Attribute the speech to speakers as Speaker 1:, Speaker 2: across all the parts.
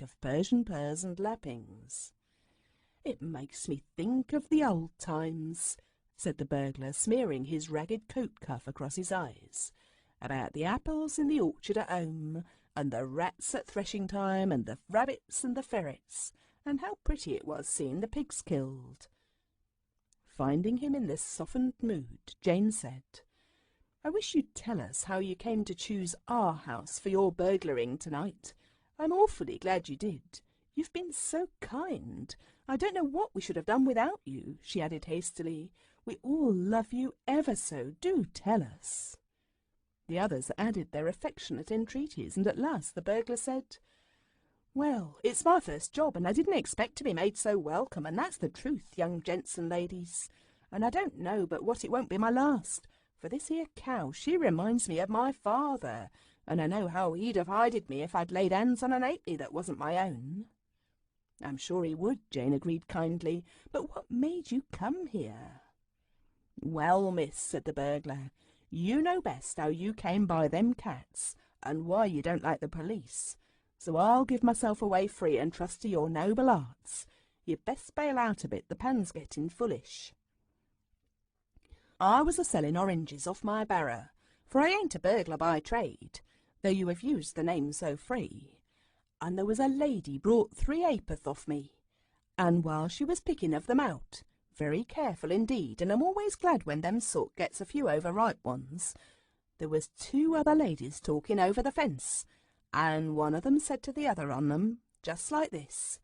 Speaker 1: of Persian purrs and lappings. "It makes me think of the old times," said the burglar, smearing his ragged coat cuff across his eyes, "about the apples in the orchard at home, and the rats at threshing time, and the rabbits and the ferrets, and how pretty it was seeing the pigs killed." Finding him in this softened mood, Jane said, "I wish you'd tell us how you came to choose our house for your burglaring tonight. I'm awfully glad you did. You've been so kind. I don't know what we should have done without you," she added hastily. "We all love you ever so. Do tell us." The others added their affectionate entreaties, and at last the burglar said, "Well, it's my first job, and I didn't expect to be made so welcome, and that's the truth, young gents and ladies. And I don't know but what it won't be my last, for this here cow, she reminds me of my father, and I know how he'd have hided me if I'd laid hands on an halfpenny that wasn't my own." "I'm sure he would," Jane agreed kindly, "but what made you come here?" "Well, miss," said the burglar, "you know best how you came by them cats, and why you don't like the police. So I'll give myself away free and trust to your noble arts. You'd best bail out a bit, the pan's getting fullish." "I was a-selling oranges off my barrow, for I ain't a burglar by trade, though you have used the name so free. And there was a lady brought 3 ha'porth off me, and while she was picking of them out, very careful indeed, and I'm always glad when them sort gets a few overripe ones, there was 2 other ladies talking over the fence, and one of them said to the other on them, just like this: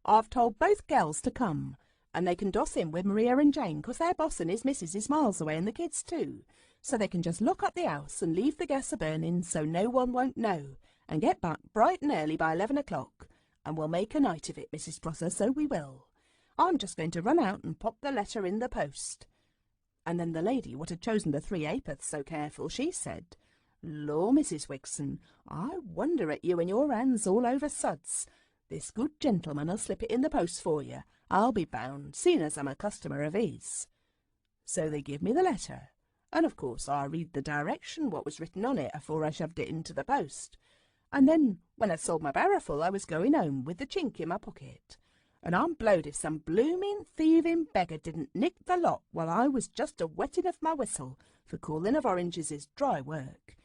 Speaker 1: 'I've told both gals to come, and they can doss in with Maria and Jane, 'cause their boss and his missus is miles away, and the kids too, so they can just lock up the house and leave the gas a-burning so no one won't know, and get back bright and early by 11 o'clock, and we'll make a night of it, Mrs. Prosser, so we will. I'm just going to run out and pop the letter in the post.' And then the lady what had chosen the 3 ha'porths so careful, she said, 'Law, Mrs. Wixon, I wonder at you and your hands all over suds. This good gentleman'll slip it in the post for you, I'll be bound, seeing as I'm a customer of his.' So they give me the letter, and of course I read the direction what was written on it afore I shoved it into the post. And then, when I sold my barrowful, I was going home with the chink in my pocket, and I'm blowed if some blooming thieving beggar didn't nick the lot while I was just a wetting of my whistle, for calling of oranges is dry work.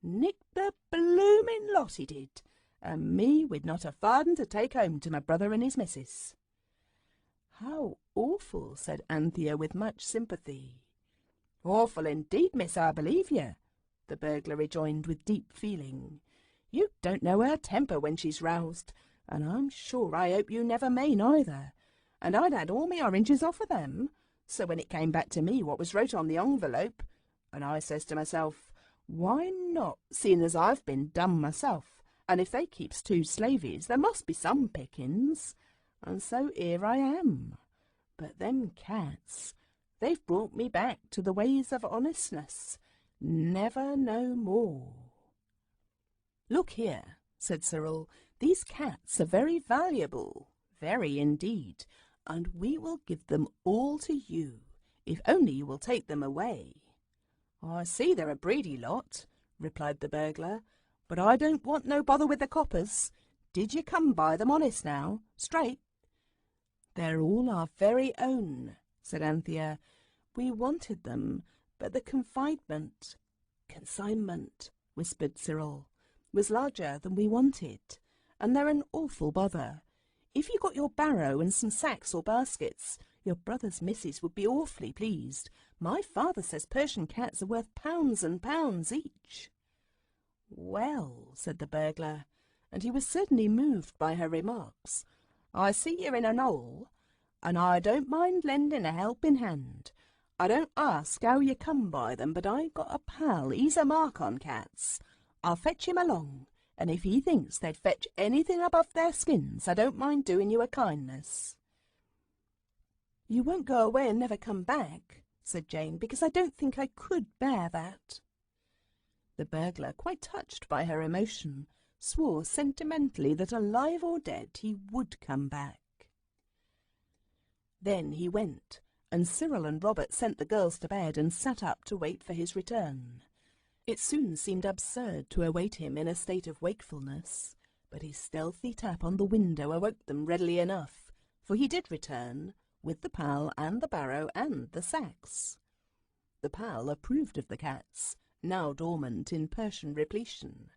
Speaker 1: Nick the blooming lot he did, and me with not a farden to take home to my brother and his missus." "How awful," said Anthea with much sympathy. "Awful indeed, miss, I believe you," the burglar rejoined with deep feeling. "You don't know her temper when she's roused, and I'm sure I hope you never may neither. And I'd had all my oranges off of them, so when it came back to me what was wrote on the envelope, and I says to myself, why not, seeing as I've been dumb myself, and if they keeps 2 slavies there must be some pickings, and so here I am. But them cats, they've brought me back to the ways of honestness, never no more." "Look here," said Cyril, "these cats are very valuable, very indeed, and we will give them all to you, if only you will take them away." "I see they're a breedy lot," replied the burglar, "but I don't want no bother with the coppers. Did you come by them honest now, straight?" "They're all our very own," said Anthea. "We wanted them, but the consignment, whispered Cyril, was larger than we wanted, and they're an awful bother. If you got your barrow and some sacks or baskets, your brother's missus would be awfully pleased. My father says Persian cats are worth pounds and pounds each." "Well," said the burglar, and he was certainly moved by her remarks, "I see you're in a hole, and I don't mind lending a helping hand. I don't ask how you come by them, but I got a pal, he's a mark on cats. I'll fetch him along, and if he thinks they'd fetch anything above their skins, I don't mind doing you a kindness." "You won't go away and never come back," said Jane, "because I don't think I could bear that." The burglar, quite touched by her emotion, swore sentimentally that alive or dead he would come back. Then he went, and Cyril and Robert sent the girls to bed and sat up to wait for his return. It soon seemed absurd to await him in a state of wakefulness, but his stealthy tap on the window awoke them readily enough, for he did return, with the pal and the barrow and the sacks. The pal approved of the cats, now dormant in Persian repletion,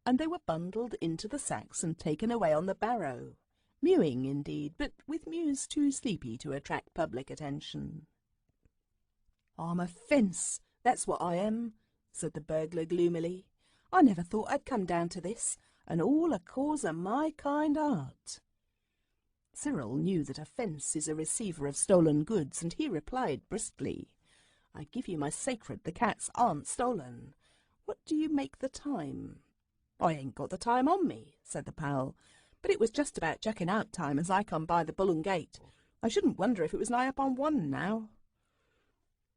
Speaker 1: and they were bundled into the sacks and taken away on the barrow, mewing indeed, but with mews too sleepy to attract public attention. "I'm a fence, that's what I am," said the burglar gloomily. "I never thought I'd come down to this, and all a cause of my kind heart." Cyril knew that a fence is a receiver of stolen goods, and he replied briskly, "I give you my sacred, the cats aren't stolen. What do you make the time?" "I ain't got the time on me," said the pal, "but it was just about jacking out time as I come by the Bull and Gate. I shouldn't wonder if it was nigh up on 1 now."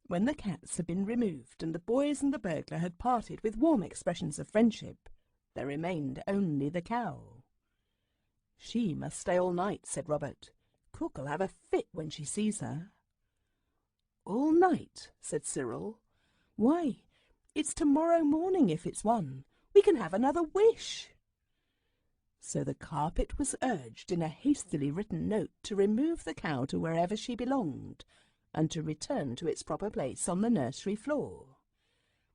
Speaker 1: When the cats had been removed and the boys and the burglar had parted with warm expressions of friendship, there remained only the cow. "She must stay all night," said Robert. "Cook'll have a fit when she sees her." "All night?" said Cyril. "Why, it's tomorrow morning if it's 1. We can have another wish." So the carpet was urged in a hastily written note to remove the cow to wherever she belonged, and to return to its proper place on the nursery floor.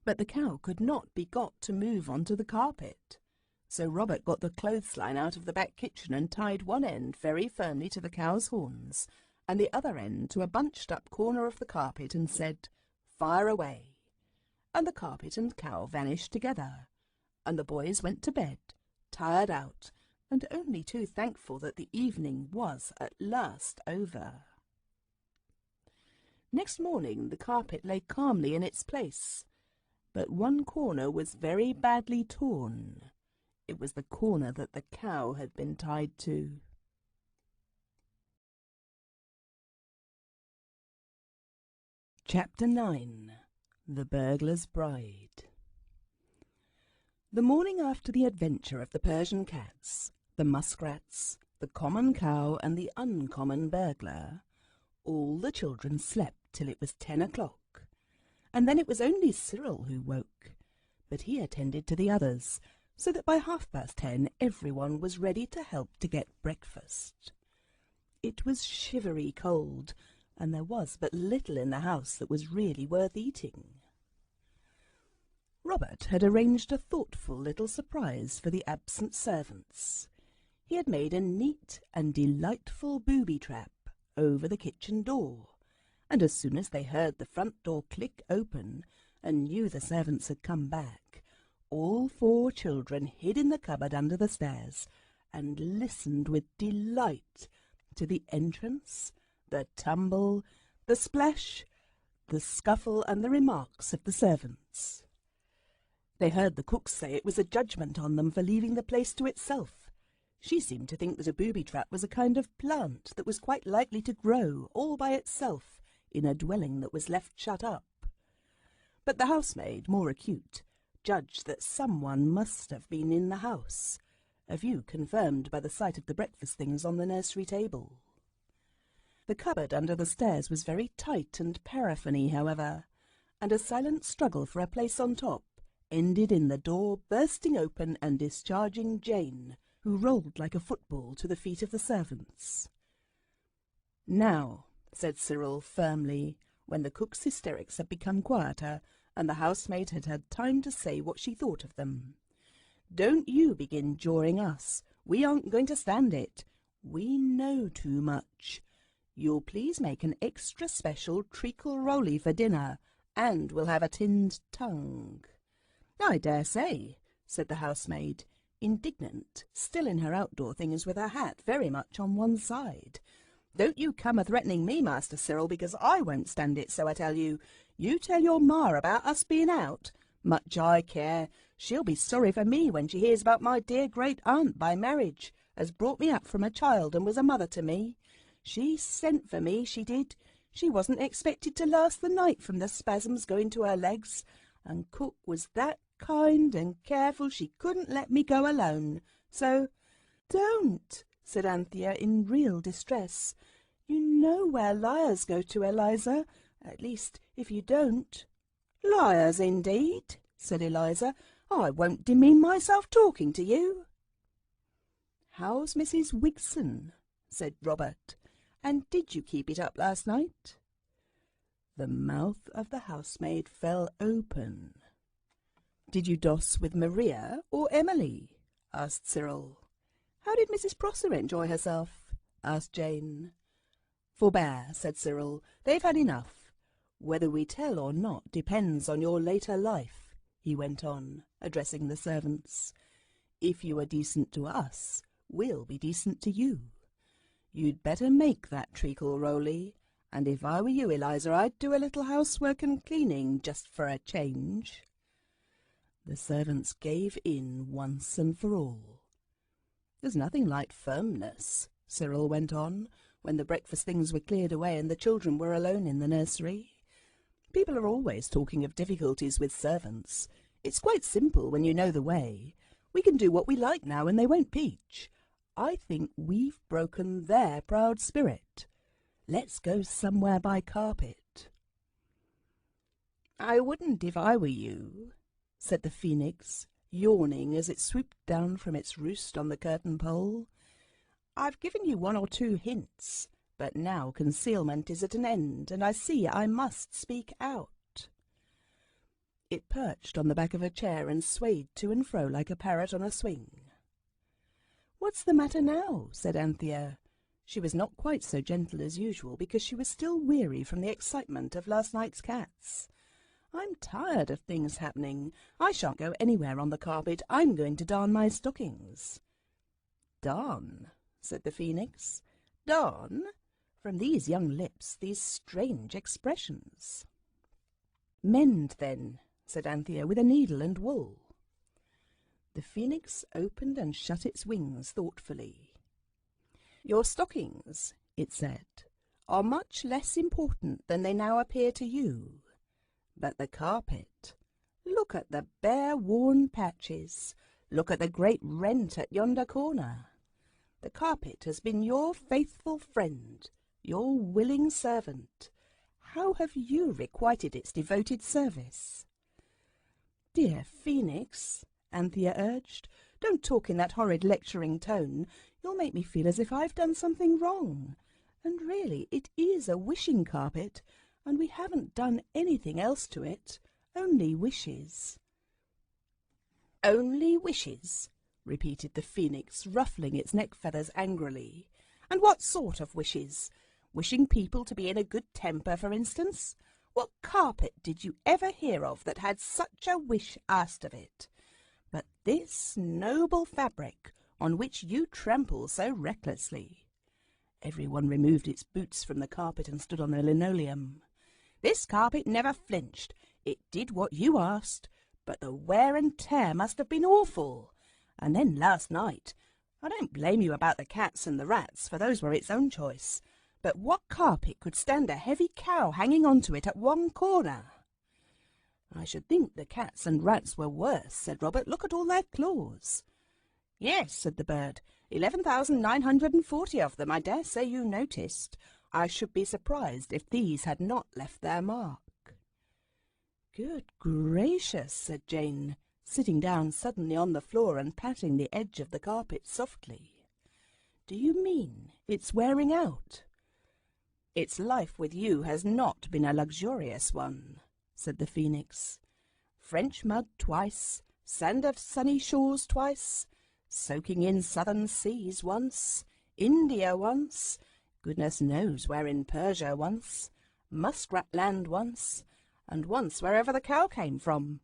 Speaker 1: But the cow could not be got to move onto the carpet, so Robert got the clothesline out of the back kitchen and tied one end very firmly to the cow's horns, and the other end to a bunched-up corner of the carpet, and said, "Fire away," and the carpet and cow vanished together, and the boys went to bed, tired out, and only too thankful that the evening was at last over. Next morning the carpet lay calmly in its place, but one corner was very badly torn. It was the corner that the cow had been tied to. Chapter 9. The Burglar's Bride. The morning after the adventure of the Persian cats, the muskrats, the common cow, and the uncommon burglar, all the children slept till it was 10 o'clock, and then it was only Cyril who woke, but he attended to the others, so that by 10:30 everyone was ready to help to get breakfast. It was shivery cold, and there was but little in the house that was really worth eating. Robert had arranged a thoughtful little surprise for the absent servants. He had made a neat and delightful booby-trap over the kitchen door, and as soon as they heard the front door click open and knew the servants had come back, all 4 children hid in the cupboard under the stairs and listened with delight to the entrance, the tumble, the splash, the scuffle, and the remarks of the servants. They heard the cook say it was a judgment on them for leaving the place to itself. She seemed to think that a booby-trap was a kind of plant that was quite likely to grow all by itself in a dwelling that was left shut up. But the housemaid, more acute, judged that someone must have been in the house, a view confirmed by the sight of the breakfast things on the nursery table. The cupboard under the stairs was very tight and paraffiny, however, and a silent struggle for a place on top ended in the door bursting open and discharging Jane, who rolled like a football to the feet of the servants. "Now," said Cyril firmly, when the cook's hysterics had become quieter and the housemaid had had time to say what she thought of them, "don't you begin jawing us. We aren't going to stand it. We know too much. You'll please make an extra special treacle-roly for dinner, and we'll have a tinned tongue." "I dare say," said the housemaid, indignant, still in her outdoor things with her hat very much on one side. "Don't you come a-threatening me, Master Cyril, because I won't stand it, so I tell you. You tell your ma about us being out. Much I care. She'll be sorry for me when she hears about my dear great-aunt by marriage, as brought me up from a child and was a mother to me. She sent for me, she did. She wasn't expected to last the night from the spasms going to her legs, and cook was that kind and careful she couldn't let me go alone. So—" "Don't," said Anthea in real distress. "You know where liars go to, Eliza. At least, if you don't—" "Liars, indeed," said Eliza. "I won't demean myself talking to you." "How's Mrs. Wigson?" said Robert. "And did you keep it up last night?" The mouth of the housemaid fell open. "Did you doss with Maria or Emily?" asked Cyril. "How did Mrs. Prosser enjoy herself?" asked Jane. "Forbear," said Cyril. "They've had enough. Whether we tell or not depends on your later life," he went on, addressing the servants. "If you are decent to us, we'll be decent to you. You'd better make that treacle, Rowley, and if I were you, Eliza, I'd do a little housework and cleaning just for a change." The servants gave in once and for all. "There's nothing like firmness," Cyril went on, when the breakfast things were cleared away and the children were alone in the nursery. "People are always talking of difficulties with servants. It's quite simple when you know the way. We can do what we like now and they won't peach. I think we've broken their proud spirit. Let's go somewhere by carpet." "I wouldn't if I were you," said the phoenix, yawning as it swooped down from its roost on the curtain pole. "I've given you 1 or 2 hints, but now concealment is at an end, and I see I must speak out." It perched on the back of a chair and swayed to and fro like a parrot on a swing. "What's the matter now?" said Anthea. She was not quite so gentle as usual, because she was still weary from the excitement of last night's cats. "I'm tired of things happening. I shan't go anywhere on the carpet. I'm going to darn my stockings." "Darn?" said the phoenix. "Darn?" From these young lips, these strange expressions. "Mend, then," said Anthea, "with a needle and wool." The phoenix opened and shut its wings thoughtfully. "Your stockings," it said, "are much less important than they now appear to you. But the carpet, look at the bare worn patches, look at the great rent at yonder corner. The carpet has been your faithful friend, your willing servant. How have you requited its devoted service?" "Dear Phoenix," Anthea urged, "don't talk in that horrid lecturing tone. You'll make me feel as if I've done something wrong. And really, it is a wishing carpet, and we haven't done anything else to it, only wishes." "Only wishes?" repeated the phoenix, ruffling its neck feathers angrily. "And what sort of wishes? Wishing people to be in a good temper, for instance? What carpet did you ever hear of that had such a wish asked of it? But this noble fabric on which you trample so recklessly." Everyone removed its boots from the carpet and stood on the linoleum. "This carpet never flinched. It did what you asked, but the wear and tear must have been awful. And then last night, I don't blame you about the cats and the rats, for those were its own choice. But what carpet could stand a heavy cow hanging on to it at one corner?" "I should think the cats and rats were worse," said Robert. "Look at all their claws." "Yes," said the bird, 11,940 of them. I dare say you noticed. I should be surprised if these had not left their mark." "Good gracious," said Jane, sitting down suddenly on the floor and patting the edge of the carpet softly. "Do you mean it's wearing out?" "Its life with you has not been a luxurious one," said the phoenix. "French mud twice, sand of sunny shores twice, soaking in southern seas once, India once, goodness knows where in Persia once, muskrat land once, and once wherever the cow came from.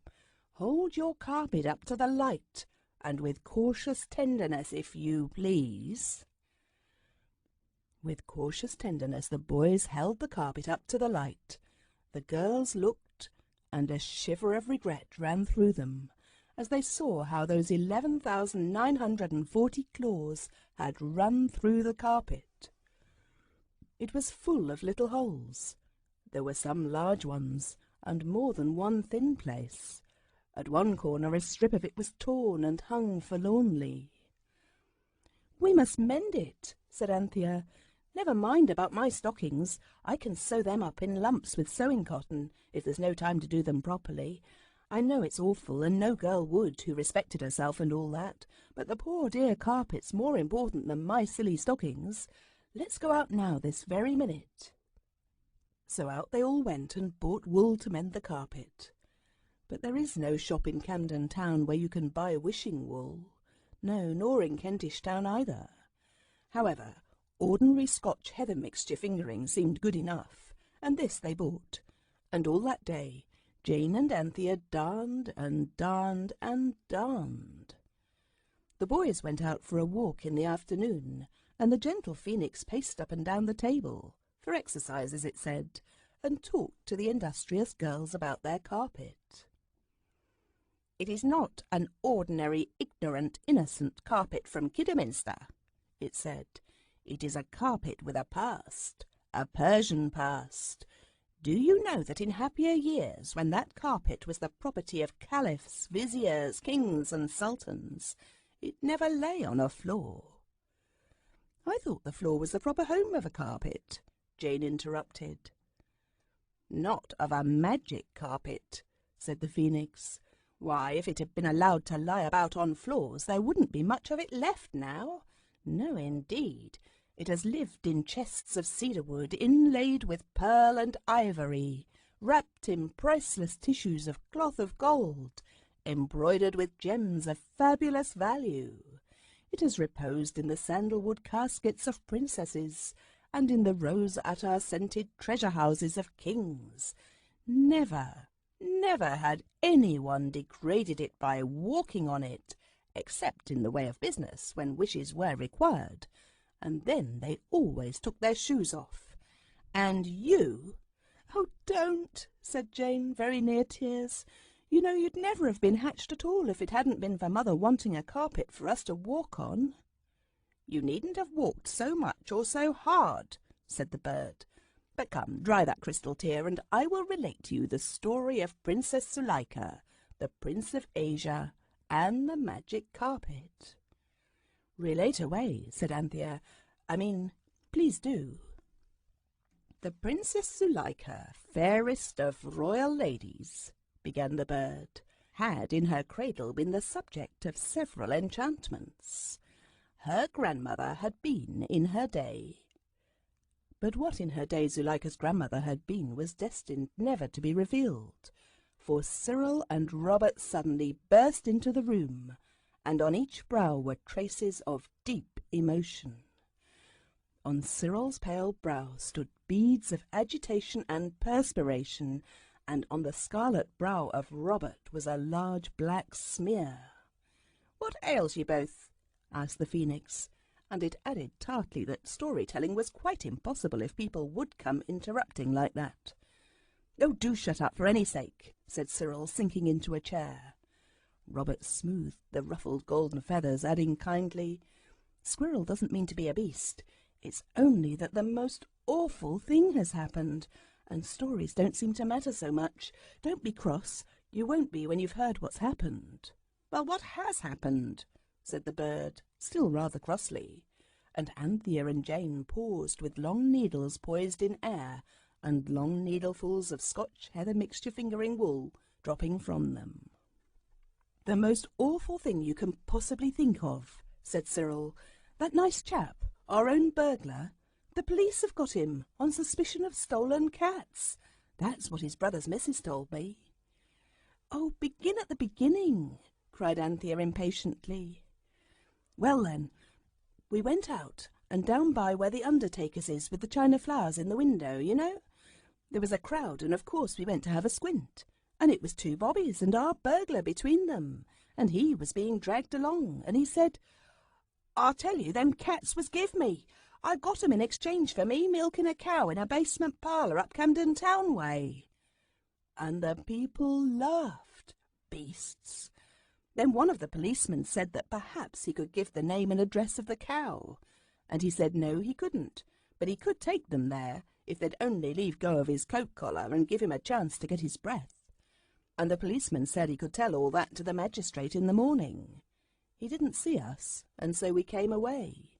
Speaker 1: Hold your carpet up to the light, and with cautious tenderness, if you please." With cautious tenderness the boys held the carpet up to the light. The girls looked, and a shiver of regret ran through them as they saw how those 11,940 claws had run through the carpet. It was full of little holes. There were some large ones, and more than one thin place. At one corner a strip of it was torn and hung forlornly. "We must mend it," said Anthea. "Never mind about my stockings. I can sew them up in lumps with sewing cotton, if there's no time to do them properly. I know it's awful, and no girl would who respected herself and all that, but the poor dear carpet's more important than my silly stockings. Let's go out now this very minute." So out they all went and bought wool to mend the carpet. But there is no shop in Camden Town where you can buy wishing wool. No, nor in Kentish Town either. However, ordinary Scotch heather mixture fingering seemed good enough, and this they bought. And all that day Jane and Anthea darned and darned and darned. The boys went out for a walk in the afternoon, and the gentle Phoenix paced up and down the table, for exercise as it said, and talked to the industrious girls about their carpet. "It is not an ordinary, ignorant, innocent carpet from Kidderminster," it said. "It is a carpet with a past, a Persian past. Do you know that in happier years, when that carpet was the property of caliphs, viziers, kings, and sultans, it never lay on a floor?" "I thought the floor was the proper home of a carpet," Jane interrupted. "Not of a magic carpet," said the Phoenix. "Why, if it had been allowed to lie about on floors, there wouldn't be much of it left now. No, indeed. It has lived in chests of cedar wood, inlaid with pearl and ivory, wrapped in priceless tissues of cloth of gold, embroidered with gems of fabulous value. It has reposed in the sandalwood caskets of princesses, and in the rose-attar-scented treasure-houses of kings. Never, never had anyone degraded it by walking on it, except in the way of business, when wishes were required, and then they always took their shoes off. And you—" "Oh, don't," said Jane, very near tears. "You know you'd never have been hatched at all if it hadn't been for Mother wanting a carpet for us to walk on." "You needn't have walked so much or so hard," said the bird. "But come, dry that crystal tear, and I will relate to you the story of Princess Zuleika, the Prince of Asia, and the magic carpet." "Relate away," said Anthea. Please do." "The Princess Zuleika, fairest of royal ladies," began the bird, "had in her cradle been the subject of several enchantments. Her grandmother had been in her day—" But what in her day Zuleika's grandmother had been was destined never to be revealed, for Cyril and Robert suddenly burst into the room, and on each brow were traces of deep emotion. On Cyril's pale brow stood beads of agitation and perspiration, and on the scarlet brow of Robert was a large black smear. "What ails you both?" asked the Phoenix, and it added tartly that storytelling was quite impossible if people would come interrupting like that. "Oh, do shut up for any sake," said Cyril, sinking into a chair. Robert smoothed the ruffled golden feathers, adding kindly, "Squirrel doesn't mean to be a beast. It's only that the most awful thing has happened, and stories don't seem to matter so much. Don't be cross. You won't be when you've heard what's happened." "Well, what has happened?" said the bird, still rather crossly, and Anthea and Jane paused with long needles poised in air, and long needlefuls of Scotch heather mixture fingering wool dropping from them. "The most awful thing you can possibly think of," said Cyril. "That nice chap, our own burglar. The police have got him on suspicion of stolen cats. That's what his brother's missus told me." "Oh, begin at the beginning," cried Anthea impatiently. "Well then, we went out and down by where the undertaker's is with the china flowers in the window, you know. There was a crowd, and of course we went to have a squint, and it was two bobbies and our burglar between them, and he was being dragged along, and he said, 'I'll tell you, them cats was give me. I got 'em in exchange for me milking a cow in a basement parlour up Camden Town way.' And the people laughed, beasts. Then one of the policemen said that perhaps he could give the name and address of the cow, and he said no, he couldn't, but he could take them there if they'd only leave go of his coat collar and give him a chance to get his breath. And the policeman said he could tell all that to the magistrate in the morning. He didn't see us, and so we came away."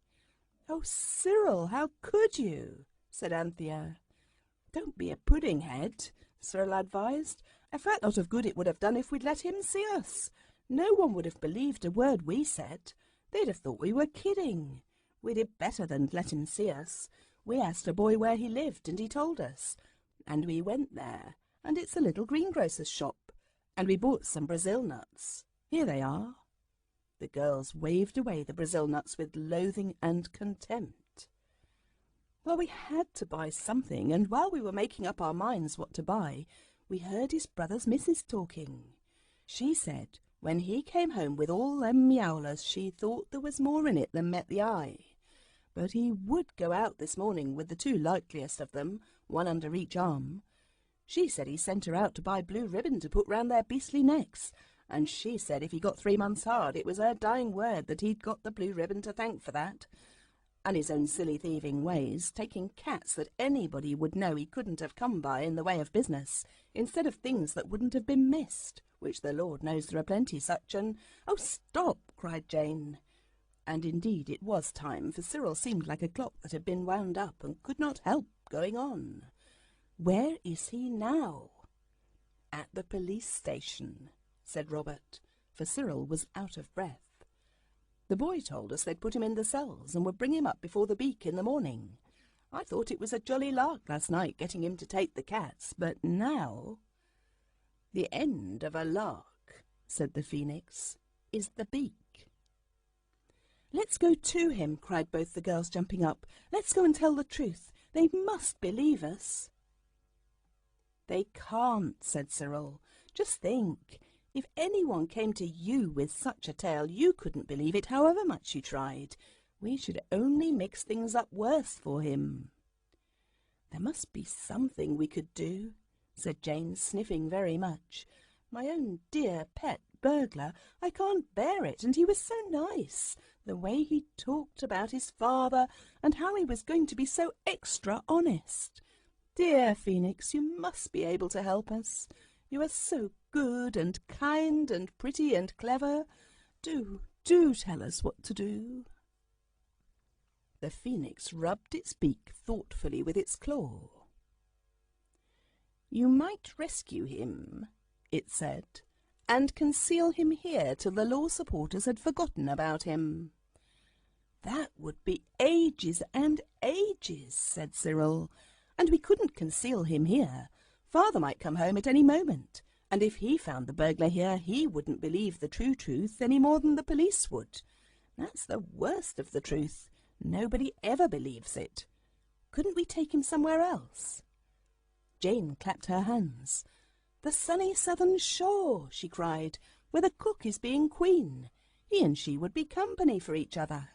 Speaker 1: "Oh, Cyril, how could you?" said Anthea. "Don't be a pudding-head," Cyril advised. A fat lot of good it would have done if we'd let him see us. No one would have believed a word we said. They'd have thought we were kidding. We did better than let him see us. We asked a boy where he lived, and he told us. And we went there, and it's a little greengrocer's shop. And we bought some Brazil nuts. Here they are." The girls waved away the Brazil nuts with loathing and contempt. Well, we had to buy something, and while we were making up our minds what to buy, we heard his brother's missus talking. She said when he came home with all them meowlers, she thought there was more in it than met the eye. But he would go out this morning with the two likeliest of them, one under each arm. She said he sent her out to buy blue ribbon to put round their beastly necks, and she said if he got 3 months hard, it was her dying word that he'd got the blue ribbon to thank for that. And his own silly thieving ways, taking cats that anybody would know he couldn't have come by in the way of business, instead of things that wouldn't have been missed, which the Lord knows there are plenty such, and— "Oh, stop!" cried Jane. And indeed it was time, for Cyril seemed like a clock that had been wound up and could not help going on. "Where is he now?" "At the police station," said Robert, for Cyril was out of breath. "The boy told us they'd put him in the cells and would bring him up before the beak in the morning. I thought it was a jolly lark last night getting him to take the cats, but now—" "The end of a lark," said the Phoenix, "is the beak." "Let's go to him," cried both the girls, jumping up. "Let's go and tell the truth. They must believe us." "They can't," said Cyril. "Just think. If anyone came to you with such a tale, you couldn't believe it however much you tried. We should only mix things up worse for him." "There must be something we could do," said Jane, sniffing very much. "My own dear pet burglar, I can't bear it, and he was so nice. The way he talked about his father, and how he was going to be so extra honest. Dear Phoenix, you must be able to help us. You are so good and kind and pretty and clever. Do tell us what to do." The Phoenix rubbed its beak thoughtfully with its claw. "You might rescue him," it said, "and conceal him here till the law supporters had forgotten about him." "That would be ages and ages," said Cyril, "and we couldn't conceal him here. Father might come home at any moment, and if he found the burglar here, he wouldn't believe the true truth any more than the police would. That's the worst of the truth. Nobody ever believes it. Couldn't we take him somewhere else?" Jane clapped her hands. "The sunny southern shore," she cried, "where the cook is being queen. He and she would be company for each other."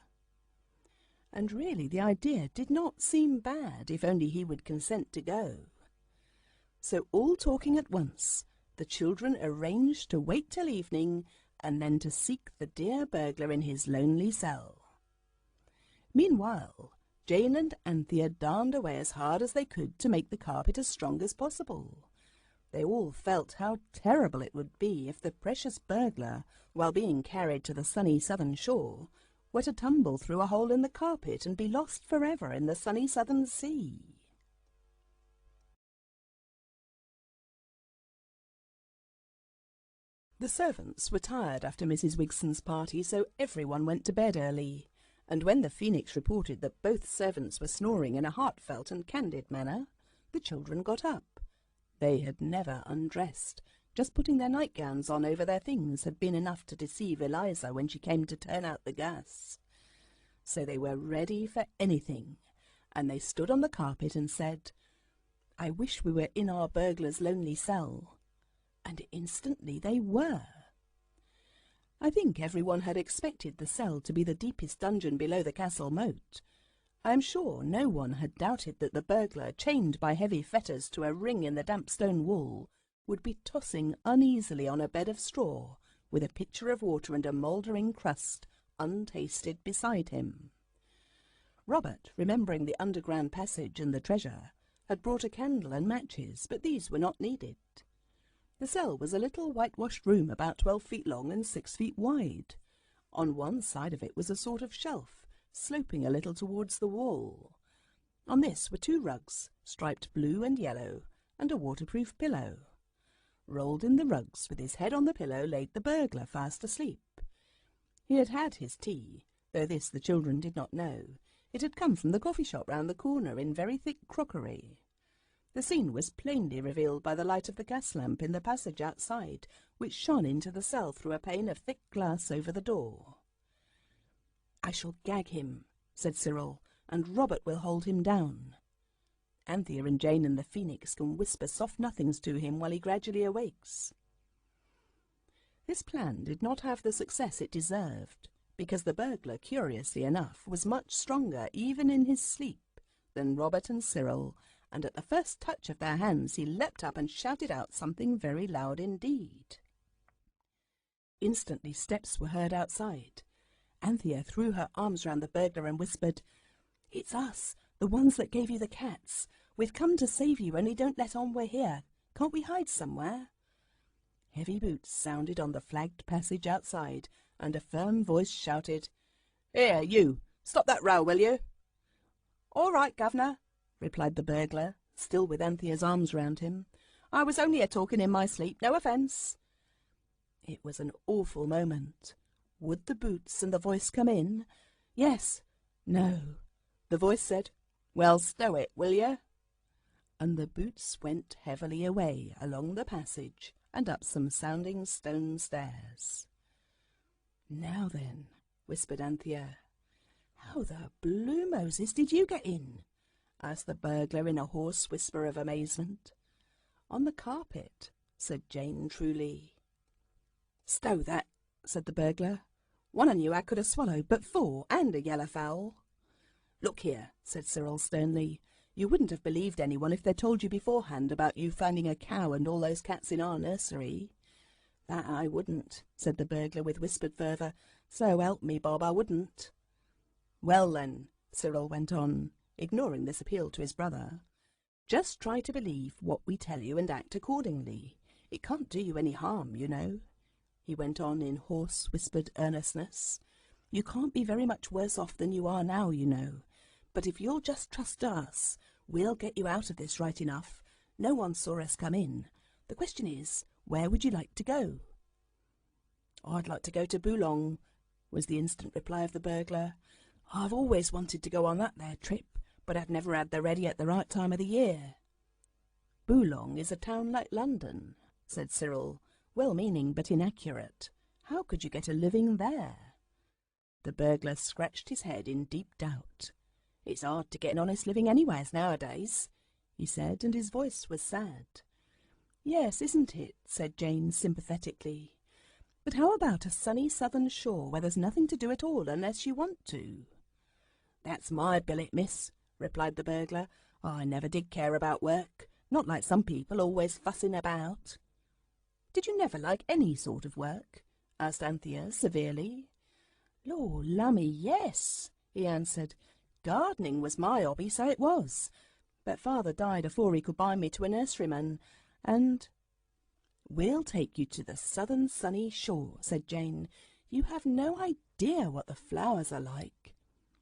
Speaker 1: And really the idea did not seem bad, if only he would consent to go. So all talking at once, the children arranged to wait till evening and then to seek the dear burglar in his lonely cell. Meanwhile, Jane and Anthea darned away as hard as they could to make the carpet as strong as possible. They all felt how terrible it would be if the precious burglar, while being carried to the sunny southern shore, were to tumble through a hole in the carpet and be lost forever in the sunny southern sea. The servants were tired after Mrs. Wigson's party, so everyone went to bed early, and when the Phoenix reported that both servants were snoring in a heartfelt and candid manner, the children got up. They had never undressed. Just putting their nightgowns on over their things had been enough to deceive Eliza when she came to turn out the gas. So they were ready for anything, and they stood on the carpet and said, "I wish we were in our burglar's lonely cell." And instantly they were. I think everyone had expected the cell to be the deepest dungeon below the castle moat. I am sure no one had doubted that the burglar, chained by heavy fetters to a ring in the damp stone wall, would be tossing uneasily on a bed of straw, with a pitcher of water and a mouldering crust, untasted, beside him. Robert, remembering the underground passage and the treasure, had brought a candle and matches, but these were not needed. The cell was a little whitewashed room about 12 feet long and 6 feet wide. On one side of it was a sort of shelf, sloping a little towards the wall. On this were 2 rugs, striped blue and yellow, and a waterproof pillow. rolled in the rugs with his head on the pillow, laid the burglar fast asleep. He had had his tea, though this the children did not know. It had come from the coffee shop round the corner in very thick crockery. The scene was plainly revealed by the light of the gas lamp in the passage outside, which shone into the cell through a pane of thick glass over the door. "I shall gag him," said Cyril, "and Robert will hold him down. Anthea and Jane and the Phoenix can whisper soft nothings to him while he gradually awakes." This plan did not have the success it deserved, because the burglar, curiously enough, was much stronger, even in his sleep, than Robert and Cyril, and at the first touch of their hands he leapt up and shouted out something very loud indeed. Instantly steps were heard outside. Anthea threw her arms round the burglar and whispered, "It's us, the ones that gave you the cats. We've come to save you, only don't let on we're here. Can't we hide somewhere?" Heavy boots sounded on the flagged passage outside, and a firm voice shouted, "Here, you! Stop that row, will you?" "All right, governor," replied the burglar, still with Anthea's arms round him. "I was only a-talking in my sleep, no offence." It was an awful moment. Would the boots and the voice come in? Yes. No. The voice said, "Well, stow it, will you?" And the boots went heavily away along the passage and up some sounding stone stairs. "Now then," whispered Anthea. "How the blue Moses did you get in?" asked the burglar in a hoarse whisper of amazement. "On the carpet," said Jane truly. "Stow that," said the burglar. "One on you I could have swallowed, but four, and a yellow fowl." "Look here," said Cyril sternly. "You wouldn't have believed anyone if they'd told you beforehand about you finding a cow and all those cats in our nursery." "That I wouldn't," said the burglar with whispered fervour. "So help me, Bob, I wouldn't." "Well then," Cyril went on, ignoring this appeal to his brother, "just try to believe what we tell you and act accordingly. It can't do you any harm, you know," he went on in hoarse, whispered earnestness. "You can't be very much worse off than you are now, you know. But if you'll just trust us, we'll get you out of this right enough. No one saw us come in. The question is, where would you like to go?" "I'd like to go to Boulogne," was the instant reply of the burglar. "I've always wanted to go on that there trip, but I've never had the ready at the right time of the year." "Boulogne is a town like London," said Cyril, well-meaning but inaccurate. "How could you get a living there?" The burglar scratched his head in deep doubt. "It's hard to get an honest living anywheres nowadays," he said, and his voice was sad. "Yes, isn't it?" said Jane sympathetically. "But how about a sunny southern shore where there's nothing to do at all unless you want to?" "That's my billet, miss," replied the burglar. "I never did care about work, not like some people always fussing about." "Did you never like any sort of work?" asked Anthea severely. "Lor, lummy, yes," he answered. "Gardening was my hobby, so it was. But father died afore he could bind me to a nurseryman, and—" "We'll take you to the southern sunny shore," said Jane. "You have no idea what the flowers are like."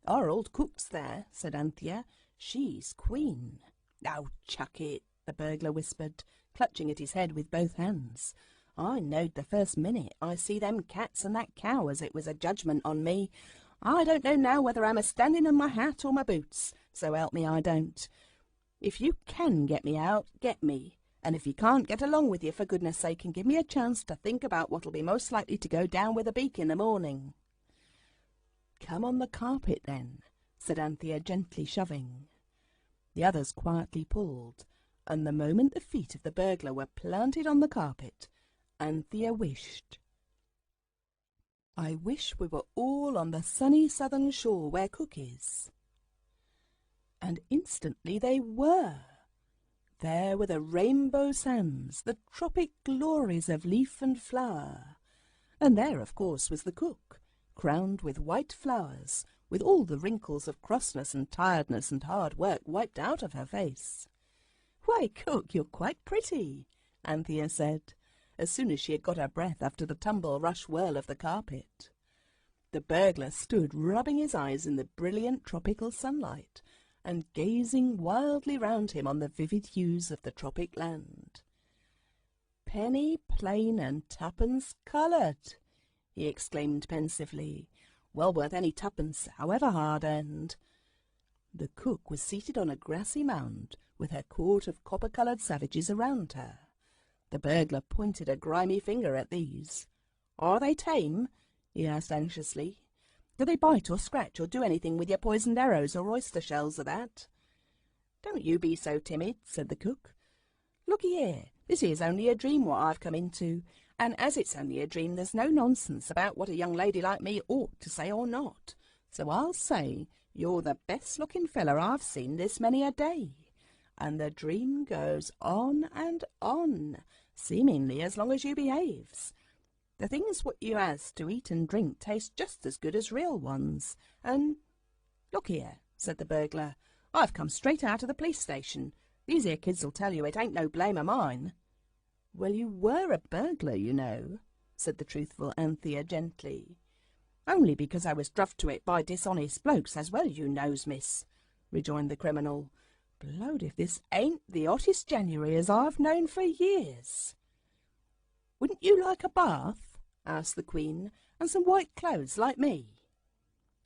Speaker 1: "Our old cook's there," said Anthea. "She's queen." "Oh, chuck it," the burglar whispered, clutching at his head with both hands. "I knowed the first minute I see them cats and that cow as it was a judgment on me. I don't know now whether I'm a-standing on my hat or my boots, so help me I don't. If you can get me out, get me, and if you can't, get along with you for goodness sake and give me a chance to think about what'll be most likely to go down with a beak in the morning." "Come on the carpet then," said Anthea, gently shoving. The others quietly pulled, and the moment the feet of the burglar were planted on the carpet, Anthea wished, "I wish we were all on the sunny southern shore where Cook is." And instantly they were. There were the rainbow sands, the tropic glories of leaf and flower. And there, of course, was the cook, crowned with white flowers, with all the wrinkles of crossness and tiredness and hard work wiped out of her face. "Why, Cook, you're quite pretty," Anthea said, as soon as she had got her breath after the tumble-rush-whirl of the carpet. The burglar stood rubbing his eyes in the brilliant tropical sunlight and gazing wildly round him on the vivid hues of the tropic land. penny plain and twopence coloured," he exclaimed pensively. "Well worth any twopence, however hard-earned." The cook was seated on a grassy mound, with her court of copper-coloured savages around her. The burglar pointed a grimy finger at these. "Are they tame?" he asked anxiously. "Do they bite or scratch or do anything with your poisoned arrows or oyster shells or that?" "Don't you be so timid," said the cook. "Looky here, this here's only a dream what I've come into, and as it's only a dream there's no nonsense about what a young lady like me ought to say or not. So I'll say you're the best-looking feller I've seen this many a day." And the dream goes on and on, seemingly as long as you behaves. The things what you has to eat and drink taste just as good as real ones, and— "Look here," said the burglar, "I've come straight out of the police station. These here kids'll tell you it ain't no blame of mine." "Well, you were a burglar, you know," said the truthful Anthea gently. "Only because I was druv to it by dishonest blokes as well, you knows, miss," rejoined the criminal. "Blowed if this ain't the hottest January as I've known for years." "Wouldn't you like a bath?" asked the Queen, "and some white clothes like me?"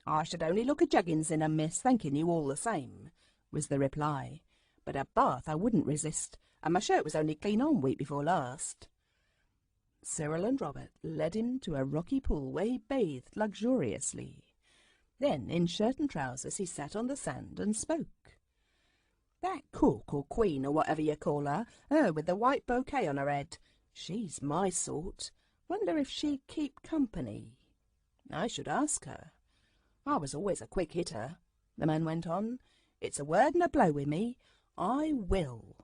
Speaker 1: "I should only look a juggins in 'em, miss, thanking you all the same," was the reply. "But a bath I wouldn't resist, and my shirt was only clean on week before last." Cyril and Robert led him to a rocky pool where he bathed luxuriously. Then, in shirt and trousers, he sat on the sand and spoke. "That cook or queen or whatever you call her with the white bouquet on her head, she's my sort. Wonder if she'd keep company." "I should ask her. I was always a quick hitter," the man went on. "It's a word and a blow with me. I will."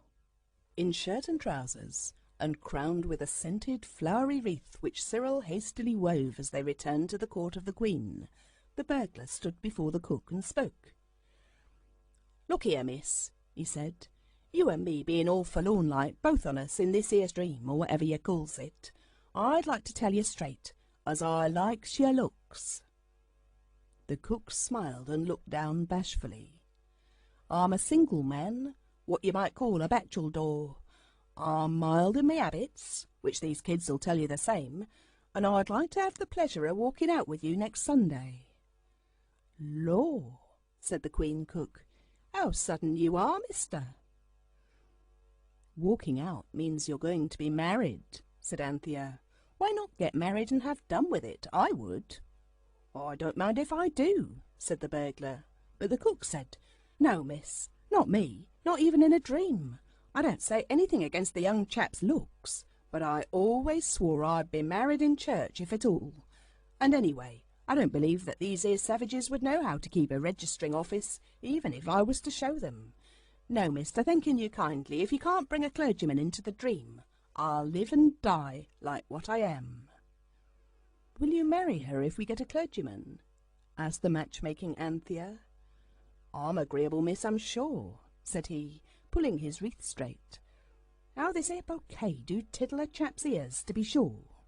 Speaker 1: In shirt and trousers, and crowned with a scented flowery wreath which Cyril hastily wove as they returned to the court of the Queen, the burglar stood before the cook and spoke. "Look here, miss," he said, "you and me being all forlorn like, both on us, in this here's dream, or whatever you calls it, I'd like to tell you straight, as I likes your looks." The cook smiled and looked down bashfully. "I'm a single man, what you might call a bachelor. I'm mild in me habits, which these kids'll tell you the same, and I'd like to have the pleasure of walking out with you next Sunday." "Law," said the Queen cook, "how sudden you are, mister." "Walking out means you're going to be married," said Anthea. "Why not get married and have done with it? I would." "I don't mind if I do," said the burglar. But the cook said, "No, miss, not me, not even in a dream. I don't say anything against the young chap's looks, but I always swore I'd be married in church if at all. And anyway, I don't believe that these here savages would know how to keep a registering office, even if I was to show them. No, mister, thanking you kindly, if you can't bring a clergyman into the dream, I'll live and die like what I am." "Will you marry her if we get a clergyman?" asked the matchmaking Anthea. "I'm agreeable, miss, I'm sure," said he, pulling his wreath straight. "How this here bouquet do tiddle a chap's ears, to be sure."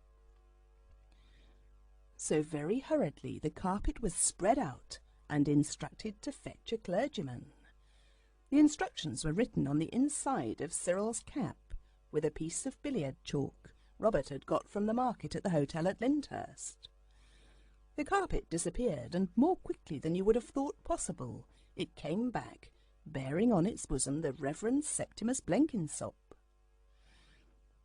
Speaker 1: So very hurriedly the carpet was spread out and instructed to fetch a clergyman. The instructions were written on the inside of Cyril's cap with a piece of billiard chalk Robert had got from the market at the hotel at Lyndhurst. The carpet disappeared, and more quickly than you would have thought possible it came back, bearing on its bosom the Reverend Septimus Blenkinsop.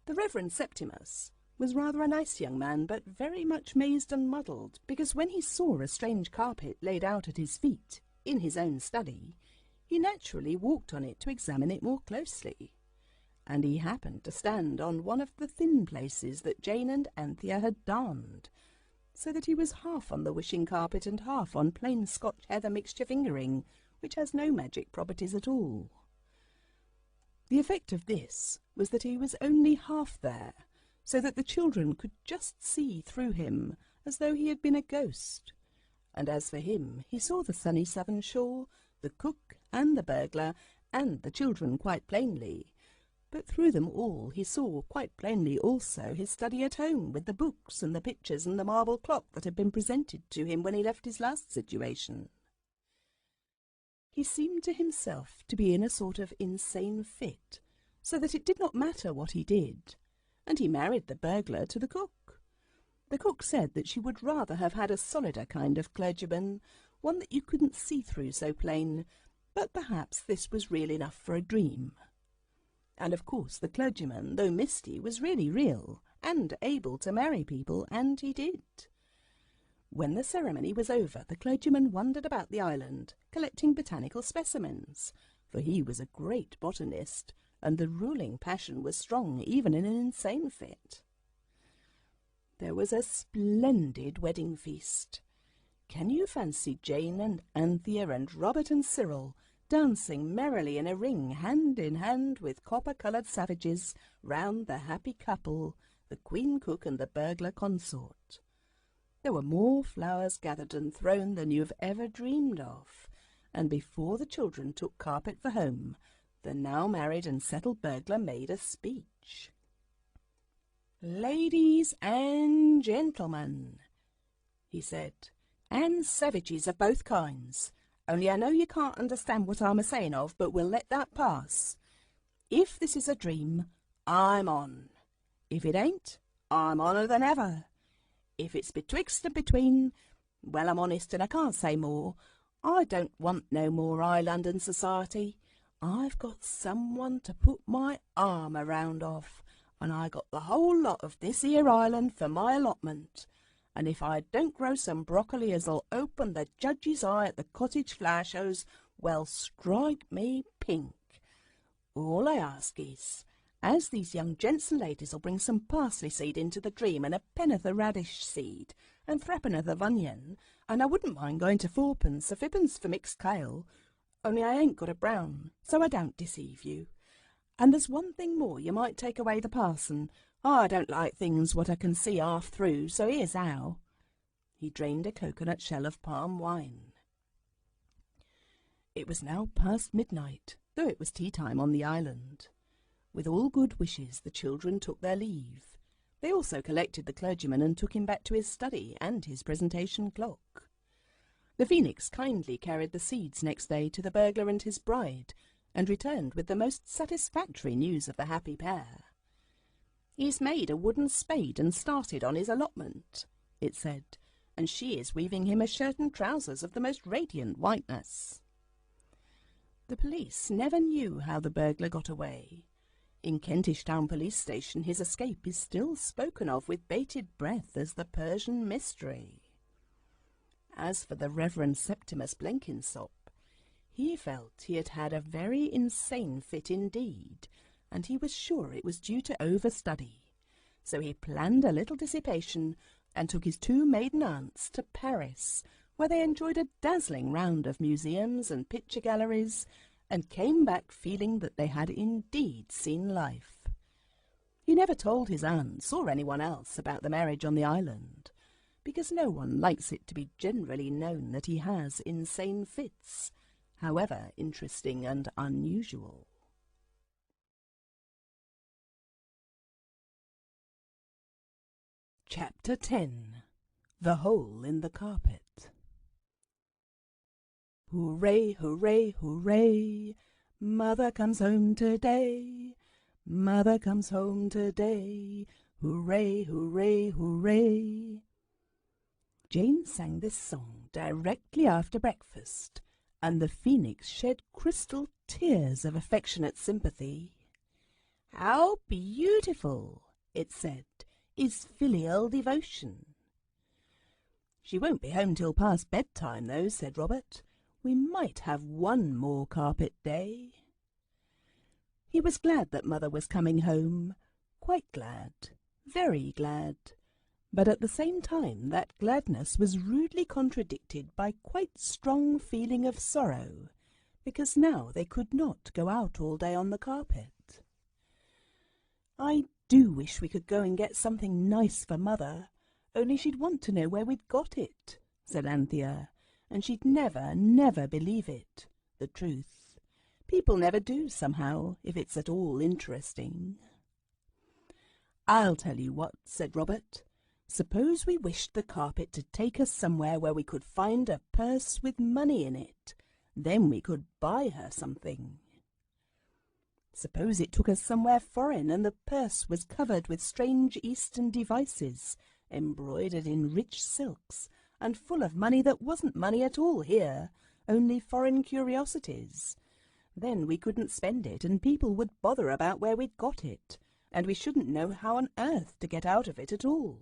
Speaker 1: The Reverend Septimus was rather a nice young man, but very much mazed and muddled, because when he saw a strange carpet laid out at his feet, in his own study, he naturally walked on it to examine it more closely, and he happened to stand on one of the thin places that Jane and Anthea had darned, so that he was half on the wishing carpet and half on plain Scotch heather mixture fingering, which has no magic properties at all. The effect of this was that he was only half there, so that the children could just see through him as though he had been a ghost. And as for him, he saw the sunny southern shore, the cook and the burglar, and the children quite plainly. But through them all he saw quite plainly also his study at home, with the books and the pictures and the marble clock that had been presented to him when he left his last situation. He seemed to himself to be in a sort of insane fit, so that it did not matter what he did, and he married the burglar to the cook. The cook said that she would rather have had a solider kind of clergyman, one that you couldn't see through so plain, but perhaps this was real enough for a dream. And of course the clergyman, though misty, was really real, and able to marry people, and he did. When the ceremony was over, the clergyman wandered about the island, collecting botanical specimens, for he was a great botanist, and the ruling passion was strong even in an insane fit. There was a splendid wedding feast. Can you fancy Jane and Anthea and Robert and Cyril dancing merrily in a ring, hand in hand with copper-coloured savages, round the happy couple, the queen cook and the burglar consort? There were more flowers gathered and thrown than you have ever dreamed of, and before the children took carpet for home, the now married and settled burglar made a speech. "Ladies and gentlemen," he said, "and savages of both kinds, only I know you can't understand what I'm a-saying of, but we'll let that pass. If this is a dream, I'm on. If it ain't, I'm oner than ever. If it's betwixt and between, well, I'm honest and I can't say more. I don't want no more high London society. I've got someone to put my arm around of, and I got the whole lot of this here island for my allotment. And if I don't grow some broccoli as'll open the judge's eye at the cottage flower shows, well, strike me pink. All I ask is, as these young gents and ladies'll bring some parsley seed into the dream, and a penn'orth of radish seed, and threepen'orth of onion, and I wouldn't mind going to fourpence or fippence for mixed kale, only I ain't got a brown, so I don't deceive you. And there's one thing more, you might take away the parson. I don't like things what I can see half through, so here's how." He drained a coconut shell of palm wine. It was now past midnight, though it was tea-time on the island. With all good wishes, the children took their leave. They also collected the clergyman and took him back to his study and his presentation clock. The phoenix kindly carried the seeds next day to the burglar and his bride, and returned with the most satisfactory news of the happy pair. "He's made a wooden spade and started on his allotment," it said, "and she is weaving him a shirt and trousers of the most radiant whiteness." The police never knew how the burglar got away. In Kentish Town Police Station his escape is still spoken of with bated breath as the Persian mystery. As for the Reverend Septimus Blenkinsop, he felt he had had a very insane fit indeed, and he was sure it was due to overstudy. So he planned a little dissipation and took his two maiden aunts to Paris, where they enjoyed a dazzling round of museums and picture galleries, and came back feeling that they had indeed seen life. He never told his aunts or anyone else about the marriage on the island, because no one likes it to be generally known that he has insane fits, however interesting and unusual. Chapter 10. The Hole in the Carpet. Hooray, hooray, hooray, Mother comes home today, Mother comes home today, hooray, hooray, hooray. Jane sang this song directly after breakfast, and the phoenix shed crystal tears of affectionate sympathy. "How beautiful," it said, "is filial devotion." "She won't be home till past bedtime, though," said Robert. "We might have one more carpet day." He was glad that Mother was coming home, quite glad, very glad, but at the same time that gladness was rudely contradicted by quite strong feeling of sorrow, because now they could not go out all day on the carpet. "I do wish we could go and get something nice for Mother, only she'd want to know where we'd got it," said Anthea, "and she'd never, never believe it, the truth. People never do, somehow, if it's at all interesting." "I'll tell you what," said Robert. "Suppose we wished the carpet to take us somewhere where we could find a purse with money in it. Then we could buy her something." Suppose it took us somewhere foreign, and the purse was covered with strange Eastern devices, embroidered in rich silks, and full of money that wasn't money at all here, only foreign curiosities. Then we couldn't spend it, and people would bother about where we'd got it, and we shouldn't know how on earth to get out of it at all.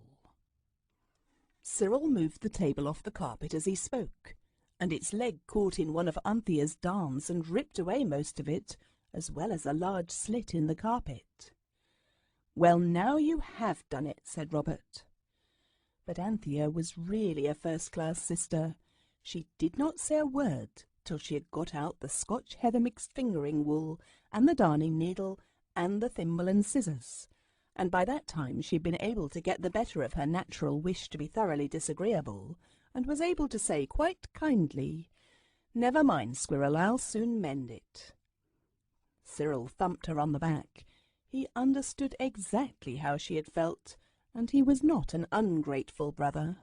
Speaker 1: Cyril moved the table off the carpet as he spoke, and its leg caught in one of Anthea's darns and ripped away most of it, as well as a large slit in the carpet. "Well, now you have done it," said Robert. But Anthea was really a first-class sister. She did not say a word till she had got out the Scotch heather mixed fingering wool and the darning needle and the thimble and scissors, and by that time she had been able to get the better of her natural wish to be thoroughly disagreeable, and was able to say quite kindly, "Never mind, Squirrel, I'll soon mend it." Cyril thumped her on the back. He understood exactly how she had felt, and he was not an ungrateful brother.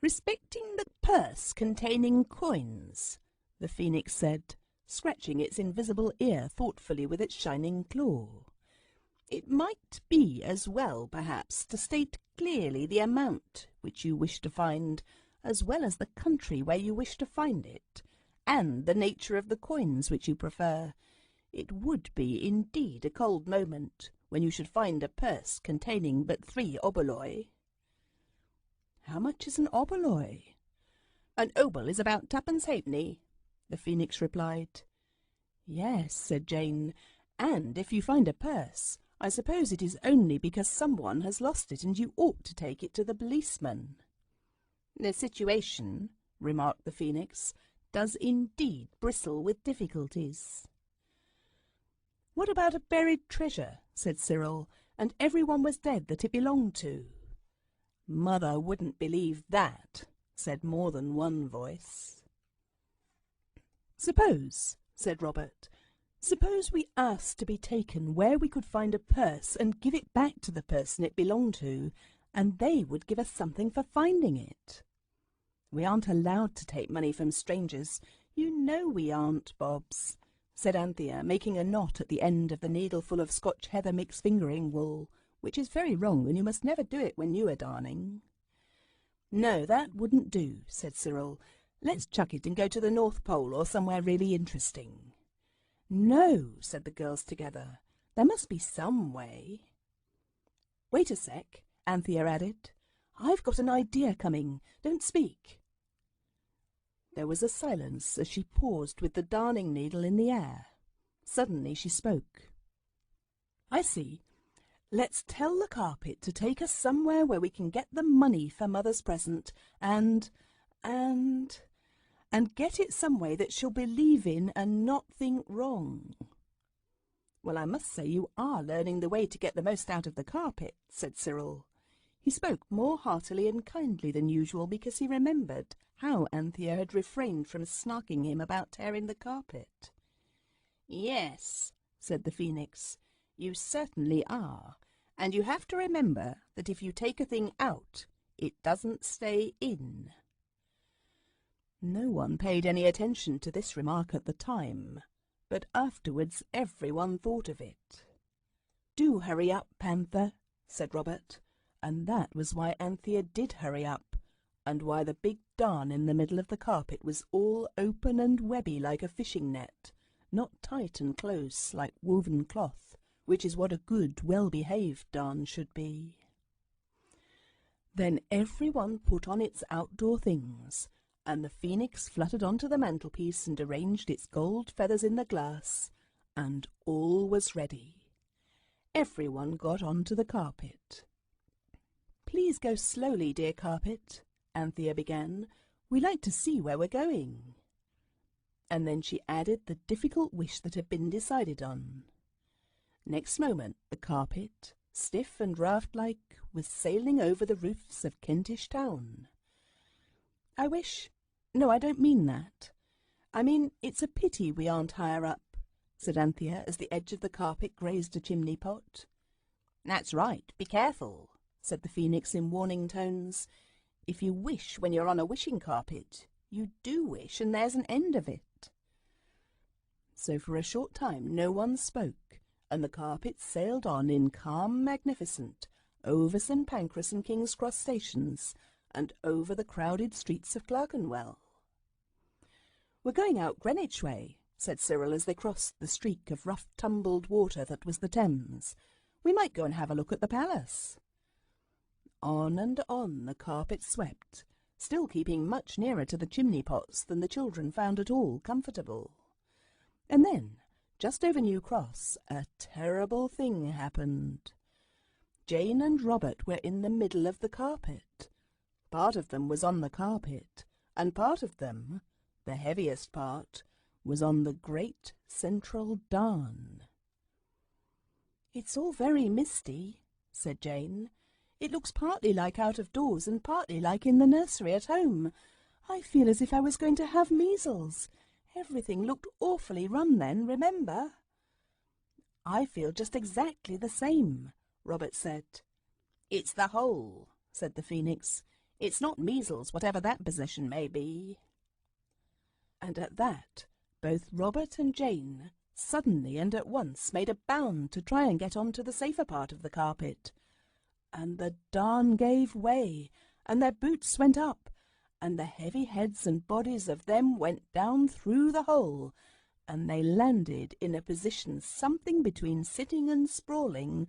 Speaker 1: "Respecting the purse containing coins," the phoenix said, scratching its invisible ear thoughtfully with its shining claw, "it might be as well, perhaps, to state clearly the amount which you wish to find, as well as the country where you wish to find it, and the nature of the coins which you prefer. It would be indeed a cold moment when you should find a purse containing but 3 oboloi." "How much is an oboloi?" "An obol is about 2 halfpenny," the phoenix replied. "Yes," said Jane, "and if you find a purse, I suppose it is only because someone has lost it and you ought to take it to the policeman." "The situation," remarked the phoenix, "does indeed bristle with difficulties." "What about a buried treasure," said Cyril, "and everyone was dead that it belonged to?" "Mother wouldn't believe that," said more than one voice. "Suppose," said Robert, "suppose we asked to be taken where we could find a purse and give it back to the person it belonged to, and they would give us something for finding it." "We aren't allowed to take money from strangers. You know we aren't, Bobs," said Anthea, making a knot at the end of the needleful of Scotch heather mixed fingering wool, which is very wrong, and you must never do it when you are darning. "No, that wouldn't do," said Cyril. "Let's chuck it and go to the North Pole or somewhere really interesting." "No," said the girls together. "There must be some way." "Wait a sec," Anthea added. "I've got an idea coming. Don't speak." There was a silence as she paused with the darning needle in the air. Suddenly she spoke. "I see. Let's tell the carpet to take us somewhere where we can get the money for Mother's present, and get it some way that she'll believe in and not think wrong." "Well, I must say you are learning the way to get the most out of the carpet," said Cyril. He spoke more heartily and kindly than usual because he remembered how Anthea had refrained from snarking him about tearing the carpet. "Yes," said the phoenix, "you certainly are, and you have to remember that if you take a thing out, it doesn't stay in." No one paid any attention to this remark at the time, but afterwards everyone thought of it. "Do hurry up, Panther," said Robert, and that was why Anthea did hurry up, and why the big darn in the middle of the carpet was all open and webby like a fishing net, not tight and close like woven cloth, which is what a good, well-behaved darn should be. Then everyone put on its outdoor things, and the phoenix fluttered onto the mantelpiece and arranged its gold feathers in the glass, and all was ready. Everyone got onto the carpet. "Please go slowly, dear carpet," Anthea began. "We like to see where we're going." And then she added the difficult wish that had been decided on. Next moment the carpet, stiff and raft-like, was sailing over the roofs of Kentish Town. No, I don't mean that. I mean it's a pity we aren't higher up," said Anthea as the edge of the carpet grazed a chimney pot. "That's right, be careful," said the phoenix in warning tones. "If you wish when you're on a wishing carpet, you do wish, and there's an end of it." So for a short time no one spoke, and the carpet sailed on in calm magnificence over St. Pancras and King's Cross stations, and over the crowded streets of Clerkenwell. "We're going out Greenwich way," said Cyril as they crossed the streak of rough tumbled water that was the Thames. "We might go and have a look at the palace." On and on the carpet swept, still keeping much nearer to the chimney pots than the children found at all comfortable. And then, just over New Cross, a terrible thing happened. Jane and Robert were in the middle of the carpet. Part of them was on the carpet, and part of them, the heaviest part, was on the great central darn. "It's all very misty," said Jane. "It looks partly like out of doors and partly like in the nursery at home. I feel as if I was going to have measles. Everything looked awfully rum then, remember?" "I feel just exactly the same," Robert said. "It's the hole," said the Phoenix. "It's not measles, whatever that position may be." And at that, both Robert and Jane suddenly and at once made a bound to try and get on to the safer part of the carpet. And the darn gave way, and their boots went up, and the heavy heads and bodies of them went down through the hole, and they landed in a position something between sitting and sprawling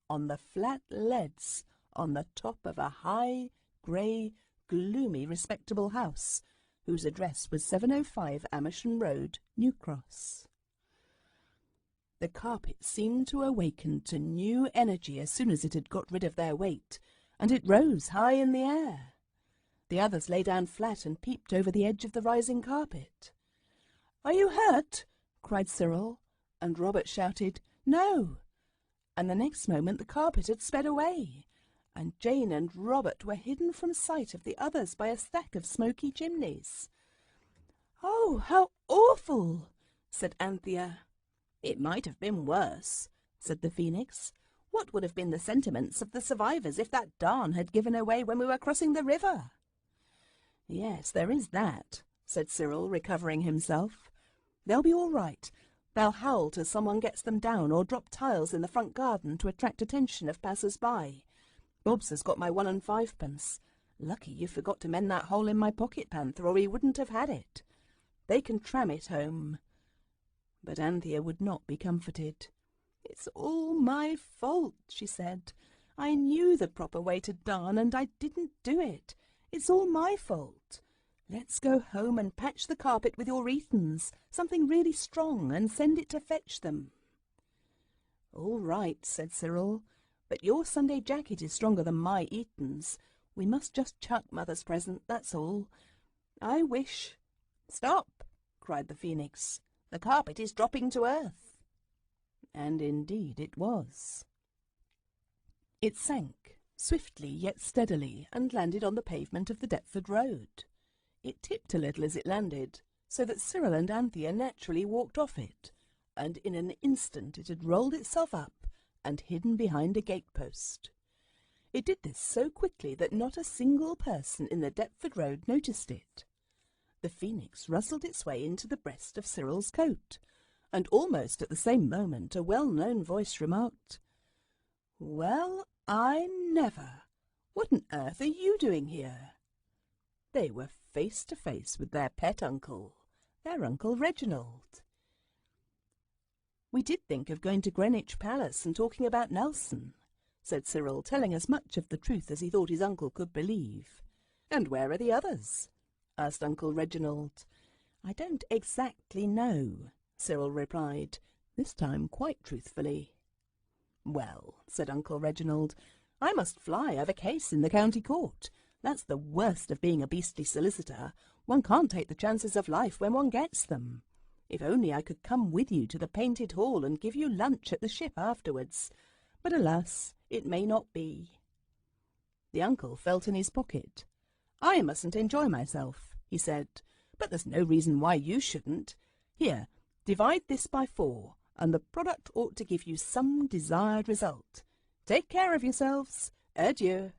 Speaker 1: on the flat leads on the top of a high, grey, gloomy, respectable house, whose address was 705 Amersham Road, New Cross. The carpet seemed to awaken to new energy as soon as it had got rid of their weight, and it rose high in the air. The others lay down flat and peeped over the edge of the rising carpet. "Are you hurt?" cried Cyril, and Robert shouted, "No!" And the next moment the carpet had sped away, and Jane and Robert were hidden from sight of the others by a stack of smoky chimneys. "Oh, how awful!" said Anthea. "It might have been worse," said the Phoenix. "What would have been the sentiments of the survivors if that darn had given away when we were crossing the river?" "Yes, there is that," said Cyril, recovering himself. "They'll be all right. They'll howl till someone gets them down, or drop tiles in the front garden to attract attention of passers-by. Bobs has got my 1 and 5 pence. Lucky you forgot to mend that hole in my pocket, Panther, or he wouldn't have had it. They can tram it home." But Anthea would not be comforted. "It's all my fault," she said. "I knew the proper way to darn, and I didn't do it. It's all my fault. Let's go home and patch the carpet with your Etons, something really strong, and send it to fetch them." "All right," said Cyril, "but your Sunday jacket is stronger than my Etons. We must just chuck Mother's present, that's all. I wish—" "Stop!" cried the Phoenix. "The carpet is dropping to earth." And indeed it was. It sank, swiftly yet steadily, and landed on the pavement of the Deptford Road. It tipped a little as it landed, so that Cyril and Anthea naturally walked off it, and in an instant it had rolled itself up and hidden behind a gate-post. It did this so quickly that not a single person in the Deptford Road noticed it. The Phoenix rustled its way into the breast of Cyril's coat, and almost at the same moment a well-known voice remarked, "Well, I never! What on earth are you doing here?" They were face to face with their pet uncle, their Uncle Reginald. "We did think of going to Greenwich Palace and talking about Nelson," said Cyril, telling as much of the truth as he thought his uncle could believe. "And where are the others?" asked Uncle Reginald. "I don't exactly know," Cyril replied, this time quite truthfully. "Well," said Uncle Reginald, "I must fly. I've a case in the county court. That's the worst of being a beastly solicitor. One can't take the chances of life when one gets them. If only I could come with you to the Painted Hall and give you lunch at the Ship afterwards. But alas, it may not be." The uncle felt in his pocket. "I mustn't enjoy myself," he said, "but there's no reason why you shouldn't. Here, divide this by 4, and the product ought to give you some desired result. Take care of yourselves. Adieu."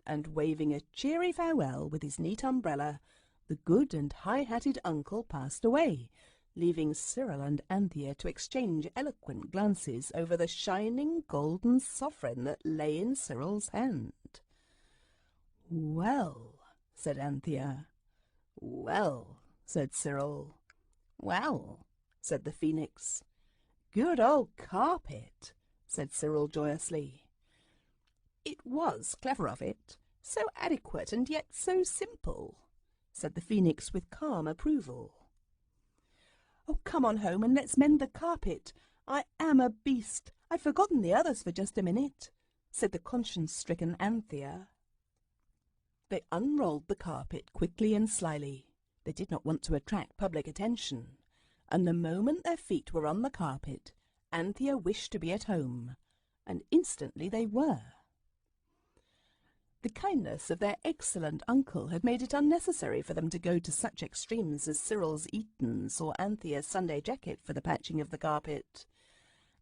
Speaker 1: And waving a cheery farewell with his neat umbrella, the good and high-hatted uncle passed away, leaving Cyril and Anthea to exchange eloquent glances over the shining golden sovereign that lay in Cyril's hand. "Well," said Anthea. "Well," said Cyril. "Well," said the Phoenix. "Good old carpet," said Cyril joyously. "It was clever of it, so adequate and yet so simple," said the Phoenix with calm approval. "Oh, come on home and let's mend the carpet. I am a beast. I've forgotten the others for just a minute," said the conscience-stricken Anthea. They unrolled the carpet quickly and slyly. They did not want to attract public attention, and the moment their feet were on the carpet, Anthea wished to be at home, and instantly they were. The kindness of their excellent uncle had made it unnecessary for them to go to such extremes as Cyril's Etons or Anthea's Sunday jacket for the patching of the carpet.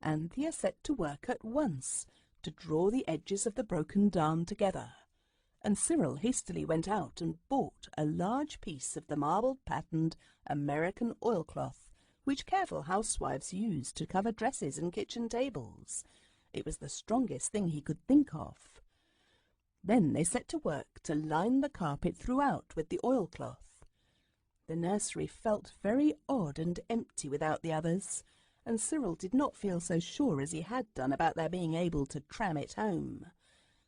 Speaker 1: Anthea set to work at once to draw the edges of the broken darn together, and Cyril hastily went out and bought a large piece of the marble-patterned American oilcloth which careful housewives use to cover dresses and kitchen tables. It was the strongest thing he could think of. Then they set to work to line the carpet throughout with the oilcloth. The nursery felt very odd and empty without the others, and Cyril did not feel so sure as he had done about their being able to tram it home.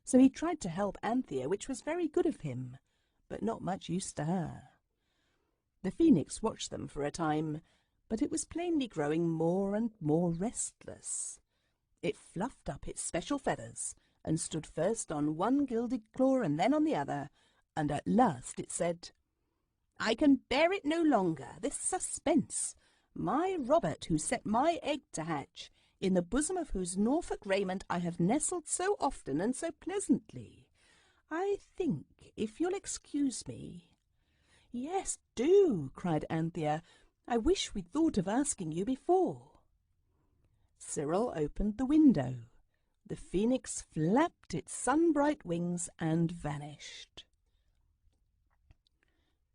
Speaker 1: So he tried to help Anthea, which was very good of him, but not much use to her. The Phoenix watched them for a time, but it was plainly growing more and more restless. It fluffed up its special feathers, and stood first on one gilded claw and then on the other, and at last it said, "I can bear it no longer, this suspense. My Robert, who set my egg to hatch, in the bosom of whose Norfolk raiment I have nestled so often and so pleasantly. I think, if you'll excuse me—" "Yes, do," cried Anthea. "I wish we'd thought of asking you before." Cyril opened the window. The Phoenix flapped its sun-bright wings and vanished.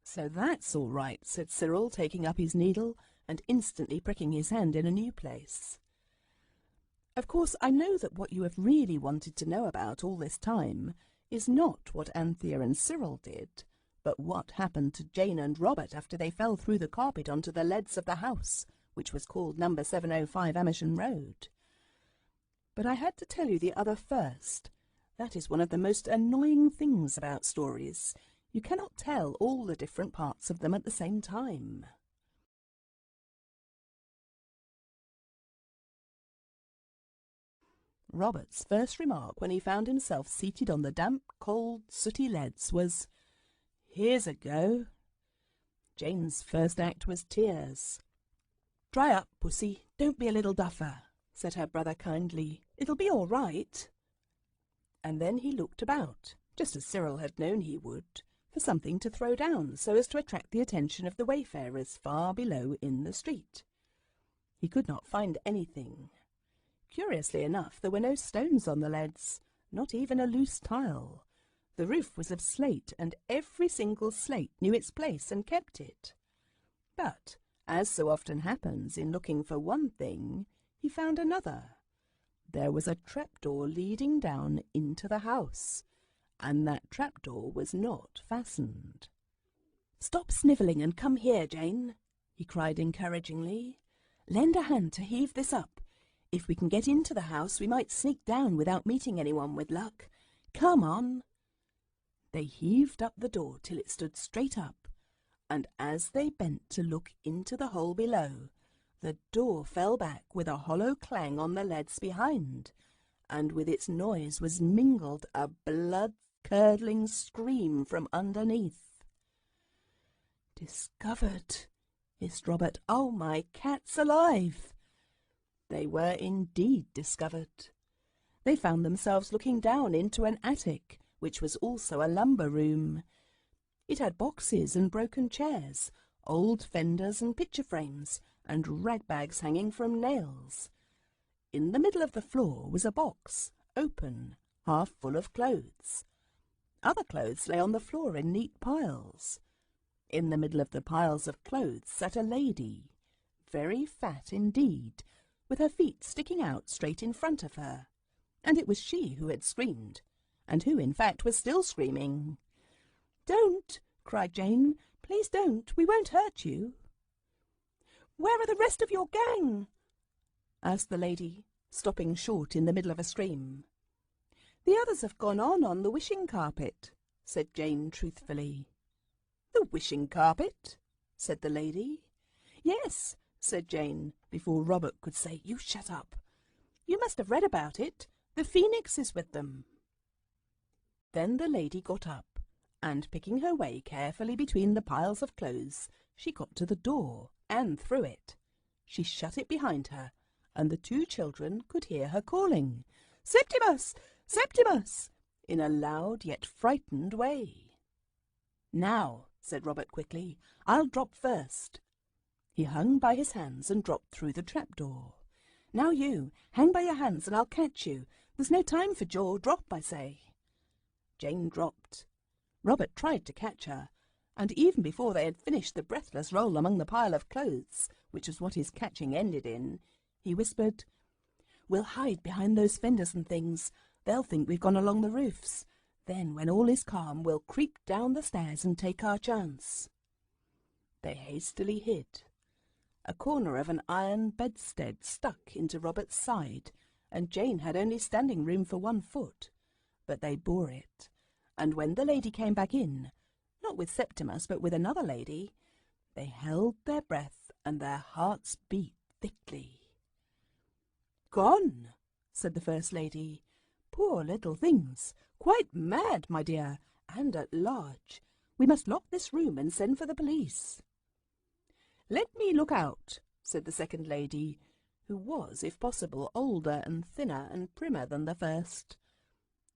Speaker 1: "So that's all right," said Cyril, taking up his needle and instantly pricking his hand in a new place. "Of course, I know that what you have really wanted to know about all this time is not what Anthea and Cyril did, but what happened to Jane and Robert after they fell through the carpet onto the leads of the house, which was called number 705 Amersham Road. But I had to tell you the other first. That is one of the most annoying things about stories. You cannot tell all the different parts of them at the same time." Robert's first remark when he found himself seated on the damp, cold, sooty leads was, "Here's a go." Jane's first act was tears. "Dry up, Pussy, don't be a little duffer," said her brother kindly. "It'll be all right." And then he looked about, just as Cyril had known he would, for something to throw down so as to attract the attention of the wayfarers far below in the street. He could not find anything. Curiously enough, there were no stones on the leads, not even a loose tile. The roof was of slate, and every single slate knew its place and kept it. But, as so often happens in looking for one thing, he found another. There was a trapdoor leading down into the house, and that trapdoor was not fastened. "Stop snivelling and come here, Jane," he cried encouragingly. "Lend a hand to heave this up. If we can get into the house, we might sneak down without meeting anyone with luck. Come on." They heaved up the door till it stood straight up, and as they bent to look into the hole below, the door fell back with a hollow clang on the leads behind, and with its noise was mingled a blood-curdling scream from underneath. "Discovered!" hissed Robert. "Oh, my cat's alive!" They were indeed discovered. They found themselves looking down into an attic, which was also a lumber room. It had boxes and broken chairs, old fenders and picture frames, and rag-bags hanging from nails. In the middle of the floor was a box, open, half full of clothes. Other clothes lay on the floor in neat piles. In the middle of the piles of clothes sat a lady, very fat indeed, with her feet sticking out straight in front of her. And it was she who had screamed, and who, in fact, was still screaming. "Don't!" cried Jane. "Please don't! We won't hurt you." "Where are the rest of your gang?" asked the lady, stopping short in the middle of a scream. "The others have gone on the wishing carpet," said Jane truthfully. "The wishing carpet?" said the lady. "Yes," said Jane, before Robert could say, "You shut up. You must have read about it. The phoenix is with them." Then the lady got up, and picking her way carefully between the piles of clothes, she got to the door and through it. She shut it behind her, and the two children could hear her calling, "Septimus! Septimus!" in a loud yet frightened way. "Now," said Robert quickly, "I'll drop first." He hung by his hands and dropped through the trapdoor. "Now you, hang by your hands and I'll catch you. There's no time for jaw. Drop, I say." Jane dropped. Robert tried to catch her, and even before they had finished the breathless roll among the pile of clothes, which was what his catching ended in, he whispered, "We'll hide behind those fenders and things. They'll think we've gone along the roofs. Then, when all is calm, we'll creep down the stairs and take our chance." They hastily hid. A corner of an iron bedstead stuck into Robert's side, and Jane had only standing room for 1 foot. But they bore it, and when the lady came back in, not with Septimus but with another lady, they held their breath and their hearts beat thickly. "Gone," said the first lady. "Poor little things! Quite mad, my dear, and at large. We must lock this room and send for the police." "Let me look out," said the second lady, who was, if possible, older and thinner and primmer than the first.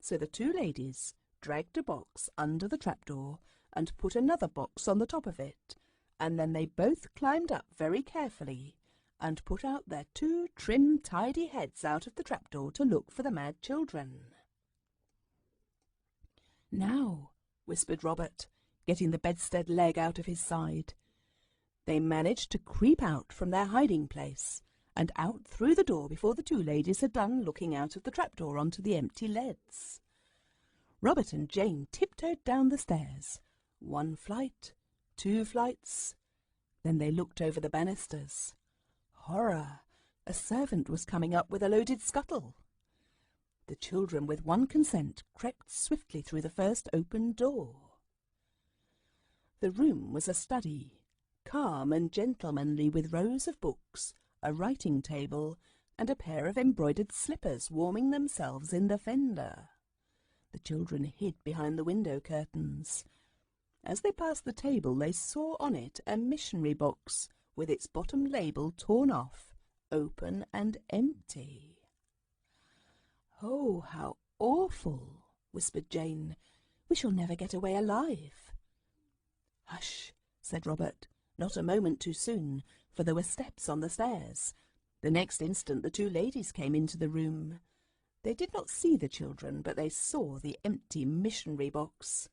Speaker 1: So the two ladies dragged a box under the trapdoor and put another box on the top of it, and then they both climbed up very carefully and put out their two trim, tidy heads out of the trapdoor to look for the mad children. "Now," whispered Robert, getting the bedstead leg out of his side. They managed to creep out from their hiding place and out through the door before the two ladies had done looking out of the trapdoor onto the empty leads. Robert and Jane tiptoed down the stairs, 1 flight, 2 flights. Then they looked over the banisters. Horror! A servant was coming up with a loaded scuttle. The children, with one consent, crept swiftly through the first open door. The room was a study, calm and gentlemanly, with rows of books, a writing table, and a pair of embroidered slippers warming themselves in the fender. The children hid behind the window curtains. As they passed the table, they saw on it a missionary box with its bottom label torn off, open and empty. "Oh, how awful!" whispered Jane. "We shall never get away alive." "Hush!" said Robert, not a moment too soon, for there were steps on the stairs. The next instant the two ladies came into the room. They did not see the children, but they saw the empty missionary box.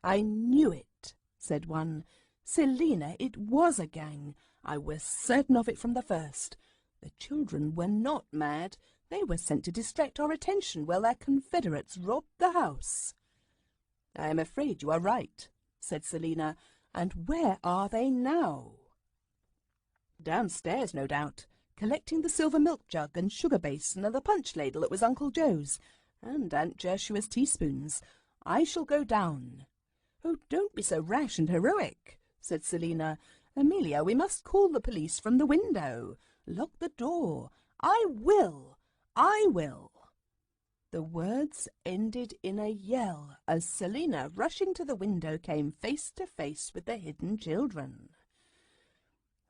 Speaker 1: "I knew it," said one. "Selina, it was a gang. I was certain of it from the first. The children were not mad. They were sent to distract our attention while their confederates robbed the house." "I am afraid you are right," said Selina. "And where are they now?" "Downstairs, no doubt, collecting the silver milk jug and sugar basin and the punch ladle that was Uncle Joe's, and Aunt Jerusha's teaspoons. I shall go down." "Oh, don't be so rash and heroic," said Selina. "Amelia, we must call the police from the window. Lock the door." "I will! I will!" The words ended in a yell as Selina, rushing to the window, came face to face with the hidden children.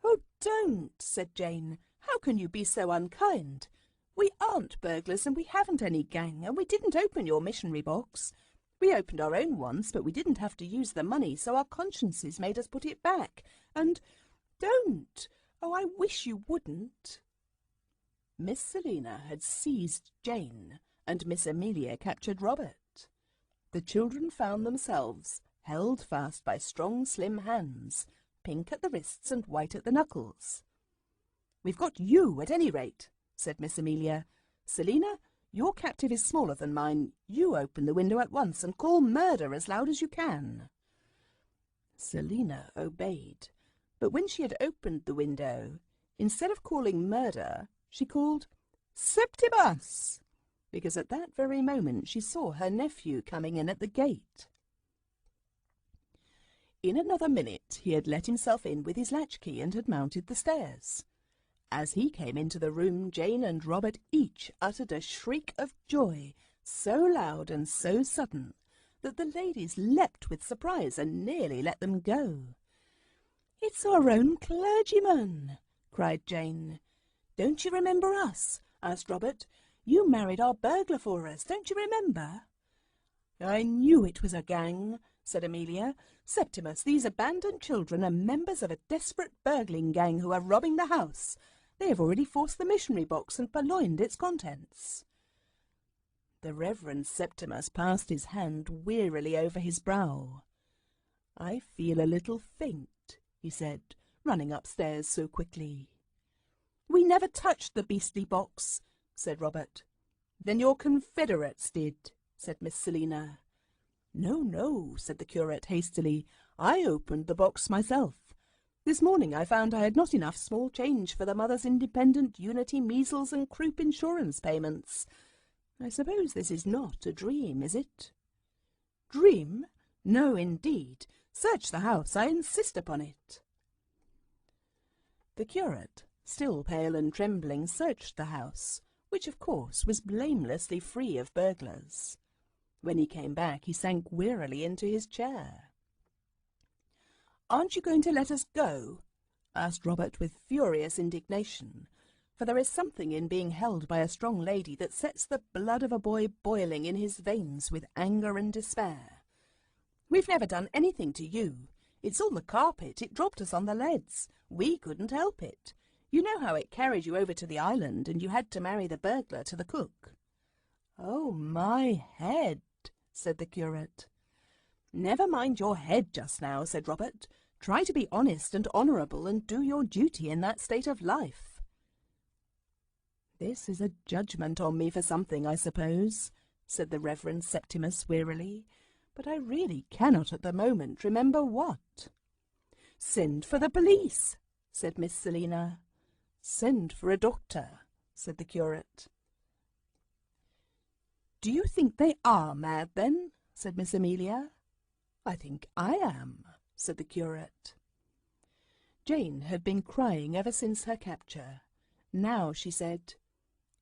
Speaker 1: "Oh, don't," said Jane. "How can you be so unkind? We aren't burglars, and we haven't any gang, and we didn't open your missionary box. We opened our own once, but we didn't have to use the money, so our consciences made us put it back. And don't! Oh, I wish you wouldn't." Miss Selina had seized Jane, and Miss Amelia captured Robert. The children found themselves held fast by strong, slim hands, pink at the wrists and white at the knuckles. We've got you at any rate, said Miss Amelia. Selina, your captive is smaller than mine. You open the window at once and call murder as loud as you can. Selina obeyed, but when she had opened the window, instead of calling murder, she called Septimus, because at that very moment she saw her nephew coming in at the gate. In another minute he had let himself in with his latchkey and had mounted the stairs. As he came into the room, Jane and Robert each uttered a shriek of joy, so loud and so sudden that the ladies leapt with surprise and nearly let them go. "It's our own clergyman!" cried Jane. "Don't you remember us?" asked Robert. "You married our burglar for us, don't you remember?" "I knew it was a gang," said Amelia. "Septimus, these abandoned children are members of a desperate burgling gang who are robbing the house. They have already forced the missionary box and purloined its contents." The Reverend Septimus passed his hand wearily over his brow. "I feel a little faint," he said, running upstairs so quickly. "We never touched the beastly box," said Robert. "Then your confederates did," said Miss Selina. "No, no," said the curate hastily. "I opened the box myself. This morning I found I had not enough small change for the Mothers' Independent, Unity, Measles and Croup insurance payments. I suppose this is not a dream, is it?" "Dream? No, indeed. Search the house. I insist upon it." The curate, still pale and trembling, searched the house, which of course was blamelessly free of burglars. When he came back, he sank wearily into his chair. "Aren't you going to let us go?" asked Robert with furious indignation, for there is something in being held by a strong lady that sets the blood of a boy boiling in his veins with anger and despair. "We've never done anything to you. It's all the carpet. It dropped us on the leads. We couldn't help it. You know how it carried you over to the island, and you had to marry the burglar to the cook." "Oh, my head," said the curate. "Never mind your head just now," said Robert. "Try to be honest and honourable and do your duty in that state of life." "This is a judgment on me for something, I suppose," said the Reverend Septimus wearily, "but I really cannot at the moment remember what." "Send for the police," said Miss Selina. "Send for a doctor," said the curate. "Do you think they are mad, then?" said Miss Amelia. "I think I am," said the curate. Jane had been crying ever since her capture. Now she said,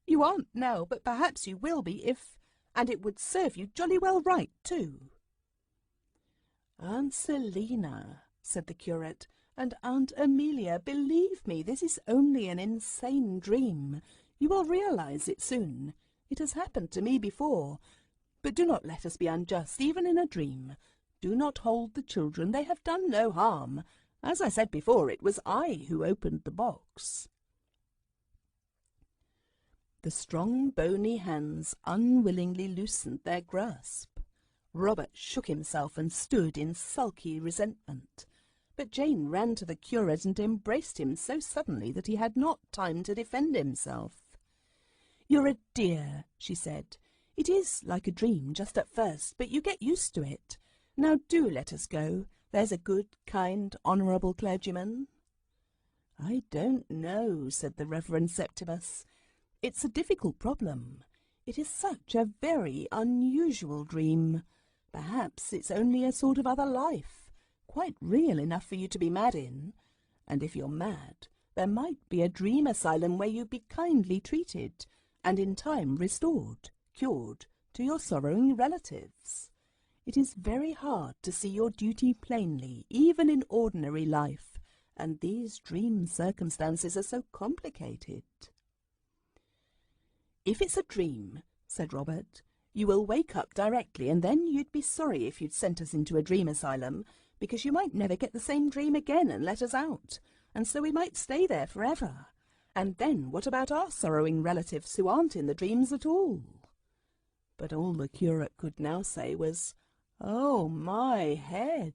Speaker 1: "You aren't now, but perhaps you will be and it would serve you jolly well right, too." "Aunt Selina," said the curate, "and Aunt Amelia, believe me, this is only an insane dream. You will realize it soon. It has happened to me before. But do not let us be unjust, even in a dream. Do not hold the children. They have done no harm. As I said before, it was I who opened the box." The strong, bony hands unwillingly loosened their grasp. Robert shook himself and stood in sulky resentment. But Jane ran to the curate and embraced him so suddenly that he had not time to defend himself. "You're a dear," she said. "It is like a dream just at first, but you get used to it. Now do let us go. There's a good, kind, honourable clergyman." "I don't know," said the Reverend Septimus. "It's a difficult problem. It is such a very unusual dream. Perhaps it's only a sort of other life, quite real enough for you to be mad in. And if you're mad, there might be a dream asylum where you'd be kindly treated, and in time restored, cured, to your sorrowing relatives. It is very hard to see your duty plainly, even in ordinary life, and these dream circumstances are so complicated." "If it's a dream," said Robert, "you will wake up directly, and then you'd be sorry if you'd sent us into a dream asylum, because you might never get the same dream again and let us out, and so we might stay there forever. And then what about our sorrowing relatives who aren't in the dreams at all?" But all the curate could now say was, "Oh, my head!"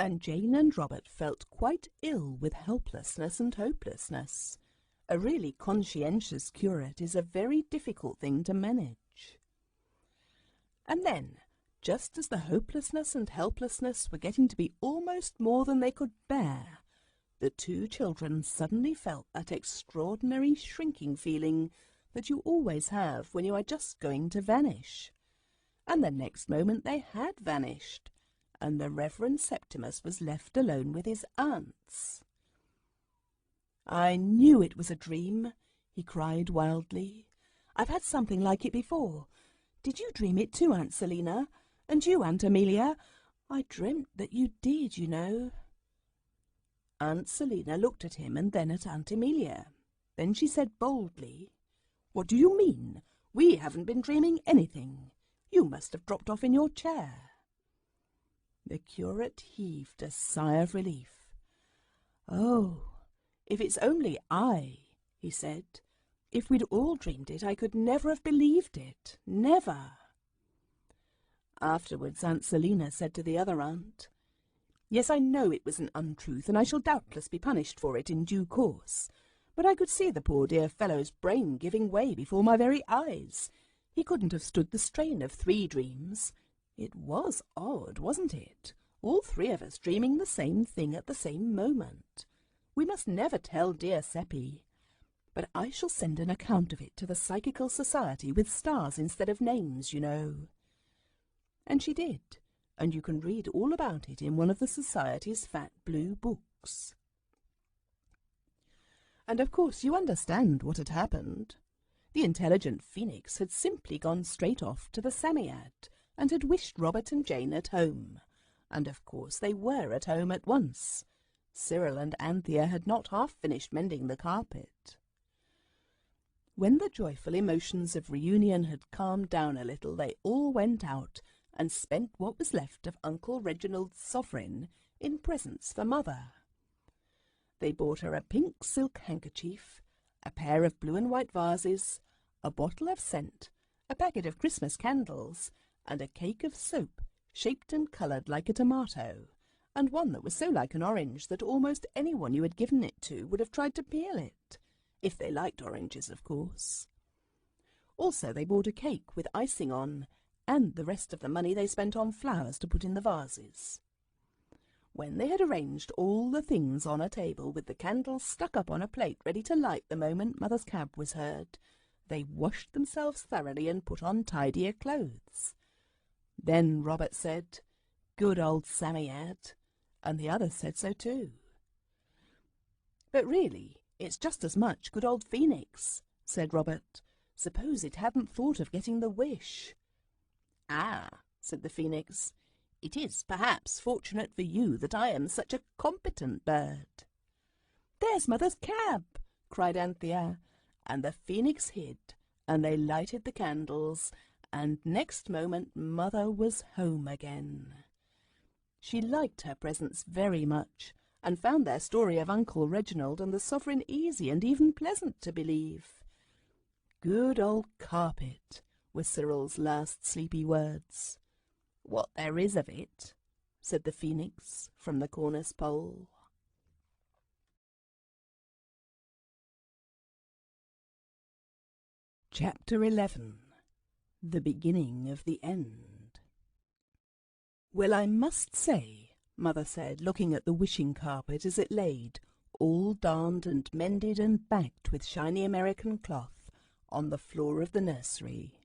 Speaker 1: and Jane and Robert felt quite ill with helplessness and hopelessness. A really conscientious curate is a very difficult thing to manage. And then, just as the hopelessness and helplessness were getting to be almost more than they could bear, the two children suddenly felt that extraordinary shrinking feeling that you always have when you are just going to vanish. And the next moment they had vanished, and the Reverend Septimus was left alone with his aunts. "I knew it was a dream," he cried wildly. "I've had something like it before. Did you dream it too, Aunt Selina? And you, Aunt Amelia? I dreamt that you did, you know." Aunt Selina looked at him and then at Aunt Amelia. Then she said boldly, "What do you mean? We haven't been dreaming anything. You must have dropped off in your chair." The curate heaved a sigh of relief. "Oh, if it's only I," he said. "If we'd all dreamed it, I could never have believed it. Never." Afterwards Aunt Selina said to the other aunt, "Yes, I know it was an untruth, and I shall doubtless be punished for it in due course. But I could see the poor dear fellow's brain giving way before my very eyes. He couldn't have stood the strain of 3 dreams. It was odd, wasn't it? All 3 of us dreaming the same thing at the same moment. We must never tell dear Seppi. But I shall send an account of it to the Psychical Society with stars instead of names, you know." And she did, and you can read all about it in one of the Society's fat blue books. And of course you understand what had happened. The intelligent Phoenix had simply gone straight off to the Psammead, and had wished Robert and Jane at home. And of course they were at home at once. Cyril and Anthea had not half finished mending the carpet. When the joyful emotions of reunion had calmed down a little, they all went out and spent what was left of Uncle Reginald's sovereign in presents for Mother. They bought her a pink silk handkerchief, a pair of blue and white vases, a bottle of scent, a packet of Christmas candles, and a cake of soap shaped and coloured like a tomato, and one that was so like an orange that almost anyone you had given it to would have tried to peel it, if they liked oranges, of course. Also they bought a cake with icing on, and the rest of the money they spent on flowers to put in the vases. When they had arranged all the things on a table with the candles stuck up on a plate ready to light the moment Mother's cab was heard, they washed themselves thoroughly and put on tidier clothes. Then Robert said, "Good old Psammead," and the others said so too. "But really, it's just as much good old Phoenix," said Robert. "Suppose it hadn't thought of getting the wish." "Ah," said the Phoenix, "it is perhaps fortunate for you that I am such a competent bird." "There's Mother's cab!" cried Anthea, and the Phoenix hid, and they lighted the candles, and next moment Mother was home again. She liked her presents very much, and found their story of Uncle Reginald and the sovereign easy and even pleasant to believe. "Good old carpet," were Cyril's last sleepy words. "What there is of it," said the Phoenix from the cornice pole. Chapter 11. The Beginning of the End. "Well, I must say," Mother said, looking at the wishing carpet as it laid, all darned and mended and backed with shiny American cloth, on the floor of the nursery,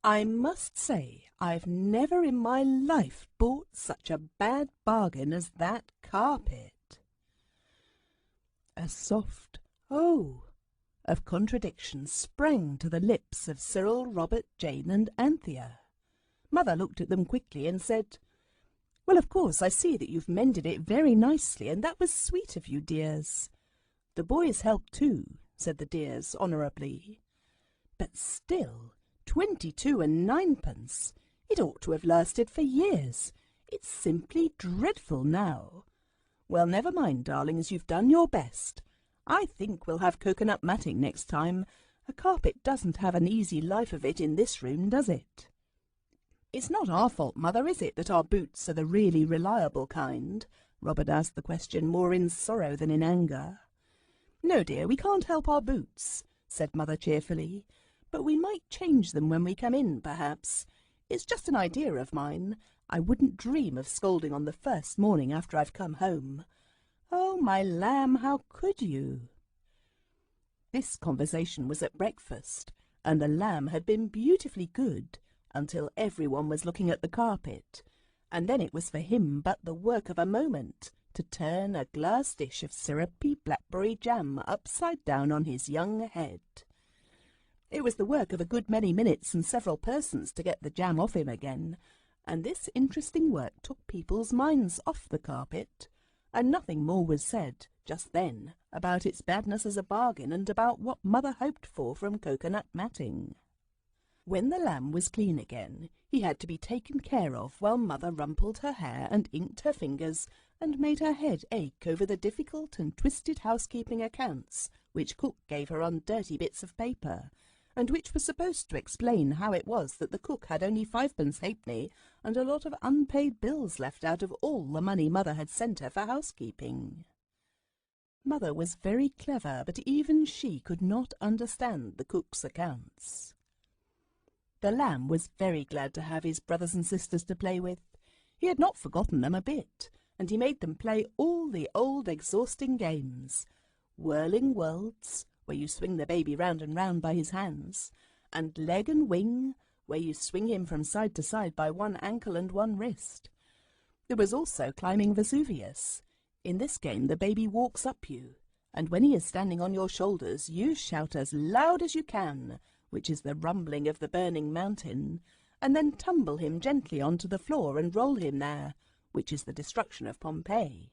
Speaker 1: "I must say I've never in my life bought such a bad bargain as that carpet." A soft "Oh!" of contradiction sprang to the lips of Cyril, Robert, Jane, and Anthea. Mother looked at them quickly and said, "Well, of course, I see that you've mended it very nicely, and that was sweet of you, dears." "The boys helped too," said the dears honourably. "But still, 22 and 9pence. It ought to have lasted for years. It's simply dreadful now. Well, never mind, darlings, you've done your best. I think we'll have coconut matting next time. A carpet doesn't have an easy life of it in this room, does it?" "It's not our fault, Mother, is it, that our boots are the really reliable kind?" Robert asked the question more in sorrow than in anger. "No, dear, we can't help our boots," said Mother cheerfully, "but we might change them when we come in, perhaps. It's just an idea of mine. I wouldn't dream of scolding on the first morning after I've come home. Oh, my lamb, how could you?" This conversation was at breakfast, and the lamb had been beautifully good until everyone was looking at the carpet, and then it was for him but the work of a moment to turn a glass dish of syrupy blackberry jam upside down on his young head. It was the work of a good many minutes and several persons to get the jam off him again, and this interesting work took people's minds off the carpet, and nothing more was said just then about its badness as a bargain and about what Mother hoped for from coconut matting. When the lamb was clean again, he had to be taken care of while Mother rumpled her hair and inked her fingers and made her head ache over the difficult and twisted housekeeping accounts which cook gave her on dirty bits of paper, and which were supposed to explain how it was that the cook had only 5 halfpenny and a lot of unpaid bills left out of all the money Mother had sent her for housekeeping. Mother was very clever, but even she could not understand the cook's accounts. The lamb was very glad to have his brothers and sisters to play with. He had not forgotten them a bit, and he made them play all the old exhausting games. Whirling Worlds, where you swing the baby round and round by his hands, and Leg and Wing, where you swing him from side to side by one ankle and one wrist. There was also Climbing Vesuvius. In this game the baby walks up you, and when he is standing on your shoulders you shout as loud as you can, which is the rumbling of the burning mountain, and then tumble him gently onto the floor and roll him there, which is the destruction of Pompeii.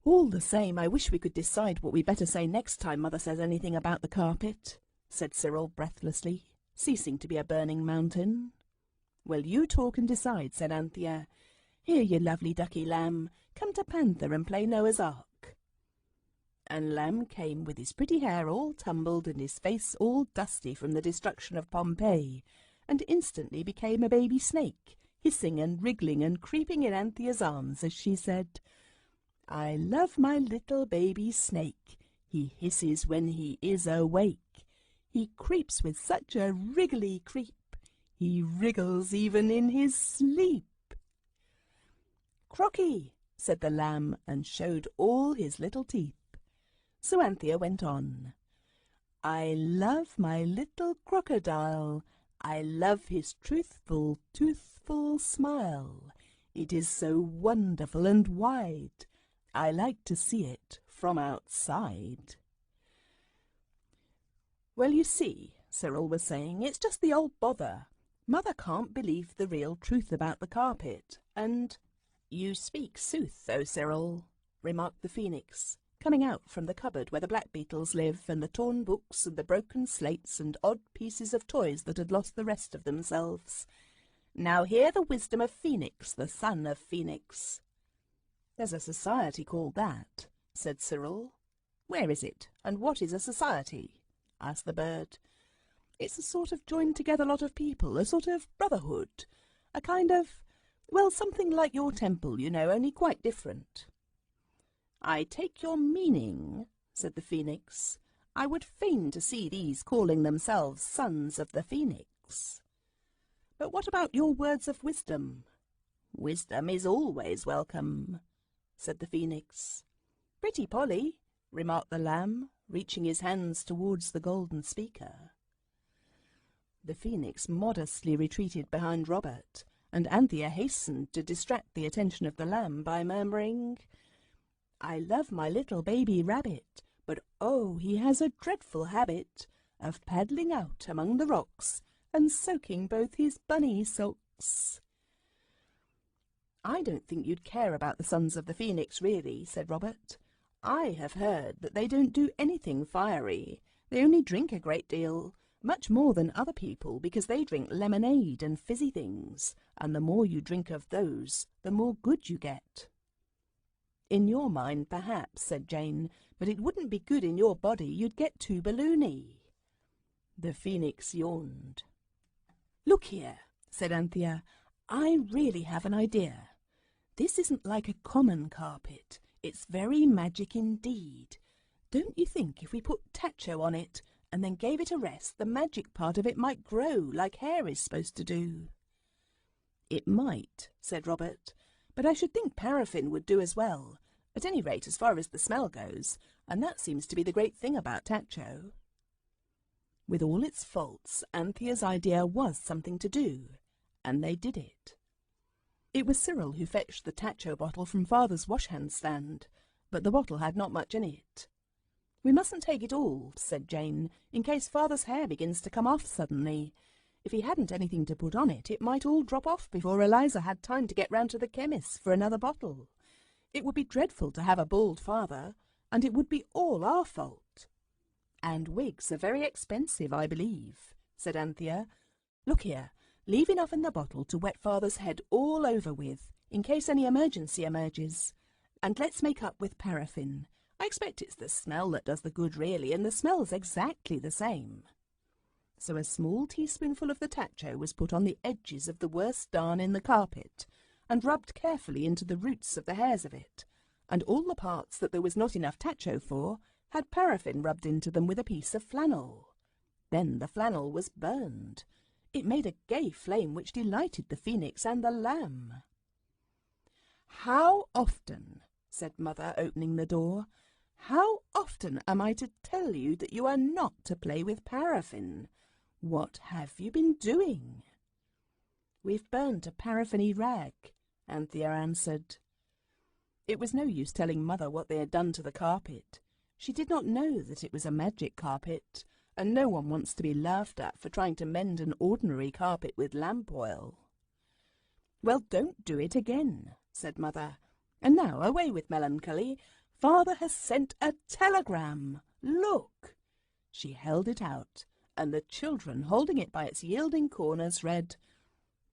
Speaker 1: "All the same, I wish we could decide what we better say next time Mother says anything about the carpet," said Cyril breathlessly, ceasing to be a burning mountain. "Well, you talk and decide," said Anthea. "Here, you lovely ducky lamb, come to Panther and play Noah's Ark." And Lamb came with his pretty hair all tumbled and his face all dusty from the destruction of Pompeii, and instantly became a baby snake, hissing and wriggling and creeping in Anthea's arms as she said, "I love my little baby snake. He hisses when he is awake. He creeps with such a wriggly creep. He wriggles even in his sleep." "Crocky," said the lamb, and showed all his little teeth. So Anthea went on. "I love my little crocodile. I love his truthful, toothful smile. It is so wonderful and wide. I like to see it from outside." "Well, you see," Cyril was saying, "it's just the old bother. Mother can't believe the real truth about the carpet, and—" "You speak sooth, though, Cyril," remarked the phoenix, coming out from the cupboard where the blackbeetles live, and the torn books and the broken slates and odd pieces of toys that had lost the rest of themselves. "Now hear the wisdom of Phoenix, the son of Phoenix." "There's a society called that," said Cyril. "Where is it, and what is a society?" asked the bird. "It's a sort of joined-together lot of people, a sort of brotherhood, a kind of, well, something like your temple, you know, only quite different." "I take your meaning," said the phoenix. "I would fain to see these calling themselves sons of the phoenix. But what about your words of wisdom?" "Wisdom is always welcome," said the phoenix. "Pretty Polly," remarked the lamb, reaching his hands towards the golden speaker. The phoenix modestly retreated behind Robert, and Anthea hastened to distract the attention of the lamb by murmuring, "I love my little baby rabbit, but oh, he has a dreadful habit of paddling out among the rocks and soaking both his bunny socks." "I don't think you'd care about the sons of the phoenix, really," said Robert. "I have heard that they don't do anything fiery. They only drink a great deal, much more than other people, because they drink lemonade and fizzy things, and the more you drink of those, the more good you get." "In your mind, perhaps," said Jane, "but it wouldn't be good in your body. You'd get too balloony." The phoenix yawned. "Look here," said Anthea, "I really have an idea. This isn't like a common carpet. It's very magic indeed. Don't you think if we put tacho on it and then gave it a rest, the magic part of it might grow like hair is supposed to do?" "It might," said Robert, "but I should think paraffin would do as well, at any rate as far as the smell goes, and that seems to be the great thing about tacho." With all its faults, Anthea's idea was something to do, and they did it. It was Cyril who fetched the tacho bottle from Father's wash-hand stand, but the bottle had not much in it. "We mustn't take it all," said Jane, "in case Father's hair begins to come off suddenly. If he hadn't anything to put on it, it might all drop off before Eliza had time to get round to the chemist's for another bottle. It would be dreadful to have a bald father, and it would be all our fault." "And wigs are very expensive, I believe," said Anthea. "Look here, leave enough in the bottle to wet Father's head all over with, in case any emergency emerges. And let's make up with paraffin. I expect it's the smell that does the good really, and the smell's exactly the same." So a small teaspoonful of the tacho was put on the edges of the worst darn in the carpet, and rubbed carefully into the roots of the hairs of it, and all the parts that there was not enough tacho for had paraffin rubbed into them with a piece of flannel. Then the flannel was burned. It made a gay flame which delighted the phoenix and the lamb. "How often," said Mother, opening the door, "how often am I to tell you that you are not to play with paraffin? What have you been doing?" "We've burnt a paraffin-y rag," Anthea answered. It was no use telling Mother what they had done to the carpet. She did not know that it was a magic carpet, and no one wants to be laughed at for trying to mend an ordinary carpet with lamp oil. "Well, don't do it again," said Mother. "And now away with melancholy. Father has sent a telegram. Look!" She held it out, and the children, holding it by its yielding corners, read,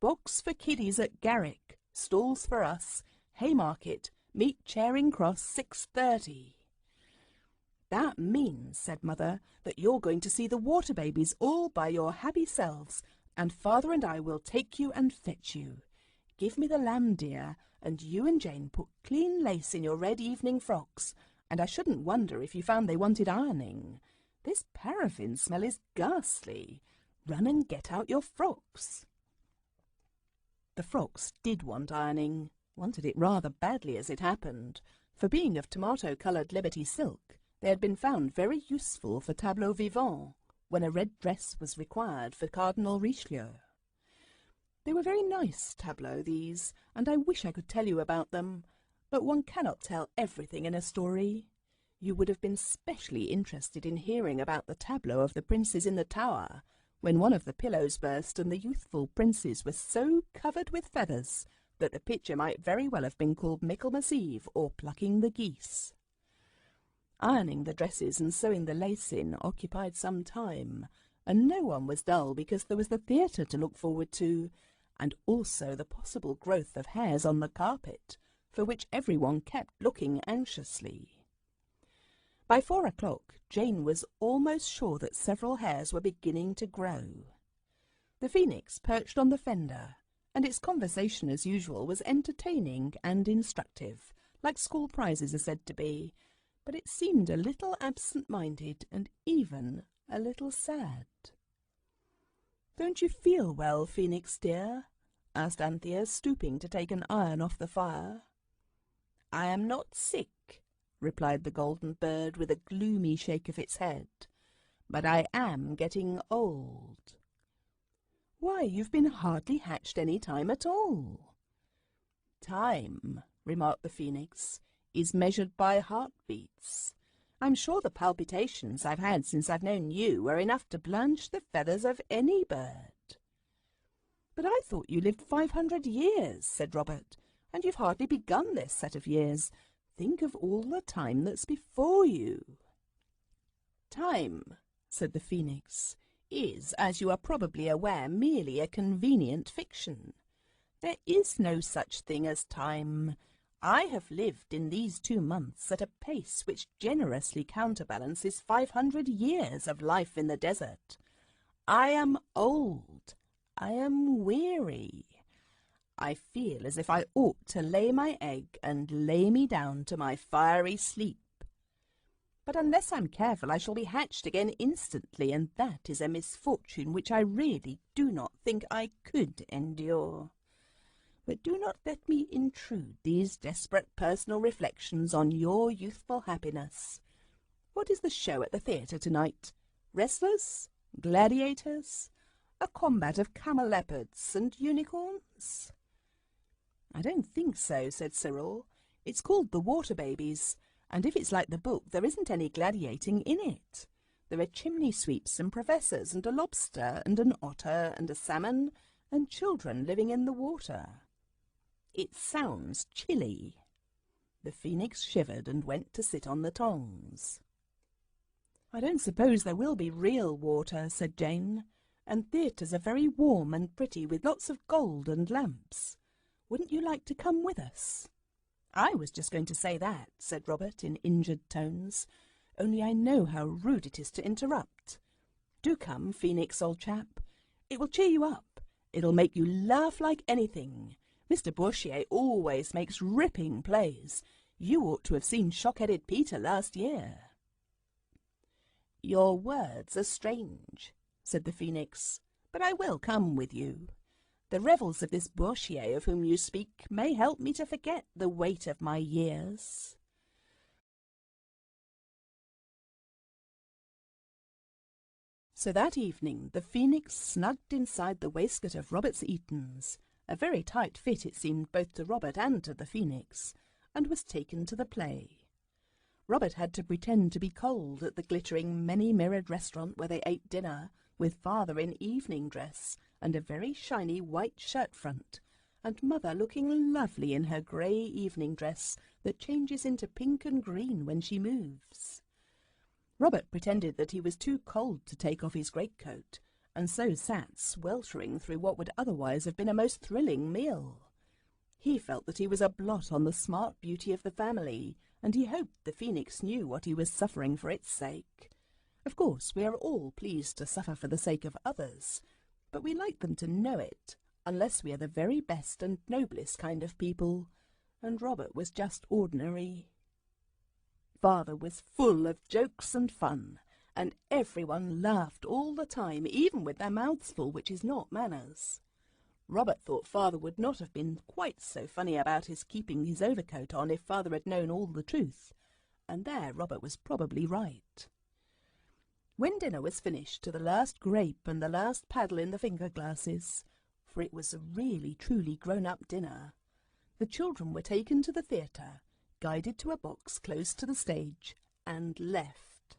Speaker 1: "Box for kiddies at Garrick, stalls for us, Haymarket, meet Charing Cross 6:30. "That means," said Mother, "that you're going to see the water babies all by your happy selves, and Father and I will take you and fetch you. Give me the lamb, dear, and you and Jane put clean lace in your red evening frocks, and I shouldn't wonder if you found they wanted ironing. This paraffin smell is ghastly. Run and get out your frocks." The frocks did want ironing, wanted it rather badly as it happened, for being of tomato-coloured Liberty silk, they had been found very useful for tableaux vivants, when a red dress was required for Cardinal Richelieu. They were very nice tableaux, these, and I wish I could tell you about them, but one cannot tell everything in a story. You would have been specially interested in hearing about the tableau of the princes in the tower, when one of the pillows burst and the youthful princes were so covered with feathers that the picture might very well have been called Michaelmas Eve or Plucking the Geese. Ironing the dresses and sewing the lace in occupied some time, and no one was dull because there was the theatre to look forward to, and also the possible growth of hairs on the carpet, for which everyone kept looking anxiously. By 4 o'clock, Jane was almost sure that several hairs were beginning to grow. The phoenix perched on the fender, and its conversation, as usual, was entertaining and instructive, like school prizes are said to be, but it seemed a little absent-minded and even a little sad. "Don't you feel well, Phoenix dear?" asked Anthea, stooping to take an iron off the fire. "I am not sick," replied the golden bird with a gloomy shake of its head, "but I am getting old." "Why, you've been hardly hatched any time at all." "Time," remarked the phoenix, "is measured by heartbeats. I'm sure the palpitations I've had since I've known you are enough to blanch the feathers of any bird." "But I thought you lived 500 years," said Robert, "and you've hardly begun this set of years. Think of all the time that's before you." "Time," said the phoenix, "is, as you are probably aware, merely a convenient fiction. There is no such thing as time. I have lived in these 2 months at a pace which generously counterbalances 500 years of life in the desert. I am old. I am weary. I feel as if I ought to lay my egg and lay me down to my fiery sleep. But unless I'm careful, I shall be hatched again instantly, and that is a misfortune which I really do not think I could endure. But do not let me intrude these desperate personal reflections on your youthful happiness. What is the show at the theatre tonight? Wrestlers? Gladiators? A combat of camel-leopards and unicorns? I don't think so, said Cyril. It's called The Water Babies, and if it's like the book, there isn't any gladiating in it. There are chimney sweeps and professors and a lobster and an otter and a salmon and children living in the water. It sounds chilly. The phoenix shivered and went to sit on the tongs. I don't suppose there will be real water, said Jane, and theatres are very warm and pretty with lots of gold and lamps. Wouldn't you like to come with us? I was just going to say that, said Robert in injured tones, only I know how rude it is to interrupt. Do come, Phoenix, old chap. It will cheer you up. It'll make you laugh like anything. Mr. Bourchier always makes ripping plays. You ought to have seen Shock-Headed Peter last year. Your words are strange, said the Phoenix, but I will come with you. The revels of this Bourchier of whom you speak may help me to forget the weight of my years. So that evening the Phoenix snugged inside the waistcoat of Robert's Eaton's, a very tight fit it seemed both to Robert and to the Phoenix, and was taken to the play. Robert had to pretend to be cold at the glittering many-mirrored restaurant where they ate dinner, with father in evening dress and a very shiny white shirt front, and mother looking lovely in her grey evening dress that changes into pink and green when she moves. Robert pretended that he was too cold to take off his greatcoat, and so sat sweltering through what would otherwise have been a most thrilling meal. He felt that he was a blot on the smart beauty of the family, and he hoped the Phoenix knew what he was suffering for its sake. Of course, we are all pleased to suffer for the sake of others, but we like them to know it, unless we are the very best and noblest kind of people, and Robert was just ordinary. Father was full of jokes and fun, and everyone laughed all the time, even with their mouths full, which is not manners. Robert thought father would not have been quite so funny about his keeping his overcoat on if father had known all the truth, and there Robert was probably right. When dinner was finished, to the last grape and the last paddle in the finger-glasses, for it was a really truly grown-up dinner, the children were taken to the theatre, guided to a box close to the stage, and left.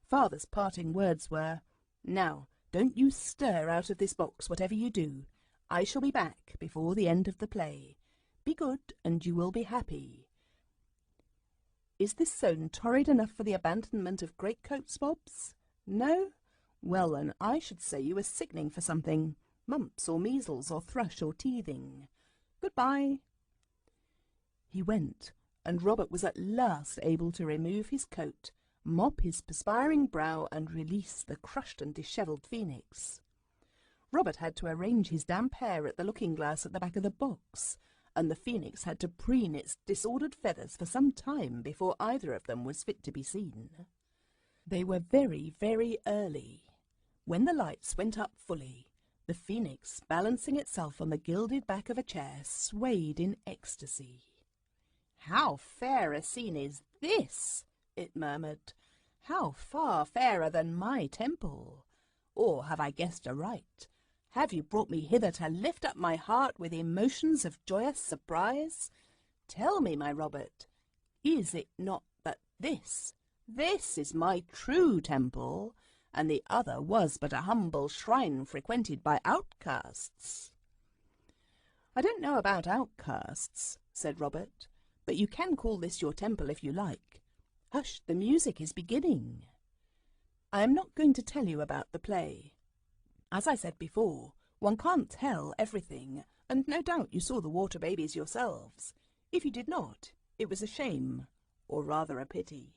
Speaker 1: Father's parting words were, "Now, don't you stir out of this box, whatever you do. I shall be back before the end of the play. Be good, and you will be happy." Is this zone torrid enough for the abandonment of greatcoats, Bobs? No? Well, then, I should say you were sickening for something. Mumps or measles or thrush or teething. Goodbye. He went, and Robert was at last able to remove his coat, mop his perspiring brow, and release the crushed and dishevelled Phoenix. Robert had to arrange his damp hair at the looking-glass at the back of the box, and the Phoenix had to preen its disordered feathers for some time before either of them was fit to be seen. They were very, very early. When the lights went up fully, the Phoenix, balancing itself on the gilded back of a chair, swayed in ecstasy. "How fair a scene is this!" it murmured. "How far fairer than my temple! Or have I guessed aright? Have you brought me hither to lift up my heart with emotions of joyous surprise? Tell me, my Robert, is it not that this is my true temple, and the other was but a humble shrine frequented by outcasts?" "I don't know about outcasts," said Robert, "but you can call this your temple if you like. Hush, the music is beginning. I am not going to tell you about the play. As I said before, one can't tell everything, and no doubt you saw the Water Babies yourselves. If you did not, it was a shame, or rather a pity.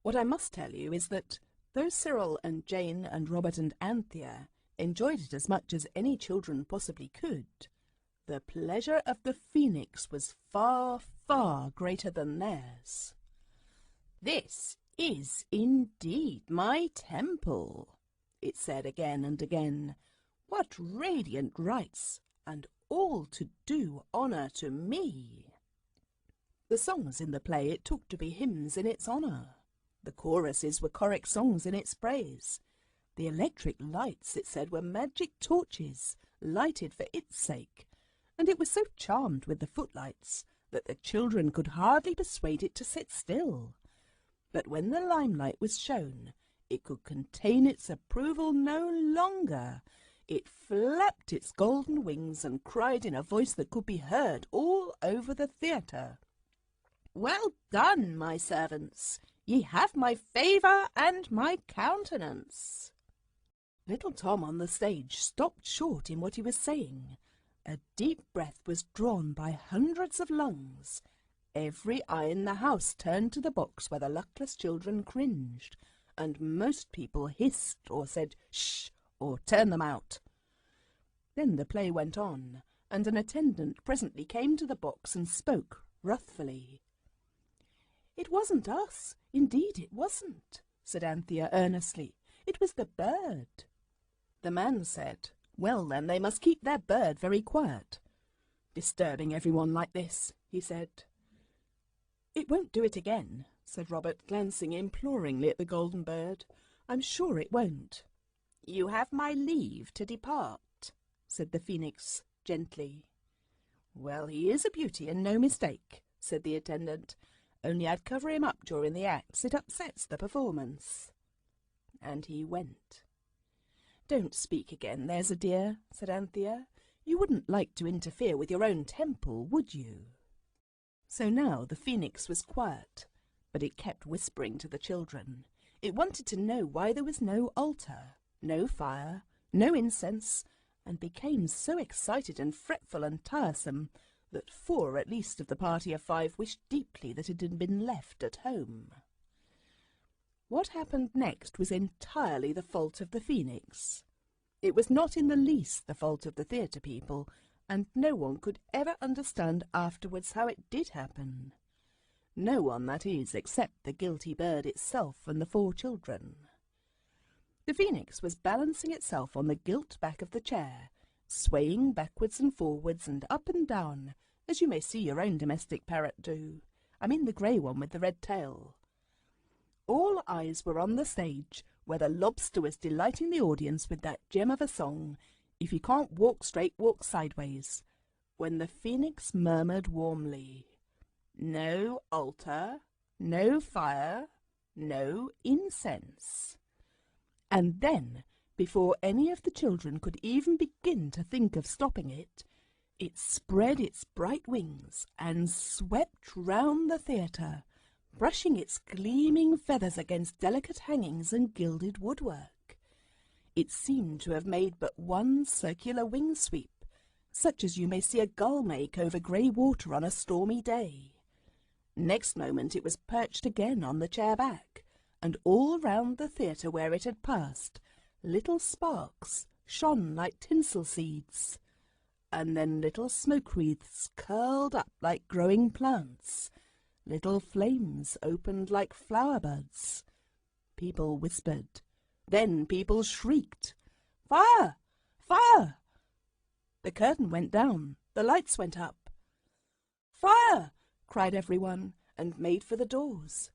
Speaker 1: What I must tell you is that, though Cyril and Jane and Robert and Anthea enjoyed it as much as any children possibly could, the pleasure of the phoenix was far, far greater than theirs. "This is indeed my temple," it said again and again. "What radiant rites, and all to do honour to me." The songs in the play it took to be hymns in its honour. The choruses were choric songs in its praise. The electric lights, it said, were magic torches, lighted for its sake, and it was so charmed with the footlights that the children could hardly persuade it to sit still. But when the limelight was shown, it could contain its approval no longer. It flapped its golden wings and cried in a voice that could be heard all over the theatre, "Well done, my servants! Ye have my favour and my countenance." Little Tom on the stage stopped short in what he was saying. A deep breath was drawn by hundreds of lungs. Every eye in the house turned to the box where the luckless children cringed, and most people hissed or said "shh" or "turn them out." Then the play went on, and an attendant presently came to the box and spoke wrathfully. "It wasn't us, indeed it wasn't," said Anthea earnestly. "It was the bird." The man said, "Well, then, they must keep their bird very quiet. Disturbing everyone like this," he said. "It won't do it again," said Robert, glancing imploringly at the golden bird. "I'm sure it won't." "You have my leave to depart," said the phoenix gently. "Well, he is a beauty and no mistake," said the attendant. "Only I'd cover him up during the acts. It upsets the performance." And he went. "Don't speak again, there's a dear," said Anthea. "You wouldn't like to interfere with your own temple, would you?" So now the phoenix was quiet, but it kept whispering to the children. It wanted to know why there was no altar, no fire, no incense, and became so excited and fretful and tiresome that 4 at least of the party of 5 wished deeply that it had been left at home. What happened next was entirely the fault of the phoenix. It was not in the least the fault of the theatre people, and no one could ever understand afterwards how it did happen. No one, that is, except the guilty bird itself and the 4 children. The phoenix was balancing itself on the gilt back of the chair, swaying backwards and forwards and up and down, as you may see your own domestic parrot do. I mean the grey one with the red tail. All eyes were on the stage, where the lobster was delighting the audience with that gem of a song, "If you can't walk straight, walk sideways," when the phoenix murmured warmly, "No altar, no fire, no incense." And then, before any of the children could even begin to think of stopping it, it spread its bright wings and swept round the theatre, brushing its gleaming feathers against delicate hangings and gilded woodwork. It seemed to have made but one circular wing sweep, such as you may see a gull make over grey water on a stormy day. Next moment it was perched again on the chair back, and all round the theatre where it had passed, little sparks shone like tinsel seeds, and then little smoke wreaths curled up like growing plants. Little flames opened like flower buds. People whispered. Then people shrieked, "Fire! Fire!" The curtain went down. The lights went up. "Fire!" cried everyone, and made for the doors.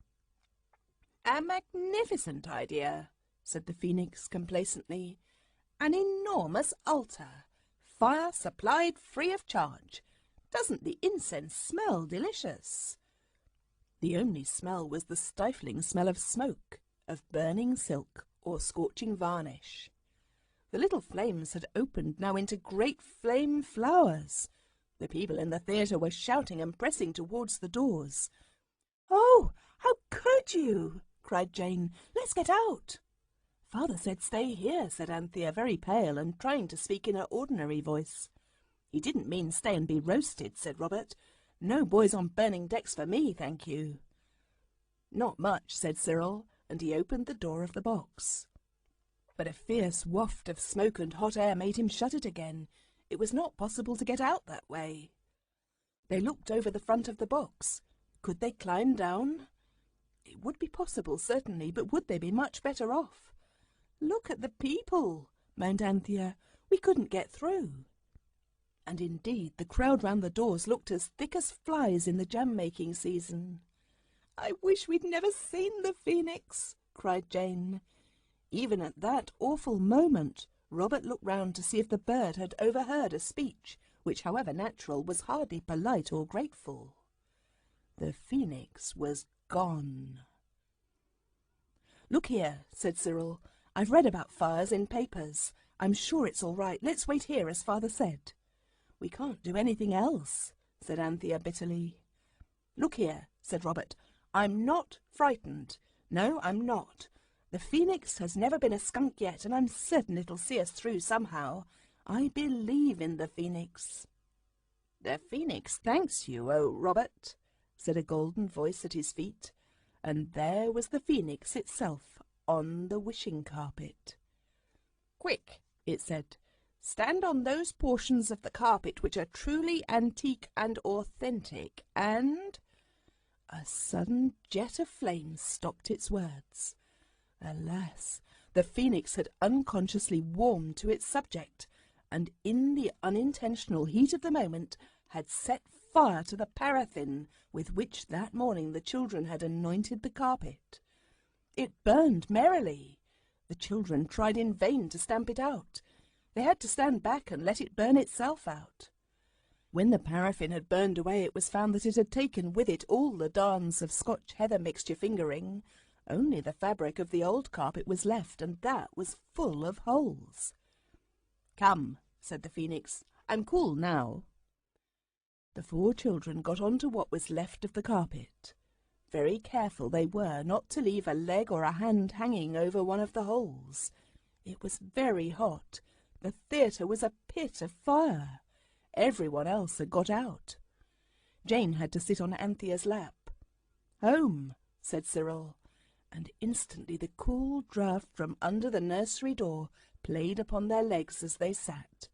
Speaker 1: "A magnificent idea," said the phoenix complacently. "An enormous altar. Fire supplied free of charge. Doesn't the incense smell delicious?" The only smell was the stifling smell of smoke, of burning silk or scorching varnish. The little flames had opened now into great flame flowers. The people in the theatre were shouting and pressing towards the doors. "Oh, how could you?" cried Jane. "Let's get out." "Father said stay here," said Anthea, very pale and trying to speak in her ordinary voice. "He didn't mean stay and be roasted," said Robert. "No boys on burning decks for me, thank you." "Not much," said Cyril, and he opened the door of the box. But a fierce waft of smoke and hot air made him shut it again. It was not possible to get out that way. They looked over the front of the box. Could they climb down? It would be possible, certainly, but would they be much better off? "Look at the people," moaned Anthea. "We couldn't get through." And indeed, the crowd round the doors looked as thick as flies in the jam-making season. "I wish we'd never seen the phoenix," cried Jane. Even at that awful moment, Robert looked round to see if the bird had overheard a speech, which, however natural, was hardly polite or grateful. The phoenix was gone. "Look here," said Cyril. "I've read about fires in papers. I'm sure it's all right. Let's wait here, as Father said." "We can't do anything else," said Anthea bitterly. "Look here," said Robert. "I'm not frightened. No, I'm not. The phoenix has never been a skunk yet, and I'm certain it'll see us through somehow. I believe in the phoenix." "The phoenix thanks you, oh Robert," said a golden voice at his feet, and there was the phoenix itself on the wishing carpet. "Quick," it said, "stand on those portions of the carpet which are truly antique and authentic, and—" A sudden jet of flame stopped its words. Alas, the phoenix had unconsciously warmed to its subject, and in the unintentional heat of the moment had set fire to the paraffin with which that morning the children had anointed the carpet. It burned merrily. The children tried in vain to stamp it out. They had to stand back and let it burn itself out. When the paraffin had burned away, it was found that it had taken with it all the darns of Scotch heather mixture fingering. Only the fabric of the old carpet was left, and that was full of holes. "Come," said the phoenix, "I'm cool now." The 4 children got on to what was left of the carpet. Very careful they were not to leave a leg or a hand hanging over one of the holes. It was very hot. The theatre was a pit of fire. Everyone else had got out. Jane had to sit on Anthea's lap. "Home," said Cyril, and instantly the cool draught from under the nursery door played upon their legs as they sat.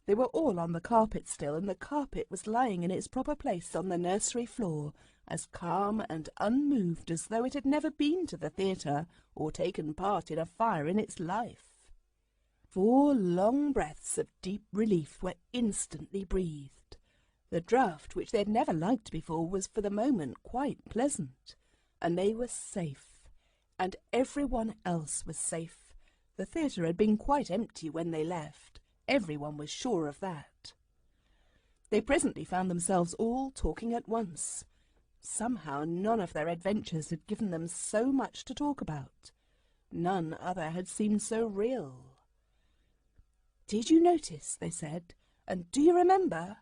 Speaker 1: They were all on the carpet still, and the carpet was lying in its proper place on the nursery floor, as calm and unmoved as though it had never been to the theatre or taken part in a fire in its life. 4 long breaths of deep relief were instantly breathed. The draught, which they had never liked before, was for the moment quite pleasant, and they were safe, and everyone else was safe. The theatre had been quite empty when they left. Everyone was sure of that. They presently found themselves all talking at once. Somehow none of their adventures had given them so much to talk about. None other had seemed so real. "Did you notice," they said, "and do you remember?"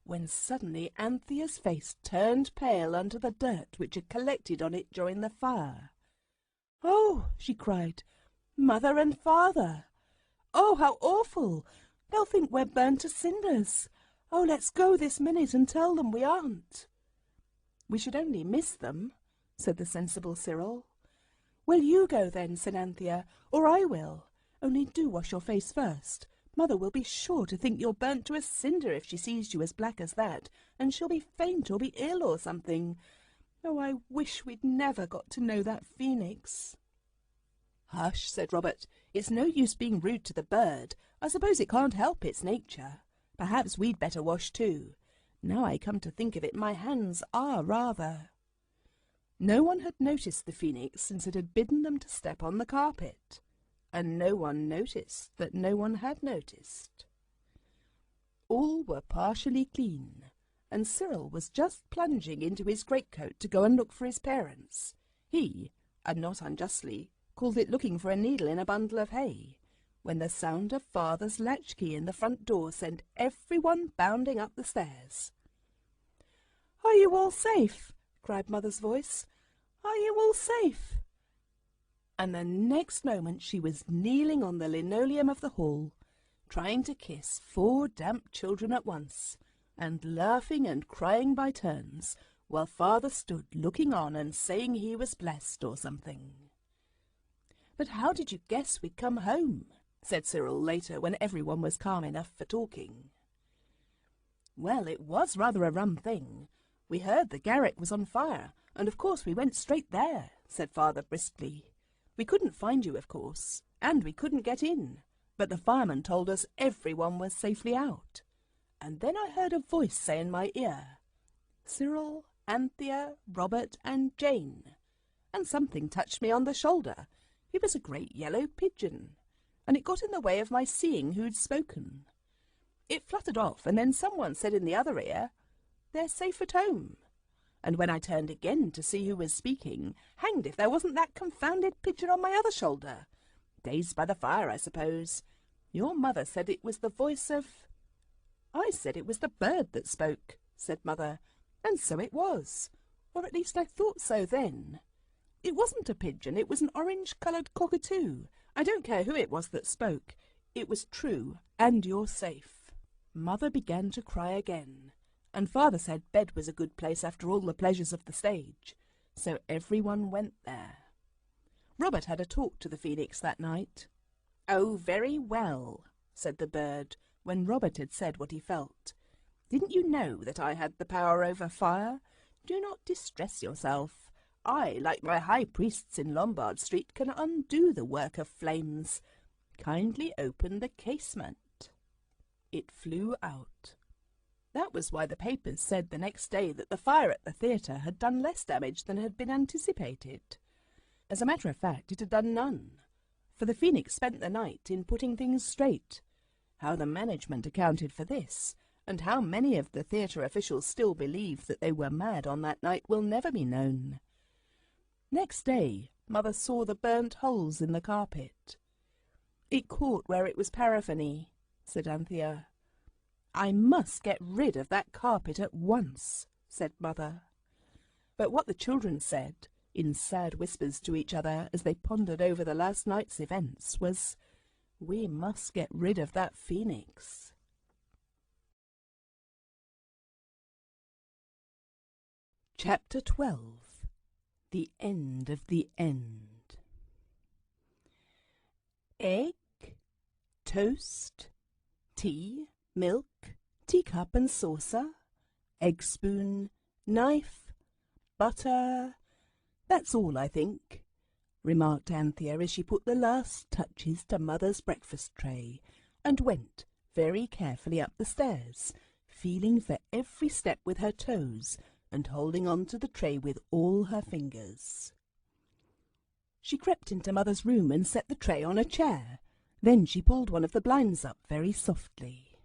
Speaker 1: when suddenly Anthea's face turned pale under the dirt which had collected on it during the fire. "Oh!" she cried, "Mother and Father! Oh, how awful! They'll think we're burnt to cinders. Oh, let's go this minute and tell them we aren't." "We should only miss them," said the sensible Cyril. "Will you go then?" said Anthea, "or I will. Only do wash your face first. Mother will be sure to think you're burnt to a cinder if she sees you as black as that, and she'll be faint or be ill or something. Oh, I wish we'd never got to know that phoenix." "Hush," said Robert. "It's no use being rude to the bird. I suppose it can't help its nature. Perhaps we'd better wash too. Now I come to think of it, my hands are rather—" No one had noticed the phoenix since it had bidden them to step on the carpet, and no one noticed that no one had noticed. All were partially clean, and Cyril was just plunging into his greatcoat to go and look for his parents. He, and not unjustly, called it looking for a needle in a bundle of hay, when the sound of Father's latchkey in the front door sent everyone bounding up the stairs. "Are you all safe?" cried Mother's voice. "Are you all safe?" And the next moment she was kneeling on the linoleum of the hall, trying to kiss 4 damp children at once, and laughing and crying by turns, while Father stood looking on and saying he was blessed or something. "But how did you guess we'd come home?" said Cyril later, when everyone was calm enough for talking. "Well, it was rather a rum thing. We heard the garret was on fire, and of course we went straight there," said Father briskly. "We couldn't find you, of course, and we couldn't get in, but the fireman told us everyone was safely out. And then I heard a voice say in my ear, 'Cyril, Anthea, Robert, and Jane,' and something touched me on the shoulder. It was a great yellow pigeon, and it got in the way of my seeing who'd spoken. It fluttered off, and then someone said in the other ear, 'They're safe at home.' And when I turned again to see who was speaking, hanged if there wasn't that confounded pigeon on my other shoulder. Dazed by the fire, I suppose. Your mother said it was the voice of—" "I said it was the bird that spoke," said Mother, "and so it was. Or at least I thought so then. It wasn't a pigeon, it was an orange-coloured cockatoo. I don't care who it was that spoke. It was true, and you're safe." Mother began to cry again, and Father said bed was a good place after all the pleasures of the stage, so everyone went there. Robert had a talk to the Phoenix that night. "Oh, very well," said the bird, when Robert had said what he felt. "Didn't you know that I had the power over fire? Do not distress yourself. I, like my high priests in Lombard Street, can undo the work of flames. Kindly open the casement." It flew out. That was why the papers said the next day that the fire at the theatre had done less damage than had been anticipated. As a matter of fact, it had done none, for the Phoenix spent the night in putting things straight. How the management accounted for this, and how many of the theatre officials still believed that they were mad on that night, will never be known. Next day, Mother saw the burnt holes in the carpet. "It caught where it was paraffin-y," said Anthea. "I must get rid of that carpet at once," said Mother. But what the children said, in sad whispers to each other as they pondered over the last night's events, was, "We must get rid of that Phoenix." Chapter 12. The End of the End. Egg, toast, tea, milk, teacup and saucer, egg spoon, knife, butter. "That's all, I think," remarked Anthea as she put the last touches to Mother's breakfast tray and went very carefully up the stairs, feeling for every step with her toes and holding on to the tray with all her fingers. She crept into Mother's room and set the tray on a chair. Then she pulled one of the blinds up very softly.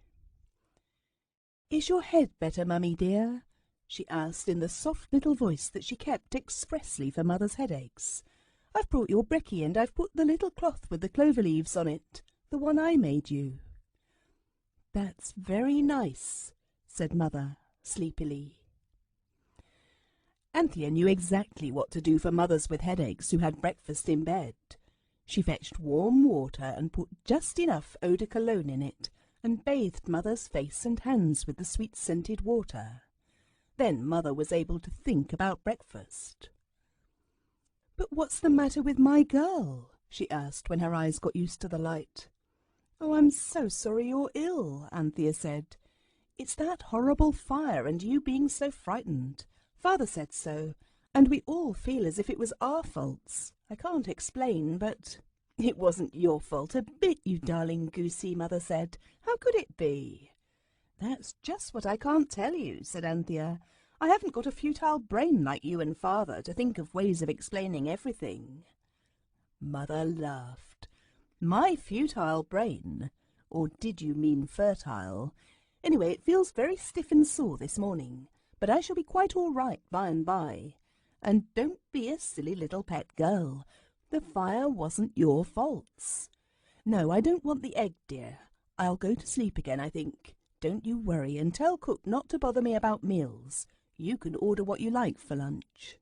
Speaker 1: "Is your head better, Mummy dear?" she asked in the soft little voice that she kept expressly for Mother's headaches. "I've brought your brekkie, and I've put the little cloth with the clover leaves on it, the one I made you." "That's very nice," said Mother sleepily. Anthea knew exactly what to do for mothers with headaches who had breakfast in bed. She fetched warm water and put just enough eau de cologne in it, and bathed Mother's face and hands with the sweet-scented water. Then Mother was able to think about breakfast. "But what's the matter with my girl?" she asked when her eyes got used to the light. "Oh, I'm so sorry you're ill," Anthea said. "It's that horrible fire and you being so frightened. Father said so, and we all feel as if it was our faults. I can't explain, but—" "It wasn't your fault a bit, you darling goosey," Mother said. "How could it be?" "That's just what I can't tell you," said Anthea. "I haven't got a futile brain like you and Father to think of ways of explaining everything." Mother laughed. "My futile brain? Or did you mean fertile? Anyway, it feels very stiff and sore this morning, but I shall be quite all right by and by. And don't be a silly little pet girl. The fire wasn't your faults. No, I don't want the egg, dear. I'll go to sleep again, I think. Don't you worry, and tell cook not to bother me about meals. You can order what you like for lunch."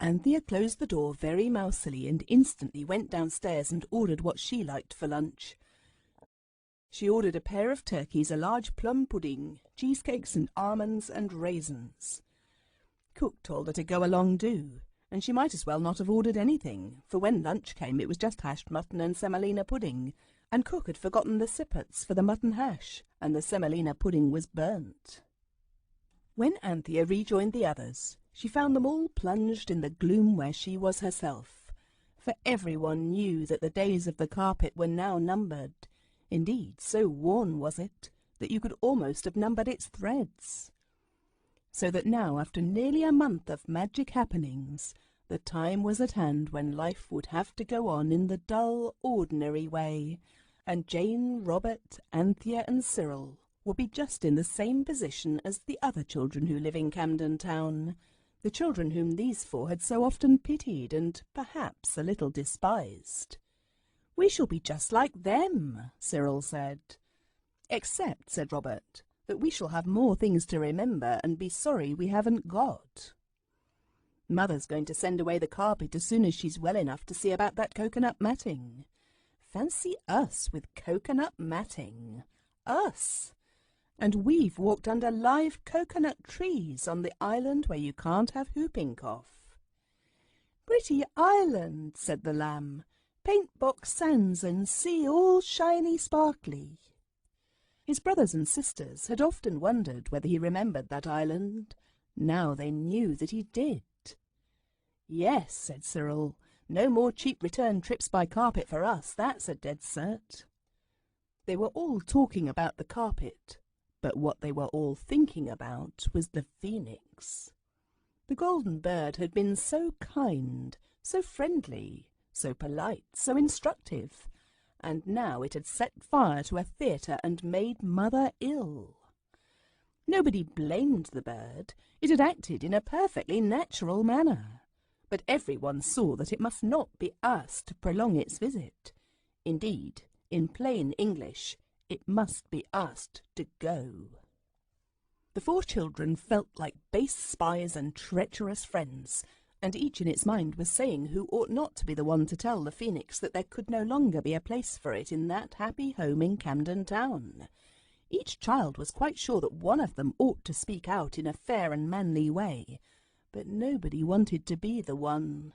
Speaker 1: Anthea closed the door very mousily and instantly went downstairs and ordered what she liked for lunch. She ordered a pair of turkeys, a large plum pudding, cheesecakes and almonds and raisins. Cook told her to go along do, and she might as well not have ordered anything, for when lunch came it was just hashed mutton and semolina pudding, and cook had forgotten the sippets for the mutton hash, and the semolina pudding was burnt. When Anthea rejoined the others, she found them all plunged in the gloom where she was herself, for everyone knew that the days of the carpet were now numbered. Indeed, so worn was it, that you could almost have numbered its threads. So that now, after nearly a month of magic happenings, the time was at hand when life would have to go on in the dull, ordinary way, and Jane, Robert, Anthea and Cyril would be just in the same position as the other children who live in Camden Town, the children whom these four had so often pitied and perhaps a little despised. "We shall be just like them," Cyril said. "Except," said Robert, "that we shall have more things to remember and be sorry we haven't got. Mother's going to send away the carpet as soon as she's well enough to see about that coconut matting. Fancy us with coconut matting. Us! And we've walked under live coconut trees on the island where you can't have whooping cough." "Pretty island," said the lamb. "Paint-box sands and sea all shiny sparkly." His brothers and sisters had often wondered whether he remembered that island. Now they knew that he did. "Yes," said Cyril, "no more cheap return trips by carpet for us, that's a dead cert." They were all talking about the carpet, but what they were all thinking about was the phoenix. The golden bird had been so kind, so friendly, so polite, so instructive, and now it had set fire to a theatre and made Mother ill. Nobody blamed the bird. It had acted in a perfectly natural manner. But everyone saw that it must not be asked to prolong its visit. Indeed, in plain English, it must be asked to go. The four children felt like base spies and treacherous friends, and each in its mind was saying who ought not to be the one to tell the phoenix that there could no longer be a place for it in that happy home in Camden Town. Each child was quite sure that one of them ought to speak out in a fair and manly way, but nobody wanted to be the one.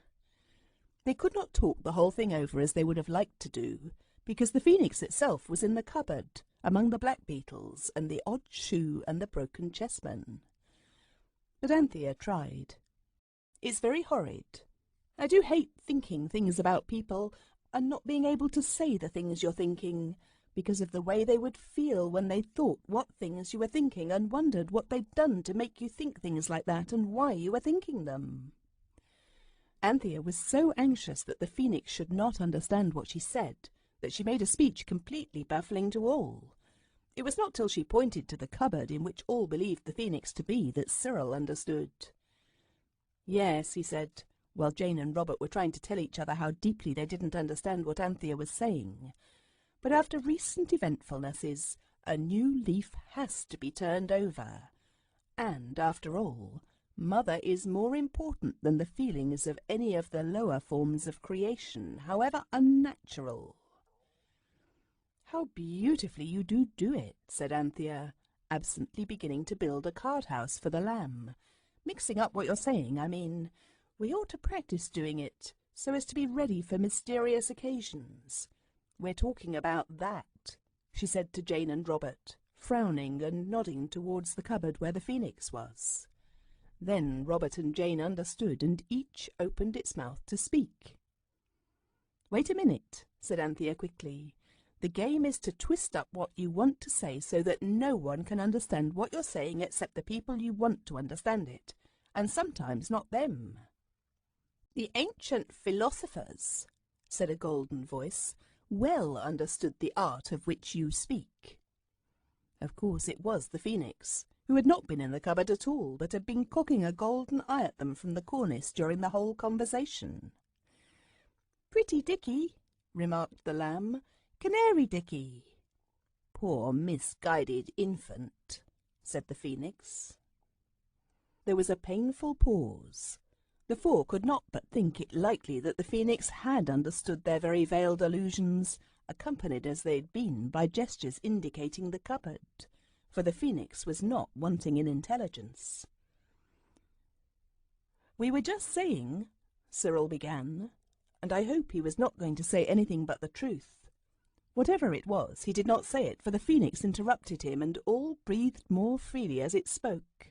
Speaker 1: They could not talk the whole thing over as they would have liked to do, because the phoenix itself was in the cupboard, among the blackbeetles and the odd shoe and the broken chessman. But Anthea tried. "It's very horrid. I do hate thinking things about people and not being able to say the things you're thinking, because of the way they would feel when they thought what things you were thinking and wondered what they'd done to make you think things like that and why you were thinking them." Anthea was so anxious that the phoenix should not understand what she said that she made a speech completely baffling to all. It was not till she pointed to the cupboard in which all believed the phoenix to be that Cyril understood. "Yes," he said, while Jane and Robert were trying to tell each other how deeply they didn't understand what Anthea was saying. "But after recent eventfulnesses, a new leaf has to be turned over. And, after all, Mother is more important than the feelings of any of the lower forms of creation, however unnatural." "How beautifully you do it," said Anthea, absently beginning to build a card-house for the lamb. "Mixing up what you're saying, I mean. We ought to practice doing it, so as to be ready for mysterious occasions. We're talking about that," she said to Jane and Robert, frowning and nodding towards the cupboard where the phoenix was. Then Robert and Jane understood, and each opened its mouth to speak. "Wait a minute," said Anthea quickly. "The game is to twist up what you want to say so that no one can understand what you're saying except the people you want to understand it, and sometimes not them." "The ancient philosophers," said a golden voice, "well understood the art of which you speak." Of course it was the phoenix, who had not been in the cupboard at all, but had been cocking a golden eye at them from the cornice during the whole conversation. "Pretty Dicky," remarked the lamb. "Canary Dicky." "Poor misguided infant," said the phoenix. There was a painful pause. The four could not but think it likely that the phoenix had understood their very veiled allusions, accompanied as they had been by gestures indicating the cupboard, for the phoenix was not wanting in intelligence. "We were just saying," Cyril began, and I hope he was not going to say anything but the truth. Whatever it was, he did not say it, for the phoenix interrupted him, and all breathed more freely as it spoke.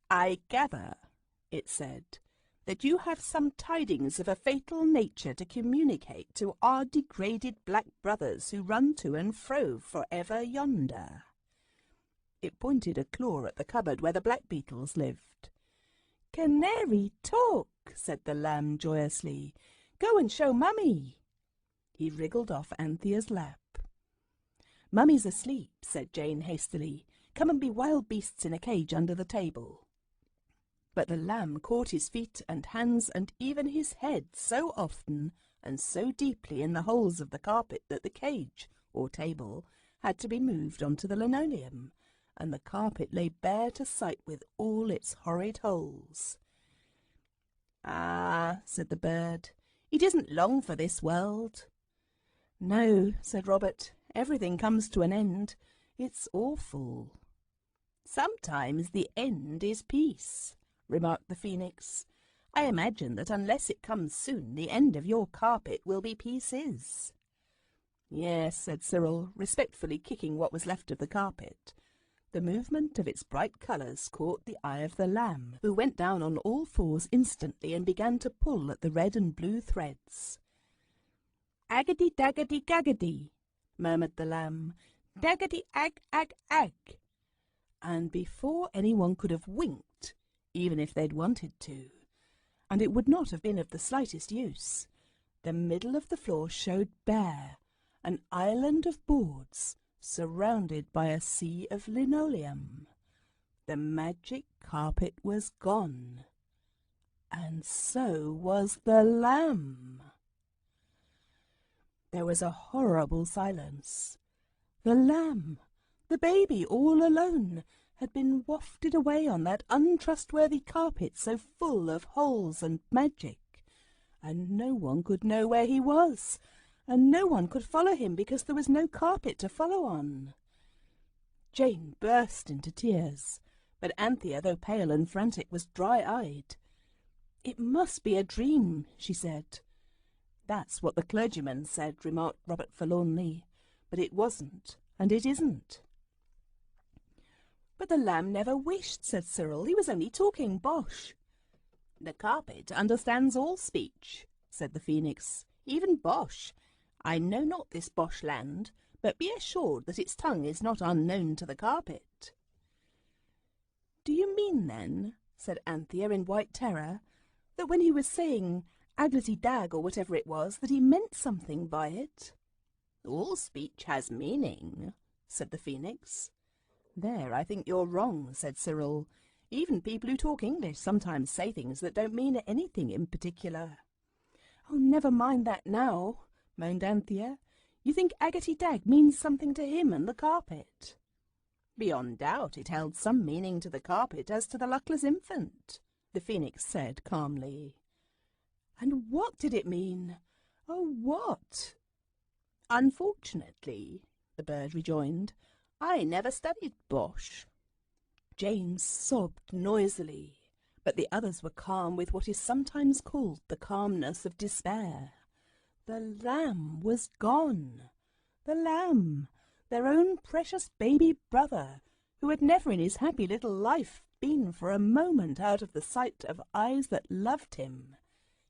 Speaker 1: "I gather," it said, "that you have some tidings of a fatal nature to communicate to our degraded black brothers who run to and fro for ever yonder." It pointed a claw at the cupboard where the black beetles lived. "Canary talk," said the lamb joyously. "Go and show Mummy." He wriggled off Anthea's lap. "Mummy's asleep," said Jane hastily. "Come and be wild beasts in a cage under the table." But the lamb caught his feet and hands and even his head so often and so deeply in the holes of the carpet that the cage, or table, had to be moved onto the linoleum, and the carpet lay bare to sight with all its horrid holes. "Ah," said the bird, "it isn't long for this world." "No," said Robert, "everything comes to an end. It's awful." "Sometimes the end is peace," remarked the phoenix. "I imagine that unless it comes soon, the end of your carpet will be pieces." "Yes," said Cyril, respectfully kicking what was left of the carpet. The movement of its bright colours caught the eye of the lamb, who went down on all fours instantly and began to pull at the red and blue threads. "Aggedy-daggedy-gaggedy," murmured the lamb. "Daggedy-ag-ag-ag." And before anyone could have winked, even if they'd wanted to, and it would not have been of the slightest use, the middle of the floor showed bare, an island of boards surrounded by a sea of linoleum. The magic carpet was gone, and so was the lamb. There was a horrible silence. The lamb, the baby all alone, had been wafted away on that untrustworthy carpet so full of holes and magic, and no one could know where he was, and no one could follow him because there was no carpet to follow on. Jane burst into tears, but Anthea, though pale and frantic, was dry-eyed. "It must be a dream," she said. "That's what the clergyman said," remarked Robert forlornly, "but it wasn't, and it isn't." "But the lamb never wished," said Cyril. "He was only talking bosh." "The carpet understands all speech," said the phoenix, "even bosh. I know not this bosh land, but be assured that its tongue is not unknown to the carpet." "Do you mean, then," said Anthea in white terror, "that when he was saying Agglety-dag, or whatever it was, that he meant something by it?" "All speech has meaning," said the phoenix. "There I think you're wrong," said Cyril. "Even people who talk English sometimes say things that don't mean anything in particular." "Oh, never mind that now," moaned Anthea. "You think Agglety-dag means something to him and the carpet?" "Beyond doubt it held some meaning to the carpet as to the luckless infant," the phoenix said calmly. "And what did it mean? Oh, what?" "Unfortunately," the bird rejoined, "I never studied bosh." Jane sobbed noisily, but the others were calm with what is sometimes called the calmness of despair. The lamb was gone. The lamb, their own precious baby brother, who had never in his happy little life been for a moment out of the sight of eyes that loved him.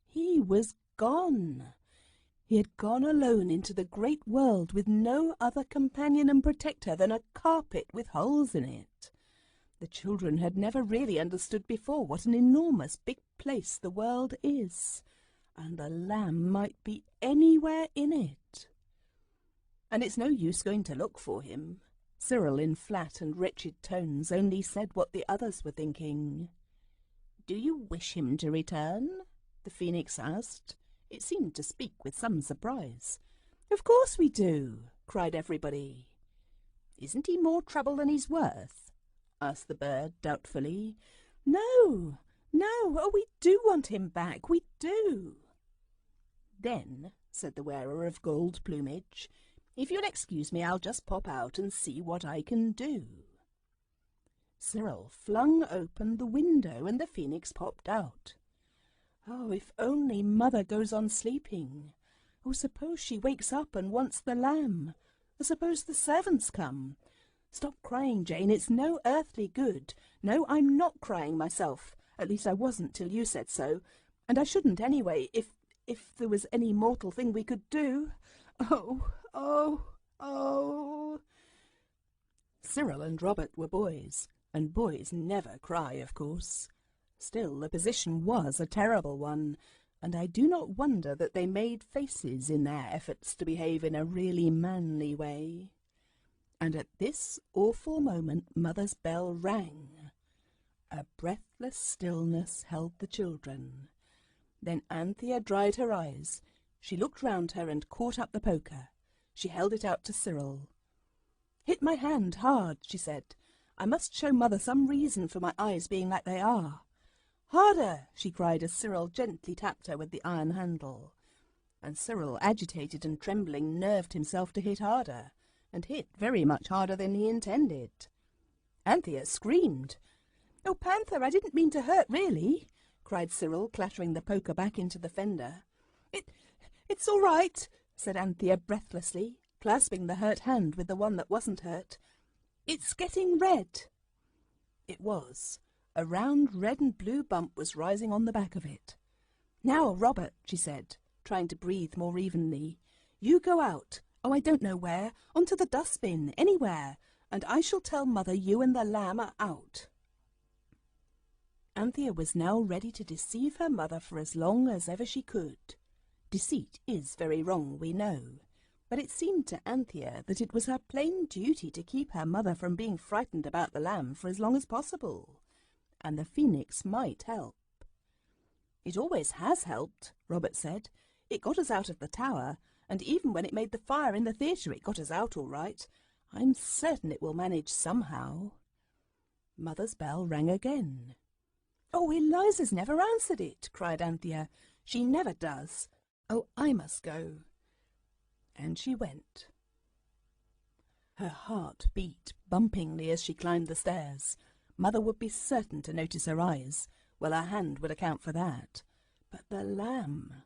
Speaker 1: He was gone. He had gone alone into the great world with no other companion and protector than a carpet with holes in it. The children had never really understood before what an enormous big place the world is, and the lamb might be anywhere in it. "And it's no use going to look for him." Cyril, in flat and wretched tones, only said what the others were thinking. "Do you wish him to return?" the phoenix asked. It seemed to speak with some surprise. "Of course we do," cried everybody. "Isn't he more trouble than he's worth?" asked the bird doubtfully. "No, no, oh, we do want him back, we do." "Then," said the wearer of gold plumage, "if you'll excuse me, I'll just pop out and see what I can do." Cyril flung open the window and the phoenix popped out. Oh, if only Mother goes on sleeping. Oh, suppose she wakes up and wants the lamb. Or suppose the servants come. Stop crying, Jane. It's no earthly good. No, I'm not crying myself. At least I wasn't till you said so. And I shouldn't anyway, if there was any mortal thing we could do. Oh, oh, oh. Cyril and Robert were boys, and boys never cry, of course. Still, the position was a terrible one, and I do not wonder that they made faces in their efforts to behave in a really manly way. And at this awful moment Mother's bell rang. A breathless stillness held the children. Then Anthea dried her eyes. She looked round her and caught up the poker. She held it out to Cyril. "Hit my hand hard," she said. "I must show Mother some reason for my eyes being like they are." "Harder!" she cried as Cyril gently tapped her with the iron handle. And Cyril, agitated and trembling, nerved himself to hit harder, and hit very much harder than he intended. Anthea screamed. "Oh, Panther, I didn't mean to hurt, really," cried Cyril, clattering the poker back into the fender. It's all right," said Anthea breathlessly, clasping the hurt hand with the one that wasn't hurt. "It's getting red." It was. A round red and blue bump was rising on the back of it. "Now, Robert," she said, trying to breathe more evenly, "you go out, I don't know where, onto the dustbin, anywhere, and I shall tell Mother you and the lamb are out." Anthea was now ready to deceive her mother for as long as ever she could. Deceit is very wrong, we know, but it seemed to Anthea that it was her plain duty to keep her mother from being frightened about the lamb for as long as possible, and the phoenix might help. "It always has helped," Robert said. "It got us out of the tower, and even when it made the fire in the theatre it got us out all right. I'm certain it will manage somehow." Mother's bell rang again. "Oh, Eliza's never answered it," cried Anthea. "She never does. Oh, I must go." And she went. Her heart beat bumpingly as she climbed the stairs. Mother would be certain to notice her eyes. Well, her hand would account for that. But the lamb.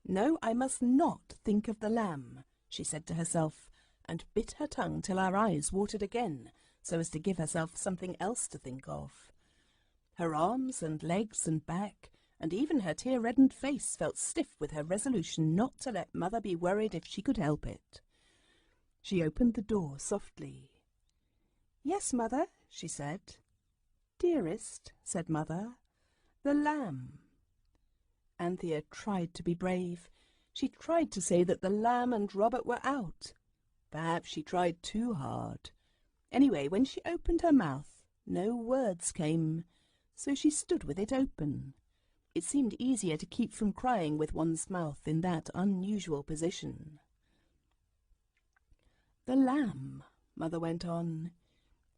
Speaker 1: "No, I must not think of the lamb," she said to herself, and bit her tongue till her eyes watered again, so as to give herself something else to think of. Her arms and legs and back, and even her tear-reddened face, felt stiff with her resolution not to let Mother be worried if she could help it. She opened the door softly. "Yes, Mother," she said. "Dearest," said Mother, "the lamb." Anthea tried to be brave. She tried to say that the lamb and Robert were out. Perhaps she tried too hard. Anyway, when she opened her mouth, no words came, so she stood with it open. It seemed easier to keep from crying with one's mouth in that unusual position. "The lamb," Mother went on.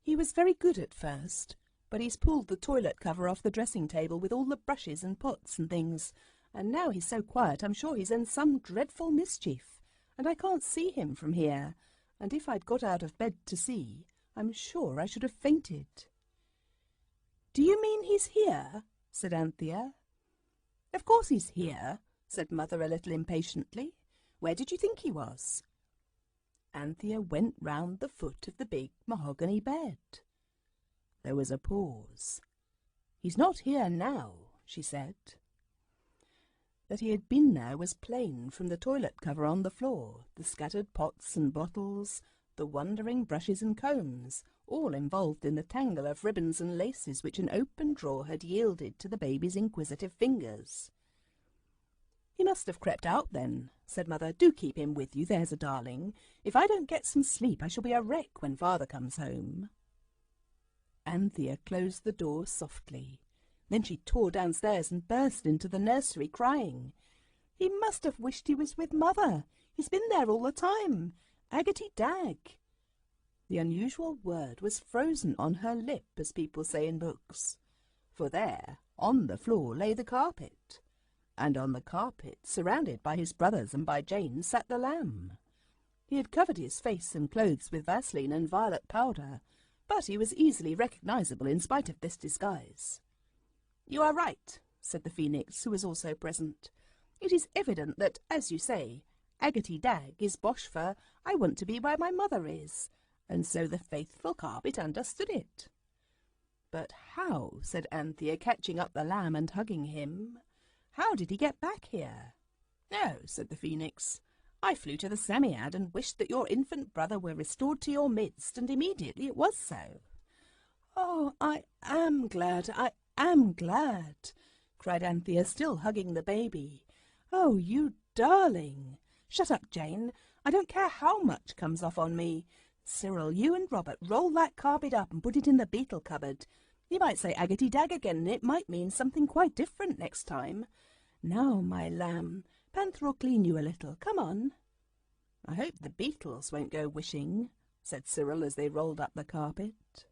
Speaker 1: "He was very good at first, but he's pulled the toilet cover off the dressing table with all the brushes and pots and things, and now he's so quiet I'm sure he's in some dreadful mischief, and I can't see him from here, and if I'd got out of bed to see, I'm sure I should have fainted." "Do you mean he's here?" said Anthea. "Of course he's here," said Mother a little impatiently. "Where did you think he was?" Anthea went round the foot of the big mahogany bed. There was a pause. "He's not here now," she said. That he had been there was plain from the toilet cover on the floor, the scattered pots and bottles, the wandering brushes and combs, all involved in the tangle of ribbons and laces which an open drawer had yielded to the baby's inquisitive fingers. "He must have crept out then," said Mother. "Do keep him with you, there's a darling. If I don't get some sleep I shall be a wreck when Father comes home." Anthea closed the door softly. Then she tore downstairs and burst into the nursery crying. "He must have wished he was with Mother. He's been there all the time. Aggerty dag." The unusual word was frozen on her lip, as people say in books. For there, on the floor, lay the carpet. And on the carpet, surrounded by his brothers and by Jane, sat the lamb. He had covered his face and clothes with Vaseline and violet powder, but he was easily recognizable in spite of this disguise. "You are right," said the Phoenix, who was also present. "It is evident that, as you say, Agate Dag is bosh for I want to be where my mother is, and so the faithful carpet understood it." "But how?" said Anthea, catching up the lamb and hugging him. "How did he get back here?" "Oh," said the Phoenix, "I flew to the Psammead and wished that your infant brother were restored to your midst, and immediately it was so." "Oh, I am glad, I am glad," cried Anthea, still hugging the baby. "Oh, you darling! Shut up, Jane. I don't care how much comes off on me. Cyril, you and Robert roll that carpet up and put it in the beetle cupboard. You might say Agate Dag again, and it might mean something quite different next time. Now, my lamb, Panther will clean you a little. Come on." "I hope the beetles won't go wishing," said Cyril as they rolled up the carpet.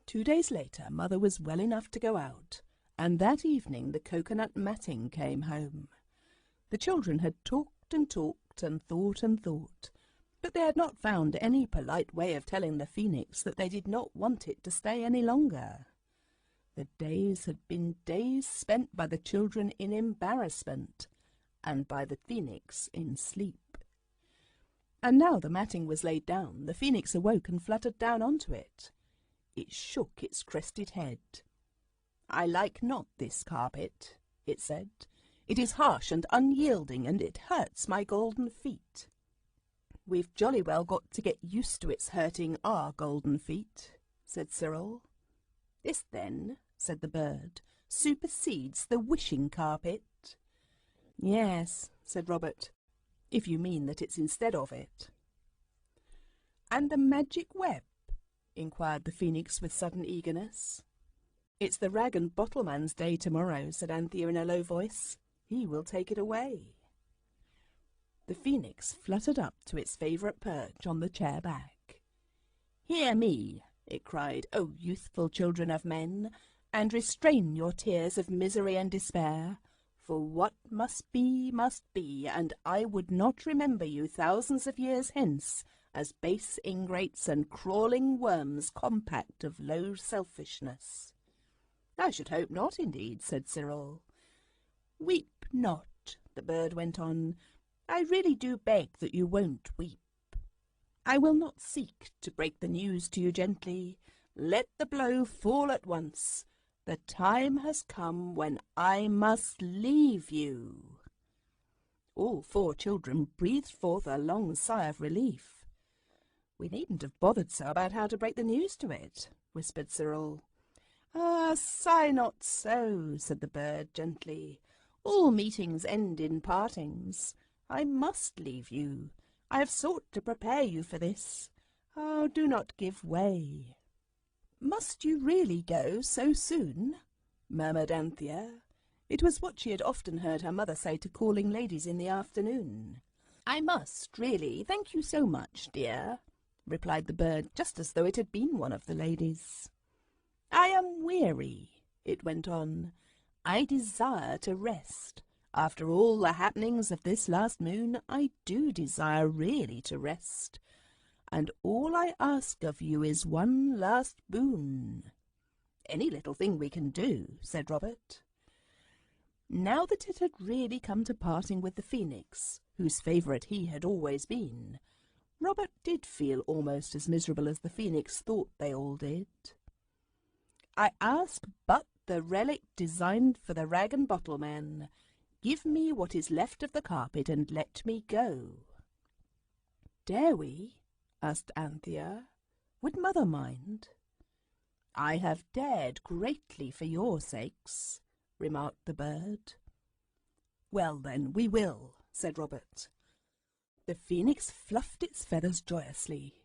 Speaker 1: Two days later, Mother was well enough to go out, and that evening the coconut matting came home. The children had talked and talked and thought, but they had not found any polite way of telling the Phoenix that they did not want it to stay any longer. The days had been days spent by the children in embarrassment, and by the Phoenix in sleep. And now the matting was laid down, the Phoenix awoke and fluttered down onto it. It shook its crested head. "I like not this carpet," it said. "It is harsh and unyielding, and it hurts my golden feet." "We've jolly well got to get used to its hurting our golden feet," said Cyril. "This, then," said the bird, "supersedes the wishing carpet." "Yes," said Robert, "if you mean that it's instead of it." "And the magic web?" inquired the Phoenix with sudden eagerness. "It's the rag and bottle man's day tomorrow," said Anthea in a low voice. "He will take it away." The Phoenix fluttered up to its favourite perch on the chair back. "Hear me," it cried, "O youthful children of men, and restrain your tears of misery and despair, for what must be, and I would not remember you thousands of years hence as base ingrates and crawling worms compact of low selfishness." "I should hope not, indeed," said Cyril. "Weep not," the bird went on. "I really do beg that you won't weep. I will not seek to break the news to you gently. Let the blow fall at once. The time has come when I must leave you." All four children breathed forth a long sigh of relief. "We needn't have bothered so about how to break the news to it," whispered Cyril. "Ah, sigh not so," said the bird gently. "All meetings end in partings. I must leave you. I have sought to prepare you for this. Oh, do not give way." "Must you really go so soon?" murmured Anthea. It was what she had often heard her mother say to calling ladies in the afternoon. "I must, really. Thank you so much, dear," replied the bird, just as though it had been one of the ladies. "I am weary," it went on. "I desire to rest. After all the happenings of this last moon, I do desire really to rest. And all I ask of you is one last boon." "Any little thing we can do," said Robert. Now that it had really come to parting with the Phoenix, whose favourite he had always been, Robert did feel almost as miserable as the Phoenix thought they all did. "I ask but the relic designed for the rag and bottle man. Give me what is left of the carpet and let me go." "Dare we?" asked Anthea. "Would Mother mind?" "I have dared greatly for your sakes," remarked the bird. "Well, then, we will," said Robert. The Phoenix fluffed its feathers joyously.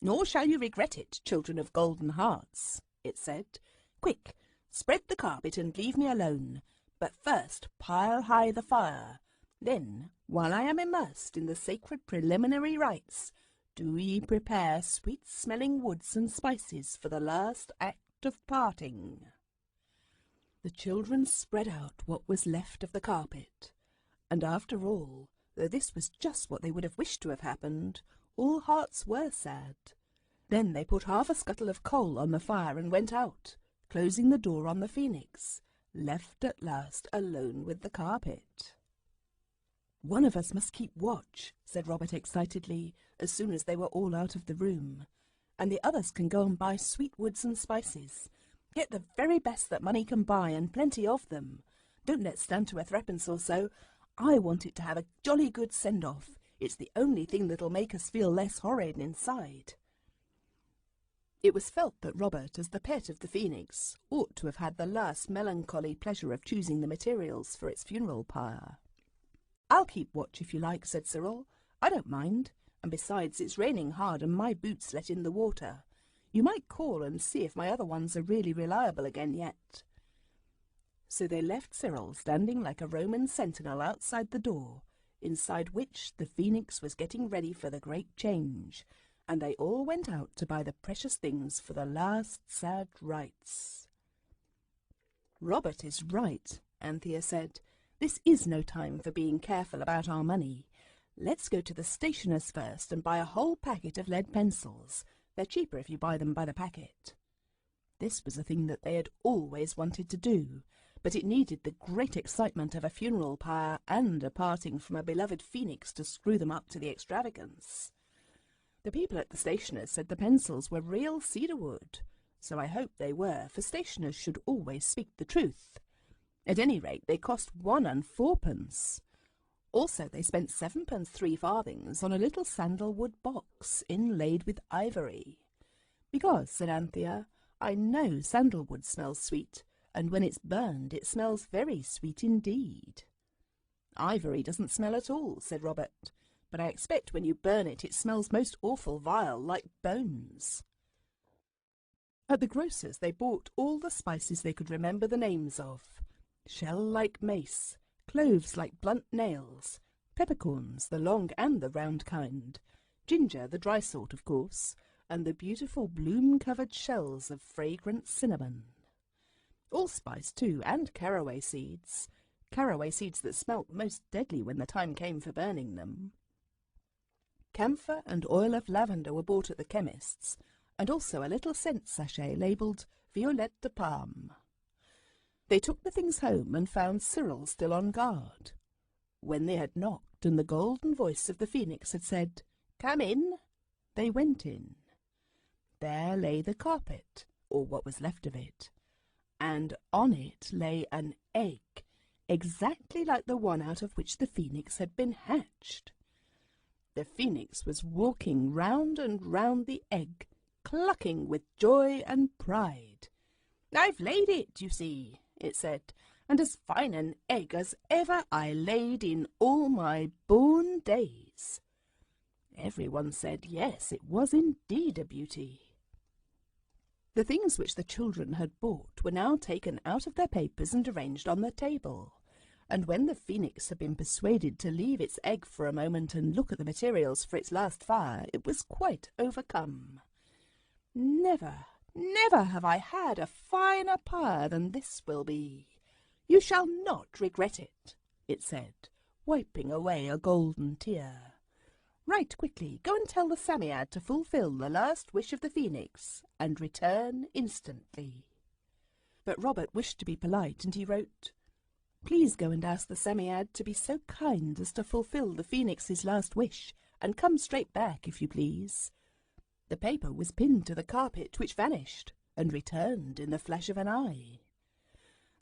Speaker 1: "Nor shall you regret it, children of golden hearts," it said. "Quick, spread the carpet and leave me alone. But first pile high the fire. Then, while I am immersed in the sacred preliminary rites, do ye prepare sweet-smelling woods and spices for the last act of parting." The children spread out what was left of the carpet, and after all, though this was just what they would have wished to have happened, all hearts were sad. Then they put half a scuttle of coal on the fire and went out, closing the door on the phoenix, left at last alone with the carpet. "One of us must keep watch," said Robert excitedly, as soon as they were all out of the room, "and the others can go and buy sweet woods and spices. Get the very best that money can buy, and plenty of them. Don't let stand to a threepence or so. I want it to have a jolly good send-off. It's the only thing that'll make us feel less horrid inside." It was felt that Robert, as the pet of the phoenix, ought to have had the last melancholy pleasure of choosing the materials for its funeral pyre. "I'll keep watch if you like," said Cyril. "I don't mind, and besides it's raining hard and my boots let in the water. You might call and see if my other ones are really reliable again yet." So they left Cyril standing like a Roman sentinel outside the door, inside which the phoenix was getting ready for the great change, and they all went out to buy the precious things for the last sad rites. "Robert is right," Anthea said. "This is no time for being careful about our money. Let's go to the stationer's first and buy a whole packet of lead pencils. They're cheaper if you buy them by the packet." This was a thing that they had always wanted to do, but it needed the great excitement of a funeral pyre and a parting from a beloved phoenix to screw them up to the extravagance. The people at the stationer's said the pencils were real cedar wood, so I hoped they were, for stationers should always speak the truth. At any rate, they cost 1 and 4p. Also, they spent 7p 3 farthings on a little sandalwood box inlaid with ivory. "Because," said Anthea, "I know sandalwood smells sweet, and when it's burned it smells very sweet indeed." "Ivory doesn't smell at all," said Robert, "but I expect when you burn it, it smells most awful vile, like bones." At the grocer's they bought all the spices they could remember the names of: shell like mace, cloves like blunt nails, peppercorns, the long and the round kind, ginger, the dry sort, of course, and the beautiful bloom-covered shells of fragrant cinnamon. Allspice, too, and caraway seeds that smelt most deadly when the time came for burning them. Camphor and oil of lavender were bought at the chemist's, and also a little scent sachet labelled Violette de Parme. They took the things home and found Cyril still on guard. When they had knocked and the golden voice of the phoenix had said, "Come in," they went in. There lay the carpet, or what was left of it, and on it lay an egg, exactly like the one out of which the phoenix had been hatched. The phoenix was walking round and round the egg, clucking with joy and pride. "I've laid it, you see," it said, "and as fine an egg as ever I laid in all my born days." Everyone said yes, it was indeed a beauty. The things which the children had bought were now taken out of their papers and arranged on the table, and when the phoenix had been persuaded to leave its egg for a moment and look at the materials for its last fire, it was quite overcome. "Never, never have I had a finer pyre than this will be. You shall not regret it," it said, wiping away a golden tear. "Right quickly, go and tell the Psammead to fulfil the last wish of the phoenix, and return instantly." But Robert wished to be polite, and he wrote, "Please go and ask the Psammead to be so kind as to fulfil the phoenix's last wish, and come straight back, if you please." The paper was pinned to the carpet, which vanished, and returned in the flash of an eye.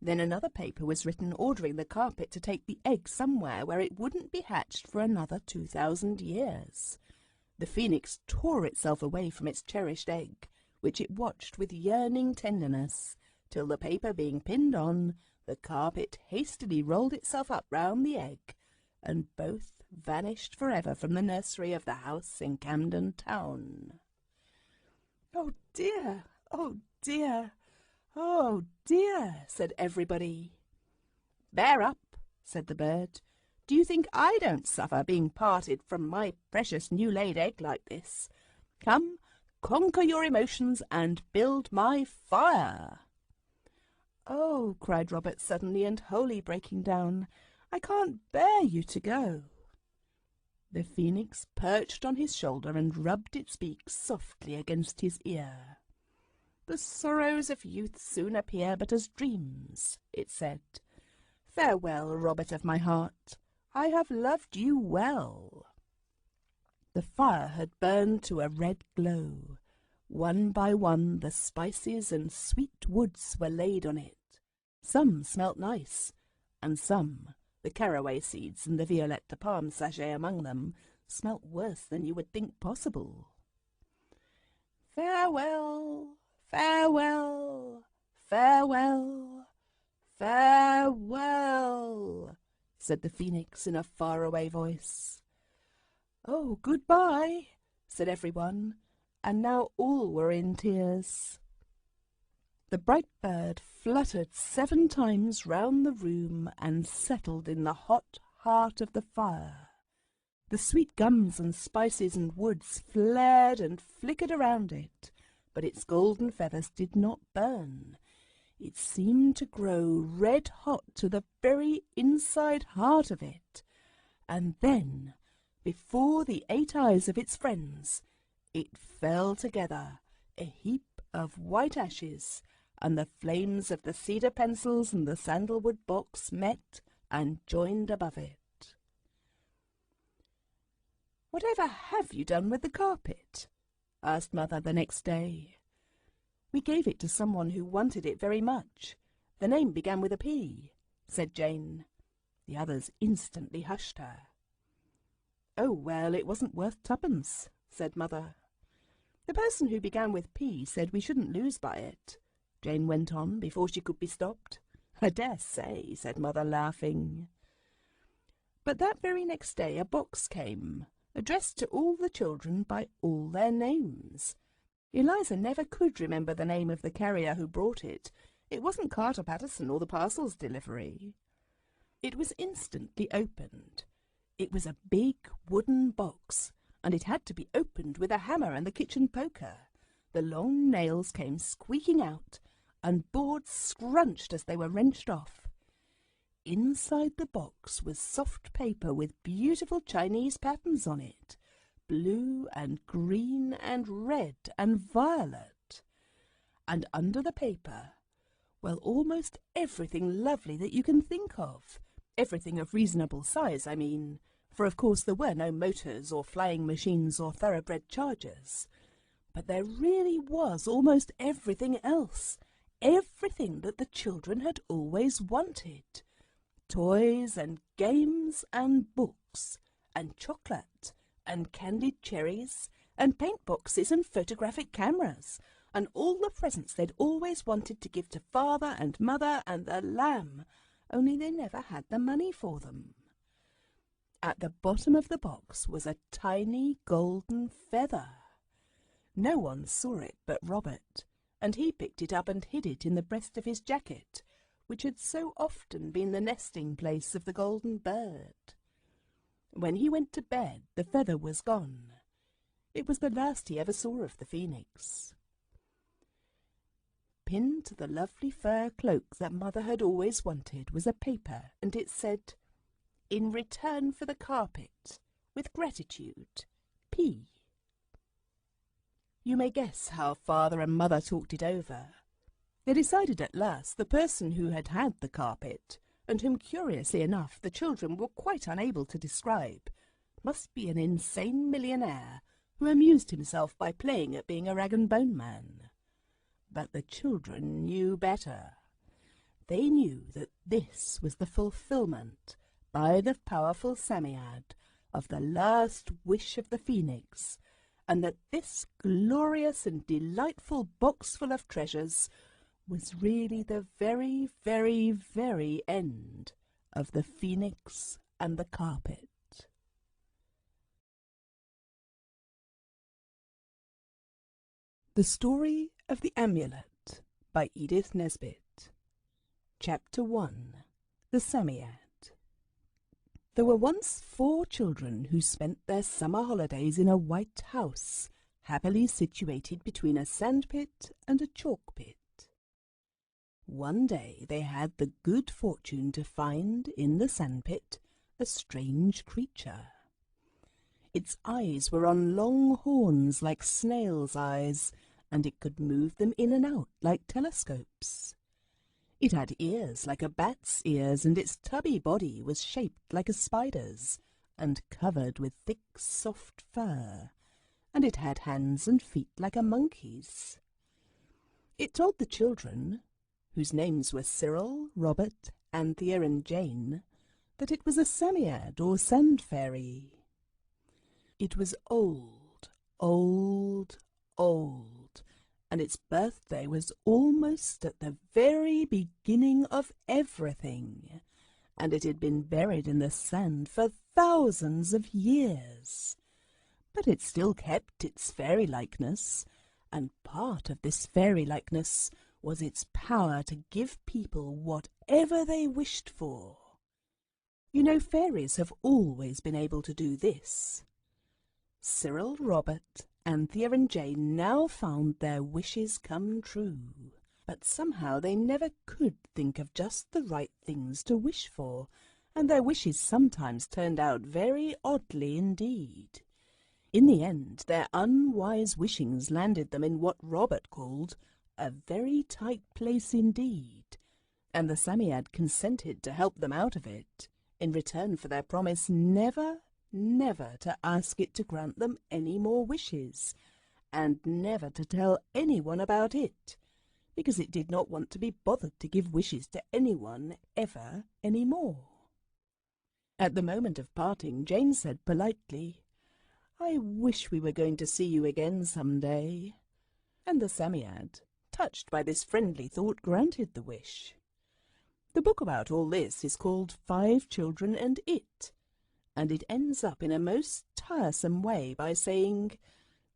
Speaker 1: Then another paper was written ordering the carpet to take the egg somewhere where it wouldn't be hatched for another 2,000 years. The phoenix tore itself away from its cherished egg, which it watched with yearning tenderness, till the paper being pinned on, the carpet hastily rolled itself up round the egg, and both vanished forever from the nursery of the house in Camden Town. "Oh dear, oh dear, oh dear," said everybody. "Bear up," said the bird. "Do you think I don't suffer being parted from my precious new-laid egg like this? Come, conquer your emotions and build my fire." "Oh," cried Robert suddenly and wholly breaking down, "I can't bear you to go." The phoenix perched on his shoulder and rubbed its beak softly against his ear. "The sorrows of youth soon appear but as dreams," it said. "Farewell, Robert of my heart. I have loved you well." The fire had burned to a red glow. One by one the spices and sweet woods were laid on it. Some smelt nice, and some, the caraway seeds and the violette de palme sachet among them, smelt worse than you would think possible. "Farewell, farewell, farewell, farewell," said the phoenix in a faraway voice. "Oh, goodbye," said everyone, and now all were in tears. The bright bird fluttered 7 times round the room and settled in the hot heart of the fire. The sweet gums and spices and woods flared and flickered around it, but its golden feathers did not burn. It seemed to grow red-hot to the very inside heart of it, and then, before the 8 eyes of its friends, it fell together, a heap of white ashes, and the flames of the cedar pencils and the sandalwood box met and joined above it. "Whatever have you done with the carpet?" asked Mother the next day. "We gave it to someone who wanted it very much. The name began with a P," said Jane. The others instantly hushed her. "Oh, well, it wasn't worth 2pence, said Mother. "The person who began with P said we shouldn't lose by it," Jane went on before she could be stopped. "I dare say," said Mother, laughing. But that very next day a box came, addressed to all the children by all their names. Eliza never could remember the name of the carrier who brought it. It wasn't Carter Paterson or the parcels delivery. It was instantly opened. It was a big wooden box, and it had to be opened with a hammer and the kitchen poker. The long nails came squeaking out, and boards scrunched as they were wrenched off. Inside the box was soft paper with beautiful Chinese patterns on it, blue and green and red and violet. And under the paper, well, almost everything lovely that you can think of. Everything of reasonable size, I mean, for of course there were no motors or flying machines or thoroughbred chargers. But there really was almost everything else, everything that the children had always wanted. Toys and games and books and chocolate and candied cherries and paint boxes and photographic cameras and all the presents they'd always wanted to give to Father and Mother and the lamb, only they never had the money for them. At the bottom of the box was a tiny golden feather. No one saw it but Robert, and he picked it up and hid it in the breast of his jacket, which had so often been the nesting place of the golden bird. When he went to bed, the feather was gone. It was the last he ever saw of the phoenix. Pinned to the lovely fur cloak that Mother had always wanted was a paper, and it said, "In return for the carpet, with gratitude, P." You may guess how Father and Mother talked it over. They decided at last the person who had had the carpet, and whom curiously enough the children were quite unable to describe, must be an insane millionaire who amused himself by playing at being a rag-and-bone man. But the children knew better. They knew that this was the fulfillment, by the powerful Psammead, of the last wish of the phoenix, and that this glorious and delightful box full of treasures was really the very, very, very end of the phoenix and the carpet. The Story of the Amulet by Edith Nesbit. Chapter 1. The Psammead. There were once 4 children who spent their summer holidays in a white house, happily situated between a sandpit and a chalk pit. One day they had the good fortune to find in the sandpit a strange creature. Its eyes were on long horns like snails' eyes, and it could move them in and out like telescopes. It had ears like a bat's ears, and its tubby body was shaped like a spider's, and covered with thick, soft fur, and it had hands and feet like a monkey's. It told the children, whose names were Cyril, Robert, Anthea, and Jane, that it was a Psammead or sand fairy. It was old, old, old, and its birthday was almost at the very beginning of everything, and it had been buried in the sand for thousands of years. But it still kept its fairy-likeness, and part of this fairy-likeness was its power to give people whatever they wished for. You know, fairies have always been able to do this. Cyril, Robert, Anthea, and Jane now found their wishes come true, but somehow they never could think of just the right things to wish for, and their wishes sometimes turned out very oddly indeed. In the end, their unwise wishings landed them in what Robert called a very tight place indeed, and the Psammead consented to help them out of it, in return for their promise never to ask it to grant them any more wishes, and never to tell anyone about it, because it did not want to be bothered to give wishes to anyone ever any more. At the moment of parting, Jane said politely, "I wish we were going to see you again some day," and the Psammead, touched by this friendly thought, granted the wish. The book about all this is called 5 Children and It, and it ends up in a most tiresome way by saying,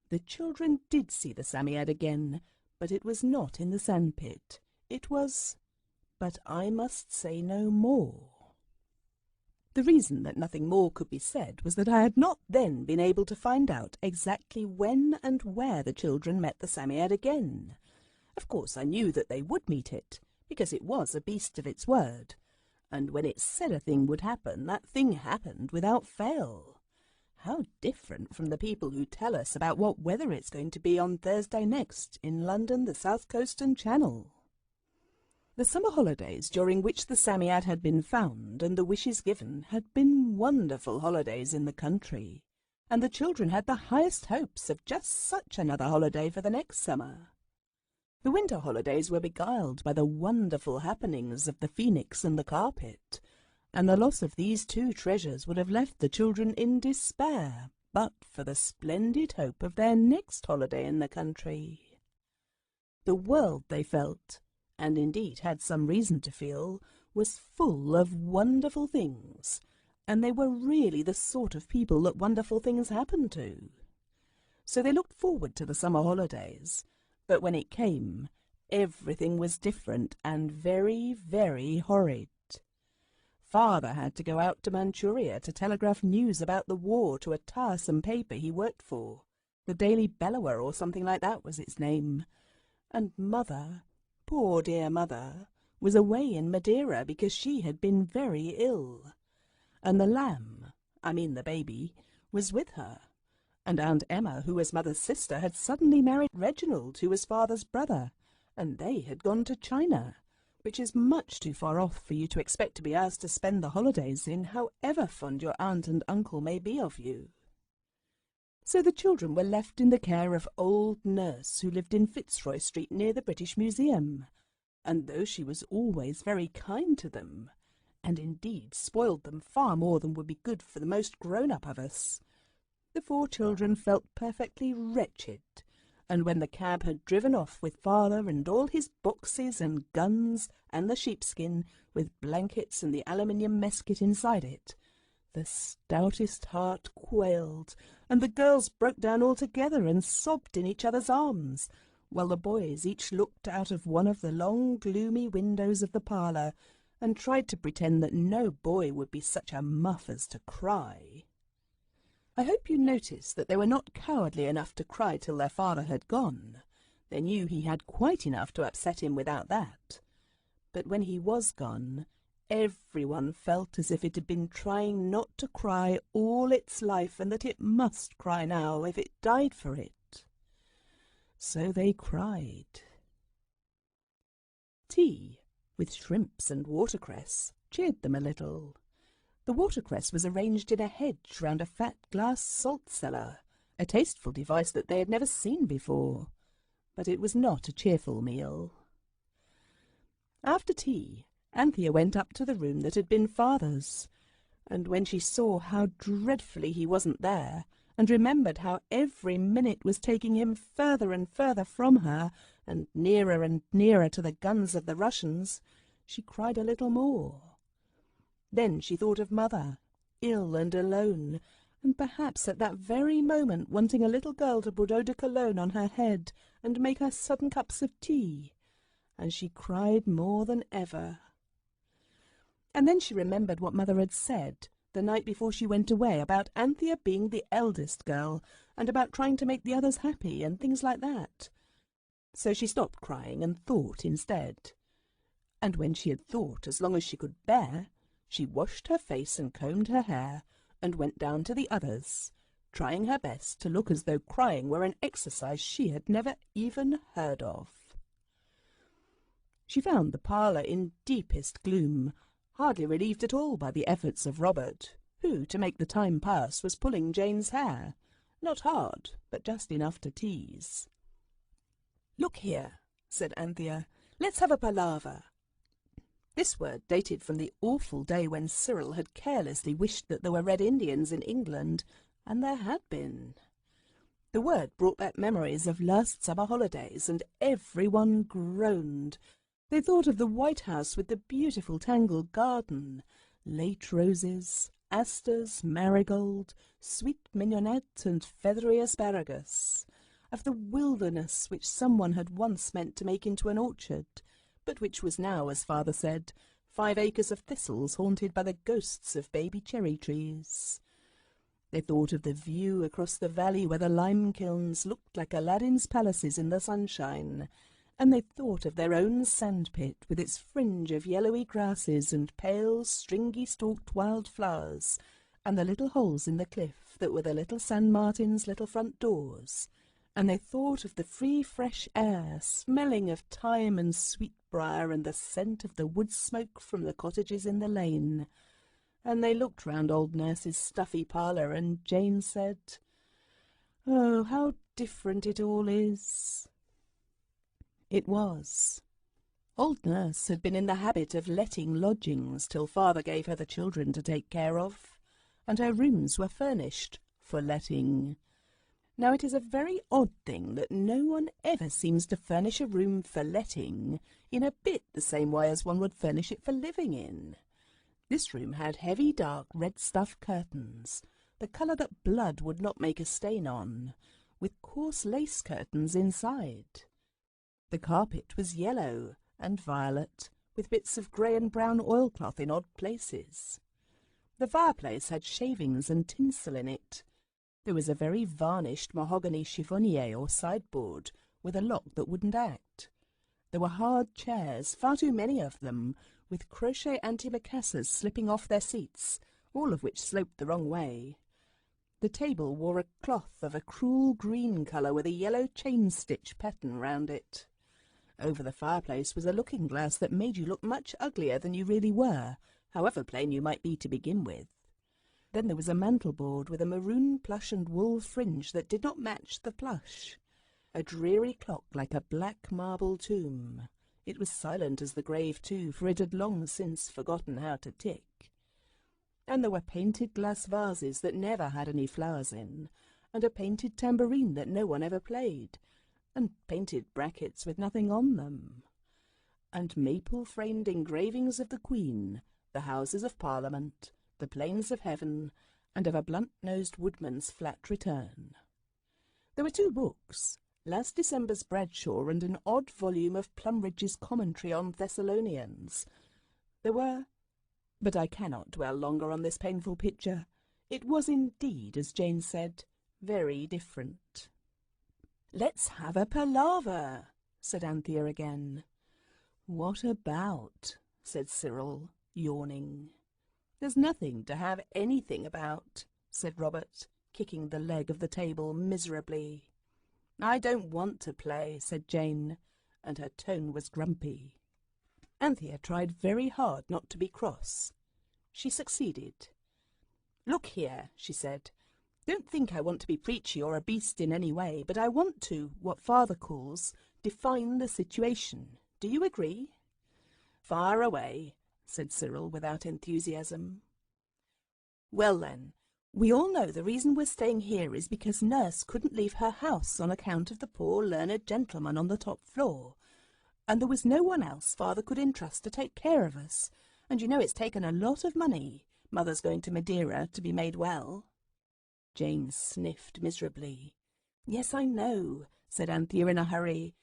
Speaker 1: "The children did see the Psammead again, but it was not in the sandpit. It was, but I must say no more." The reason that nothing more could be said was that I had not then been able to find out exactly when and where the children met the Psammead again. Of course I knew that they would meet it, because it was a beast of its word, and when it said a thing would happen, that thing happened without fail. How different from the people who tell us about what weather it's going to be on Thursday next in London, the South Coast and Channel. The summer holidays during which the Psammead had been found and the wishes given had been wonderful holidays in the country, and the children had the highest hopes of just such another holiday for the next summer. The winter holidays were beguiled by the wonderful happenings of the phoenix and the carpet, and the loss of these 2 treasures would have left the children in despair but for the splendid hope of their next holiday in the country. The world, they felt, and indeed had some reason to feel, was full of wonderful things, and they were really the sort of people that wonderful things happen to. So they looked forward to the summer holidays, but when it came, everything was different and very, very horrid. Father had to go out to Manchuria to telegraph news about the war to a tiresome paper he worked for. The Daily Bellower or something like that was its name. And Mother, poor dear Mother, was away in Madeira because she had been very ill. And the lamb, I mean the baby, was with her. And Aunt Emma, who was Mother's sister, had suddenly married Reginald, who was Father's brother, and they had gone to China, which is much too far off for you to expect to be asked to spend the holidays in, however fond your aunt and uncle may be of you. So the children were left in the care of old Nurse, who lived in Fitzroy Street near the British Museum, and though she was always very kind to them, and indeed spoiled them far more than would be good for the most grown-up of us, the 4 children felt perfectly wretched, and when the cab had driven off with Father and all his boxes and guns and the sheepskin, with blankets and the aluminium mess kit inside it, the stoutest heart quailed, and the girls broke down altogether and sobbed in each other's arms, while the boys each looked out of one of the long gloomy windows of the parlour and tried to pretend that no boy would be such a muff as to cry. I hope you noticed that they were not cowardly enough to cry till their father had gone. They knew he had quite enough to upset him without that. But when he was gone, everyone felt as if it had been trying not to cry all its life, and that it must cry now if it died for it. So they cried. Tea, with shrimps and watercress, cheered them a little. The watercress was arranged in a hedge round a fat glass salt cellar, a tasteful device that they had never seen before, but it was not a cheerful meal. After tea, Anthea went up to the room that had been Father's, and when she saw how dreadfully he wasn't there, and remembered how every minute was taking him further and further from her, and nearer to the guns of the Russians, she cried a little more. Then she thought of Mother, ill and alone, and perhaps at that very moment wanting a little girl to put eau de cologne on her head and make her sudden cups of tea, and she cried more than ever. And then she remembered what Mother had said the night before she went away about Anthea being the eldest girl, and about trying to make the others happy, and things like that. So she stopped crying and thought instead. And when she had thought as long as she could bear, she washed her face and combed her hair, and went down to the others, trying her best to look as though crying were an exercise she had never even heard of. She found the parlour in deepest gloom, hardly relieved at all by the efforts of Robert, who, to make the time pass, was pulling Jane's hair, not hard, but just enough to tease. "Look here," said Anthea, "let's have a palaver." This word dated from the awful day when Cyril had carelessly wished that there were Red Indians in England, and there had been. The word brought back memories of last summer holidays, and everyone groaned. They thought of the White House with the beautiful tangled garden, late roses, asters, marigold, sweet mignonette, and feathery asparagus, of the wilderness which someone had once meant to make into an orchard, but which was now, as Father said, 5 acres of thistles haunted by the ghosts of baby cherry trees. They thought of the view across the valley where the lime kilns looked like Aladdin's palaces in the sunshine, and they thought of their own sandpit with its fringe of yellowy grasses and pale, stringy-stalked wild flowers, and the little holes in the cliff that were the little San Martin's little front doors, and they thought of the free, fresh air, smelling of thyme and sweetbriar, and the scent of the wood smoke from the cottages in the lane. And they looked round old Nurse's stuffy parlour, and Jane said, "Oh, how different it all is." It was. Old Nurse had been in the habit of letting lodgings till Father gave her the children to take care of, and her rooms were furnished for letting. Now, it is a very odd thing that no one ever seems to furnish a room for letting in a bit the same way as one would furnish it for living in. This room had heavy, dark, red stuff curtains, the colour that blood would not make a stain on, with coarse lace curtains inside. The carpet was yellow and violet, with bits of grey and brown oilcloth in odd places. The fireplace had shavings and tinsel in it. There was a very varnished mahogany chiffonnier or sideboard, with a lock that wouldn't act. There were hard chairs, far too many of them, with crochet antimacassars slipping off their seats, all of which sloped the wrong way. The table wore a cloth of a cruel green colour with a yellow chain-stitch pattern round it. Over the fireplace was a looking-glass that made you look much uglier than you really were, however plain you might be to begin with. Then there was a mantelboard with a maroon plush and wool fringe that did not match the plush. A dreary clock like a black marble tomb. It was silent as the grave, too, for it had long since forgotten how to tick. And there were painted glass vases that never had any flowers in, and a painted tambourine that no one ever played, and painted brackets with nothing on them, and maple-framed engravings of the Queen, the Houses of Parliament, the plains of heaven, and of a blunt-nosed woodman's flat return. There were 2 books, last December's Bradshaw and an odd volume of Plumridge's Commentary on Thessalonians. There were... But I cannot dwell longer on this painful picture. It was indeed, as Jane said, very different. "Let's have a palaver," said Anthea again. "What about?" said Cyril, yawning. "There's nothing to have anything about," said Robert, kicking the leg of the table miserably. "I don't want to play," said Jane, and her tone was grumpy. Anthea tried very hard not to be cross. She succeeded. "Look here," she said. "Don't think I want to be preachy or a beast in any way, but I want to, what Father calls, define the situation. Do you agree?" "Fire away," said Cyril without enthusiasm. "Well then, we all know the reason we're staying here is because Nurse couldn't leave her house on account of the poor learned gentleman on the top floor, and there was no one else Father could entrust to take care of us, and you know it's taken a lot of money, Mother's going to Madeira, to be made well." Jane sniffed miserably. "Yes, I know," said Anthea in a hurry,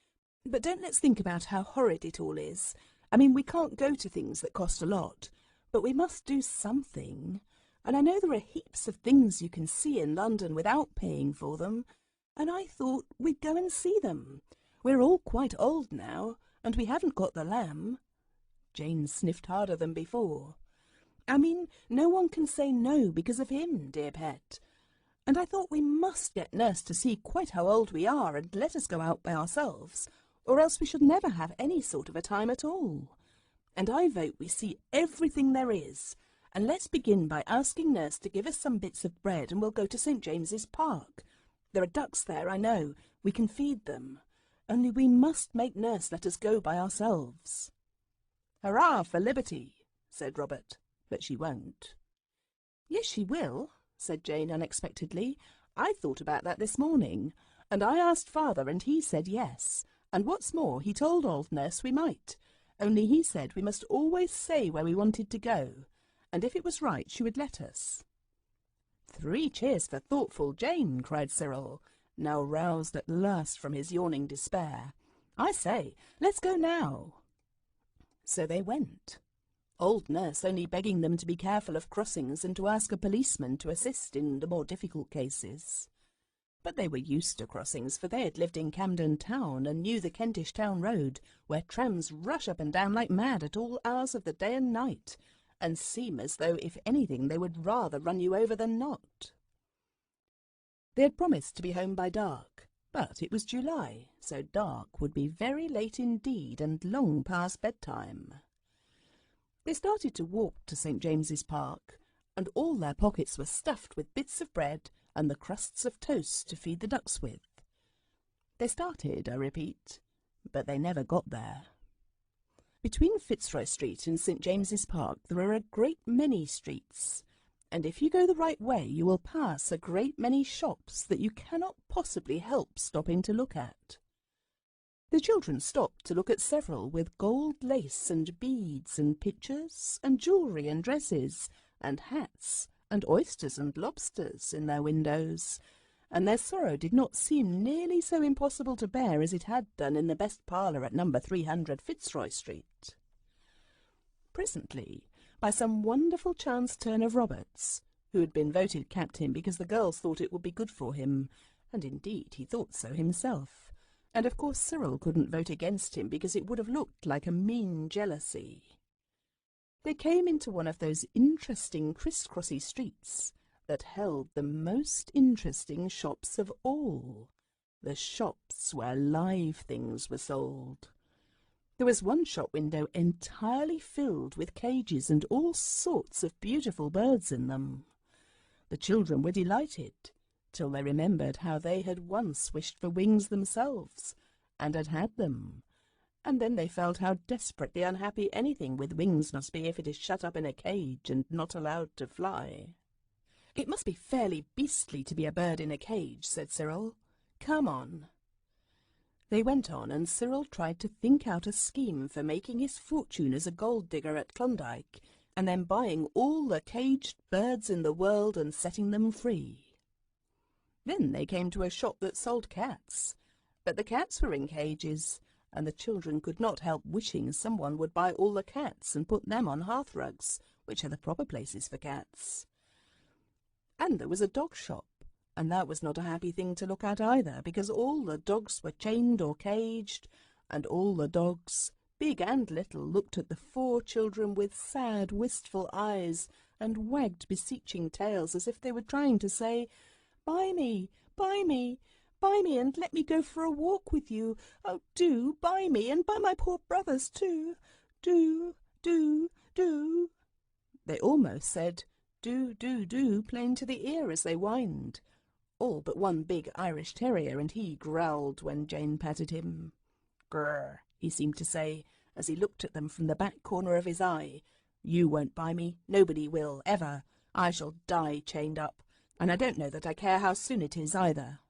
Speaker 1: "but don't let's think about how horrid it all is. I mean, we can't go to things that cost a lot, but we must do something. And I know there are heaps of things you can see in London without paying for them, and I thought we'd go and see them. We're all quite old now, and we haven't got the lamb." Jane sniffed harder than before. "I mean, no one can say no because of him, dear pet. And I thought we must get Nurse to see quite how old we are and let us go out by ourselves, or else we should never have any sort of a time at all. And I vote we see everything there is, and let's begin by asking Nurse to give us some bits of bread, and we'll go to St. James's Park. There are ducks there, I know. We can feed them. Only we must make Nurse let us go by ourselves." "Hurrah for liberty," said Robert, "but she won't." "Yes, she will," said Jane unexpectedly. "I thought about that this morning, and I asked Father, and he said yes. And what's more, he told old Nurse we might, only he said we must always say where we wanted to go, and if it was right she would let us." "Three cheers for thoughtful Jane," cried Cyril, now roused at last from his yawning despair. "I say, let's go now." So they went. Old Nurse only begging them to be careful of crossings and to ask a policeman to assist in the more difficult cases. But they were used to crossings, for they had lived in Camden Town and knew the Kentish Town Road, where trams rush up and down like mad at all hours of the day and night, and seem as though, if anything, they would rather run you over than not. They had promised to be home by dark, but it was July, so dark would be very late indeed and long past bedtime. They started to walk to St. James's Park, and all their pockets were stuffed with bits of bread and the crusts of toast to feed the ducks with. They started, I repeat, but they never got there. Between Fitzroy Street and St. James's Park there are a great many streets, and if you go the right way you will pass a great many shops that you cannot possibly help stopping to look at. The children stopped to look at several with gold lace and beads and pictures and jewellery and dresses and hats and oysters and lobsters in their windows, and their sorrow did not seem nearly so impossible to bear as it had done in the best parlour at number 300 Fitzroy Street. Presently, by some wonderful chance turn of Robert's, who had been voted captain because the girls thought it would be good for him, and indeed he thought so himself, and of course Cyril couldn't vote against him because it would have looked like a mean jealousy. They came into one of those interesting criss-crossy streets that held the most interesting shops of all, the shops where live things were sold. There was one shop window entirely filled with cages and all sorts of beautiful birds in them. The children were delighted, till they remembered how they had once wished for wings themselves, and had had them, and then they felt how desperately unhappy anything with wings must be if it is shut up in a cage and not allowed to fly. "It must be fairly beastly to be a bird in a cage," said Cyril. "Come on." They went on, and Cyril tried to think out a scheme for making his fortune as a gold digger at Klondike, and then buying all the caged birds in the world and setting them free. Then they came to a shop that sold cats, but the cats were in cages, and the children could not help wishing someone would buy all the cats and put them on hearthrugs, which are the proper places for cats. And there was a dog shop, and that was not a happy thing to look at either, because all the dogs were chained or caged, and all the dogs big and little, looked at the 4 children with sad, wistful eyes and wagged beseeching tails as if they were trying to say, "Buy me, buy me, buy me, and let me go for a walk with you. Oh, do buy me, and buy my poor brothers too. Do, do, do." They almost said, "Do, do, do," plain to the ear as they whined. All but one big Irish terrier, and he growled when Jane patted him. "Grr," he seemed to say, as he looked at them from the back corner of his eye. "You won't buy me. Nobody will, ever. I shall die chained up, and I don't know that I care how soon it is, either."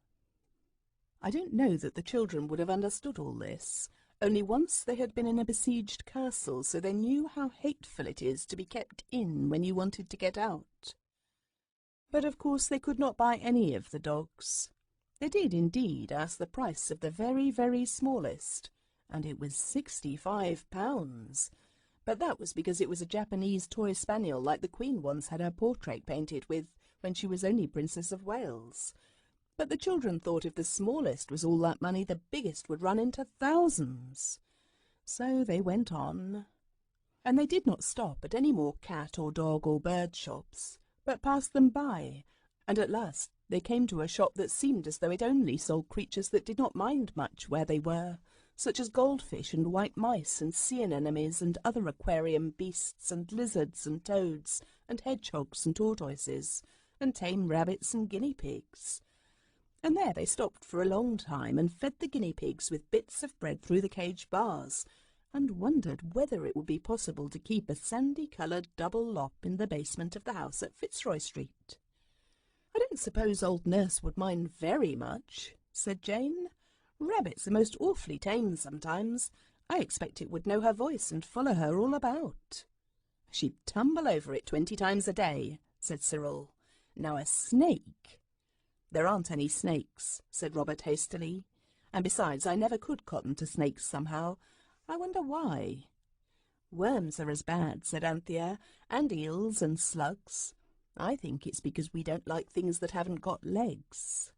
Speaker 1: I don't know that the children would have understood all this. Only once they had been in a besieged castle, so they knew how hateful it is to be kept in when you wanted to get out. But of course they could not buy any of the dogs. They did indeed ask the price of the very, very smallest, and it was £65. But that was because it was a Japanese toy spaniel like the Queen once had her portrait painted with when she was only Princess of Wales. But the children thought if the smallest was all that money, the biggest would run into thousands. So they went on. And they did not stop at any more cat or dog or bird shops, but passed them by, and at last they came to a shop that seemed as though it only sold creatures that did not mind much where they were, such as goldfish and white mice and sea anemones and other aquarium beasts and lizards and toads and hedgehogs and tortoises and tame rabbits and guinea pigs. And there they stopped for a long time and fed the guinea pigs with bits of bread through the cage bars, and wondered whether it would be possible to keep a sandy-coloured double lop in the basement of the house at Fitzroy Street. "I don't suppose old Nurse would mind very much," said Jane. "Rabbits are most awfully tame sometimes. I expect it would know her voice and follow her all about." "She'd tumble over it 20 times a day," said Cyril. "Now a snake—" "There aren't any snakes," said Robert hastily. "And besides, I never could cotton to snakes somehow. I wonder why." "Worms are as bad," said Anthea, "and eels and slugs. I think it's because we don't like things that haven't got legs."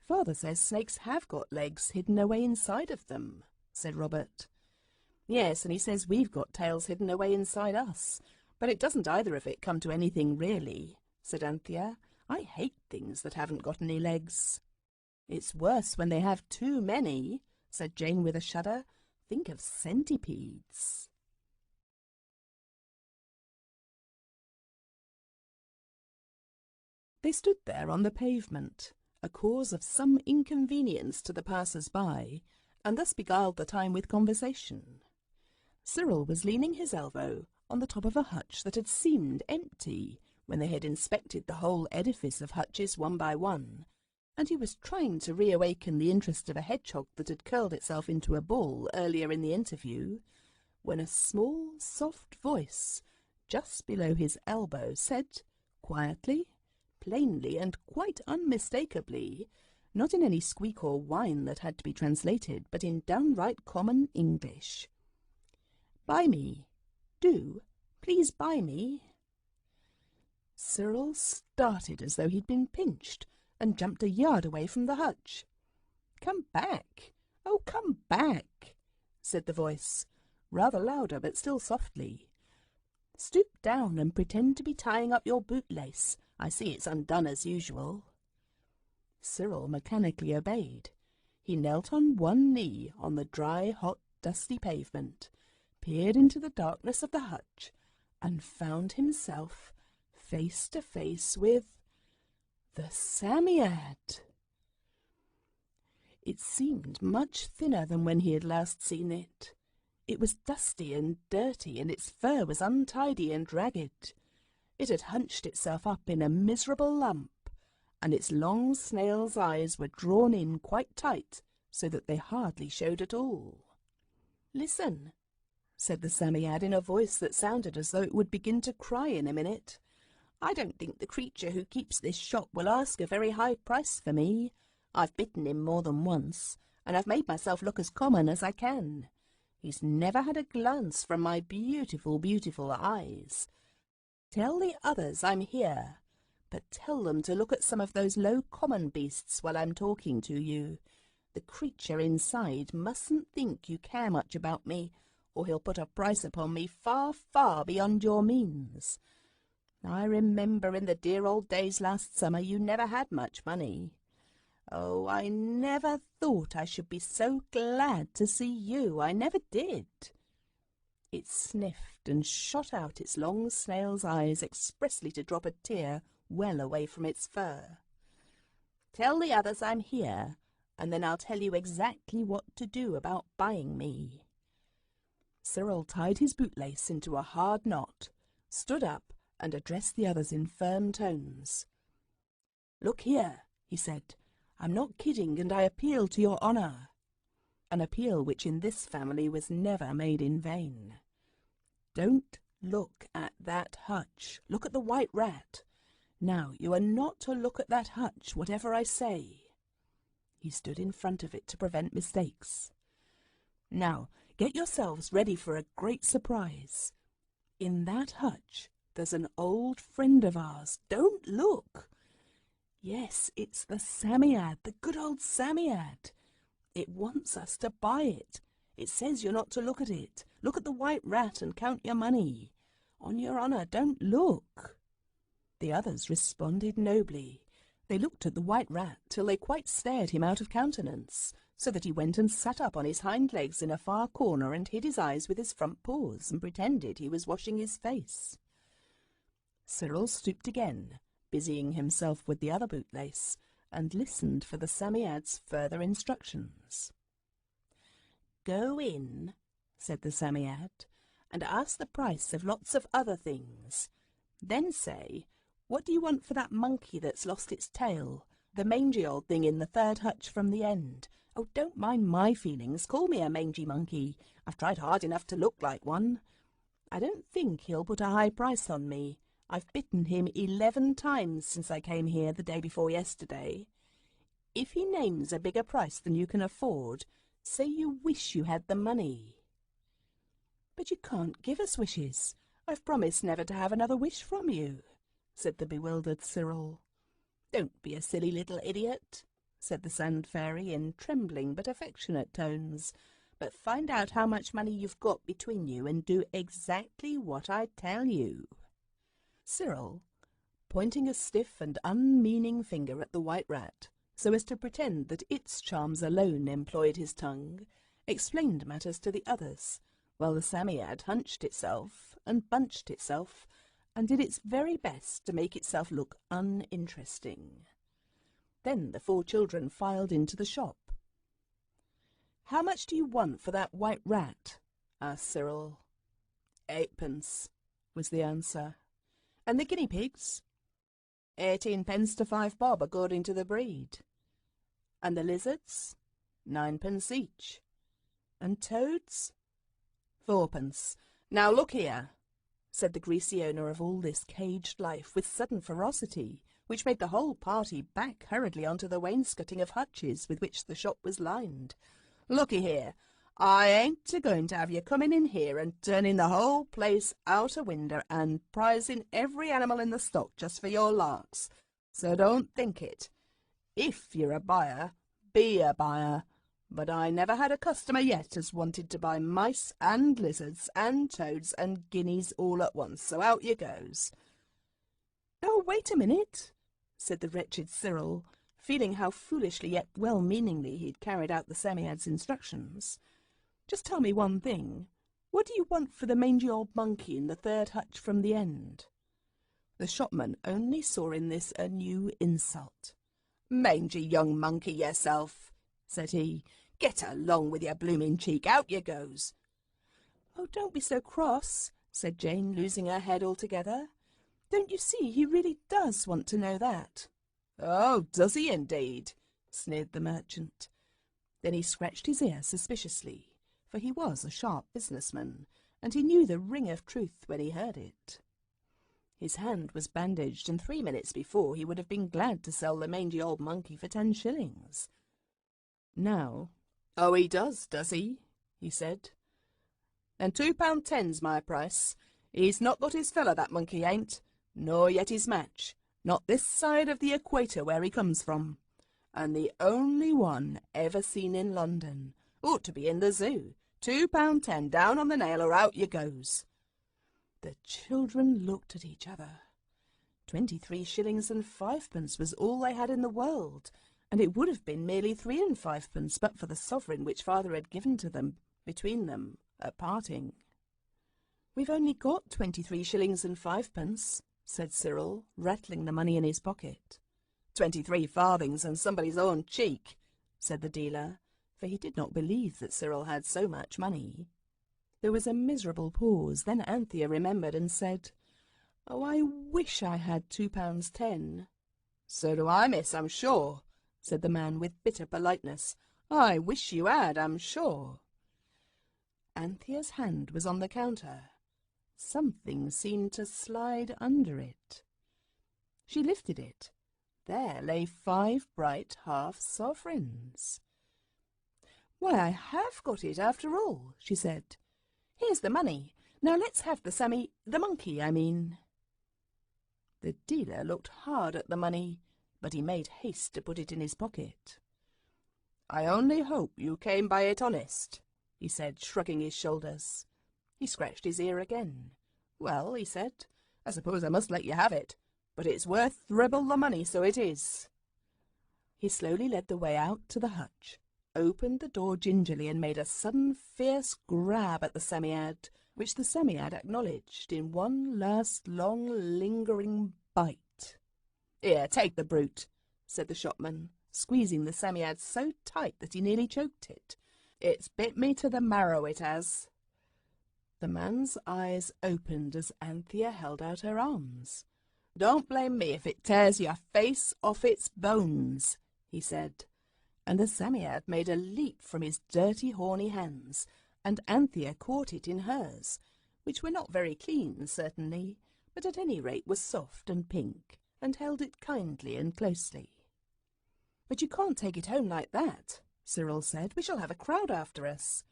Speaker 1: "Father says snakes have got legs hidden away inside of them," said Robert. "Yes, and he says we've got tails hidden away inside us. But it doesn't either of it come to anything really," said Anthea. "I hate things that haven't got any legs." "It's worse when they have too many," said Jane with a shudder. "Think of centipedes." They stood there on the pavement, a cause of some inconvenience to the passers-by, and thus beguiled the time with conversation. Cyril was leaning his elbow on the top of a hutch that had seemed empty when they had inspected the whole edifice of hutches one by one, and he was trying to reawaken the interest of a hedgehog that had curled itself into a ball earlier in the interview, when a small, soft voice just below his elbow said, quietly, plainly, and quite unmistakably, not in any squeak or whine that had to be translated, but in downright common English, "Buy me. Do, please buy me." Cyril started as though he'd been pinched, and jumped a yard away from the hutch. "Come back! Oh, come back!" said the voice, rather louder but still softly. "Stoop down and pretend to be tying up your bootlace. I see it's undone as usual." Cyril mechanically obeyed. He knelt on one knee on the dry, hot, dusty pavement, peered into the darkness of the hutch, and found himself face to face with the Psammead. It seemed much thinner than when he had last seen it. It was dusty and dirty, and its fur was untidy and ragged. It had hunched itself up in a miserable lump, and its long snail's eyes were drawn in quite tight, so that they hardly showed at all. "Listen," said the Psammead in a voice that sounded as though it would begin to cry in a minute. "I don't think the creature who keeps this shop will ask a very high price for me. I've bitten him more than once, and I've made myself look as common as I can. He's never had a glance from my beautiful, beautiful eyes. Tell the others I'm here, but tell them to look at some of those low common beasts while I'm talking to you. The creature inside mustn't think you care much about me, or he'll put a price upon me far, far beyond your means. I remember in the dear old days last summer you never had much money. Oh, I never thought I should be so glad to see you. I never did." It sniffed and shot out its long snail's eyes expressly to drop a tear well away from its fur. "Tell the others I'm here, and then I'll tell you exactly what to do about buying me." Cyril tied his bootlace into a hard knot, stood up, and addressed the others in firm tones. "Look here," he said, "I'm not kidding, and I appeal to your honour." An appeal which in this family was never made in vain. "Don't look at that hutch. Look at the white rat. Now, you are not to look at that hutch, whatever I say." He stood in front of it to prevent mistakes. "Now, get yourselves ready for a great surprise. In that hutch there's an old friend of ours. Don't look. Yes, it's the Psammead, the good old Psammead. It wants us to buy it. It says you're not to look at it. Look at the white rat and count your money. On your honour, don't look." The others responded nobly. They looked at the white rat till they quite stared him out of countenance, so that he went and sat up on his hind legs in a far corner and hid his eyes with his front paws and pretended he was washing his face. Cyril stooped again, busying himself with the other bootlace, and listened for the Psammead's further instructions. "Go in," said the Psammead, "and ask the price of lots of other things. Then say, 'What do you want for that monkey that's lost its tail, the mangy old thing in the third hutch from the end?' Oh, don't mind my feelings. Call me a mangy monkey. I've tried hard enough to look like one. I don't think he'll put a high price on me. I've bitten him 11 times since I came here the day before yesterday. If he names a bigger price than you can afford, say you wish you had the money." "But you can't give us wishes. I've promised never to have another wish from you," said the bewildered Cyril. "Don't be a silly little idiot," said the Sand Fairy in trembling but affectionate tones, "but find out how much money you've got between you and do exactly what I tell you." Cyril, pointing a stiff and unmeaning finger at the white rat, so as to pretend that its charms alone employed his tongue, explained matters to the others, while the Psammead hunched itself and bunched itself, and did its very best to make itself look uninteresting. Then the 4 children filed into the shop. "How much do you want for that white rat?" asked Cyril. 8p, was the answer. "And the guinea pigs?" 18p to 5 bob, according to the breed. "And the lizards?" 9p each. "And toads?" 4p. "Now look here," said the greasy owner of all this caged life with sudden ferocity, which made the whole party back hurriedly onto the wainscoting of hutches with which the shop was lined. "Looky here, I ain't a-going to have you coming in here and turning the whole place out a window and prizing every animal in the stock just for your larks, so don't think it. If you're a buyer, be a buyer, but I never had a customer yet as wanted to buy mice and lizards and toads and guineas all at once, so out you goes." "Oh, wait a minute," said the wretched Cyril, feeling how foolishly yet well-meaningly he'd carried out the Psammead's instructions. "Just tell me one thing. What do you want for the mangy old monkey in the third hutch from the end?" The shopman only saw in this a new insult. "Mangy young monkey yourself," said he. "Get along with your blooming cheek. Out you goes." "Oh, don't be so cross," said Jane, losing her head altogether. "Don't you see he really does want to know that?" "Oh, does he indeed?" sneered the merchant. Then he scratched his ear suspiciously, for he was a sharp businessman, and he knew the ring of truth when he heard it. His hand was bandaged, and 3 minutes before he would have been glad to sell the mangy old monkey for 10 shillings. Now, "Oh, he does he?" he said. "Then £2.10's my price. He's not got his fella, that monkey ain't, nor yet his match, not this side of the equator where he comes from. and the only one ever seen in London. Ought to be in the zoo. £2.10 down on the nail or out you goes." The children looked at each other. 23 shillings and 5 pence was all they had in the world, and it would have been merely 3 and 5 pence but for the sovereign which father had given to them between them at parting. "We've only got 23 shillings and 5 pence, said Cyril, rattling the money in his pocket. 23 farthings and somebody's own cheek, said the dealer, for he did not believe that Cyril had so much money. There was a miserable pause. Then Anthea remembered and said, "Oh, I wish I had £2.10. "So do I, miss, I'm sure," said the man with bitter politeness. "I wish you had, I'm sure." Anthea's hand was on the counter. Something seemed to slide under it. She lifted it. There lay 5 bright half-sovereigns. "Why, I have got it after all," she said. "Here's the money. Now let's have the monkey, I mean." The dealer looked hard at the money, but he made haste to put it in his pocket. "I only hope you came by it honest," he said, shrugging his shoulders. He scratched his ear again. "Well," he said, "I suppose I must let you have it, but it's worth treble the money, so it is." He slowly led the way out to the hutch, opened the door gingerly, and made a sudden fierce grab at the Psammead, which the Psammead acknowledged in one last long lingering bite. "Here, take the brute," said the shopman, squeezing the Psammead so tight that he nearly choked it. "It's bit me to the marrow, it has." The man's eyes opened as Anthea held out her arms. "Don't blame me if it tears your face off its bones," he said, and the Psammead made a leap from his dirty horny hands, and Anthea caught it in hers, which were not very clean, certainly, but at any rate was soft and pink, and held it kindly and closely. "But you can't take it home like that," Cyril said. "We shall have a crowd after us."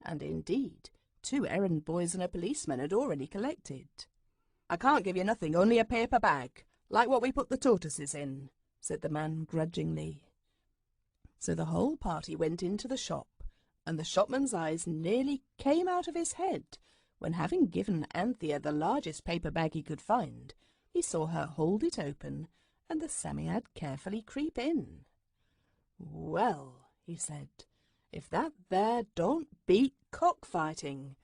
Speaker 1: And indeed, 2 errand boys and a policeman had already collected. "I can't give you nothing, only a paper bag, like what we put the tortoises in," said the man grudgingly. So the whole party went into the shop, and the shopman's eyes nearly came out of his head when, having given Anthea the largest paper bag he could find, he saw her hold it open and the Psammead carefully creep in. "Well," he said, "if that there don't beat cockfighting.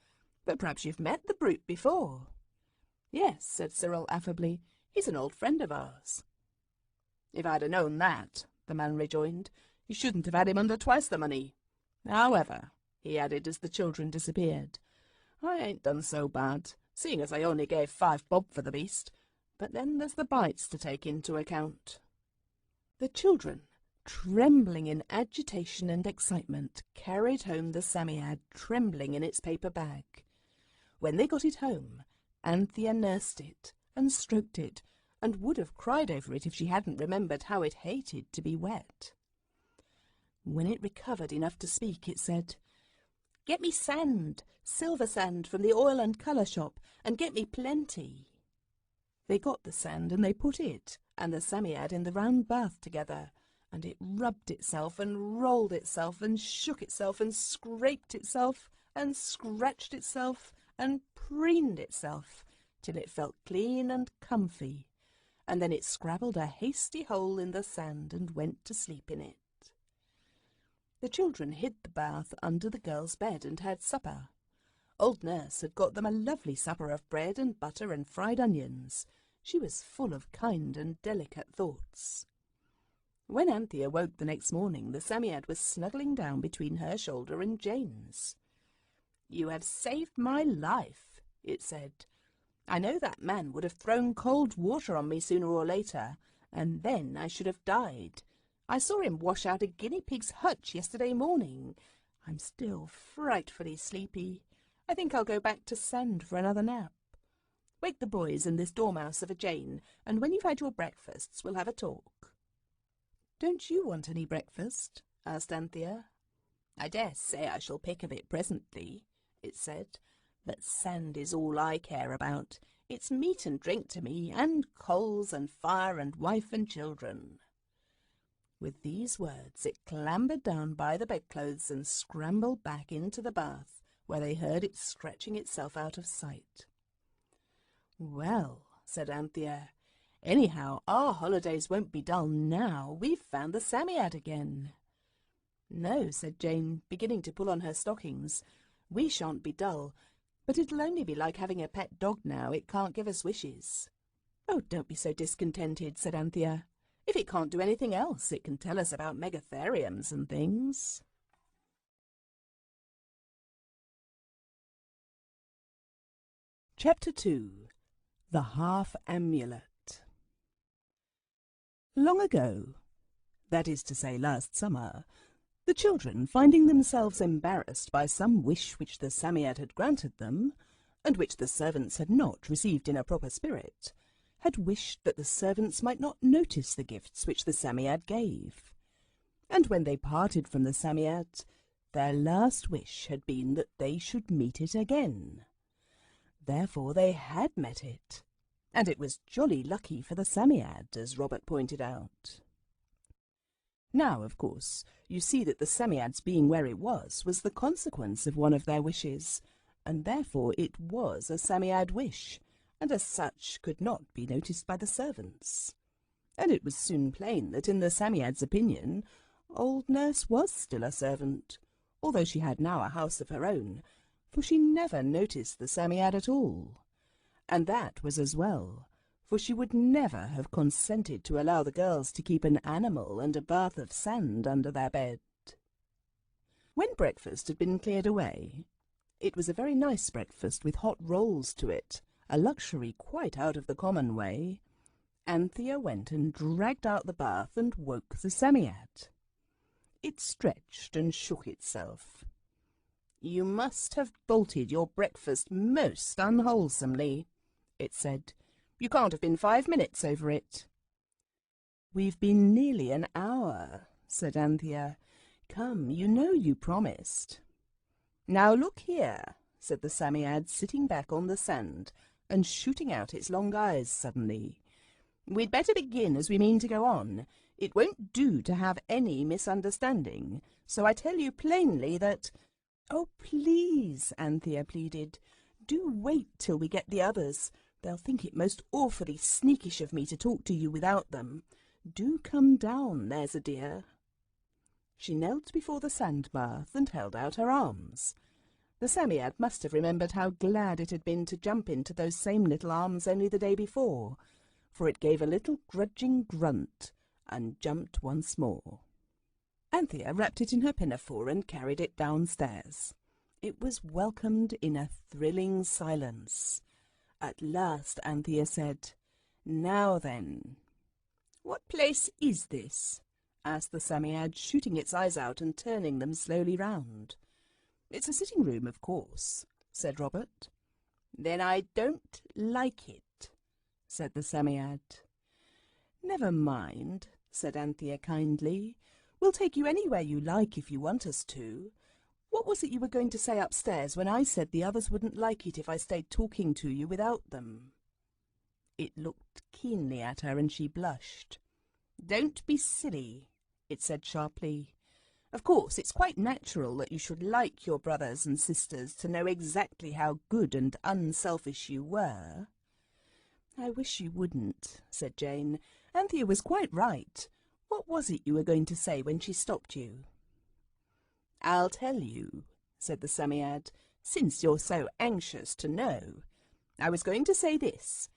Speaker 1: But perhaps you've met the brute before." "Yes," said Cyril affably. "He's an old friend of ours." "If I'd have known that," the man rejoined, "you shouldn't have had him under twice the money. However," he added as the children disappeared, "I ain't done so bad, seeing as I only gave 5 bob for the beast. But then there's the bites to take into account." The children, trembling in agitation and excitement, carried home the Psammead trembling in its paper bag. When they got it home, Anthea nursed it and stroked it, and would have cried over it if she hadn't remembered how it hated to be wet. When it recovered enough to speak, it said, "Get me sand, silver sand from the oil and colour shop, and get me plenty." They got the sand, and they put it and the Psammead in the round bath together, and it rubbed itself and rolled itself and shook itself and scraped itself and scratched itself and preened itself till it felt clean and comfy, and then it scrabbled a hasty hole in the sand and went to sleep in it. The children hid the bath under the girl's bed and had supper. Old Nurse had got them a lovely supper of bread and butter and fried onions. She was full of kind and delicate thoughts. When Anthea woke the next morning, the Psammead was snuggling down between her shoulder and Jane's. "You have saved my life," it said. "I know that man would have thrown cold water on me sooner or later, and then I should have died. I saw him wash out a guinea pig's hutch yesterday morning. I'm still frightfully sleepy. I think I'll go back to sand for another nap. Wake the boys and this dormouse of a Jane, and when you've had your breakfasts, we'll have a talk." "Don't you want any breakfast?" asked Anthea. "I dare say I shall pick of it presently," it said, "but sand is all I care about. It's meat and drink to me, and coals and fire and wife and children." With these words it clambered down by the bedclothes and scrambled back into the bath, where they heard it stretching itself out of sight. "Well," said Anthea, "anyhow our holidays won't be dull now we've found the Psammead again." "No," said Jane, beginning to pull on her stockings. "We shan't be dull, but it'll only be like having a pet dog now. It can't give us wishes." "Oh, don't be so discontented," said Anthea. "If it can't do anything else, it can tell us about megatheriums and things." Chapter 2. The Half Amulet. Long ago, that is to say last summer, the children, finding themselves embarrassed by some wish which the Psammead had granted them, and which the servants had not received in a proper spirit, had wished that the servants might not notice the gifts which the Psammead gave. And when they parted from the Psammead, their last wish had been that they should meet it again. Therefore they had met it, and it was jolly lucky for the Psammead, as Robert pointed out. Now, of course, you see that the Psammead's being where it was the consequence of one of their wishes, and therefore it was a Psammead wish, and as such could not be noticed by the servants. And it was soon plain that in the Psammead's opinion, old Nurse was still a servant, although she had now a house of her own, for she never noticed the Psammead at all. And that was as well, for she would never have consented to allow the girls to keep an animal and a bath of sand under their bed. When breakfast had been cleared away, it was a very nice breakfast with hot rolls to it, a luxury quite out of the common way, Anthea went and dragged out the bath and woke the Psammead. It stretched and shook itself. "You must have bolted your breakfast most unwholesomely," it said. "You can't have been 5 minutes over it." "We've been nearly an hour," said Anthea. "Come, you know you promised." "Now look here," said the Psammead, sitting back on the sand and shooting out its long eyes suddenly. "We'd better begin as we mean to go on. It won't do to have any misunderstanding, so I tell you plainly that—" "Oh, please," Anthea pleaded, "do wait till we get the others. They'll think it most awfully sneakish of me to talk to you without them. Do come down, there's a dear." She knelt before the sand bath and held out her arms. The Psammead must have remembered how glad it had been to jump into those same little arms only the day before, for it gave a little grudging grunt and jumped once more. Anthea wrapped it in her pinafore and carried it downstairs. It was welcomed in a thrilling silence. At last Anthea said, "Now then." "What place is this?" asked the Psammead, shooting its eyes out and turning them slowly round. "It's a sitting room, of course," said Robert. "Then I don't like it," said the Psammead. "Never mind," said Anthea kindly. "We'll take you anywhere you like if you want us to. What was it you were going to say upstairs when I said the others wouldn't like it if I stayed talking to you without them?" It looked keenly at her and she blushed. "Don't be silly," it said sharply. "Of course, it's quite natural that you should like your brothers and sisters to know exactly how good and unselfish you were." "I wish you wouldn't," said Jane. "Anthea was quite right. What was it you were going to say when she stopped you?" "I'll tell you," said the Psammead, "since you're so anxious to know. I was going to say this.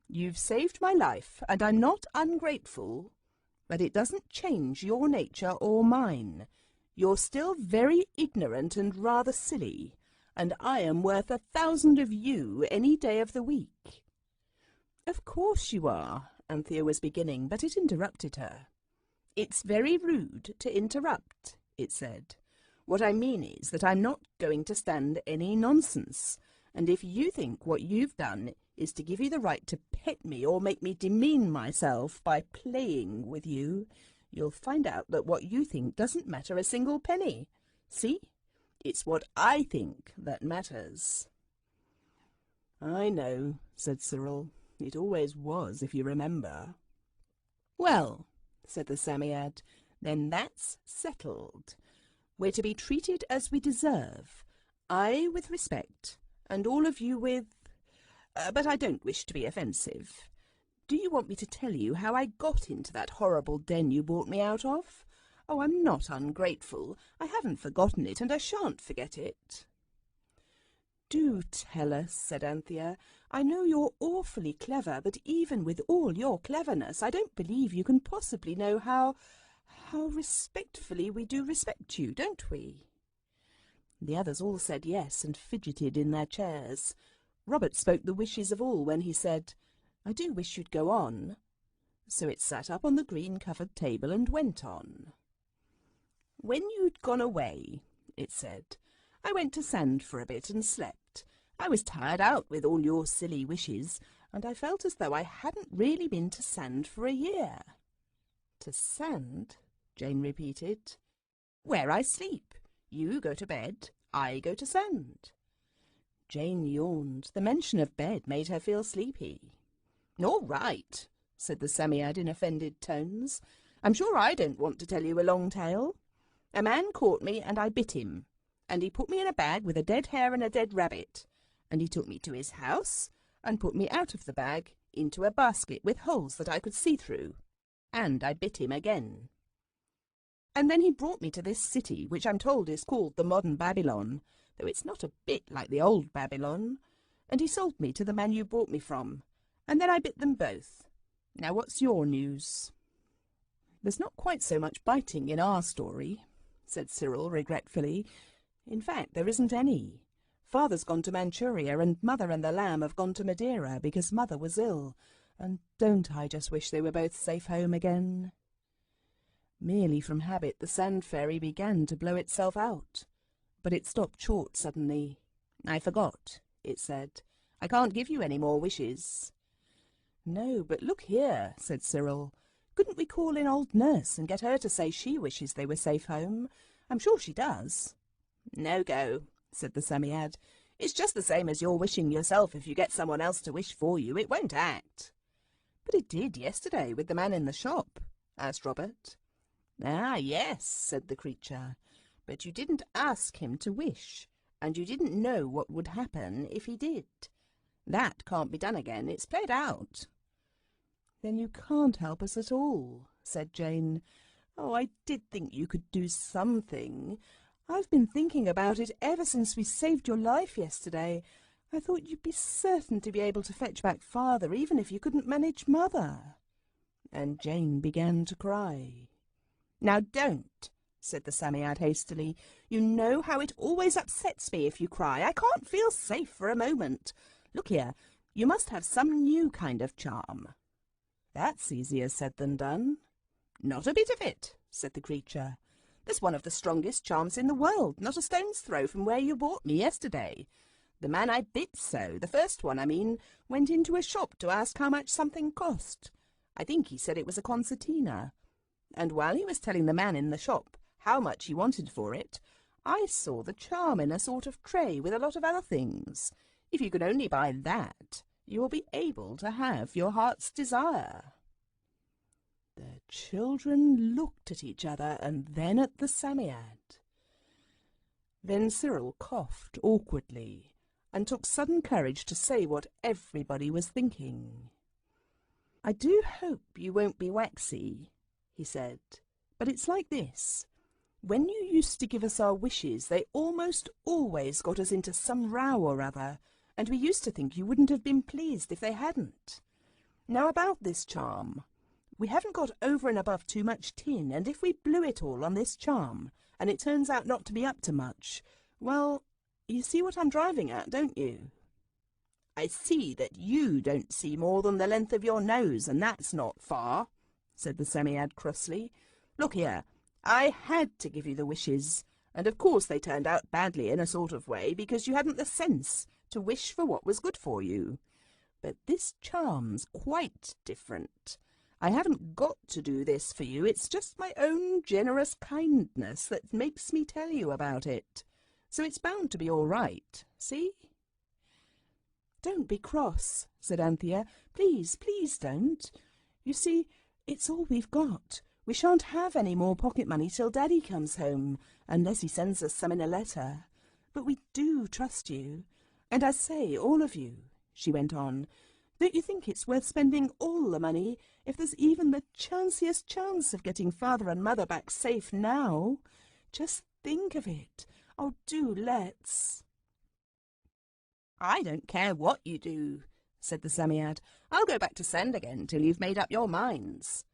Speaker 1: You've saved my life, and I'm not ungrateful, but it doesn't change your nature or mine. You're still very ignorant and rather silly, and I am worth 1,000 of you any day of the week." "Of course you are," Anthea was beginning, but it interrupted her. "It's very rude to interrupt," it said. "What I mean is that I'm not going to stand any nonsense, and if you think what you've done is to give you the right to pet me or make me demean myself by playing with you, you'll find out that what you think doesn't matter a single penny. See? It's what I think that matters." "I know," said Cyril. "It always was, if you remember." "Well," said the Psammead, Then that's settled. We're to be treated as we deserve, I with respect, and all of you with... but I don't wish to be offensive. Do you want me to tell you how I got into that horrible den you brought me out of? Oh, I'm not ungrateful. I haven't forgotten it, and I shan't forget it. Do tell us, said Anthea. I know you're awfully clever, but even with all your cleverness, I don't believe you can possibly know how respectfully we do respect you, don't we? The others all said yes and fidgeted in their chairs. Robert spoke the wishes of all when he said, I do wish you'd go on. So it sat up on the green-covered table and went on. When you'd gone away, it said, I went to sand for a bit and slept. I was tired out with all your silly wishes, and I felt as though I hadn't really been to sand for a year. To sand? Jane repeated. Where I sleep. You go to bed, I go to sand. Jane yawned. The mention of bed made her feel sleepy. All right, said the Psammead in offended tones. I'm sure I don't want to tell you a long tale. A man caught me and I bit him, and he put me in a bag with a dead hare and a dead rabbit, and he took me to his house and put me out of the bag into a basket with holes that I could see through, and I bit him again. And then he brought me to this city, which I'm told is called the modern Babylon, though it's not a bit like the old Babylon, and he sold me to the man you bought me from, and then I bit them both. Now what's your news? There's not quite so much biting in our story, said Cyril regretfully. In fact, there isn't any. Father's gone to Manchuria, and Mother and the lamb have gone to Madeira because Mother was ill, and don't I just wish they were both safe home again? Merely from habit, the sand fairy began to blow itself out, but it stopped short suddenly. I forgot, it said. I can't give you any more wishes. No, but look here, said Cyril. Couldn't we call in old Nurse and get her to say she wishes they were safe home? I'm sure she does. No go, said the Psammead. It's just the same as your wishing yourself if you get someone else to wish for you. It won't act. But it did yesterday with the man in the shop, asked Robert. Ah, yes, said the creature, but you didn't ask him to wish, and you didn't know what would happen if he did. That can't be done again. It's played out. Then you can't help us at all, said Jane. Oh, I did think you could do something. I've been thinking about it ever since we saved your life yesterday. I thought you'd be certain to be able to fetch back Father, even if you couldn't manage Mother. And Jane began to cry. Now don't, said the Psammead hastily. You know how it always upsets me if you cry. I can't feel safe for a moment. Look here, you must have some new kind of charm. That's easier said than done. Not a bit of it, said the creature. There's one of the strongest charms in the world, not a stone's throw from where you bought me yesterday. The man I bit so, the first one, I mean, went into a shop to ask how much something cost. I think he said it was a concertina. And while he was telling the man in the shop how much he wanted for it, I saw the charm in a sort of tray with a lot of other things. If you can only buy that, you will be able to have your heart's desire. The children looked at each other and then at the Psammead. Then Cyril coughed awkwardly and took sudden courage to say what everybody was thinking. I do hope you won't be waxy, he said, but it's like this. When you used to give us our wishes, they almost always got us into some row or other, and we used to think you wouldn't have been pleased if they hadn't. Now about this charm. We haven't got over and above too much tin, and if we blew it all on this charm, and it turns out not to be up to much, well, you see what I'm driving at, don't you? I see that you don't see more than the length of your nose, and that's not far, said the Psammead crossly. Look here, I had to give you the wishes, and of course they turned out badly in a sort of way, because you hadn't the sense to wish for what was good for you. But this charm's quite different. I haven't got to do this for you, it's just my own generous kindness that makes me tell you about it. So it's bound to be all right, see? Don't be cross, said Anthea. Please, please don't. You see, it's all we've got. We shan't have any more pocket money till Daddy comes home, unless he sends us some in a letter. But we do trust you. And I say, all of you," she went on, "don't you think it's worth spending all the money if there's even the chanciest chance of getting Father and Mother back safe now? Just think of it. Oh, do let's." "I don't care what you do," said the Psammead. "I'll go back to send again till you've made up your minds."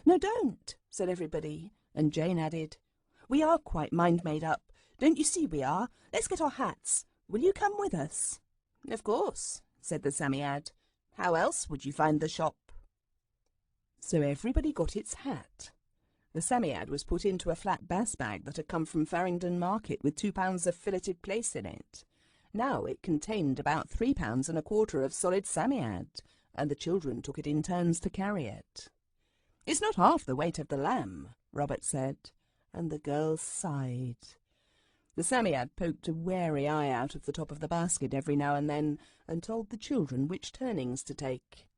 Speaker 1: "No, don't," said everybody, and Jane added, "We are quite mind made up. Don't you see we are? Let's get our hats. Will you come with us?" "Of course," said the Psammead. "How else would you find the shop?" So everybody got its hat. The Psammead was put into a flat bass bag that had come from Farringdon Market with 2 pounds of filleted plaice in it. Now it contained about 3 pounds and a quarter of solid Psammead, and the children took it in turns to carry it. "It's not half the weight of the lamb," Robert said, and the girls sighed. The Psammead poked a wary eye out of the top of the basket every now and then, and told the children which turnings to take.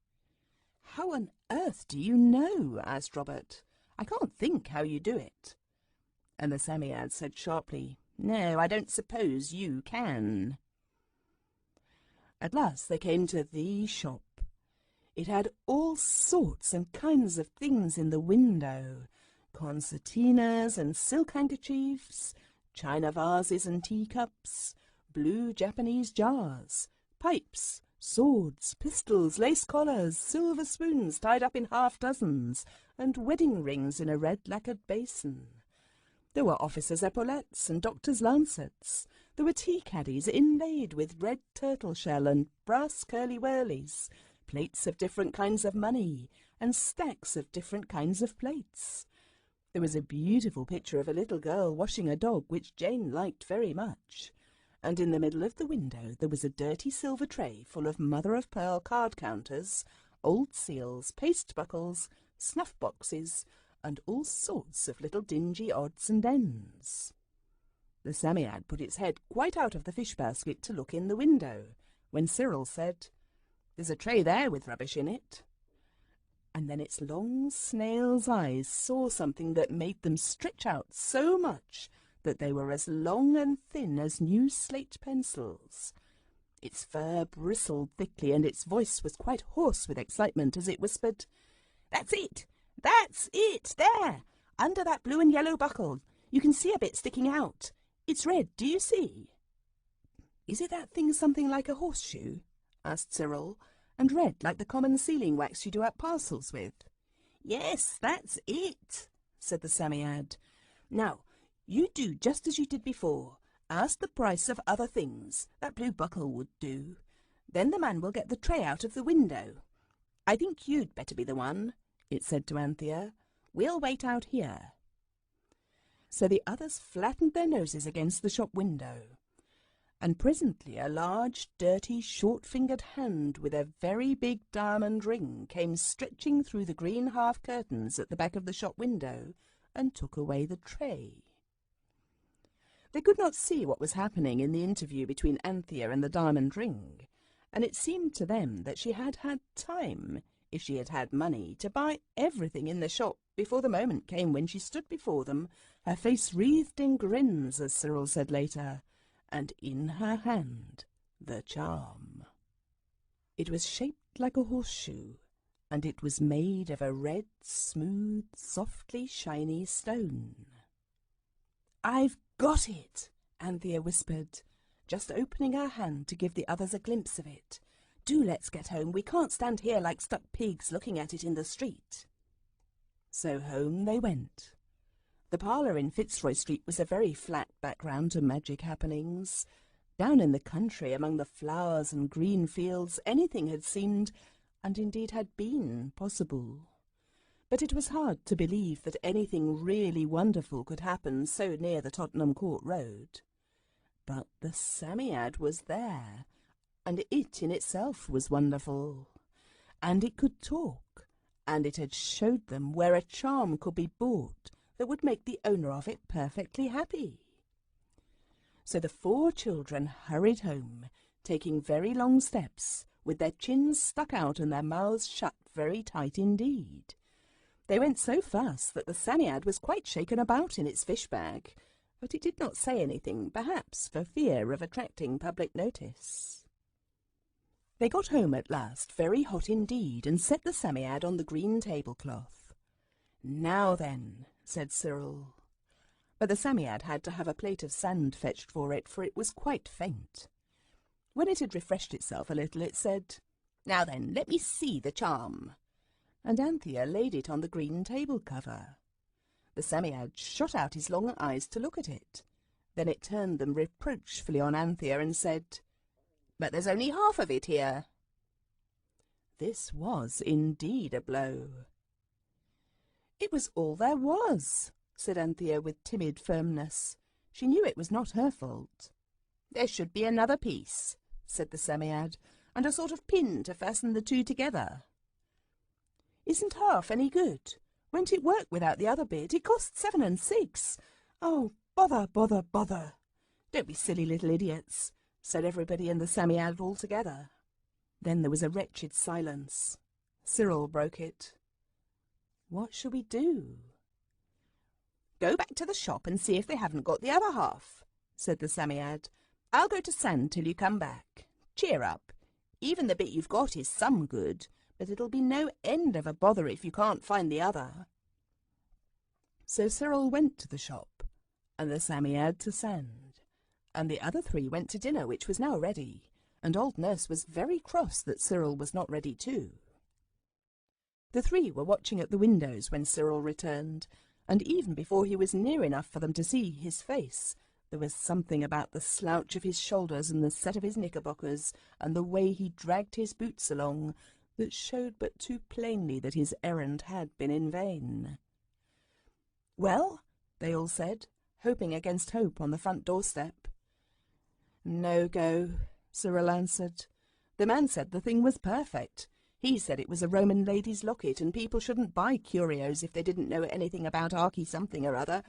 Speaker 1: "How on earth do you know?" asked Robert. "I can't think how you do it." And the Psammead said sharply, "No, I don't suppose you can." At last they came to the shop. It had all sorts and kinds of things in the window, concertinas and silk handkerchiefs, china vases and teacups, blue Japanese jars, pipes, swords, pistols, lace collars, silver spoons tied up in half-dozens, and wedding rings in a red lacquered basin. There were officers' epaulettes and doctors' lancets. There were tea caddies inlaid with red turtle shell and brass curly-whirlies, plates of different kinds of money, and stacks of different kinds of plates. There was a beautiful picture of a little girl washing a dog, which Jane liked very much. And in the middle of the window there was a dirty silver tray full of mother-of-pearl card counters, old seals, paste buckles, snuff boxes, and all sorts of little dingy odds and ends. The Psammead put its head quite out of the fish basket to look in the window, when Cyril said, "There's a tray there with rubbish in it." And then its long snail's eyes saw something that made them stretch out so much that they were as long and thin as new slate pencils. Its fur bristled thickly, and its voice was quite hoarse with excitement as it whispered, "That's it! That's it! There! Under that blue and yellow buckle. You can see a bit sticking out. It's red, do you see?" "Is it that thing something like a horseshoe?" asked Cyril, "and red like the common sealing wax you do out parcels with?" "Yes, that's it," said the Psammead. "Now, you do just as you did before. Ask the price of other things. That blue buckle would do. Then the man will get the tray out of the window. I think you'd better be the one," it said to Anthea. "We'll wait out here." So the others flattened their noses against the shop window, and presently a large, dirty, short-fingered hand with a very big diamond ring came stretching through the green half-curtains at the back of the shop window and took away the tray. They could not see what was happening in the interview between Anthea and the diamond ring, and it seemed to them that she had had time, if she had had money, to buy everything in the shop before the moment came when she stood before them, her face wreathed in grins, as Cyril said later, and in her hand the charm. It was shaped like a horseshoe, and it was made of a red, smooth, softly shiny stone. "I've got it," Anthea whispered, just opening her hand to give the others a glimpse of it. "Do let's get home. We can't stand here like stuck pigs looking at it in the street." So home they went. The parlour in Fitzroy Street was a very flat background to magic happenings. Down in the country, among the flowers and green fields, anything had seemed, and indeed had been, possible. But it was hard to believe that anything really wonderful could happen so near the Tottenham Court Road. But the Psammead was there, and it in itself was wonderful. And it could talk, and it had showed them where a charm could be bought that would make the owner of it perfectly happy. So the 4 children hurried home, taking very long steps, with their chins stuck out and their mouths shut very tight indeed. They went so fast that the Psammead was quite shaken about in its fish bag, but it did not say anything, perhaps for fear of attracting public notice. They got home at last, very hot indeed, and set the Psammead on the green tablecloth. "Now then," said Cyril. But the Psammead had to have a plate of sand fetched for it was quite faint. When it had refreshed itself a little, it said, "Now then, let me see the charm." And Anthea laid it on the green table cover. The Psammead shot out his long eyes to look at it. Then it turned them reproachfully on Anthea and said, "But there's only half of it here." This was indeed a blow. "It was all there was," said Anthea with timid firmness. She knew it was not her fault. "There should be another piece," said the Psammead, "and a sort of pin to fasten the two together." "Isn't half any good? Won't it work without the other bit? It costs 7 and 6. Oh, bother, bother, bother." "Don't be silly little idiots," said everybody and the Psammead all together. Then there was a wretched silence. Cyril broke it. "What shall we do?" "Go back to the shop and see if they haven't got the other half," said the Psammead. "I'll go to sand till you come back. Cheer up. Even the bit you've got is some good, but it'll be no end of a bother if you can't find the other." So Cyril went to the shop, and the Psammead to sand, and the other three went to dinner, which was now ready, and old Nurse was very cross that Cyril was not ready too. The three were watching at the windows when Cyril returned, and even before he was near enough for them to see his face, there was something about the slouch of his shoulders and the set of his knickerbockers and the way he dragged his boots along that showed but too plainly that his errand had been in vain. "Well?" they all said, hoping against hope on the front doorstep. "No go," Cyril answered. "The man said the thing was perfect. He said it was a Roman lady's locket, and people shouldn't buy curios if they didn't know anything about Archie something or other,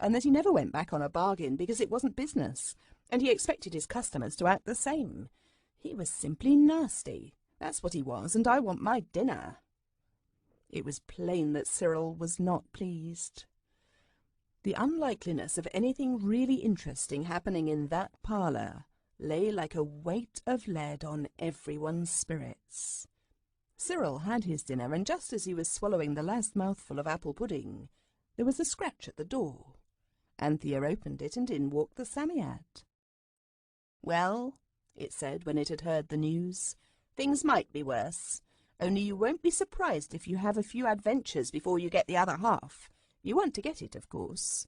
Speaker 1: and that he never went back on a bargain because it wasn't business, and he expected his customers to act the same. He was simply nasty. That's what he was, and I want my dinner." It was plain that Cyril was not pleased. The unlikeliness of anything really interesting happening in that parlour lay like a weight of lead on everyone's spirits. Cyril had his dinner, and just as he was swallowing the last mouthful of apple pudding, there was a scratch at the door. Anthea opened it, and in walked the Psammead. "Well," it said when it had heard the news, "things might be worse, only you won't be surprised if you have a few adventures before you get the other half. You want to get it, of course."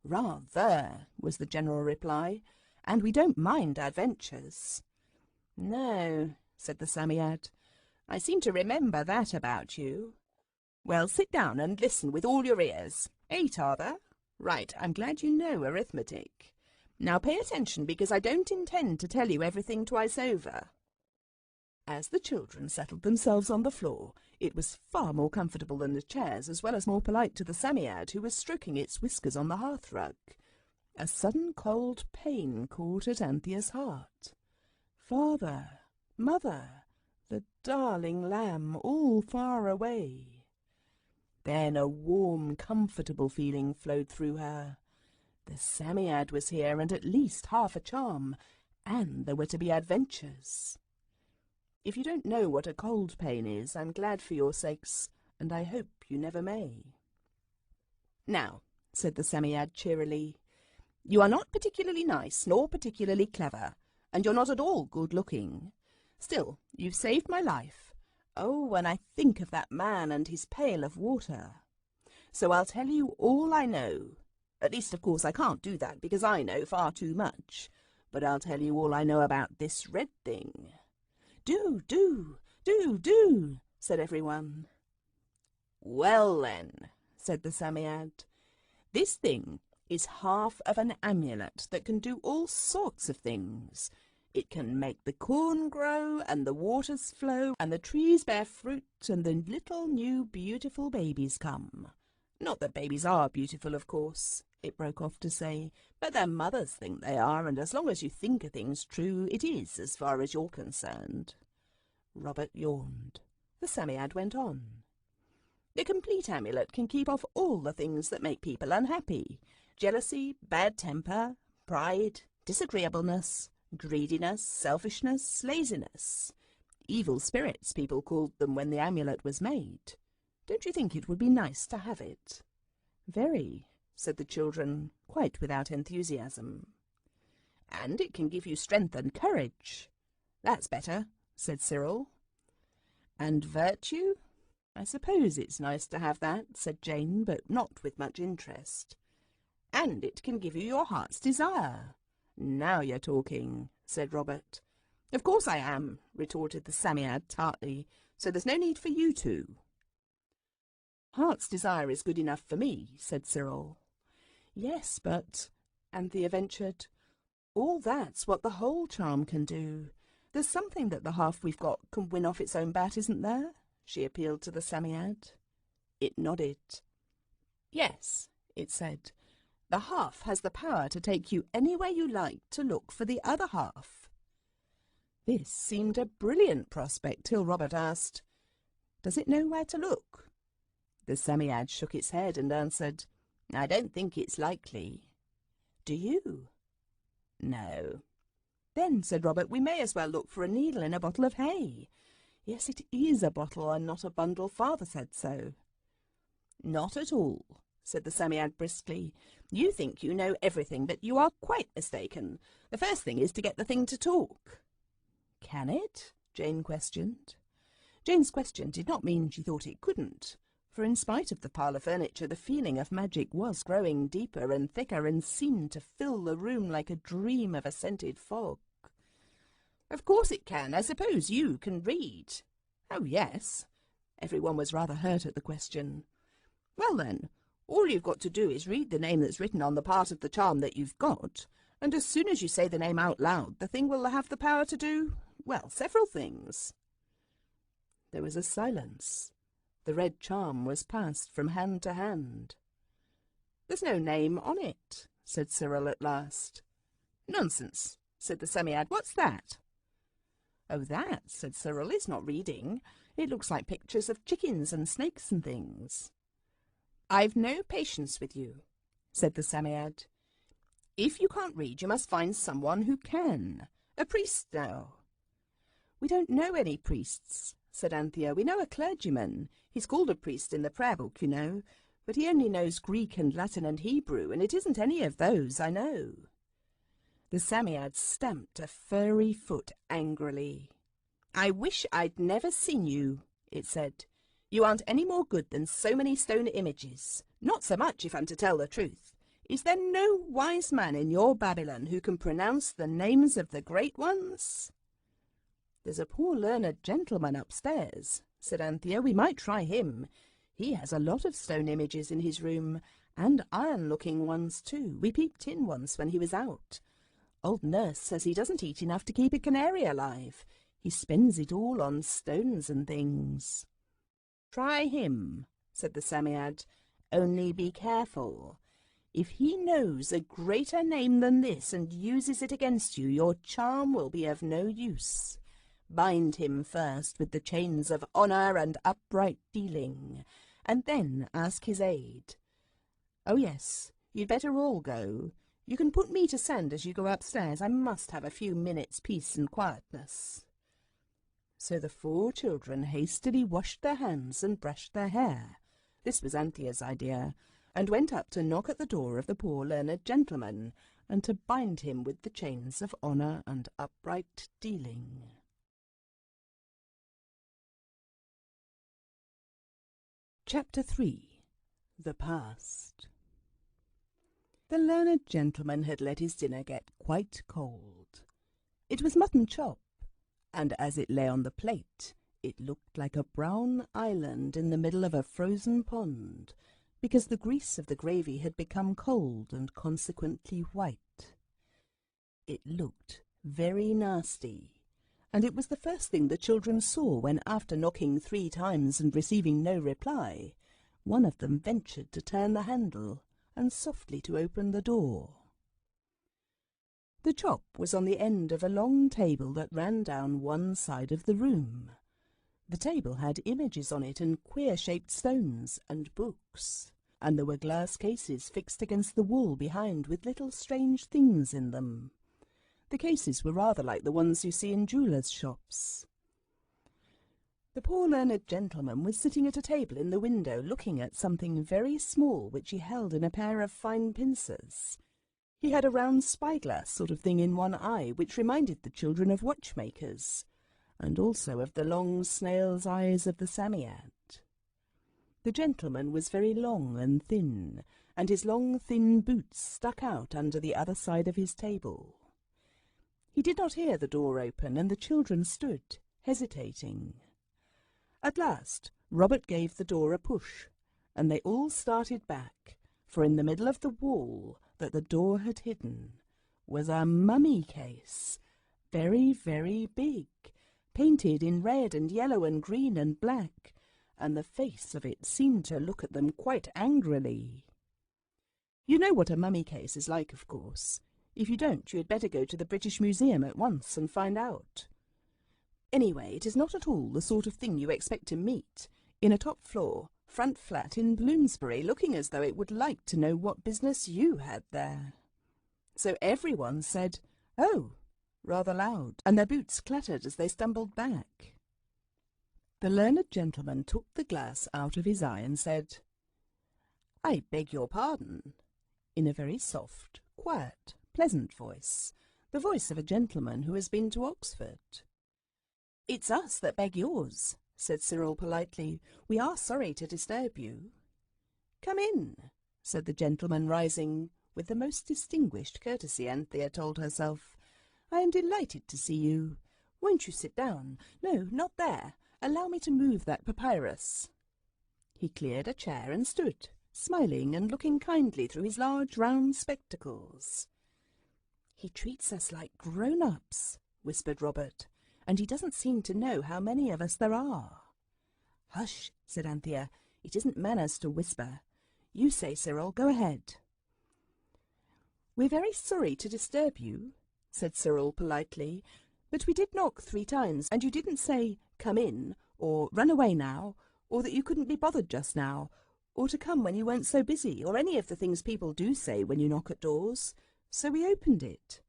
Speaker 1: "Rather," was the general reply, "and we don't mind adventures." "No," said the Psammead. "I seem to remember that about you. Well, sit down and listen with all your ears. 8, are there? Right, I'm glad you know arithmetic. Now pay attention, because I don't intend to tell you everything twice over." As the children settled themselves on the floor, it was far more comfortable than the chairs, as well as more polite to the Psammead, who was stroking its whiskers on the hearthrug. A sudden cold pain caught at Anthea's heart. Father, mother, the darling lamb, all far away. Then a warm, comfortable feeling flowed through her. The Psammead was here, and at least half a charm, and there were to be adventures. If you don't know what a cold pain is, I'm glad for your sakes, and I hope you never may. "Now," said the Psammead cheerily, "you are not particularly nice, nor particularly clever, and you're not at all good-looking. Still, you've saved my life. Oh, when I think of that man and his pail of water. So I'll tell you all I know. At least, of course, I can't do that, because I know far too much. But I'll tell you all I know about this red thing." "Do, said everyone. "Well, then," said the Psammead, "this thing is half of an amulet that can do all sorts of things. It can make the corn grow, and the waters flow, and the trees bear fruit, and the little new beautiful babies come. Not that babies are beautiful, of course," it broke off to say, "but their mothers think they are, and as long as you think a thing's true, it is, as far as you're concerned." Robert yawned. The Psammead went on. The complete amulet can keep off all the things that make people unhappy: jealousy, bad temper, pride, disagreeableness, greediness, selfishness, laziness. Evil spirits, people called them when the amulet was made. Don't you think it would be nice to have it? Very, said the children, quite without enthusiasm. And it can give you strength and courage. That's better, said Cyril. And virtue? I suppose it's nice to have that, said Jane, but not with much interest. And it can give you your heart's desire. Now you're talking, said Robert. Of course I am, retorted the Psammead tartly, so there's no need for you to. Heart's desire is good enough for me, said Cyril. Yes, but, Anthea ventured, all that's what the whole charm can do. There's something that the half we've got can win off its own bat, isn't there? She appealed to the Psammead. It nodded. Yes, it said. The half has the power to take you anywhere you like to look for the other half. This seemed a brilliant prospect till Robert asked, Does it know where to look? The Psammead shook its head and answered, I don't think it's likely. Do you? No. Then, said Robert, we may as well look for a needle in a bottle of hay. Yes, it is a bottle and not a bundle. Father said so. Not at all, said the Psammead briskly. You think you know everything, but you are quite mistaken. The first thing is to get the thing to talk. Can it? Jane questioned. Jane's question did not mean she thought it couldn't, for in spite of the parlour furniture, the feeling of magic was growing deeper and thicker and seemed to fill the room like a dream of a scented fog. Of course it can. I suppose you can read. Oh, yes. Everyone was rather hurt at the question. Well, then, all you've got to do is read the name that's written on the part of the charm that you've got, and as soon as you say the name out loud, the thing will have the power to do, well, several things. There was a silence. The red charm was passed from hand to hand. There's no name on it, said Cyril at last. Nonsense, said the Psammead. What's that? Oh, that, said Cyril, is not reading. It looks like pictures of chickens and snakes and things. I've no patience with you, said the Psammead. If you can't read, you must find someone who can. A priest now. We don't know any priests, said Anthea. We know a clergyman. He's called a priest in the prayer book, you know, but he only knows Greek and Latin and Hebrew, and it isn't any of those, I know. The Psammead stamped a furry foot angrily. I wish I'd never seen you, it said. You aren't any more good than so many stone images. Not so much, if I'm to tell the truth. Is there no wise man in your Babylon who can pronounce the names of the great ones? There's a poor learned gentleman upstairs, said Anthea. We might try him. He has a lot of stone images in his room, and iron-looking ones too. We peeped in once when he was out. Old Nurse says he doesn't eat enough to keep a canary alive. He spends it all on stones and things. Try him, said the Psammead. Only be careful. If he knows a greater name than this and uses it against you, your charm will be of no use. Bind him first with the chains of honour and upright dealing, and then ask his aid. Oh, yes, you'd better all go. You can put me to sand as you go upstairs. I must have a few minutes' peace and quietness. So the 4 children hastily washed their hands and brushed their hair. This was Anthea's idea, and went up to knock at the door of the poor learned gentleman, and to bind him with the chains of honour and upright dealing. Chapter 3. The Past. The learned gentleman had let his dinner get quite cold. It was mutton chop, and as it lay on the plate, it looked like a brown island in the middle of a frozen pond, because the grease of the gravy had become cold and consequently white. It looked very nasty, and it was the first thing the children saw when, after knocking 3 times and receiving no reply, one of them ventured to turn the handle and softly to open the door. The chop was on the end of a long table that ran down one side of the room. The table had images on it and queer-shaped stones and books, and there were glass cases fixed against the wall behind with little strange things in them. The cases were rather like the ones you see in jewellers' shops. The poor learned gentleman was sitting at a table in the window looking at something very small which he held in a pair of fine pincers. He had a round spyglass sort of thing in one eye which reminded the children of watchmakers, and also of the long snail's eyes of the Psammead. The gentleman was very long and thin, and his long thin boots stuck out under the other side of his table. He did not hear the door open, and the children stood, hesitating. At last Robert gave the door a push, and they all started back, for in the middle of the wall that the door had hidden was a mummy case, very, very big, painted in red and yellow and green and black, and the face of it seemed to look at them quite angrily. You know what a mummy case is like, of course. If you don't, you had better go to the British Museum at once and find out. Anyway, it is not at all the sort of thing you expect to meet in a top floor, front flat in Bloomsbury, looking as though it would like to know what business you had there. So everyone said, "Oh," rather loud, and their boots clattered as they stumbled back. The learned gentleman took the glass out of his eye and said, "I beg your pardon," in a very soft, quiet, pleasant voice, the voice of a gentleman who has been to Oxford. "It's us that beg yours," said Cyril politely. "We are sorry to disturb you." "Come in," said the gentleman, rising, with the most distinguished courtesy, Anthea told herself. "I am delighted to see you. Won't you sit down? No, not there. Allow me to move that papyrus." He cleared a chair and stood, smiling and looking kindly through his large round spectacles. "He treats us like grown-ups," whispered Robert, "and he doesn't seem to know how many of us there are." "Hush," said Anthea. "It isn't manners to whisper. You say, Cyril, go ahead." "We're very sorry to disturb you," said Cyril politely, "but we did knock 3 times, and you didn't say, 'Come in,' or 'Run away now,' or that you couldn't be bothered just now, or to come when you weren't so busy, or any of the things people do say when you knock at doors. So we opened it.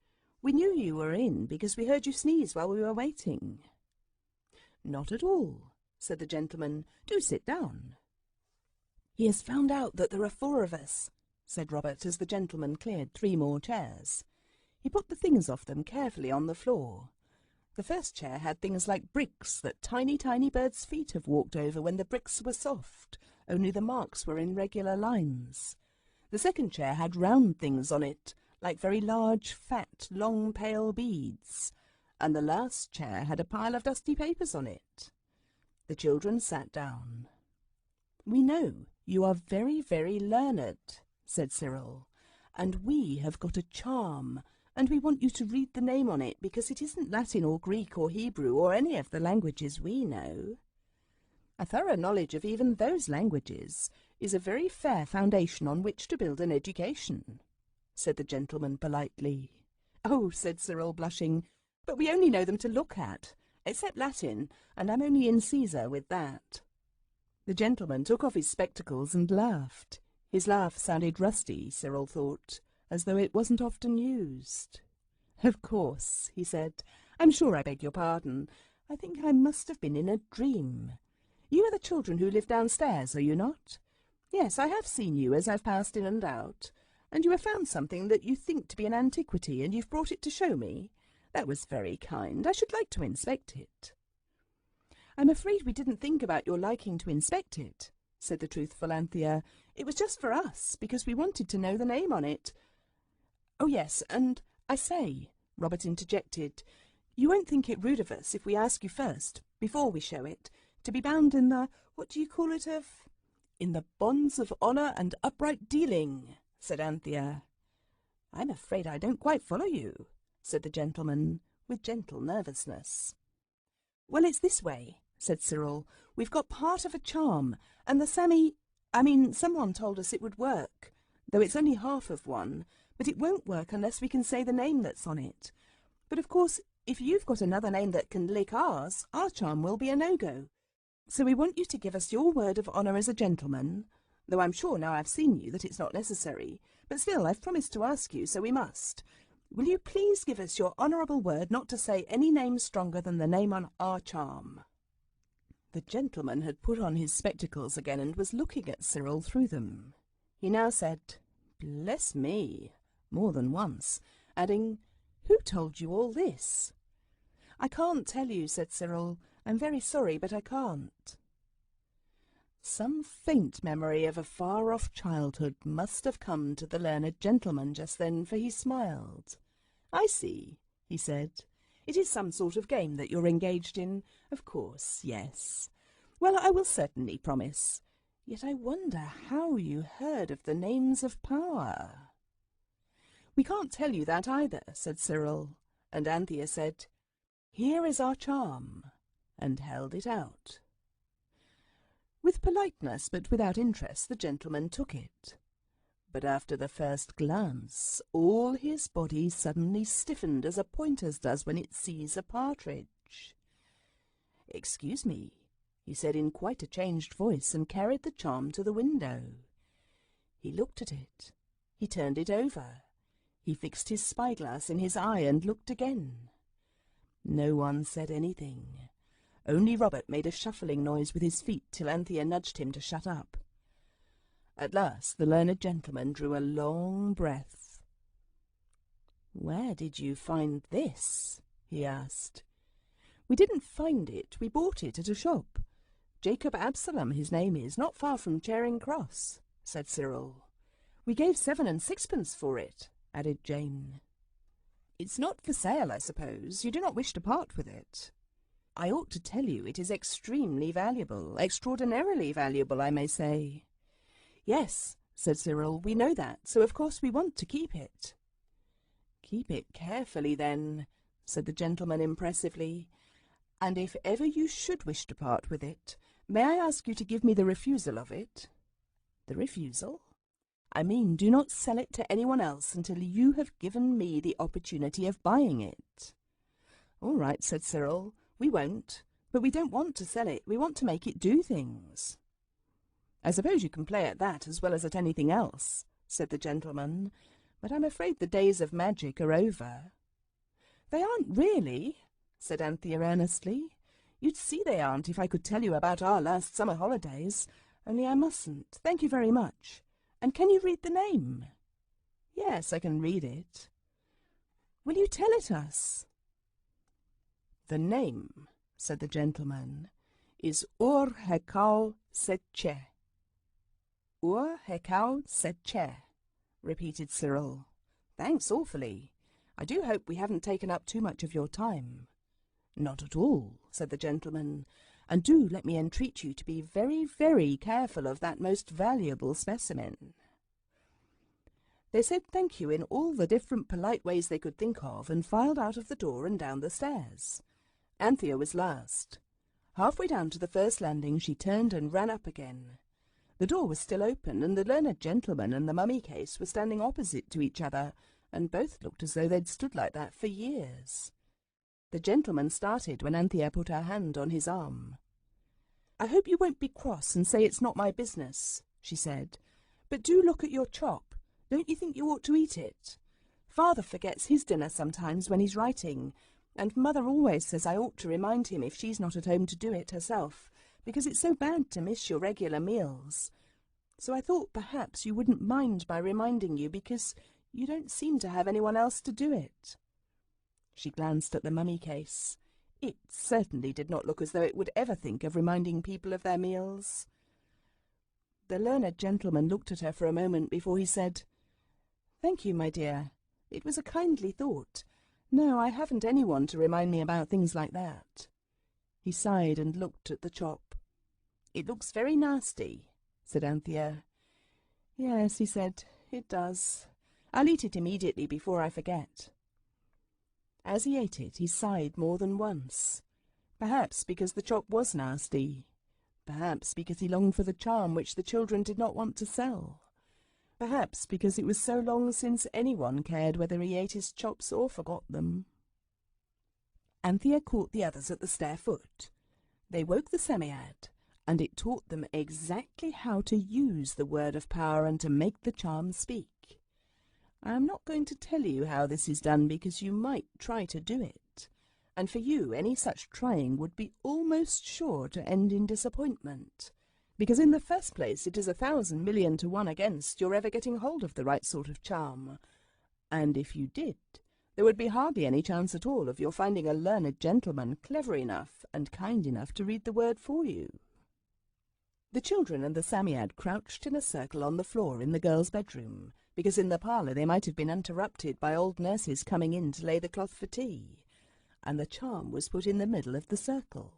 Speaker 1: We knew you were in because we heard you sneeze while we were waiting." "Not at all," said the gentleman. "Do sit down." "He has found out that there are 4 of us," said Robert as the gentleman cleared 3 more chairs. He put the things off them carefully on the floor. The first chair had things like bricks that tiny, tiny birds' feet have walked over when the bricks were soft, only the marks were in regular lines. The second chair had round things on it, like very large, fat, long, pale beads, and the last chair had a pile of dusty papers on it. The children sat down. "We know you are very, very learned," said Cyril, "and we have got a charm, and we want you to read the name on it because it isn't Latin or Greek or Hebrew or any of the languages we know. A thorough knowledge of even those languages is a very fair foundation on which to build an education," said the gentleman politely. "Oh," said Cyril, blushing, "but we only know them to look at, except Latin, and I'm only in Caesar with that." The gentleman took off his spectacles and laughed. His laugh sounded rusty, Cyril thought, as though it wasn't often used. "Of course," he said. "I'm sure I beg your pardon. I think I must have been in a dream. You are the children who live downstairs, are you not? Yes, I have seen you as I've passed in and out. And you have found something that you think to be an antiquity, and you've brought it to show me. That was very kind. I should like to inspect it." "I'm afraid we didn't think about your liking to inspect it," said the truthful Anthea. "It was just for us, because we wanted to know the name on it." "Oh, yes, and I say," Robert interjected, "you won't think it rude of us if we ask you first, before we show it, to be bound in the, what do you call it, "In the bonds of honour and upright dealing," said Anthea. "I'm afraid I don't quite follow you," said the gentleman, with gentle nervousness. "Well, it's this way," said Cyril. "We've got part of a charm, and the someone told us it would work, though it's only half of one, but it won't work unless we can say the name that's on it. But of course, if you've got another name that can lick ours, our charm will be a no-go. So we want you to give us your word of honour as a gentleman, though I'm sure now I've seen you that it's not necessary, but still I've promised to ask you, so we must. Will you please give us your honourable word not to say any name stronger than the name on our charm?" The gentleman had put on his spectacles again and was looking at Cyril through them. He now said, "Bless me," more than once, adding, "Who told you all this?" "I can't tell you," said Cyril. "I'm very sorry, but I can't." Some faint memory of a far-off childhood must have come to the learned gentleman just then, for he smiled. "I see," he said. "It is some sort of game that you're engaged in. Of course, yes. Well, I will certainly promise. Yet I wonder how you heard of the names of power." "We can't tell you that either," said Cyril, and Anthea said, "Here is our charm," and held it out. With politeness but without interest the gentleman took it. But after the first glance all his body suddenly stiffened as a pointer's does when it sees a partridge. "Excuse me," he said in quite a changed voice, and carried the charm to the window. He looked at it. He turned it over. He fixed his spyglass in his eye and looked again. No one said anything. Only Robert made a shuffling noise with his feet till Anthea nudged him to shut up. At last the learned gentleman drew a long breath. "Where did you find this?" he asked. "We didn't find it. We bought it at a shop. Jacob Absalom, his name is, not far from Charing Cross," said Cyril. "We gave 7 and 6pence for it," added Jane. "It's not for sale, I suppose. You do not wish to part with it?" "I ought to tell you it is extremely valuable, extraordinarily valuable, I may say." "Yes," said Cyril, "we know that, so of course we want to keep it." "Keep it carefully, then," said the gentleman impressively, "and if ever you should wish to part with it, may I ask you to give me the refusal of it?" "The refusal?" "I mean, do not sell it to anyone else until you have given me the opportunity of buying it." "All right," said Cyril, "we won't, but we don't want to sell it. We want to make it do things." "I suppose you can play at that as well as at anything else," said the gentleman, "but I'm afraid the days of magic are over." "They aren't really," said Anthea earnestly. "You'd see they aren't if I could tell you about our last summer holidays, only I mustn't. Thank you very much. And can you read the name?" "Yes, I can read it." "Will you tell it us?" "The name," said the gentleman, "is Ur Hekau Setche." "Ur Hekau Setche," repeated Cyril. "Thanks awfully. I do hope we haven't taken up too much of your time." "Not at all," said the gentleman, "and do let me entreat you to be very, very careful of that most valuable specimen." They said thank you in all the different polite ways they could think of, and filed out of the door and down the stairs. Anthea was last. Halfway down to the first landing she turned and ran up again. The door was still open, and the learned gentleman and the mummy case were standing opposite to each other, and both looked as though they'd stood like that for years. The gentleman started when Anthea put her hand on his arm. "I hope you won't be cross and say it's not my business," she said, "but do look at your chop. Don't you think you ought to eat it? Father forgets his dinner sometimes when he's writing, and Mother always says I ought to remind him if she's not at home to do it herself, because it's so bad to miss your regular meals. So I thought perhaps you wouldn't mind my reminding you, because you don't seem to have anyone else to do it." She glanced at the mummy case. It certainly did not look as though it would ever think of reminding people of their meals. The learned gentleman looked at her for a moment before he said, "Thank you, my dear. It was a kindly thought. No, I haven't anyone to remind me about things like that." He sighed and looked at the chop. "It looks very nasty," said Anthea. "Yes," he said, "it does. I'll eat it immediately before I forget." As he ate it, he sighed more than once. Perhaps because the chop was nasty. Perhaps because he longed for the charm which the children did not want to sell. Perhaps because it was so long since anyone cared whether he ate his chops or forgot them. Anthea caught the others at the stair foot. They woke the Psammead, and it taught them exactly how to use the word of power and to make the charm speak. I am not going to tell you how this is done because you might try to do it, and for you any such trying would be almost sure to end in disappointment, because in the first place it is 1,000 million to 1 against your ever getting hold of the right sort of charm, and if you did, there would be hardly any chance at all of your finding a learned gentleman clever enough and kind enough to read the word for you. The children and the Psammead crouched in a circle on the floor in the girls' bedroom, because in the parlour they might have been interrupted by old nurses coming in to lay the cloth for tea, and the charm was put in the middle of the circle.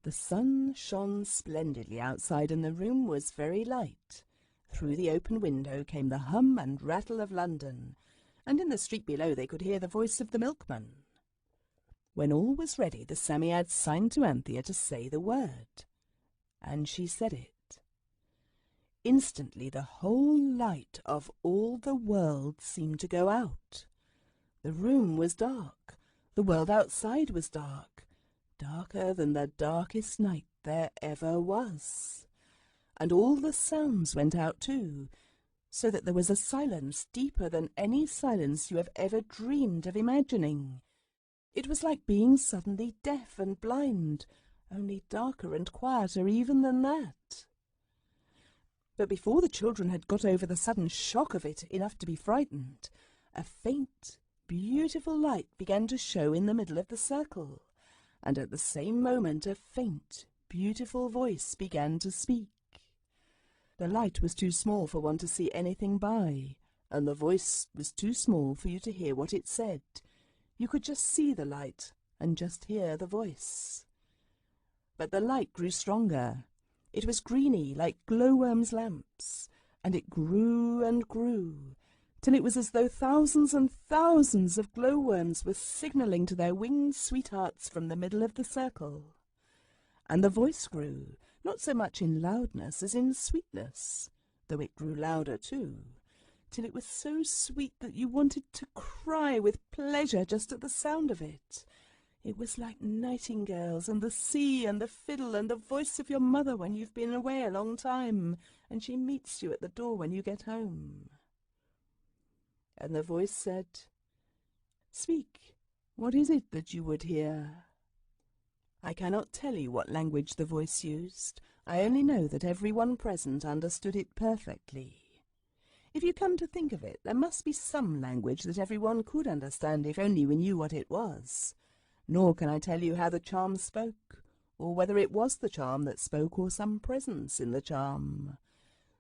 Speaker 1: The sun shone splendidly outside and the room was very light. Through the open window came the hum and rattle of London, and in the street below they could hear the voice of the milkman. When all was ready, the Psammead signed to Anthea to say the word, and she said it. Instantly the whole light of all the world seemed to go out. The room was dark, the world outside was dark, darker than the darkest night there ever was. And all the sounds went out too, so that there was a silence deeper than any silence you have ever dreamed of imagining. It was like being suddenly deaf and blind, only darker and quieter even than that. But before the children had got over the sudden shock of it enough to be frightened, a faint, beautiful light began to show in the middle of the circle, and at the same moment a faint, beautiful voice began to speak. The light was too small for one to see anything by, and the voice was too small for you to hear what it said. You could just see the light and just hear the voice. But the light grew stronger. It was greeny like glowworms' lamps, and it grew and grew, till it was as though thousands and thousands of glowworms were signalling to their winged sweethearts from the middle of the circle. And the voice grew, not so much in loudness as in sweetness, though it grew louder too, till it was so sweet that you wanted to cry with pleasure just at the sound of it. It was like nightingales and the sea and the fiddle and the voice of your mother when you've been away a long time, and she meets you at the door when you get home. And the voice said, "Speak, what is it that you would hear?" I cannot tell you what language the voice used. I only know that everyone present understood it perfectly. If you come to think of it, there must be some language that everyone could understand if only we knew what it was. Nor can I tell you how the charm spoke, or whether it was the charm that spoke or some presence in the charm.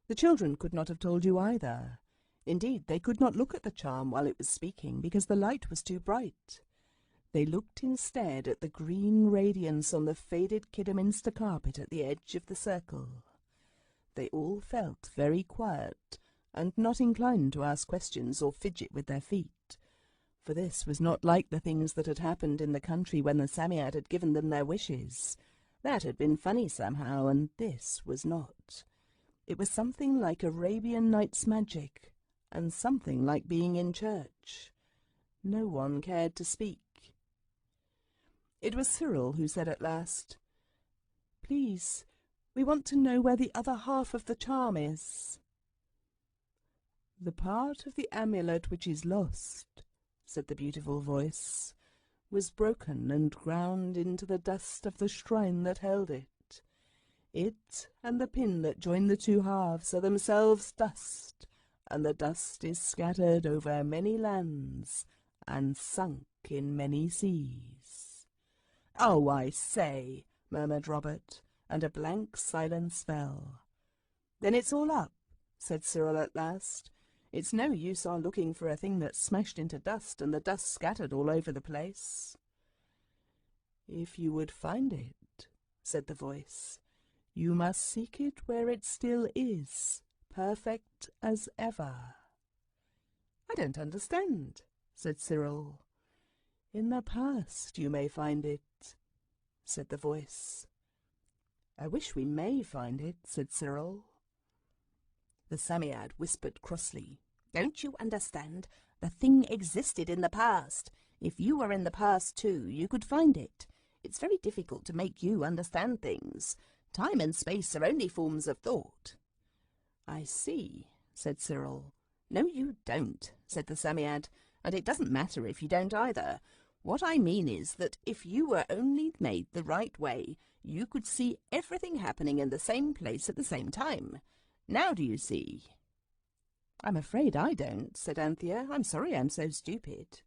Speaker 1: The children could not have told you either. Indeed, they could not look at the charm while it was speaking, because the light was too bright. They looked instead at the green radiance on the faded Kidderminster carpet at the edge of the circle. They all felt very quiet, and not inclined to ask questions or fidget with their feet, for this was not like the things that had happened in the country when the Psammead had given them their wishes. That had been funny somehow, and this was not. It was something like Arabian Nights magic, and something like being in church. No one cared to speak. It was Cyril who said at last, "Please, we want to know where the other half of the charm is." "The part of the amulet which is lost," said the beautiful voice, "was broken and ground into the dust of the shrine that held it. It and the pin that joined the two halves are themselves dust, and the dust is scattered over many lands and sunk in many seas." "Oh, I say," murmured Robert, and a blank silence fell. "Then it's all up," said Cyril at last. "It's no use our looking for a thing that's smashed into dust and the dust scattered all over the place." "If you would find it," said the voice, "you must seek it where it still is, perfect as ever." "I don't understand," said Cyril. "In the past you may find it," said the voice. "I wish we may find it," said Cyril. The Psammead whispered crossly, "Don't you understand? The thing existed in the past. If you were in the past too, you could find it. It's very difficult to make you understand things. Time and space are only forms of thought." "I see," said Cyril. "No, you don't," said the Psammead, "and it doesn't matter if you don't either. What I mean is that if you were only made the right way, you could see everything happening in the same place at the same time. Now do you see?" "I'm afraid I don't," said Anthea. "I'm sorry I'm so stupid."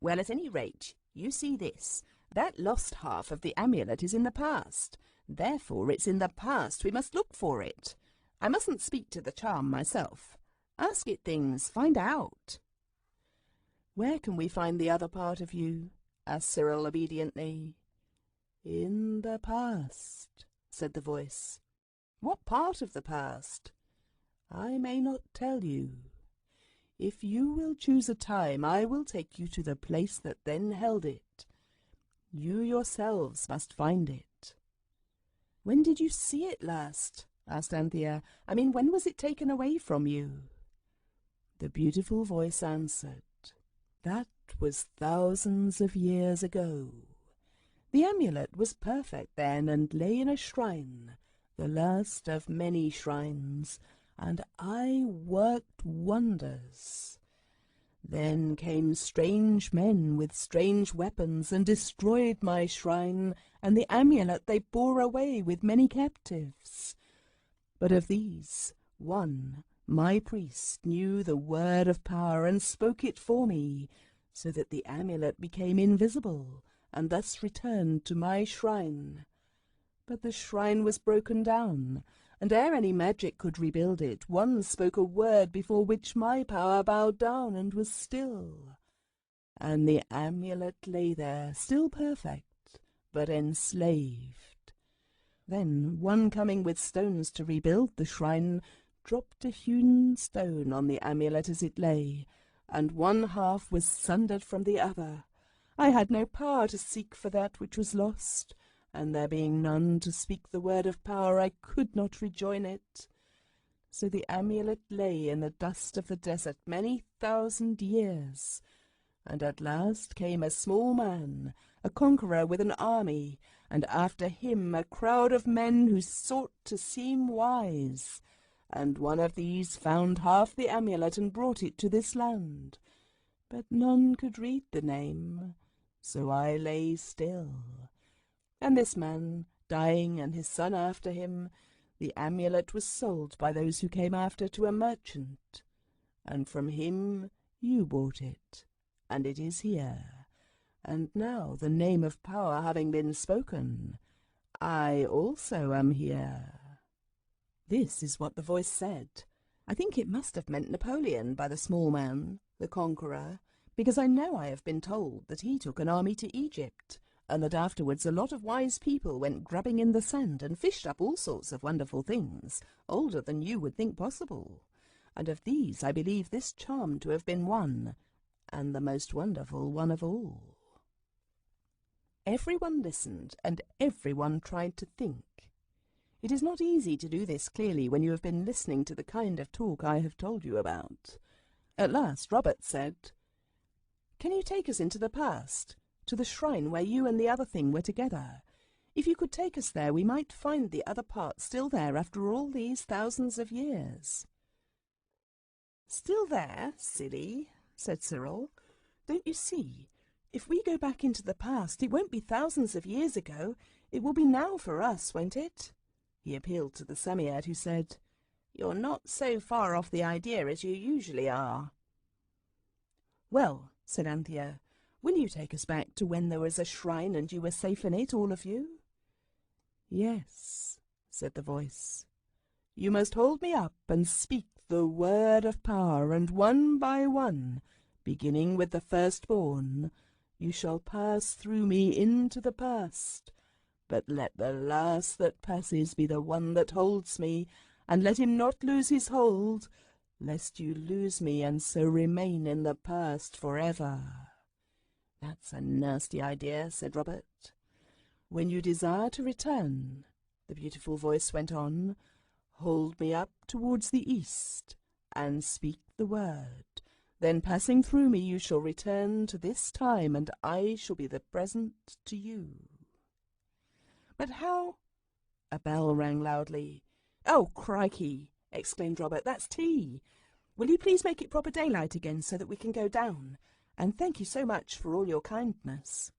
Speaker 1: "Well, at any rate, you see this. That lost half of the amulet is in the past. Therefore it's in the past we must look for it. I mustn't speak to the charm myself. Ask it things, find out." "Where can we find the other part of you?" asked Cyril obediently. "In the past," said the voice. "What part of the past?" "I may not tell you. If you will choose a time, I will take you to the place that then held it. You yourselves must find it." "When did you see it last?" asked Anthea. "I mean, when was it taken away from you?" The beautiful voice answered, "That was thousands of years ago. The amulet was perfect then and lay in a shrine, the last of many shrines, and I worked wonders. Then came strange men with strange weapons and destroyed my shrine, and the amulet they bore away with many captives. But of these, one, my priest, knew the word of power and spoke it for me, so that the amulet became invisible, and thus returned to my shrine. But the shrine was broken down, and ere any magic could rebuild it, one spoke a word before which my power bowed down and was still. And the amulet lay there, still perfect, but enslaved. Then one coming with stones to rebuild the shrine dropped a hewn stone on the amulet as it lay, and one half was sundered from the other. I had no power to seek for that which was lost, and there being none to speak the word of power, I could not rejoin it. So the amulet lay in the dust of the desert many 1,000 years, and at last came a small man, a conqueror with an army, and after him a crowd of men who sought to seem wise, and one of these found half the amulet and brought it to this land. But none could read the name, so I lay still. And this man, dying and his son after him, the amulet was sold by those who came after to a merchant, and from him you bought it, and it is here. And now, the name of power having been spoken, I also am here." This is what the voice said. I think it must have meant Napoleon by the small man, the conqueror, because I know I have been told that he took an army to Egypt, and that afterwards a lot of wise people went grubbing in the sand and fished up all sorts of wonderful things, older than you would think possible. And of these I believe this charm to have been one, and the most wonderful one of all. Everyone listened, and everyone tried to think. It is not easy to do this clearly when you have been listening to the kind of talk I have told you about. At last Robert said, "Can you take us into the past, to the shrine where you and the other thing were together? If you could take us there, we might find the other part still there after all these thousands of years." "Still there, silly," said Cyril. "Don't you see? If we go back into the past, it won't be thousands of years ago. It will be now for us, won't it?" He appealed to the Psammead, who said, "You're not so far off the idea as you usually are." "Well," said Anthea, "will you take us back to when there was a shrine and you were safe in it, all of you?" "Yes," said the voice. "You must hold me up and speak the word of power, and one by one, beginning with the firstborn, you shall pass through me into the past. But let the last that passes be the one that holds me, and let him not lose his hold, lest you lose me and so remain in the past forever." "That's a nasty idea," said Robert. "When you desire to return," the beautiful voice went on, "hold me up towards the east, and speak the word. Then passing through me you shall return to this time, and I shall be the present to you." "But how—" A bell rang loudly. "Oh, crikey!" exclaimed Robert. "That's tea. Will you please make it proper daylight again so that we can go down? And thank you so much for all your kindness."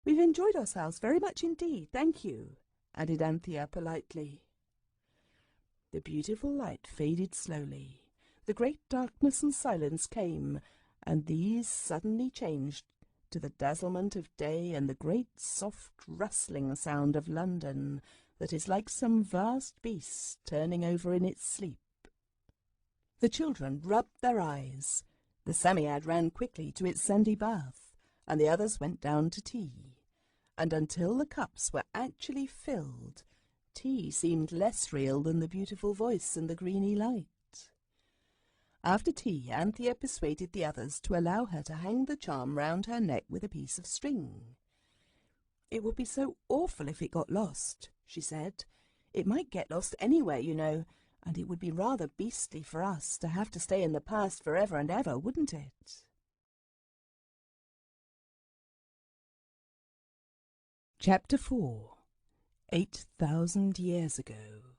Speaker 1: "We've enjoyed ourselves very much indeed, thank you," added Anthea politely. The beautiful light faded slowly. The great darkness and silence came, and these suddenly changed to the dazzlement of day and the great soft rustling sound of London that is like some vast beast turning over in its sleep. The children rubbed their eyes. The Psammead ran quickly to its sandy bath, and the others went down to tea. And until the cups were actually filled, tea seemed less real than the beautiful voice and the greeny light. After tea, Anthea persuaded the others to allow her to hang the charm round her neck with a piece of string. "It would be so awful if it got lost," she said. "It might get lost anywhere, you know, and it would be rather beastly for us to have to stay in the past forever and ever, wouldn't it?" Chapter 4 8,000 Years Ago.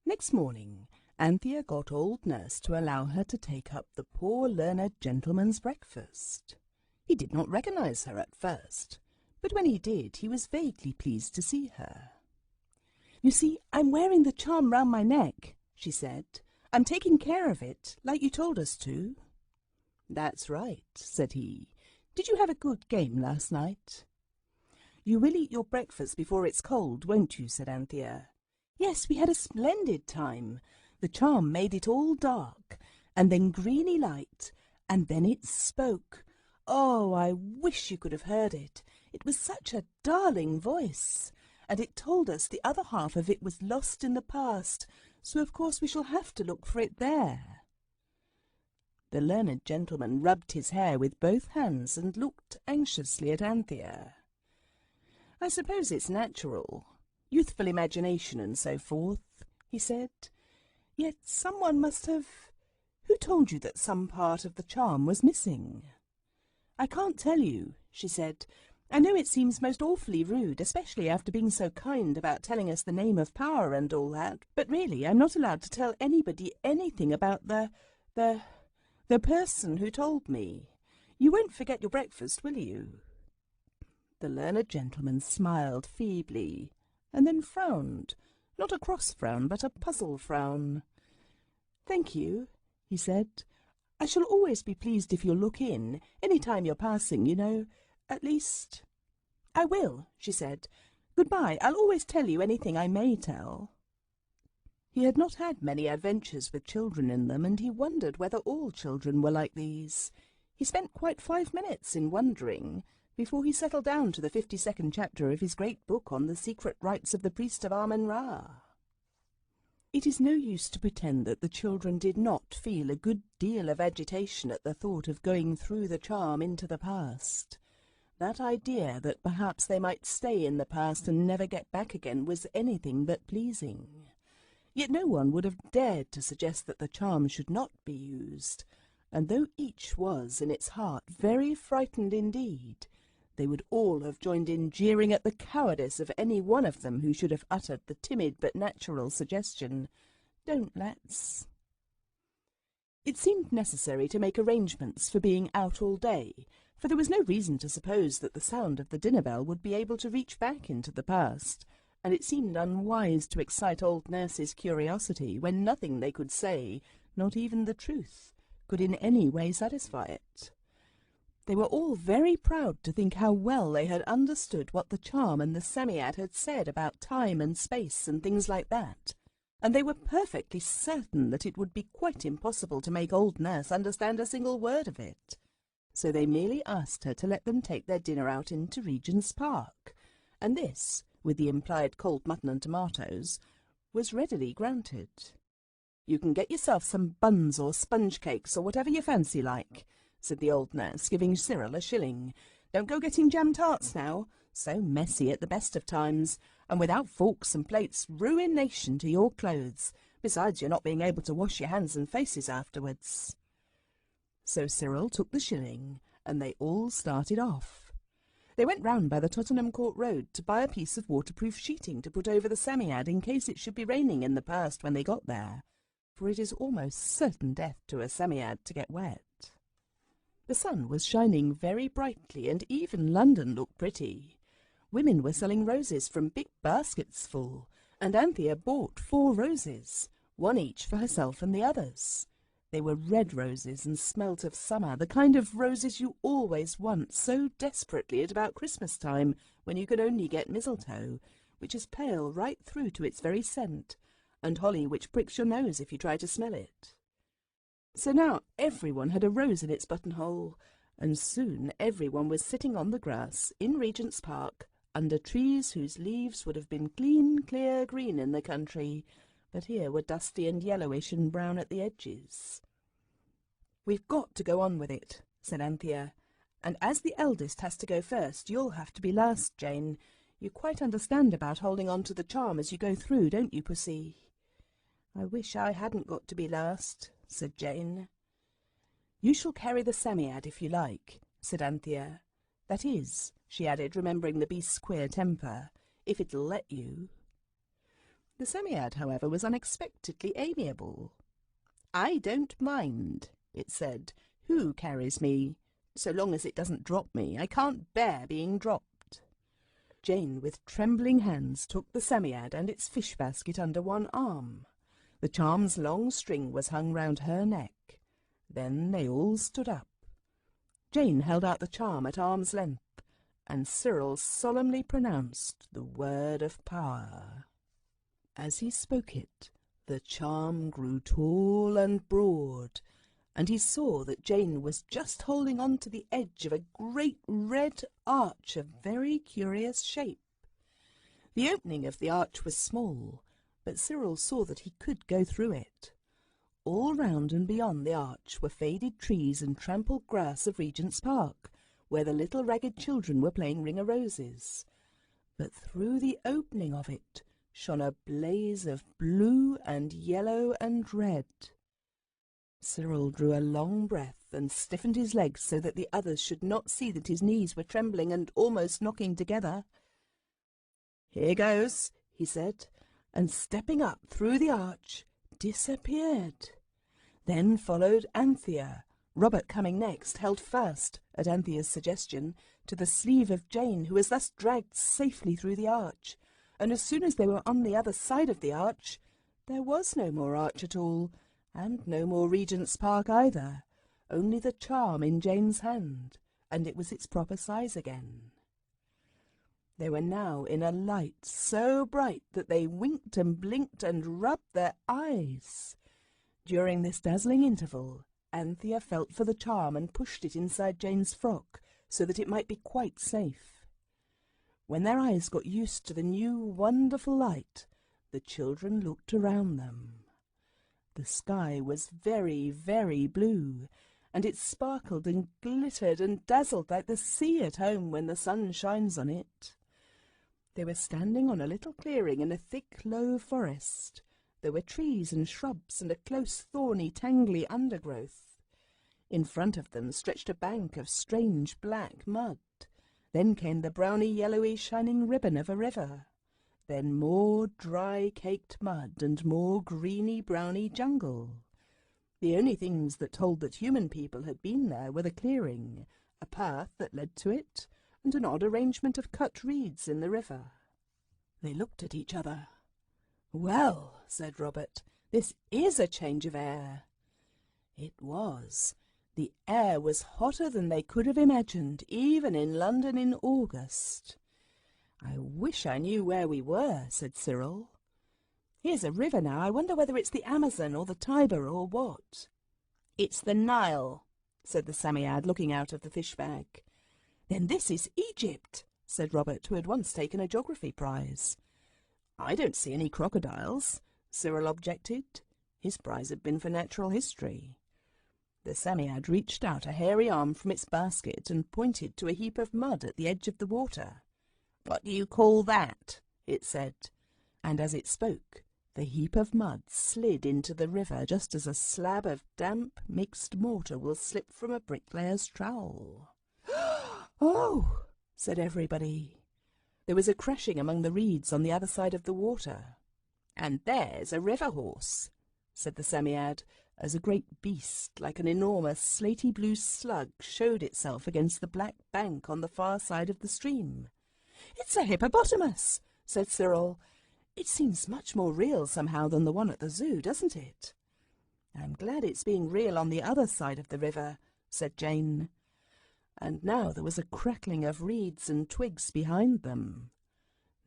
Speaker 1: Next morning, Anthea got old Nurse to allow her to take up the poor learned gentleman's breakfast. He did not recognize her at first, but when he did, he was vaguely pleased to see her. "You see, I'm wearing the charm round my neck," she said. "I'm taking care of it, like you told us to." "That's right," said he. "Did you have a good game last night?" "You will eat your breakfast before it's cold, won't you?" said Anthea. "Yes, we had a splendid time. The charm made it all dark, and then greeny light, and then it spoke. Oh, I wish you could have heard it. It was such a darling voice, and it told us the other half of it was lost in the past, so of course we shall have to look for it there." The learned gentleman rubbed his hair with both hands and looked anxiously at Anthea. "I suppose it's natural, youthful imagination and so forth," he said. "Yet someone must have— Who told you that some part of the charm was missing?" "I can't tell you," she said. "I know it seems most awfully rude, especially after being so kind about telling us the name of power and all that, but really I'm not allowed to tell anybody anything about the person who told me. You won't forget your breakfast, will you?" The learned gentleman smiled feebly, and then frowned, not a cross frown, but a puzzled frown. "Thank you," he said. "I shall always be pleased if you'll look in, any time you're passing, you know. At least—" "I will," she said. "Goodbye. I'll always tell you anything I may tell." He had not had many adventures with children in them, and he wondered whether all children were like these. He spent quite 5 minutes in wondering, before he settled down to the 52nd chapter of his great book on the secret rites of the priest of Amen-Ra. It is no use to pretend that the children did not feel a good deal of agitation at the thought of going through the charm into the past. That idea that perhaps they might stay in the past and never get back again was anything but pleasing. Yet no one would have dared to suggest that the charm should not be used, and though each was in its heart very frightened indeed, they would all have joined in jeering at the cowardice of any one of them who should have uttered the timid but natural suggestion, "Don't let's." It seemed necessary to make arrangements for being out all day, for there was no reason to suppose that the sound of the dinner bell would be able to reach back into the past, and it seemed unwise to excite old Nurse's curiosity when nothing they could say, not even the truth, could in any way satisfy it. They were all very proud to think how well they had understood what the charm and the Psammead had said about time and space and things like that, and they were perfectly certain that it would be quite impossible to make old Nurse understand a single word of it. So they merely asked her to let them take their dinner out into Regent's Park, and this, with the implied cold mutton and tomatoes, was readily granted. "You can get yourself some buns or sponge cakes or whatever you fancy like," said the old Nurse, giving Cyril a shilling. "Don't go getting jam tarts now, so messy at the best of times, and without forks and plates, ruination to your clothes, besides your not being able to wash your hands and faces afterwards." So Cyril took the shilling, and they all started off. They went round by the Tottenham Court Road to buy a piece of waterproof sheeting to put over the Psammead in case it should be raining in the past when they got there, for it is almost certain death to a Psammead to get wet. The sun was shining very brightly, and even London looked pretty. Women were selling roses from big baskets full, and Anthea bought 4 roses, one each for herself and the others. They were red roses and smelt of summer, the kind of roses you always want so desperately at about Christmas time, when you can only get mistletoe, which is pale right through to its very scent, and holly which pricks your nose if you try to smell it. So now everyone had a rose in its buttonhole, and soon everyone was sitting on the grass in Regent's Park, under trees whose leaves would have been clean, clear green in the country, but here were dusty and yellowish and brown at the edges. "We've got to go on with it," said Anthea, "and as the eldest has to go first, you'll have to be last, Jane. You quite understand about holding on to the charm as you go through, don't you, Pussy?" "I wish I hadn't got to be last," said Jane. "You shall carry the Psammead if you like," said Anthea. "That is," she added, remembering the beast's queer temper, "if it'll let you." The Psammead, however, was unexpectedly amiable. "I don't mind," it said, "who carries me, so long as it doesn't drop me. I can't bear being dropped." Jane, with trembling hands, took the Psammead and its fish basket under one arm. The charm's long string was hung round her neck. Then they all stood up. Jane held out the charm at arm's length, and Cyril solemnly pronounced the word of power. As he spoke it, the charm grew tall and broad, and he saw that Jane was just holding on to the edge of a great red arch of very curious shape. The opening of the arch was small, but Cyril saw that he could go through it. All round and beyond the arch were faded trees and trampled grass of Regent's Park, where the little ragged children were playing ring-a-roses. But through the opening of it shone a blaze of blue and yellow and red. Cyril drew a long breath and stiffened his legs so that the others should not see that his knees were trembling and almost knocking together. "Here goes," he said, and stepping up through the arch, disappeared. Then followed Anthea. Robert, coming next, held fast, at Anthea's suggestion, to the sleeve of Jane, who was thus dragged safely through the arch, and as soon as they were on the other side of the arch, there was no more arch at all, and no more Regent's Park either, only the charm in Jane's hand, and it was its proper size again. They were now in a light so bright that they winked and blinked and rubbed their eyes. During this dazzling interval, Anthea felt for the charm and pushed it inside Jane's frock so that it might be quite safe. When their eyes got used to the new wonderful light, the children looked around them. The sky was very, very blue, and it sparkled and glittered and dazzled like the sea at home when the sun shines on it. They were standing on a little clearing in a thick, low forest. There were trees and shrubs and a close, thorny, tangly undergrowth. In front of them stretched a bank of strange black mud. Then came the browny, yellowy, shining ribbon of a river. Then more dry, caked mud and more greeny, browny jungle. The only things that told that human people had been there were the clearing, a path that led to it, and an odd arrangement of cut reeds in the river. They looked at each other. "Well," said Robert, "this is a change of air." It was. The air was hotter than they could have imagined, even in London in August. "I wish I knew where we were," said Cyril. "Here's a river now. I wonder whether it's the Amazon or the Tiber or what." "It's the Nile," said the Psammead, looking out of the fish bag. "Then this is Egypt," said Robert, who had once taken a geography prize. "I don't see any crocodiles," Cyril objected. His prize had been for natural history. The Psammead reached out a hairy arm from its basket and pointed to a heap of mud at the edge of the water. "What do you call that?" it said, and as it spoke, the heap of mud slid into the river just as a slab of damp mixed mortar will slip from a bricklayer's trowel. "Oh!" said everybody. There was a crashing among the reeds on the other side of the water. "And there's a river horse," said the Psammead, as a great beast like an enormous slaty blue slug showed itself against the black bank on the far side of the stream. "It's a hippopotamus," said Cyril. "It seems much more real somehow than the one at the zoo, doesn't it?" "I'm glad it's being real on the other side of the river," said Jane. And now there was a crackling of reeds and twigs behind them.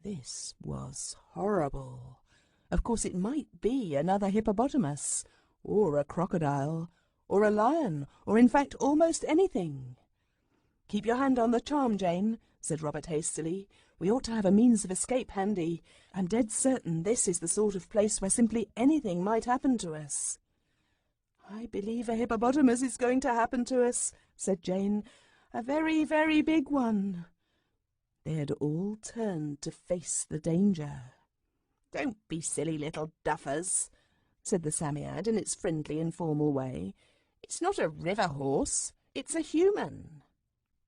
Speaker 1: This was horrible. Of course it might be another hippopotamus, or a crocodile, or a lion, or in fact almost anything. "Keep your hand on the charm, Jane," said Robert hastily. "We ought to have a means of escape handy. I'm dead certain this is the sort of place where simply anything might happen to us." "I believe a hippopotamus is going to happen to us," said Jane. "A very, very big one." They had all turned to face the danger. "Don't be silly little duffers," said the Psammead in its friendly, informal way. "It's not a river horse, it's a human."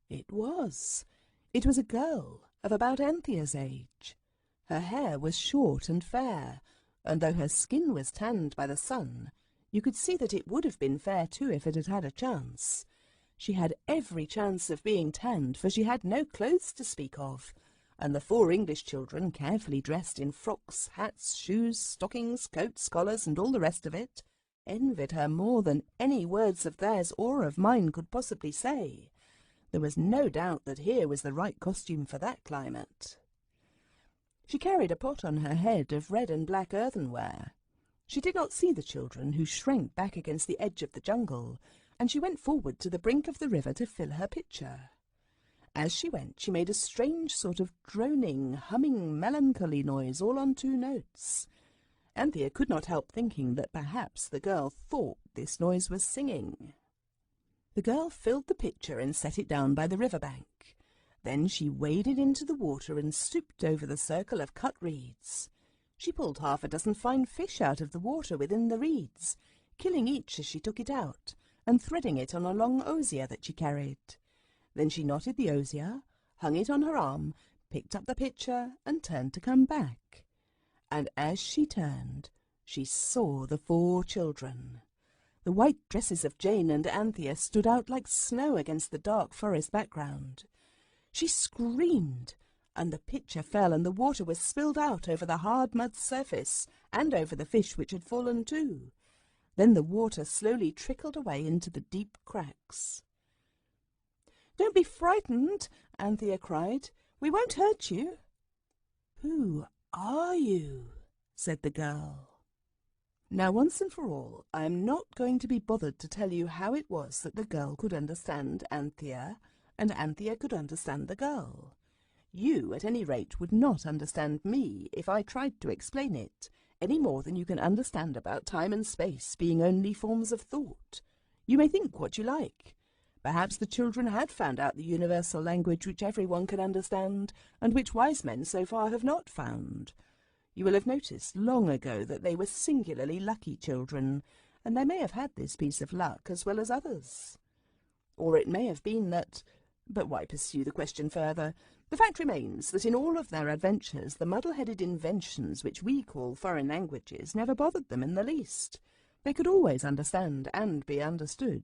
Speaker 1: It was. It was a girl of about Anthea's age. Her hair was short and fair, and though her skin was tanned by the sun, you could see that it would have been fair too if it had had a chance. She had every chance of being tanned, for she had no clothes to speak of, and the 4 English children, carefully dressed in frocks, hats, shoes, stockings, coats, collars, and all the rest of it, envied her more than any words of theirs or of mine could possibly say. There was no doubt that here was the right costume for that climate. She carried a pot on her head of red and black earthenware. She did not see the children, who shrank back against the edge of the jungle, and she went forward to the brink of the river to fill her pitcher. As she went, she made a strange sort of droning, humming, melancholy noise, all on 2 notes. Anthea could not help thinking that perhaps the girl thought this noise was singing. The girl filled the pitcher and set it down by the river bank. Then she waded into the water and stooped over the circle of cut reeds. She pulled 6 fine fish out of the water within the reeds, killing each as she took it out, and threading it on a long osier that she carried. Then she knotted the osier, hung it on her arm, picked up the pitcher, and turned to come back. And as she turned, she saw the 4 children. The white dresses of Jane and Anthea stood out like snow against the dark forest background. She screamed, and the pitcher fell, and the water was spilled out over the hard mud surface, and over the fish which had fallen too. Then the water slowly trickled away into the deep cracks. "Don't be frightened," Anthea cried. "We won't hurt you." "Who are you?" said the girl. Now, once and for all, I am not going to be bothered to tell you how it was that the girl could understand Anthea, and Anthea could understand the girl. You, at any rate, would not understand me if I tried to explain it, any more than you can understand about time and space being only forms of thought. You may think what you like. Perhaps the children had found out the universal language which everyone can understand, and which wise men so far have not found. You will have noticed long ago that they were singularly lucky children, and they may have had this piece of luck as well as others. Or it may have been that— but why pursue the question further? The fact remains that in all of their adventures the muddle-headed inventions which we call foreign languages never bothered them in the least. They could always understand and be understood.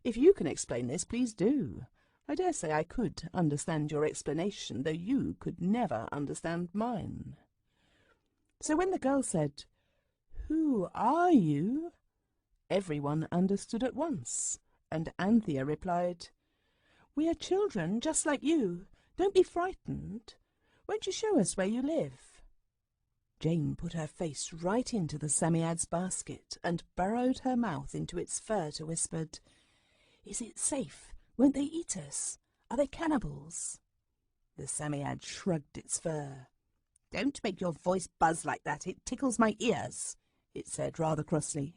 Speaker 1: If you can explain this, please do. I dare say I could understand your explanation, though you could never understand mine. So when the girl said, "Who are you?" everyone understood at once, and Anthea replied, "We are children just like you. Don't be frightened. Won't you show us where you live?" Jane put her face right into the Psammead's basket and burrowed her mouth into its fur to whisper, "Is it safe? Won't they eat us? Are they cannibals?" The Psammead shrugged its fur. "Don't make your voice buzz like that. It tickles my ears," it said rather crossly.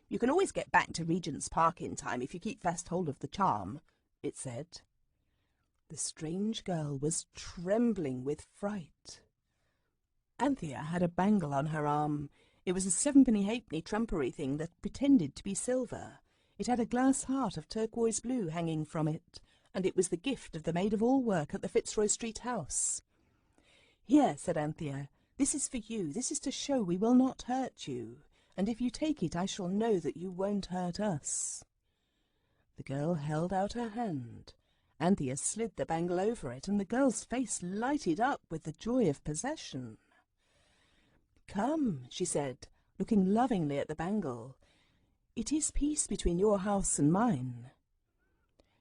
Speaker 1: "You can always get back to Regent's Park in time if you keep fast hold of the charm," it said. The strange girl was trembling with fright. Anthea had a bangle on her arm. It was a 7-penny halfpenny trumpery thing that pretended to be silver. It had a glass heart of turquoise blue hanging from it, and it was the gift of the maid-of-all-work at the Fitzroy Street house. "Here," said Anthea, "this is for you. This is to show we will not hurt you, and if you take it I shall know that you won't hurt us." The girl held out her hand. Anthea slid the bangle over it, and the girl's face lighted up with the joy of possession. "Come," she said, looking lovingly at the bangle. "It is peace between your house and mine."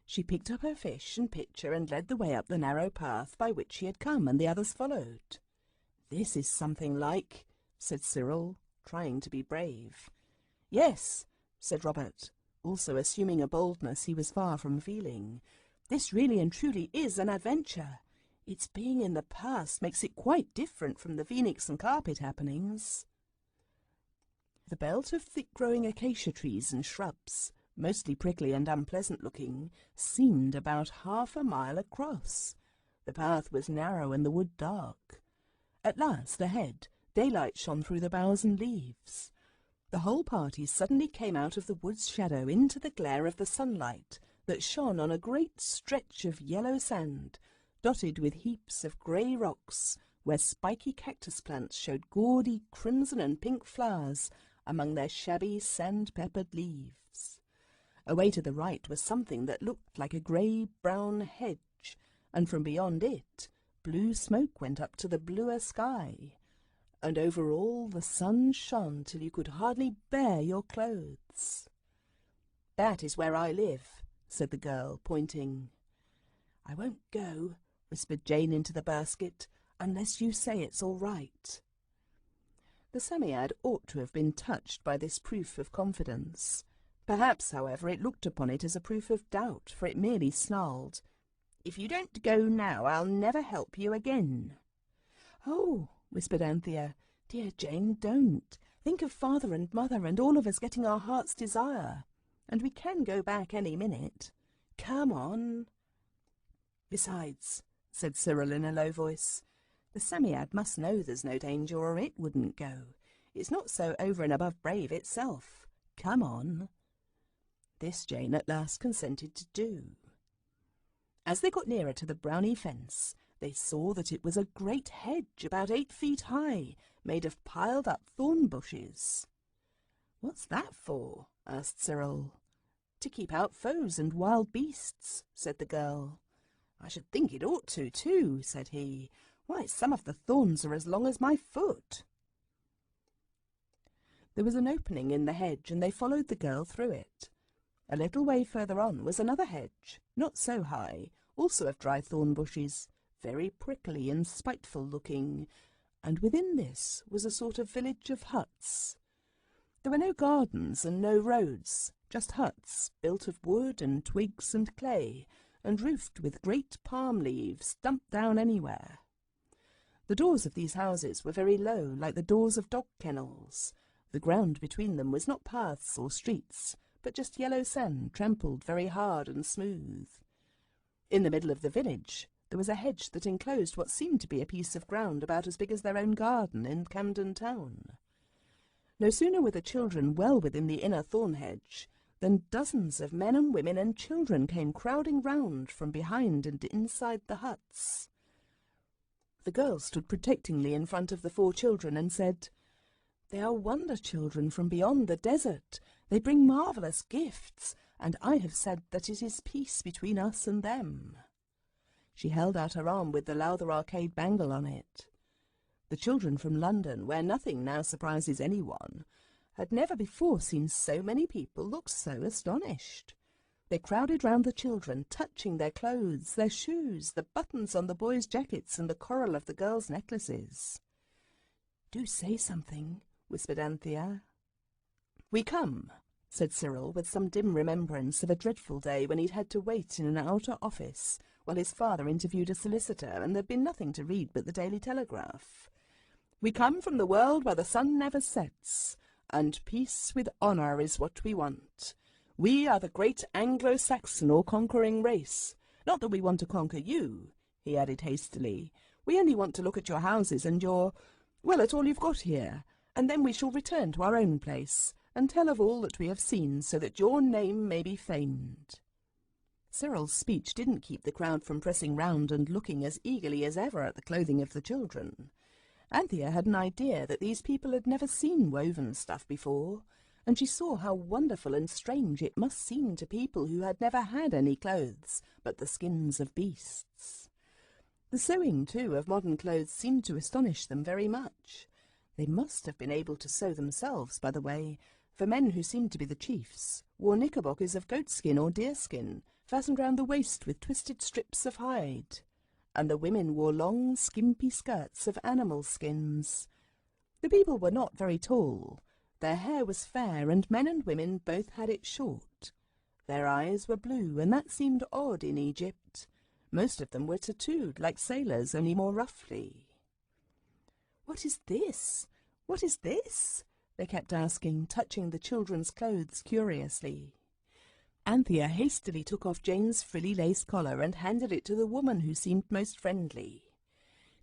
Speaker 1: She picked up her fish and pitcher and led the way up the narrow path by which she had come, and the others followed. "This is something like," said Cyril, trying to be brave. "Yes," said Robert, also assuming a boldness he was far from feeling. "This really and truly is an adventure. Its being in the past makes it quite different from the phoenix and carpet happenings." The belt of thick-growing acacia trees and shrubs, mostly prickly and unpleasant-looking, seemed about half a mile across. The path was narrow and the wood dark. At last, ahead, daylight shone through the boughs and leaves. The whole party suddenly came out of the wood's shadow into the glare of the sunlight that shone on a great stretch of yellow sand, dotted with heaps of grey rocks, where spiky cactus plants showed gaudy crimson and pink flowers among their shabby sand-peppered leaves. Away to the right was something that looked like a grey-brown hedge, and from beyond it blue smoke went up to the bluer sky, and over all the sun shone till you could hardly bear your clothes. "That is where I live," said the girl, pointing. "I won't go," whispered Jane into the basket, "unless you say it's all right." The Psammead ought to have been touched by this proof of confidence. Perhaps, however, it looked upon it as a proof of doubt, for it merely snarled, "If you don't go now, I'll never help you again." "Oh," whispered Anthea, "dear Jane, don't. Think of father and mother and all of us getting our heart's desire. And we can go back any minute. Come on." "Besides," said Cyril in a low voice, "the Psammead must know there's no danger or it wouldn't go. It's not so over and above brave itself. Come on." This Jane at last consented to do. As they got nearer to the brownie fence, they saw that it was a great hedge about 8 feet high, made of piled-up thorn bushes. "What's that for?" asked Cyril. "To keep out foes and wild beasts," said the girl. "I should think it ought to, too," said he. "Why, some of the thorns are as long as my foot." There was an opening in the hedge, and they followed the girl through it. A little way further on was another hedge, not so high, also of dry thorn bushes, very prickly and spiteful-looking, and within this was a sort of village of huts. There were no gardens and no roads, just huts built of wood and twigs and clay, and roofed with great palm leaves dumped down anywhere. The doors of these houses were very low, like the doors of dog kennels. The ground between them was not paths or streets, but just yellow sand trampled very hard and smooth. In the middle of the village there was a hedge that enclosed what seemed to be a piece of ground about as big as their own garden in Camden Town. No sooner were the children well within the inner thorn hedge than dozens of men and women and children came crowding round from behind and inside the huts. The girl stood protectingly in front of the 4 children and said, "They are wonder children from beyond the desert. They bring marvellous gifts, and I have said that it is peace between us and them." She held out her arm with the Lowther Arcade bangle on it. The children from London, where nothing now surprises anyone, had never before seen so many people look so astonished. They crowded round the children, touching their clothes, their shoes, the buttons on the boys' jackets and the coral of the girls' necklaces. "Do say something," whispered Anthea. "We come," said Cyril, with some dim remembrance of a dreadful day when he'd had to wait in an outer office while his father interviewed a solicitor and there'd been nothing to read but the Daily Telegraph. "We come from the world where the sun never sets, and peace with honour is what we want. We are the great Anglo-Saxon or conquering race. Not that we want to conquer you," he added hastily. "We only want to look at your houses and at all you've got here, and then we shall return to our own place and tell of all that we have seen, so that your name may be famed." Cyril's speech didn't keep the crowd from pressing round and looking as eagerly as ever at the clothing of the children. Anthea had an idea that these people had never seen woven stuff before, and she saw how wonderful and strange it must seem to people who had never had any clothes but the skins of beasts. The sewing, too, of modern clothes seemed to astonish them very much. They must have been able to sew themselves, by the way, for men who seemed to be the chiefs wore knickerbockers of goatskin or deerskin, fastened round the waist with twisted strips of hide, and the women wore long, skimpy skirts of animal skins. The people were not very tall. Their hair was fair, and men and women both had it short. Their eyes were blue, and that seemed odd in Egypt. Most of them were tattooed, like sailors, only more roughly. "What is this? What is this?" they kept asking, touching the children's clothes curiously. Anthea hastily took off Jane's frilly lace collar and handed it to the woman who seemed most friendly.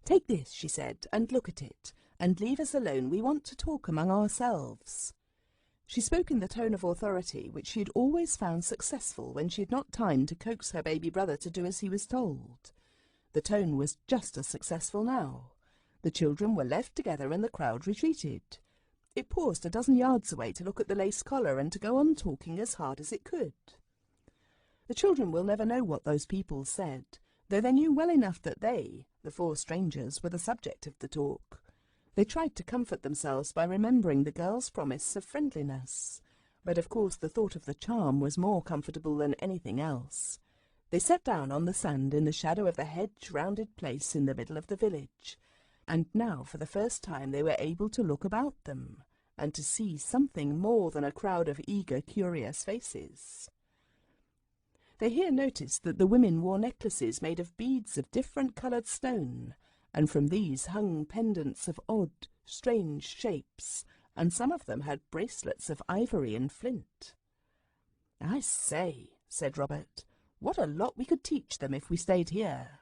Speaker 1: "Take this," she said, "and look at it, and leave us alone. We want to talk among ourselves." She spoke in the tone of authority which she had always found successful when she had not time to coax her baby brother to do as he was told. The tone was just as successful now. The children were left together and the crowd retreated. It paused a dozen yards away to look at the lace collar and to go on talking as hard as it could. The children will never know what those people said, though they knew well enough that they, the four strangers, were the subject of the talk. They tried to comfort themselves by remembering the girl's promise of friendliness, but of course the thought of the charm was more comfortable than anything else. They sat down on the sand in the shadow of the hedge-rounded place in the middle of the village, and now for the first time they were able to look about them, and to see something more than a crowd of eager, curious faces. They here noticed that the women wore necklaces made of beads of different-coloured stone, and from these hung pendants of odd, strange shapes, and some of them had bracelets of ivory and flint. "I say," said Robert, "what a lot we could teach them if we stayed here."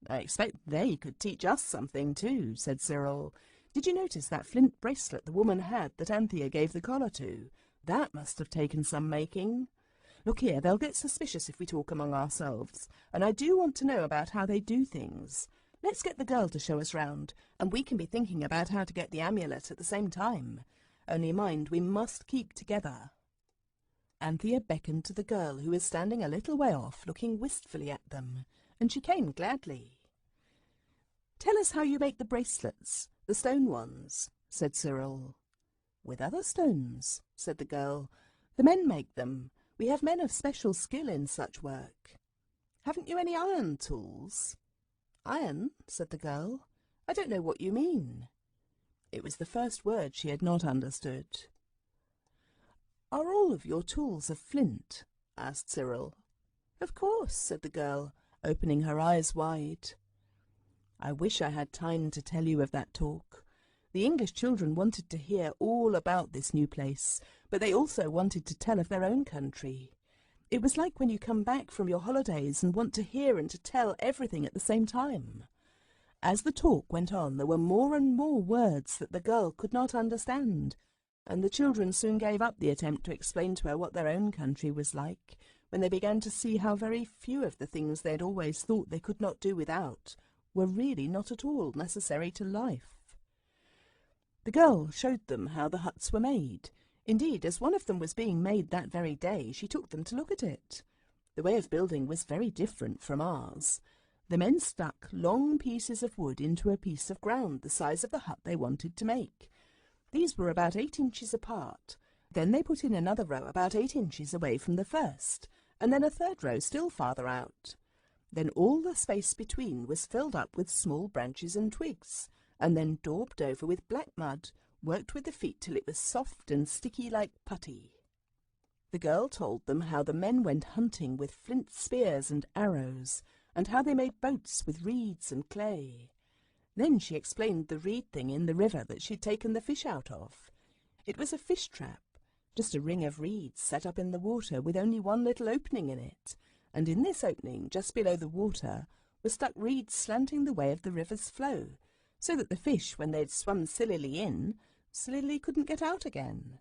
Speaker 1: "I expect they could teach us something too," said Cyril. "Did you notice that flint bracelet the woman had that Anthea gave the collar to? That must have taken some making. Look here, they'll get suspicious if we talk among ourselves, and I do want to know about how they do things. Let's get the girl to show us round, and we can be thinking about how to get the amulet at the same time. Only mind, we must keep together." Anthea beckoned to the girl, who was standing a little way off, looking wistfully at them, and she came gladly. "Tell us how you make the bracelets, the stone ones," said Cyril. "With other stones," said the girl. "The men make them. We have men of special skill in such work." "Haven't you any iron tools?" "Iron?" said the girl. "I don't know what you mean." It was the first word she had not understood. "Are all of your tools of flint?" asked Cyril. "Of course," said the girl, opening her eyes wide. I wish I had time to tell you of that talk. The English children wanted to hear all about this new place, but they also wanted to tell of their own country. It was like when you come back from your holidays and want to hear and to tell everything at the same time. As the talk went on, there were more and more words that the girl could not understand, and the children soon gave up the attempt to explain to her what their own country was like, when they began to see how very few of the things they had always thought they could not do without were really not at all necessary to life. The girl showed them how the huts were made. Indeed, as one of them was being made that very day, she took them to look at it. The way of building was very different from ours. The men stuck long pieces of wood into a piece of ground the size of the hut they wanted to make. These were about 8 inches apart. Then they put in another row about 8 inches away from the first, and then a third row still farther out. Then all the space between was filled up with small branches and twigs, and then daubed over with black mud, worked with the feet till it was soft and sticky like putty. The girl told them how the men went hunting with flint spears and arrows, and how they made boats with reeds and clay. Then she explained the reed thing in the river that she'd taken the fish out of. It was a fish trap, just a ring of reeds set up in the water with only one little opening in it, and in this opening, just below the water, were stuck reeds slanting the way of the river's flow, so that the fish, when they'd swum sillily in, sillily couldn't get out again.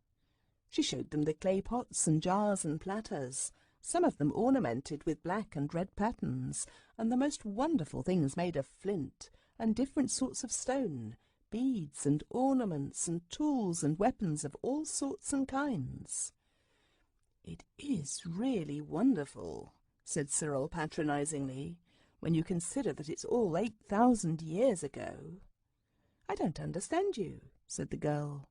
Speaker 1: She showed them the clay pots and jars and platters, some of them ornamented with black and red patterns, and the most wonderful things made of flint and different sorts of stone, beads and ornaments and tools and weapons of all sorts and kinds. "It is really wonderful," said Cyril patronizingly, "when you consider that it's all 8,000 years ago." "I don't understand you," said the girl.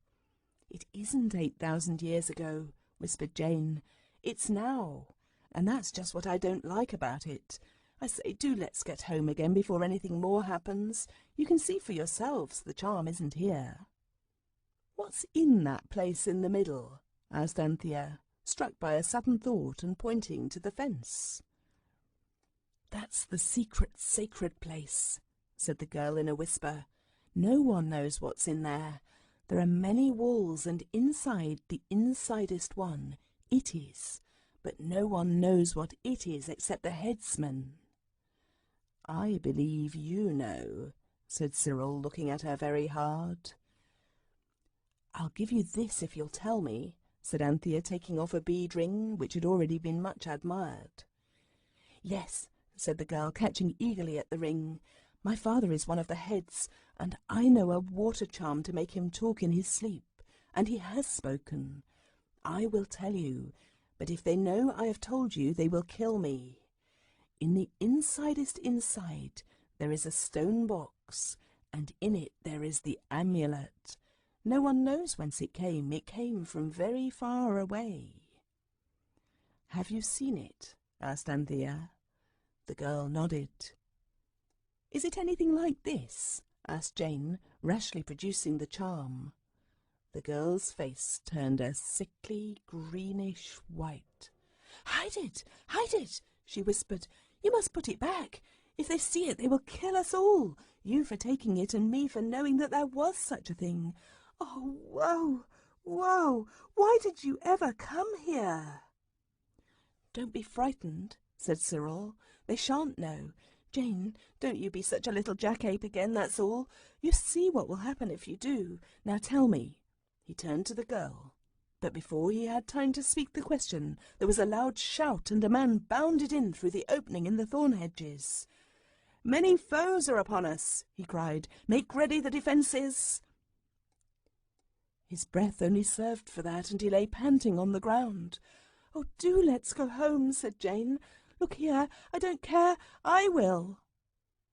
Speaker 1: "It isn't 8,000 years ago," whispered Jane. "It's now, and that's just what I don't like about it. I say, do let's get home again before anything more happens. You can see for yourselves the charm isn't here." "What's in that place in the middle?" asked Anthea, struck by a sudden thought and pointing to the fence. "That's the secret sacred place," said the girl in a whisper. "No one knows what's in there. There are many walls, and inside the insidest one it is, but no one knows what it is except the headsman." "I believe you know," said Cyril, looking at her very hard. "I'll give you this if you'll tell me," said Anthea, taking off a bead ring which had already been much admired. "Yes," said the girl, catching eagerly at the ring. "My father is one of the heads, and I know a water charm to make him talk in his sleep, and he has spoken. I will tell you, but if they know I have told you, they will kill me. In the insidest inside there is a stone box, and in it there is the amulet. No one knows whence it came. It came from very far away." "Have you seen it?" asked Anthea. The girl nodded. "Is it anything like this?" asked Jane, rashly producing the charm. The girl's face turned a sickly, greenish white. "Hide it! Hide it!" she whispered. "You must put it back. If they see it, they will kill us all. You for taking it, and me for knowing that there was such a thing. Oh, woe! Woe! Why did you ever come here?" "Don't be frightened," said Cyril. "They shan't know. Jane, don't you be such a little jackape again, that's all. You see what will happen if you do. Now tell me." He turned to the girl, but before he had time to speak the question, there was a loud shout, and a man bounded in through the opening in the thorn hedges. "Many foes are upon us," he cried. "Make ready the defences." His breath only served for that, and he lay panting on the ground. "Oh, do let's go home," said Jane. "Look here, I don't care, I will."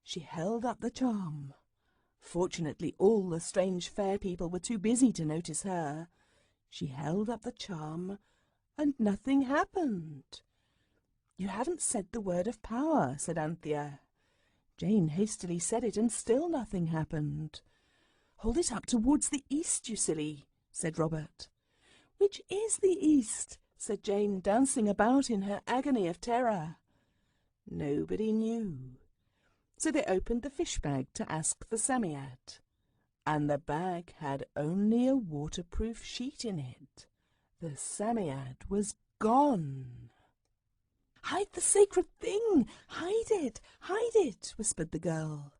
Speaker 1: She held up the charm. Fortunately, all the strange fair people were too busy to notice her. She held up the charm, and nothing happened. "You haven't said the word of power," said Anthea. Jane hastily said it, and still nothing happened. "Hold it up towards the east, you silly," said Robert. "Which is the east?" said Jane, dancing about in her agony of terror. Nobody knew. So they opened the fish bag to ask the Psammead, and the bag had only a waterproof sheet in it. The Psammead was gone. "Hide the sacred thing! Hide it! Hide it!" whispered the girl.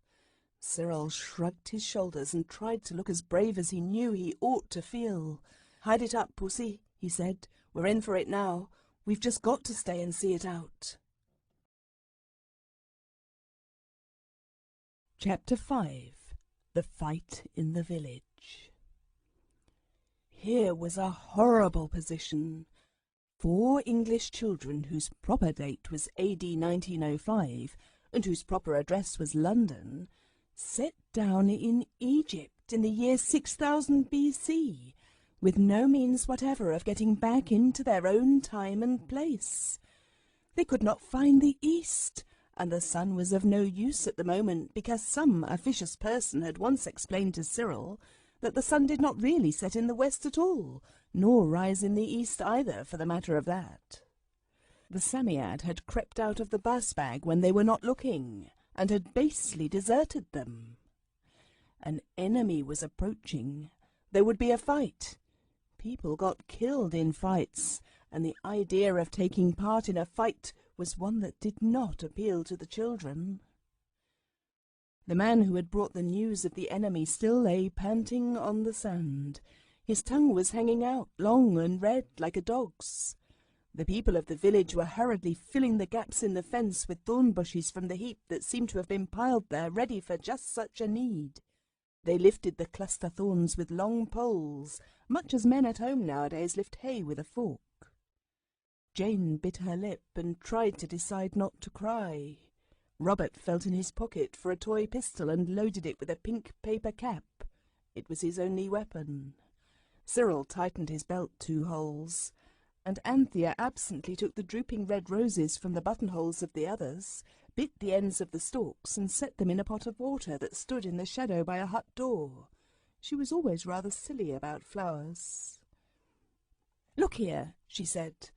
Speaker 1: Cyril shrugged his shoulders and tried to look as brave as he knew he ought to feel. "Hide it up, Pussy," he said. "We're in for it now. We've just got to stay and see it out." Chapter 5. The Fight in the Village. Here was a horrible position. 4 English children whose proper date was AD 1905 and whose proper address was London, set down in Egypt in the year 6000 BC, with no means whatever of getting back into their own time and place. They could not find the east, and the sun was of no use at the moment, because some officious person had once explained to Cyril that the sun did not really set in the west at all, nor rise in the east either, for the matter of that. The Psammead had crept out of the bus bag when they were not looking, and had basely deserted them. An enemy was approaching. There would be a fight. People got killed in fights, and the idea of taking part in a fight was one that did not appeal to the children. The man who had brought the news of the enemy still lay panting on the sand. His tongue was hanging out, long and red, like a dog's. The people of the village were hurriedly filling the gaps in the fence with thorn bushes from the heap that seemed to have been piled there, ready for just such a need. They lifted the cluster thorns with long poles, much as men at home nowadays lift hay with a fork. Jane bit her lip and tried to decide not to cry. Robert felt in his pocket for a toy pistol and loaded it with a pink paper cap. It was his only weapon. Cyril tightened his belt 2 holes, and Anthea absently took the drooping red roses from the buttonholes of the others, bit the ends of the stalks, and set them in a pot of water that stood in the shadow by a hut door. She was always rather silly about flowers. "Look here," she said.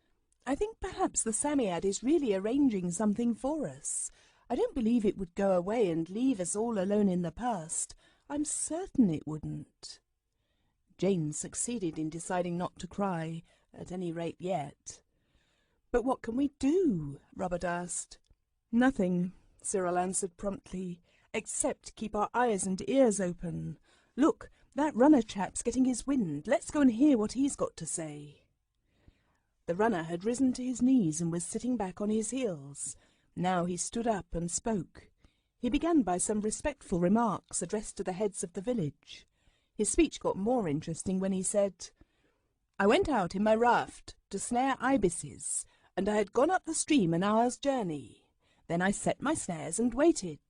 Speaker 1: "I think perhaps the Psammead is really arranging something for us. I don't believe it would go away and leave us all alone in the past. I'm certain it wouldn't." Jane succeeded in deciding not to cry, at any rate yet. "But what can we do?" Robert asked. "Nothing," Cyril answered promptly, "except keep our eyes and ears open. Look, that runner chap's getting his wind. Let's go and hear what he's got to say." The runner had risen to his knees and was sitting back on his heels. Now he stood up and spoke. He began by some respectful remarks addressed to the heads of the village. His speech got more interesting when he said, "I went out in my raft to snare ibises, and I had gone up the stream an hour's journey. Then I set my snares and waited,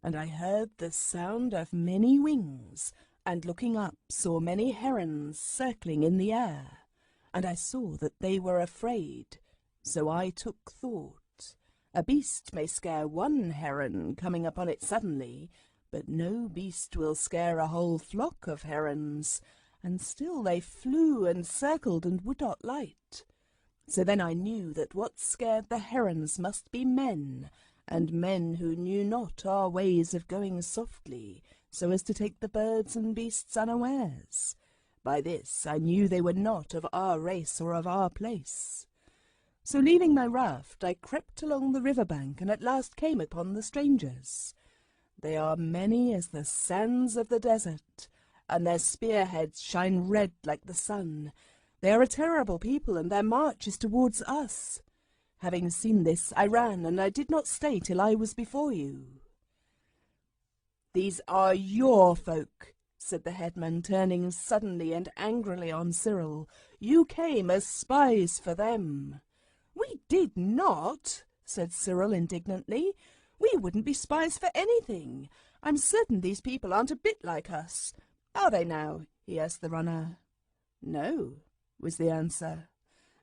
Speaker 1: and I heard the sound of many wings, and looking up saw many herons circling in the air, and I saw that they were afraid, so I took thought. A beast may scare one heron coming upon it suddenly, but no beast will scare a whole flock of herons, and still they flew and circled and would not light. So then I knew that what scared the herons must be men, and men who knew not our ways of going softly, so as to take the birds and beasts unawares. By this I knew they were not of our race or of our place. So leaving my raft, I crept along the river bank, and at last came upon the strangers. They are many as the sands of the desert, and their spearheads shine red like the sun. They are a terrible people, and their march is towards us. Having seen this, I ran, and I did not stay till I was before you." "These are your folk," said the headman, turning suddenly and angrily on Cyril. "You came as spies for them." "We did not," said Cyril indignantly. "We wouldn't be spies for anything. I'm certain these people aren't a bit like us. Are they now?" he asked the runner. "No," was the answer.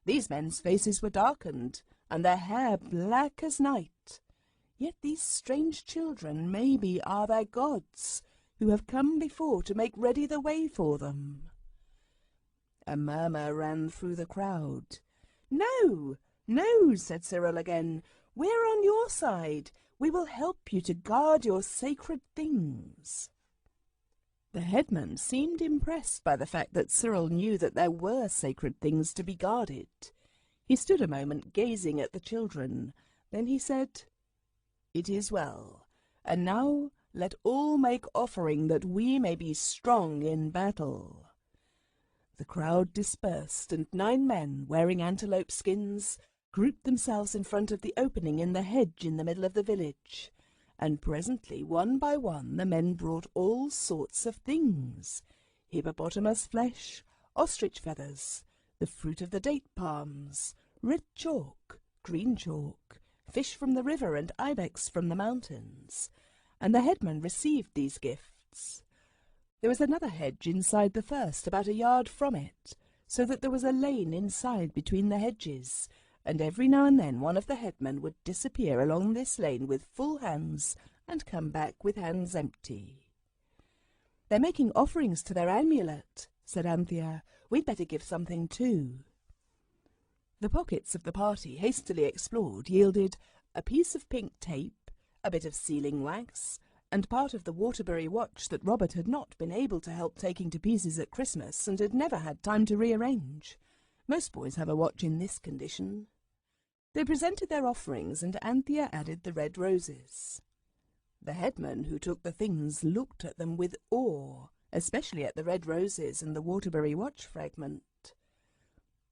Speaker 1: "These men's faces were darkened, and their hair black as night. Yet these strange children maybe are their gods, who have come before to make ready the way for them." A murmur ran through the crowd. "No, no," said Cyril again. "We're on your side. We will help you to guard your sacred things." The headman seemed impressed by the fact that Cyril knew that there were sacred things to be guarded. He stood a moment gazing at the children. Then he said, "It is well. And now let all make offering that we may be strong in battle." The crowd dispersed, and 9 men, wearing antelope skins, grouped themselves in front of the opening in the hedge in the middle of the village. And presently, one by one, the men brought all sorts of things: hippopotamus flesh, ostrich feathers, the fruit of the date palms, red chalk, green chalk, fish from the river, and ibex from the mountains. And the headman received these gifts. There was another hedge inside the first, about a yard from it, so that there was a lane inside between the hedges, and every now and then one of the headmen would disappear along this lane with full hands and come back with hands empty. "They're making offerings to their amulet," said Anthea. "We'd better give something too." The pockets of the party, hastily explored, yielded a piece of pink tape, a bit of sealing wax, and part of the Waterbury watch that Robert had not been able to help taking to pieces at Christmas and had never had time to rearrange. Most boys have a watch in this condition. They presented their offerings, and Anthea added the red roses. The headman who took the things looked at them with awe, especially at the red roses and the Waterbury watch fragment.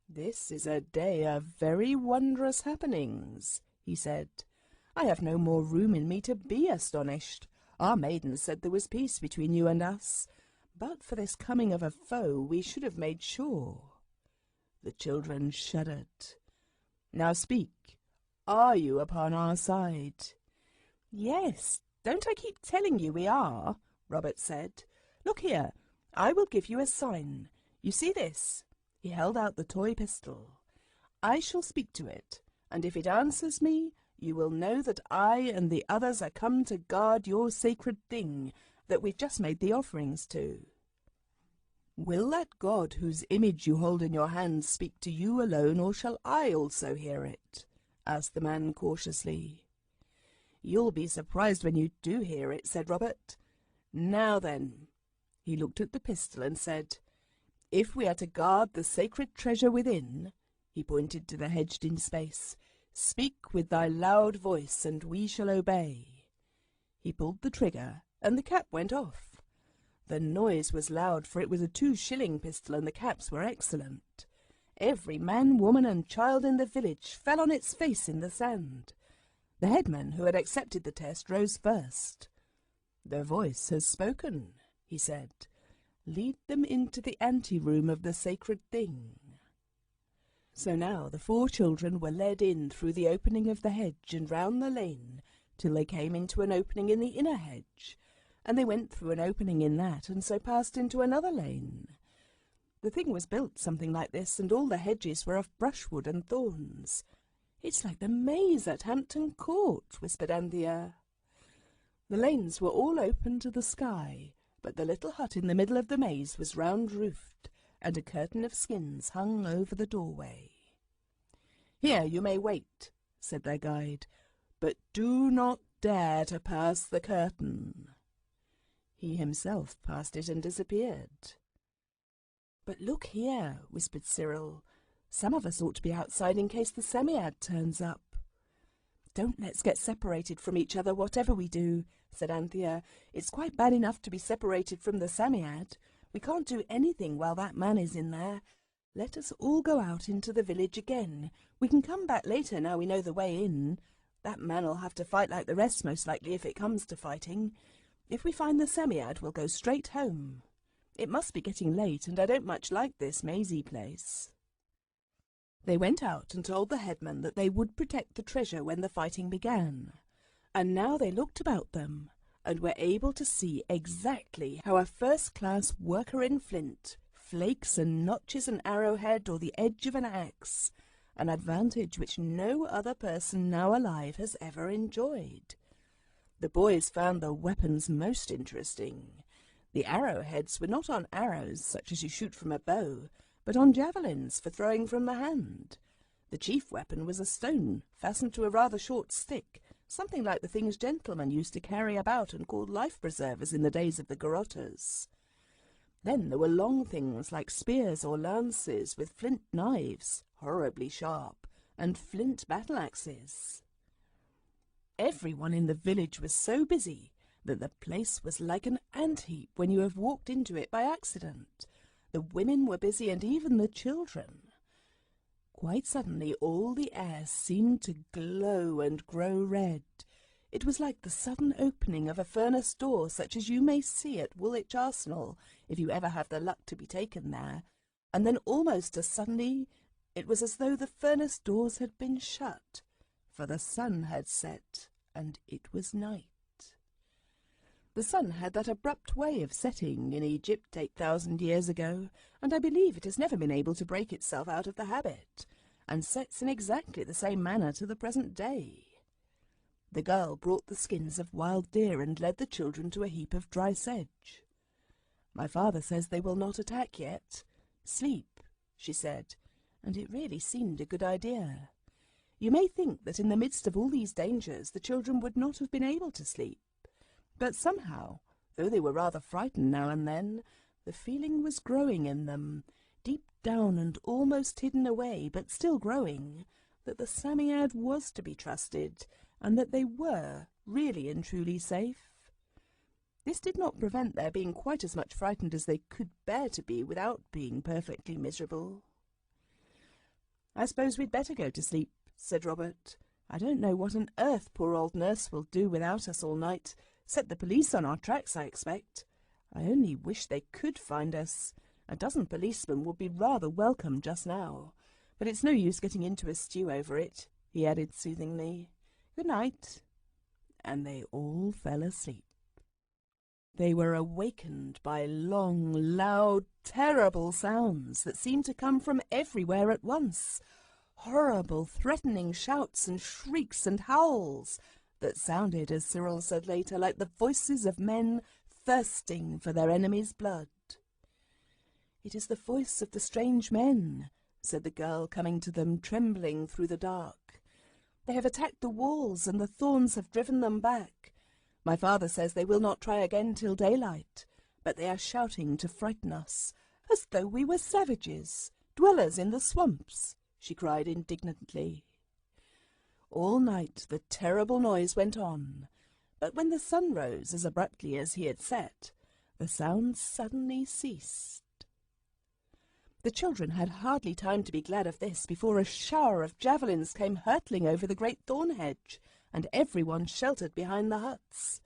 Speaker 1: "This is a day of very wondrous happenings," he said. "I have no more room in me to be astonished. Our maiden said there was peace between you and us. But for this coming of a foe, we should have made sure." The children shuddered. "Now speak. Are you upon our side?" "Yes, don't I keep telling you we are?" Robert said. "Look here, I will give you a sign. You see this?" He held out the toy pistol. "I shall speak to it, and if it answers me, you will know that I and the others are come to guard your sacred thing that we've just made the offerings to." "Will that God whose image you hold in your hands speak to you alone, or shall I also hear it?" asked the man cautiously. "You'll be surprised when you do hear it," said Robert. "Now then," he looked at the pistol and said, "if we are to guard the sacred treasure within," he pointed to the hedged-in space, "speak with thy loud voice, and we shall obey." He pulled the trigger, and the cap went off. The noise was loud, for it was a 2-shilling pistol, and the caps were excellent. Every man, woman, and child in the village fell on its face in the sand. The headman, who had accepted the test, rose first. "The voice has spoken," he said. "Lead them into the ante-room of the sacred thing." So now the 4 children were led in through the opening of the hedge and round the lane till they came into an opening in the inner hedge, and they went through an opening in that, and so passed into another lane. The thing was built something like this, and all the hedges were of brushwood and thorns. "It's like the maze at Hampton Court," whispered Anthea. The lanes were all open to the sky, but the little hut in the middle of the maze was round-roofed, and a curtain of skins hung over the doorway. "Here you may wait," said their guide, "but do not dare to pass the curtain." He himself passed it and disappeared. "But look here," whispered Cyril. "Some of us ought to be outside in case the Psammead turns up." "Don't let's get separated from each other, whatever we do," said Anthea. "It's quite bad enough to be separated from the Psammead. We can't do anything while that man is in there. Let us all go out into the village again. We can come back later now we know the way in. That man'll have to fight like the rest, most likely, if it comes to fighting. If we find the Psammead, we'll go straight home. It must be getting late, and I don't much like this mazy place." They went out and told the headman that they would protect the treasure when the fighting began. And now they looked about them, and were able to see exactly how a first-class worker in flint, flakes and notches an arrowhead or the edge of an axe, an advantage which no other person now alive has ever enjoyed. The boys found the weapons most interesting. The arrowheads were not on arrows such as you shoot from a bow, but on javelins for throwing from the hand. The chief weapon was a stone fastened to a rather short stick, something like the things gentlemen used to carry about and called life-preservers in the days of the garrotters. Then there were long things like spears or lances with flint knives, horribly sharp, and flint battle-axes. Everyone in the village was so busy that the place was like an ant-heap when you have walked into it by accident. The women were busy, and even the children. Quite suddenly all the air seemed to glow and grow red. It was like the sudden opening of a furnace door, such as you may see at Woolwich Arsenal, if you ever have the luck to be taken there. And then almost as suddenly it was as though the furnace doors had been shut, for the sun had set, and it was night. The sun had that abrupt way of setting in Egypt 8,000 years ago, and I believe it has never been able to break itself out of the habit, and sets in exactly the same manner to the present day. The girl brought the skins of wild deer and led the children to a heap of dry sedge. "My father says they will not attack yet. Sleep," she said, and it really seemed a good idea. You may think that in the midst of all these dangers the children would not have been able to sleep. But somehow, though they were rather frightened now and then, the feeling was growing in them, deep down and almost hidden away, but still growing, that the Psammead was to be trusted, and that they were really and truly safe. This did not prevent their being quite as much frightened as they could bear to be without being perfectly miserable. "I suppose we'd better go to sleep," said Robert. "I don't know what on earth poor old nurse will do without us all night. Set the police on our tracks, I expect. I only wish they could find us. A dozen policemen would be rather welcome just now. But it's no use getting into a stew over it," he added soothingly. "Good night." And they all fell asleep. They were awakened by long, loud, terrible sounds that seemed to come from everywhere at once. Horrible, threatening shouts and shrieks and howls that sounded, as Cyril said later, like the voices of men thirsting for their enemy's blood. "It is the voice of the strange men," said the girl, coming to them, trembling through the dark. "They have attacked the walls, and the thorns have driven them back. My father says they will not try again till daylight, but they are shouting to frighten us, as though we were savages, dwellers in the swamps," she cried indignantly. All night the terrible noise went on, but when the sun rose as abruptly as he had set, the sounds suddenly ceased. The children had hardly time to be glad of this before a shower of javelins came hurtling over the great thorn hedge, and everyone sheltered behind the huts.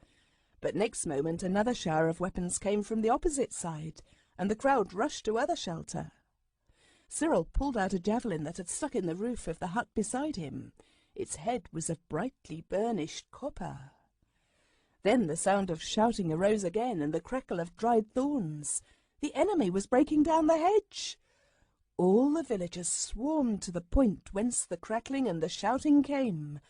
Speaker 1: But next moment another shower of weapons came from the opposite side, and the crowd rushed to other shelter. Cyril pulled out a javelin that had stuck in the roof of the hut beside him. Its head was of brightly burnished copper. Then the sound of shouting arose again, and the crackle of dried thorns. The enemy was breaking down the hedge. All the villagers swarmed to the point whence the crackling and the shouting came.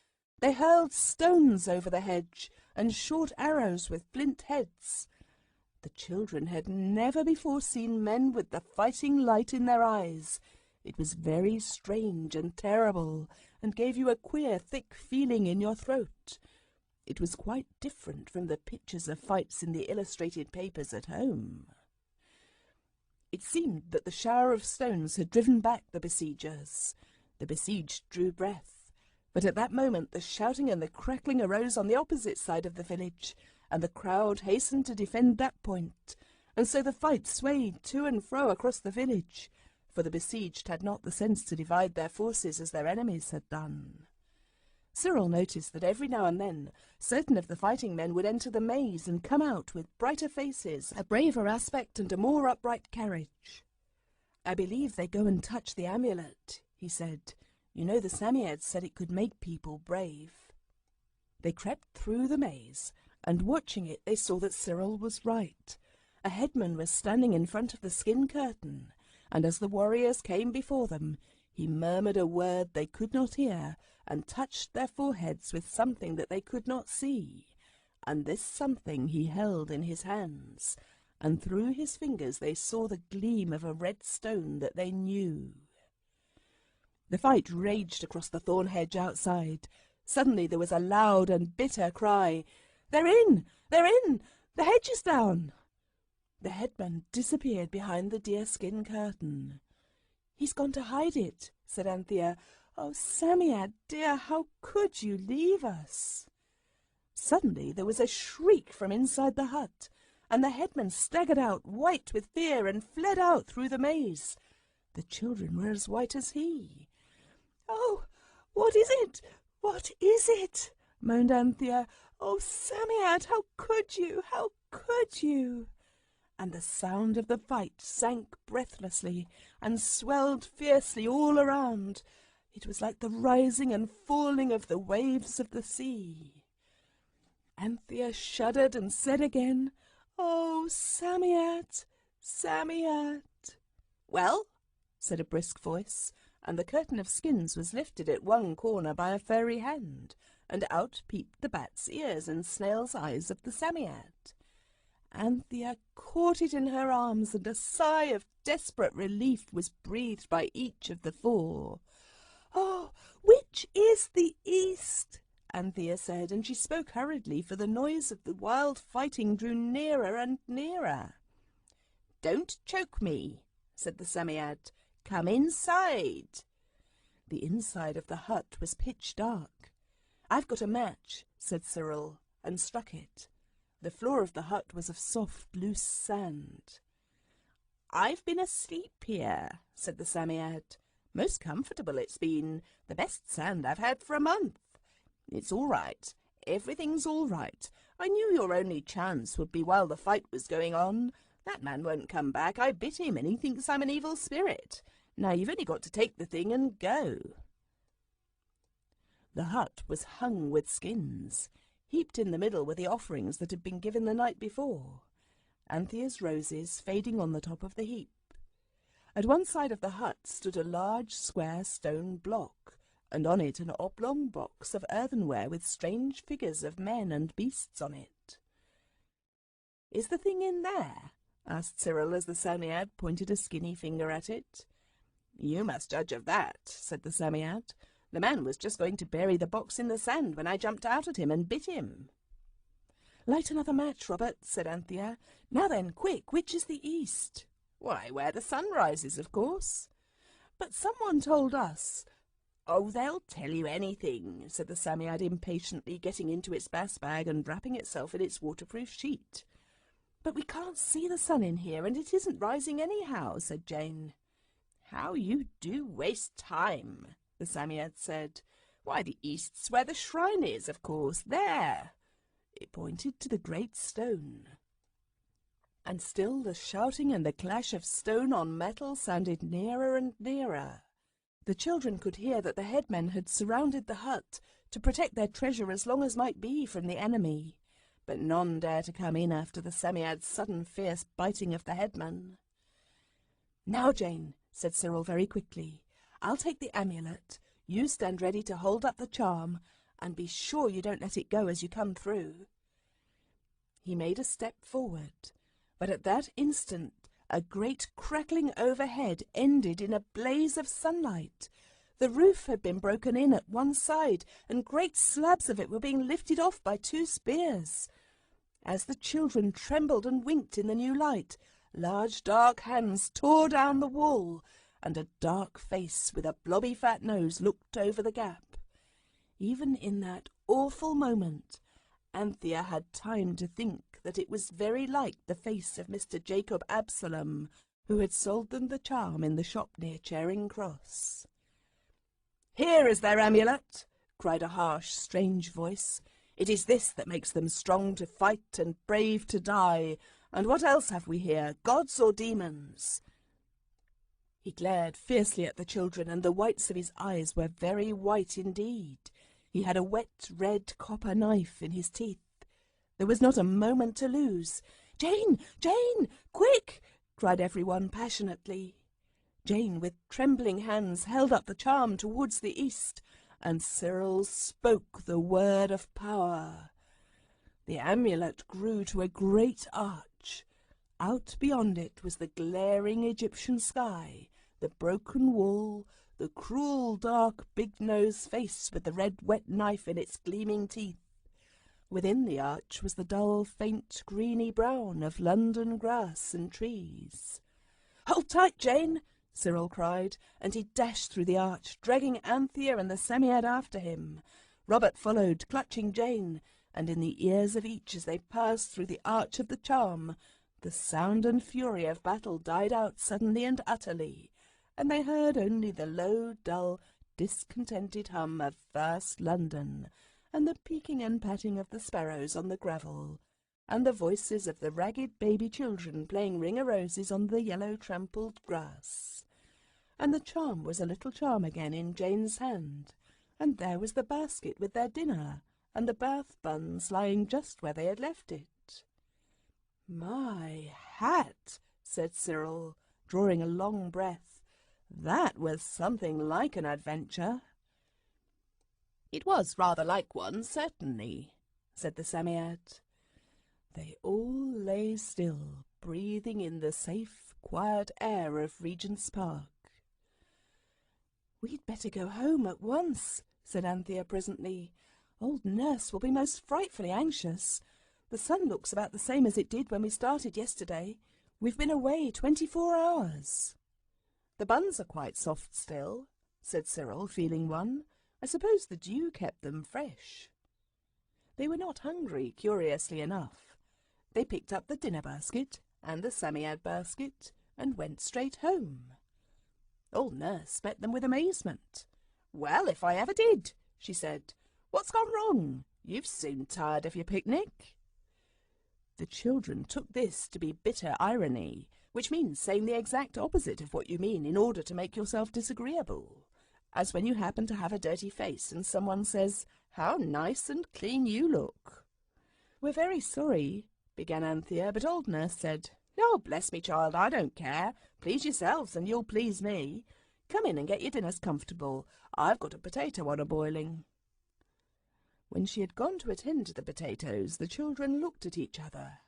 Speaker 1: They hurled stones over the hedge and short arrows with flint heads. The children had never before seen men with the fighting light in their eyes. It was very strange and terrible, and gave you a queer, thick feeling in your throat. It was quite different from the pictures of fights in the illustrated papers at home. It seemed that the shower of stones had driven back the besiegers. The besieged drew breath. But at that moment the shouting and the crackling arose on the opposite side of the village, and the crowd hastened to defend that point, and so the fight swayed to and fro across the village, for the besieged had not the sense to divide their forces as their enemies had done. Cyril noticed that every now and then certain of the fighting men would enter the maze and come out with brighter faces, a braver aspect, and a more upright carriage. "I believe they go and touch the amulet," he said. "You know the Psammead said it could make people brave." They crept through the maze, and watching it they saw that Cyril was right. A headman was standing in front of the skin curtain, and as the warriors came before them, he murmured a word they could not hear, and touched their foreheads with something that they could not see, and this something he held in his hands, and through his fingers they saw the gleam of a red stone that they knew. The fight raged across the thorn hedge outside. Suddenly there was a loud and bitter cry. "They're in! They're in! The hedge is down!" The headman disappeared behind the deerskin curtain. "He's gone to hide it," said Anthea. "Oh, Psammead, dear, how could you leave us?" Suddenly there was a shriek from inside the hut, and the headman staggered out, white with fear, and fled out through the maze. The children were as white as he. "Oh, what is it? What is it?" moaned Anthea. "Oh, Psammead, how could you? How could you?" And the sound of the fight sank breathlessly and swelled fiercely all around. It was like the rising and falling of the waves of the sea. Anthea shuddered and said again, "Oh, Psammead, Psammead." "Well?" said a brisk voice, and the curtain of skins was lifted at one corner by a furry hand, and out peeped the bat's ears and snail's eyes of the Psammead. Anthea caught it in her arms, and a sigh of desperate relief was breathed by each of the four. "Oh, which is the east?" Anthea said, and she spoke hurriedly, for the noise of the wild fighting drew nearer and nearer. "Don't choke me," said the Psammead. "Come inside." The inside of the hut was pitch dark. "I've got a match," said Cyril, and struck it. The floor of the hut was of soft, loose sand. "I've been asleep here," said the Psammead, Most comfortable it's been. The best sand I've had for a month. It's all right. Everything's all right. I knew your only chance would be while the fight was going on. That man won't come back. I bit him, and he thinks I'm an evil spirit. Now you've only got to take the thing and go." The hut was hung with skins. Heaped in the middle were the offerings that had been given the night before. Anthea's roses fading on the top of the heap. At one side of the hut stood a large square stone block, and on it an oblong box of earthenware with strange figures of men and beasts on it. "Is the thing in there?" asked Cyril as the Psammead pointed a skinny finger at it. "You must judge of that," said the Psammead. "The man was just going to bury the box in the sand when I jumped out at him and bit him." "Light another match, Robert," said Anthea. "Now then, quick, which is the east?" "Why, where the sun rises, of course." "But someone told us—" "Oh, they'll tell you anything," said the Psammead impatiently, getting into its bass bag and wrapping itself in its waterproof sheet. "But we can't see the sun in here, and it isn't rising anyhow," said Jane. "How you do waste time," the Psammead said. "Why, the east's where the shrine is, of course. There!" It pointed to the great stone. And still the shouting and the clash of stone on metal sounded nearer and nearer. The children could hear that the headmen had surrounded the hut to protect their treasure as long as might be from the enemy, but none dare to come in after the Psammead's sudden fierce biting of the headman. "Now, Jane," said Cyril very quickly, "I'll take the amulet. You stand ready to hold up the charm, and be sure you don't let it go as you come through." He made a step forward, but at that instant a great crackling overhead ended in a blaze of sunlight. The roof had been broken in at one side, and great slabs of it were being lifted off by 2 spears. As the children trembled and winked in the new light, large dark hands tore down the wall, and a dark face with a blobby fat nose looked over the gap. Even in that awful moment, Anthea had time to think that it was very like the face of Mr. Jacob Absalom, who had sold them the charm in the shop near Charing Cross. "Here is their amulet," cried a harsh, strange voice. "It is this that makes them strong to fight and brave to die. And what else have we here, gods or demons?" He glared fiercely at the children, and the whites of his eyes were very white indeed. He had a wet red copper knife in his teeth. There was not a moment to lose. "Jane! Jane! Quick!" cried everyone passionately. Jane, with trembling hands, held up the charm towards the east, and Cyril spoke the word of power. The amulet grew to a great arch. Out beyond it was the glaring Egyptian sky, the broken wall, the cruel, dark, big-nosed face with the red, wet knife in its gleaming teeth. Within the arch was the dull, faint, greeny brown of London grass and trees. "Hold tight, Jane!" Cyril cried, and he dashed through the arch, dragging Anthea and the Psammead after him. Robert followed, clutching Jane, and in the ears of each as they passed through the arch of the charm, the sound and fury of battle died out suddenly and utterly, and they heard only the low, dull, discontented hum of vast London, and the peeking and patting of the sparrows on the gravel, and the voices of the ragged baby children playing ring-a-roses on the yellow trampled grass. And the charm was a little charm again in Jane's hand, and there was the basket with their dinner, and the bath buns lying just where they had left it. "My hat!" said Cyril, drawing a long breath. "That was something like an adventure." "It was rather like one, certainly," said the Psammead. They all lay still, breathing in the safe, quiet air of Regent's Park. "We'd better go home at once," said Anthea presently. "Old Nurse will be most frightfully anxious. The sun looks about the same as it did when we started yesterday. We've been away 24 hours. "The buns are quite soft still," said Cyril, feeling one. "I suppose the dew kept them fresh." They were not hungry, curiously enough. They picked up the dinner basket and the Psammead basket and went straight home. Old Nurse met them with amazement. "Well, if I ever did," she said. "What's gone wrong? You've soon tired of your picnic." The children took this to be bitter irony, which means saying the exact opposite of what you mean in order to make yourself disagreeable. As when you happen to have a dirty face and someone says, "How nice and clean you look." "We're very sorry," began Anthea, but Old Nurse said, "Oh, bless me, child, I don't care. Please yourselves and you'll please me. Come in and get your dinners comfortable. I've got a potato on a boiling." When she had gone to attend to the potatoes, the children looked at each other.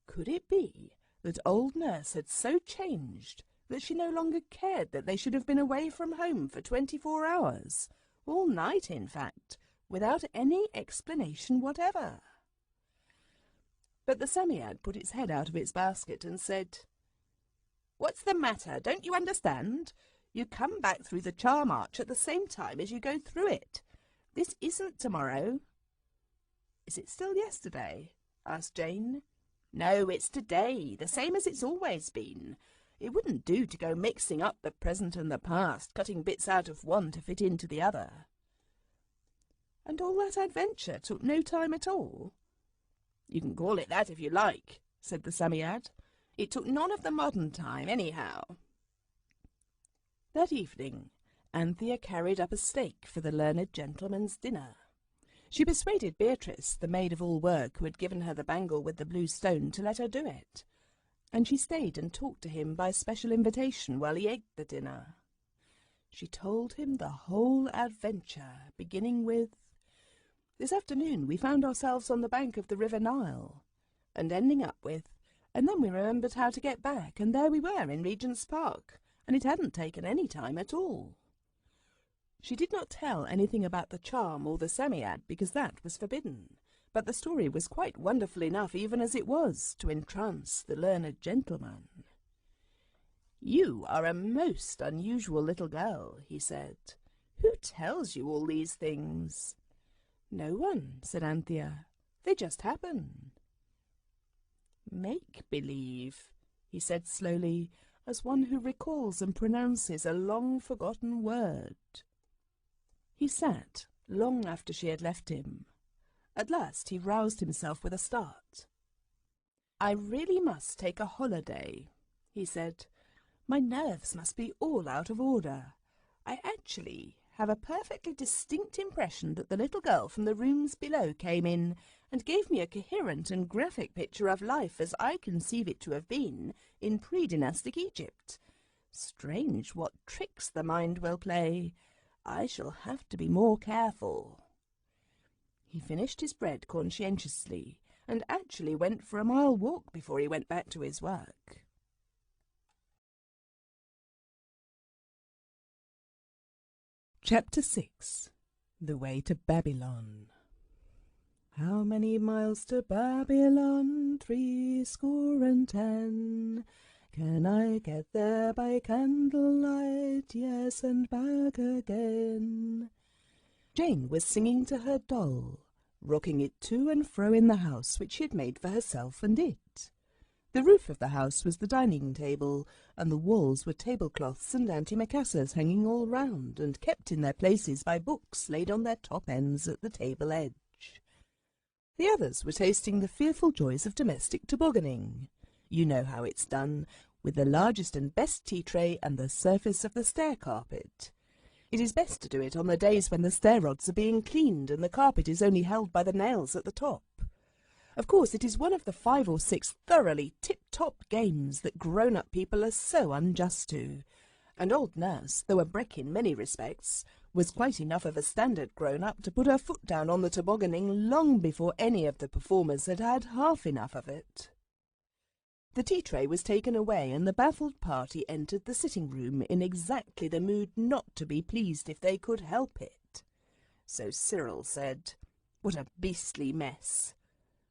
Speaker 1: Could it be that Old Nurse had so changed that she no longer cared that they should have been away from home for 24 hours, all night in fact, without any explanation whatever? But the Psammead put its head out of its basket and said, "What's the matter? Don't you understand? You come back through the charm arch at the same time as you go through it. This isn't tomorrow." "Is it still yesterday?" asked Jane. "No, it's today, the same as it's always been. It wouldn't do to go mixing up the present and the past, cutting bits out of one to fit into the other." "And all that adventure took no time at all?" "You can call it that if you like," said the Psammead. "It took none of the modern time, anyhow." That evening, Anthea carried up a steak for the learned gentleman's dinner. She persuaded Beatrice, the maid-of-all-work who had given her the bangle with the blue stone, to let her do it, and she stayed and talked to him by special invitation while he ate the dinner. She told him the whole adventure, beginning with, "This afternoon we found ourselves on the bank of the River Nile," and ending up with, "And then we remembered how to get back, and there we were in Regent's Park, and it hadn't taken any time at all." She did not tell anything about the charm or the Psammead because that was forbidden, but the story was quite wonderful enough even as it was to entrance the learned gentleman. "You are a most unusual little girl," he said. "Who tells you all these things?" "No one," said Anthea. "They just happen." "Make-believe," he said slowly, as one who recalls and pronounces a long-forgotten word. He sat long after she had left him. At last he roused himself with a start. "I really must take a holiday," he said. "My nerves must be all out of order. I actually have a perfectly distinct impression that the little girl from the rooms below came in and gave me a coherent and graphic picture of life as I conceive it to have been in pre-dynastic Egypt. Strange what tricks the mind will play. I shall have to be more careful." He finished his bread conscientiously and actually went for a mile walk before he went back to his work. Chapter 6. The Way to Babylon. "How many miles to Babylon? 70. Can I get there by candlelight? Yes, and back again." Jane was singing to her doll, rocking it to and fro in the house which she had made for herself and it. The roof of the house was the dining table, and the walls were tablecloths and antimacassars hanging all round, and kept in their places by books laid on their top ends at the table edge. The others were tasting the fearful joys of domestic tobogganing. You know how it's done, with the largest and best tea-tray and the surface of the stair-carpet. It is best to do it on the days when the stair-rods are being cleaned and the carpet is only held by the nails at the top. Of course, it is one of the 5 or 6 thoroughly tip-top games that grown-up people are so unjust to, and Old Nurse, though a brick in many respects, was quite enough of a standard grown-up to put her foot down on the tobogganing long before any of the performers had had half enough of it. The tea-tray was taken away, and the baffled party entered the sitting-room in exactly the mood not to be pleased if they could help it. So Cyril said, "What a beastly mess!"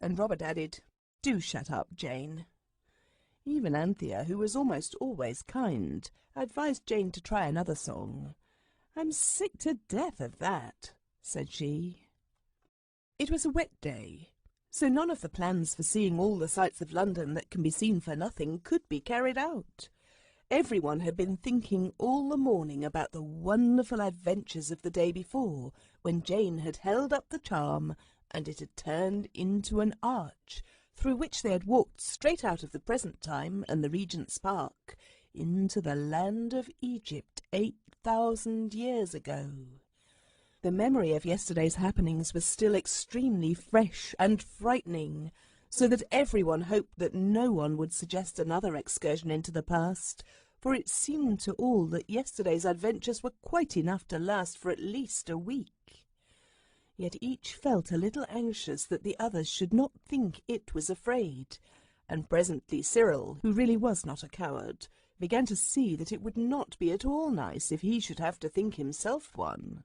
Speaker 1: and Robert added, "Do shut up, Jane." Even Anthea, who was almost always kind, advised Jane to try another song. "I'm sick to death of that," said she. It was a wet day, so none of the plans for seeing all the sights of London that can be seen for nothing could be carried out. Everyone had been thinking all the morning about the wonderful adventures of the day before, when Jane had held up the charm and it had turned into an arch, through which they had walked straight out of the present time and the Regent's Park into the land of Egypt 8,000 years ago. The memory of yesterday's happenings was still extremely fresh and frightening, so that everyone hoped that no one would suggest another excursion into the past, for it seemed to all that yesterday's adventures were quite enough to last for at least a week. Yet each felt a little anxious that the others should not think it was afraid, and presently Cyril, who really was not a coward, began to see that it would not be at all nice if he should have to think himself one.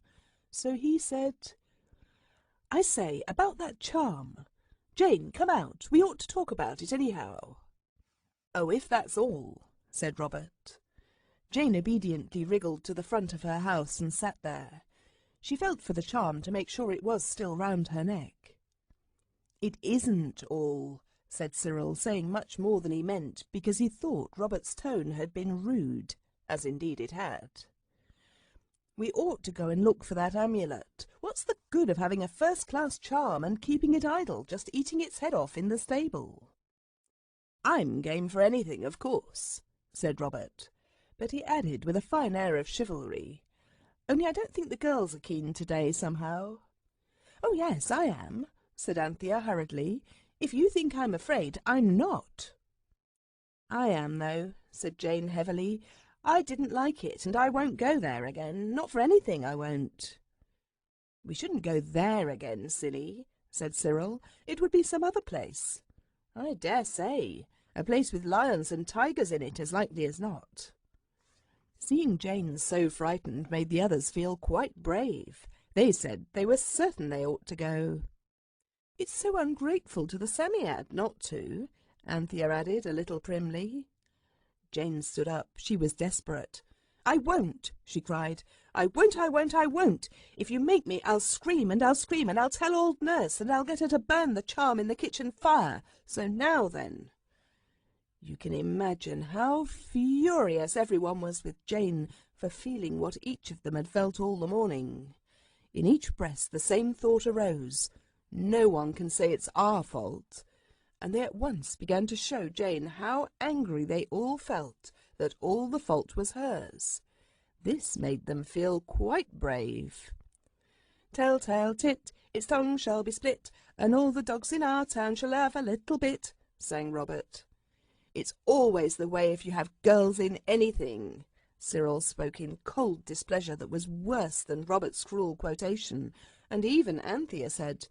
Speaker 1: So he said, "I say, about that charm. Jane, come out. We ought to talk about it anyhow." "Oh, if that's all," said Robert. Jane obediently wriggled to the front of her house and sat there. She felt for the charm to make sure it was still round her neck. "It isn't all," said Cyril, saying much more than he meant, because he thought Robert's tone had been rude, as indeed it had. "We ought to go and look for that amulet. What's the good of having a first-class charm and keeping it idle, just eating its head off in the stable?" "I'm game for anything, of course," said Robert, but he added with a fine air of chivalry, "Only I don't think the girls are keen today, somehow." "Oh, yes, I am," said Anthea hurriedly. "If you think I'm afraid, I'm not." "I am, though," said Jane heavily. "I didn't like it, and I won't go there again. Not for anything, I won't." "We shouldn't go there again, silly," said Cyril. "It would be some other place." "I dare say. A place with lions and tigers in it, as likely as not." Seeing Jane so frightened made the others feel quite brave. They said they were certain they ought to go. "It's so ungrateful to the Psammead not to," Anthea added a little primly. Jane stood up. She was desperate. "I won't," she cried. "I won't, I won't, I won't. If you make me, I'll scream and I'll scream and I'll tell old nurse and I'll get her to burn the charm in the kitchen fire. So now then." You can imagine how furious everyone was with Jane for feeling what each of them had felt all the morning. In each breast the same thought arose: no one can say it's our fault. And they at once began to show Jane how angry they all felt that all the fault was hers. This made them feel quite brave. "Tell, tell, tit, its tongue shall be split, and all the dogs in our town shall have a little bit," sang Robert. "It's always the way if you have girls in anything." Cyril spoke in cold displeasure that was worse than Robert's cruel quotation, and even Anthea said,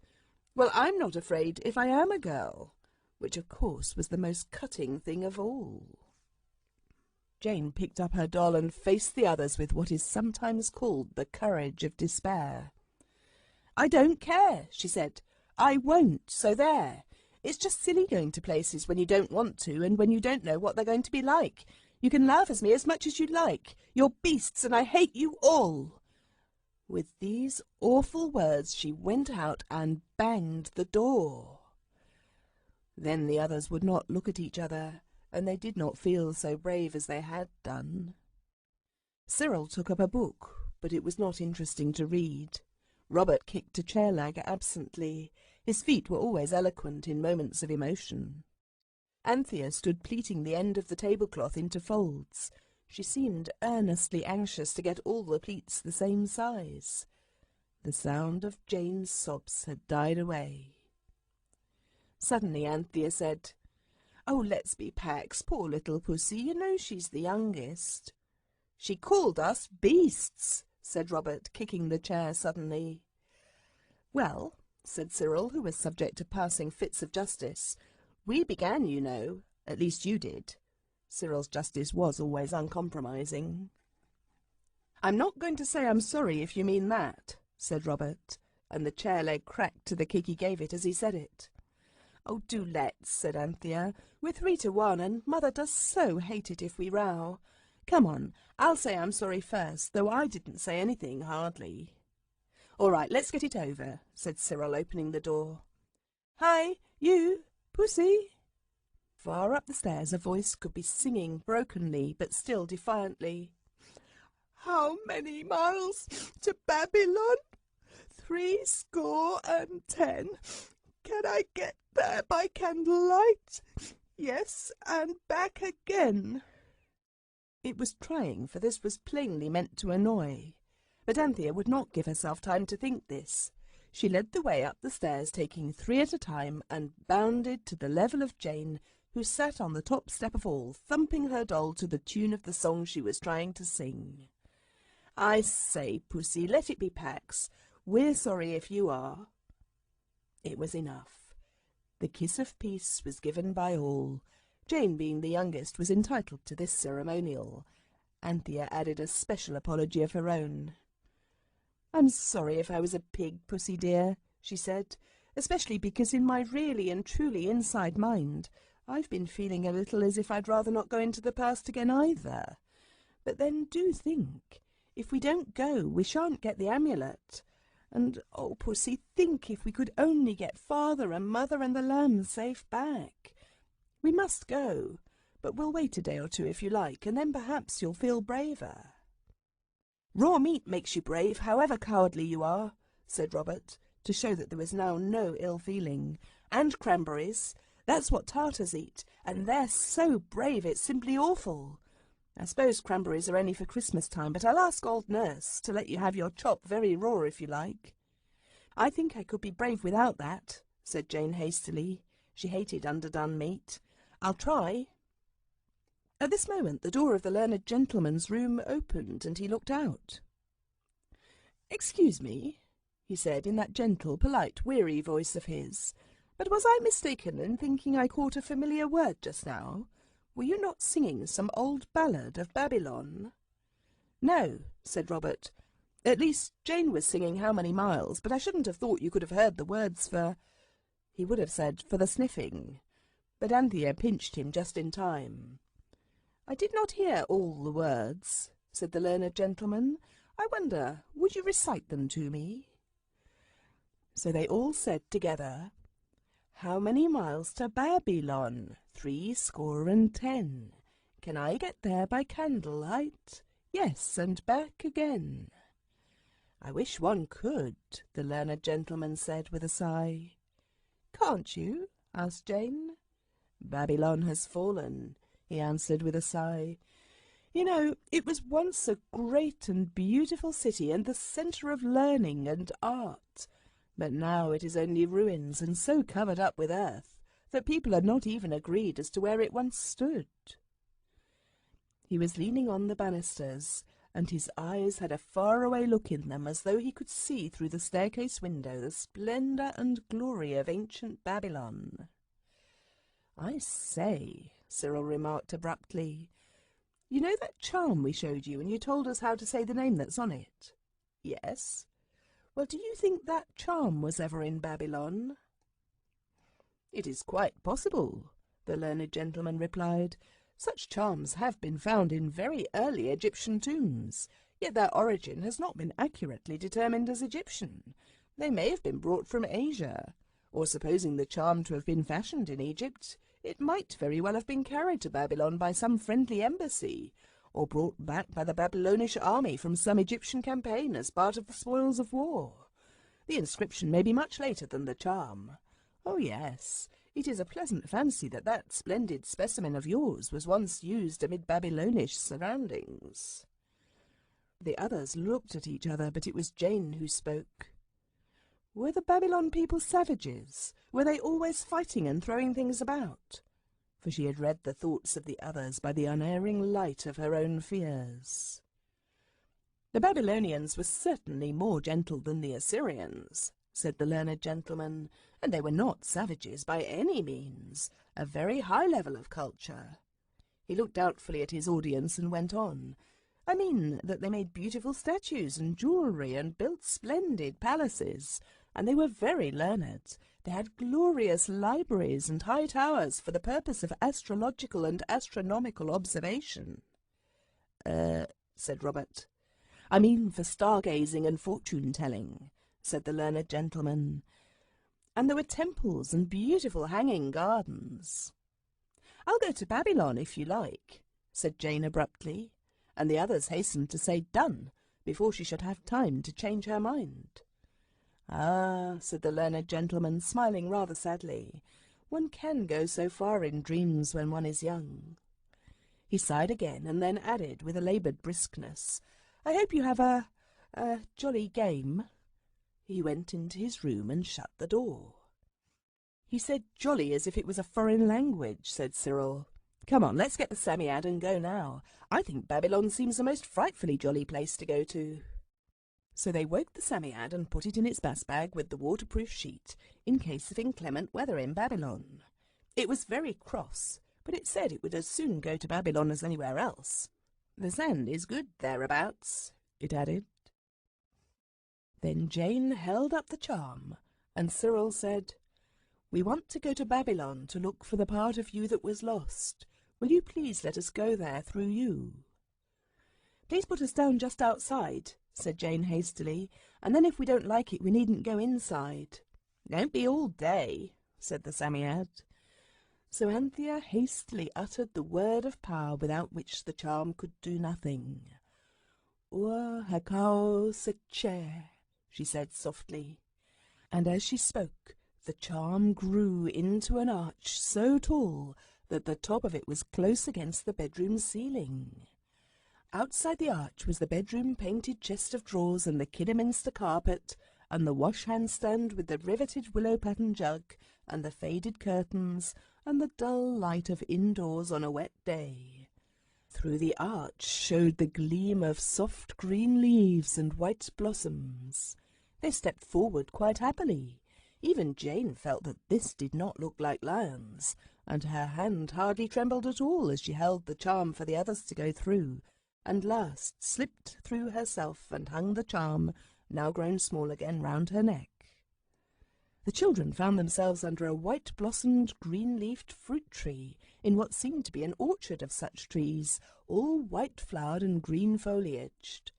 Speaker 1: "Well, I'm not afraid if I am a girl," which of course was the most cutting thing of all. Jane picked up her doll and faced the others with what is sometimes called the courage of despair. "I don't care," she said. "I won't, so there. It's just silly going to places when you don't want to and when you don't know what they're going to be like. You can laugh at me as much as you like. You're beasts and I hate you all." With these awful words she went out and banged the door. Then the others would not look at each other, and they did not feel so brave as they had done. Cyril took up a book, but it was not interesting to read. Robert kicked a chair leg absently. His feet were always eloquent in moments of emotion. Anthea stood pleating the end of the tablecloth into folds. She seemed earnestly anxious to get all the pleats the same size. The sound of Jane's sobs had died away. Suddenly Anthea said, "Oh, let's be Pax, poor little pussy. You know she's the youngest." "She called us beasts," said Robert, kicking the chair suddenly. "Well," said Cyril, who was subject to passing fits of justice, "we began, you know. At least you did." Cyril's justice was always uncompromising. "I'm not going to say I'm sorry if you mean that," said Robert, and the chair leg cracked to the kick he gave it as he said it. "Oh, do let's," said Anthea. "We're 3-1, and Mother does so hate it if we row. Come on, I'll say I'm sorry first, though I didn't say anything, hardly." "All right, let's get it over," said Cyril, opening the door. "Hi, you, pussy." Far up the stairs a voice could be singing brokenly, but still defiantly. "How many miles to Babylon? 70. Can I get there by candlelight? Yes, and back again." It was trying, for this was plainly meant to annoy. But Anthea would not give herself time to think this. She led the way up the stairs, taking 3 at a time, and bounded to the level of Jane, who sat on the top step of all, thumping her doll to the tune of the song she was trying to sing. "I say, Pussy, let it be Pax. We're sorry if you are." It was enough. The kiss of peace was given by all. Jane, being the youngest, was entitled to this ceremonial. Anthea added a special apology of her own. "I'm sorry if I was a pig, Pussy dear," she said, "especially because in my really and truly inside mind I've been feeling a little as if I'd rather not go into the past again either. But then do think, if we don't go we shan't get the amulet. And, oh, Pussy, think if we could only get Father and Mother and the lamb safe back. We must go, but we'll wait a day or two if you like, and then perhaps you'll feel braver." "Raw meat makes you brave, however cowardly you are," said Robert, to show that there was now no ill feeling. "And cranberries. That's what Tartars eat, and they're so brave it's simply awful. I suppose cranberries are only for Christmas time, but I'll ask old Nurse to let you have your chop very raw if you like." "I think I could be brave without that," said Jane hastily. She hated underdone meat. "I'll try." At this moment the door of the learned gentleman's room opened, and he looked out. "Excuse me," he said in that gentle, polite, weary voice of his, "but was I mistaken in thinking I caught a familiar word just now? Were you not singing some old ballad of Babylon?" "No," said Robert. "At least, Jane was singing How Many Miles, but I shouldn't have thought you could have heard the words for—" He would have said, "for the sniffing." But Anthea pinched him just in time. "I did not hear all the words," said the learned gentleman. "I wonder, would you recite them to me?" So they all said together, "How many miles to Babylon? 70. Can I get there by candlelight? Yes, and back again." "I wish one could," the learned gentleman said with a sigh. "Can't you?" asked Jane. "Babylon has fallen," he answered with a sigh. "You know, it was once a great and beautiful city and the centre of learning and art, but now it is only ruins and so covered up with earth that people are not even agreed as to where it once stood." He was leaning on the banisters, and his eyes had a far-away look in them as though he could see through the staircase window the splendour and glory of ancient Babylon. "I say," Cyril remarked abruptly, "you know that charm we showed you and you told us how to say the name that's on it?" "Yes." "Well, do you think that charm was ever in Babylon?" "It is quite possible," the learned gentleman replied. "Such charms have been found in very early Egyptian tombs, yet their origin has not been accurately determined as Egyptian. They may have been brought from Asia, or supposing the charm to have been fashioned in Egypt, it might very well have been carried to Babylon by some friendly embassy, or brought back by the Babylonish army from some Egyptian campaign as part of the spoils of war. The inscription may be much later than the charm. Oh yes, it is a pleasant fancy that that splendid specimen of yours was once used amid Babylonish surroundings." The others looked at each other, but it was Jane who spoke. "Were the Babylon people savages? Were they always fighting and throwing things about?" For she had read the thoughts of the others by the unerring light of her own fears. "The Babylonians were certainly more gentle than the Assyrians," said the learned gentleman, "and they were not savages by any means, a very high level of culture." He looked doubtfully at his audience and went on. "I mean that they made beautiful statues and jewellery and built splendid palaces, and they were very learned. They had glorious libraries and high towers for the purpose of astrological and astronomical observation." Said Robert. "I mean for stargazing and fortune-telling," said the learned gentleman. "And there were temples and beautiful hanging gardens." "I'll go to Babylon if you like," said Jane abruptly, and the others hastened to say "done" before she should have time to change her mind. "Ah," said the learned gentleman, smiling rather sadly, "one can go so far in dreams when one is young." He sighed again, and then added with a laboured briskness, "I hope you have a jolly game." He went into his room and shut the door. "He said jolly as if it was a foreign language," said Cyril. "Come on, let's get the Psammead and go now. I think Babylon seems a most frightfully jolly place to go to." So they woke the Psammead and put it in its bass bag with the waterproof sheet, in case of inclement weather in Babylon. It was very cross, but it said it would as soon go to Babylon as anywhere else. "The sand is good thereabouts," it added. Then Jane held up the charm, and Cyril said, "We want to go to Babylon to look for the part of you that was lost. Will you please let us go there through you?" "Please put us down just outside," said Jane hastily, "and then if we don't like it we needn't go inside." "Don't be all day," said the Psammead. So Anthea hastily uttered the word of power without which the charm could do nothing. "Ua hakao seche," she said softly, and as she spoke the charm grew into an arch so tall that the top of it was close against the bedroom ceiling. Outside the arch was the bedroom painted chest of drawers and the Kidderminster carpet, and the wash-hand stand with the riveted willow-pattern jug, and the faded curtains, and the dull light of indoors on a wet day. Through the arch showed the gleam of soft green leaves and white blossoms. They stepped forward quite happily. Even Jane felt that this did not look like lions, and her hand hardly trembled at all as she held the charm for the others to go through, and last slipped through herself and hung the charm, now grown small again, round her neck. The children found themselves under a white-blossomed, green-leafed fruit tree, in what seemed to be an orchard of such trees, all white-flowered and green-foliaged.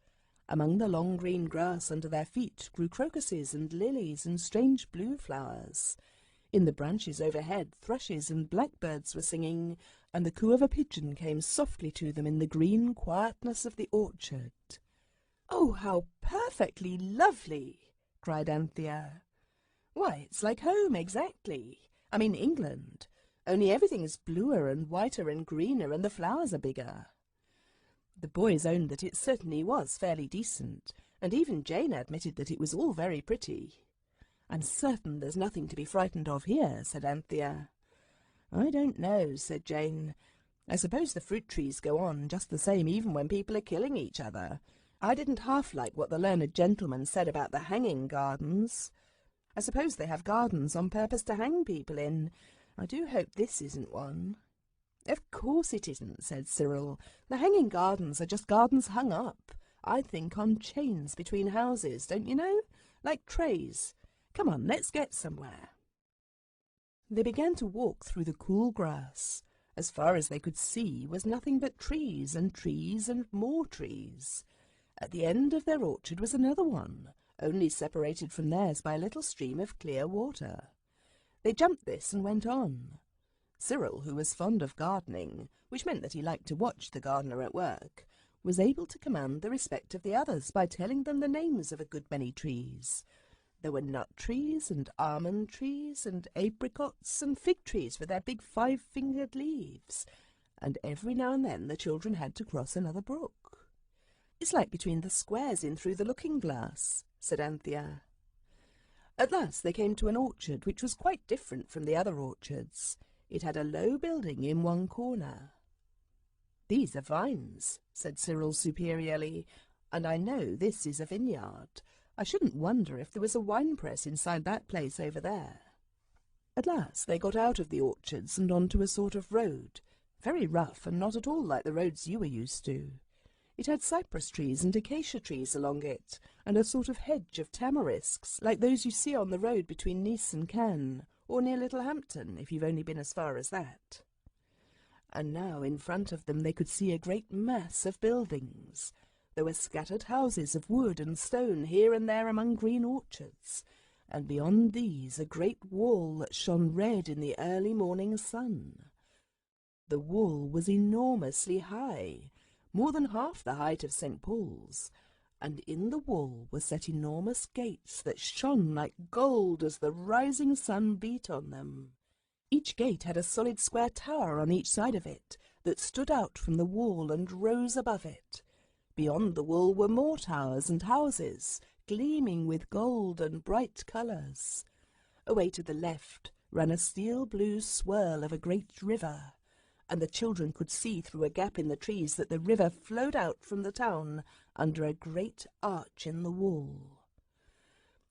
Speaker 1: Among the long green grass under their feet grew crocuses and lilies and strange blue flowers. In the branches overhead thrushes and blackbirds were singing, and the coo of a pigeon came softly to them in the green quietness of the orchard. "Oh, how perfectly lovely!" cried Anthea. "Why, it's like home, exactly. I mean England. Only everything's bluer and whiter and greener, and the flowers are bigger." The boys owned that it certainly was fairly decent, and even Jane admitted that it was all very pretty. "I'm certain there's nothing to be frightened of here," said Anthea. "I don't know," said Jane. "I suppose the fruit trees go on just the same even when people are killing each other. I didn't half like what the learned gentleman said about the hanging gardens. I suppose they have gardens on purpose to hang people in. I do hope this isn't one." "Of course it isn't," said Cyril. "The hanging gardens are just gardens hung up, I think, on chains between houses, don't you know? Like trays. Come on, let's get somewhere." They began to walk through the cool grass. As far as they could see was nothing but trees and more trees. At the end of their orchard was another one, only separated from theirs by a little stream of clear water. They jumped this and went on. Cyril, who was fond of gardening, which meant that he liked to watch the gardener at work, was able to command the respect of the others by telling them the names of a good many trees. There were nut trees and almond trees and apricots and fig trees with their big 5-fingered leaves, and every now and then the children had to cross another brook. "It's like between the squares in Through the Looking-Glass," said Anthea. At last they came to an orchard which was quite different from the other orchards. It had a low building in one corner. "These are vines," said Cyril superiorly, "and I know this is a vineyard. I shouldn't wonder if there was a wine-press inside that place over there." At last they got out of the orchards and onto a sort of road, very rough and not at all like the roads you were used to. It had cypress trees and acacia trees along it, and a sort of hedge of tamarisks, like those you see on the road between Nice and Cannes, or near Littlehampton, if you've only been as far as that. And now in front of them they could see a great mass of buildings. There were scattered houses of wood and stone here and there among green orchards, and beyond these a great wall that shone red in the early morning sun. The wall was enormously high, more than half the height of St. Paul's, and in the wall were set enormous gates that shone like gold as the rising sun beat on them. Each gate had a solid square tower on each side of it that stood out from the wall and rose above it. Beyond the wall were more towers and houses, gleaming with gold and bright colours. Away to the left ran a steel-blue swirl of a great river, and the children could see through a gap in the trees that the river flowed out from the town under a great arch in the wall.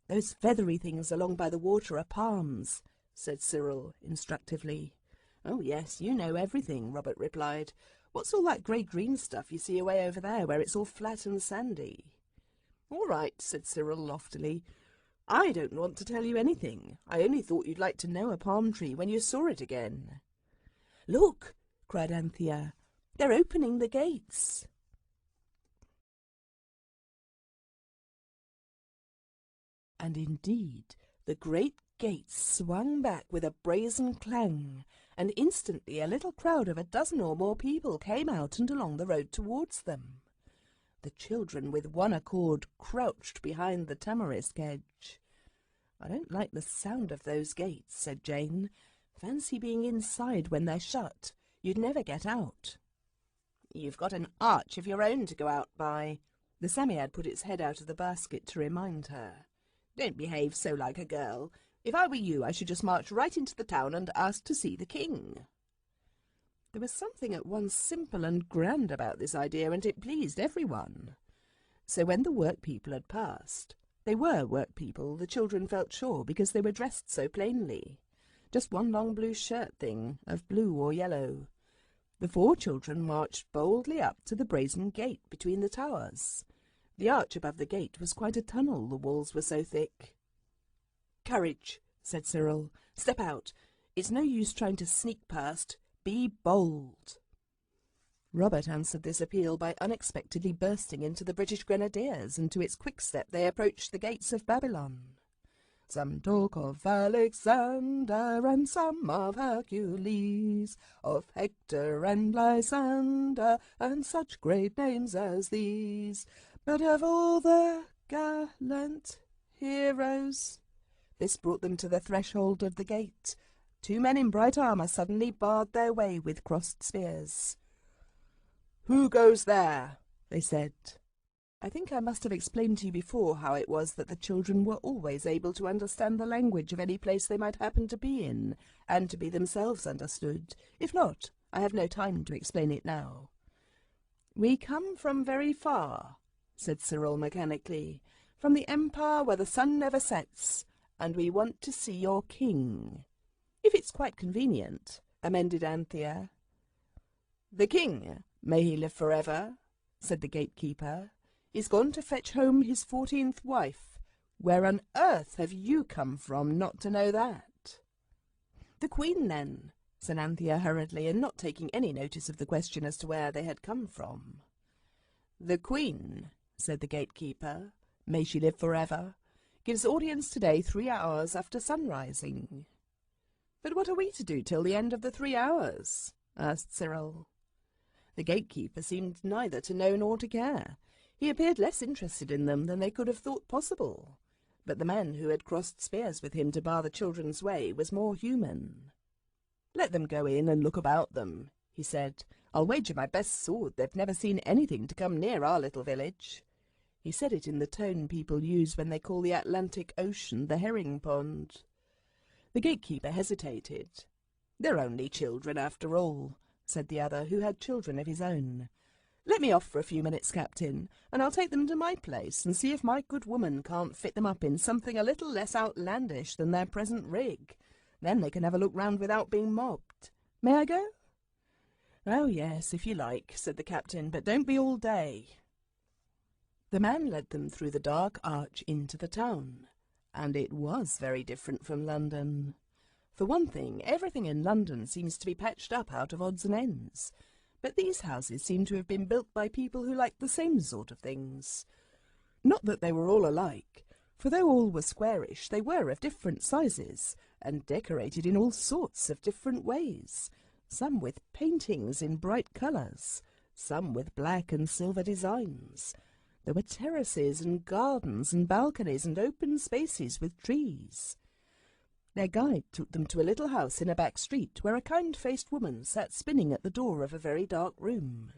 Speaker 1: "Those feathery things along by the water are palms," said Cyril instructively. "Oh, yes, you know everything," Robert replied. "What's all that grey-green stuff you see away over there, where it's all flat and sandy?" "All right," said Cyril loftily. "I don't want to tell you anything. I only thought you'd like to know a palm tree when you saw it again." "Look!" cried Anthea. "They're opening the gates." And indeed, the great gates swung back with a brazen clang, and instantly a little crowd of a dozen or more people came out and along the road towards them. The children with one accord crouched behind the tamarisk hedge. "I don't like the sound of those gates," said Jane. "Fancy being inside when they're shut. You'd never get out." "You've got an arch of your own to go out by." The Psammead put its head out of the basket to remind her. "Don't behave so like a girl. If I were you, I should just march right into the town and ask to see the king." There was something at once simple and grand about this idea, and it pleased everyone. So when the work-people had passed, they were work-people, the children felt sure, because they were dressed so plainly. Just one long blue shirt thing, of blue or yellow. The 4 children marched boldly up to the brazen gate between the towers. The arch above the gate was quite a tunnel, the walls were so thick. "Courage," said Cyril. "Step out. It's no use trying to sneak past. Be bold." Robert answered this appeal by unexpectedly bursting into the British Grenadiers, and to its quick step they approached the gates of Babylon. "Some talk of Alexander, and some of Hercules, of Hector and Lysander, and such great names as these. But of all the gallant heroes—" This brought them to the threshold of the gate. 2 men in bright armour suddenly barred their way with crossed spears. "Who goes there?" they said. I think I must have explained to you before how it was that the children were always able to understand the language of any place they might happen to be in, and to be themselves understood. If not, I have no time to explain it now. "We come from very far," said Cyril mechanically, "from the empire where the sun never sets, and we want to see your king." "If it's quite convenient," amended Anthea. "The king, may he live forever," said the gatekeeper, "is gone to fetch home his 14th wife. Where on earth have you come from not to know that?" "The Queen, then," said Anthea hurriedly, and not taking any notice of the question as to where they had come from. "The Queen," said the gatekeeper, "may she live forever, gives audience today 3 hours after sunrising." "But what are we to do till the end of the 3 hours?" asked Cyril. The gatekeeper seemed neither to know nor to care. He appeared less interested in them than they could have thought possible. But the man who had crossed spears with him to bar the children's way was more human. "Let them go in and look about them," he said. "I'll wager my best sword they've never seen anything to come near our little village." He said it in the tone people use when they call the Atlantic Ocean the herring pond. The gatekeeper hesitated. "They're only children, after all," said the other, who had children of his own. "Let me off for a few minutes, Captain, and I'll take them to my place and see if my good woman can't fit them up in something a little less outlandish than their present rig. Then they can have a look round without being mobbed. May I go?" "Oh, yes, if you like," said the captain, "but don't be all day." The man led them through the dark arch into the town, and it was very different from London. For one thing, everything in London seems to be patched up out of odds and ends, but these houses seem to have been built by people who liked the same sort of things. Not that they were all alike, for though all were squarish, they were of different sizes, and decorated in all sorts of different ways. some with paintings in bright colours, some with black and silver designs. There were terraces and gardens and balconies and open spaces with trees. Their guide took them to a little house in a back street where a kind-faced woman sat spinning at the door of a very dark room.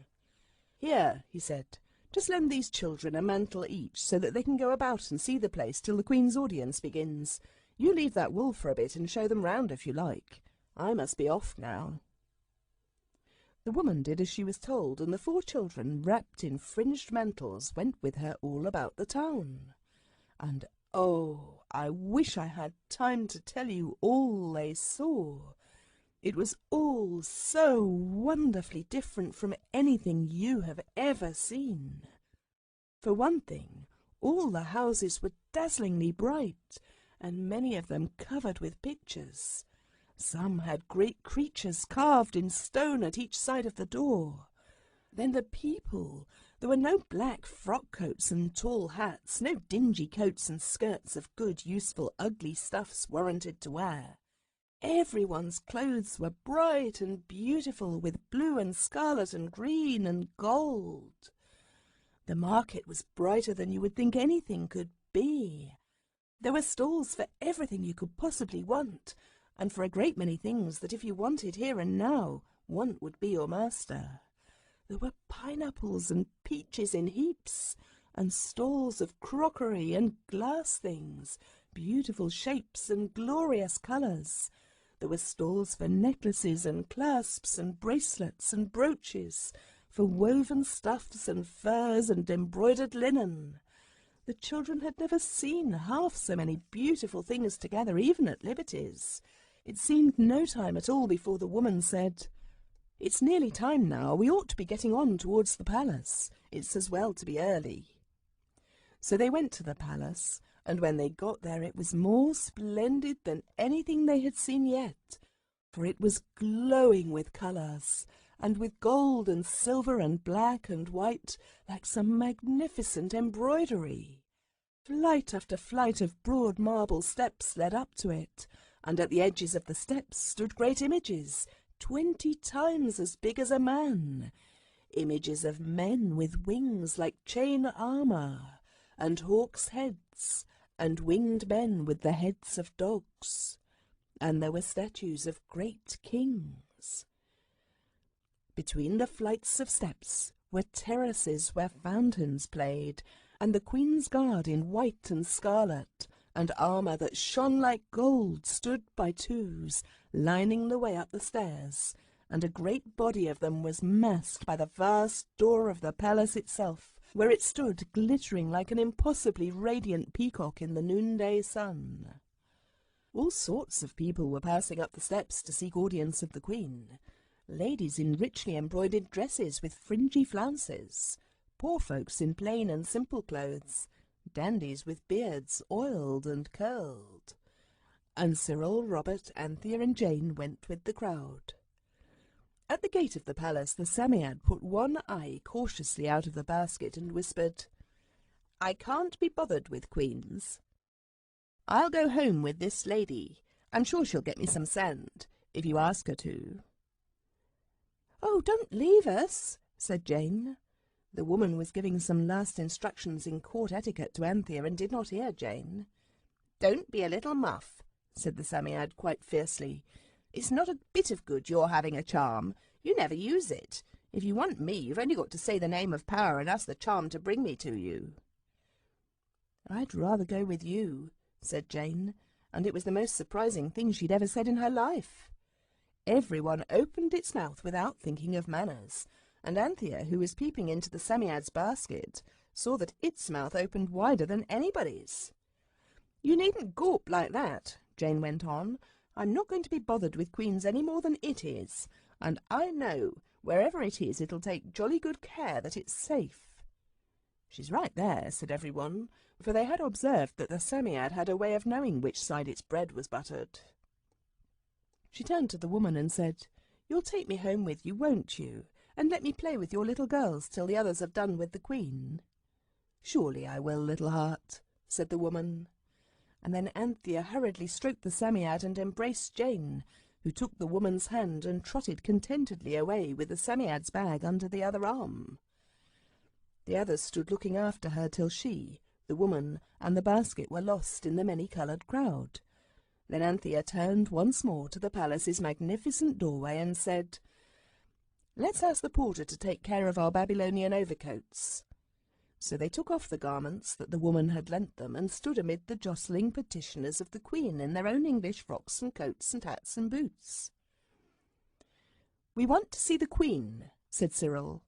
Speaker 1: "Here," he said, "just lend these children a mantle each so that they can go about and see the place till the Queen's audience begins. You leave that wool for a bit and show them round if you like. I must be off now." The woman did as she was told, and the 4 children, wrapped in fringed mantles, went with her all about the town. And oh, I wish I had time to tell you all they saw. It was all so wonderfully different from anything you have ever seen. For one thing, all the houses were dazzlingly bright, and many of them covered with pictures. Some had great creatures carved in stone at each side of the door. Then the people. There were no black frock coats and tall hats, no dingy coats and skirts of good, useful, ugly stuffs warranted to wear. Everyone's clothes were bright and beautiful, with blue and scarlet and green and gold. The market was brighter than you would think anything could be. There were stalls for everything you could possibly want, and for a great many things that if you wanted here and now, want would be your master. There were pineapples and peaches in heaps, and stalls of crockery and glass things, beautiful shapes and glorious colours. There were stalls for necklaces and clasps and bracelets and brooches, for woven stuffs and furs and embroidered linen. The children had never seen half so many beautiful things together, even at Liberty's. It seemed no time at all before the woman said, "It's nearly time now. We ought to be getting on towards the palace. It's as well to be early." So they went to the palace, and when they got there it was more splendid than anything they had seen yet, for it was glowing with colours, and with gold and silver and black and white, like some magnificent embroidery. Flight after flight of broad marble steps led up to it, and at the edges of the steps stood great images, 20 times as big as a man, images of men with wings like chain armour, and hawks' heads, and winged men with the heads of dogs. And there were statues of great kings. Between the flights of steps were terraces where fountains played, and the Queen's guard in white and scarlet, and armour that shone like gold stood by twos, lining the way up the stairs, and a great body of them was massed by the vast door of the palace itself, where it stood glittering like an impossibly radiant peacock in the noonday sun. All sorts of people were passing up the steps to seek audience of the Queen. Ladies in richly embroidered dresses with fringy flounces, poor folks in plain and simple clothes, dandies with beards oiled and curled. And Cyril, Robert, Anthea and Jane went with the crowd. At the gate of the palace the Psammead put one eye cautiously out of the basket and whispered, "I can't be bothered with queens. I'll go home with this lady. I'm sure she'll get me some sand, if you ask her to." "Oh, don't leave us," said Jane. The woman was giving some last instructions in court etiquette to Anthea and did not hear Jane. "Don't be a little muff," said the Psammead quite fiercely. "It's not a bit of good your having a charm. You never use it. If you want me, you've only got to say the name of power and ask the charm to bring me to you." "I'd rather go with you," said Jane, and it was the most surprising thing she'd ever said in her life. Everyone opened its mouth without thinking of manners, and Anthea, who was peeping into the Psammead's basket, saw that its mouth opened wider than anybody's. "You needn't gawp like that," Jane went on. "I'm not going to be bothered with queens any more than it is, and I know wherever it is it'll take jolly good care that it's safe." "She's right there," said everyone, for they had observed that the Psammead had a way of knowing which side its bread was buttered. She turned to the woman and said, "You'll take me home with you, won't you, and let me play with your little girls till the others have done with the Queen?" "Surely I will, little heart," said the woman. And then Anthea hurriedly stroked the Psammead and embraced Jane, who took the woman's hand and trotted contentedly away with the Psammead's bag under the other arm. The others stood looking after her till she, the woman, and the basket were lost in the many-coloured crowd. Then Anthea turned once more to the palace's magnificent doorway and said, "Let's ask the porter to take care of our Babylonian overcoats." So they took off the garments that the woman had lent them and stood amid the jostling petitioners of the Queen in their own English frocks and coats and hats and boots. "We want to see the Queen," said Cyril.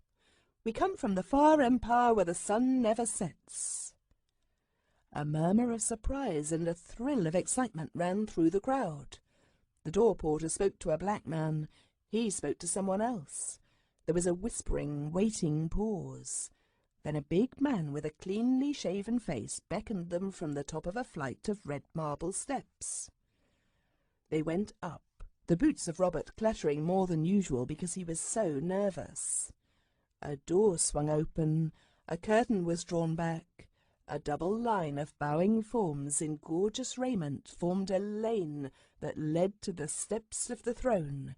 Speaker 1: "We come from the far empire where the sun never sets." A murmur of surprise and a thrill of excitement ran through the crowd. The door porter spoke to a black man. He spoke to someone else. There was a whispering, waiting pause. Then a big man with a cleanly shaven face beckoned them from the top of a flight of red marble steps. They went up, the boots of Robert clattering more than usual because he was so nervous. A door swung open, a curtain was drawn back. A double line of bowing forms in gorgeous raiment formed a lane that led to the steps of the throne,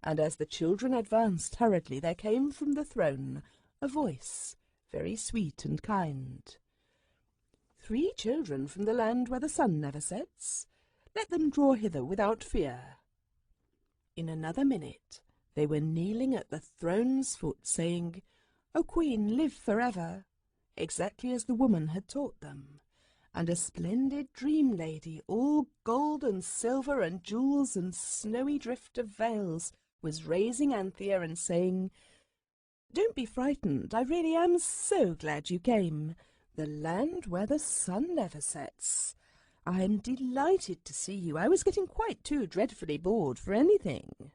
Speaker 1: and as the children advanced hurriedly there came from the throne a voice, very sweet and kind. "3 children from the land where the sun never sets. Let them draw hither without fear." In another minute they were kneeling at the throne's foot, saying, "O Queen, live forever," exactly as the woman had taught them, and a splendid dream lady, all gold and silver and jewels and snowy drift of veils, was raising Anthea and saying, "Don't be frightened, I really am so glad you came. The land where the sun never sets. I'm delighted to see you. I was getting quite too dreadfully bored for anything."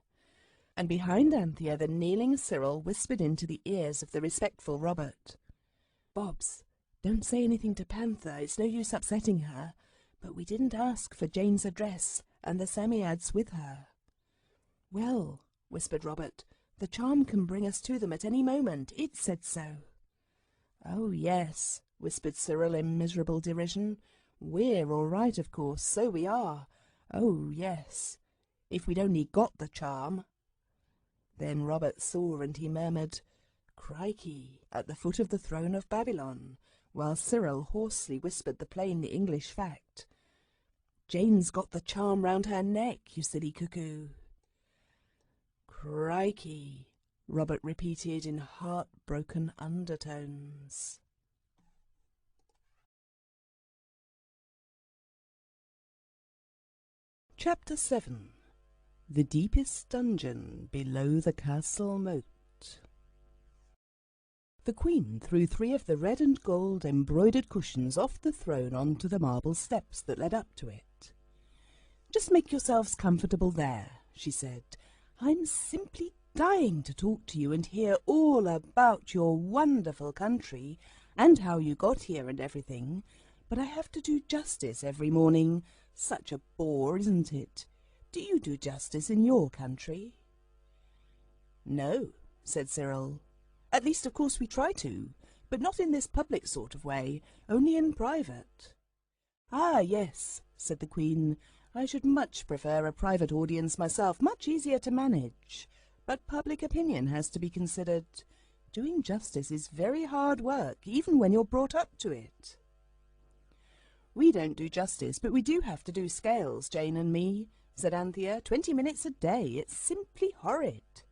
Speaker 1: And behind Anthea the kneeling Cyril whispered into the ears of the respectful Robert, "Bobs, don't say anything to Panther, it's no use upsetting her, but we didn't ask for Jane's address, and the Psammead's with her." "Well," whispered Robert, "the charm can bring us to them at any moment, it said so." "Oh, yes," whispered Cyril in miserable derision, "we're all right, of course, so we are. Oh, yes, if we'd only got the charm." Then Robert saw, and he murmured, "Crikey," at the foot of the throne of Babylon, while Cyril hoarsely whispered the plain English fact. "Jane's got the charm round her neck, you silly cuckoo." "Crikey," Robert repeated in heartbroken undertones. Chapter 7. The Deepest Dungeon Below the Castle Moat. The Queen threw 3 of the red and gold embroidered cushions off the throne onto the marble steps that led up to it. "Just make yourselves comfortable there," she said. "I'm simply dying to talk to you and hear all about your wonderful country and how you got here and everything, but I have to do justice every morning. Such a bore, isn't it? Do you do justice in your country?" "No," said Cyril. "At least, of course, we try to, but not in this public sort of way, only in private." "Ah, yes," said the Queen. "I should much prefer a private audience myself, much easier to manage. But public opinion has to be considered. Doing justice is very hard work, even when you're brought up to it." "We don't do justice, but we do have to do scales, Jane and me," said Anthea. 20 minutes a day. It's simply horrid."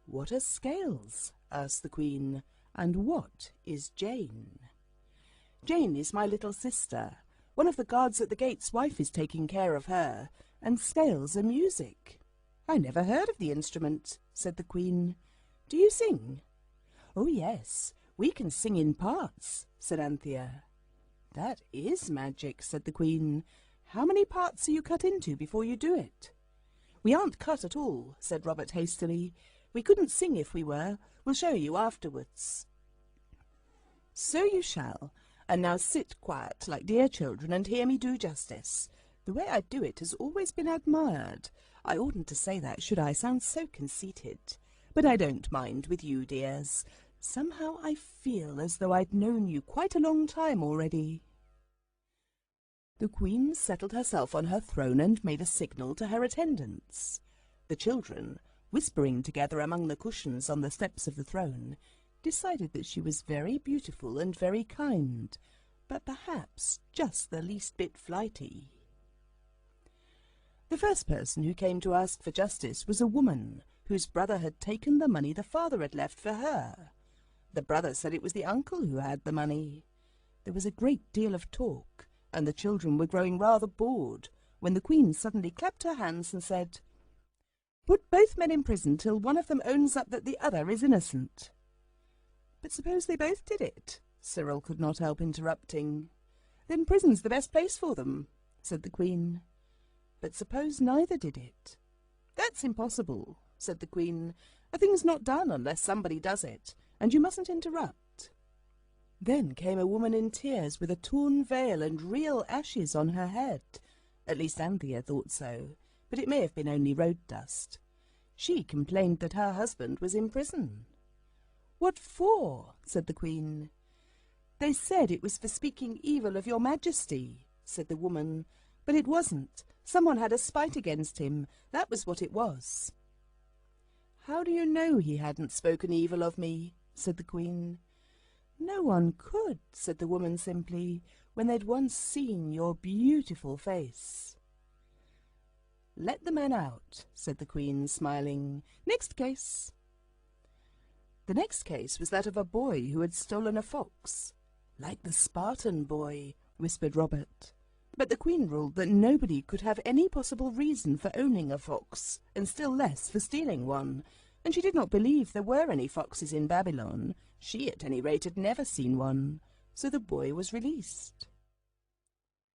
Speaker 1: "What are scales?" asked the Queen. "And what is Jane?" "Jane is my little sister. One of the guards at the gate's wife is taking care of her, and scales are music." "I never heard of the instrument," said the Queen. "Do you sing?" "Oh, yes, we can sing in parts," said Anthea. "That is magic," said the Queen. "How many parts are you cut into before you do it?" "We aren't cut at all," said Robert hastily. "We couldn't sing if we were. We'll show you afterwards." "So you shall. And now sit quiet, like dear children, and hear me do justice. The way I do it has always been admired. I oughtn't to say that, should I? Sound so conceited. But I don't mind with you, dears. Somehow I feel as though I'd known you quite a long time already." The queen settled herself on her throne and made a signal to her attendants. The children, whispering together among the cushions on the steps of the throne, decided that she was very beautiful and very kind, but perhaps just the least bit flighty. The first person who came to ask for justice was a woman whose brother had taken the money the father had left for her. The brother said it was the uncle who had the money. There was a great deal of talk, and the children were growing rather bored, when the queen suddenly clapped her hands and said, "Put both men in prison till one of them owns up that the other is innocent." "But suppose they both did it?" Cyril could not help interrupting. "Then prison's the best place for them," said the queen. "But suppose neither did it?" "That's impossible," said the queen. "A thing's not done unless somebody does it, and you mustn't interrupt." Then came a woman in tears with a torn veil and real ashes on her head. At least Anthea thought so, but it may have been only road dust. She complained that her husband was in prison. "What for?" said the queen. "They said it was for speaking evil of your majesty," said the woman. "But it wasn't. Someone had a spite against him. That was what it was." "How do you know he hadn't spoken evil of me?" said the queen. "No one could," said the woman simply, "when they'd once seen your beautiful face." "Let the man out," said the queen, smiling. "Next case." The next case was that of a boy who had stolen a fox. "Like the Spartan boy," whispered Robert. But the queen ruled that nobody could have any possible reason for owning a fox, and still less for stealing one, and she did not believe there were any foxes in Babylon. She, at any rate, had never seen one, so the boy was released.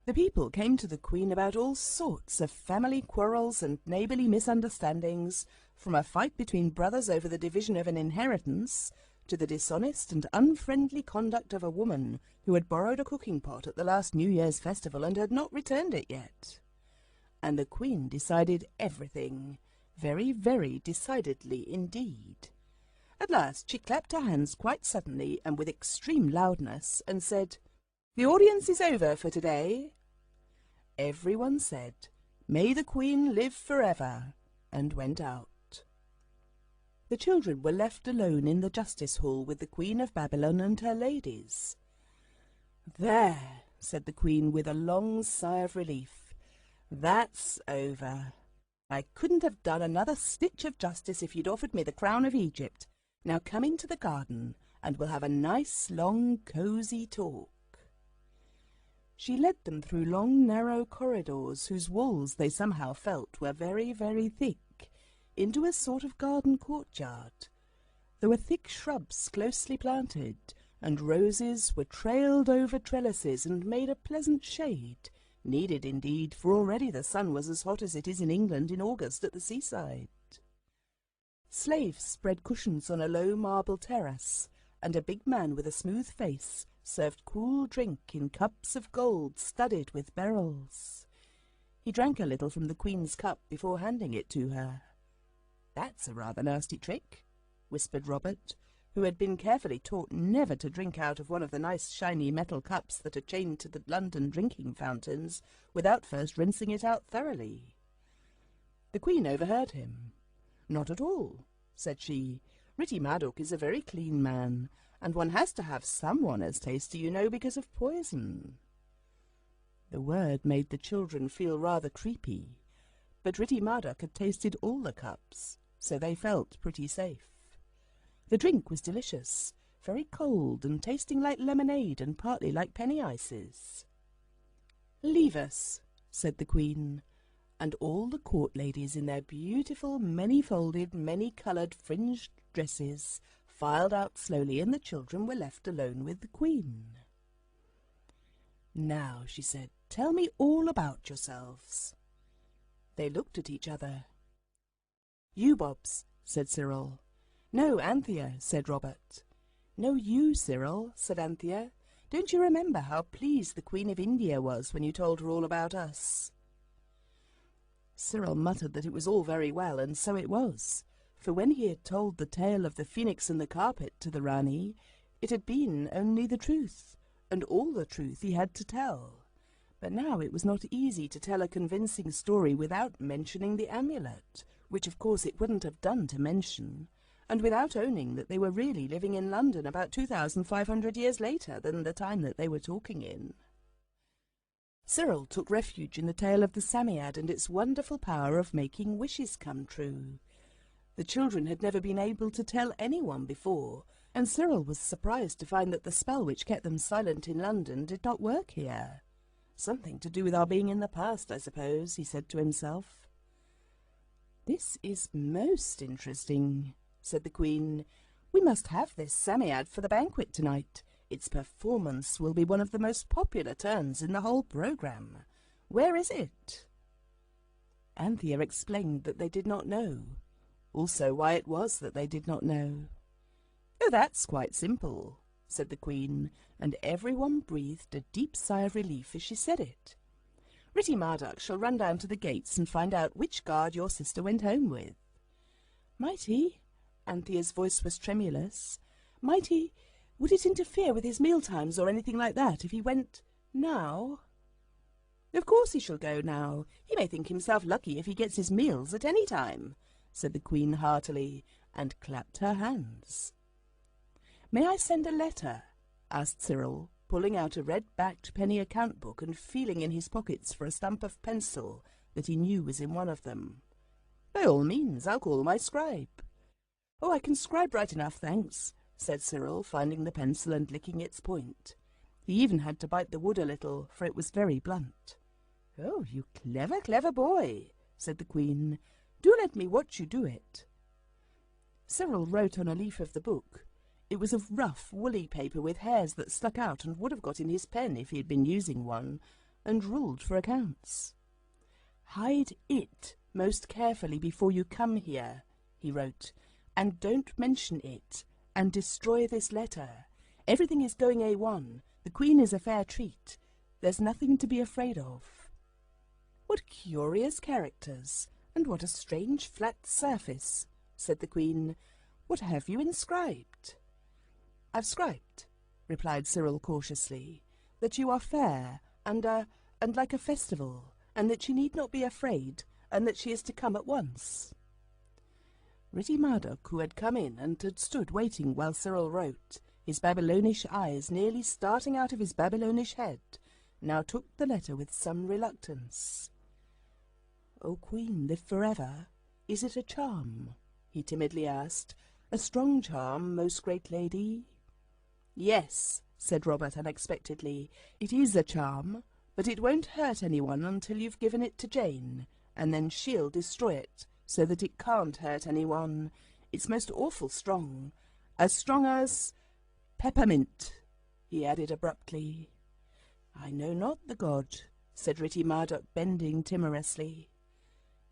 Speaker 1: The people came to the queen about all sorts of family quarrels and neighbourly misunderstandings, from a fight between brothers over the division of an inheritance, to the dishonest and unfriendly conduct of a woman who had borrowed a cooking pot at the last New Year's festival and had not returned it yet. And the queen decided everything, very, very decidedly indeed. At last she clapped her hands quite suddenly and with extreme loudness, and said, "The audience is over for today." Everyone said, "May the queen live forever," and went out. The children were left alone in the justice hall with the Queen of Babylon and her ladies. "There," said the queen with a long sigh of relief, "that's over. I couldn't have done another stitch of justice if you'd offered me the crown of Egypt. Now come into the garden, and we'll have a nice, long, cosy talk." She led them through long, narrow corridors, whose walls they somehow felt were very, very thick, into a sort of garden courtyard. There were thick shrubs closely planted, and roses were trailed over trellises and made a pleasant shade, needed indeed, for already the sun was as hot as it is in England in August at the seaside. Slaves spread cushions on a low marble terrace, and a big man with a smooth face served cool drink in cups of gold studded with beryls. He drank a little from the queen's cup before handing it to her. "That's a rather nasty trick," whispered Robert, who had been carefully taught never to drink out of one of the nice shiny metal cups that are chained to the London drinking fountains without first rinsing it out thoroughly. The queen overheard him. "Not at all," said she. "Ritti Marduk is a very clean man, and one has to have someone as tasty, you know, because of poison." The word made the children feel rather creepy, but Ritti Marduk had tasted all the cups, so they felt pretty safe. The drink was delicious, very cold and tasting like lemonade and partly like penny ices. "Leave us," said the queen, and all the court ladies in their beautiful, many-folded, many-coloured, fringed dresses filed out slowly, and the children were left alone with the queen. "Now," she said, "tell me all about yourselves." They looked at each other. "You, Bobs," said Cyril. "No, Anthea," said Robert. "No, you, Cyril," said Anthea. "Don't you remember how pleased the Queen of India was when you told her all about us?" Cyril muttered that it was all very well, and so it was, for when he had told the tale of the phoenix and the carpet to the Rani, it had been only the truth, and all the truth he had to tell. But now it was not easy to tell a convincing story without mentioning the amulet, which of course it wouldn't have done to mention, and without owning that they were really living in London about 2,500 years later than the time that they were talking in. Cyril took refuge in the tale of the Psammead and its wonderful power of making wishes come true. The children had never been able to tell anyone before, and Cyril was surprised to find that the spell which kept them silent in London did not work here. Something to do with our being in the past, I suppose, he said to himself. "This is most interesting," said the Queen. "We must have this Psammead for the banquet tonight. Its performance will be one of the most popular turns in the whole programme. Where is it?" Anthea explained that they did not know, also why it was that they did not know. "Oh, that's quite simple," said the Queen, and everyone breathed a deep sigh of relief as she said it. "Ritty Mardoc shall run down to the gates and find out which guard your sister went home with." "Might he?" Anthea's voice was tremulous. "Might he? Would it interfere with his mealtimes or anything like that if he went now?" "Of course he shall go now. He may think himself lucky if he gets his meals at any time," said the Queen heartily, and clapped her hands. "May I send a letter?" asked Cyril, pulling out a red-backed penny account book and feeling in his pockets for a stump of pencil that he knew was in one of them. "By all means, I'll call my scribe." "Oh, I can scribe right enough, thanks," said Cyril, finding the pencil and licking its point. He even had to bite the wood a little, for it was very blunt. "Oh, you clever, clever boy," said the Queen. "Do let me watch you do it." Cyril wrote on a leaf of the book. It was of rough, woolly paper with hairs that stuck out and would have got in his pen if he had been using one, and ruled for accounts. "Hide it most carefully before you come here," he wrote, "and don't mention it, and destroy this letter. Everything is going A1. The Queen is a fair treat. There's nothing to be afraid of." "What curious characters, and what a strange flat surface," said the Queen. "What have you inscribed?" "I've scribed," replied Cyril cautiously, "that you are fair, and like a festival, and that she need not be afraid, and that she is to come at once." Ritty Mardoc, who had come in and had stood waiting while Cyril wrote, his Babylonish eyes nearly starting out of his Babylonish head, now took the letter with some reluctance. "O Queen, live forever, is it a charm?" he timidly asked. "A strong charm, most great lady?" "Yes," said Robert unexpectedly, "it is a charm, but it won't hurt anyone until you've given it to Jane, and then she'll destroy it, so that it can't hurt anyone. It's most awful strong, as strong as peppermint," he added abruptly. "I know not the god," said Ritty Mardoc, bending timorously.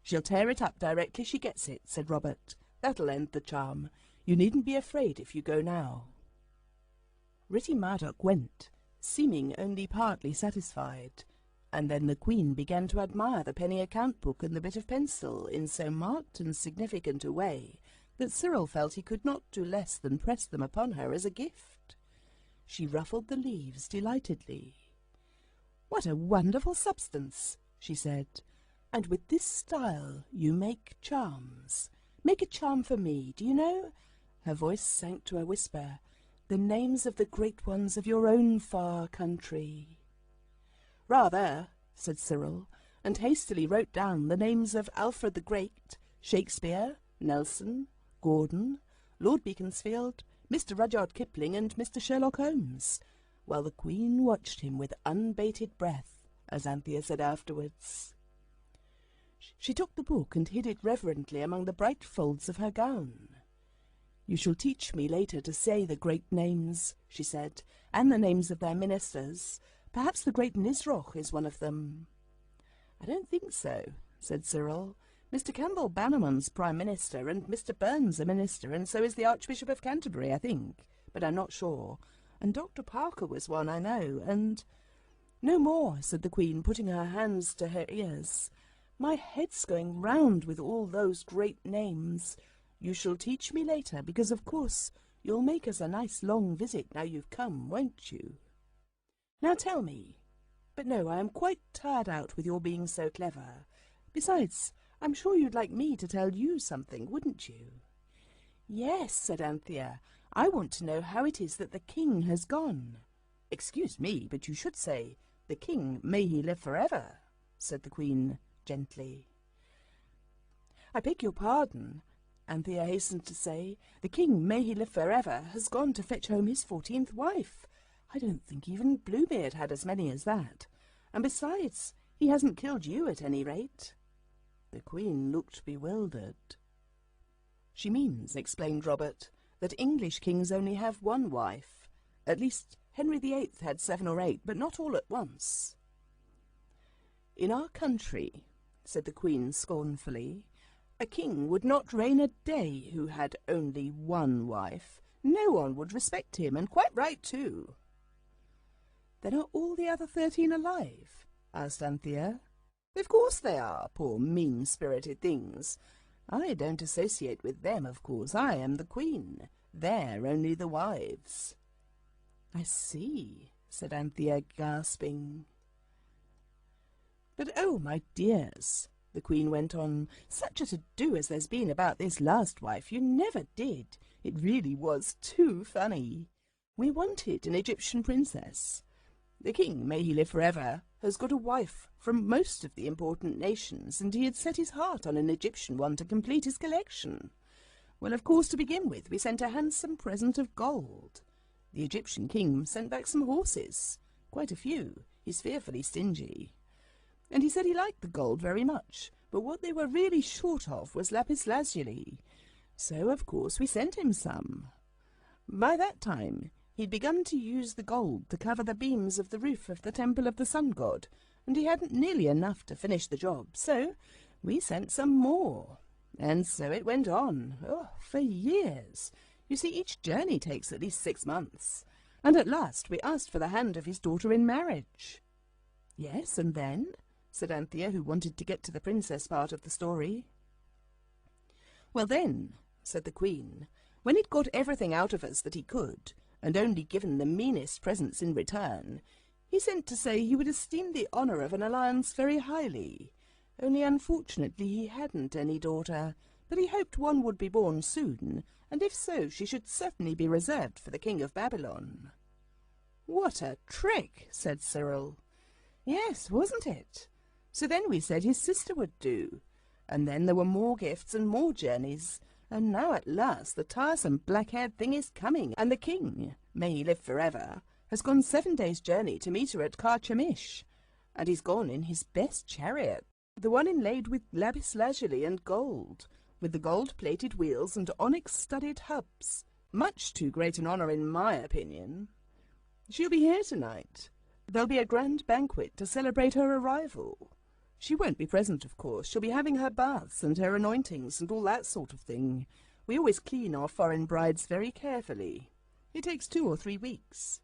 Speaker 1: "She'll tear it up directly she gets it," said Robert. "That'll end the charm. You needn't be afraid if you go now." Ritty Mardoc went, seeming only partly satisfied, and then the Queen began to admire the penny account book and the bit of pencil in so marked and significant a way that Cyril felt he could not do less than press them upon her as a gift. She ruffled the leaves delightedly. "What a wonderful substance," she said. "And with this style you make charms. Make a charm for me, do you know?" Her voice sank to a whisper. "The names of the great ones of your own far country." "Rather," said Cyril, and hastily wrote down the names of Alfred the Great, Shakespeare, Nelson, Gordon, Lord Beaconsfield, Mr. Rudyard Kipling, and Mr. Sherlock Holmes, while the Queen watched him with unbated breath, as Anthea said afterwards. She took the book and hid it reverently among the bright folds of her gown. "You shall teach me later to say the great names," she said, "and the names of their ministers. Perhaps the great Nisroch is one of them." "I don't think so," said Cyril. "Mr. Campbell Bannerman's Prime Minister, and Mr. Burns a minister, and so is the Archbishop of Canterbury, I think, but I'm not sure. And Dr. Parker was one, I know, and—" "No more," said the Queen, putting her hands to her ears. "My head's going round with all those great names. You shall teach me later, because, of course, you'll make us a nice long visit now you've come, won't you? Now tell me, But no, I am quite tired out with your being so clever. Besides, I'm sure you'd like me to tell you something, wouldn't you?" "Yes," said Anthea. "I want to know how it is that the king has gone." "Excuse me, but you should say, 'The king, may he live forever,'" said the Queen gently. "I beg your pardon," Anthea hastened to say. "The king, may he live forever, has gone to fetch home his 14th wife. I don't think even Bluebeard had as many as that. And besides, he hasn't killed you at any rate." The Queen looked bewildered. "She means," explained Robert, "that English kings only have one wife. At least Henry VIII had 7 or 8, but not all at once." "In our country," said the Queen scornfully, "a king would not reign a day who had only one wife. No one would respect him, and quite right too." "Then are all the other 13 alive?" asked Anthea. "Of course they are, poor mean-spirited things. I don't associate with them, of course. I am the Queen. They're only the wives." "I see," said Anthea, gasping. "But oh, my dears," the Queen went on, "such a to-do as there's been about this last wife, you never did. It really was too funny. We wanted an Egyptian princess. The king, may he live forever, has got a wife from most of the important nations, and he had set his heart on an Egyptian one to complete his collection. Well, of course, to begin with, we sent a handsome present of gold. The Egyptian king sent back some horses, quite a few. He's fearfully stingy. And he said he liked the gold very much, but what they were really short of was lapis lazuli. So, of course, we sent him some. By that time, he'd begun to use the gold to cover the beams of the roof of the temple of the sun god, and he hadn't nearly enough to finish the job, so we sent some more. And so it went on, for years. You see, each journey takes at least 6 months. And at last we asked for the hand of his daughter in marriage." "Yes, and then?" said Anthea, who wanted to get to the princess part of the story. "Well then," said the Queen, "when he'd got everything out of us that he could, and only given the meanest presents in return, he sent to say he would esteem the honour of an alliance very highly. Only unfortunately he hadn't any daughter, but he hoped one would be born soon, and if so, she should certainly be reserved for the king of Babylon." "What a trick!" said Cyril. "Yes, wasn't it? So then we said his sister would do, and then there were more gifts and more journeys, and now at last the tiresome black-haired thing is coming, and the king, may he live forever, has gone 7 days' journey to meet her at Carchemish, and he's gone in his best chariot, the one inlaid with lapis lazuli and gold, with the gold-plated wheels and onyx-studded hubs. Much too great an honour in my opinion. She'll be here tonight. There'll be a grand banquet to celebrate her arrival. She won't be present, of course. She'll be having her baths and her anointings and all that sort of thing. We always clean our foreign brides very carefully. It takes 2 or 3 weeks.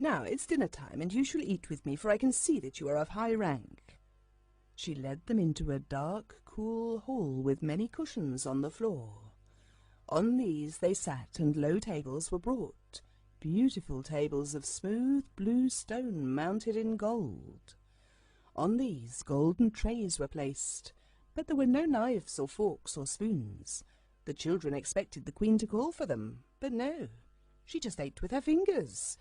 Speaker 1: Now it's dinner time, and you shall eat with me, for I can see that you are of high rank." She led them into a dark, cool hall with many cushions on the floor. On these they sat, and low tables were brought, beautiful tables of smooth blue stone mounted in gold. On these golden trays were placed, but there were no knives or forks or spoons. The children expected the Queen to call for them, but no, she just ate with her fingers.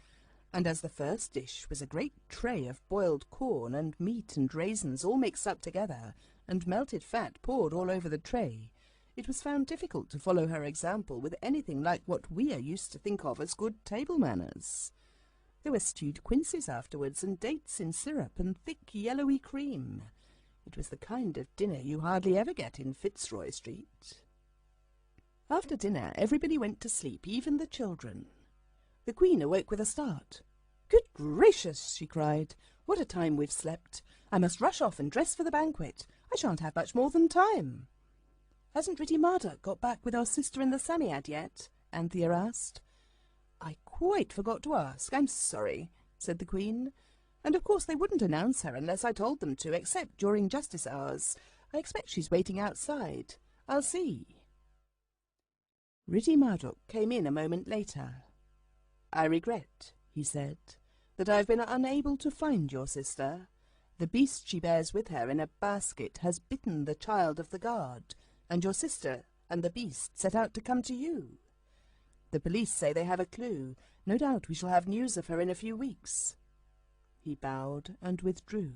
Speaker 1: And as the first dish was a great tray of boiled corn and meat and raisins all mixed up together, and melted fat poured all over the tray, it was found difficult to follow her example with anything like what we are used to think of as good table manners. There were stewed quinces afterwards, and dates in syrup, and thick yellowy cream. It was the kind of dinner you hardly ever get in Fitzroy Street. After dinner, everybody went to sleep, even the children. The Queen awoke with a start. "Good gracious!" she cried. "What a time we've slept! I must rush off and dress for the banquet. I shan't have much more than time." "Hasn't Ritty Marduk got back with our sister in the Psammead yet?" Anthea asked. "I quite forgot to ask. I'm sorry," said the Queen. "And of course they wouldn't announce her unless I told them to, except during justice hours. I expect she's waiting outside. I'll see." Ritty Marduk came in a moment later. "I regret," he said, that I have been unable to find your sister. The beast she bears with her in a basket has bitten the child of the guard, and your sister and the beast set out to come to you. The police say they have a clue. No doubt we shall have news of her in a few weeks." He bowed and withdrew.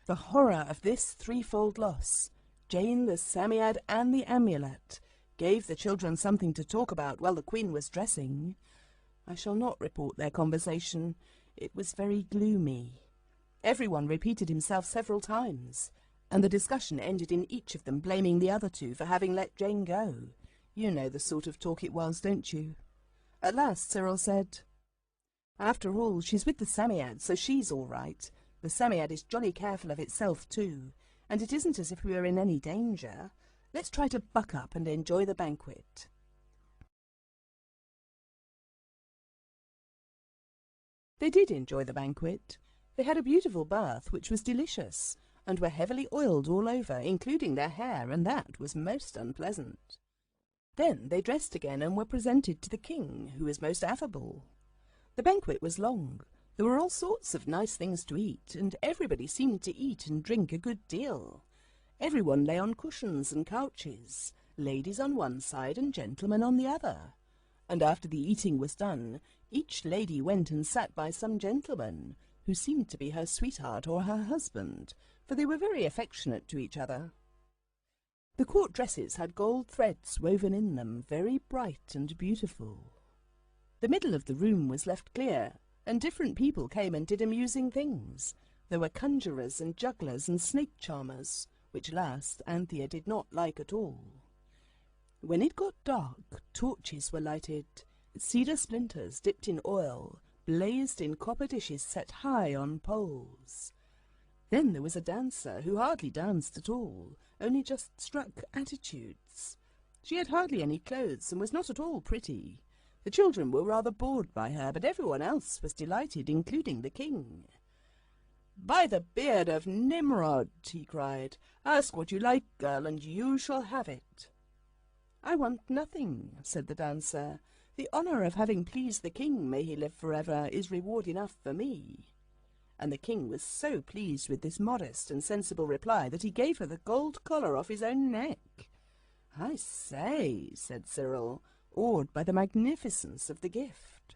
Speaker 1: The horror of this threefold loss, Jane, the Psammead, and the amulet, gave the children something to talk about while the Queen was dressing. I shall not report their conversation. It was very gloomy. Everyone repeated himself several times, and the discussion ended in each of them blaming the other two for having let Jane go. You know the sort of talk it was, don't you? At last Cyril said, "After all, she's with the Psammead, so she's all right. The Psammead is jolly careful of itself too, and it isn't as if we were in any danger. Let's try to buck up and enjoy the banquet." They did enjoy the banquet. They had a beautiful bath, which was delicious, and were heavily oiled all over, including their hair, and that was most unpleasant. Then they dressed again and were presented to the king, who was most affable. The banquet was long. There were all sorts of nice things to eat, and everybody seemed to eat and drink a good deal. Everyone lay on cushions and couches, ladies on one side and gentlemen on the other. And after the eating was done, each lady went and sat by some gentleman, who seemed to be her sweetheart or her husband, for they were very affectionate to each other. The court dresses had gold threads woven in them, very bright and beautiful. The middle of the room was left clear, and different people came and did amusing things. There were conjurers and jugglers and snake charmers, which last Anthea did not like at all. When it got dark, torches were lighted. Cedar splinters dipped in oil blazed in copper dishes set high on poles. Then there was a dancer who hardly danced at all, only just struck attitudes. She had hardly any clothes and was not at all pretty. The children were rather bored by her, but everyone else was delighted, including the king. "By the beard of Nimrod," he cried, "ask what you like, girl, and you shall have it." "I want nothing," said the dancer. "The honour of having pleased the king, may he live forever, is reward enough for me." And the king was so pleased with this modest and sensible reply that he gave her the gold collar off his own neck. "I say," said Cyril, awed by the magnificence of the gift.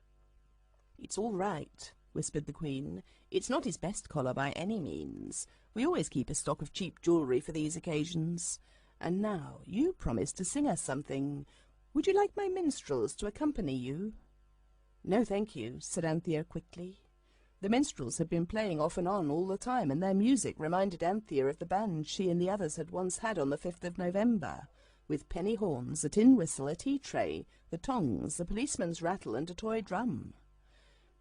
Speaker 1: "It's all right," whispered the Queen. "It's not his best collar by any means. We always keep a stock of cheap jewellery for these occasions. And now, you promised to sing us something. Would you like my minstrels to accompany you?" "No, thank you," said Anthea quickly. The minstrels had been playing off and on all the time, and their music reminded Anthea of the band she and the others had once had on the 5th of November, with penny horns, a tin whistle, a tea tray, the tongs, a policeman's rattle, and a toy drum.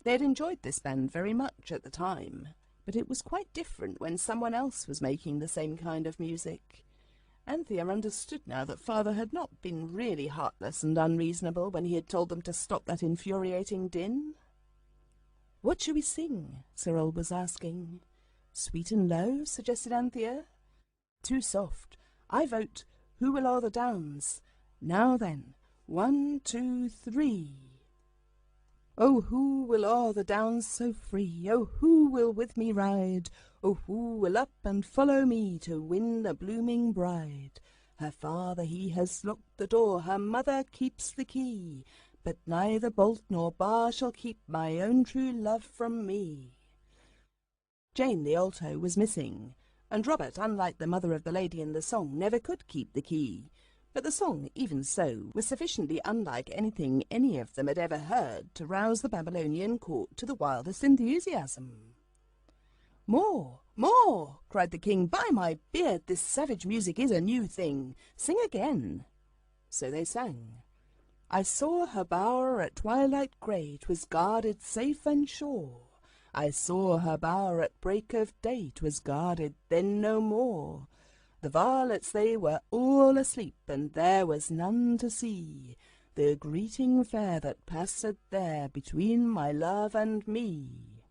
Speaker 1: They had enjoyed this band very much at the time, but it was quite different when someone else was making the same kind of music. Anthea understood now that Father had not been really heartless and unreasonable when he had told them to stop that infuriating din. "What shall we sing?" Cyril was asking. "Sweet and Low," suggested Anthea. "Too soft. I vote Who Will O'er the Downs. Now then, 1, 2, 3. Oh, who will o'er the downs so free? Oh, who will with me ride? Oh, who will up and follow me to win a blooming bride? Her father he has locked the door, her mother keeps the key, but neither bolt nor bar shall keep my own true love from me." Jane the alto was missing, and Robert, unlike the mother of the lady in the song, never could keep the key. But the song, even so, was sufficiently unlike anything any of them had ever heard to rouse the Babylonian court to the wildest enthusiasm. "More! More!" cried the king. "By my beard, this savage music is a new thing. Sing again." So they sang. "I saw her bower at twilight grey, 'twas guarded safe and sure. I saw her bower at break of day, 'twas guarded then no more. The varlets they were all asleep, and there was none to see the greeting fair that passed there between my love and me."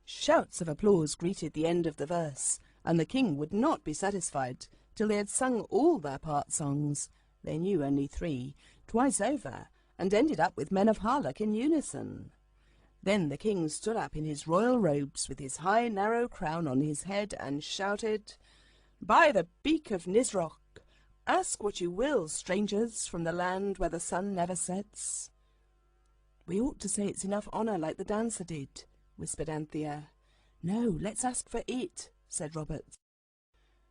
Speaker 1: Shouts of applause greeted the end of the verse, and the king would not be satisfied till they had sung all their part songs. They knew only 3, twice over, and ended up with Men of Harlech in unison. Then the king stood up in his royal robes with his high narrow crown on his head and shouted, "By the beak of Nisroch, ask what you will, strangers from the land where the sun never sets." "We ought to say it's enough honour like the dancer did," whispered Anthea. "No, let's ask for it," said Robert.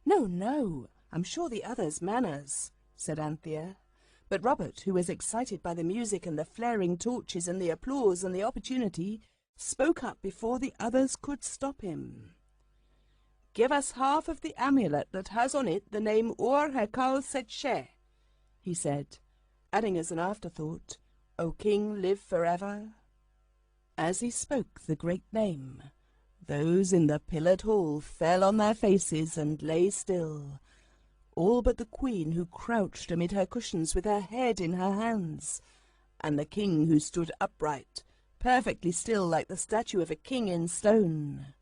Speaker 1: "No, no, I'm sure the others manners," said Anthea. But Robert, who was excited by the music and the flaring torches and the applause and the opportunity, spoke up before the others could stop him. "Give us half of the amulet that has on it the name Or Hekal Setsheh," he said, adding as an afterthought, "O King, live forever." As he spoke the great name, those in the pillared hall fell on their faces and lay still, all but the queen, who crouched amid her cushions with her head in her hands, and the king, who stood upright, perfectly still like the statue of a king in stone.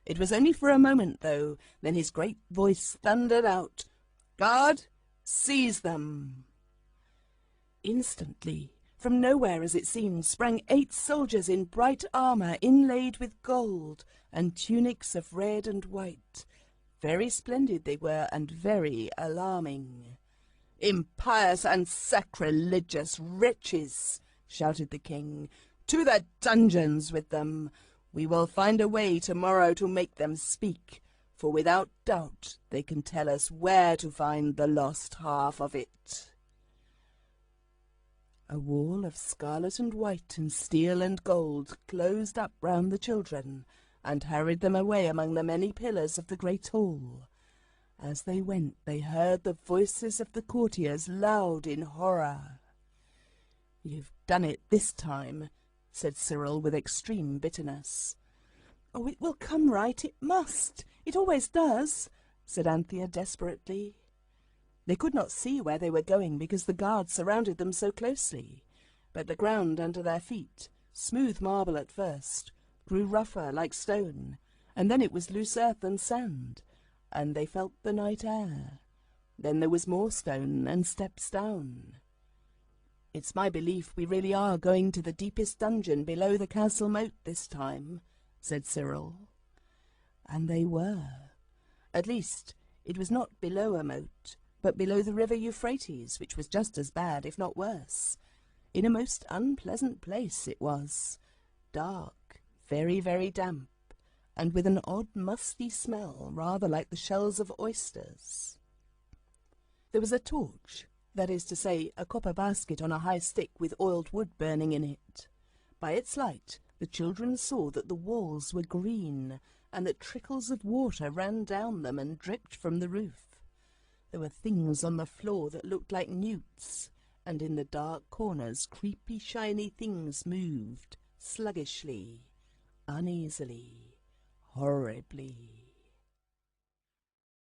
Speaker 1: It was only for a moment, though, then his great voice thundered out, "Guard, seize them!" Instantly, from nowhere as it seemed, sprang 8 soldiers in bright armour inlaid with gold, and tunics of red and white. Very splendid they were, and very alarming. "Impious and sacrilegious wretches!" shouted the king. "To the dungeons with them! We will find a way tomorrow to make them speak, for without doubt they can tell us where to find the lost half of it." A wall of scarlet and white and steel and gold closed up round the children, and hurried them away among the many pillars of the great hall. As they went, they heard the voices of the courtiers loud in horror. "You've done it this time," said Cyril with extreme bitterness. "Oh, it will come right, it must. It always does," said Anthea desperately. They could not see where they were going because the guards surrounded them so closely, but the ground under their feet, smooth marble at first, grew rougher like stone, and then it was loose earth and sand, and they felt the night air. Then there was more stone and steps down. "It's my belief we really are going to the deepest dungeon below the castle moat this time," said Cyril. And they were. At least, it was not below a moat, but below the river Euphrates, which was just as bad, if not worse. In a most unpleasant place it was, dark, very, very damp, and with an odd musty smell, rather like the shells of oysters. There was a torch, that is to say, a copper basket on a high stick with oiled wood burning in it. By its light, the children saw that the walls were green, and that trickles of water ran down them and dripped from the roof. There were things on the floor that looked like newts, and in the dark corners creepy shiny things moved, sluggishly, uneasily, horribly.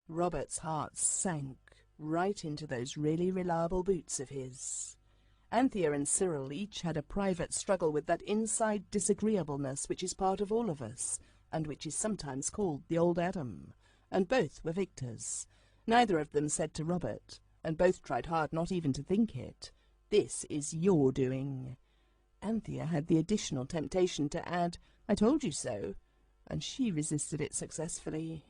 Speaker 1: Robert's heart sank right into those really reliable boots of his. Anthea and Cyril each had a private struggle with that inside disagreeableness which is part of all of us, and which is sometimes called the old Adam, and both were victors. Neither of them said to Robert, and both tried hard not even to think it, "This is your doing." Anthea had the additional temptation to add, "I told you so," and she resisted it successfully.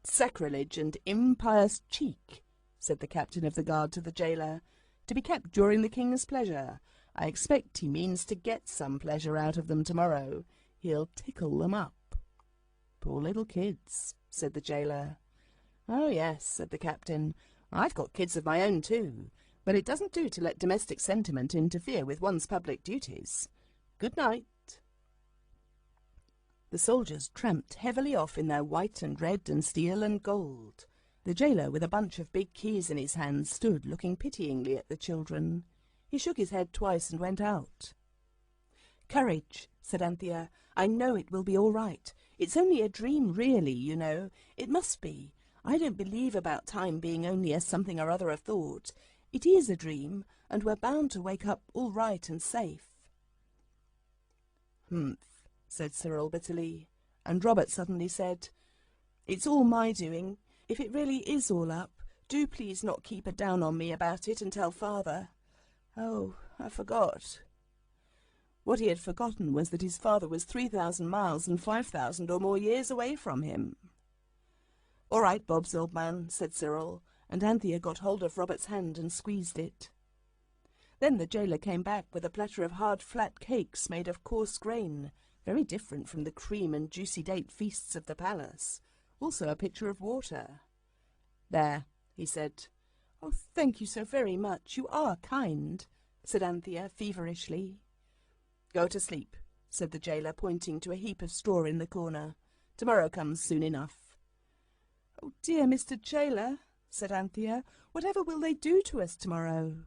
Speaker 1: "Sacrilege and impious cheek," said the captain of the guard to the jailer, "to be kept during the king's pleasure. I expect he means to get some pleasure out of them tomorrow. He'll tickle them up." "Poor little kids," said the jailer. "Oh, yes," said the captain. "I've got kids of my own too, but it doesn't do to let domestic sentiment interfere with one's public duties. Good night." The soldiers tramped heavily off in their white and red and steel and gold. The jailer, with a bunch of big keys in his hand, stood looking pityingly at the children. He shook his head twice and went out. "Courage," said Anthea. "I know it will be all right. It's only a dream, really, you know. It must be. I don't believe about time being only a something or other of thought. It is a dream, and we're bound to wake up all right and safe." "Humph," said Cyril bitterly, and Robert suddenly said, "It's all my doing. If it really is all up, do please not keep it down on me about it and tell father. Oh, I forgot." What he had forgotten was that his father was 3,000 miles and 5,000 or more years away from him. "All right, Bobs, old man," said Cyril, and Anthea got hold of Robert's hand and squeezed it. Then the jailer came back with a platter of hard, flat cakes made of coarse grain, very different from the cream and juicy date feasts of the palace, also a pitcher of water. "There," he said. "Oh, thank you so very much. You are kind," said Anthea feverishly. "Go to sleep," said the jailer, pointing to a heap of straw in the corner. "Tomorrow comes soon enough." "Oh, dear Mr. Jailer," said Anthea, "whatever will they do to us tomorrow?"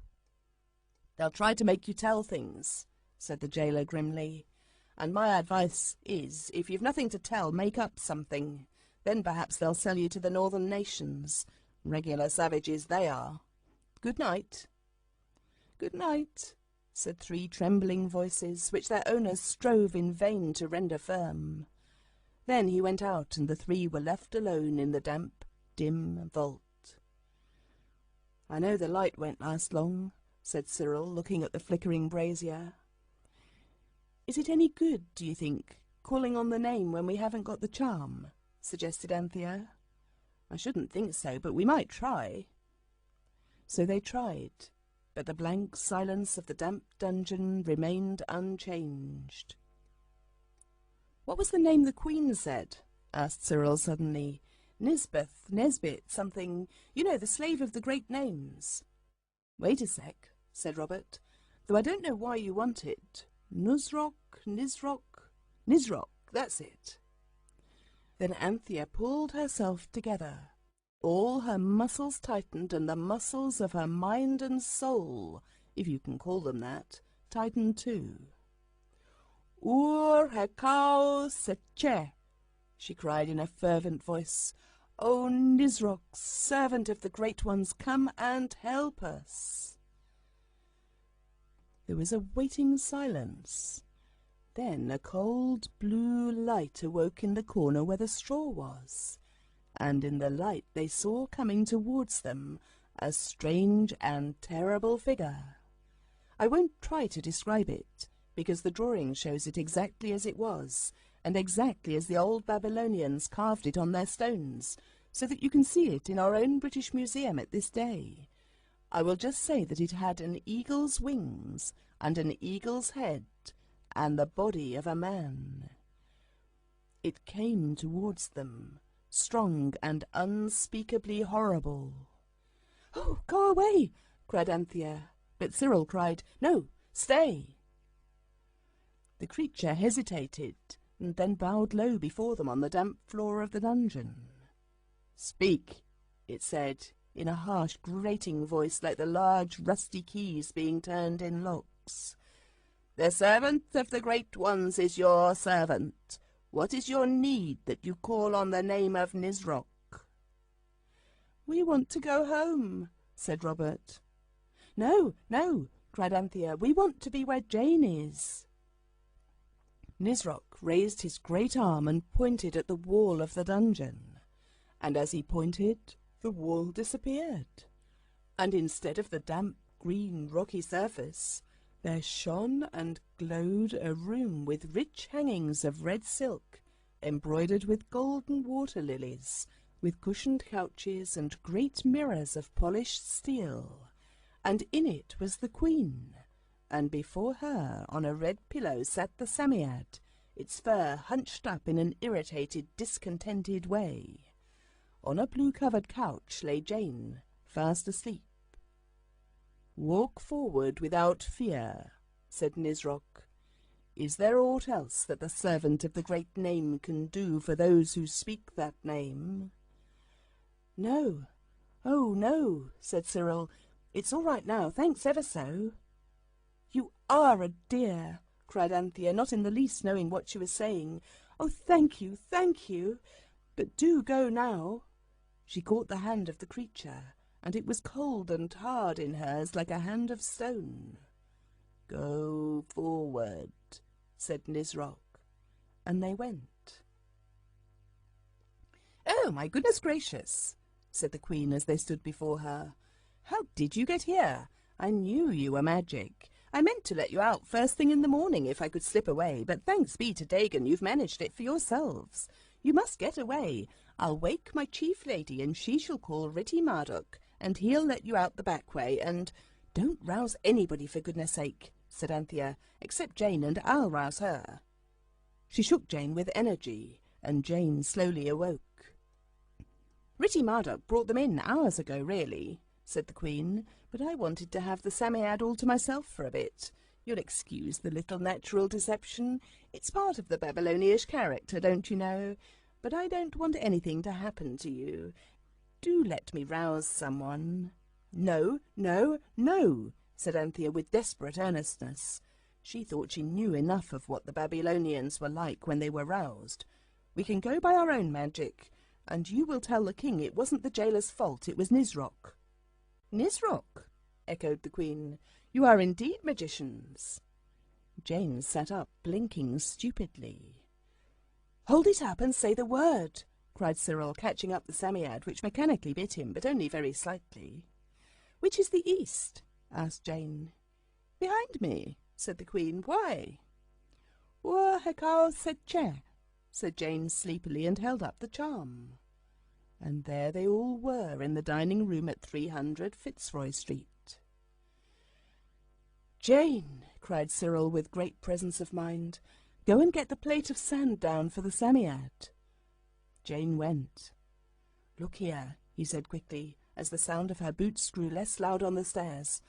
Speaker 1: "They'll try to make you tell things," said the jailer grimly. "And my advice is, if you've nothing to tell, make up something. Then perhaps they'll sell you to the northern nations. Regular savages they are. Good night." "Good night," said 3 trembling voices, which their owners strove in vain to render firm. Then he went out, and the 3 were left alone in the damp, dim vault. "I know the light won't last long," said Cyril, looking at the flickering brazier. "Is it any good, do you think, calling on the name when we haven't got the charm?" suggested Anthea. "I shouldn't think so, but we might try." So they tried, but the blank silence of the damp dungeon remained unchanged. "What was the name the Queen said?" asked Cyril suddenly. "Nisbeth, Nesbit, something, you know, the slave of the great names." "Wait a sec," said Robert, "though I don't know why you want it. Nusrock, Nisrock, that's it." Then Anthea pulled herself together. All her muscles tightened, and the muscles of her mind and soul, if you can call them that, tightened too. "Ur hekau seche," she cried in a fervent voice. "O Nisroch, servant of the great ones, come and help us." There was a waiting silence. Then a cold blue light awoke in the corner where the straw was, and in the light they saw coming towards them a strange and terrible figure. I won't try to describe it, because the drawing shows it exactly as it was, and exactly as the old Babylonians carved it on their stones, so that you can see it in our own British Museum at this day. I will just say that it had an eagle's wings and an eagle's head, and the body of a man. It came towards them, strong and unspeakably horrible. "Oh, go away!" cried Anthea, but Cyril cried, "No, stay!" The creature hesitated, and then bowed low before them on the damp floor of the dungeon. "Speak," it said, in a harsh, grating voice like the large, rusty keys being turned in locks. "The servant of the great ones is your servant. What is your need that you call on the name of Nisroch?" "We want to go home," said Robert. "No, no," cried Anthea, "we want to be where Jane is." Nisroch raised his great arm and pointed at the wall of the dungeon, and as he pointed, the wall disappeared, and instead of the damp, green, rocky surface, there shone and glowed a room with rich hangings of red silk, embroidered with golden water lilies, with cushioned couches and great mirrors of polished steel, and in it was the Queen, and before her on a red pillow sat the Psammead, its fur hunched up in an irritated, discontented way. On a blue-covered couch lay Jane, fast asleep. "Walk forward without fear," said Nisroch. "Is there aught else that the servant of the great name can do for those who speak that name?" "No, oh no," said Cyril. "It's all right now, thanks ever so." "You are a dear," cried Anthea, not in the least knowing what she was saying. "Oh, thank you, thank you. But do go now." She caught the hand of the creature, and it was cold and hard in hers like a hand of stone. "Go forward," said Nisroch, and they went. "Oh, my goodness gracious," said the Queen as they stood before her. "How did you get here? I knew you were magic. I meant to let you out first thing in the morning if I could slip away, but thanks be to Dagon you've managed it for yourselves. You must get away. I'll wake my chief lady, and she shall call Ritty Marduk, and he'll let you out the back way, and—" "Don't rouse anybody, for goodness sake," said Anthea, "except Jane, and I'll rouse her." She shook Jane with energy, and Jane slowly awoke. "Ritty Marduk brought them in hours ago, really," said the Queen, "but I wanted to have the Psammead all to myself for a bit. You'll excuse the little natural deception. It's part of the Babylonish character, don't you know? But I don't want anything to happen to you. Do let me rouse someone." "No, no, no," said Anthea with desperate earnestness. She thought she knew enough of what the Babylonians were like when they were roused. "We can go by our own magic, and you will tell the king it wasn't the jailer's fault, it was Nisroch." "Nisroch?" echoed the Queen. "You are indeed magicians." Jane sat up, blinking stupidly. "Hold it up and say the word," cried Cyril, catching up the Psammead, which mechanically bit him, but only very slightly. "Which is the east?" asked Jane. "Behind me," said the Queen. "Why?" "War Hekau Setche," said Jane sleepily, and held up the charm. And there they all were in the dining room at 300 Fitzroy Street. "Jane," cried Cyril with great presence of mind, "go and get the plate of sand down for the Psammead." Jane went. "Look here," he said quickly, as the sound of her boots grew less loud on the stairs.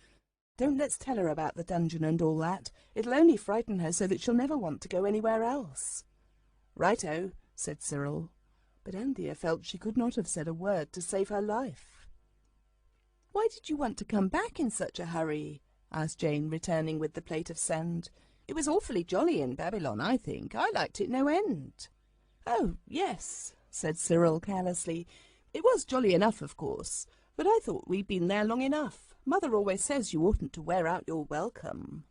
Speaker 1: "Don't let's tell her about the dungeon and all that. It'll only frighten her so that she'll never want to go anywhere else." "Righto," said Cyril, but Anthea felt she could not have said a word to save her life. "Why did you want to come back in such a hurry?" asked Jane, returning with the plate of sand. "It was awfully jolly in Babylon, I think. I liked it no end." "Oh, yes," said Cyril carelessly. "It was jolly enough, of course, but I thought we'd been there long enough. Mother always says you oughtn't to wear out your welcome."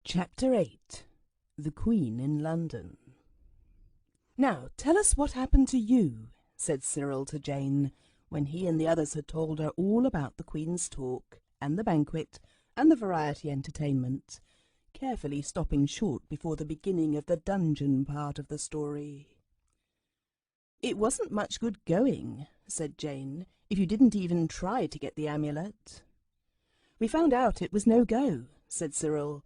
Speaker 1: Chapter 8. The Queen in London. "Now, tell us what happened to you," said Cyril to Jane, when he and the others had told her all about the Queen's talk, and the banquet, and the variety entertainment, carefully stopping short before the beginning of the dungeon part of the story. "It wasn't much good going," said Jane, "if you didn't even try to get the amulet." "We found out it was no go," said Cyril.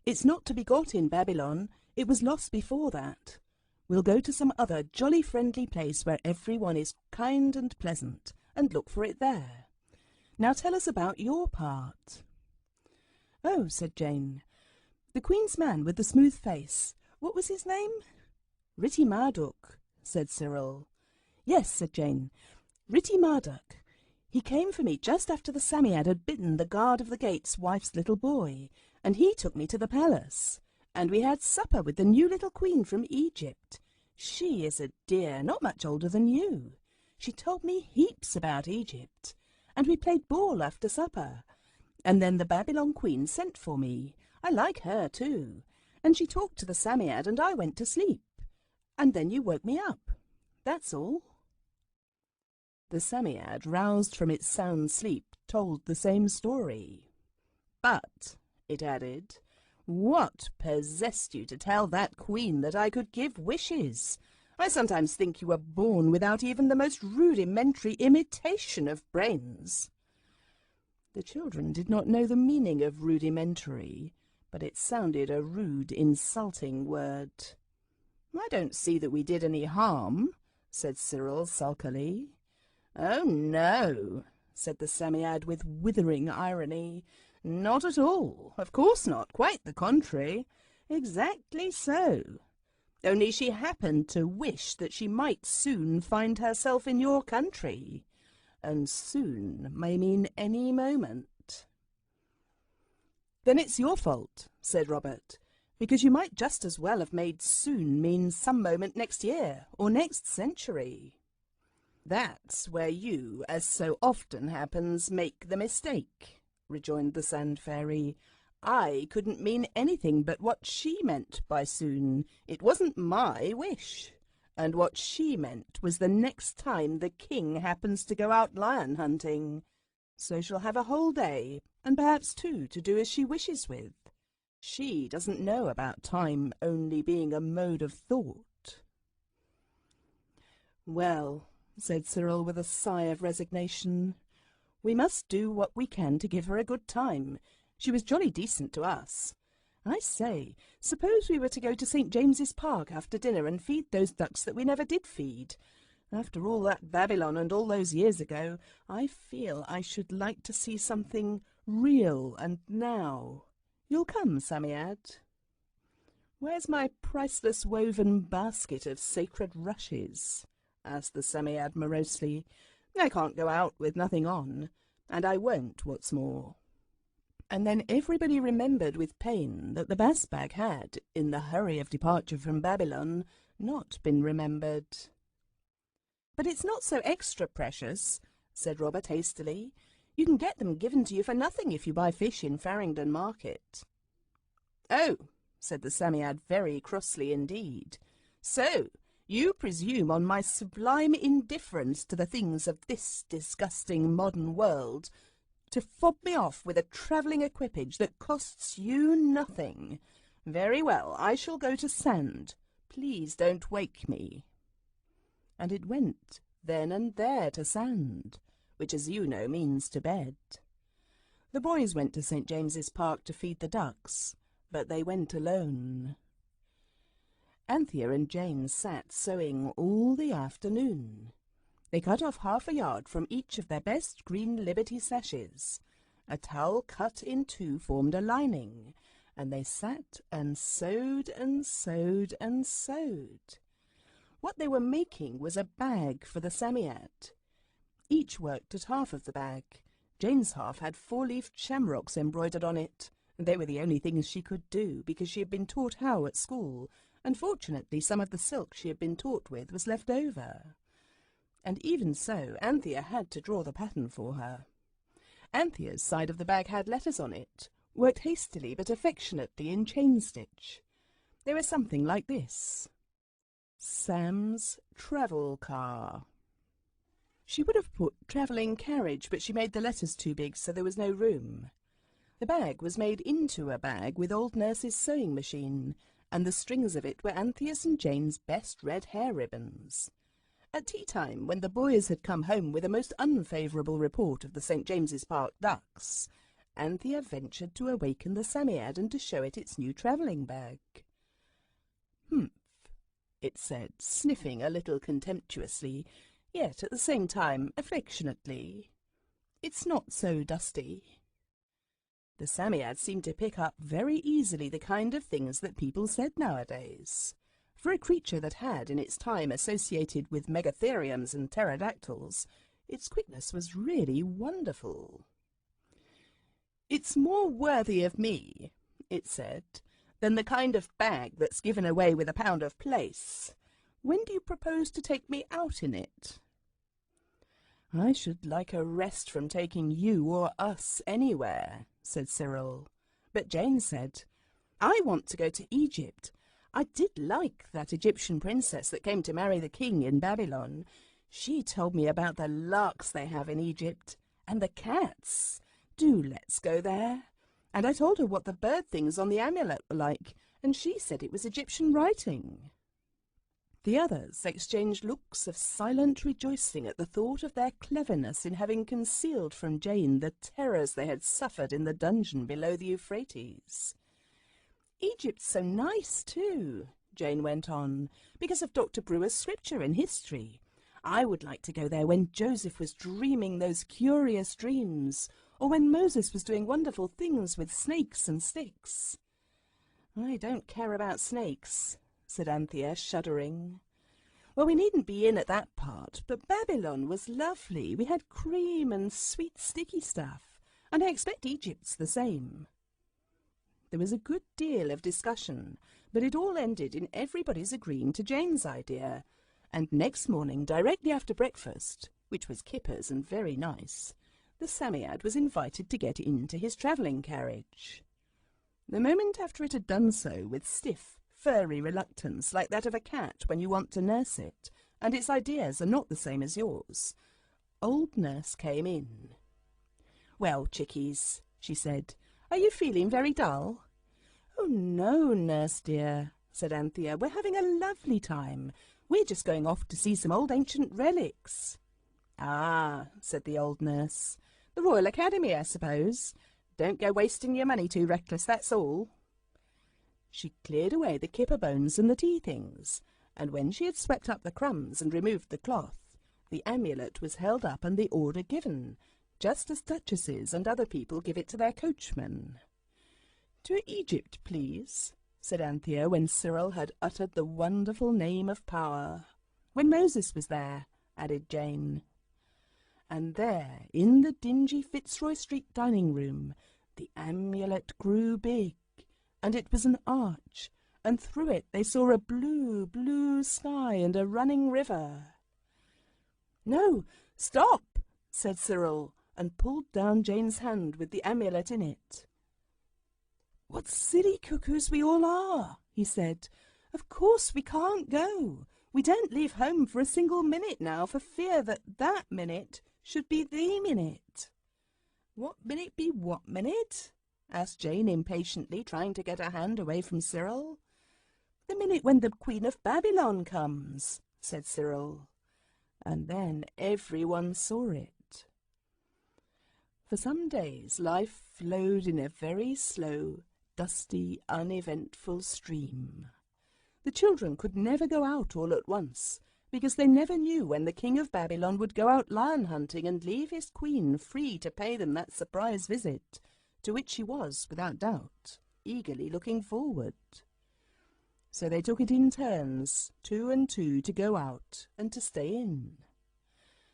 Speaker 1: "It's not to be got in Babylon. It was lost before that. We'll go to some other jolly friendly place where everyone is kind and pleasant, and look for it there. Now tell us about your part." "Oh," said Jane, "the Queen's man with the smooth face. What was his name?" "Ritty Marduk," said Cyril. "Yes," said Jane, "Ritty Marduk. He came for me just after the Psammead had bitten the guard of the gate's wife's little boy, and he took me to the palace, and we had supper with the new little queen from Egypt. She is a dear, not much older than you. She told me heaps about Egypt, and we played ball after supper. And then the Babylon queen sent for me. I like her too. And she talked to the Psammead, and I went to sleep. And then you woke me up. That's all." The Psammead, roused from its sound sleep, told the same story. "But," it added, "what possessed you to tell that queen that I could give wishes? I sometimes think you were born without even the most rudimentary imitation of brains." The children did not know the meaning of rudimentary, but it sounded a rude, insulting word. "I don't see that we did any harm," said Cyril sulkily. "Oh, no," said the Psammead with withering irony. "Not at all. Of course not. Quite the contrary. Exactly so. Only she happened to wish that she might soon find herself in your country. And soon may mean any moment." "Then it's your fault," said Robert, "because you might just as well have made soon mean some moment next year, or next century." "That's where you, as so often happens, make the mistake," rejoined the Sand Fairy. "I couldn't mean anything but what she meant by soon. It wasn't my wish. and what she meant was the next time the king happens to go out lion hunting. So she'll have a whole day, and perhaps two, to do as she wishes with. She doesn't know about time only being a mode of thought. "Well," said Cyril with a sigh of resignation, "we must do what we can to give her a good time. She was jolly decent to us. I say, suppose we were to go to St. James's Park after dinner and feed those ducks that we never did feed. After all that Babylon and all those years ago, I feel I should like to see something real and now. You'll come, Psammead?" "Where's my priceless woven basket of sacred rushes?" asked the Psammead morosely. "I can't go out with nothing on, and I won't, what's more." And then everybody remembered with pain that the bass bag had, in the hurry of departure from Babylon, not been remembered. "But it's not so extra precious," said Robert hastily. "You can get them given to you for nothing if you buy fish in Farringdon Market." "Oh," said the Psammead very crossly indeed. "So you presume on my sublime indifference to the things of this disgusting modern world to fob me off with a travelling equipage that costs you nothing. Very well, I shall go to sand. Please don't wake me." And it went then and there to sand, which, as you know, means to bed. The boys went to St. James's Park to feed the ducks, but they went alone. Anthea and Jane sat sewing all the afternoon. They cut off half a yard from each of their best green Liberty sashes. A towel cut in two formed a lining, and they sat and sewed and sewed and sewed. What they were making was a bag for the Psammead. Each worked at half of the bag. Jane's half had four-leafed shamrocks embroidered on it. They were the only things she could do, because she had been taught how at school, and fortunately some of the silk she had been taught with was left over. And even so, Anthea had to draw the pattern for her. Anthea's side of the bag had letters on it, worked hastily but affectionately in chain-stitch. They were something like this: Sam's Travel Car. She would have put travelling carriage, but she made the letters too big, so there was no room. The bag was made into a bag with old Nurse's sewing machine, and the strings of it were Anthea's and Jane's best red hair ribbons. At tea-time, when the boys had come home with a most unfavourable report of the St. James's Park ducks, Anthea ventured to awaken the Psammead and to show it its new travelling bag. "Humph," it said, sniffing a little contemptuously, yet at the same time affectionately. "It's not so dusty." The Psammead seemed to pick up very easily the kind of things that people said nowadays. For a creature that had, in its time, associated with megatheriums and pterodactyls, its quickness was really wonderful. "It's more worthy of me," it said, "than the kind of bag that's given away with a pound of plaice. When do you propose to take me out in it?" "I should like a rest from taking you or us anywhere," said Cyril. But Jane said, "I want to go to Egypt. I did like that Egyptian princess that came to marry the king in Babylon. She told me about the larks they have in Egypt, and the cats. Do let's go there." And I told her what the bird things on the amulet were like, and she said it was Egyptian writing. The others exchanged looks of silent rejoicing at the thought of their cleverness in having concealed from Jane the terrors they had suffered in the dungeon below the Euphrates. "Egypt's so nice, too," Jane went on, "because of Dr. Brewer's scripture in history. I would like to go there when Joseph was dreaming those curious dreams, or when Moses was doing wonderful things with snakes and sticks." "I don't care about snakes," said Anthea, shuddering. "Well, we needn't be in at that part, but Babylon was lovely. We had cream and sweet sticky stuff, and I expect Egypt's the same." There was a good deal of discussion, but it all ended in everybody's agreeing to Jane's idea, and next morning, directly after breakfast, which was kippers and very nice, the Psammead was invited to get into his travelling carriage. The moment after it had done so, with stiff, furry reluctance like that of a cat when you want to nurse it, and its ideas are not the same as yours. Old Nurse came in. "Well, chickies," she said, "are you feeling very dull?" "Oh, no, Nurse dear," said Anthea. "We're having a lovely time. We're just going off to see some old ancient relics." "Ah," said the old nurse. "The Royal Academy, I suppose. Don't go wasting your money too reckless, that's all." She cleared away the kipper bones and the tea things, and when she had swept up the crumbs and removed the cloth, the amulet was held up and the order given, just as duchesses and other people give it to their coachmen. "To Egypt, please," said Anthea when Cyril had uttered the wonderful name of power. "When Moses was there," added Jane. And there, in the dingy Fitzroy Street dining-room, the amulet grew big, and it was an arch, and through it they saw a blue, blue sky and a running river. "No, stop," said Cyril, and pulled down Jane's hand with the amulet in it. "What silly cuckoos we all are," he said. "Of course we can't go. We don't leave home for a single minute now, for fear that minute should be the minute." "What minute be what minute?" asked Jane impatiently, trying to get her hand away from Cyril. "The minute when the Queen of Babylon comes," said Cyril. And then everyone saw it. For some days life flowed in a very slow, dusty, uneventful stream. The children could never go out all at once, because they never knew when the King of Babylon would go out lion hunting and leave his queen free to pay them that surprise visit, to which she was, without doubt, eagerly looking forward. So they took it in turns, 2 and 2, to go out and to stay in.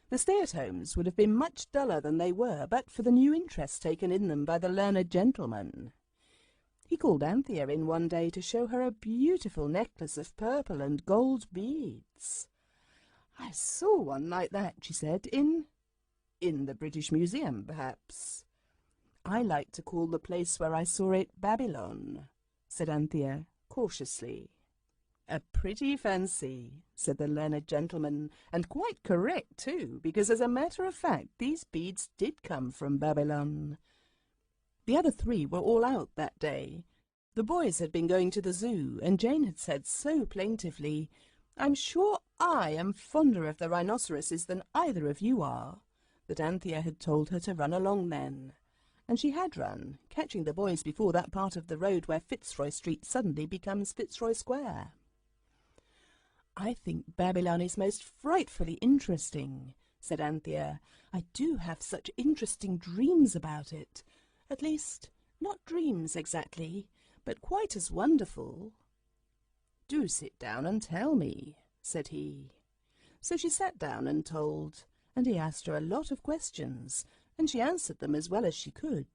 Speaker 1: The stay-at-homes would have been much duller than they were but for the new interest taken in them by the learned gentleman. He called Anthea in one day to show her a beautiful necklace of purple and gold beads. "I saw one like that," she said, in the British Museum, perhaps." "I like to call the place where I saw it Babylon," said Anthea, cautiously. "A pretty fancy," said the learned gentleman, "and quite correct, too, because as a matter of fact these beads did come from Babylon." The other 3 were all out that day. The boys had been going to the zoo, and Jane had said so plaintively, "I'm sure I am fonder of the rhinoceroses than either of you are," that Anthea had told her to run along then. And she had run, catching the boys before that part of the road where Fitzroy Street suddenly becomes Fitzroy Square. "I think Babylon is most frightfully interesting," said Anthea. "I do have such interesting dreams about it. At least, not dreams exactly, but quite as wonderful." "Do sit down and tell me," said he. So she sat down and told, and he asked her a lot of questions, and she answered them as well as she could.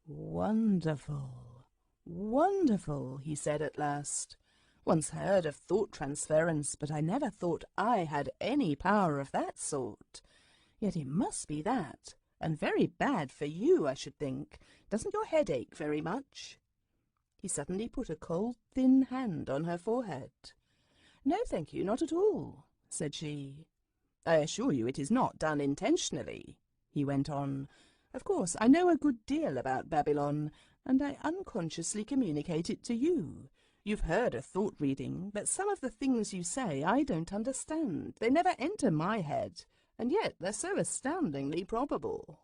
Speaker 1: "Wonderful, wonderful," he said at last. "Once heard of thought transference, but I never thought I had any power of that sort. Yet it must be that, and very bad for you, I should think. Doesn't your head ache very much?" He suddenly put a cold, thin hand on her forehead. "No, thank you, not at all," said she. "I assure you it is not done intentionally," he went on. "Of course, I know a good deal about Babylon, and I unconsciously communicate it to you. You've heard of thought-reading, but some of the things you say I don't understand. They never enter my head, and yet they're so astoundingly probable."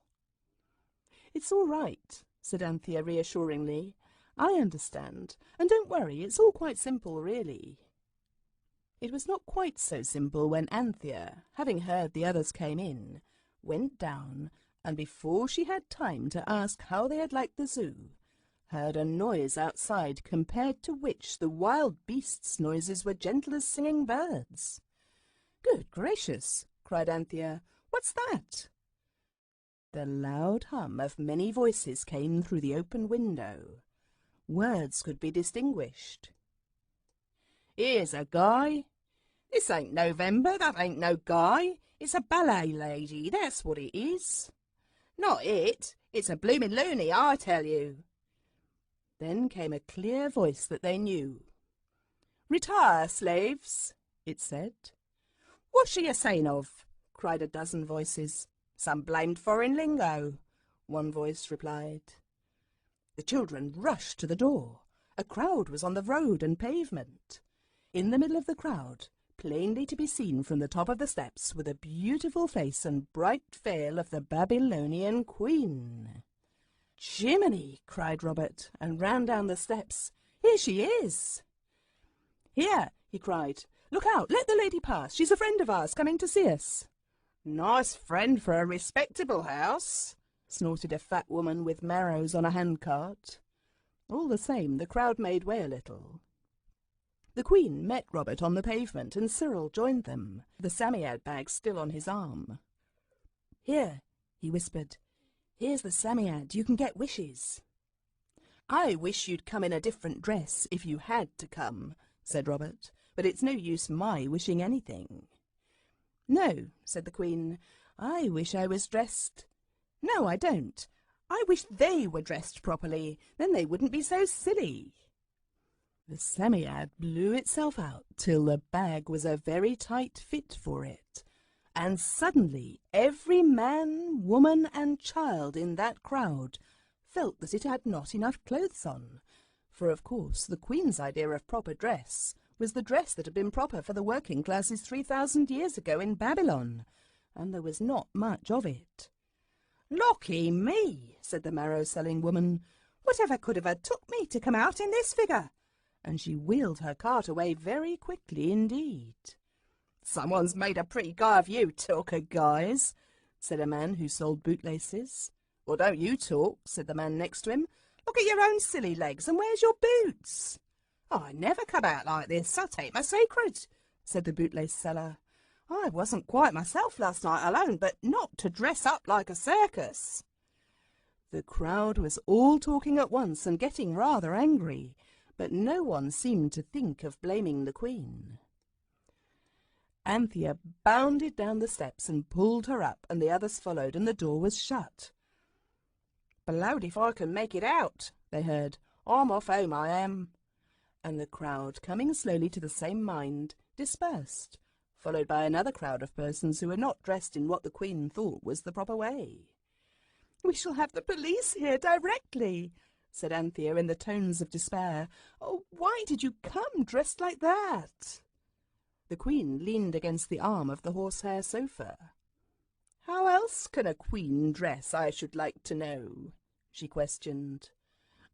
Speaker 1: "It's all right," said Anthea reassuringly. "I understand, and don't worry, it's all quite simple, really." It was not quite so simple when Anthea, having heard the others came in, went down, and before she had time to ask how they had liked the zoo, heard a noise outside compared to which the wild beasts' noises were gentle as singing birds. "Good gracious!" cried Anthea. "What's that?" The loud hum of many voices came through the open window. Words could be distinguished. "Here's a guy. This ain't November, that ain't no guy. It's a ballet lady, that's what it is. Not it. It's a bloomin' loony, I tell you." Then came a clear voice that they knew. "Retire, slaves," it said. "What's you saying of?" cried a dozen voices. "Some blamed foreign lingo," one voice replied. The children rushed to the door. A crowd was on the road and pavement. In the middle of the crowd, plainly to be seen from the top of the steps, were the beautiful face and bright veil of the Babylonian queen. "Jiminy!" cried Robert, and ran down the steps. "Here she is!" "Here!" he cried. "Look out! Let the lady pass! She's a friend of ours coming to see us." "Nice friend for a respectable house," snorted a fat woman with marrows on a handcart. All the same, the crowd made way a little. The Queen met Robert on the pavement, and Cyril joined them, the Psammead bag still on his arm. "Here," he whispered. "Here's the Psammead. You can get wishes." "I wish you'd come in a different dress if you had to come," said Robert, "but it's no use my wishing anything." "No," said the Queen. "I wish I was dressed—" "No, I don't. I wish they were dressed properly. Then they wouldn't be so silly." The Psammead blew itself out till the bag was a very tight fit for it, and suddenly every man, woman, and child in that crowd felt that it had not enough clothes on, for of course the Queen's idea of proper dress was the dress that had been proper for the working classes 3,000 years ago in Babylon, and there was not much of it. "Locky me," said the marrow-selling woman. "Whatever could have took me to come out in this figure?" And she wheeled her cart away very quickly indeed. "Someone's made a pretty guy of you, talker guys," said a man who sold bootlaces. "Well, don't you talk," said the man next to him. "Look at your own silly legs, and where's your boots?" "I never come out like this, I take my sacred," said the bootlace seller. "I wasn't quite myself last night alone, but not to dress up like a circus." The crowd was all talking at once and getting rather angry, but no one seemed to think of blaming the Queen. Anthea bounded down the steps and pulled her up, and the others followed, and the door was shut. "Blowed if I can make it out," they heard. "I'm off home, I am." And the crowd, coming slowly to the same mind, dispersed, followed by another crowd of persons who were not dressed in what the Queen thought was the proper way. "We shall have the police here directly," said Anthea in the tones of despair. "Oh, why did you come dressed like that?" The Queen leaned against the arm of the horsehair sofa. "How else can a queen dress, I should like to know?" she questioned.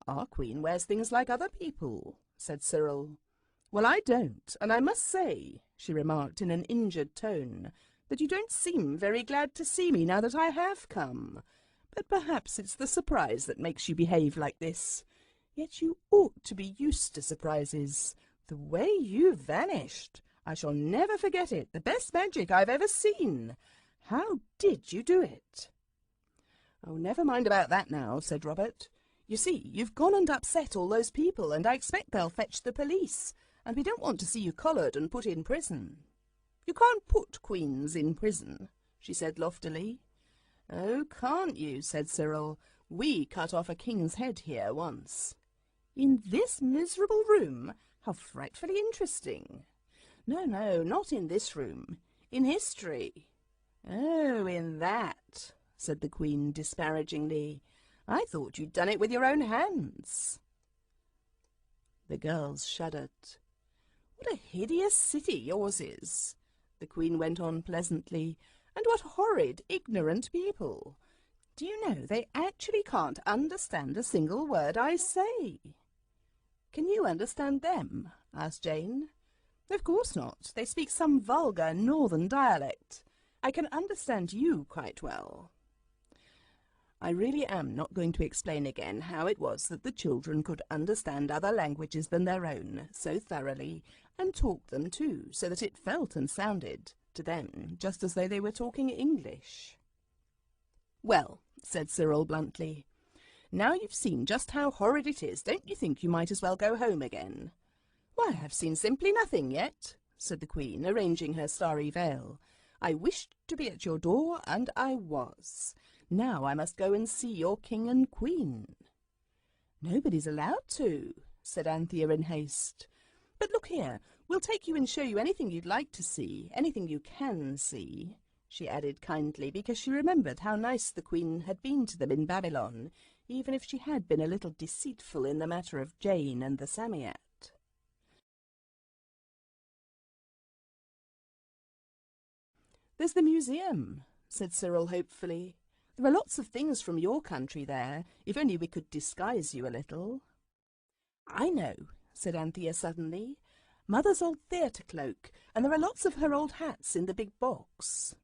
Speaker 1: "Our Queen wears things like other people," said Cyril. "Well, I don't, and I must say," she remarked in an injured tone, "that you don't seem very glad to see me now that I have come. But perhaps it's the surprise that makes you behave like this. Yet you ought to be used to surprises. The way you vanished! I shall never forget it. The best magic I've ever seen. How did you do it?" "Oh, never mind about that now," said Robert. "You see, you've gone and upset all those people, and I expect they'll fetch the police, and we don't want to see you collared and put in prison." "You can't put queens in prison," she said loftily. "Oh, can't you?" said Cyril. "We cut off a king's head here once." "In this miserable room? How frightfully interesting." "No, no, not in this room. In history." "Oh, in that," said the Queen disparagingly. "I thought you'd done it with your own hands." The girls shuddered. "What a hideous city yours is," the Queen went on pleasantly. "And what horrid, ignorant people. Do you know, they actually can't understand a single word I say." "Can you understand them?" asked Jane. "Of course not. They speak some vulgar northern dialect. I can understand you quite well." I really am not going to explain again how it was that the children could understand other languages than their own so thoroughly, and talk them too, so that it felt and sounded to them just as though they were talking English. "Well," said Cyril bluntly, "now you've seen just how horrid it is, don't you think you might as well go home again?" "Why, I've seen simply nothing yet," said the Queen, arranging her starry veil. "I wished to be at your door, and I was. Now I must go and see your King and Queen." "Nobody's allowed to," said Anthea in haste. But look here, we'll take you and show you anything you'd like to see, anything you can see, she added kindly, because she remembered how nice the Queen had been to them in Babylon, even if she had been a little deceitful in the matter of Jane and the Psammead. "There's the museum," said Cyril hopefully. "There are lots of things from your country there, if only we could disguise you a little." "I know," said Anthea suddenly. "Mother's old theatre cloak, and there are lots of her old hats in the big box."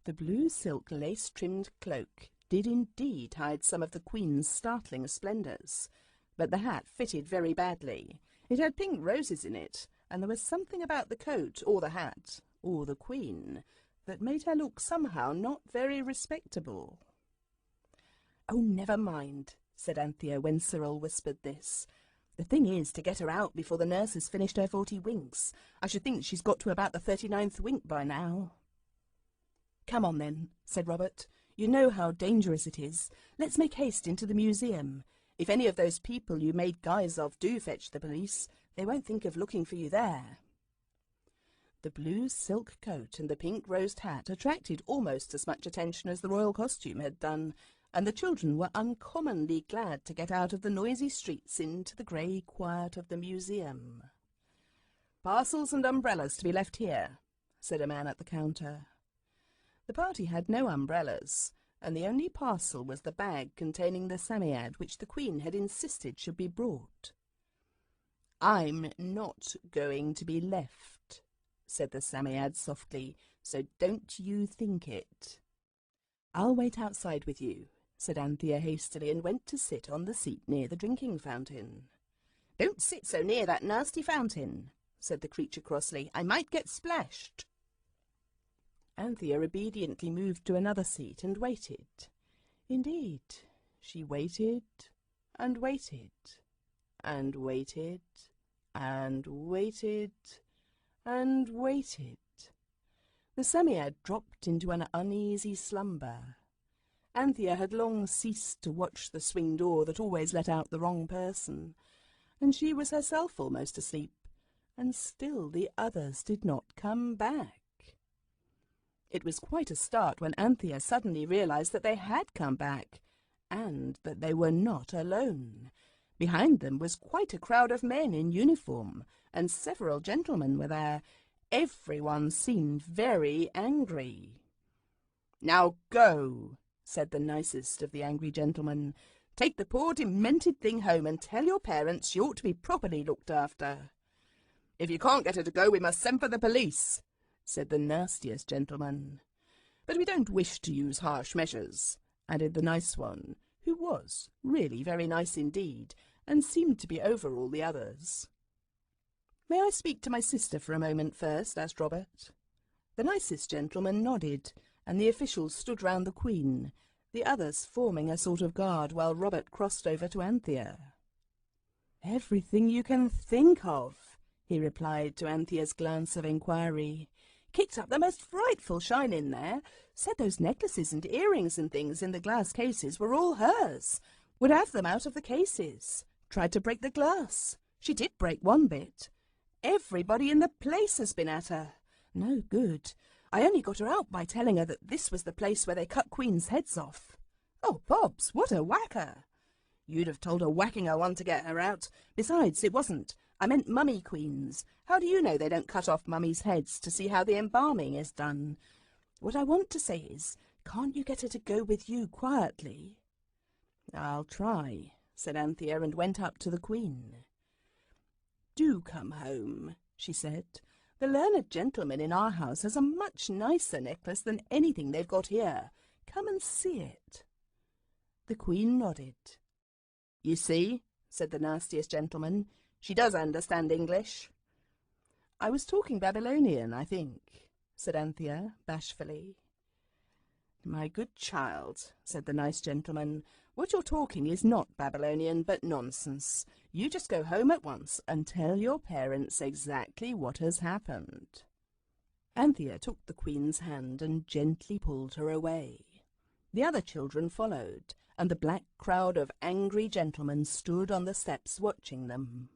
Speaker 1: The blue silk lace-trimmed cloak did indeed hide some of the Queen's startling splendours, but the hat fitted very badly. It had pink roses in it, and there was something about the coat, or the hat, or the Queen, that made her look somehow not very respectable. "Oh, never mind," said Anthea when Cyril whispered this. "The thing is to get her out before the nurse has finished her 40 winks. I should think she's got to about the 39th wink by now." "Come on then," said Robert. "You know how dangerous it is. Let's make haste into the museum. If any of those people you made guys of do fetch the police, they won't think of looking for you there." The blue silk coat and the pink rosed hat attracted almost as much attention as the royal costume had done, and the children were uncommonly glad to get out of the noisy streets into the grey quiet of the museum. "Parcels and umbrellas to be left here," said a man at the counter. The party had no umbrellas, and the only parcel was the bag containing the Psammead which the Queen had insisted should be brought. "I'm not going to be left," said the Psammead softly, "so don't you think it." "I'll wait outside with you," said Anthea hastily, and went to sit on the seat near the drinking fountain. "Don't sit so near that nasty fountain," said the creature crossly. "I might get splashed." Anthea obediently moved to another seat and waited. Indeed, she waited and waited and waited and waited and waited. The Psammead dropped into an uneasy slumber. Anthea had long ceased to watch the swing door that always let out the wrong person, and she was herself almost asleep, and still the others did not come back. It was quite a start when Anthea suddenly realized that they had come back, and that they were not alone. Behind them was quite a crowd of men in uniform, and several gentlemen were there. Everyone seemed very angry. "Now go," said the nicest of the angry gentlemen. "Take the poor demented thing home and tell your parents she ought to be properly looked after." "If you can't get her to go, we must send for the police," said the nastiest gentleman. "But we don't wish to use harsh measures," added the nice one, who was really very nice indeed, and seemed to be over all the others. "May I speak to my sister for a moment first?" asked Robert. The nicest gentleman nodded, and the officials stood round the Queen, the others forming a sort of guard, while Robert crossed over to Anthea. "Everything you can think of," he replied to Anthea's glance of inquiry. "Kicked up the most frightful shine in there. Said those necklaces and earrings and things in the glass cases were all hers. Would have them out of the cases. Tried to break the glass. She did break one bit. Everybody in the place has been at her. No good. I only got her out by telling her that this was the place where they cut queens' heads off. Oh, Bobs, what a whacker! You'd have told a whackinger one to get her out. Besides, it wasn't. I meant mummy queens. How do you know they don't cut off mummies' heads to see how the embalming is done? What I want to say is, can't you get her to go with you quietly?" "I'll try," said Anthea, and went up to the Queen. "Do come home," she said. "The learned gentleman in our house has a much nicer necklace than anything they've got here. Come and see it." The Queen nodded. "You see," said the nastiest gentleman, "she does understand English." "I was talking Babylonian, I think," said Anthea bashfully. "My good child," said the nice gentleman, "what you're talking is not Babylonian, but nonsense. You just go home at once and tell your parents exactly what has happened." Anthea took the Queen's hand and gently pulled her away. The other children followed, and the black crowd of angry gentlemen stood on the steps watching them.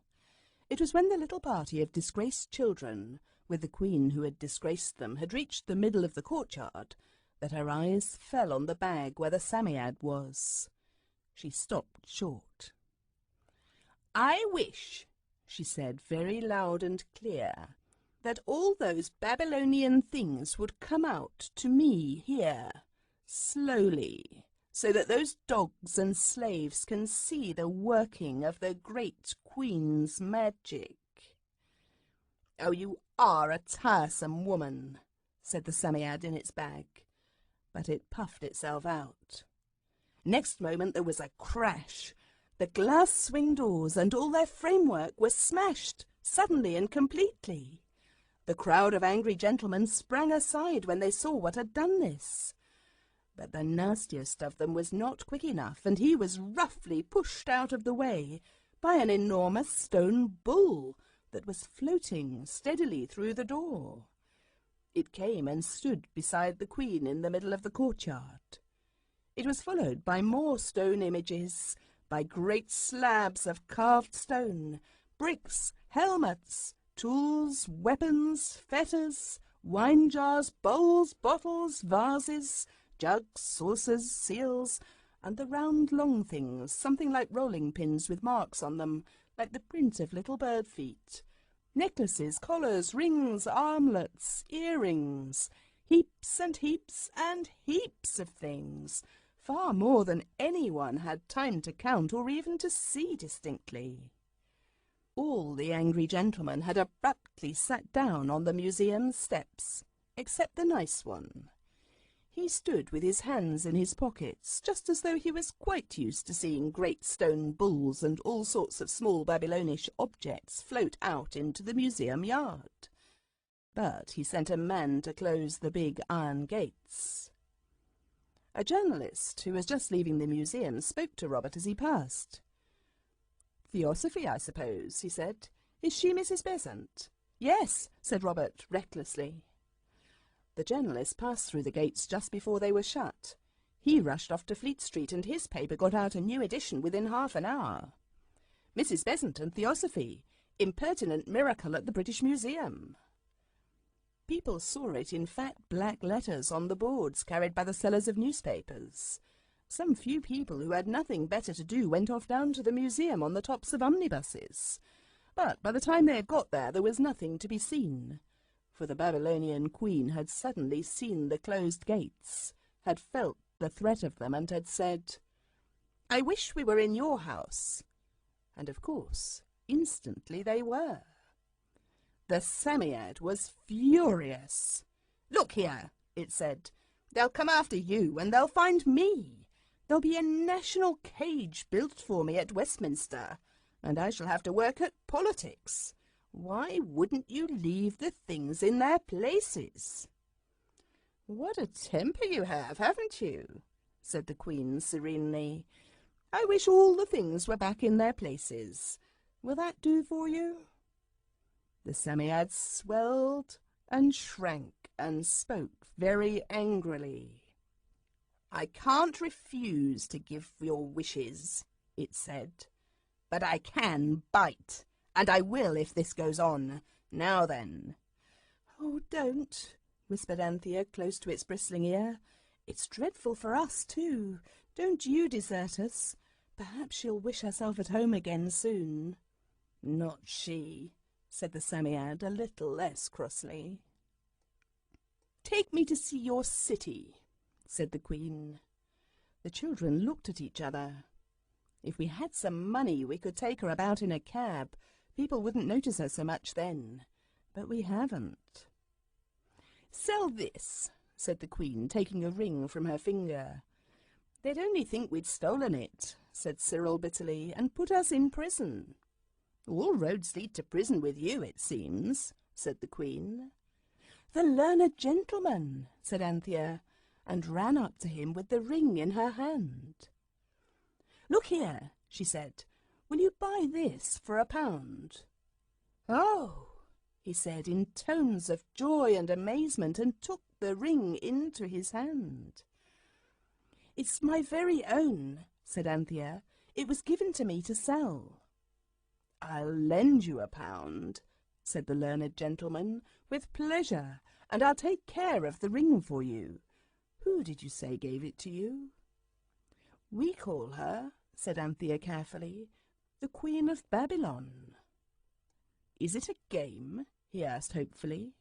Speaker 1: It was when the little party of disgraced children, with the queen who had disgraced them, had reached the middle of the courtyard, that her eyes fell on the bag where the Psammead was. She stopped short. "I wish," she said very loud and clear, "that all those Babylonian things would come out to me here, slowly, so that those dogs and slaves can see the working of the great Queen's magic." "Oh, you are a tiresome woman," said the Psammead in its bag, but it puffed itself out. Next moment there was a crash. The glass swing doors and all their framework were smashed, suddenly and completely. The crowd of angry gentlemen sprang aside when they saw what had done this. But the nastiest of them was not quick enough, and he was roughly pushed out of the way by an enormous stone bull that was floating steadily through the door. It came and stood beside the Queen in the middle of the courtyard. It was followed by more stone images, by great slabs of carved stone, bricks, helmets, tools, weapons, fetters, wine jars, bowls, bottles, vases, jugs, saucers, seals, and the round long things, something like rolling pins with marks on them, like the print of little bird feet. Necklaces, collars, rings, armlets, earrings, heaps and heaps and heaps of things, far more than anyone had time to count or even to see distinctly. All the angry gentlemen had abruptly sat down on the museum steps, except the nice one. He stood with his hands in his pockets, just as though he was quite used to seeing great stone bulls and all sorts of small Babylonish objects float out into the museum yard. But he sent a man to close the big iron gates. A journalist who was just leaving the museum spoke to Robert as he passed. "Theosophy, I suppose," he said. "Is she Mrs. Besant?" "Yes," said Robert recklessly. The journalist passed through the gates just before they were shut. He rushed off to Fleet Street, and his paper got out a new edition within half an hour. "Mrs. Besant and Theosophy. Impertinent miracle at the British Museum." People saw it in fat black letters on the boards carried by the sellers of newspapers. Some few people who had nothing better to do went off down to the museum on the tops of omnibuses. But by the time they had got there was nothing to be seen. For the Babylonian Queen had suddenly seen the closed gates, had felt the threat of them, and had said, "I wish we were in your house." And of course, instantly they were. The Psammead was furious. "Look here," it said, "they'll come after you, and they'll find me. There'll be a national cage built for me at Westminster, and I shall have to work at politics. Why wouldn't you leave the things in their places?" "What a temper you have, haven't you?" said the Queen serenely. "I wish all the things were back in their places. Will that do for you?" The Psammead swelled and shrank and spoke very angrily. "I can't refuse to give your wishes," it said, "but I can bite. And I will if this goes on. Now then." "Oh, don't," whispered Anthea close to its bristling ear. "It's dreadful for us, too. Don't you desert us. Perhaps she'll wish herself at home again soon." "Not she," said the Psammead a little less crossly. "Take me to see your city," said the Queen. The children looked at each other. If we had some money, we could take her about in a cab. People wouldn't notice her so much then. But we haven't. "Sell this," said the Queen, taking a ring from her finger. "They'd only think we'd stolen it," said Cyril bitterly, "and put us in prison." "All roads lead to prison with you, it seems," said the Queen. "The learned gentleman," said Anthea, and ran up to him with the ring in her hand. "Look here," she said. "Will you buy this for £1?" "Oh," he said in tones of joy and amazement, and took the ring into his hand. "It's my very own," said Anthea. "It was given to me to sell." "I'll lend you £1," said the learned gentleman, "with pleasure, and I'll take care of the ring for you. Who did you say gave it to you?" "We call her," said Anthea carefully, "the Queen of Babylon." "Is it a game?" he asked hopefully.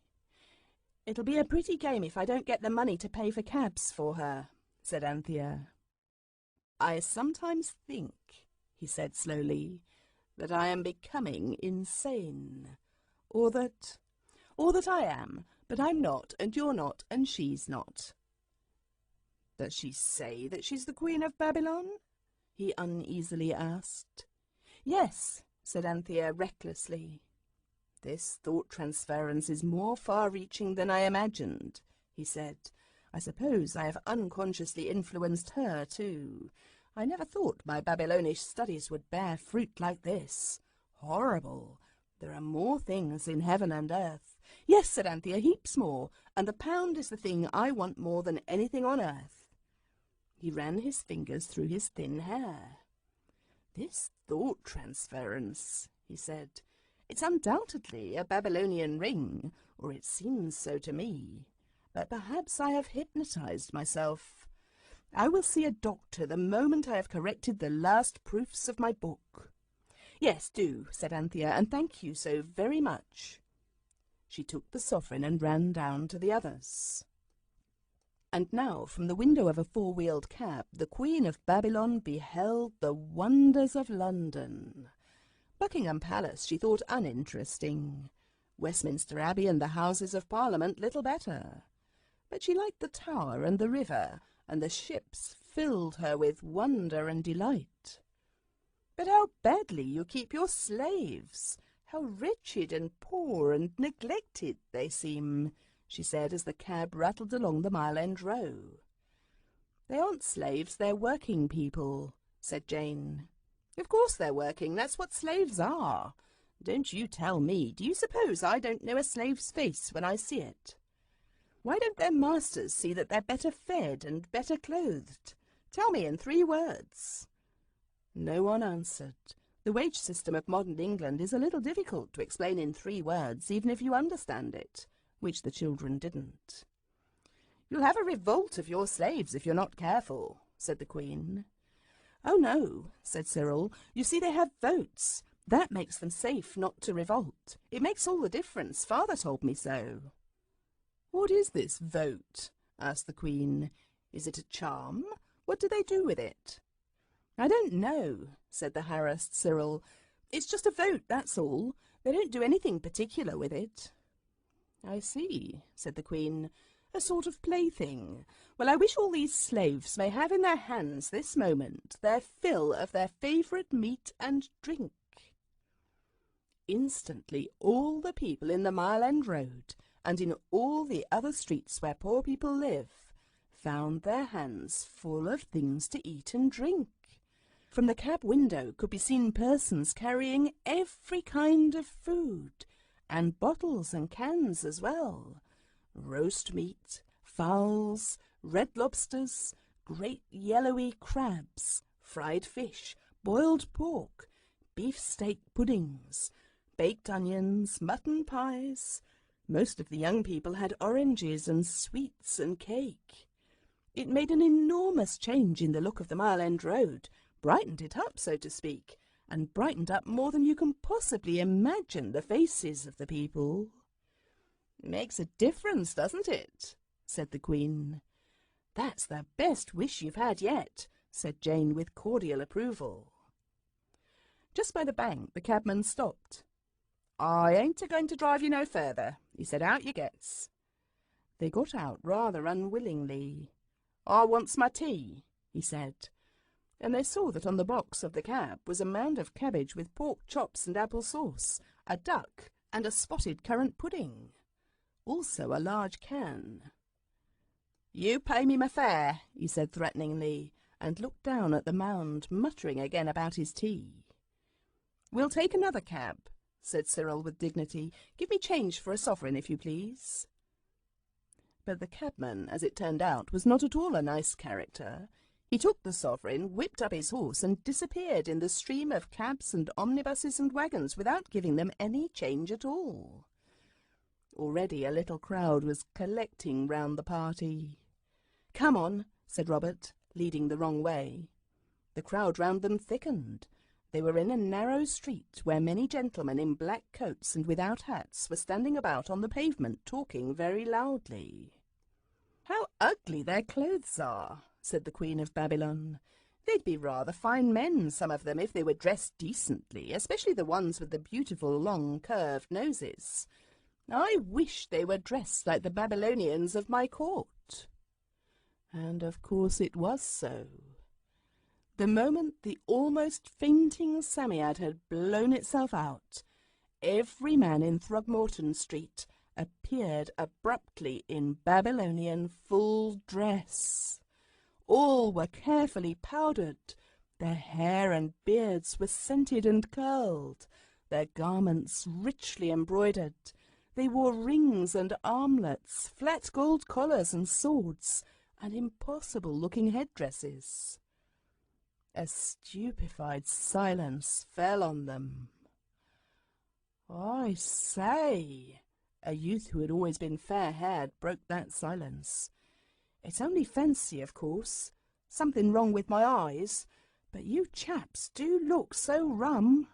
Speaker 1: "It'll be a pretty game if I don't get the money to pay for cabs for her," said Anthea. "I sometimes think," he said slowly, "that I am becoming insane. Or that I am, but I'm not, and you're not, and she's not." "Does she say that she's the Queen of Babylon?" he uneasily asked. "Yes," said Anthea recklessly. "This thought transference is more far-reaching than I imagined," he said. "I suppose I have unconsciously influenced her, too. I never thought my Babylonish studies would bear fruit like this. Horrible! There are more things in heaven and earth." "Yes," said Anthea, "heaps more, and the £1 is the thing I want more than anything on earth." He ran his fingers through his thin hair. "This thought transference," he said. "It's undoubtedly a Babylonian ring, or it seems so to me. But perhaps I have hypnotized myself. I will see a doctor the moment I have corrected the last proofs of my book." "Yes, do," said Anthea, "and thank you so very much." She took the sovereign and ran down to the others. And now, from the window of a four-wheeled cab, the Queen of Babylon beheld the wonders of London. Buckingham Palace she thought uninteresting. Westminster Abbey and the Houses of Parliament little better. But she liked the Tower and the river, and the ships filled her with wonder and delight. "But how badly you keep your slaves! How wretched and poor and neglected they seem," she said as the cab rattled along the Mile End Row. "They aren't slaves, they're working people," said Jane. "Of course they're working, that's what slaves are. Don't you tell me. Do you suppose I don't know a slave's face when I see it? Why don't their masters see that they're better fed and better clothed? Tell me in 3 words. No one answered. The wage system of modern England is a little difficult to explain in 3 words, even if you understand it, which the children didn't. "You'll have a revolt of your slaves if you're not careful," said the Queen. "Oh, no," said Cyril. "You see, they have votes. That makes them safe not to revolt. It makes all the difference. Father told me so." "What is this vote?" asked the Queen. "Is it a charm? What do they do with it?" "I don't know," said the harassed Cyril. "It's just a vote, that's all. They don't do anything particular with it." "I see," said the Queen. "A sort of plaything. Well, I wish all these slaves may have in their hands this moment their fill of their favourite meat and drink." Instantly all the people in the Mile End Road, and in all the other streets where poor people live, found their hands full of things to eat and drink. From the cab window could be seen persons carrying every kind of food, and bottles and cans as well. Roast meat, fowls, red lobsters, great yellowy crabs, fried fish, boiled pork, beefsteak puddings, baked onions, mutton pies. Most of the young people had oranges and sweets and cake. It made an enormous change in the look of the Mile End Road, brightened it up, so to speak, and brightened up more than you can possibly imagine the faces of the people. "Makes a difference, doesn't it?" said the Queen. "That's the best wish you've had yet," said Jane with cordial approval. Just by the bank the cabman stopped. "I ain't a-going to drive you no further," he said. "Out you gets." They got out rather unwillingly. "I wants my tea," he said, and they saw that on the box of the cab was a mound of cabbage with pork chops and apple sauce, a duck, and a spotted currant pudding. Also a large can. "You pay me my fare," he said threateningly, and looked down at the mound, muttering again about his tea. "We'll take another cab," said Cyril with dignity. "Give me change for a sovereign, if you please." But the cabman, as it turned out, was not at all a nice character. He took the sovereign, whipped up his horse, and disappeared in the stream of cabs and omnibuses and wagons without giving them any change at all. Already a little crowd was collecting round the party. "Come on," said Robert, leading the wrong way. The crowd round them thickened. They were in a narrow street where many gentlemen in black coats and without hats were standing about on the pavement talking very loudly. "How ugly their clothes are," said the Queen of Babylon. "They'd be rather fine men, some of them, if they were dressed decently, especially the ones with the beautiful long curved noses. I wish they were dressed like the Babylonians of my court." And of course it was so. The moment the almost fainting Psammead had blown itself out, every man in Throgmorton Street appeared abruptly in Babylonian full dress. All were carefully powdered, their hair and beards were scented and curled, their garments richly embroidered. They wore rings and armlets, flat gold collars and swords, and impossible-looking headdresses. A stupefied silence fell on them. "I say," a youth who had always been fair-haired broke that silence. "It's only fancy, of course. Something wrong with my eyes. But you chaps do look so rum."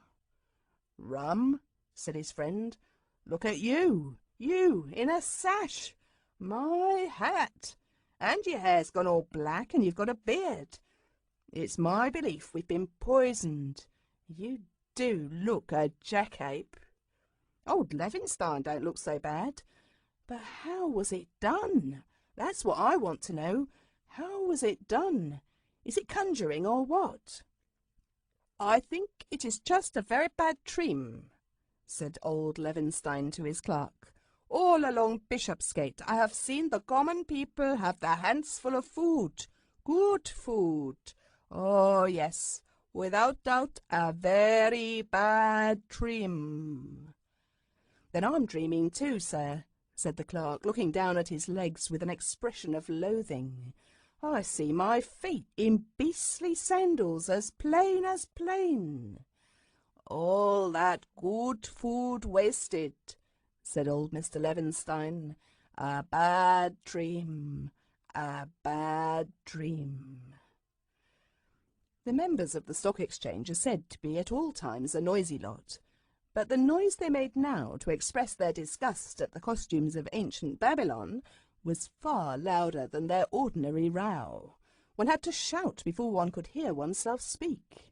Speaker 1: "Rum?" said his friend. "Look at you in a sash. My hat! And your hair's gone all black and you've got a beard. It's my belief we've been poisoned. You do look a jackape. Old Levinstein don't look so bad. But how was it done? That's what I want to know. How was it done? Is it conjuring or what?" "I think it is just a very bad dream," said old Levinstein to his clerk. "All along Bishopsgate I have seen the common people have their hands full of food, good food. Oh, yes, without doubt a very bad dream." "Then I'm dreaming too, sir," said the clerk, looking down at his legs with an expression of loathing. "I see my feet in beastly sandals as plain as plain." "All that good food wasted," said old Mr. Levinstein. "A bad dream, a bad dream." The members of the Stock Exchange are said to be at all times a noisy lot, but the noise they made now to express their disgust at the costumes of ancient Babylon was far louder than their ordinary row. One had to shout before one could hear oneself speak.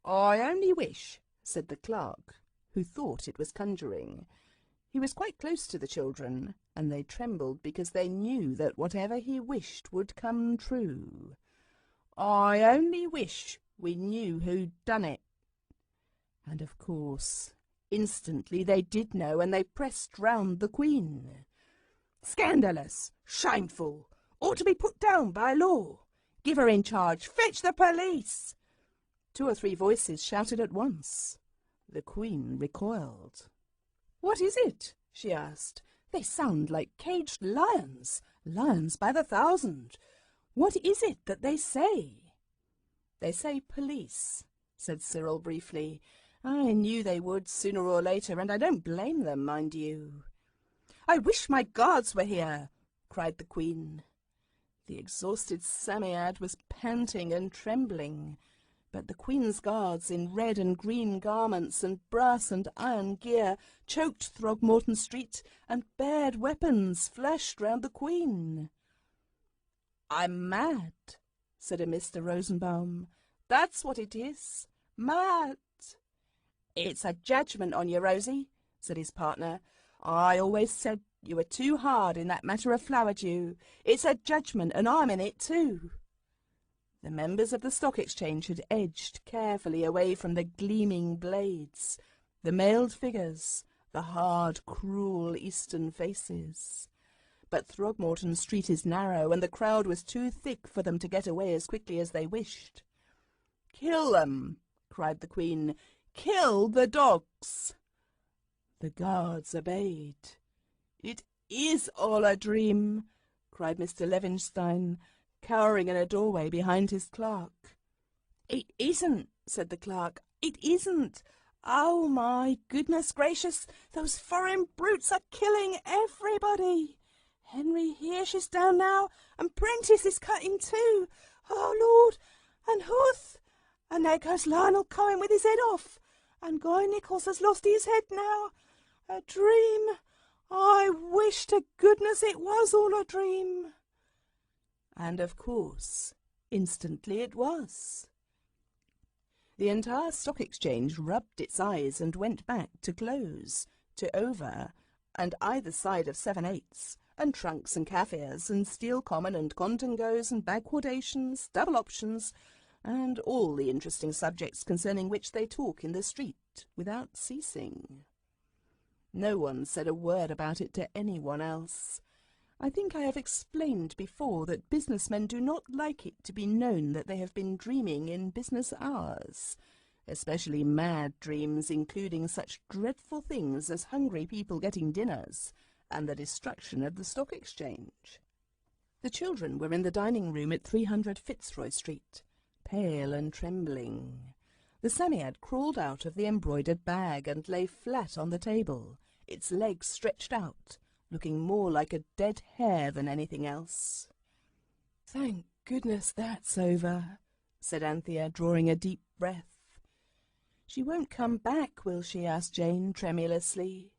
Speaker 1: "I only wish," said the clerk, who thought it was conjuring. He was quite close to the children, and they trembled because they knew that whatever he wished would come true. "I only wish we knew who'd done it." And of course, instantly they did know, and they pressed round the Queen. "Scandalous! Shameful! Ought to be put down by law! Give her in charge! Fetch the police!" 2 or 3 voices shouted at once. The Queen recoiled. "What is it?" she asked. "They sound like caged lions, lions by the thousand. What is it that they say?" "They say police," said Cyril briefly. "I knew they would sooner or later, and I don't blame them, mind you." "I wish my guards were here," cried the Queen. The exhausted Psammead was panting and trembling, but the Queen's guards in red and green garments and brass and iron gear choked Throgmorton Street, and bared weapons flashed round the Queen. "I'm mad," said a Mr. Rosenbaum. "That's what it is. Mad." "It's a judgment on you, Rosie," said his partner. "I always said you were too hard in that matter of flower-dew. It's a judgment, and I'm in it too." The members of the Stock Exchange had edged carefully away from the gleaming blades, the mailed figures, the hard, cruel Eastern faces. But Throgmorton Street is narrow, and the crowd was too thick for them to get away as quickly as they wished. "Kill them!" cried the Queen. "Kill the dogs!" The guards obeyed. "It is all a dream," cried Mr. Levinstein. cowering in a doorway behind his clerk. "It isn't," said the clerk. "It isn't. Oh, my goodness gracious, those foreign brutes are killing everybody. Henry Hirsch is down now, and Prentice is cut in two. Oh, Lord, and Huth, and there goes Lionel Cohen with his head off, and Guy Nichols has lost his head now. A dream. I wish to goodness it was all a dream." And of course, instantly it was. The entire stock exchange rubbed its eyes and went back to close, to over, and either side of 7/8, and trunks and Kaffirs, and steel common and contangos and backwardations, double options, and all the interesting subjects concerning which they talk in the street without ceasing. No one said a word about it to anyone else. I think I have explained before that businessmen do not like it to be known that they have been dreaming in business hours, especially mad dreams including such dreadful things as hungry people getting dinners and the destruction of the stock exchange. The children were in the dining room at 300 Fitzroy Street, pale and trembling. The Psammead crawled out of the embroidered bag and lay flat on the table, its legs stretched out, looking more like a dead hare than anything else. "Thank goodness that's over," said Anthea, drawing a deep breath. "She won't come back, will she?" asked Jane tremulously.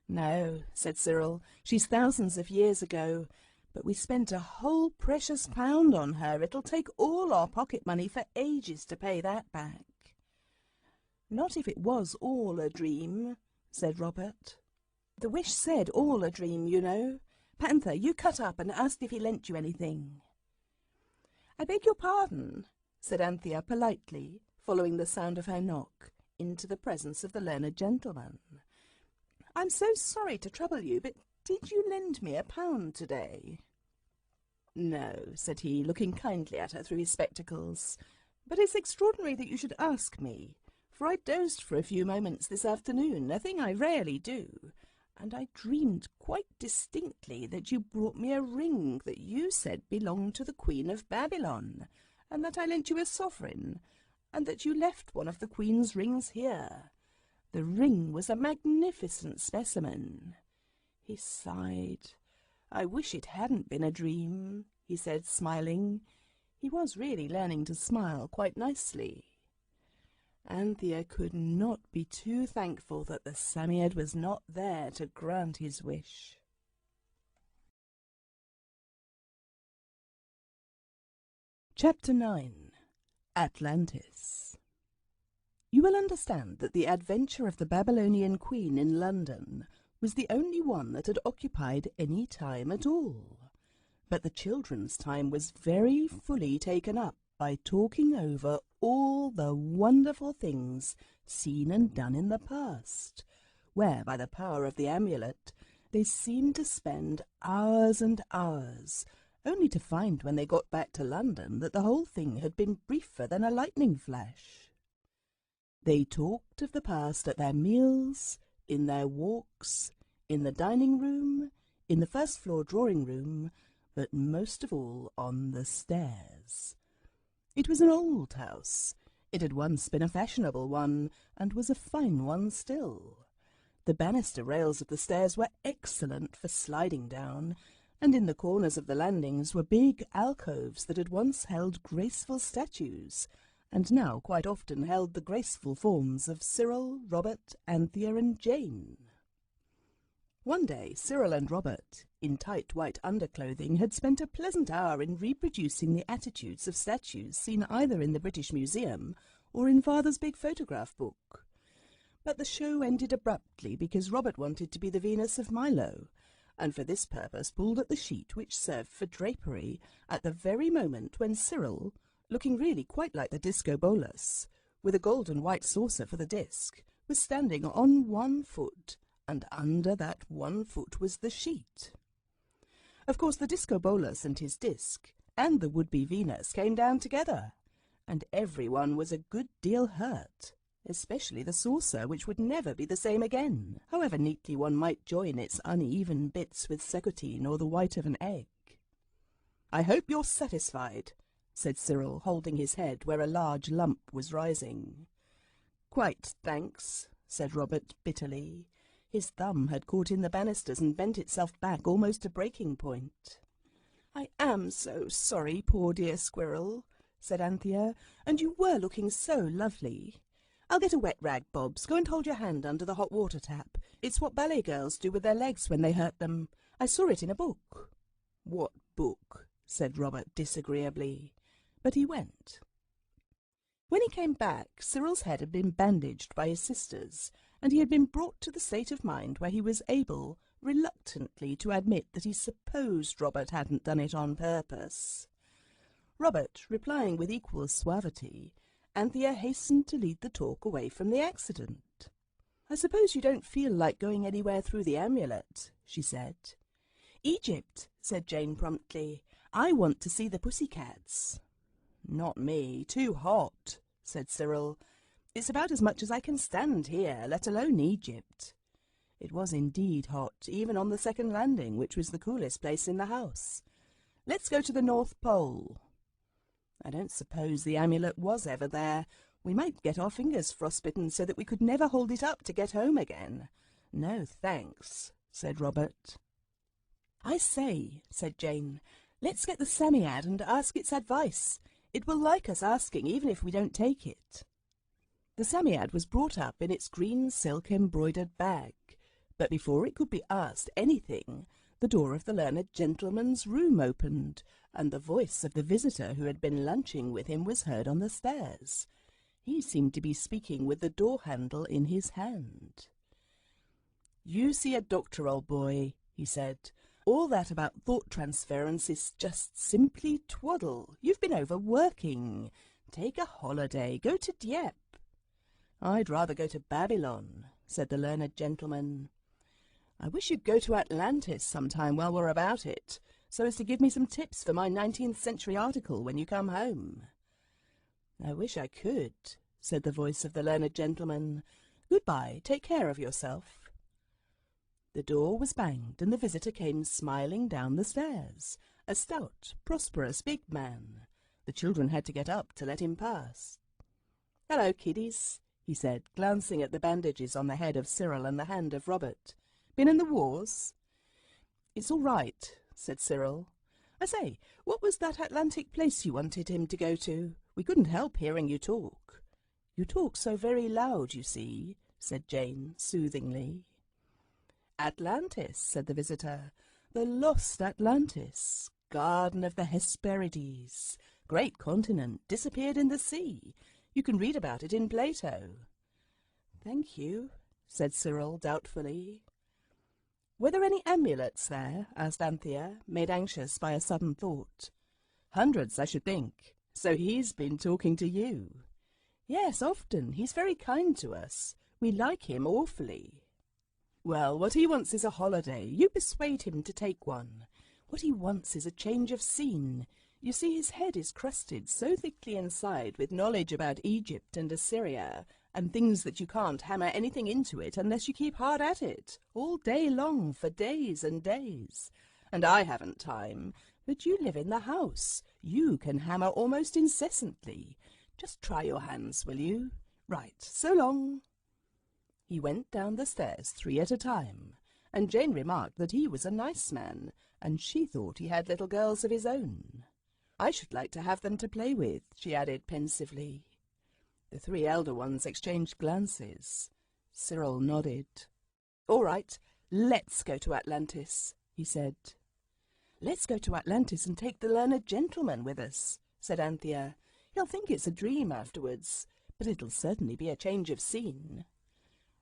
Speaker 1: "No," said Cyril, "she's thousands of years ago, but we spent a whole precious £1 on her. It'll take all our pocket money for ages to pay that back." "Not if it was all a dream," said Robert. "The wish said all a dream, you know. Panther, you cut up and asked if he lent you anything." "I beg your pardon," said Anthea politely, following the sound of her knock into the presence of the learned gentleman. "I'm so sorry to trouble you, but did you lend me £1 today?" "No," said he, looking kindly at her through his spectacles. "But it's extraordinary that you should ask me, for I dozed for a few moments this afternoon, a thing I rarely do, and I dreamed quite distinctly that you brought me a ring that you said belonged to the Queen of Babylon, and that I lent you a sovereign, and that you left one of the Queen's rings here. The ring was a magnificent specimen." He sighed. "I wish it hadn't been a dream," he said, smiling. He was really learning to smile quite nicely. Anthea could not be too thankful that the Psammead was not there to grant his wish. Chapter 9. Atlantis. You will understand that the adventure of the Babylonian Queen in London was the only one that had occupied any time at all. But the children's time was very fully taken up by talking over all the wonderful things seen and done in the past, where, by the power of the amulet, they seemed to spend hours and hours, only to find when they got back to London that the whole thing had been briefer than a lightning flash. They talked of the past at their meals, in their walks, in the dining room, in the first-floor drawing-room, but most of all on the stairs. It was an old house. It had once been a fashionable one, and was a fine one still. The banister rails of the stairs were excellent for sliding down, and in the corners of the landings were big alcoves that had once held graceful statues, and now quite often held the graceful forms of Cyril, Robert, Anthea, and Jane. One day Cyril and Robert, in tight white underclothing, had spent a pleasant hour in reproducing the attitudes of statues seen either in the British Museum or in Father's big photograph book. But the show ended abruptly because Robert wanted to be the Venus of Milo, and for this purpose pulled at the sheet which served for drapery at the very moment when Cyril, looking really quite like the disco bolus, with a gold and white saucer for the disc, was standing on one foot, and under that one foot was the sheet. Of course the disco bolus and his disc and the would-be Venus came down together, and everyone was a good deal hurt, especially the saucer, which would never be the same again, however neatly one might join its uneven bits with seccotine or the white of an egg. I hope you're satisfied, said Cyril, holding his head where a large lump was rising. Quite, thanks, said Robert bitterly. His thumb had caught in the banisters and bent itself back almost to breaking point. I am so sorry, poor dear squirrel, said Anthea, and you were looking so lovely. I'll get a wet rag, Bobs. Go and hold your hand under the hot water tap. It's what ballet girls do with their legs when they hurt them. I saw it in a book. What book? Said Robert disagreeably. But he went. When he came back, Cyril's head had been bandaged by his sisters, and he had been brought to the state of mind where he was able, reluctantly, to admit that he supposed Robert hadn't done it on purpose. Robert replying with equal suavity, Anthea hastened to lead the talk away from the accident. I suppose you don't feel like going anywhere through the amulet, she said. Egypt, said Jane promptly. I want to see the pussycats. Not me. Too hot, said Cyril. It's about as much as I can stand here, let alone Egypt. It was indeed hot, even on the second landing, which was the coolest place in the house. Let's go to the North Pole. I don't suppose the amulet was ever there. We might get our fingers frostbitten so that we could never hold it up to get home again. No, thanks, said Robert. I say, said Jane, let's get the Psammead and ask its advice. It will like us asking, even if we don't take it. The Psammead was brought up in its green silk-embroidered bag, but before it could be asked anything, the door of the learned gentleman's room opened, and the voice of the visitor who had been lunching with him was heard on the stairs. He seemed to be speaking with the door-handle in his hand. You see a doctor, old boy, he said. All that about thought transference is just simply twaddle. You've been overworking. Take a holiday. Go to Dieppe. I'd rather go to Babylon, said the learned gentleman. I wish you'd go to Atlantis sometime while we're about it, so as to give me some tips for my 19th century article when you come home. I wish I could, said the voice of the learned gentleman. Goodbye. Take care of yourself. The door was banged, and the visitor came smiling down the stairs, a stout, prosperous, big man. The children had to get up to let him pass. Hello, kiddies, he said, glancing at the bandages on the head of Cyril and the hand of Robert. Been in the wars? It's all right, said Cyril. I say, what was that Atlantic place you wanted him to go to? We couldn't help hearing you talk. You talk so very loud, you see, said Jane soothingly. Atlantis, said the visitor. The lost Atlantis, garden of the Hesperides, great continent, disappeared in the sea. You can read about it in Plato. Thank you, said Cyril doubtfully. Were there any amulets there? Asked Anthea, made anxious by a sudden thought. Hundreds, I should think. So he's been talking to you. Yes, often. He's very kind to us. We like him awfully. Well, what he wants is a holiday. You persuade him to take one. What he wants is a change of scene. You see, his head is crusted so thickly inside with knowledge about Egypt and Assyria, and things that you can't hammer anything into it unless you keep hard at it, all day long, for days and days. And I haven't time. But you live in the house. You can hammer almost incessantly. Just try your hands, will you? Right, so long. He went down the stairs 3 at a time, and Jane remarked that he was a nice man, and she thought he had little girls of his own. I should like to have them to play with, she added pensively. The 3 elder ones exchanged glances. Cyril nodded. All right, let's go to Atlantis, he said. Let's go to Atlantis and take the learned gentleman with us, said Anthea. He'll think it's a dream afterwards, but it'll certainly be a change of scene.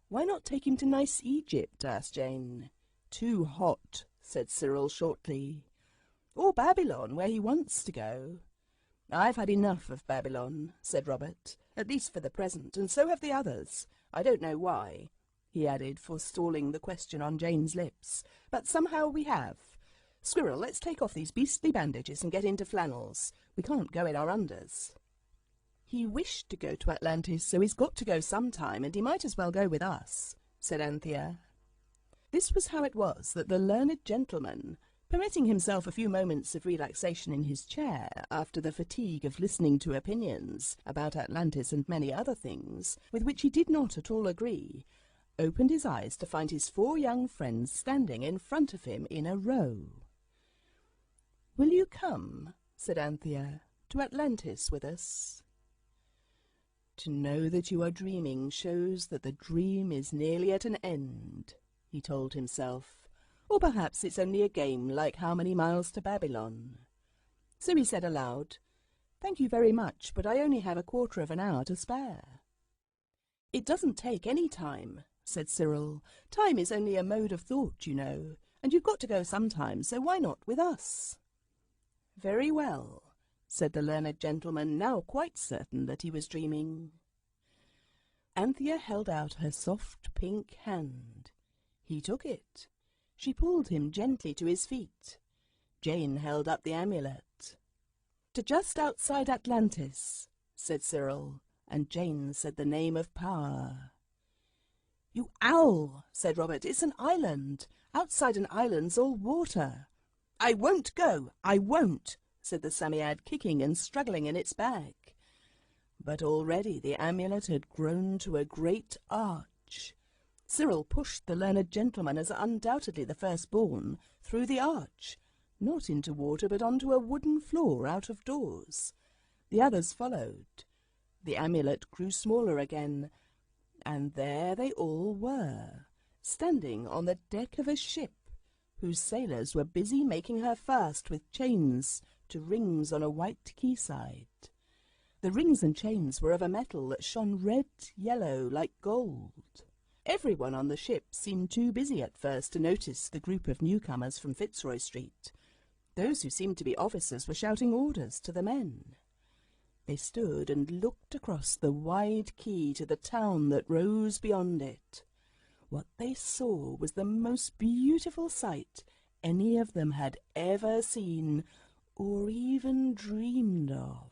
Speaker 1: Why not take him to nice Egypt? Asked Jane. Too hot, said Cyril shortly. Or Babylon, where he wants to go. I've had enough of Babylon, said Robert, at least for the present, and so have the others. I don't know why, he added, forestalling the question on Jane's lips, but somehow we have. Squirrel, let's take off these beastly bandages and get into flannels. We can't go in our unders. He wished to go to Atlantis, so he's got to go sometime, and he might as well go with us, said Anthea. This was how it was that the learned gentleman, Permitting himself a few moments of relaxation in his chair after the fatigue of listening to opinions about Atlantis and many other things with which he did not at all agree, opened his eyes to find his 4 young friends standing in front of him in a row. "Will you come," said Anthea, "to Atlantis with us?" "To know that you are dreaming shows that the dream is nearly at an end," he told himself. "Or perhaps it's only a game like how many miles to Babylon." So he said aloud, "Thank you very much, but I only have a quarter of an hour to spare." "It doesn't take any time," said Cyril. "Time is only a mode of thought, you know, and you've got to go sometime, so why not with us?" "Very well," said the learned gentleman, now quite certain that he was dreaming. Anthea held out her soft pink hand. He took it. She pulled him gently to his feet. Jane held up the amulet. "To just outside Atlantis," said Cyril, and Jane said the name of power. "You owl," said Robert, "it's an island. Outside an island's all water." "I won't go, I won't," said the Psammead, kicking and struggling in its bag. But already the amulet had grown to a great arch. Cyril pushed the learned gentleman, as undoubtedly the firstborn, through the arch, not into water but onto a wooden floor out of doors. The others followed. The amulet grew smaller again, and there they all were, standing on the deck of a ship, whose sailors were busy making her fast with chains to rings on a white quayside. The rings and chains were of a metal that shone red-yellow like gold. Everyone on the ship seemed too busy at first to notice the group of newcomers from Fitzroy Street. Those who seemed to be officers were shouting orders to the men. They stood and looked across the wide quay to the town that rose beyond it. What they saw was the most beautiful sight any of them had ever seen or even dreamed of.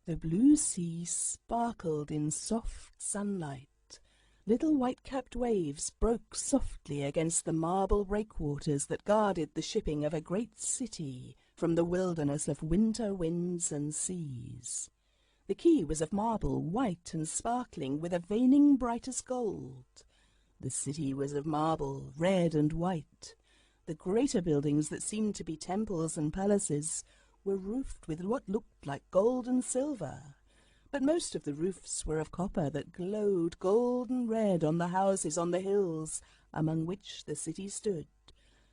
Speaker 1: The blue sea sparkled in soft sunlight. Little white-capped waves broke softly against the marble breakwaters that guarded the shipping of a great city from the wilderness of winter winds and seas. The quay was of marble, white and sparkling, with a veining bright as gold. The city was of marble, red and white. The greater buildings that seemed to be temples and palaces were roofed with what looked like gold and silver. But most of the roofs were of copper that glowed golden red on the houses on the hills among which the city stood,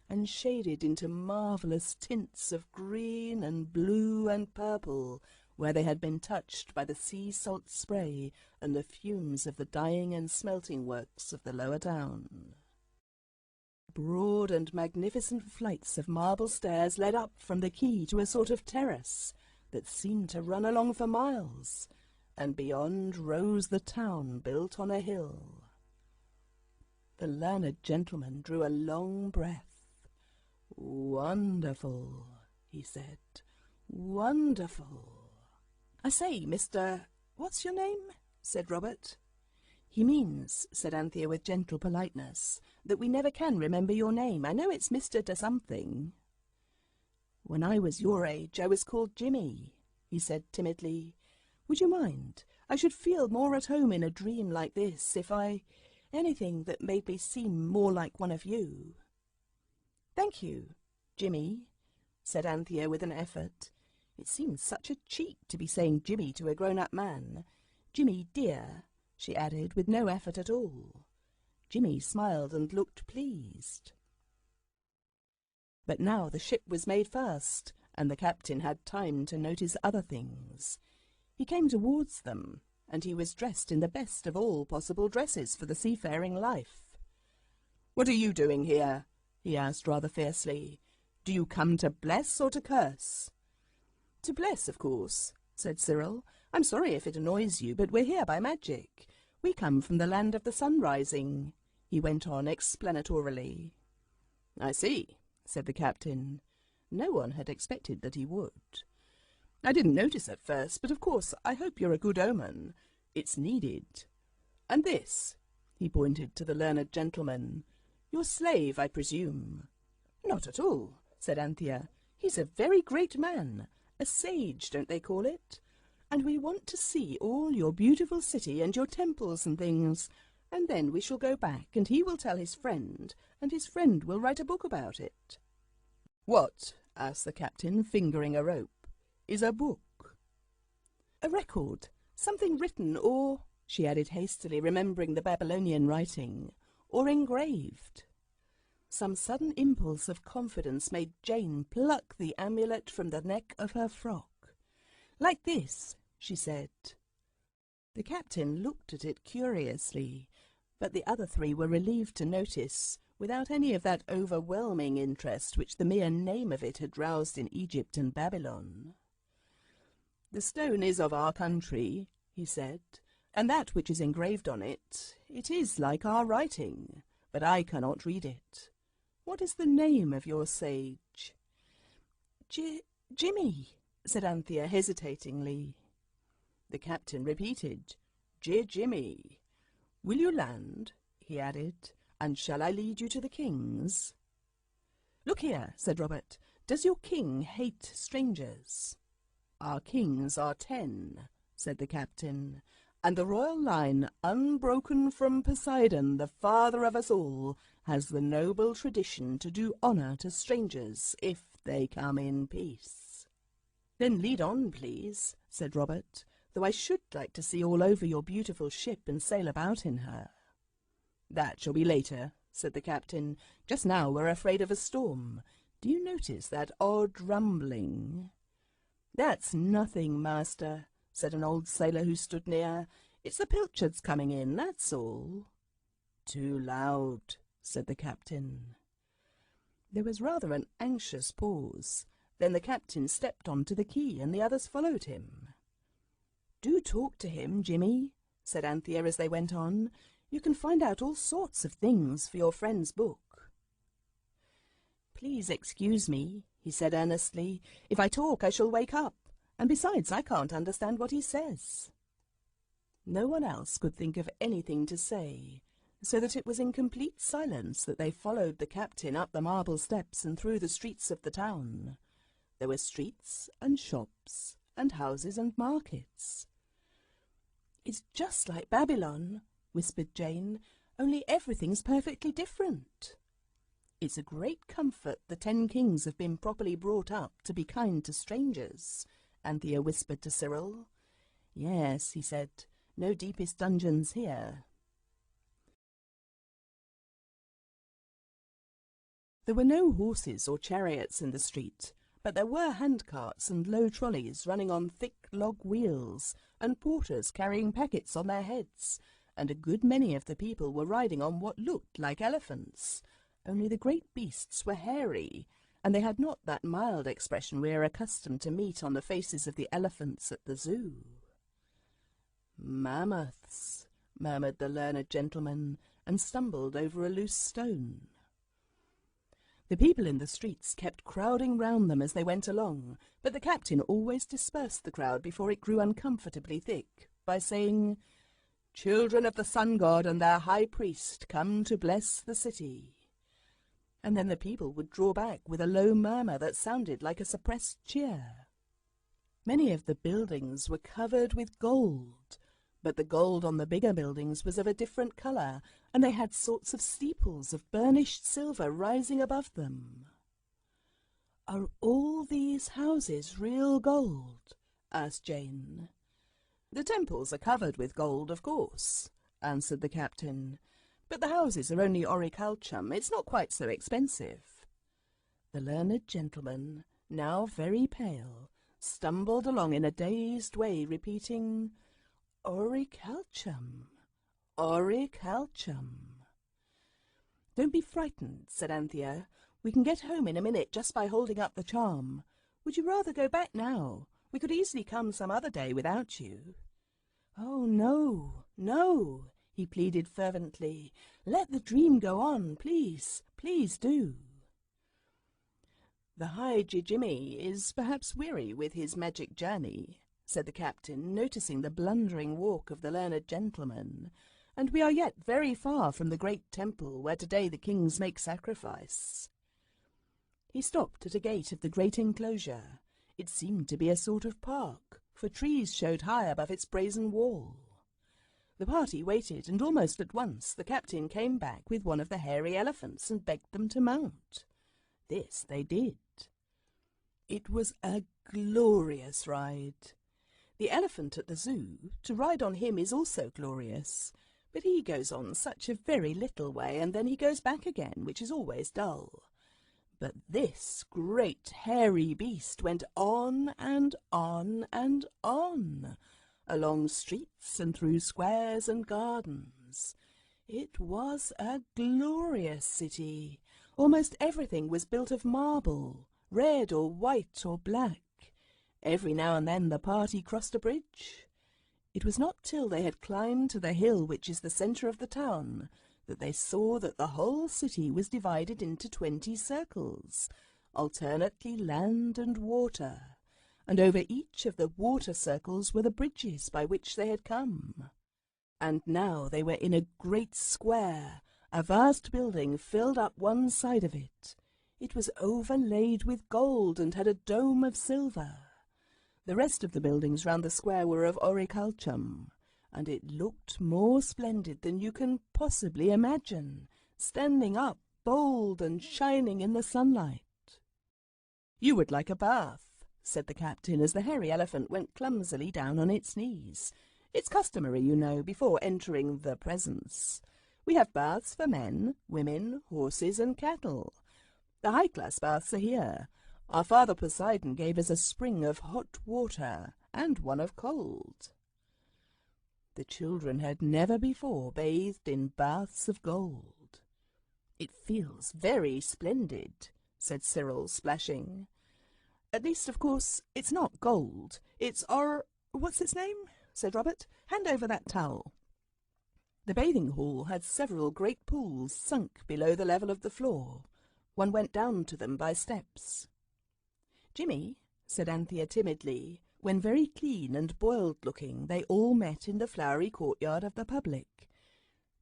Speaker 1: and shaded into marvellous tints of green and blue and purple where they had been touched by the sea salt spray and the fumes of the dyeing and smelting works of the lower town. Broad and magnificent flights of marble stairs led up from the quay to a sort of terrace that seemed to run along for miles, and beyond rose the town built on a hill. The learned gentleman drew a long breath. "Wonderful," he said. "Wonderful." "I say, what's your name?" said Robert. "He means," said Anthea with gentle politeness, "that we never can remember your name. I know it's Mr. de something." "When I was your age I was called Jimmy," he said timidly. "Would you mind? I should feel more at home in a dream like this if anything that made me seem more like one of you." "Thank you, Jimmy," said Anthea with an effort. It seemed such a cheek to be saying Jimmy to a grown-up man. "Jimmy, dear," she added, with no effort at all. Jimmy smiled and looked pleased. But now the ship was made fast, and the captain had time to notice other things. He came towards them, and he was dressed in the best of all possible dresses for the seafaring life. "What are you doing here?" he asked rather fiercely. "Do you come to bless or to curse?" "To bless, of course," said Cyril. "I'm sorry if it annoys you, but we're here by magic. We come from the land of the sun rising," he went on explanatorily. "I see," said the captain. No one had expected that he would. "I didn't notice at first, but of course I hope you're a good omen. It's needed. And this," he pointed to the learned gentleman, "your slave, I presume." "Not at all," said Anthea. "He's a very great man, a sage, don't they call it? And we want to see all your beautiful city and your temples and things, and then we shall go back, and he will tell his friend, and his friend will write a book about it." "What," asked the captain, fingering a rope, "is a book?" "A record, something written, or," she added hastily, remembering the Babylonian writing, "or engraved." Some sudden impulse of confidence made Jane pluck the amulet from the neck of her frock. "Like this," she said. The captain looked at it curiously, but the other three were relieved to notice, without any of that overwhelming interest which the mere name of it had roused in Egypt and Babylon. "The stone is of our country," he said, "and that which is engraved on it, it is like our writing, but I cannot read it. What is the name of your sage?" Jimmy," said Anthea hesitatingly. The captain repeated, Jimmy. "Will you land?" he added, "and shall I lead you to the king's?" "Look here," said Robert, "does your king hate strangers?" "Our kings are 10, said the captain, "and the royal line, unbroken from Poseidon, the father of us all, has the noble tradition to do honour to strangers if they come in peace." "Then lead on, please," said Robert, "though I should like to see all over your beautiful ship and sail about in her." "That shall be later," said the captain. "Just now we're afraid of a storm. Do you notice that odd rumbling?" "That's nothing, master," said an old sailor who stood near. "It's the pilchards coming in, that's all." "Too loud," said the captain. There was rather an anxious pause. Then the captain stepped on to the quay, and the others followed him. "Do talk to him, Jimmy," said Anthea as they went on. "You can find out all sorts of things for your friend's book." "Please excuse me," he said earnestly. "If I talk I shall wake up, and besides I can't understand what he says." No one else could think of anything to say, so that it was in complete silence that they followed the captain up the marble steps and through the streets of the town. There were streets and shops and houses and markets. "It's just like Babylon," whispered Jane, "only everything's perfectly different." "It's a great comfort the 10 kings have been properly brought up to be kind to strangers," Anthea whispered to Cyril. "Yes," he said, "no deepest dungeons here." There were no horses or chariots in the street, but there were handcarts and low trolleys running on thick log wheels, and porters carrying packets on their heads, and a good many of the people were riding on what looked like elephants, only the great beasts were hairy, and they had not that mild expression we are accustomed to meet on the faces of the elephants at the zoo. "Mammoths," murmured the learned gentleman, and stumbled over a loose stone. The people in the streets kept crowding round them as they went along, but the captain always dispersed the crowd before it grew uncomfortably thick, by saying, "Children of the sun god and their high priest, come to bless the city." And then the people would draw back with a low murmur that sounded like a suppressed cheer. Many of the buildings were covered with gold, but the gold on the bigger buildings was of a different colour, and they had sorts of steeples of burnished silver rising above them. "Are all these houses real gold?" asked Jane. "The temples are covered with gold, of course," answered the captain, "but the houses are only orichalcum. It's not quite so expensive." The learned gentleman, now very pale, stumbled along in a dazed way, repeating, "Orichalcum, orichalcum." "Don't be frightened," said Anthea. "We can get home in a minute just by holding up the charm. Would you rather go back now? We could easily come some other day without you." "Oh, no, no," he pleaded fervently. "Let the dream go on, please, please do." "The high Jimmy is perhaps weary with his magic journey," said the captain, noticing the blundering walk of the learned gentleman, "and we are yet very far from the great temple where today the kings make sacrifice." He stopped at a gate of the great enclosure. It seemed to be a sort of park, for trees showed high above its brazen wall. The party waited, and almost at once the captain came back with one of the hairy elephants and begged them to mount. This they did. It was a glorious ride. The elephant at the zoo, to ride on him is also glorious, but he goes on such a very little way, and then he goes back again, which is always dull. But this great hairy beast went on and on and on, along streets and through squares and gardens. It was a glorious city. Almost everything was built of marble, red or white or black. Every now and then the party crossed a bridge. It was not till they had climbed to the hill which is the centre of the town that they saw that the whole city was divided into 20 circles, alternately land and water, and over each of the water circles were the bridges by which they had come. And now they were in a great square. A vast building filled up one side of it. It was overlaid with gold and had a dome of silver. The rest of the buildings round the square were of orichalcum, and it looked more splendid than you can possibly imagine, standing up bold and shining in the sunlight. "You would like a bath," said the captain, as the hairy elephant went clumsily down on its knees. "It's customary, you know, before entering the presence. We have baths for men, women, horses, and cattle. The high-class baths are here. Our father Poseidon gave us a spring of hot water and one of cold." The children had never before bathed in baths of gold. "It feels very splendid," said Cyril, splashing. "At least, of course, it's not gold. It's what's its name?" said Robert. "Hand over that towel." The bathing hall had several great pools sunk below the level of the floor. One went down to them by steps. "Jimmy," said Anthea timidly, when very clean and boiled-looking they all met in the flowery courtyard of the public,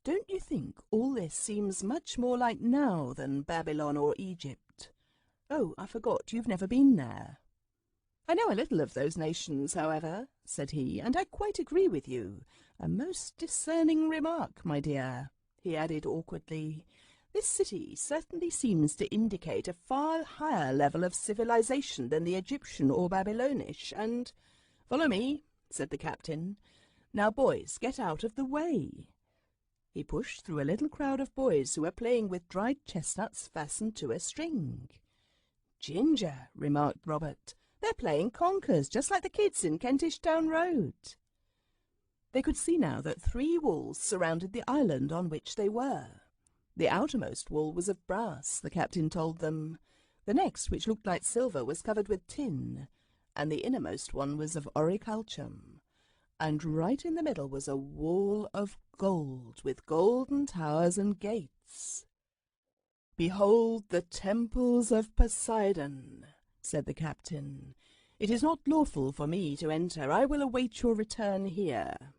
Speaker 1: "don't you think all this seems much more like now than Babylon or Egypt? Oh, I forgot, you've never been there." "I know a little of those nations, however," said he, "and I quite agree with you. A most discerning remark, my dear," he added awkwardly. "This city certainly seems to indicate a far higher level of civilization than the Egyptian or Babylonish, and—" "Follow me," said the captain. "Now, boys, get out of the way." He pushed through a little crowd of boys who were playing with dried chestnuts fastened to a string. "Ginger," remarked Robert, "they're playing conkers, just like the kids in Kentish Town Road." They could see now that 3 walls surrounded the island on which they were. The outermost wall was of brass, the captain told them. The next, which looked like silver, was covered with tin, and the innermost one was of orichalcum. And right in the middle was a wall of gold, with golden towers and gates. "Behold the temples of Poseidon," said the captain. "It is not lawful for me to enter. I will await your return here."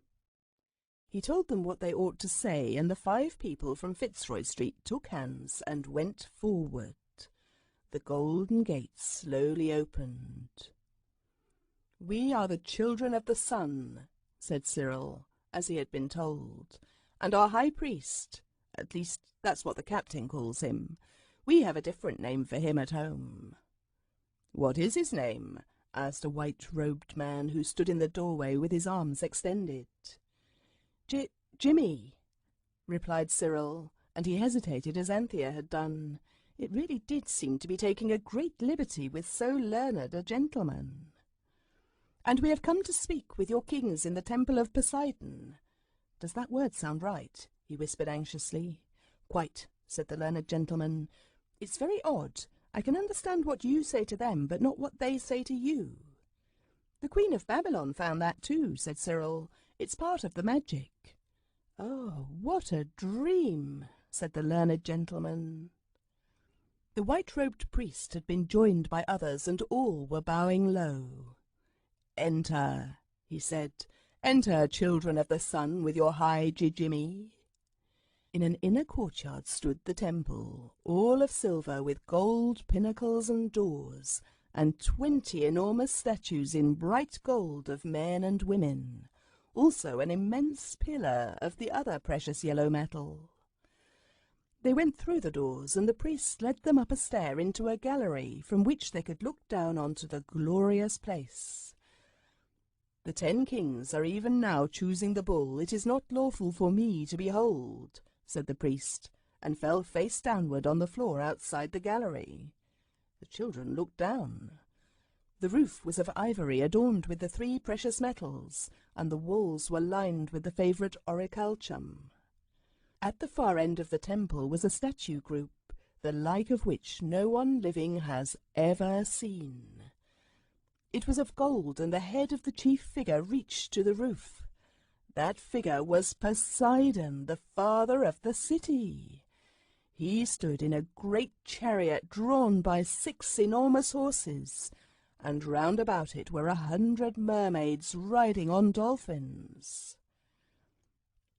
Speaker 1: He told them what they ought to say, and the 5 people from Fitzroy Street took hands and went forward. The golden gates slowly opened. "We are the children of the sun," said Cyril, as he had been told, "and our high priest, at least that's what the captain calls him. We have a different name for him at home." "What is his name?" asked a white-robed man who stood in the doorway with his arms extended. Jimmy," replied Cyril, and he hesitated as Anthea had done. It really did seem to be taking a great liberty with so learned a gentleman. "And we have come to speak with your kings in the temple of Poseidon. Does that word sound right?" he whispered anxiously. "Quite," said the learned gentleman. "It's very odd. I can understand what you say to them, but not what they say to you." "The Queen of Babylon found that too," said Cyril. "It's part of the magic." "Oh, what a dream!" said the learned gentleman. The white-robed priest had been joined by others, and all were bowing low. "Enter," he said. "Enter, children of the sun, with your high Jimmy." In an inner courtyard stood the temple, all of silver with gold pinnacles and doors, and 20 enormous statues in bright gold of men and women, also an immense pillar of the other precious yellow metal. They went through the doors, and the priest led them up a stair into a gallery from which they could look down onto the glorious place. "The 10 kings are even now choosing the bull it is not lawful for me to behold," said the priest, and fell face downward on the floor outside the gallery. The children looked down. The roof was of ivory adorned with the 3 precious metals, and the walls were lined with the favourite orichalcum. At the far end of the temple was a statue group, the like of which no one living has ever seen. It was of gold, and the head of the chief figure reached to the roof. That figure was Poseidon, the father of the city. He stood in a great chariot drawn by 6 enormous horses, and round about it were 100 mermaids riding on dolphins.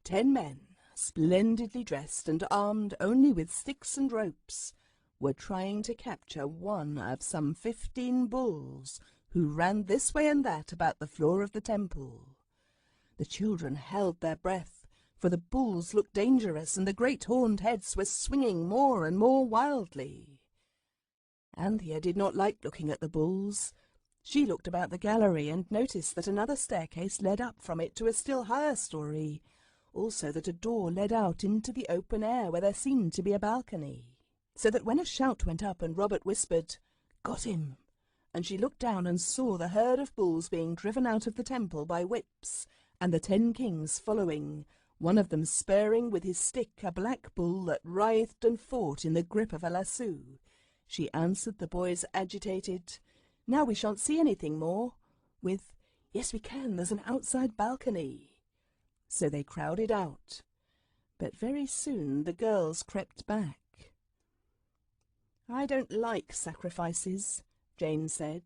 Speaker 1: 10 men, splendidly dressed and armed only with sticks and ropes, were trying to capture one of some 15 bulls who ran this way and that about the floor of the temple. The children held their breath, for the bulls looked dangerous, and the great horned heads were swinging more and more wildly. Anthea did not like looking at the bulls. She looked about the gallery and noticed that another staircase led up from it to a still higher story, also that a door led out into the open air where there seemed to be a balcony. So that when a shout went up and Robert whispered, "Got him!" and she looked down and saw the herd of bulls being driven out of the temple by whips, and the 10 kings following, one of them spurring with his stick a black bull that writhed and fought in the grip of a lasso, she answered the boys' agitated, "Now we shan't see anything more," with, "Yes, we can, there's an outside balcony." So they crowded out, but very soon the girls crept back. "I don't like sacrifices," Jane said,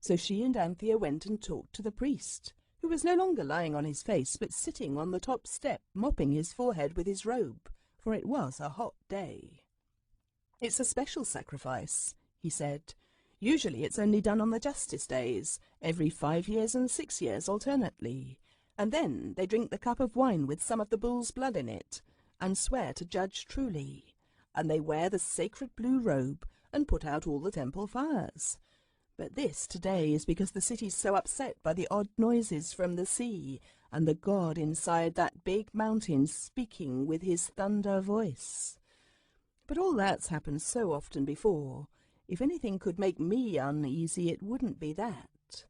Speaker 1: so she and Anthea went and talked to the priest, who was no longer lying on his face, but sitting on the top step, mopping his forehead with his robe, for it was a hot day. "It's a special sacrifice," he said. "Usually it's only done on the justice days, every 5 years and 6 years alternately, and then they drink the cup of wine with some of the bull's blood in it, and swear to judge truly, and they wear the sacred blue robe and put out all the temple fires. But this today is because the city's so upset by the odd noises from the sea, and the god inside that big mountain speaking with his thunder voice. But all that's happened so often before. If anything could make me uneasy, it wouldn't be that."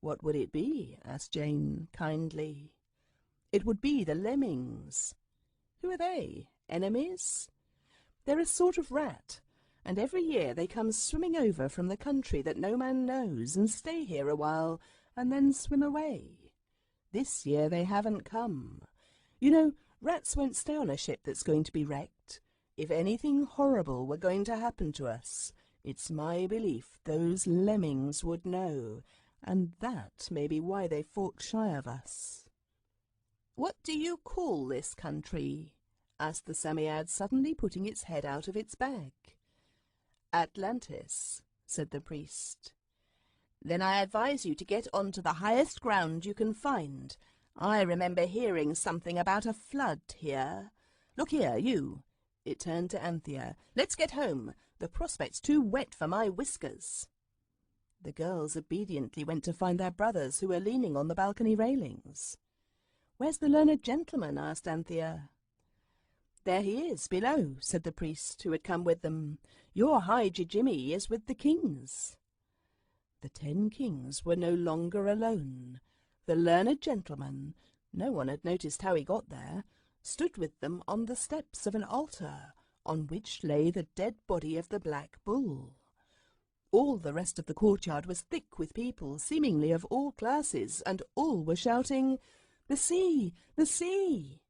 Speaker 1: "What would it be?" asked Jane kindly. "It would be the lemmings." "Who are they? Enemies?" "They're a sort of rat, and every year they come swimming over from the country that no man knows, and stay here a while, and then swim away. This year they haven't come. You know, rats won't stay on a ship that's going to be wrecked. If anything horrible were going to happen to us, it's my belief those lemmings would know, and that may be why they fought shy of us." "What do you call this country?" asked the Psammead, suddenly putting its head out of its bag. "Atlantis," said the priest. "Then I advise you to get on to the highest ground you can find. I remember hearing something about a flood here. Look here, you." It turned to Anthea. "Let's get home. The prospect's too wet for my whiskers." The girls obediently went to find their brothers, who were leaning on the balcony railings. "Where's the learned gentleman?" asked Anthea. "There he is, below," said the priest, who had come with them. "Your High Jimmy is with the kings." The 10 kings were no longer alone. The learned gentleman, no one had noticed how he got there, stood with them on the steps of an altar, on which lay the dead body of the black bull. All the rest of the courtyard was thick with people, seemingly of all classes, and all were shouting, "The sea! The sea!"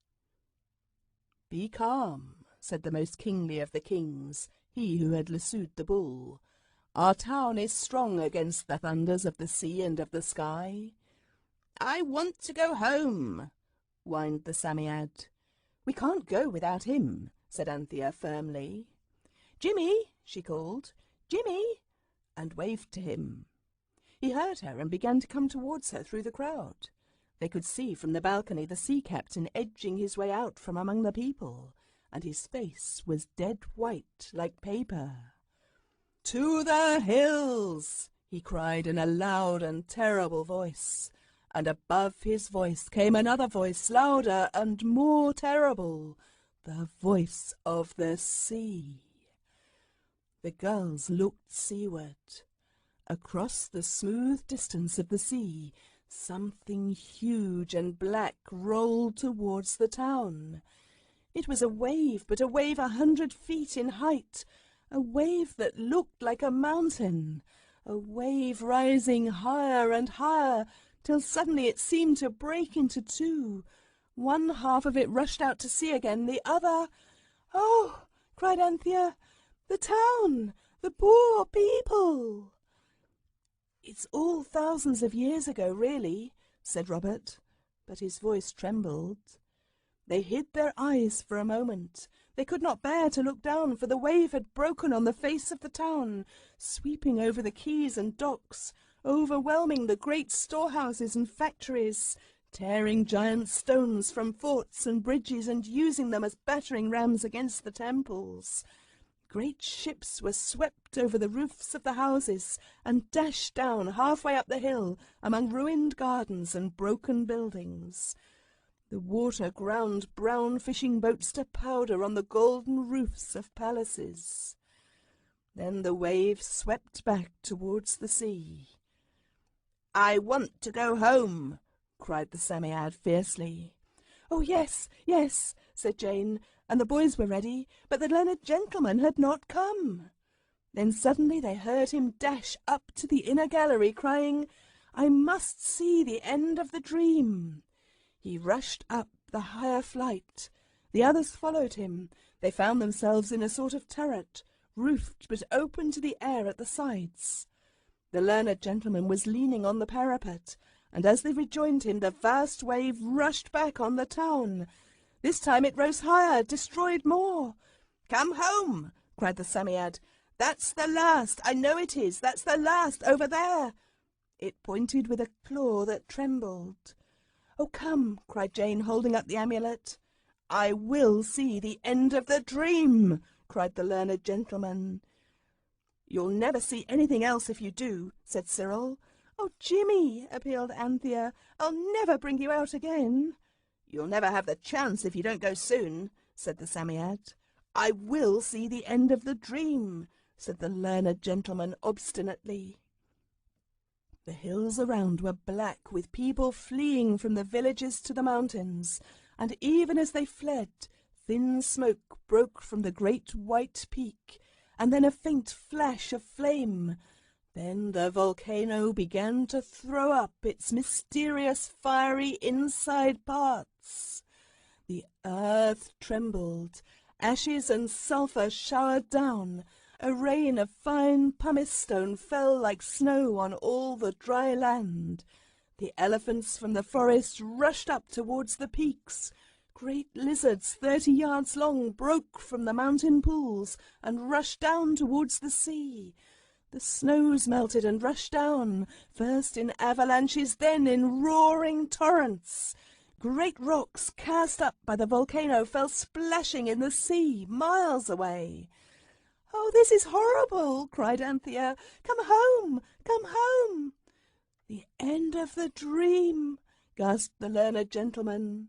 Speaker 1: "Be calm," said the most kingly of the kings, he who had lassoed the bull. "Our town is strong against the thunders of the sea and of the sky." "I want to go home," whined the Psammead. "We can't go without him," said Anthea firmly. "Jimmy," she called, "Jimmy," and waved to him. He heard her and began to come towards her through the crowd. They could see from the balcony the sea captain edging his way out from among the people, and his face was dead white like paper. "To the hills!" he cried in a loud and terrible voice, and above his voice came another voice, louder and more terrible, the voice of the sea. The girls looked seaward. Across the smooth distance of the sea, something huge and black rolled towards the town. It was a wave, but a wave 100 feet in height, a wave that looked like a mountain, a wave rising higher and higher, till suddenly it seemed to break into two. One half of it rushed out to sea again, the other— "Oh!" cried Anthea, "the town! The poor people!" "It's all thousands of years ago, really," said Robert, but his voice trembled. They hid their eyes for a moment. They could not bear to look down, for the wave had broken on the face of the town, sweeping over the quays and docks, overwhelming the great storehouses and factories, tearing giant stones from forts and bridges and using them as battering rams against the temples. Great ships were swept over the roofs of the houses and dashed down halfway up the hill among ruined gardens and broken buildings. The water ground brown fishing boats to powder on the golden roofs of palaces. Then the waves swept back towards the sea. "I want to go home," cried the Psammead fiercely. "Oh, yes, yes," said Jane, and the boys were ready, but the learned gentleman had not come. Then suddenly they heard him dash up to the inner gallery, crying, "I must see the end of the dream." He rushed up the higher flight. The others followed him. They found themselves in a sort of turret, roofed but open to the air at the sides. The learned gentleman was leaning on the parapet, and as they rejoined him, the vast wave rushed back on the town. This time it rose higher, destroyed more. "Come home!" cried the Psammead. "That's the last! I know it is! That's the last, over there!" It pointed with a claw that trembled. "Oh, come!" cried Jane, holding up the amulet. "I will see the end of the dream!" cried the learned gentleman. "You'll never see anything else if you do," said Cyril. "Oh, Jimmy!" appealed Anthea. "I'll never bring you out again." "You'll never have the chance if you don't go soon," said the Psammead. "I will see the end of the dream," said the learned gentleman obstinately. The hills around were black with people fleeing from the villages to the mountains, and even as they fled, thin smoke broke from the great white peak, and then a faint flash of flame. Then the volcano began to throw up its mysterious fiery inside parts. The earth trembled, ashes and sulphur showered down, a rain of fine pumice stone fell like snow on all the dry land. The elephants from the forest rushed up towards the peaks. Great lizards 30 yards long broke from the mountain pools and rushed down towards the sea. The snows melted and rushed down, first in avalanches, then in roaring torrents. Great rocks cast up by the volcano fell splashing in the sea miles away. "Oh, this is horrible!" cried Anthea. "Come home! Come home!" "The end of the dream!" gasped the learned gentleman.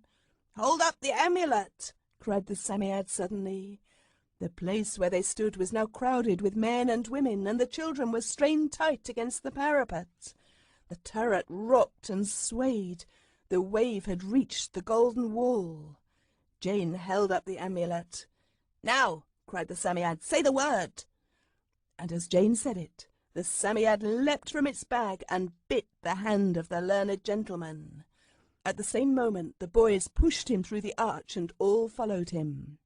Speaker 1: "Hold up the amulet!" cried the Psammead suddenly. The place where they stood was now crowded with men and women, and the children were strained tight against the parapet. The turret rocked and swayed. The wave had reached the golden wall. Jane held up the amulet. "Now!" cried the Psammead, "say the word!" And as Jane said it, the Psammead leapt from its bag and bit the hand of the learned gentleman. At the same moment the boys pushed him through the arch, and all followed him.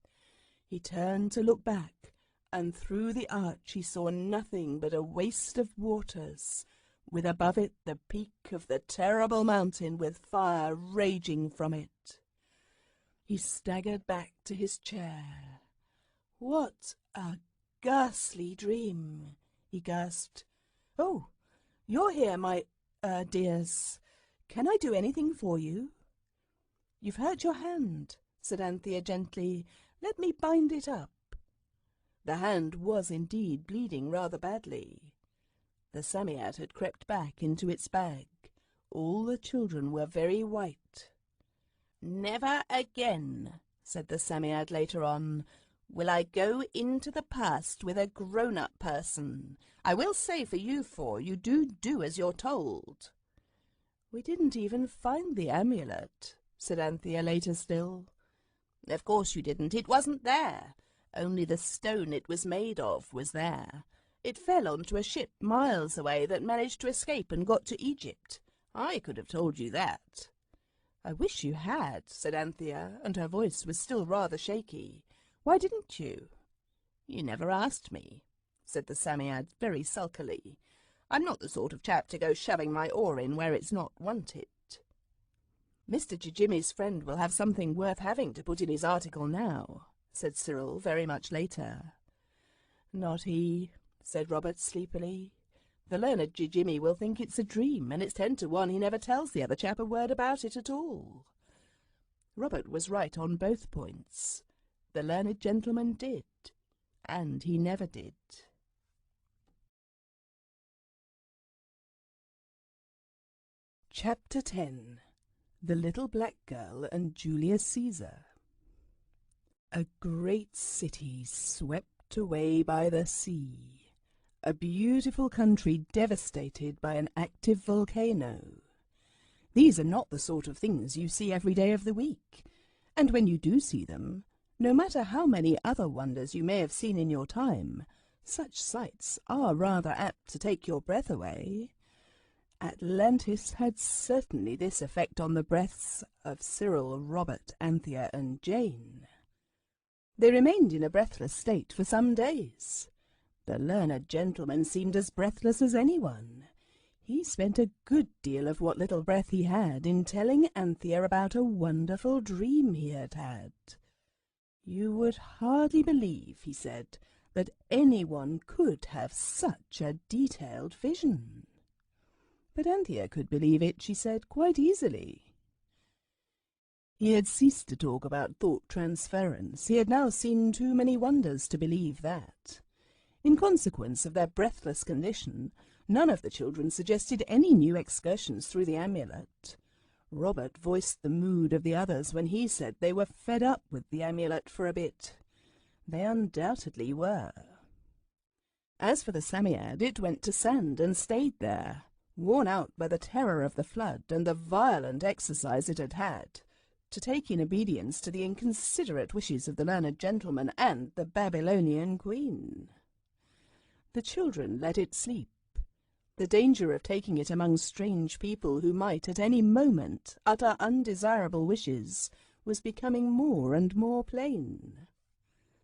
Speaker 1: He turned to look back, and through the arch he saw nothing but a waste of waters, with above it the peak of the terrible mountain with fire raging from it. He staggered back to his chair. "What a ghastly dream," he gasped. "Oh, you're here, my, dears. Can I do anything for you?" "You've hurt your hand," said Anthea gently. "Let me bind it up." The hand was indeed bleeding rather badly. The Psammead had crept back into its bag. All the children were very white. "Never again," said the Psammead later on, "will I go into the past with a grown-up person. I will say for you four, you do as you're told." "We didn't even find the amulet," said Anthea later still. "Of course you didn't. It wasn't there. Only the stone it was made of was there. It fell onto a ship miles away that managed to escape and got to Egypt. I could have told you that." "I wish you had," said Anthea, and her voice was still rather shaky. "Why didn't you?" "You never asked me," said the Psammead very sulkily. "I'm not the sort of chap to go shoving my oar in where it's not wanted." "Mr. Jimmy's friend will have something worth having to put in his article now," said Cyril very much later. "Not he," said Robert sleepily. "The learned Jimmy will think it's a dream, and it's 10 to 1 he never tells the other chap a word about it at all." Robert was right on both points. The learned gentleman did, and he never did. Chapter 10. The Little Black Girl and Julius Caesar. A great city swept away by the sea. A beautiful country devastated by an active volcano. These are not the sort of things you see every day of the week, and when you do see them, no matter how many other wonders you may have seen in your time, such sights are rather apt to take your breath away. Atlantis had certainly this effect on the breaths of Cyril, Robert, Anthea, and Jane. They remained in a breathless state for some days. The learned gentleman seemed as breathless as anyone. He spent a good deal of what little breath he had in telling Anthea about a wonderful dream he had had. "You would hardly believe," he said, "that anyone could have such a detailed vision." But Anthea could believe it, she said, quite easily. He had ceased to talk about thought transference. He had now seen too many wonders to believe that. In consequence of their breathless condition, none of the children suggested any new excursions through the amulet. Robert voiced the mood of the others when he said they were fed up with the amulet for a bit. They undoubtedly were. As for the Psammead, it went to sand and stayed there, worn out by the terror of the flood and the violent exercise it had had, to take in obedience to the inconsiderate wishes of the learned gentleman and the Babylonian queen. The children let it sleep. The danger of taking it among strange people who might at any moment utter undesirable wishes was becoming more and more plain.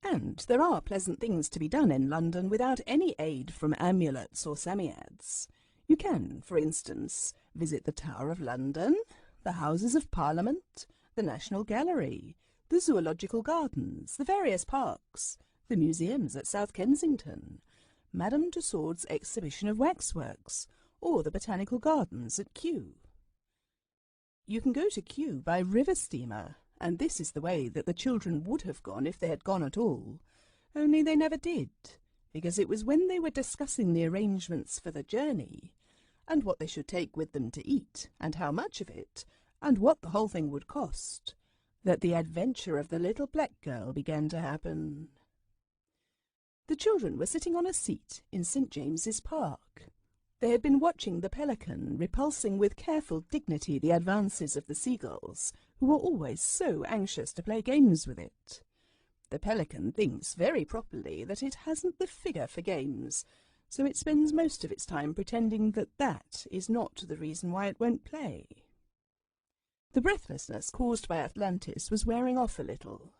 Speaker 1: And there are pleasant things to be done in London without any aid from amulets or Psammeads. You can, for instance, visit the Tower of London, the Houses of Parliament, the National Gallery, the Zoological Gardens, the various parks, the museums at South Kensington, Madame Tussaud's exhibition of waxworks, or the Botanical Gardens at Kew. You can go to Kew by river steamer, and this is the way that the children would have gone if they had gone at all, only they never did, because it was when they were discussing the arrangements for the journey, and what they should take with them to eat, and how much of it, and what the whole thing would cost, that the adventure of the little black girl began to happen. The children were sitting on a seat in St. James's Park. They had been watching the pelican repulsing with careful dignity the advances of the seagulls, who were always so anxious to play games with it. The pelican thinks very properly that it hasn't the figure for games, so it spends most of its time pretending that that is not the reason why it won't play. The breathlessness caused by Atlantis was wearing off a little.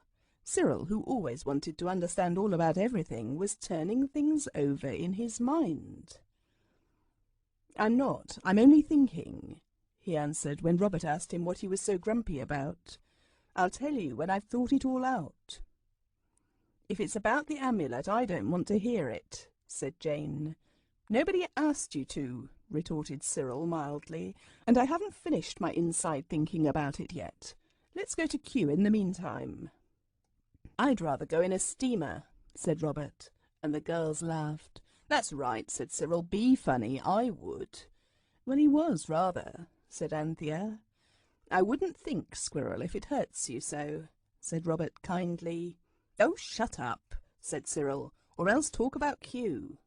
Speaker 1: Cyril, who always wanted to understand all about everything, was turning things over in his mind. "I'm not. I'm only thinking," he answered when Robert asked him what he was so grumpy about. I'll tell you when I've thought it all out." "If it's about the amulet, I don't want to hear it," said Jane. "Nobody asked you to," retorted Cyril mildly, "and I haven't finished my inside thinking about it yet. Let's go to Kew in the meantime." "I'd rather go in a steamer," said Robert, and the girls laughed. "That's right," said Cyril. "Be funny. I would." "Well, he was, rather," said Anthea. "I wouldn't think, Squirrel, if it hurts you so," said Robert kindly. "Oh, shut up," said Cyril, "or else talk about Kew."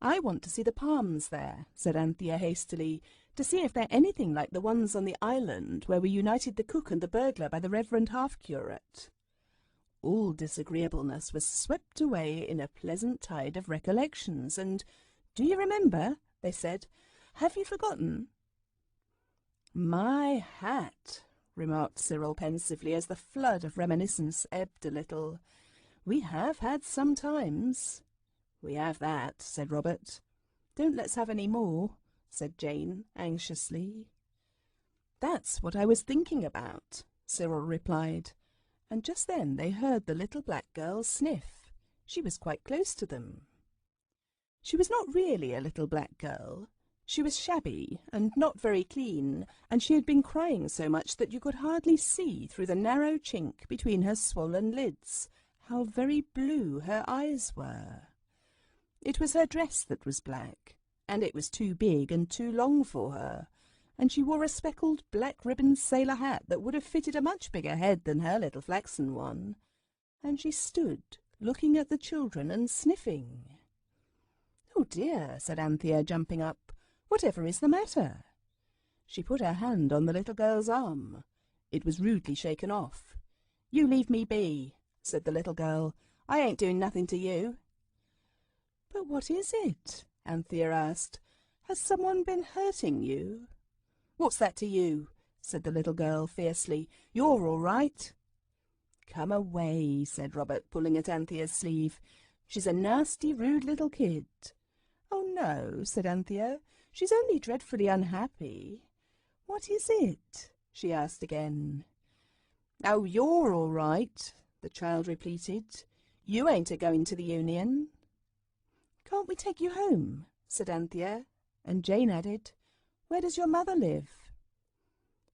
Speaker 1: "I want to see the palms there," said Anthea hastily, "to see if they're anything like the ones on the island where we united the cook and the burglar by the Reverend Half-Curate." All disagreeableness was swept away in a pleasant tide of recollections, and "Do you remember?" they said. "Have you forgotten?" "My hat," remarked Cyril pensively as the flood of reminiscence ebbed a little. "We have had some times." "We have that," said Robert. "Don't let's have any more," said Jane anxiously. "That's what I was thinking about," Cyril replied. And just then they heard the little black girl sniff. She was quite close to them. She was not really a little black girl. She was shabby and not very clean, and she had been crying so much that you could hardly see through the narrow chink between her swollen lids how very blue her eyes were. It was her dress that was black, and it was too big and too long for her, and she wore a speckled black ribboned sailor hat that would have fitted a much bigger head than her little flaxen one, and she stood looking at the children and sniffing. "Oh dear," said Anthea, jumping up. "Whatever is the matter?" She put her hand on the little girl's arm. It was rudely shaken off. "You leave me be," said the little girl. "I ain't doing nothing to you." "But what is it?" Anthea asked. "Has someone been hurting you?" "What's that to you?" said the little girl fiercely. "You're all right." "Come away," said Robert, pulling at Anthea's sleeve. "She's a nasty, rude little kid." "Oh, no," said Anthea. "She's only dreadfully unhappy." "What is it?" she asked again. "Oh, you're all right," the child repeated. "You ain't a-going to the Union." "Can't we take you home?" said Anthea, and Jane added, "Where does your mother live?"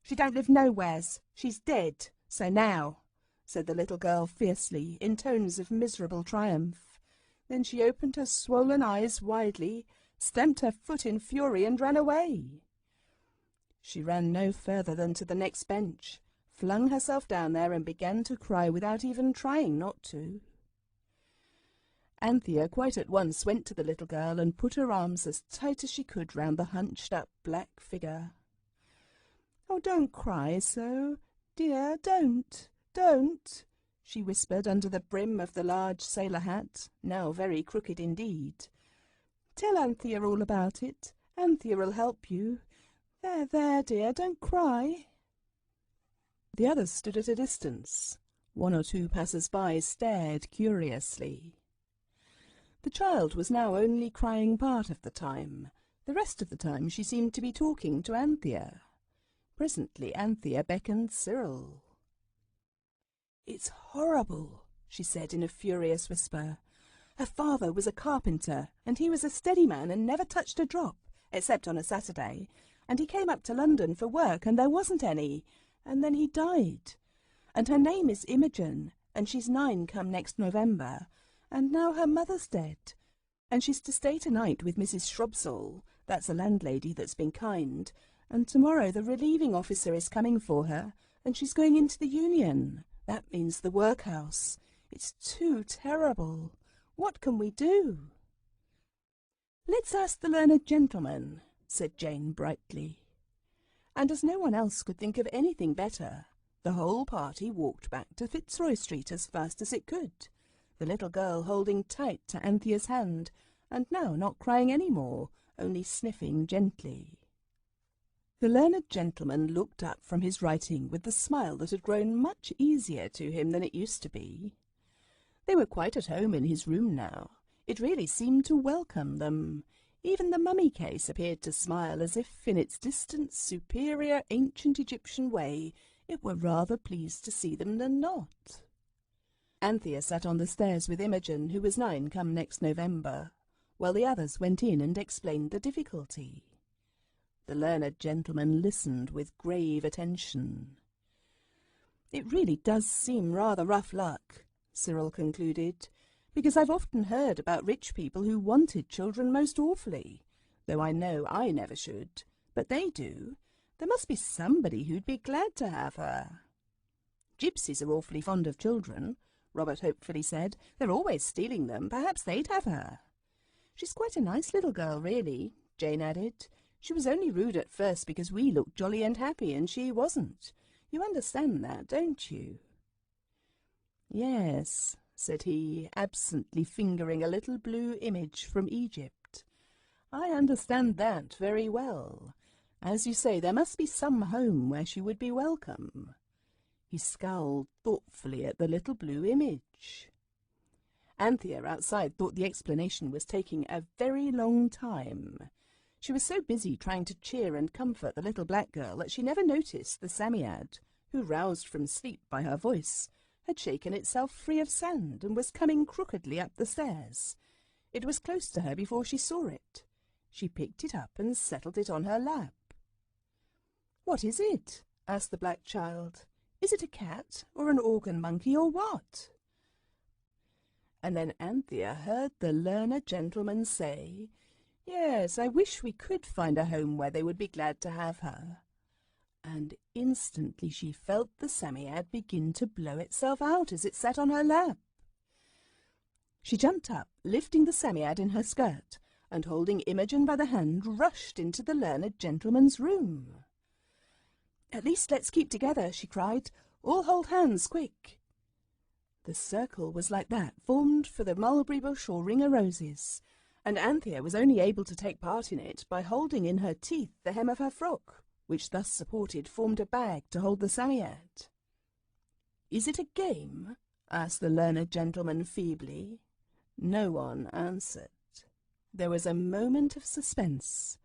Speaker 1: "She don't live nowheres. She's dead. So now," said the little girl fiercely, in tones of miserable triumph. Then she opened her swollen eyes widely, stamped her foot in fury, and ran away. She ran no further than to the next bench, flung herself down there, and began to cry without even trying not to. Anthea quite at once went to the little girl and put her arms as tight as she could round the hunched-up black figure. "Oh, don't cry so, dear, don't," she whispered under the brim of the large sailor hat, now very crooked indeed. "Tell Anthea all about it. Anthea'll help you. There, dear, don't cry." The others stood at a distance. One or two passers-by stared curiously. The child was now only crying part of the time. The rest of the time she seemed to be talking to Anthea. Presently Anthea beckoned Cyril. "It's horrible," she said in a furious whisper. "Her father was a carpenter, and he was a steady man and never touched a drop, except on a Saturday, and he came up to London for work, and there wasn't any, and then he died. And her name is Imogen, and she's 9 come next November, and now her mother's dead, and she's to stay tonight with Mrs. Shrubsole, that's a landlady that's been kind, and tomorrow the relieving officer is coming for her, and she's going into the Union. That means the workhouse. It's too terrible. What can we do?" "Let's ask the learned gentleman," said Jane brightly. And as no one else could think of anything better, the whole party walked back to Fitzroy Street as fast as it could, the little girl holding tight to Anthea's hand, and now not crying any more, only sniffing gently. The learned gentleman looked up from his writing with the smile that had grown much easier to him than it used to be. They were quite at home in his room now. It really seemed to welcome them. Even the mummy case appeared to smile as if, in its distant, superior, ancient Egyptian way, it were rather pleased to see them than not. Anthea sat on the stairs with Imogen, who was 9 come next November, while the others went in and explained the difficulty. The learned gentleman listened with grave attention. "It really does seem rather rough luck," Cyril concluded, "because I've often heard about rich people who wanted children most awfully, though I know I never should, but they do. There must be somebody who'd be glad to have her." "Gypsies are awfully fond of children," Robert hopefully said. "They're always stealing them. Perhaps they'd have her." "She's quite a nice little girl, really," Jane added. "She was only rude at first because we looked jolly and happy and she wasn't. You understand that, don't you?" "Yes," said he, absently fingering a little blue image from Egypt. "I understand that very well. As you say, there must be some home where she would be welcome." He scowled thoughtfully at the little blue image. Anthea outside thought the explanation was taking a very long time. She was so busy trying to cheer and comfort the little black girl that she never noticed the Psammead, who, roused from sleep by her voice, had shaken itself free of sand and was coming crookedly up the stairs. It was close to her before she saw it. She picked it up and settled it on her lap. "What is it?" asked the black child. "Is it a cat or an organ monkey or what?" And then Anthea heard the learned gentleman say, "Yes, I wish we could find a home where they would be glad to have her." And instantly she felt the Psammead begin to blow itself out as it sat on her lap. She jumped up, lifting the Psammead in her skirt, and holding Imogen by the hand, rushed into the learned gentleman's room. "At least let's keep together," she cried. "All hold hands, quick." The circle was like that, formed for the mulberry bush or ring o' roses, and Anthea was only able to take part in it by holding in her teeth the hem of her frock, which thus supported formed a bag to hold the Psammead. "Is it a game?" asked the learned gentleman feebly. No one answered. There was a moment of suspense.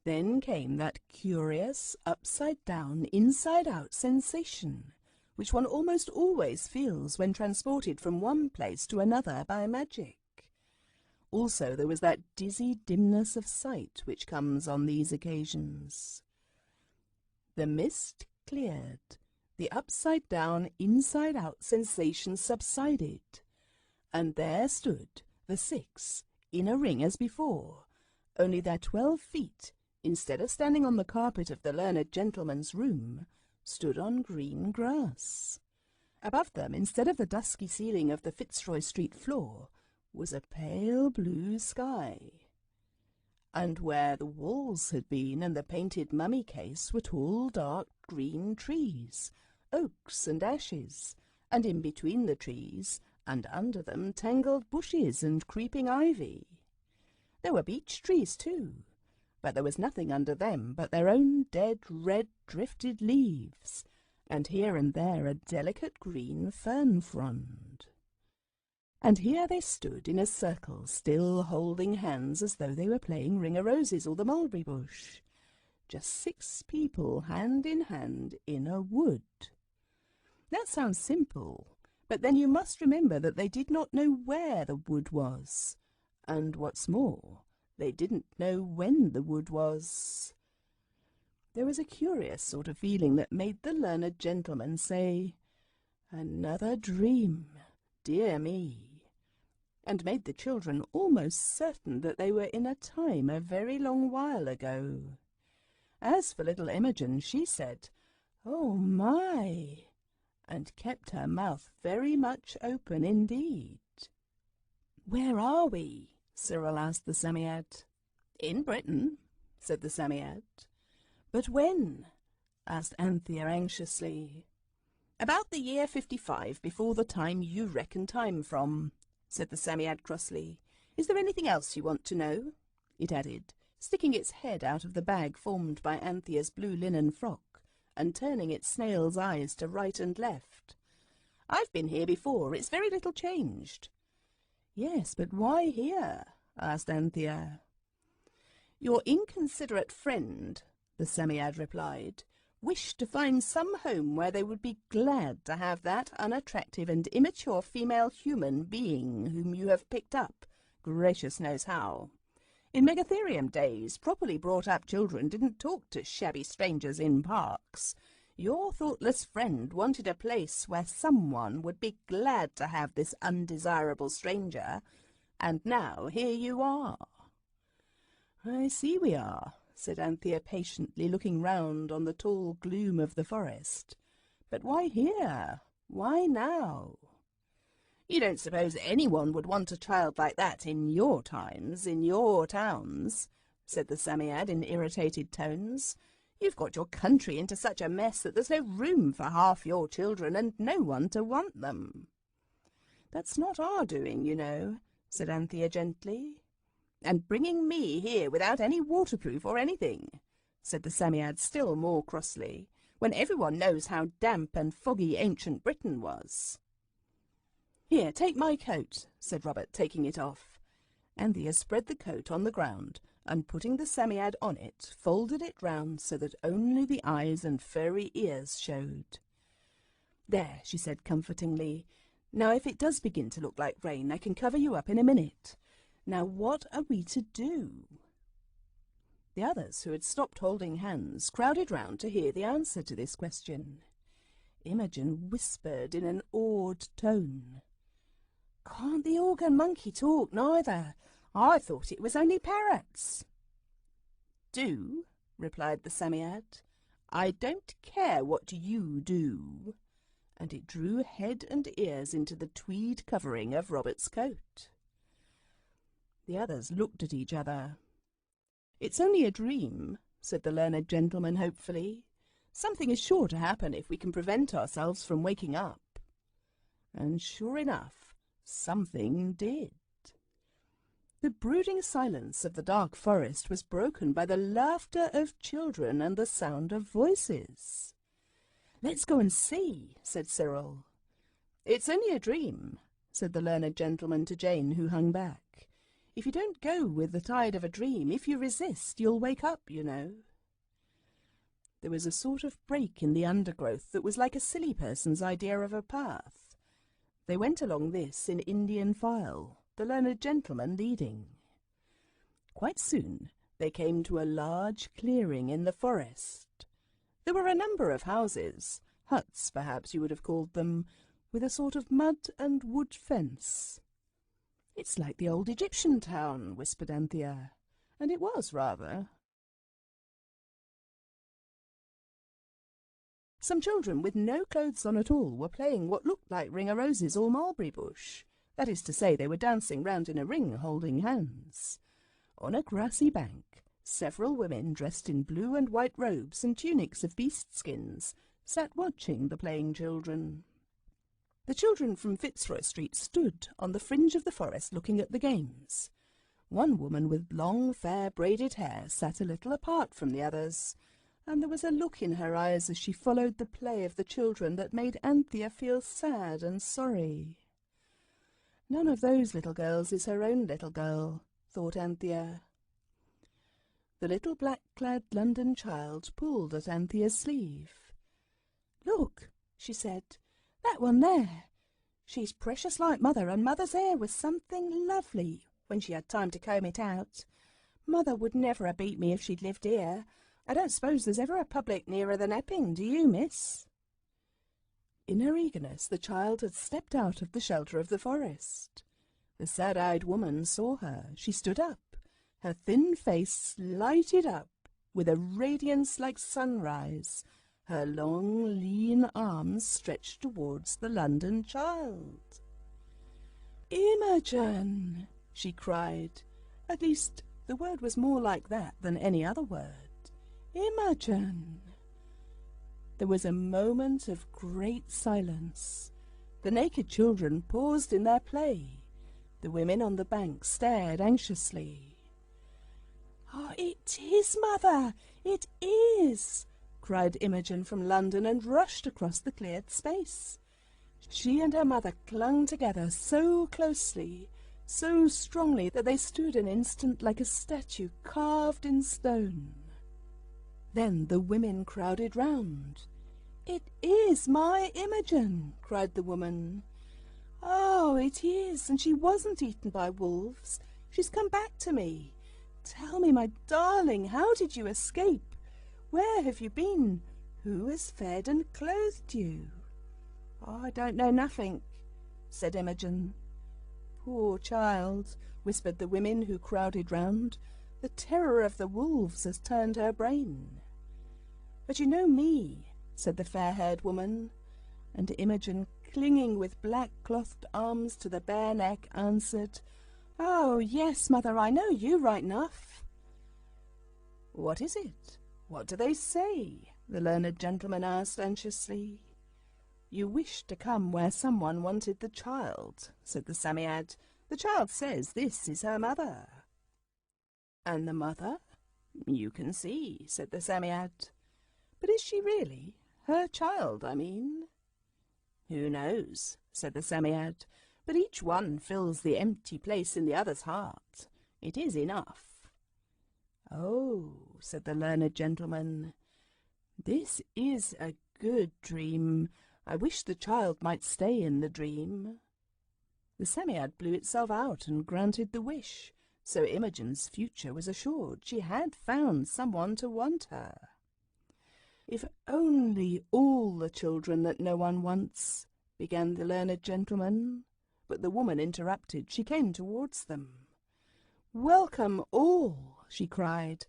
Speaker 1: Then came that curious, upside-down, inside-out sensation, which one almost always feels when transported from one place to another by magic. Also there was that dizzy dimness of sight which comes on these occasions. The mist cleared, the upside-down, inside-out sensation subsided, and there stood the 6 in a ring as before, only their 12 feet, instead of standing on the carpet of the learned gentleman's room, stood on green grass. Above them, instead of the dusky ceiling of the Fitzroy Street floor, was a pale blue sky. And where the walls had been and the painted mummy case were tall, dark green trees, oaks and ashes, and in between the trees and under them tangled bushes and creeping ivy. There were beech trees too, but there was nothing under them but their own dead red drifted leaves, and here and there a delicate green fern frond. And here they stood in a circle, still holding hands as though they were playing Ring-a-Roses or the Mulberry Bush. Just 6 people, hand in hand, in a wood. That sounds simple, but then you must remember that they did not know where the wood was, and what's more, they didn't know when the wood was. There was a curious sort of feeling that made the learned gentleman say, "Another dream, dear me," and made the children almost certain that they were in a time a very long while ago. As for little Imogen, she said, "Oh my," and kept her mouth very much open indeed. "Where are we?" Cyril asked the Psammead. "In Britain," said the Psammead. "But when?" asked Anthea anxiously. "About the year 55, before the time you reckon time from," said the Psammead crossly. "Is there anything else you want to know?" it added, sticking its head out of the bag formed by Anthea's blue linen frock, and turning its snail's eyes to right and left. "I've been here before. It's very little changed." "Yes, but why here?" asked Anthea. "Your inconsiderate friend," the Psammead replied, wished to find some home where they would be glad to have that unattractive and immature female human being whom you have picked up, gracious knows how. In Megatherium days, properly brought-up children didn't talk to shabby strangers in parks. Your thoughtless friend wanted a place where someone would be glad to have this undesirable stranger, and now here you are." "I see we are," said Anthea patiently, looking round on the tall gloom of the forest. "But why here? Why now?" "You don't suppose anyone would want a child like that in your times, in your towns?" said the Psammead in irritated tones. "You've got your country into such a mess that there's no room for half your children and no one to want them." "That's not our doing, you know," said Anthea gently. "And bringing me here without any waterproof or anything," said the Psammead still more crossly, "when everyone knows how damp and foggy ancient Britain was." "Here, take my coat," said Robert, taking it off. Anthea spread the coat on the ground, and putting the Psammead on it, folded it round so that only the eyes and furry ears showed. "There," she said comfortingly. "Now if it does begin to look like rain, I can cover you up in a minute. Now what are we to do?" The others, who had stopped holding hands, crowded round to hear the answer to this question. Imogen whispered in an awed tone, "Can't the organ monkey talk neither? I thought it was only parrots." "Do?" replied the Psammead. "I don't care what you do." And it drew head and ears into the tweed covering of Robert's coat. The others looked at each other. "It's only a dream," said the learned gentleman hopefully. "Something is sure to happen if we can prevent ourselves from waking up." And sure enough, something did. The brooding silence of the dark forest was broken by the laughter of children and the sound of voices. "Let's go and see," said Cyril. "It's only a dream," said the learned gentleman to Jane, who hung back. "If you don't go with the tide of a dream, if you resist, you'll wake up, you know." There was a sort of break in the undergrowth that was like a silly person's idea of a path. They went along this in Indian file, the learned gentleman leading. Quite soon they came to a large clearing in the forest. There were a number of houses, huts perhaps you would have called them, with a sort of mud and wood fence. "It's like the old Egyptian town," whispered Anthea, and it was rather. Some children with no clothes on at all were playing what looked like ring-a-roses or mulberry bush. That is to say, they were dancing round in a ring, holding hands. On a grassy bank, several women dressed in blue and white robes and tunics of beast skins sat watching the playing children. The children from Fitzroy Street stood on the fringe of the forest looking at the games. One woman with long, fair, braided hair sat a little apart from the others, and there was a look in her eyes as she followed the play of the children that made Anthea feel sad and sorry. None of those little girls is her own little girl, thought Anthea. The little black-clad London child pulled at Anthea's sleeve. "Look," she said, "that one there. She's precious like Mother, and Mother's hair was something lovely when she had time to comb it out. Mother would never have beat me if she'd lived here. I don't suppose there's ever a public nearer than Epping, do you, miss?" In her eagerness, the child had stepped out of the shelter of the forest. The sad-eyed woman saw her. She stood up, her thin face lighted up with a radiance like sunrise, her long, lean arms stretched towards the London child. "Imogen!" she cried. At least, the word was more like that than any other word. "Imogen!" There was a moment of great silence. The naked children paused in their play. The women on the bank stared anxiously. "Oh, it is Mother! It is!" cried Imogen from London and rushed across the cleared space. She and her mother clung together so closely, so strongly that they stood an instant like a statue carved in stone. Then the women crowded round. "It is my Imogen!" cried the woman. "Oh, it is, and she wasn't eaten by wolves. She's come back to me. Tell me, my darling, how did you escape? Where have you been? Who has fed and clothed you?" "Oh, I don't know nothing," said Imogen. "Poor child," whispered the women who crowded round. "The terror of the wolves has turned her brain." "But you know me," said the fair-haired woman, and Imogen, clinging with black-clothed arms to the bare neck, answered, "Oh, yes, mother, I know you right enough." "What is it? What do they say?" the learned gentleman asked anxiously. "You wished to come where someone wanted the child," said the Psammead. "The child says this is her mother." "And the mother? You can see," said the Psammead. "But is she really? Her child, I mean?" "Who knows," said the Psammead, "but each one fills the empty place in the other's heart. It is enough." "Oh," said the learned gentleman, "this is a good dream. I wish the child might stay in the dream." The Psammead blew itself out and granted the wish, so Imogen's future was assured. She had found someone to want her. "If only all the children that no one wants," began the learned gentleman, but the woman interrupted. She came towards them. "Welcome all," she cried.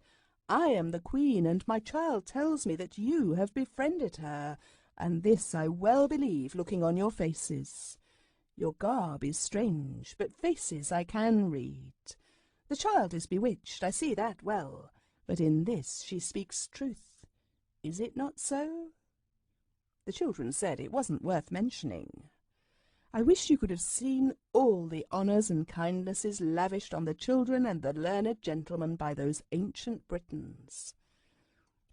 Speaker 1: "I am the queen, and my child tells me that you have befriended her, and this I well believe, looking on your faces. Your garb is strange, but faces I can read. The child is bewitched, I see that well, but in this she speaks truth. Is it not so?" The children said it wasn't worth mentioning. "I wish you could have seen all the honours and kindnesses lavished on the children and the learned gentleman by those ancient Britons.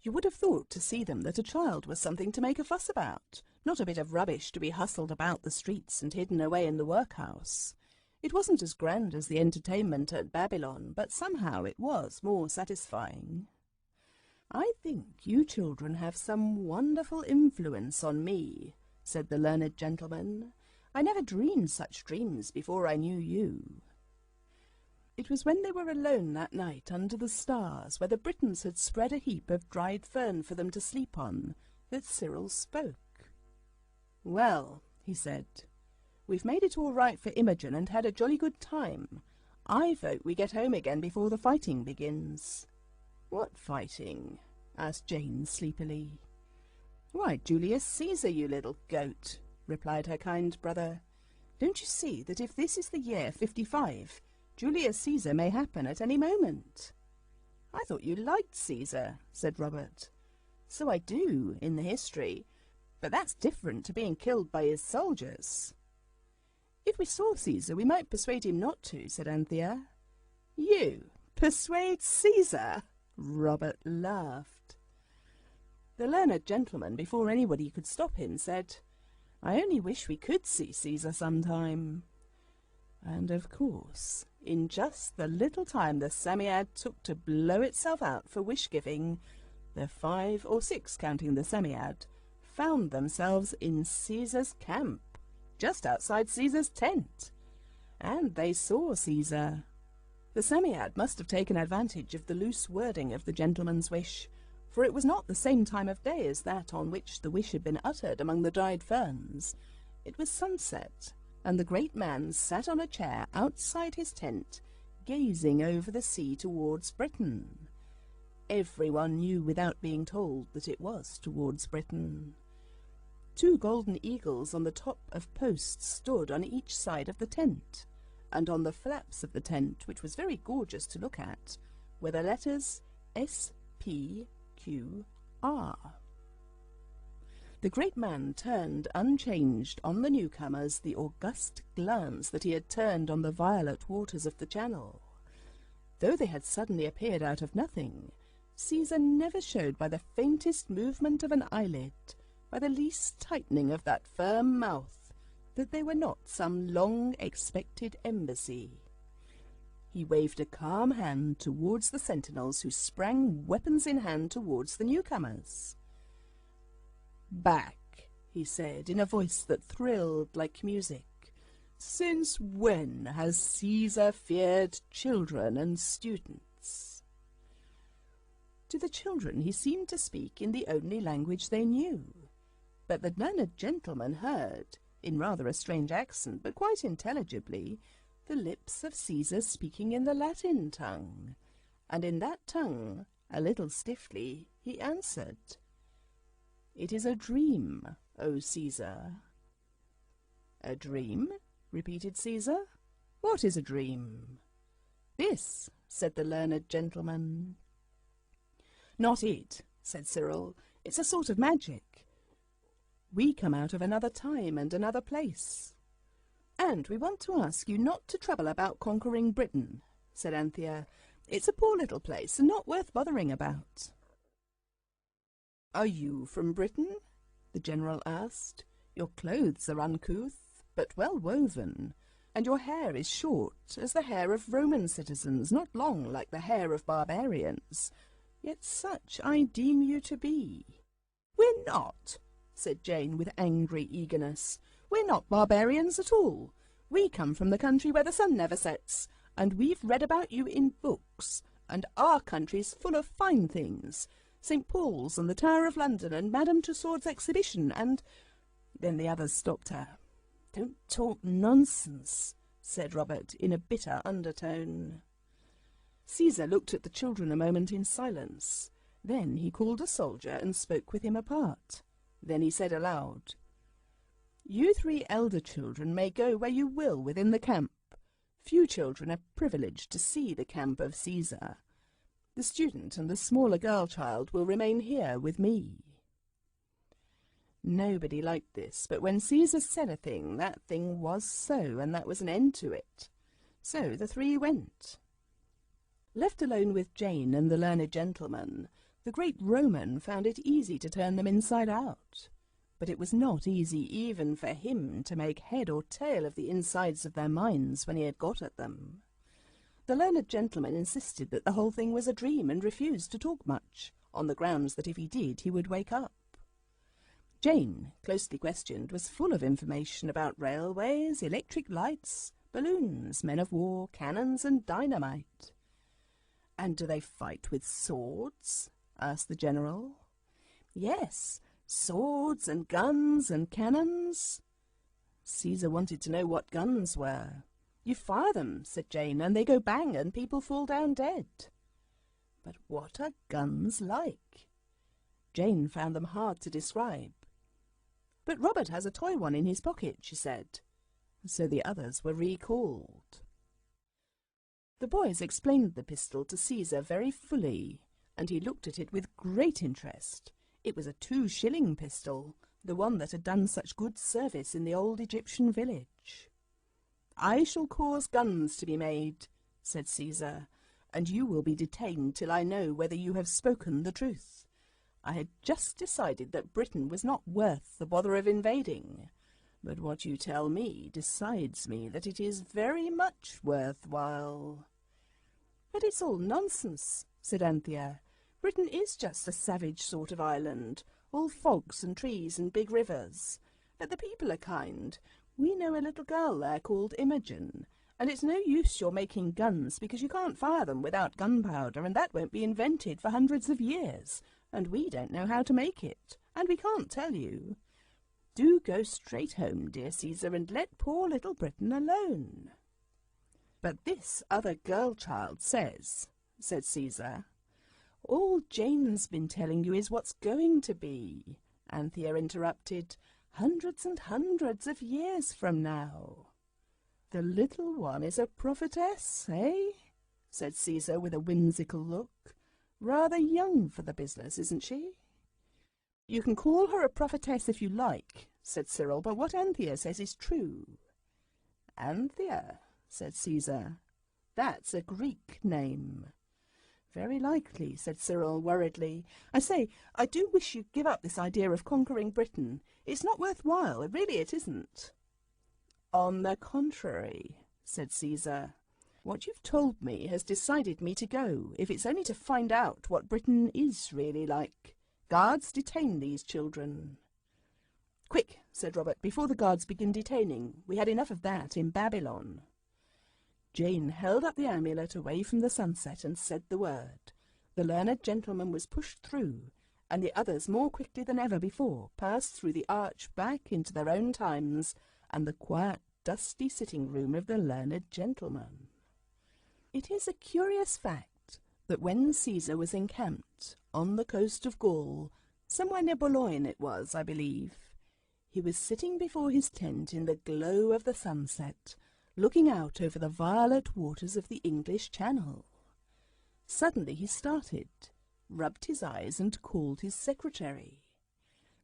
Speaker 1: You would have thought to see them that a child was something to make a fuss about, not a bit of rubbish to be hustled about the streets and hidden away in the workhouse. It wasn't as grand as the entertainment at Babylon, but somehow it was more satisfying. I think you children have some wonderful influence on me," said the learned gentleman. "I never dreamed such dreams before I knew you." It was when they were alone that night under the stars, where the Britons had spread a heap of dried fern for them to sleep on, that Cyril spoke. "Well," he said, "we've made it all right for Imogen and had a jolly good time. I vote we get home again before the fighting begins." "What fighting?" asked Jane sleepily. "Why, Julius Caesar, you little goat," replied her kind brother. "Don't you see that if this is the year 55, Julius Caesar may happen at any moment?" "I thought you liked Caesar," said Robert. "So I do, in the history, but that's different to being killed by his soldiers." "If we saw Caesar, we might persuade him not to," said Anthea. "You persuade Caesar?" Robert laughed. The learned gentleman, before anybody could stop him, said, "I only wish we could see Caesar sometime." And of course, in just the little time the Psammead took to blow itself out for wish-giving, the 5 or 6, counting the Psammead, found themselves in Caesar's camp, just outside Caesar's tent. And they saw Caesar. The Psammead must have taken advantage of the loose wording of the gentleman's wish, for it was not the same time of day as that on which the wish had been uttered among the dried ferns. It was sunset, and the great man sat on a chair outside his tent, gazing over the sea towards Britain. Everyone knew without being told that it was towards Britain. 2 golden eagles on the top of posts stood on each side of the tent, and on the flaps of the tent, which was very gorgeous to look at, were the letters S.P.Q.R. The great man turned unchanged on the newcomers the august glance that he had turned on the violet waters of the Channel. Though they had suddenly appeared out of nothing, Caesar never showed by the faintest movement of an eyelid, by the least tightening of that firm mouth, that they were not some long-expected embassy. He waved a calm hand towards the sentinels who sprang weapons in hand towards the newcomers. "Back," he said in a voice that thrilled like music. "Since when has Caesar feared children and students?" To the children he seemed to speak in the only language they knew, but the learned gentleman heard, in rather a strange accent, but quite intelligibly, the lips of Caesar speaking in the Latin tongue, and in that tongue, a little stiffly, he answered, "It is a dream, O Caesar." "A dream?" repeated Caesar. "What is a dream?" "This," said the learned gentleman. "Not it," said Cyril. "It's a sort of magic. We come out of another time and another place." "And we want to ask you not to trouble about conquering Britain," said Anthea. "It's a poor little place and not worth bothering about." "Are you from Britain?" the general asked. "Your clothes are uncouth, but well woven, and your hair is short as the hair of Roman citizens, not long like the hair of barbarians. Yet such I deem you to be." "We're not," said Jane with angry eagerness. "We're not barbarians at all. We come from the country where the sun never sets, and we've read about you in books, and our country's full of fine things. St. Paul's and the Tower of London and Madame Tussauds exhibition and—" Then the others stopped her. "Don't talk nonsense," said Robert in a bitter undertone. Caesar looked at the children a moment in silence. Then he called a soldier and spoke with him apart. Then he said aloud, "You 3 elder children may go where you will within the camp. Few children are privileged to see the camp of Caesar. The student and the smaller girl child will remain here with me." Nobody liked this, but when Caesar said a thing, that thing was so, and that was an end to it. So the 3 went. Left alone with Jane and the learned gentleman, the great Roman found it easy to turn them inside out. But it was not easy even for him to make head or tail of the insides of their minds when he had got at them. The learned gentleman insisted that the whole thing was a dream and refused to talk much, on the grounds that if he did he would wake up. Jane, closely questioned, was full of information about railways, electric lights, balloons, men of war, cannons, and dynamite. "And do they fight with swords?" asked the general. "Yes, swords and guns and cannons." Caesar wanted to know what guns were. "You fire them," said Jane, "and they go bang and people fall down dead." "But what are guns like?" Jane found them hard to describe. "But Robert has a toy one in his pocket," she said. So the others were recalled. The boys explained the pistol to Caesar very fully, and he looked at it with great interest. It was a 2-shilling pistol, the one that had done such good service in the old Egyptian village. "I shall cause guns to be made," said Caesar, "and you will be detained till I know whether you have spoken the truth. I had just decided that Britain was not worth the bother of invading, but what you tell me decides me that it is very much worth while." "But it's all nonsense," said Anthea. "Britain is just a savage sort of island, all fogs and trees and big rivers. But the people are kind. We know a little girl there called Imogen, and it's no use your making guns because you can't fire them without gunpowder, and that won't be invented for hundreds of years, and we don't know how to make it, and we can't tell you. Do go straight home, dear Caesar, and let poor little Britain alone." "But this other girl-child says," said Caesar. "All Jane's been telling you is what's going to be," Anthea interrupted, "hundreds and hundreds of years from now." "The little one is a prophetess, eh?" said Caesar with a whimsical look. "Rather young for the business, isn't she?" "You can call her a prophetess if you like," said Cyril, "but what Anthea says is true." "Anthea," said Caesar. "That's a Greek name." "Very likely," said Cyril worriedly. "I say, I do wish you'd give up this idea of conquering Britain. It's not worth while, it isn't." "On the contrary," said Caesar, What you've told me has decided me to go, if it's only to find out what Britain is really like. Guards, detain these children." "Quick," said Robert, "before the guards begin detaining. We had enough of that in Babylon." Jane held up the amulet away from the sunset and said the word. The learned gentleman was pushed through, and the others, more quickly than ever before, passed through the arch back into their own times and the quiet, dusty sitting-room of the learned gentleman. It is a curious fact that when Caesar was encamped on the coast of Gaul, somewhere near Boulogne it was, I believe, he was sitting before his tent in the glow of the sunset, looking out over the violet waters of the English Channel. Suddenly he started, rubbed his eyes, and called his secretary.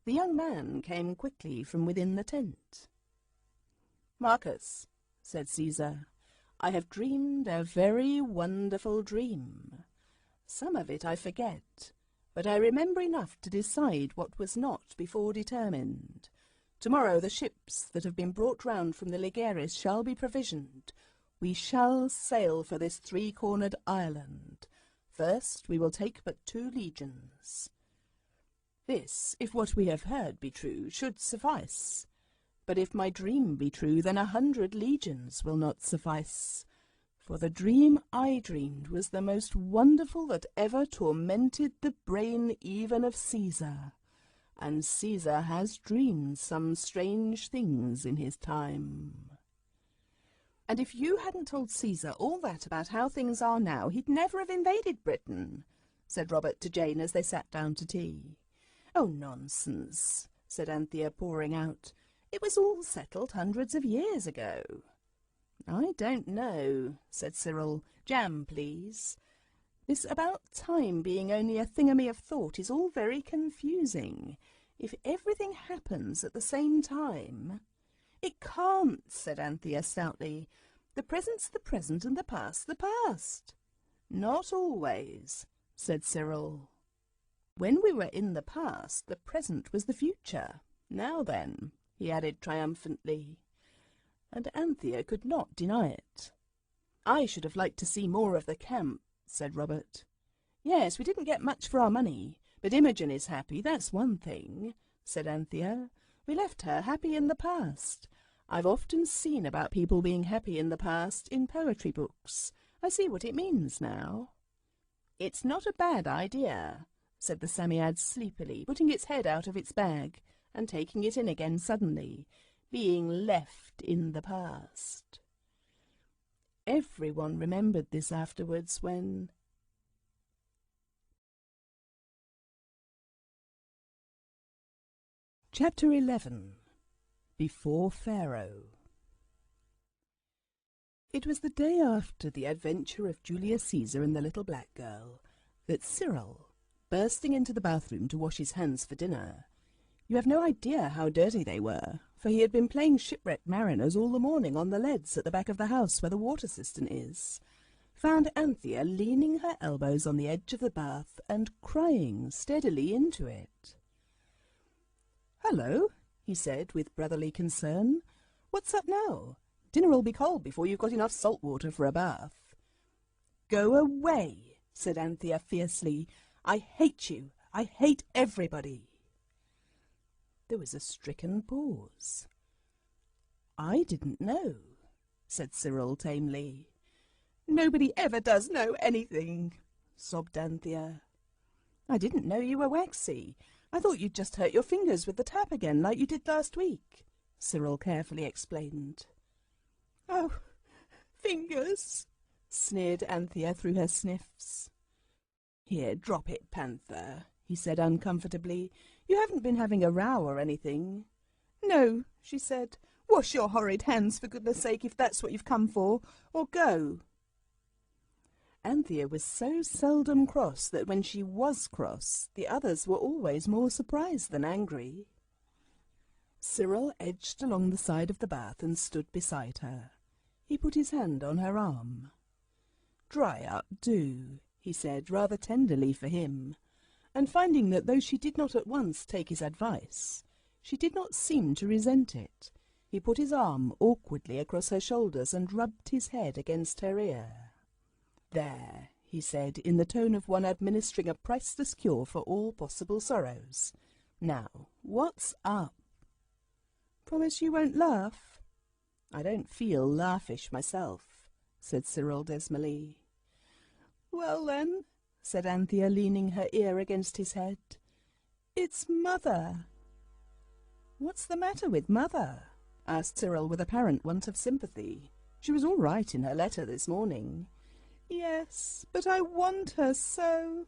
Speaker 1: The young man came quickly from within the tent. "Marcus," said Caesar, "I have dreamed a very wonderful dream. Some of it I forget, but I remember enough to decide what was not before determined. Tomorrow the ships that have been brought round from the Ligeris shall be provisioned. We shall sail for this three-cornered island. First we will take but 2 legions. This, if what we have heard be true, should suffice. But if my dream be true, then 100 legions will not suffice. For the dream I dreamed was the most wonderful that ever tormented the brain even of Caesar. And Caesar has dreamed some strange things in his time." "And if you hadn't told Caesar all that about how things are now, he'd never have invaded Britain," said Robert to Jane as they sat down to tea. "Oh, nonsense," said Anthea, pouring out. "It was all settled hundreds of years ago." "I don't know," said Cyril. "Jam, please. This about time being only a thingamy of thought is all very confusing. If everything happens at the same time—" "It can't," said Anthea stoutly. "The present's the present and the past's the past." "Not always," said Cyril. "When we were in the past, the present was the future. Now then," he added triumphantly. And Anthea could not deny it. "I should have liked to see more of the camp," said Robert. "Yes, we didn't get much for our money, but Imogen is happy, that's one thing," said Anthea. "We left her happy in the past. I've often seen about people being happy in the past in poetry books. I see what it means now." "It's not a bad idea," said the Psammead sleepily, putting its head out of its bag and taking it in again suddenly, "being left in the past." Everyone remembered this afterwards when... Chapter 11. Before Pharaoh. It was the day after the adventure of Julius Caesar and the little black girl that Cyril, bursting into the bathroom to wash his hands for dinner— you have no idea how dirty they were, for he had been playing shipwrecked mariners all the morning on the leads at the back of the house where the water cistern is— found Anthea leaning her elbows on the edge of the bath and crying steadily into it. "Hello," he said with brotherly concern. "What's up now? Dinner'll be cold before you've got enough salt water for a bath." "Go away," said Anthea fiercely. "I hate you. I hate everybody." There was a stricken pause. "I didn't know," said Cyril tamely. "Nobody ever does know anything," sobbed Anthea. "I didn't know you were waxy. I thought you'd just hurt your fingers with the tap again like you did last week," Cyril carefully explained. "Oh, fingers," sneered Anthea through her sniffs. "Here, drop it, Panther," he said uncomfortably. "You haven't been having a row or anything." "No," she said. "Wash your horrid hands, for goodness sake, if that's what you've come for, or go." Anthea was so seldom cross that when she was cross, the others were always more surprised than angry. Cyril edged along the side of the bath and stood beside her. He put his hand on her arm. "Dry up, do," he said, rather tenderly for him, and finding that though she did not at once take his advice, she did not seem to resent it, He put his arm awkwardly across her shoulders and rubbed his head against her ear. "There," he said, in the tone of one administering a priceless cure for all possible sorrows. "Now, what's up?" "Promise you won't laugh?" "I don't feel laughish myself," said Cyril dismally. "Well, then," said Anthea, leaning her ear against his head, "it's Mother." "What's the matter with Mother?" asked Cyril with apparent want of sympathy. "She was all right in her letter this morning." "Yes, but I want her so."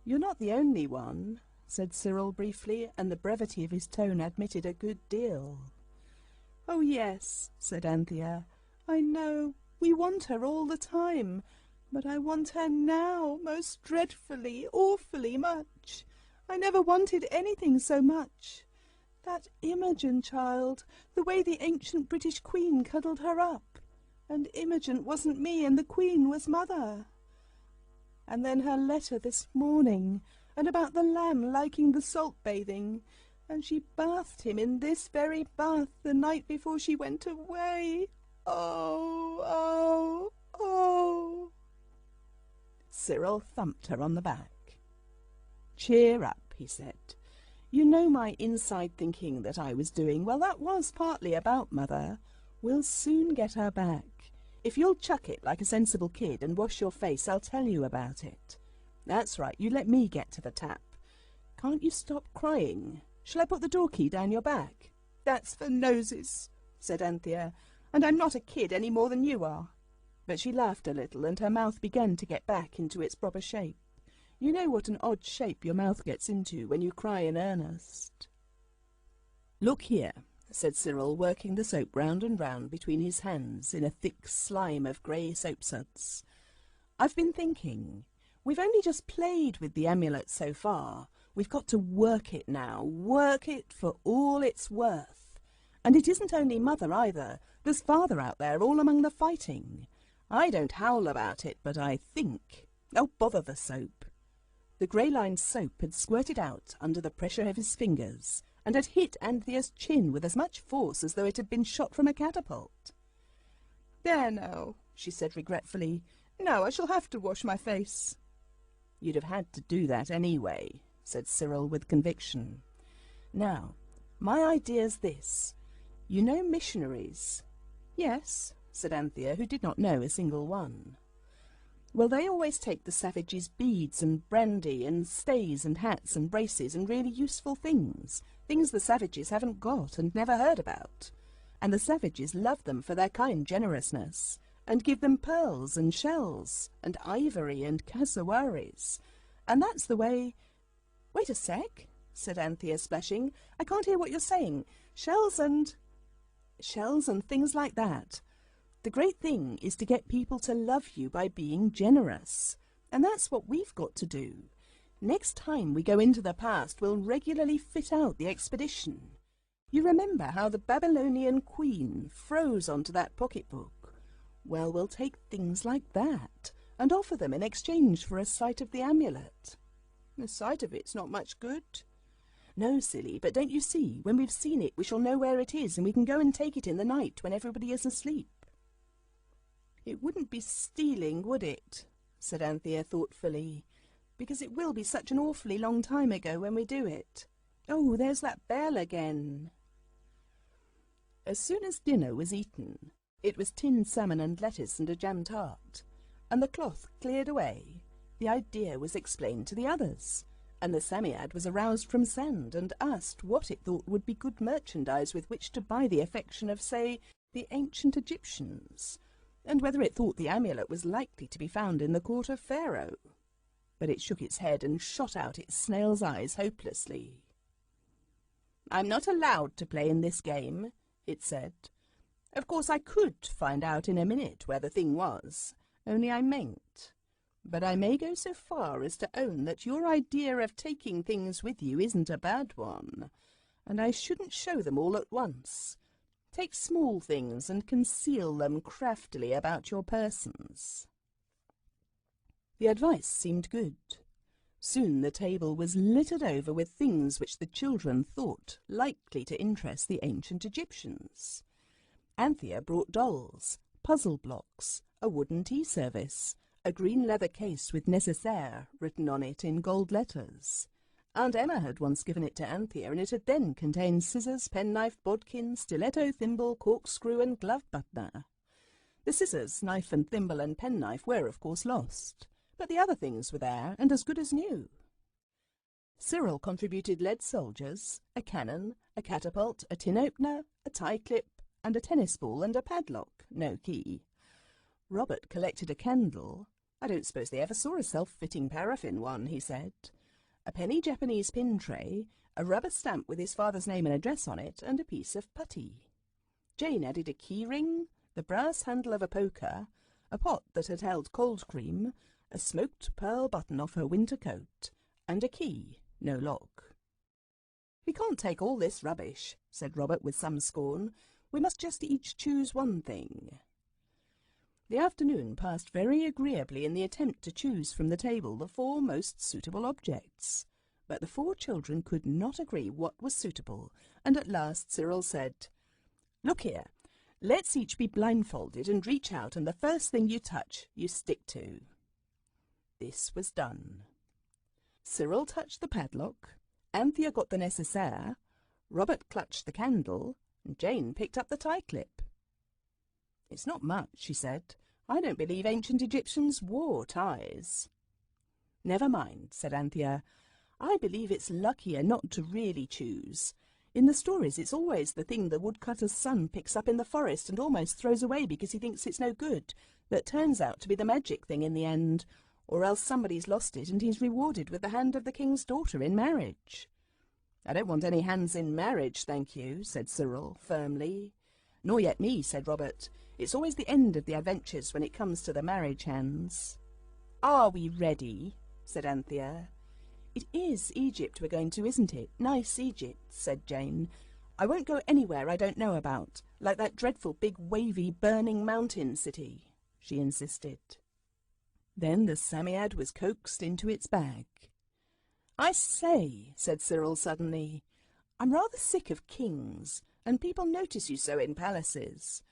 Speaker 1: "You're not the only one," said Cyril briefly, and the brevity of his tone admitted a good deal. "Oh, yes," said Anthea. "I know. We want her all the time. But I want her now most dreadfully, awfully much. I never wanted anything so much. That Imogen child, the way the ancient British Queen cuddled her up. And Imogen wasn't me, and the Queen was Mother. And then her letter this morning, and about the lamb liking the salt bathing. And she bathed him in this very bath the night before she went away. Oh, oh, oh." Cyril thumped her on the back. "Cheer up," he said. "You know my inside thinking that I was doing. Well, that was partly about Mother. We'll soon get her back. If you'll chuck it like a sensible kid and wash your face, I'll tell you about it. That's right, you let me get to the tap. Can't you stop crying? Shall I put the door key down your back?" "That's for noses," said Anthea, "and I'm not a kid any more than you are." But she laughed a little, and her mouth began to get back into its proper shape. You know what an odd shape your mouth gets into when you cry in earnest. "Look here," said Cyril, working the soap round and round between his hands in a thick slime of grey soapsuds. "I've been thinking. We've only just played with the amulet so far. We've got to work it now, work it for all it's worth. And it isn't only Mother either. There's Father out there all among the fighting. I don't howl about it, but I think. Oh, bother the soap." The grey-lined soap had squirted out under the pressure of his fingers and had hit Anthea's chin with as much force as though it had been shot from a catapult. "There now," she said regretfully. "Now I shall have to wash my face." "You'd have had to do that anyway," said Cyril with conviction. "Now, my idea's this. You know missionaries?" "Yes," said Anthea, who did not know a single one. "Well, they always take the savages beads and brandy and stays and hats and braces and really useful things, things the savages haven't got and never heard about. And the savages love them for their kind generousness, and give them pearls and shells and ivory and cassowaries. And that's the way—" "Wait a sec," said Anthea, splashing. "I can't hear what you're saying. Shells and things like that. The great thing is to get people to love you by being generous. And that's what we've got to do. Next time we go into the past, we'll regularly fit out the expedition. You remember how the Babylonian queen froze onto that pocketbook? Well, we'll take things like that and offer them in exchange for a sight of the amulet." "The sight of it's not much good." "No, silly, but don't you see? When we've seen it, we shall know where it is, and we can go and take it in the night when everybody is asleep." "It wouldn't be stealing, would it?" said Anthea thoughtfully, "because it will be such an awfully long time ago when we do it. Oh, there's that bell again." As soon as dinner was eaten, it was tinned salmon and lettuce and a jam tart, and the cloth cleared away, the idea was explained to the others, and the Psammead was aroused from sand and asked what it thought would be good merchandise with which to buy the affection of, say, the ancient Egyptians, and whether it thought the amulet was likely to be found in the court of Pharaoh. But it shook its head and shot out its snail's eyes hopelessly. "I'm not allowed to play in this game," it said. "Of course I could find out in a minute where the thing was, only I mayn't. But I may go so far as to own that your idea of taking things with you isn't a bad one, and I shouldn't show them all at once. Take small things and conceal them craftily about your persons." The advice seemed good. Soon the table was littered over with things which the children thought likely to interest the ancient Egyptians. Anthea brought dolls, puzzle blocks, a wooden tea service, a green leather case with nécessaire written on it in gold letters. Aunt Emma had once given it to Anthea, and it had then contained scissors, penknife, bodkin, stiletto, thimble, corkscrew, and glove buttoner. The scissors, knife and thimble and penknife were, of course, lost, but the other things were there and as good as new. Cyril contributed lead soldiers, a cannon, a catapult, a tin opener, a tie clip, and a tennis ball and a padlock, no key. Robert collected a candle. I don't suppose they ever saw a self-fitting paraffin one, he said. A penny Japanese pin tray, a rubber stamp with his father's name and address on it, and a piece of putty. Jane added a key ring, the brass handle of a poker, a pot that had held cold cream, a smoked pearl button off her winter coat, and a key, no lock. "We can't take all this rubbish," said Robert with some scorn. "We must just each choose one thing." The afternoon passed very agreeably in the attempt to choose from the table the 4 most suitable objects. But the 4 children could not agree what was suitable, and at last Cyril said, "Look here, let's each be blindfolded and reach out, and the first thing you touch, you stick to." This was done. Cyril touched the padlock, Anthea got the nécessaire, Robert clutched the candle, and Jane picked up the tie clip. "It's not much," she said. "I don't believe ancient Egyptians wore ties." "Never mind," said Anthea. "I believe it's luckier not to really choose. In the stories it's always the thing the woodcutter's son picks up in the forest and almost throws away because he thinks it's no good, that turns out to be the magic thing in the end, or else somebody's lost it and he's rewarded with the hand of the king's daughter in marriage." "I don't want any hands in marriage, thank you," said Cyril firmly. "Nor yet me," said Robert. "It's always the end of the adventures when it comes to the marriage hands." "Are we ready?" said Anthea. "It is Egypt we're going to, isn't it? Nice Egypt," said Jane. "I won't go anywhere I don't know about, like that dreadful big wavy burning mountain city," she insisted. Then the Psammead was coaxed into its bag. "I say," said Cyril suddenly, "I'm rather sick of kings, and people notice you so in palaces.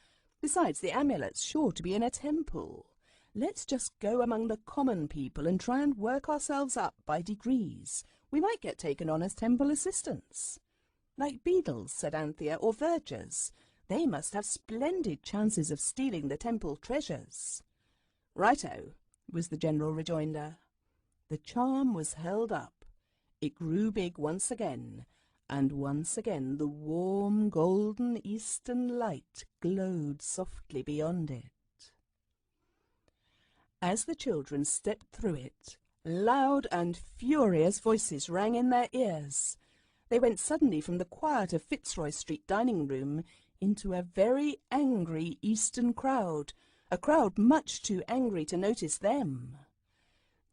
Speaker 1: Besides, the amulet's sure to be in a temple. Let's just go among the common people and try and work ourselves up by degrees. We might get taken on as temple assistants." "Like beadles," said Anthea, "or vergers. They must have splendid chances of stealing the temple treasures." "Righto," was the general rejoinder. The charm was held up. It grew big once again, and once again the warm golden eastern light glowed softly beyond it. As the children stepped through it, loud and furious voices rang in their ears. They went suddenly from the quiet of Fitzroy Street dining room into a very angry eastern crowd, a crowd much too angry to notice them.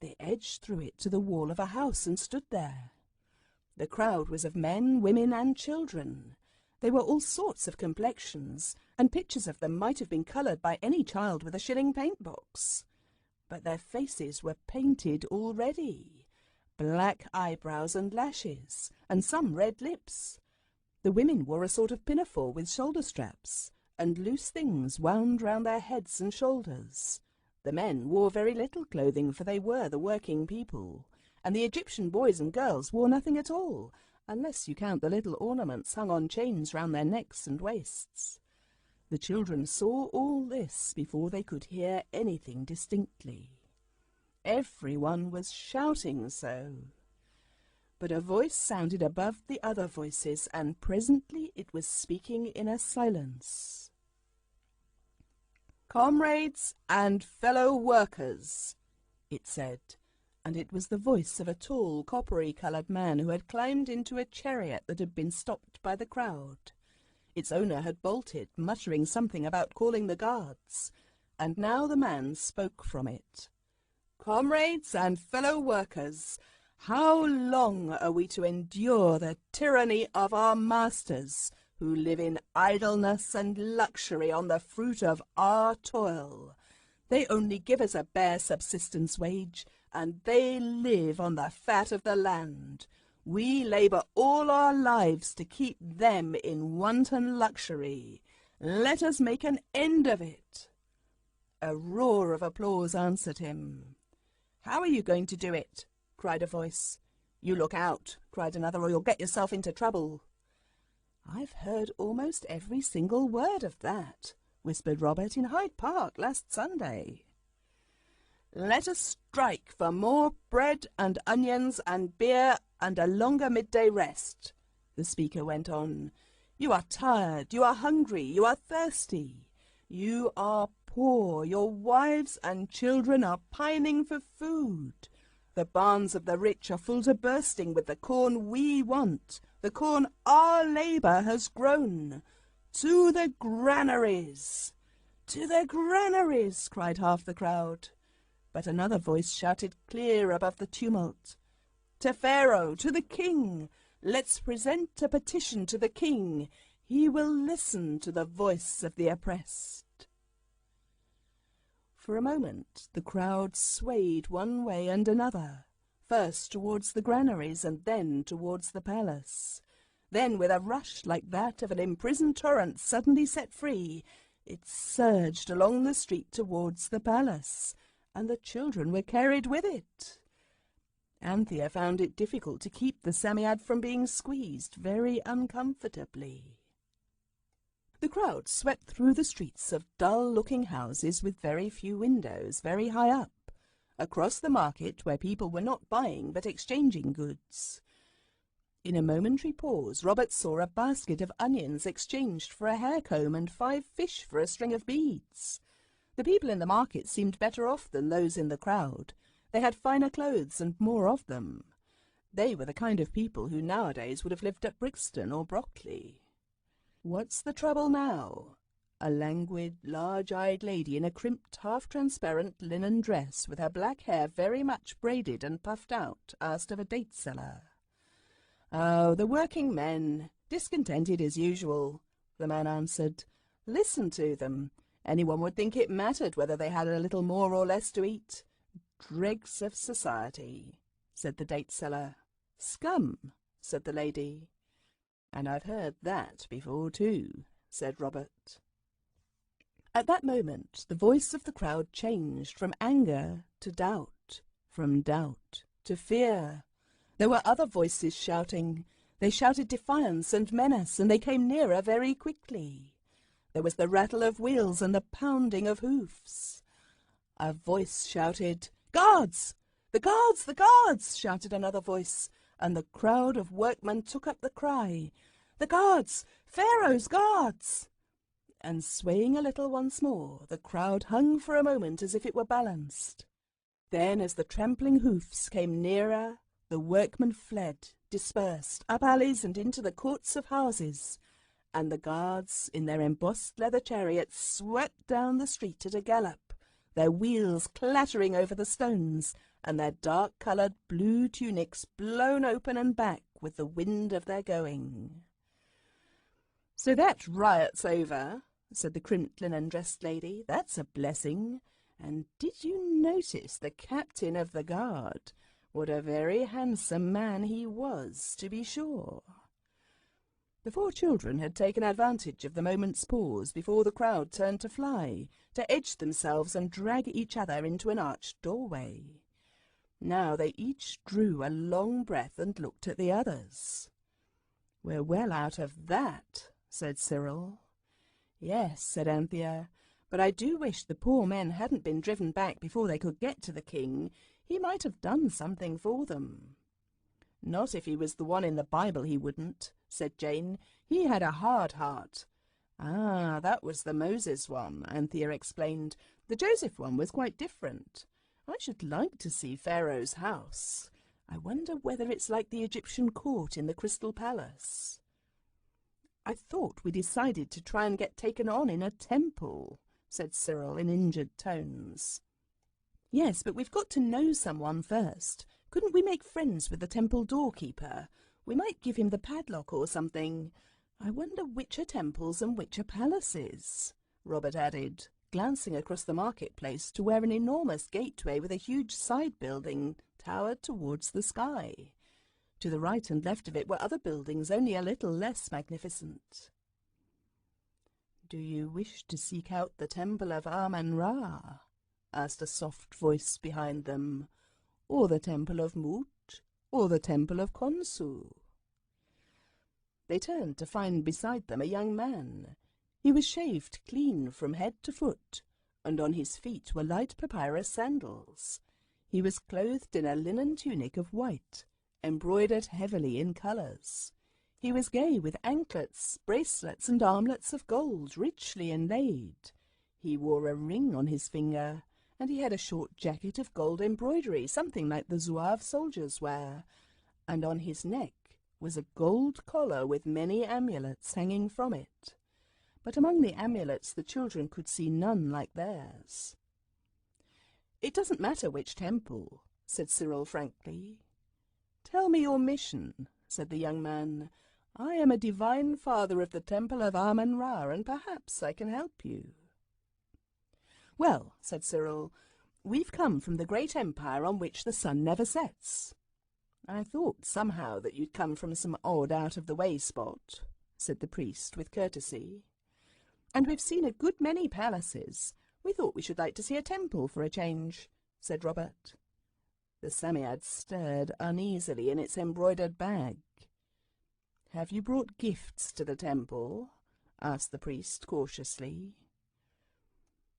Speaker 1: They edged through it to the wall of a house and stood there. The crowd was of men, women, and children. They were all sorts of complexions, and pictures of them might have been coloured by any child with a shilling paint-box. But their faces were painted already. Black eyebrows and lashes, and some red lips. The women wore a sort of pinafore with shoulder straps, and loose things wound round their heads and shoulders. The men wore very little clothing, for they were the working people, and the Egyptian boys and girls wore nothing at all, unless you count the little ornaments hung on chains round their necks and waists. The children saw all this before they could hear anything distinctly. Everyone was shouting so. But a voice sounded above the other voices, and presently it was speaking in a silence. "Comrades and fellow workers," it said, and it was the voice of a tall, coppery-coloured man who had climbed into a chariot that had been stopped by the crowd. Its owner had bolted, muttering something about calling the guards, and now the man spoke from it. "Comrades and fellow workers, how long are we to endure the tyranny of our masters, who live in idleness and luxury on the fruit of our toil? They only give us a bare subsistence wage, and they live on the fat of the land. We labour all our lives to keep them in wanton luxury. Let us make an end of it." A roar of applause answered him. "How are you going to do it?" cried a voice. "You look out," cried another, "or you'll get yourself into trouble." "I've heard almost every single word of that," whispered Robert, "in Hyde Park last Sunday." "Let us strike for more bread and onions and beer and a longer midday rest," the speaker went on. "You are tired, you are hungry, you are thirsty. You are poor, your wives and children are pining for food. The barns of the rich are full to bursting with the corn we want, the corn our labour has grown. To the granaries! To the granaries!" cried half the crowd. But another voice shouted clear above the tumult. "To Pharaoh, to the king! Let's present a petition to the king. He will listen to the voice of the oppressed." For a moment the crowd swayed one way and another, first towards the granaries and then towards the palace. Then, with a rush like that of an imprisoned torrent suddenly set free, it surged along the street towards the palace, and the children were carried with it. Anthea found it difficult to keep the Psammead from being squeezed very uncomfortably. The crowd swept through the streets of dull-looking houses with very few windows, very high up, across the market where people were not buying but exchanging goods. In a momentary pause, Robert saw a basket of onions exchanged for a hair comb and 5 fish for a string of beads. The people in the market seemed better off than those in the crowd. They had finer clothes and more of them. They were the kind of people who nowadays would have lived at Brixton or Brockley. "What's the trouble now?" A languid, large-eyed lady in a crimped, half-transparent linen dress with her black hair very much braided and puffed out asked of a date-seller. "Oh, the working men, discontented as usual," the man answered. "Listen to them. Anyone would think it mattered whether they had a little more or less to eat. Dregs of society," said the date-seller. "Scum," said the lady. "And I've heard that before too," said Robert. At that moment the voice of the crowd changed from anger to doubt, from doubt to fear. There were other voices shouting. They shouted defiance and menace, and they came nearer very quickly. There was the rattle of wheels and the pounding of hoofs. A voice shouted, "Guards! The guards! The guards!" shouted another voice, and the crowd of workmen took up the cry, "The guards! Pharaoh's guards!" And swaying a little once more, the crowd hung for a moment as if it were balanced. Then, as the trampling hoofs came nearer, the workmen fled, dispersed, up alleys and into the courts of houses, and the guards, in their embossed leather chariots, swept down the street at a gallop, their wheels clattering over the stones, and their dark-coloured blue tunics blown open and back with the wind of their going. "So that riot's over," said the crimped linen-dressed lady. "That's a blessing. And did you notice the captain of the guard? What a very handsome man he was, to be sure." The 4 children had taken advantage of the moment's pause before the crowd turned to fly, to edge themselves and drag each other into an arched doorway. Now they each drew a long breath and looked at the others. "We're well out of that," said Cyril. "Yes," said Anthea, "but I do wish the poor men hadn't been driven back before they could get to the king. He might have done something for them." "Not if he was the one in the Bible, he wouldn't," said Jane. "He had a hard heart." "Ah, that was the Moses one," Anthea explained. "The Joseph one was quite different. I should like to see Pharaoh's house. I wonder whether it's like the Egyptian court in the Crystal Palace." "I thought we decided to try and get taken on in a temple," said Cyril in injured tones. "Yes, but we've got to know someone first. Couldn't we make friends with the temple doorkeeper? We might give him the padlock or something. I wonder which are temples and which are palaces," Robert added, glancing across the marketplace to where an enormous gateway with a huge side building towered towards the sky. To the right and left of it were other buildings only a little less magnificent. "Do you wish to seek out the temple of Amun-Ra?" asked a soft voice behind them. "Or the temple of Mut? Or the temple of Khonsu?" They turned to find beside them a young man. He was shaved clean from head to foot, and on his feet were light papyrus sandals. He was clothed in a linen tunic of white, embroidered heavily in colours. He was gay with anklets, bracelets, and armlets of gold, richly inlaid. He wore a ring on his finger, and he had a short jacket of gold embroidery, something like the Zouave soldiers wear, and on his neck was a gold collar with many amulets hanging from it. But among the amulets the children could see none like theirs. "It doesn't matter which temple," said Cyril frankly. "Tell me your mission," said the young man. "I am a divine father of the temple of Amun-Ra, and perhaps I can help you." "Well," said Cyril, "we've come from the great empire on which the sun never sets." "I thought somehow that you'd come from some odd out-of-the-way spot," said the priest with courtesy. "And we've seen a good many palaces. We thought we should like to see a temple for a change," said Robert. The Psammead stirred uneasily in its embroidered bag. "Have you brought gifts to the temple?" asked the priest cautiously.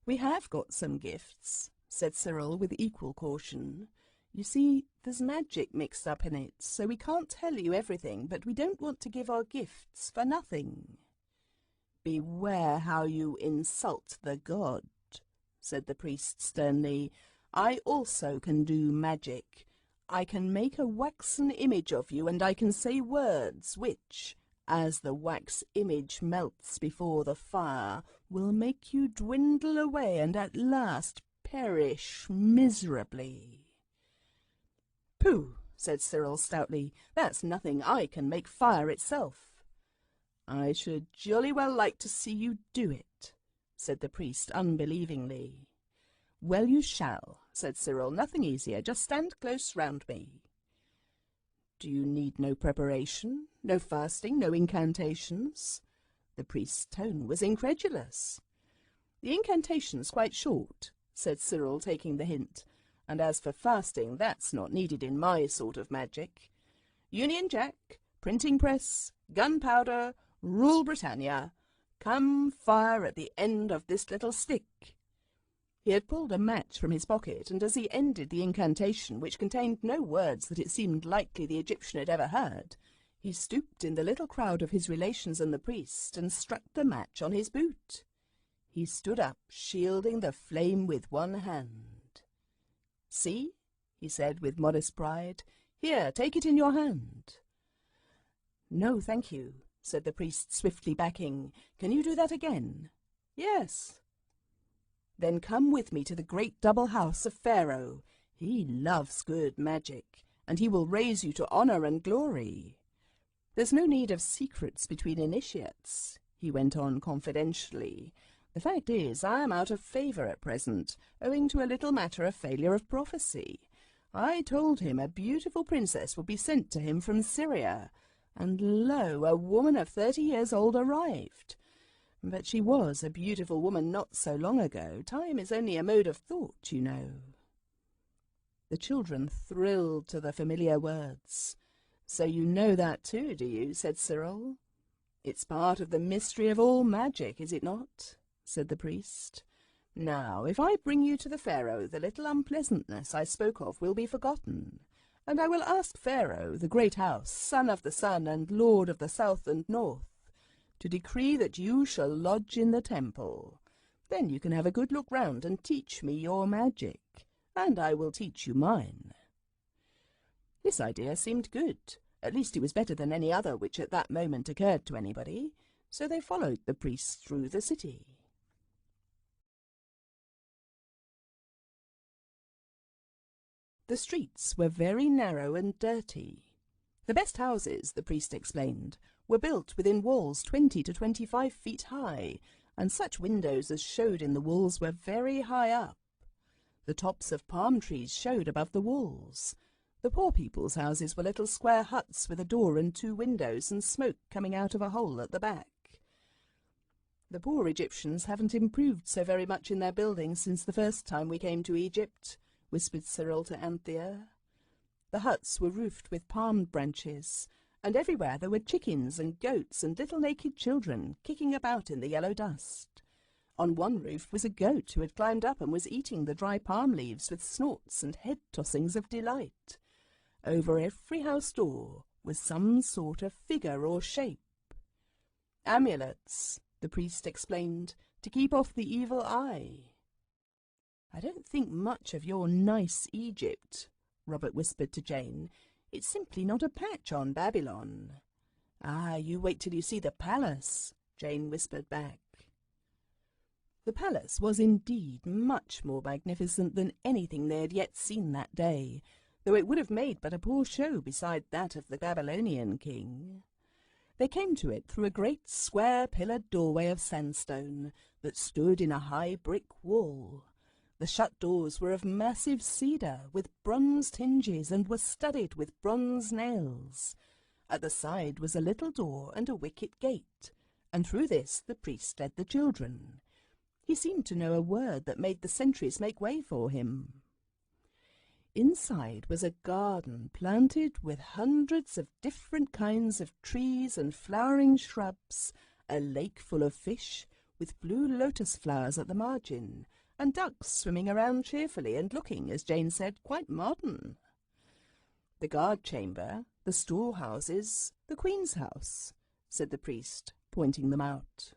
Speaker 1: "We have got some gifts," said Cyril with equal caution. "You see, there's magic mixed up in it, so we can't tell you everything, but we don't want to give our gifts for nothing." "Beware how you insult the god," said the priest sternly. "I also can do magic. I can make a waxen image of you, and I can say words which, as the wax image melts before the fire, will make you dwindle away and at last perish miserably." "Pooh," said Cyril stoutly, "that's nothing. I can make fire itself." "I should jolly well like to see you do it," said the priest unbelievingly. "Well, you shall," said Cyril. "Nothing easier. Just stand close round me." "Do you need no preparation, no fasting, no incantations?" The priest's tone was incredulous. "The incantation's quite short," said Cyril, taking the hint. "And as for fasting, that's not needed in my sort of magic. Union Jack, printing press, gunpowder, rule Britannia. Come fire at the end of this little stick." He had pulled a match from his pocket, and as he ended the incantation, which contained no words that it seemed likely the Egyptian had ever heard, he stooped in the little crowd of his relations and the priest, and struck the match on his boot. He stood up, shielding the flame with one hand. "See," he said with modest pride. "Here, take it in your hand." "No, thank you," said the priest, swiftly backing. "Can you do that again?" "Yes." "Then come with me to the great double house of Pharaoh. He loves good magic, and he will raise you to honor and glory. There's no need of secrets between initiates," he went on confidentially. "The fact is, I am out of favor at present, owing to a little matter of failure of prophecy. I told him a beautiful princess would be sent to him from Syria, and lo, a woman of 30 years old arrived. But she was a beautiful woman not so long ago. Time is only a mode of thought, you know." The children thrilled to the familiar words. "So you know that too, do you?" said Cyril. "It's part of the mystery of all magic, is it not?" said the priest. "Now, if I bring you to the Pharaoh, the little unpleasantness I spoke of will be forgotten, and I will ask Pharaoh, the great house, son of the sun and lord of the south and north, to decree that you shall lodge in the temple. Then you can have a good look round and teach me your magic, and I will teach you mine." This idea seemed good. At least it was better than any other which at that moment occurred to anybody, so they followed the priest through the city. The streets were very narrow and dirty. The best houses, the priest explained, were built within walls 20 to 25 feet high, and such windows as showed in the walls were very high up. The tops of palm trees showed above the walls. The poor people's houses were little square huts with a door and 2 windows and smoke coming out of a hole at the back. The poor Egyptians haven't improved so very much in their buildings since the first time we came to Egypt, whispered Cyril to Anthea. The huts were roofed with palm branches, and everywhere there were chickens and goats and little naked children kicking about in the yellow dust. On one roof was a goat who had climbed up and was eating the dry palm leaves with snorts and head-tossings of delight. Over every house door was some sort of figure or shape. Amulets, the priest explained, to keep off the evil eye. I don't think much of your nice Egypt, Robert whispered to Jane. It's simply not a patch on Babylon. Ah, you wait till you see the palace, Jane whispered back. The palace was indeed much more magnificent than anything they had yet seen that day, though it would have made but a poor show beside that of the Babylonian king. They came to it through a great square pillared doorway of sandstone that stood in a high brick wall. The shut doors were of massive cedar with bronzed hinges and were studded with bronze nails. At the side was a little door and a wicket gate, and through this the priest led the children. He seemed to know a word that made the sentries make way for him. Inside was a garden planted with hundreds of different kinds of trees and flowering shrubs, a lake full of fish, with blue lotus flowers at the margin, and ducks swimming around cheerfully and looking, as Jane said, quite modern. The guard chamber, the storehouses, the Queen's house, said the priest, pointing them out.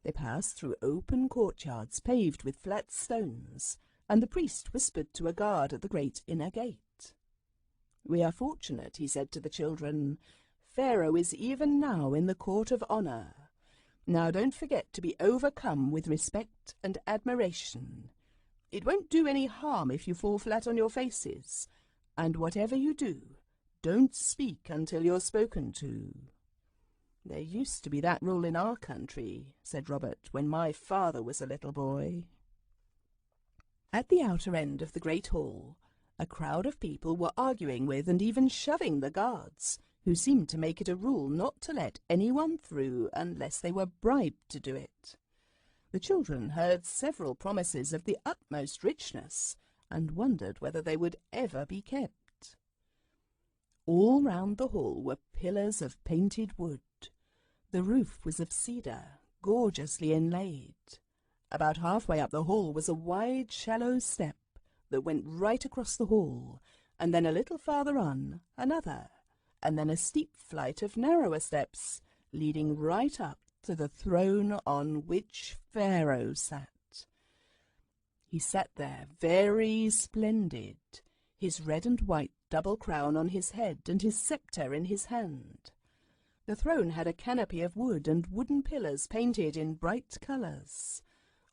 Speaker 1: They passed through open courtyards paved with flat stones, and the priest whispered to a guard at the great inner gate. "We are fortunate," he said to the children. "Pharaoh is even now in the court of honor. Now don't forget to be overcome with respect and admiration. It won't do any harm if you fall flat on your faces, and whatever you do, don't speak until you're spoken to." "There used to be that rule in our country," said Robert, "when my father was a little boy." At the outer end of the great hall, a crowd of people were arguing with and even shoving the guards, who seemed to make it a rule not to let anyone through unless they were bribed to do it. The children heard several promises of the utmost richness, and wondered whether they would ever be kept. All round the hall were pillars of painted wood. The roof was of cedar, gorgeously inlaid. About halfway up the hall was a wide, shallow step that went right across the hall, and then a little farther on, another, and then a steep flight of narrower steps, leading right up to the throne on which Pharaoh sat. He sat there very splendid, his red and white double crown on his head and his sceptre in his hand. The throne had a canopy of wood and wooden pillars painted in bright colours.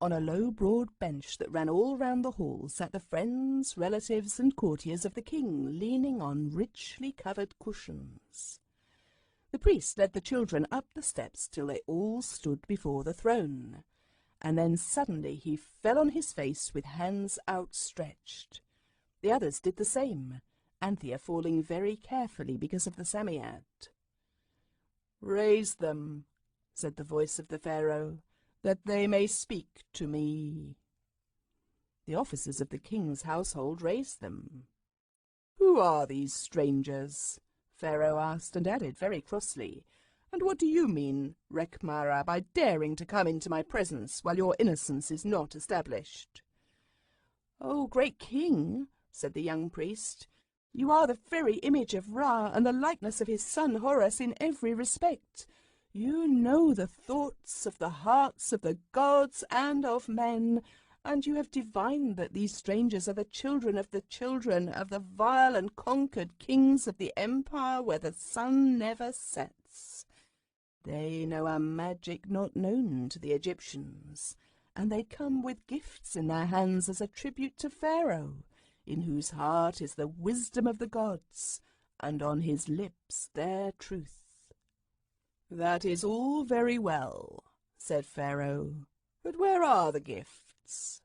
Speaker 1: On a low, broad bench that ran all round the hall sat the friends, relatives, and courtiers of the king, leaning on richly covered cushions. The priest led the children up the steps till they all stood before the throne, and then suddenly he fell on his face with hands outstretched. The others did the same, Anthea falling very carefully because of the Psammead. "Raise them," said the voice of the Pharaoh, "that they may speak to me." The officers of the king's household raised them. "Who are these strangers?" Pharaoh asked, and added very crossly, "And what do you mean, Rekmara, by daring to come into my presence while your innocence is not established?" "Oh, great king," said the young priest, "you are the very image of Ra and the likeness of his son Horus in every respect. You know the thoughts of the hearts of the gods and of men, and you have divined that these strangers are the children of the vile and conquered kings of the empire where the sun never sets. They know a magic not known to the Egyptians, and they come with gifts in their hands as a tribute to Pharaoh, in whose heart is the wisdom of the gods, and on his lips their truth." "That is all very well," said Pharaoh. "But where are the gifts?"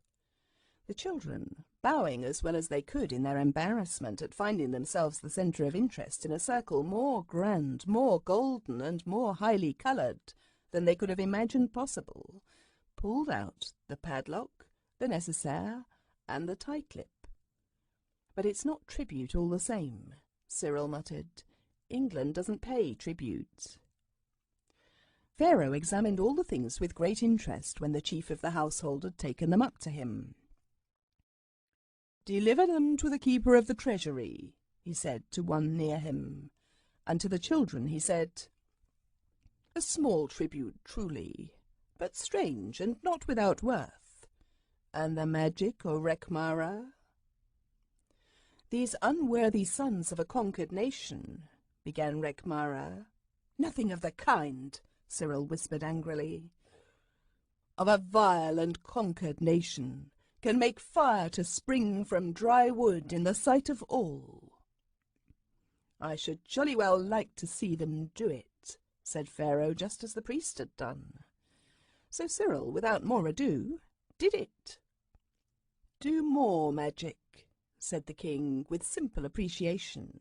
Speaker 1: The children, bowing as well as they could in their embarrassment at finding themselves the centre of interest in a circle more grand, more golden, and more highly coloured than they could have imagined possible, pulled out the padlock, the nécessaire, and the tie-clip. "But it's not tribute all the same," Cyril muttered. "England doesn't pay tribute." Pharaoh examined all the things with great interest when the chief of the household had taken them up to him. "Deliver them to the keeper of the treasury," he said to one near him, and to the children he said, "A small tribute, truly, but strange and not without worth. And the magic, O Rekmara?" "These unworthy sons of a conquered nation," began Rekmara. "Nothing of the kind," Cyril whispered angrily. "Of a vile and conquered nation, can make fire to spring from dry wood in the sight of all." "I should jolly well like to see them do it," said Pharaoh, just as the priest had done. So Cyril, without more ado, did it. "Do more magic," said the king, with simple appreciation.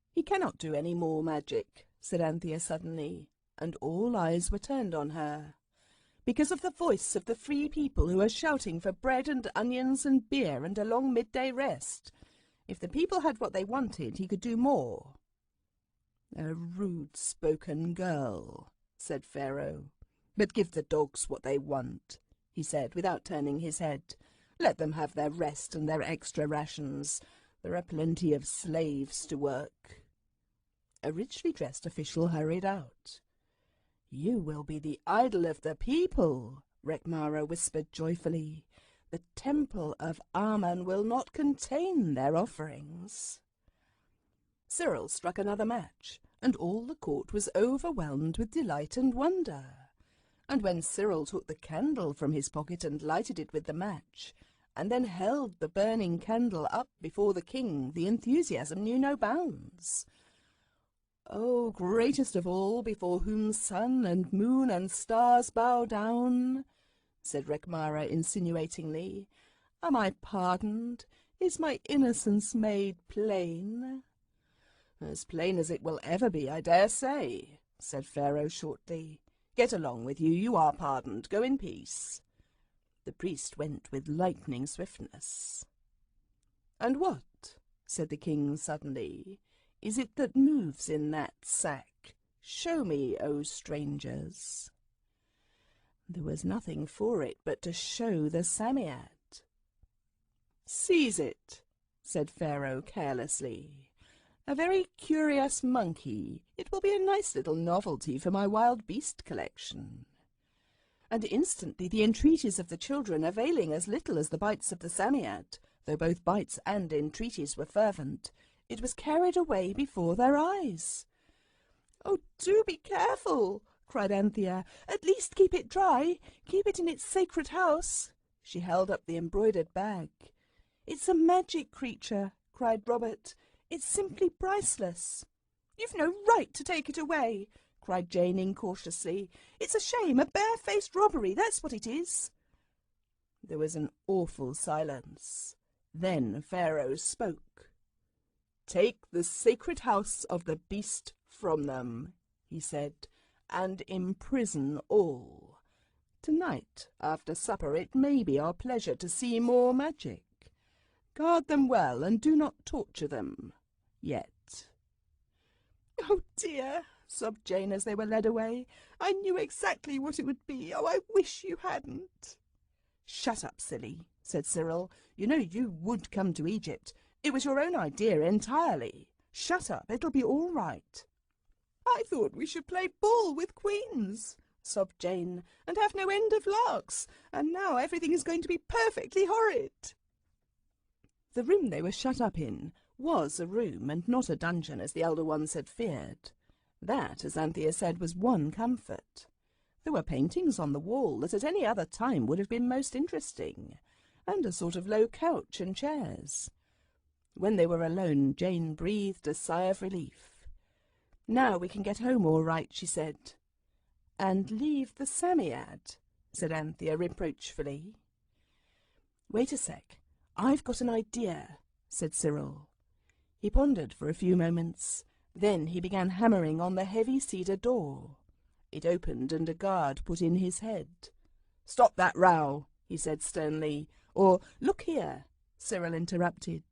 Speaker 1: "He cannot do any more magic," said Anthea suddenly, and all eyes were turned on her. "Because of the voice of the free people who are shouting for bread and onions and beer and a long midday rest. If the people had what they wanted, he could do more." "A rude-spoken girl," said Pharaoh. "But give the dogs what they want," he said, without turning his head. "Let them have their rest and their extra rations. There are plenty of slaves to work." A richly dressed official hurried out. "You will be the idol of the people," Rekmara whispered joyfully. "The temple of Amun will not contain their offerings." Cyril struck another match, and all the court was overwhelmed with delight and wonder. And when Cyril took the candle from his pocket and lighted it with the match, and then held the burning candle up before the king, the enthusiasm knew no bounds. "O greatest of all, before whom sun and moon and stars bow down," said Rekmara insinuatingly, "am I pardoned? Is my innocence made plain?" "As plain as it will ever be, I dare say," said Pharaoh shortly. "Get along with you. You are pardoned. Go in peace." The priest went with lightning swiftness. "And what," said the king suddenly, "is it that moves in that sack? Show me, O strangers." There was nothing for it but to show the Psammead. "Seize it," said Pharaoh carelessly. "A very curious monkey. It will be a nice little novelty for my wild beast collection." And instantly the entreaties of the children, availing as little as the bites of the Psammead, though both bites and entreaties were fervent, it was carried away before their eyes. "Oh, do be careful," cried Anthea. "At least keep it dry. Keep it in its sacred house." She held up the embroidered bag. "It's a magic creature," cried Robert. "It's simply priceless." "You've no right to take it away," cried Jane incautiously. "It's a shame, a barefaced robbery, that's what it is." There was an awful silence. Then Pharaoh spoke. "Take the sacred house of the beast from them," he said, "and imprison all. Tonight, after supper, it may be our pleasure to see more magic. Guard them well, and do not torture them yet." "Oh dear," sobbed Jane as they were led away. "I knew exactly what it would be. Oh, I wish you hadn't." "Shut up, silly," said Cyril. "You know you would come to Egypt. It was your own idea entirely. Shut up, it'll be all right." "I thought we should play ball with queens," sobbed Jane, "and have no end of larks, and now everything is going to be perfectly horrid." The room they were shut up in was a room and not a dungeon, as the elder ones had feared. That, as Anthea said, was one comfort. There were paintings on the wall that at any other time would have been most interesting, and a sort of low couch and chairs. When they were alone, Jane breathed a sigh of relief. "Now we can get home all right," she said. "And leave the Psammead," said Anthea reproachfully. "Wait a sec. I've got an idea," said Cyril. He pondered for a few moments. Then he began hammering on the heavy cedar door. It opened and a guard put in his head. "Stop that row," he said sternly. "Or, look here," Cyril interrupted.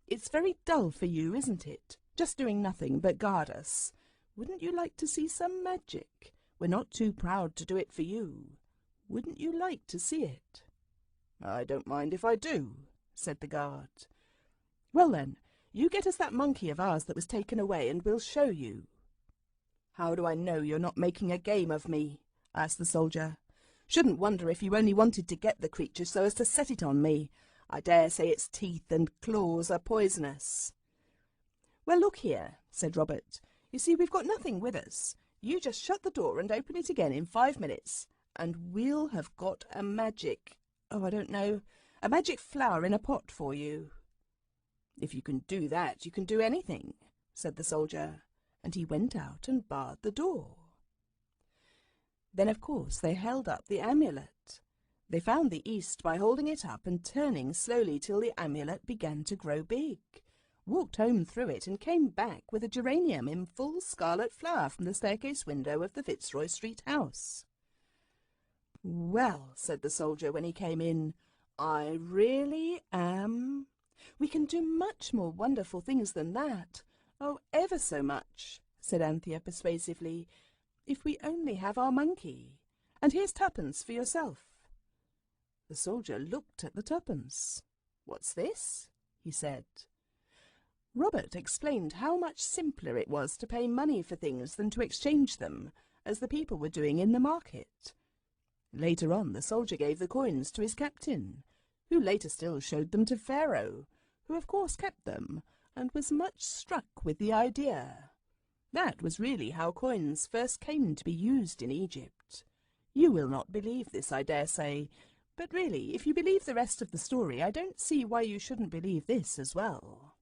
Speaker 1: "It's very dull for you, isn't it? Just doing nothing but guard us. Wouldn't you like to see some magic? We're not too proud to do it for you. Wouldn't you like to see it?" "I don't mind if I do," said the guard. "Well then, you get us that monkey of ours that was taken away and we'll show you." "How do I know you're not making a game of me?" asked the soldier. "Shouldn't wonder if you only wanted to get the creature so as to set it on me. I dare say its teeth and claws are poisonous." "Well, look here," said Robert. "You see, we've got nothing with us. You just shut the door and open it again in 5 minutes, and we'll have got a magic flower in a pot for you." "If you can do that, you can do anything," said the soldier, and he went out and barred the door. Then, of course, they held up the amulet. They found the east by holding it up and turning slowly till the amulet began to grow big, walked home through it, and came back with a geranium in full scarlet flower from the staircase window of the Fitzroy Street house. "Well," said the soldier when he came in, "I really am. We can do much more wonderful things than that. Oh, ever so much," said Anthea persuasively, "if we only have our monkey. And here's 2pence for yourself." The soldier looked at the 2pence. "What's this?" he said. Robert explained how much simpler it was to pay money for things than to exchange them, as the people were doing in the market. Later on, the soldier gave the coins to his captain, who later still showed them to Pharaoh, who of course kept them, and was much struck with the idea. That was really how coins first came to be used in Egypt. You will not believe this, I dare say, but really, if you believe the rest of the story, I don't see why you shouldn't believe this as well.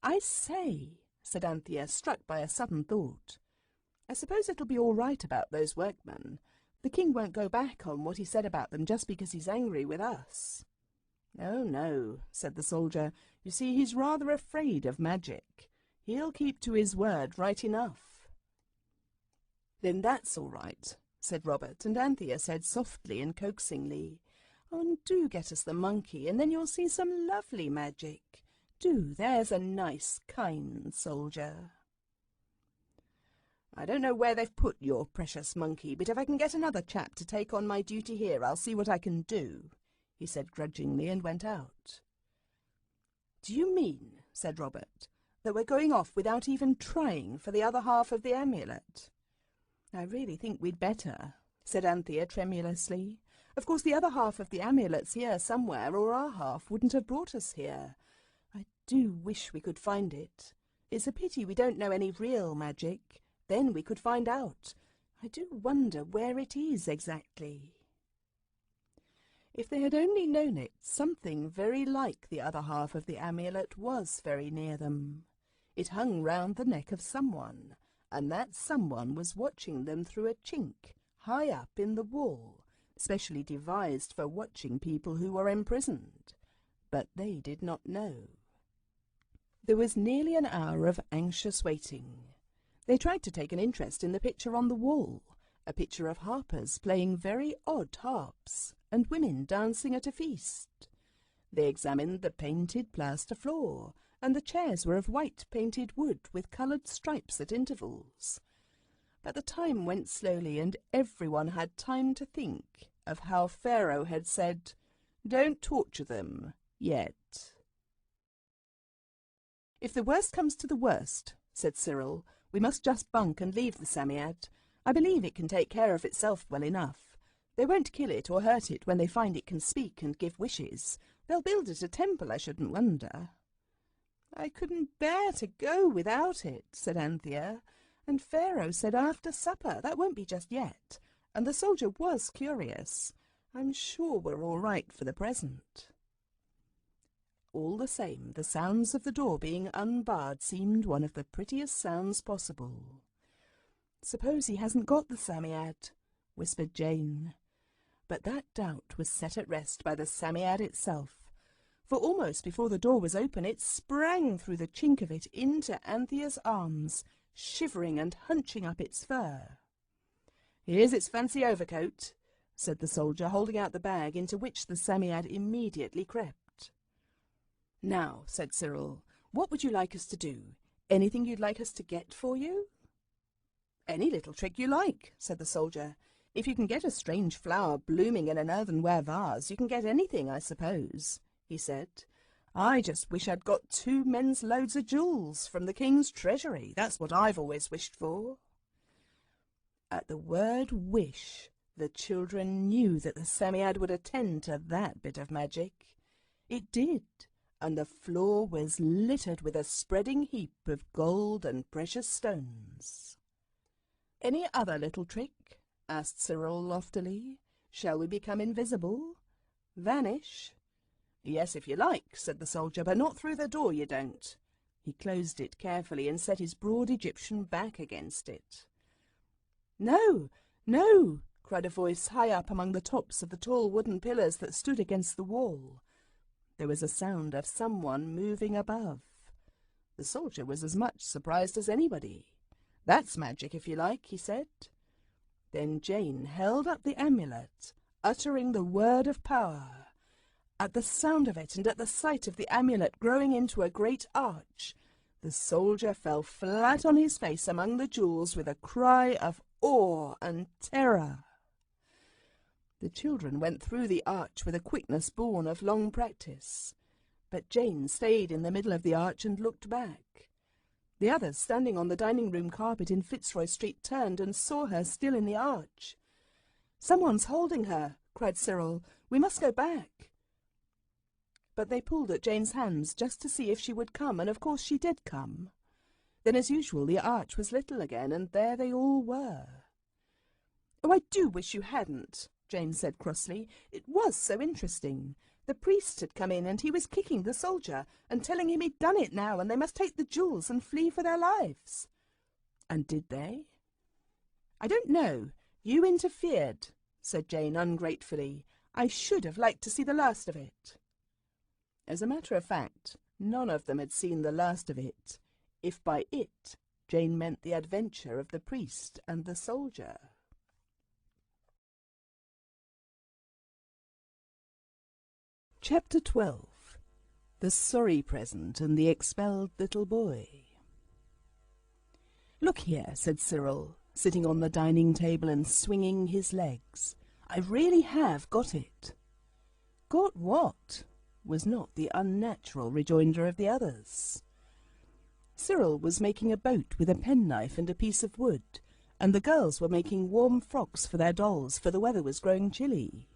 Speaker 1: "I say," said Anthea, struck by a sudden thought, "I suppose it'll be all right about those workmen. The king won't go back on what he said about them just because he's angry with us." "Oh, no," said the soldier. "You see, he's rather afraid of magic. He'll keep to his word right enough." "Then that's all right," said Robert, and Anthea said softly and coaxingly, "Oh, and do get us the monkey, and then you'll see some lovely magic. Do, there's a nice, kind soldier." "I don't know where they've put your precious monkey, but if I can get another chap to take on my duty here, I'll see what I can do," he said grudgingly, and went out. "Do you mean," said Robert, "that we're going off without even trying for the other half of the amulet?" "I really think we'd better," said Anthea tremulously. "Of course the other half of the amulet's here somewhere, or our half wouldn't have brought us here. I do wish we could find it. It's a pity we don't know any real magic. Then we could find out. I do wonder where it is exactly." If they had only known it, something very like the other half of the amulet was very near them. It hung round the neck of someone, and that someone was watching them through a chink high up in the wall, specially devised for watching people who were imprisoned. But they did not know. There was nearly an hour of anxious waiting. They tried to take an interest in the picture on the wall, a picture of harpers playing very odd harps, and women dancing at a feast. They examined the painted plaster floor, and the chairs were of white painted wood with coloured stripes at intervals. But the time went slowly, and everyone had time to think of how Pharaoh had said, "Don't torture them yet." "If the worst comes to the worst," said Cyril, "we must just bunk and leave the Psammead. I believe it can take care of itself well enough. They won't kill it or hurt it when they find it can speak and give wishes. They'll build it a temple, I shouldn't wonder." "I couldn't bear to go without it," said Anthea. "And Pharaoh said after supper. That won't be just yet. And the soldier was curious. I'm sure we're all right for the present." All the same, the sounds of the door being unbarred seemed one of the prettiest sounds possible. Suppose he hasn't got the Psammead, whispered Jane. But that doubt was set at rest by the Psammead itself, for almost before the door was open it sprang through the chink of it into Anthea's arms, shivering and hunching up its fur. "Here's its fancy overcoat," said the soldier, holding out the bag, into which the Psammead immediately crept. "Now," said Cyril, "what would you like us to do? Anything you'd like us to get for you?" "Any little trick you like," said the soldier. "If you can get a strange flower blooming in an earthenware vase, you can get anything, I suppose," he said. "I just wish I'd got 2 men's loads of jewels from the king's treasury. That's what I've always wished for." At the word wish, the children knew that the Psammead would attend to that bit of magic. It did, and the floor was littered with a spreading heap of gold and precious stones. "Any other little trick?" asked Cyril loftily. "Shall we become invisible? Vanish?" "Yes, if you like," said the soldier, "but not through the door, you don't." He closed it carefully and set his broad Egyptian back against it. "No, no!" cried a voice high up among the tops of the tall wooden pillars that stood against the wall. There was a sound of someone moving above. The soldier was as much surprised as anybody. "That's magic, if you like," he said. Then Jane held up the amulet, uttering the word of power. At the sound of it and at the sight of the amulet growing into a great arch, the soldier fell flat on his face among the jewels with a cry of awe and terror. The children went through the arch with a quickness born of long practice, but Jane stayed in the middle of the arch and looked back. The others, standing on the dining-room carpet in Fitzroy Street, turned and saw her still in the arch. "Someone's holding her," cried Cyril. "We must go back." But they pulled at Jane's hands just to see if she would come, and of course she did come. Then, as usual, the arch was little again, and there they all were. "Oh, I do wish you hadn't," Jane said crossly. "It was so interesting. The priest had come in, and he was kicking the soldier, and telling him he'd done it now, and they must take the jewels and flee for their lives." "And did they?" "I don't know. You interfered," said Jane ungratefully. "I should have liked to see the last of it." As a matter of fact, none of them had seen the last of it, if by it Jane meant the adventure of the priest and the soldier. Chapter 12. The Sorry Present and the Expelled Little Boy. "Look here," said Cyril, sitting on the dining table and swinging his legs. "I really have got it." "Got what?" was not the unnatural rejoinder of the others. Cyril was making a boat with a penknife and a piece of wood, and the girls were making warm frocks for their dolls, for the weather was growing chilly.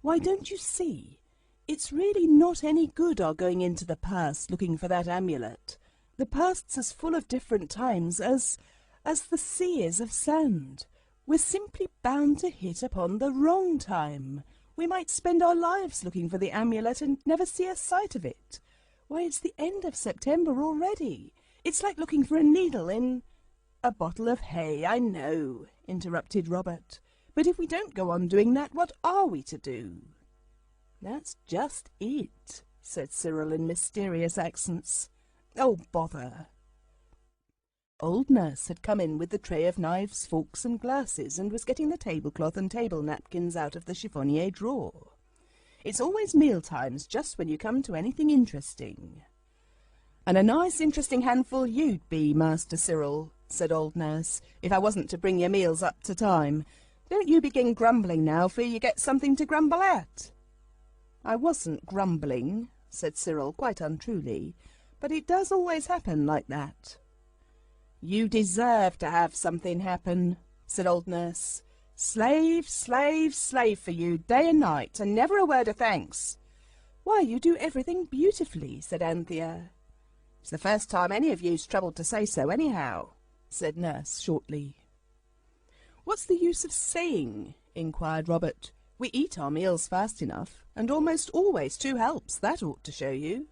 Speaker 1: "Why, don't you see? It's really not any good our going into the past looking for that amulet. The past's as full of different times as the sea is of sand. We're simply bound to hit upon the wrong time. We might spend our lives looking for the amulet and never see a sight of it. Why, it's the end of September already. It's like looking for a needle in—" "A bottle of hay, I know," interrupted Robert. "But if we don't go on doing that, what are we to do?" "That's just it," said Cyril in mysterious accents. "Oh, bother." Old Nurse had come in with the tray of knives, forks and glasses, and was getting the tablecloth and table napkins out of the chiffonier drawer. "It's always meal times just when you come to anything interesting." "And a nice interesting handful you'd be, Master Cyril," said Old Nurse, "if I wasn't to bring your meals up to time. Don't you begin grumbling now, for you get something to grumble at." "I wasn't grumbling," said Cyril, quite untruly, "but it does always happen like that." "You deserve to have something happen," said Old Nurse. "Slave, slave, slave for you, day and night, and never a word of thanks." "Why, you do everything beautifully," said Anthea. "It's the first time any of you's troubled to say so, anyhow," said Nurse shortly. "What's the use of saying?" inquired Robert. "We eat our meals fast enough, and almost always 2 helps. That ought to show you."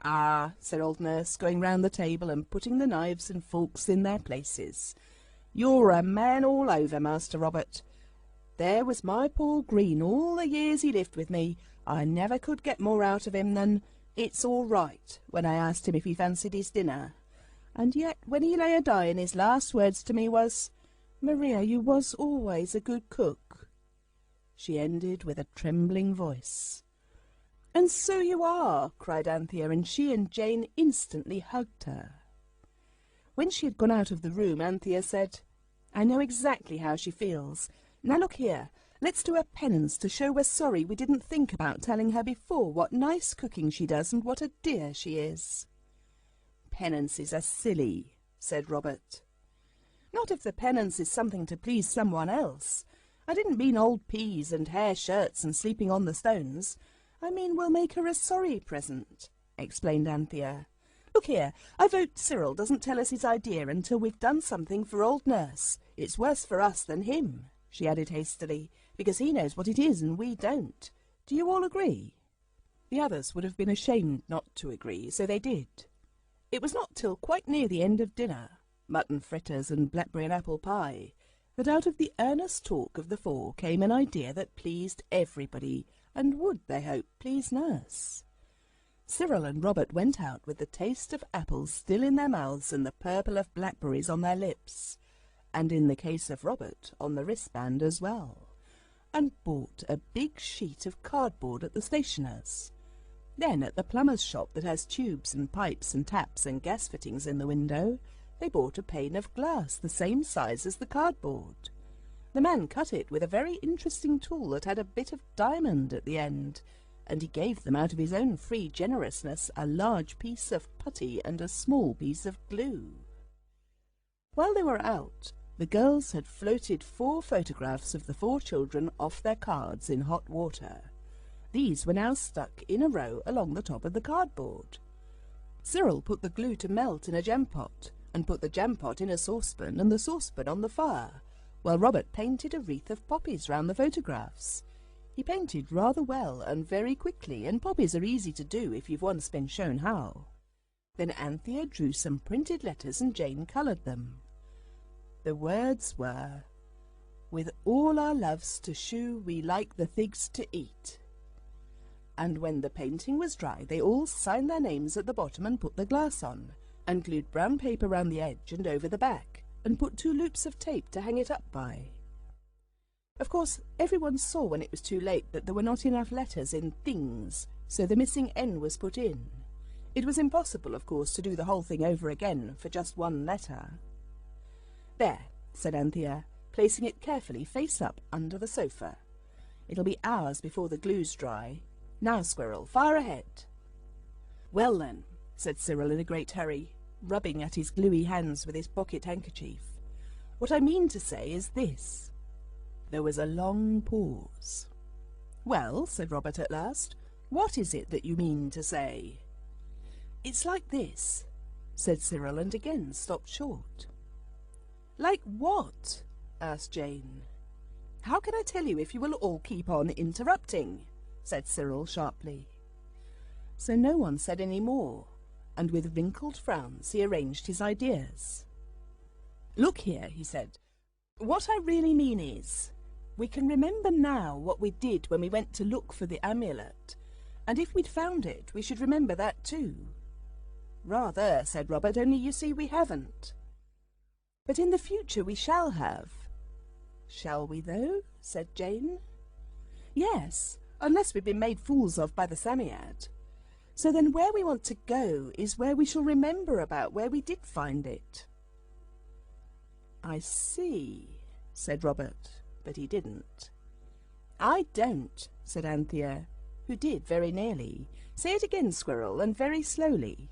Speaker 1: "Ah," said old Nurse, going round the table and putting the knives and forks in their places. "You're a man all over, Master Robert. There was my Paul Green all the years he lived with me. I never could get more out of him than 'It's all right' when I asked him if he fancied his dinner. And yet when he lay a-dying his last words to me was, 'Maria, you was always a good cook.'" She ended with a trembling voice. "And so you are," cried Anthea, and she and Jane instantly hugged her. When she had gone out of the room, Anthea said, "I know exactly how she feels. Now look here, let's do a penance to show we're sorry we didn't think about telling her before what nice cooking she does and what a dear she is." "Penances are silly," said Robert. "Not if the penance is something to please someone else. I didn't mean old peas and hair shirts and sleeping on the stones. I mean we'll make her a sorry present," explained Anthea. "Look here, I vote Cyril doesn't tell us his idea until we've done something for old Nurse. It's worse for us than him," she added hastily, "because he knows what it is and we don't. Do you all agree?" The others would have been ashamed not to agree, so they did. It was not till quite near the end of dinner, mutton fritters and blackberry and apple pie, that out of the earnest talk of the four came an idea that pleased everybody, and would, they hoped, please Nurse. Cyril and Robert went out with the taste of apples still in their mouths and the purple of blackberries on their lips, and in the case of Robert on the wristband as well, and bought a big sheet of cardboard at the stationer's. Then at the plumber's shop that has tubes and pipes and taps and gas fittings in the window, they bought a pane of glass the same size as the cardboard. The man cut it with a very interesting tool that had a bit of diamond at the end, and he gave them out of his own free generousness a large piece of putty and a small piece of glue. While they were out, the girls had floated 4 photographs of the 4 children off their cards in hot water. These were now stuck in a row along the top of the cardboard. Cyril put the glue to melt in a jam pot, and put the jam pot in a saucepan and the saucepan on the fire, while Robert painted a wreath of poppies round the photographs. He painted rather well and very quickly, and poppies are easy to do if you've once been shown how. Then Anthea drew some printed letters and Jane coloured them. The words were, "With all our loves to shew, we like the figs to eat." And when the painting was dry, they all signed their names at the bottom and put the glass on, and glued brown paper round the edge and over the back, and put 2 loops of tape to hang it up by. Of course, everyone saw when it was too late that there were not enough letters in things, so the missing N was put in. It was impossible, of course, to do the whole thing over again for just 1 letter. "There," said Anthea, placing it carefully face up under the sofa. "It'll be hours before the glue's dry. Now, Squirrel, fire ahead." "Well then," said Cyril in a great hurry, rubbing at his gluey hands with his pocket handkerchief, "what I mean to say is this." There was a long pause. "Well," said Robert at last, "what is it that you mean to say?" "It's like this," said Cyril, and again stopped short. "Like what?" asked Jane. "How can I tell you if you will all keep on interrupting?" said Cyril sharply. So no one said any more, and with wrinkled frowns he arranged his ideas. "Look here," he said, "what I really mean is, we can remember now what we did when we went to look for the amulet, and if we'd found it, we should remember that too." "Rather," said Robert, "only you see we haven't." "But in the future we shall have." "Shall we, though?" said Jane. "Yes, unless we've been made fools of by the Psammead. So then where we want to go is where we shall remember about where we did find it." "I see," said Robert, but he didn't. "I don't," said Anthea, who did very nearly. "Say it again, Squirrel, and very slowly."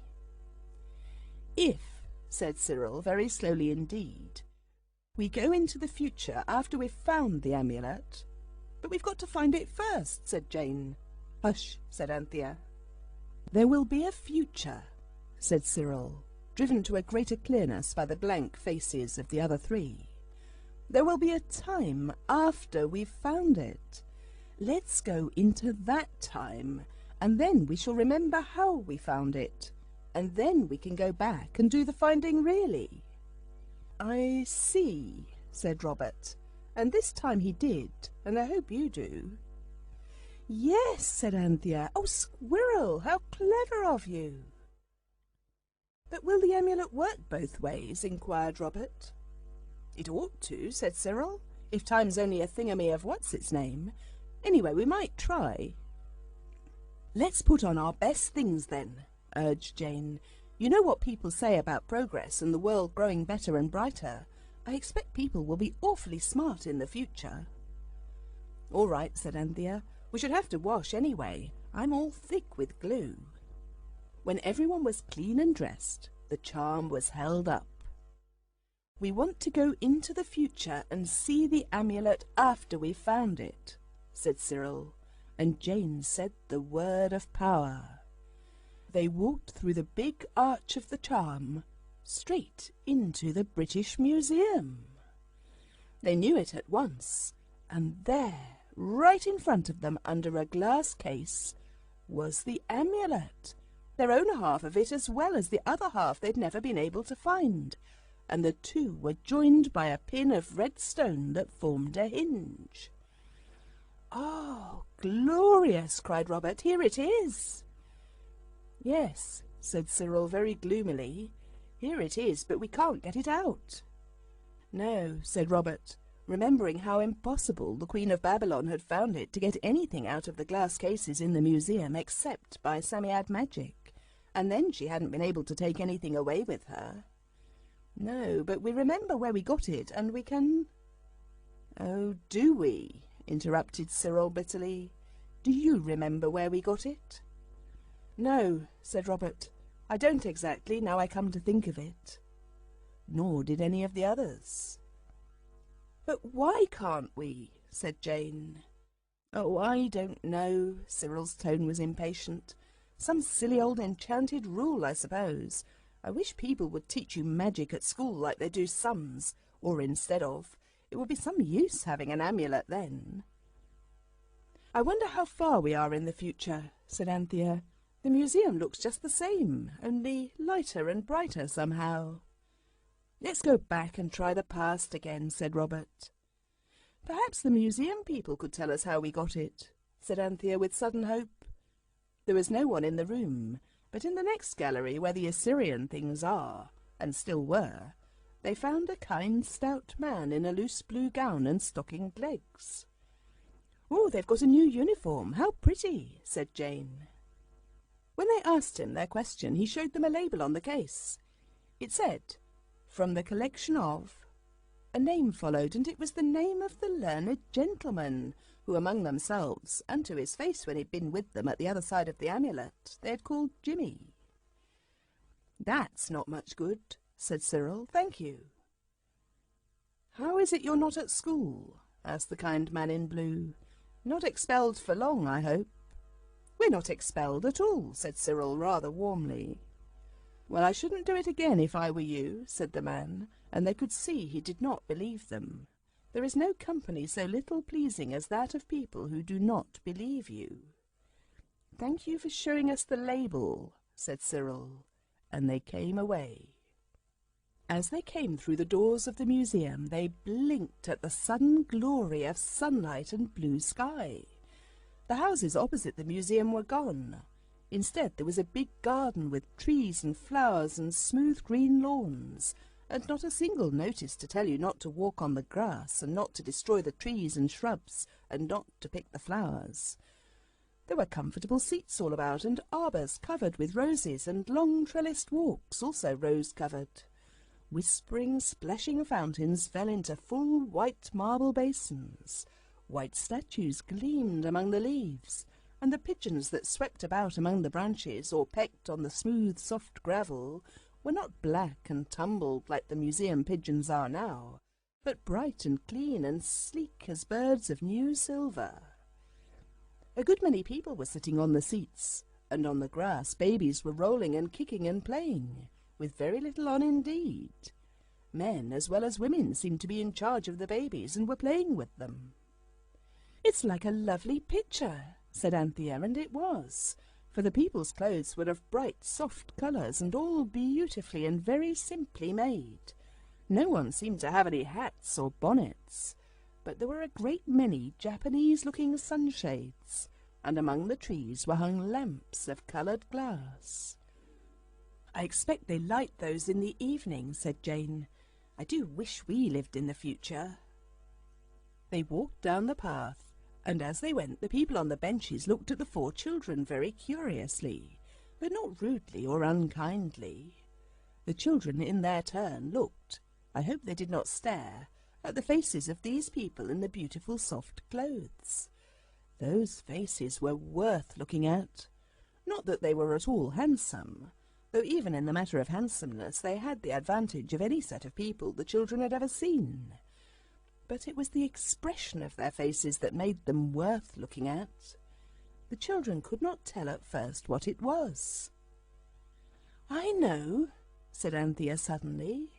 Speaker 1: "If," said Cyril, very slowly indeed, "we go into the future after we've found the amulet—" "But we've got to find it first," said Jane. "Hush," said Anthea. "There will be a future," said Cyril, driven to a greater clearness by the blank faces of the other 3. "There will be a time after we've found it. Let's go into that time and then we shall remember how we found it, and then we can go back and do the finding really." "I see," said Robert, and this time he did, and I hope you do. "Yes," said Anthea. "Oh, Squirrel, how clever of you!" "But will the amulet work both ways?" inquired Robert. "It ought to," said Cyril, "if time's only a thingamy of what's-its-name. Anyway, we might try." "Let's put on our best things, then," urged Jane. "You know what people say about progress and the world growing better and brighter. I expect people will be awfully smart in the future." "All right," said Anthea. "We should have to wash anyway. I'm all thick with glue." When everyone was clean and dressed, the charm was held up. "We want to go into the future and see the amulet after we've found it," said Cyril, and Jane said the word of power. They walked through the big arch of the charm, straight into the British Museum. They knew it at once, and there, right in front of them under a glass case, was the amulet, their own half of it as well as the other half they'd never been able to find, and the two were joined by a pin of red stone that formed a hinge. "Oh, glorious!" cried Robert. "Here it is." "Yes," said Cyril very gloomily. "Here it is, but we can't get it out." "No," said Robert, remembering how impossible the Queen of Babylon had found it to get anything out of the glass cases in the museum except by Psammead magic, and then she hadn't been able to take anything away with her. "No, but we remember where we got it, and we can—" "Oh, do we?" interrupted Cyril bitterly. "Do you remember where we got it?" "No," said Robert. "I don't exactly, now I come to think of it." Nor did any of the others. "But why can't we?" said Jane. "Oh, I don't know." Cyril's tone was impatient. "Some silly old enchanted rule, I suppose. I wish people would teach you magic at school like they do sums, or instead of. It would be some use having an amulet then." "I wonder how far we are in the future," said Anthea. "The museum looks just the same, only lighter and brighter somehow." "Let's go back and try the past again," said Robert. "Perhaps the museum people could tell us how we got it," said Anthea with sudden hope. There was no one in the room, but in the next gallery where the Assyrian things are, and still were, they found a kind stout man in a loose blue gown and stockinged legs. "Oh, they've got a new uniform. How pretty," said Jane. When they asked him their question, he showed them a label on the case. It said, "From the collection of—" A name followed, and it was the name of the learned gentleman, who among themselves, and to his face when he'd been with them at the other side of the amulet, they had called Jimmy. "That's not much good," said Cyril. "Thank you." "How is it you're not at school?" asked the kind man in blue. "Not expelled for long, I hope?" "We're not expelled at all," said Cyril rather warmly. "Well, I shouldn't do it again if I were you," said the man, and they could see he did not believe them. There is no company so little pleasing as that of people who do not believe you. "Thank you for showing us the label," said Cyril, and they came away. As they came through the doors of the museum, they blinked at the sudden glory of sunlight and blue sky. The houses opposite the museum were gone. Instead, there was a big garden with trees and flowers and smooth green lawns, and not a single notice to tell you not to walk on the grass, and not to destroy the trees and shrubs, and not to pick the flowers. There were comfortable seats all about, and arbours covered with roses, and long trellised walks, also rose-covered. Whispering, splashing fountains fell into full white marble basins. White statues gleamed among the leaves, and the pigeons that swept about among the branches or pecked on the smooth, soft gravel were not black and tumbled like the museum pigeons are now, but bright and clean and sleek as birds of new silver. A good many people were sitting on the seats, and on the grass babies were rolling and kicking and playing, with very little on indeed. Men as well as women seemed to be in charge of the babies and were playing with them. "It's like a lovely picture," said Anthea, and it was, for the people's clothes were of bright, soft colours, and all beautifully and very simply made. No one seemed to have any hats or bonnets, but there were a great many Japanese-looking sunshades, and among the trees were hung lamps of coloured glass. "I expect they light those in the evening," said Jane. "I do wish we lived in the future." They walked down the path, and as they went the people on the benches looked at the 4 children very curiously, but not rudely or unkindly. The children in their turn looked, I hope they did not stare, at the faces of these people in the beautiful soft clothes. Those faces were worth looking at. Not that they were at all handsome, though even in the matter of handsomeness they had the advantage of any set of people the children had ever seen. But it was the expression of their faces that made them worth looking at. The children could not tell at first what it was. "I know," said Anthea suddenly.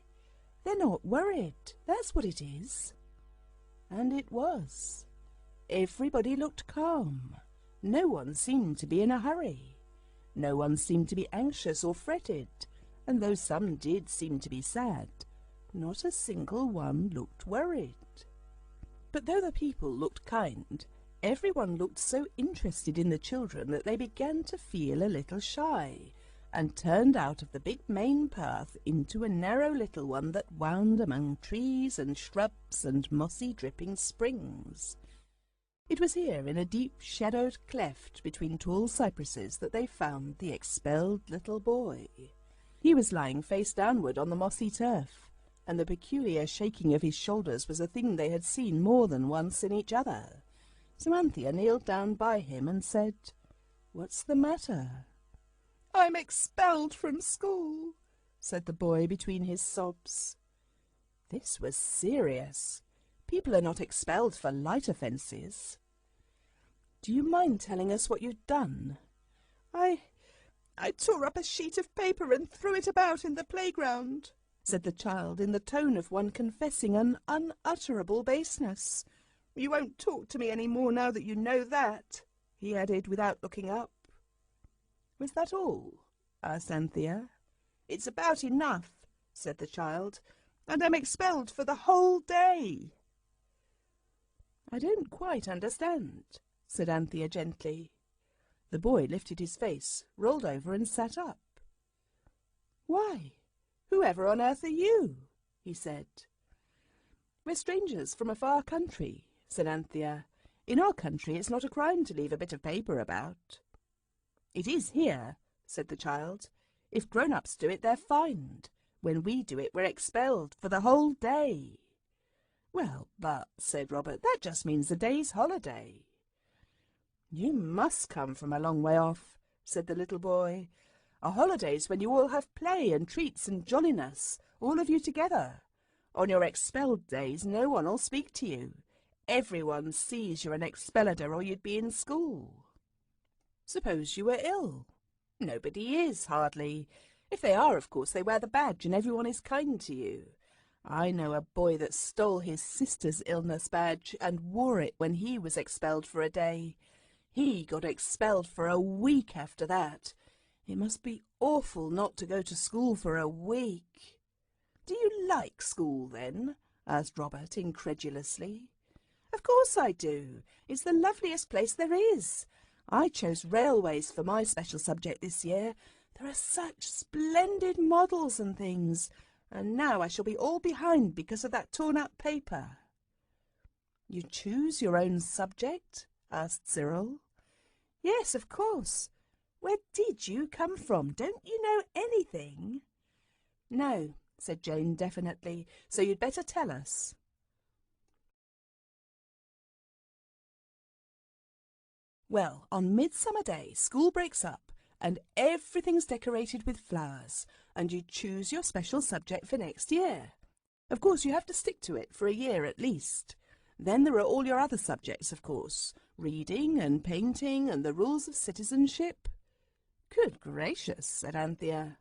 Speaker 1: "They're not worried, that's what it is." And it was. Everybody looked calm. No one seemed to be in a hurry. No one seemed to be anxious or fretted, and though some did seem to be sad, not a single one looked worried. But though the people looked kind, everyone looked so interested in the children that they began to feel a little shy, and turned out of the big main path into a narrow little one that wound among trees and shrubs and mossy dripping springs. It was here, in a deep shadowed cleft between tall cypresses, that they found the expelled little boy. He was lying face downward on the mossy turf, and the peculiar shaking of his shoulders was a thing they had seen more than once in each other. So Anthea kneeled down by him and said, "What's the matter?" "I'm expelled from school," said the boy between his sobs. This was serious. People are not expelled for light offences. "Do you mind telling us what you'd done?" I tore up a sheet of paper and threw it about in the playground," said the child in the tone of one confessing an unutterable baseness. "You won't talk to me any more now that you know that," he added without looking up. "Was that all?" asked Anthea. "It's about enough," said the child, "and I'm expelled for the whole day." "I don't quite understand," said Anthea gently. The boy lifted his face, rolled over and sat up. "Why, whoever on earth are you?" he said. "We're strangers from a far country," said Anthea. "In our country it's not a crime to leave a bit of paper about." "It is here," said the child. "If grown-ups do it, they're fined. When we do it, we're expelled for the whole day." "Well, but," said Robert, "that just means a day's holiday." "You must come from a long way off," said the little boy. "A holiday's when you all have play and treats and jolliness, all of you together. On your expelled days, no one'll speak to you. Everyone sees you're an expellator or you'd be in school." "Suppose you were ill?" "Nobody is, hardly. If they are, of course, they wear the badge and everyone is kind to you. I know a boy that stole his sister's illness badge and wore it when he was expelled for a day. He got expelled for a week after that. It must be awful not to go to school for a week." "Do you like school, then?" asked Robert incredulously. "Of course I do. It's the loveliest place there is. I chose railways for my special subject this year. There are such splendid models and things, and now I shall be all behind because of that torn-up paper." "You choose your own subject?" asked Cyril. "Yes, of course. Where did you come from? Don't you know anything?" "No," said Jane definitely, "so you'd better tell us." Well, on Midsummer Day, school breaks up, and everything's decorated with flowers, and you choose your special subject for next year. Of course, you have to stick to it for a year at least. Then there are all your other subjects, of course, reading and painting and the rules of citizenship. "Good gracious," said Anthea.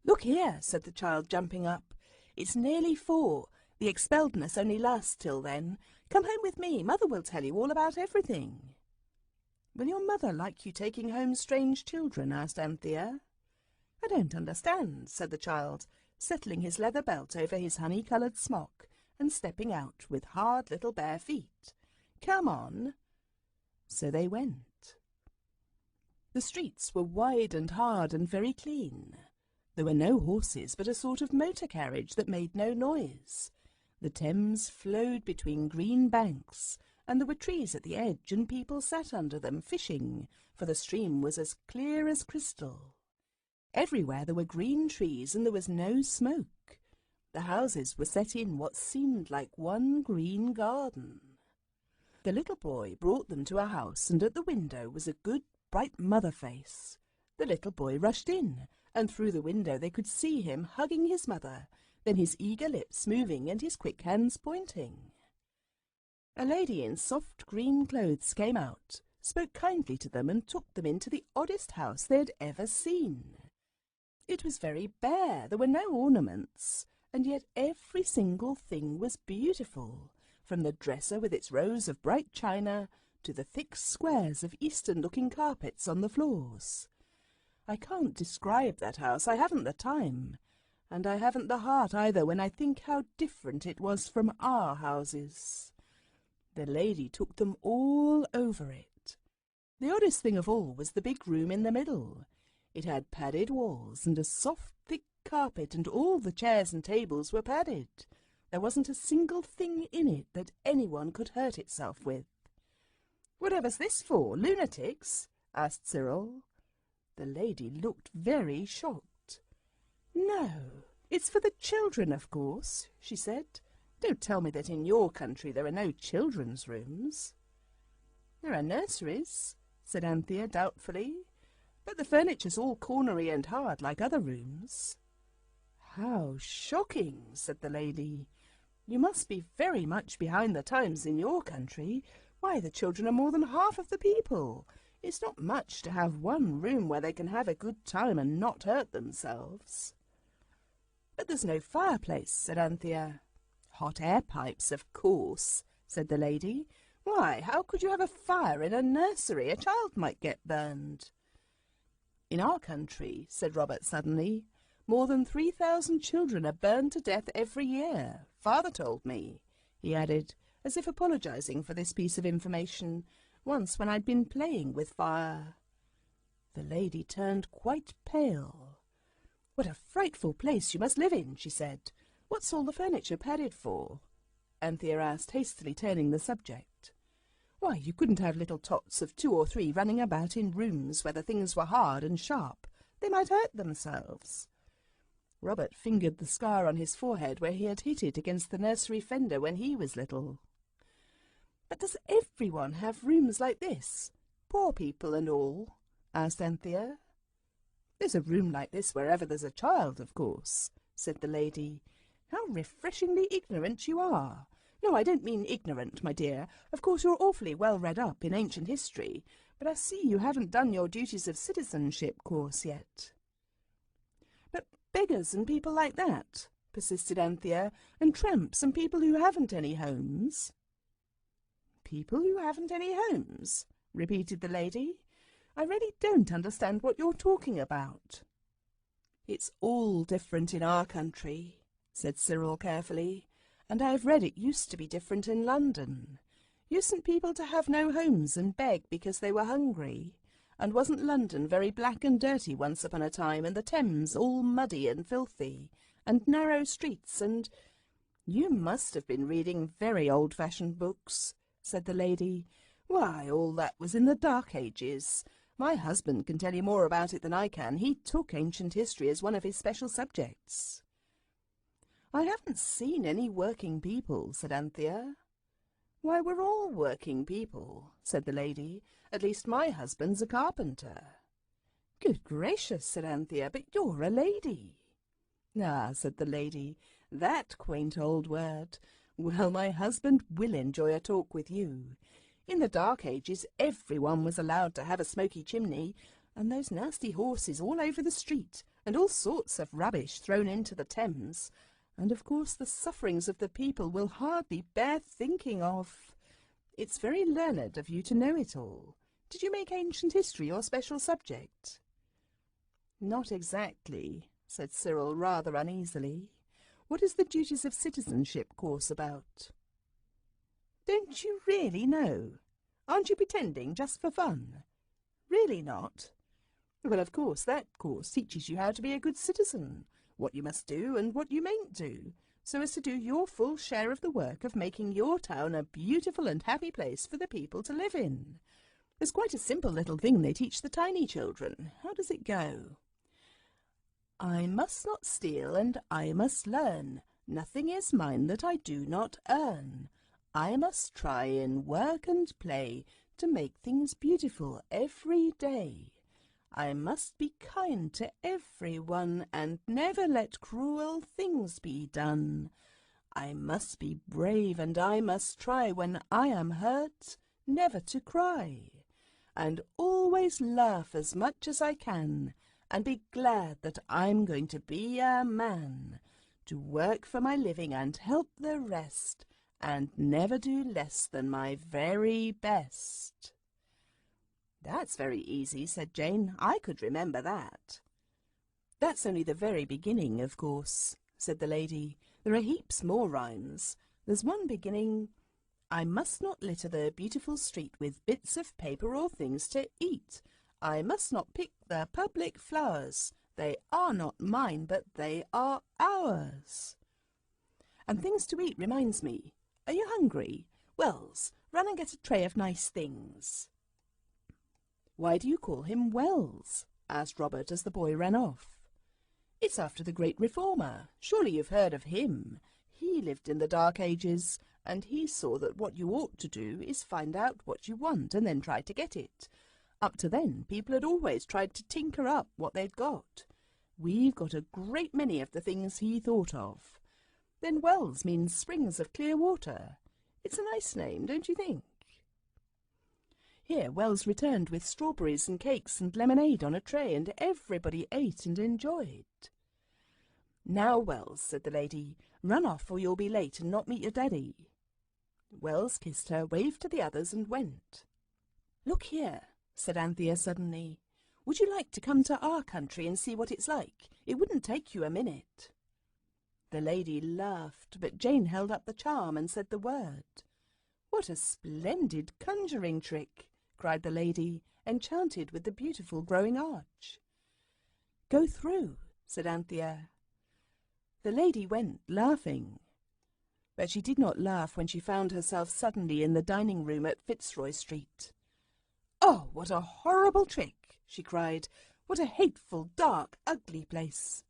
Speaker 1: "Look here," said the child, jumping up. "It's nearly 4. The expelledness only lasts till then. Come home with me. Mother will tell you all about everything." "Will your mother like you taking home strange children?" asked Anthea. "I don't understand," said the child, settling his leather belt over his honey-coloured smock and stepping out with hard little bare feet. "Come on." So they went. The streets were wide and hard and very clean. There were no horses, but a sort of motor carriage that made no noise. The Thames flowed between green banks, and there were trees at the edge, and people sat under them fishing, for the stream was as clear as crystal. Everywhere there were green trees, and there was no smoke. The houses were set in what seemed like one green garden. The little boy brought them to a house, and at the window was a good, bright mother face. The little boy rushed in, and through the window they could see him hugging his mother, then his eager lips moving and his quick hands pointing. A lady in soft green clothes came out, spoke kindly to them, and took them into the oddest house they had ever seen. It was very bare, there were no ornaments, and yet every single thing was beautiful, from the dresser with its rows of bright china to the thick squares of Eastern-looking carpets on the floors. I can't describe that house, I haven't the time, and I haven't the heart either when I think how different it was from our houses. The lady took them all over it. The oddest thing of all was the big room in the middle. It had padded walls and a soft, thick carpet, and all the chairs and tables were padded. There wasn't a single thing in it that anyone could hurt itself with. "Whatever's this for, lunatics?" asked Cyril. The lady looked very shocked. "No, it's for the children, of course," she said. "Don't tell me that in your country there are no children's rooms." "There are nurseries," said Anthea doubtfully, "but the furniture's all cornery and hard like other rooms." "How shocking," said the lady. "You must be very much behind the times in your country. Why, the children are more than half of the people. It's not much to have one room where they can have a good time and not hurt themselves." "But there's no fireplace," said Anthea. "Hot air pipes, of course," said the lady. "Why, how could you have a fire in a nursery? A child might get burned." "In our country," said Robert suddenly, "more than 3,000 children are burned to death every year. Father told me," he added, as if apologizing for this piece of information, "once when I'd been playing with fire." The lady turned quite pale. "What a frightful place you must live in," she said. "What's all the furniture padded for?" Anthea asked, hastily turning the subject. "Why, you couldn't have little tots of 2 or 3 running about in rooms where the things were hard and sharp. They might hurt themselves." Robert fingered the scar on his forehead where he had hit it against the nursery fender when he was little. "But does everyone have rooms like this? Poor people and all?" asked Anthea. "There's a room like this wherever there's a child, of course," said the lady. "How refreshingly ignorant you are! No, I don't mean ignorant, my dear. Of course you're awfully well read up in ancient history, but I see you haven't done your duties of citizenship course yet." "But beggars and people like that," persisted Anthea, "and tramps and people who haven't any homes." "People who haven't any homes?" repeated the lady. "I really don't understand what you're talking about." "It's all different in our country," said Cyril carefully, "and I've read it used to be different in London. Usedn't people to have no homes and beg because they were hungry? And wasn't London very black and dirty once upon a time, and the Thames all muddy and filthy, and narrow streets, and—" "You must have been reading very old-fashioned books," said the lady. "Why, all that was in the Dark Ages. My husband can tell you more about it than I can. He took ancient history as one of his special subjects." "I haven't seen any working people," said Anthea. "Why, we're all working people," said the lady. "At least my husband's a carpenter." "Good gracious," said Anthea, "but you're a lady." "Ah," said the lady, "that quaint old word. Well, my husband will enjoy a talk with you. In the Dark Ages everyone was allowed to have a smoky chimney, and those nasty horses all over the street, and all sorts of rubbish thrown into the Thames, and of course the sufferings of the people will hardly bear thinking of. It's very learned of you to know it all. Did you make ancient history your special subject? Not exactly, said Cyril rather uneasily. What is the Duties of Citizenship course about? Don't you really know? Aren't you pretending just for fun? Really not? Well, of course, that course teaches you how to be a good citizen, what you must do and what you mayn't do, so as to do your full share of the work of making your town a beautiful and happy place for the people to live in. There's quite a simple little thing they teach the tiny children. How does it go? I must not steal and I must learn. Nothing is mine that I do not earn. I must try in work and play to make things beautiful every day. I must be kind to everyone and never let cruel things be done. I must be brave and I must try when I am hurt never to cry, and always laugh as much as I can and be glad that I'm going to be a man, to work for my living and help the rest, and never do less than my very best. That's very easy, said Jane. I could remember that. That's only the very beginning, of course, said the lady. There are heaps more rhymes. There's one beginning, I must not litter the beautiful street with bits of paper or things to eat. I must not pick the public flowers. They are not mine, but they are ours. And things to eat reminds me. Are you hungry? Wells, run and get a tray of nice things. Why do you call him Wells? Asked Robert as the boy ran off. It's after the great reformer. Surely you've heard of him. He lived in the Dark Ages, and he saw that what you ought to do is find out what you want and then try to get it. Up to then, people had always tried to tinker up what they'd got. We've got a great many of the things he thought of. Then Wells means springs of clear water. It's a nice name, don't you think? Here Wells returned with strawberries and cakes and lemonade on a tray, and everybody ate and enjoyed. Now, Wells, said the lady, run off or you'll be late and not meet your daddy. Wells kissed her, waved to the others, and went. Look here, said Anthea suddenly. Would you like to come to our country and see what it's like? It wouldn't take you a minute. The lady laughed, but Jane held up the charm and said the word. What a splendid conjuring trick, cried the lady, enchanted with the beautiful growing arch. Go through, said Anthea. The lady went, laughing. But she did not laugh when she found herself suddenly in the dining room at Fitzroy Street. Oh, what a horrible trick, she cried. What a hateful, dark, ugly place.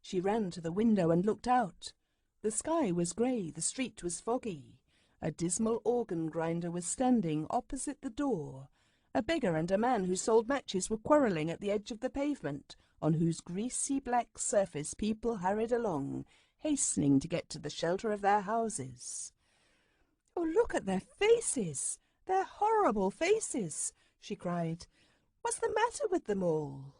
Speaker 1: She ran to the window and looked out. The sky was grey, the street was foggy. A dismal organ grinder was standing opposite the door. A beggar and a man who sold matches were quarrelling at the edge of the pavement, on whose greasy black surface people hurried along, hastening to get to the shelter of their houses. Oh, look at their faces! Their horrible faces! She cried. What's the matter with them all?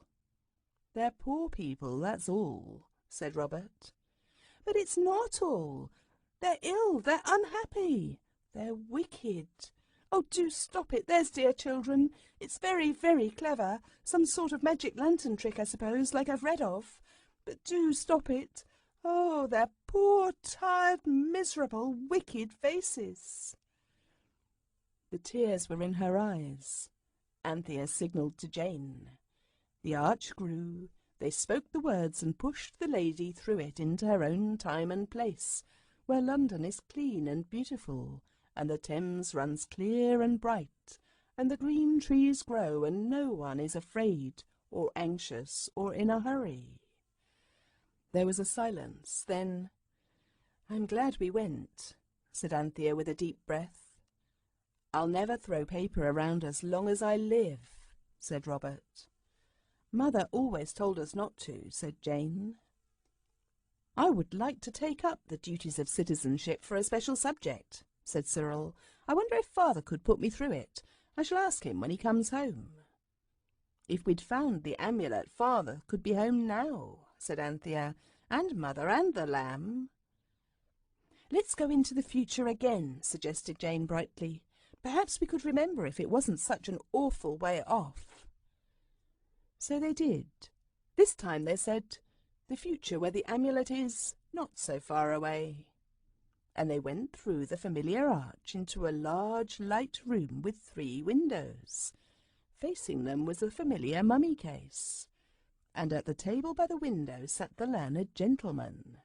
Speaker 1: They're poor people, that's all, said Robert. But it's not all. They're ill, they're unhappy, they're wicked. Oh, do stop it, there's dear children. It's very, very clever. Some sort of magic lantern trick, I suppose, like I've read of. But do stop it. Oh, their poor, tired, miserable, wicked faces. The tears were in her eyes. Anthea signalled to Jane. The arch grew. They spoke the words and pushed the lady through it into her own time and place, where London is clean and beautiful, and the Thames runs clear and bright, and the green trees grow, and no one is afraid or anxious or in a hurry. There was a silence. Then, I'm glad we went, said Anthea with a deep breath. I'll never throw paper around as long as I live, said Robert. Mother always told us not to, said Jane. I would like to take up the duties of citizenship for a special subject, said Cyril. I wonder if Father could put me through it. I shall ask him when he comes home. If we'd found the amulet, Father could be home now, said Anthea, and Mother and the lamb. Let's go into the future again, suggested Jane brightly. Perhaps we could remember if it wasn't such an awful way off." So they did. This time they said, "The future where the amulet is not so far away." And they went through the familiar arch into a large light room with 3 windows. Facing them was a familiar mummy case, and at the table by the window sat the learned gentleman.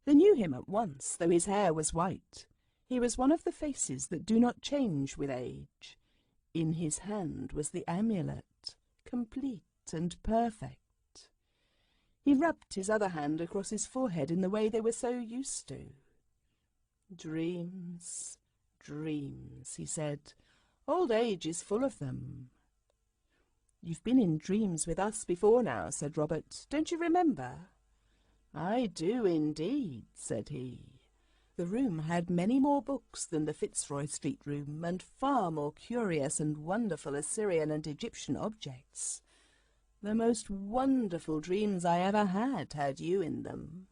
Speaker 1: They knew him at once, though his hair was white. He was one of the faces that do not change with age. In his hand was the amulet, complete and perfect. He rubbed his other hand across his forehead in the way they were so used to. "Dreams, dreams," he said. "Old age is full of them." "You've been in dreams with us before now," said Robert. "Don't you remember?" "I do indeed," said he. The room had many more books than the Fitzroy Street room, and far more curious and wonderful Assyrian and Egyptian objects. "The most wonderful dreams I ever had you in them."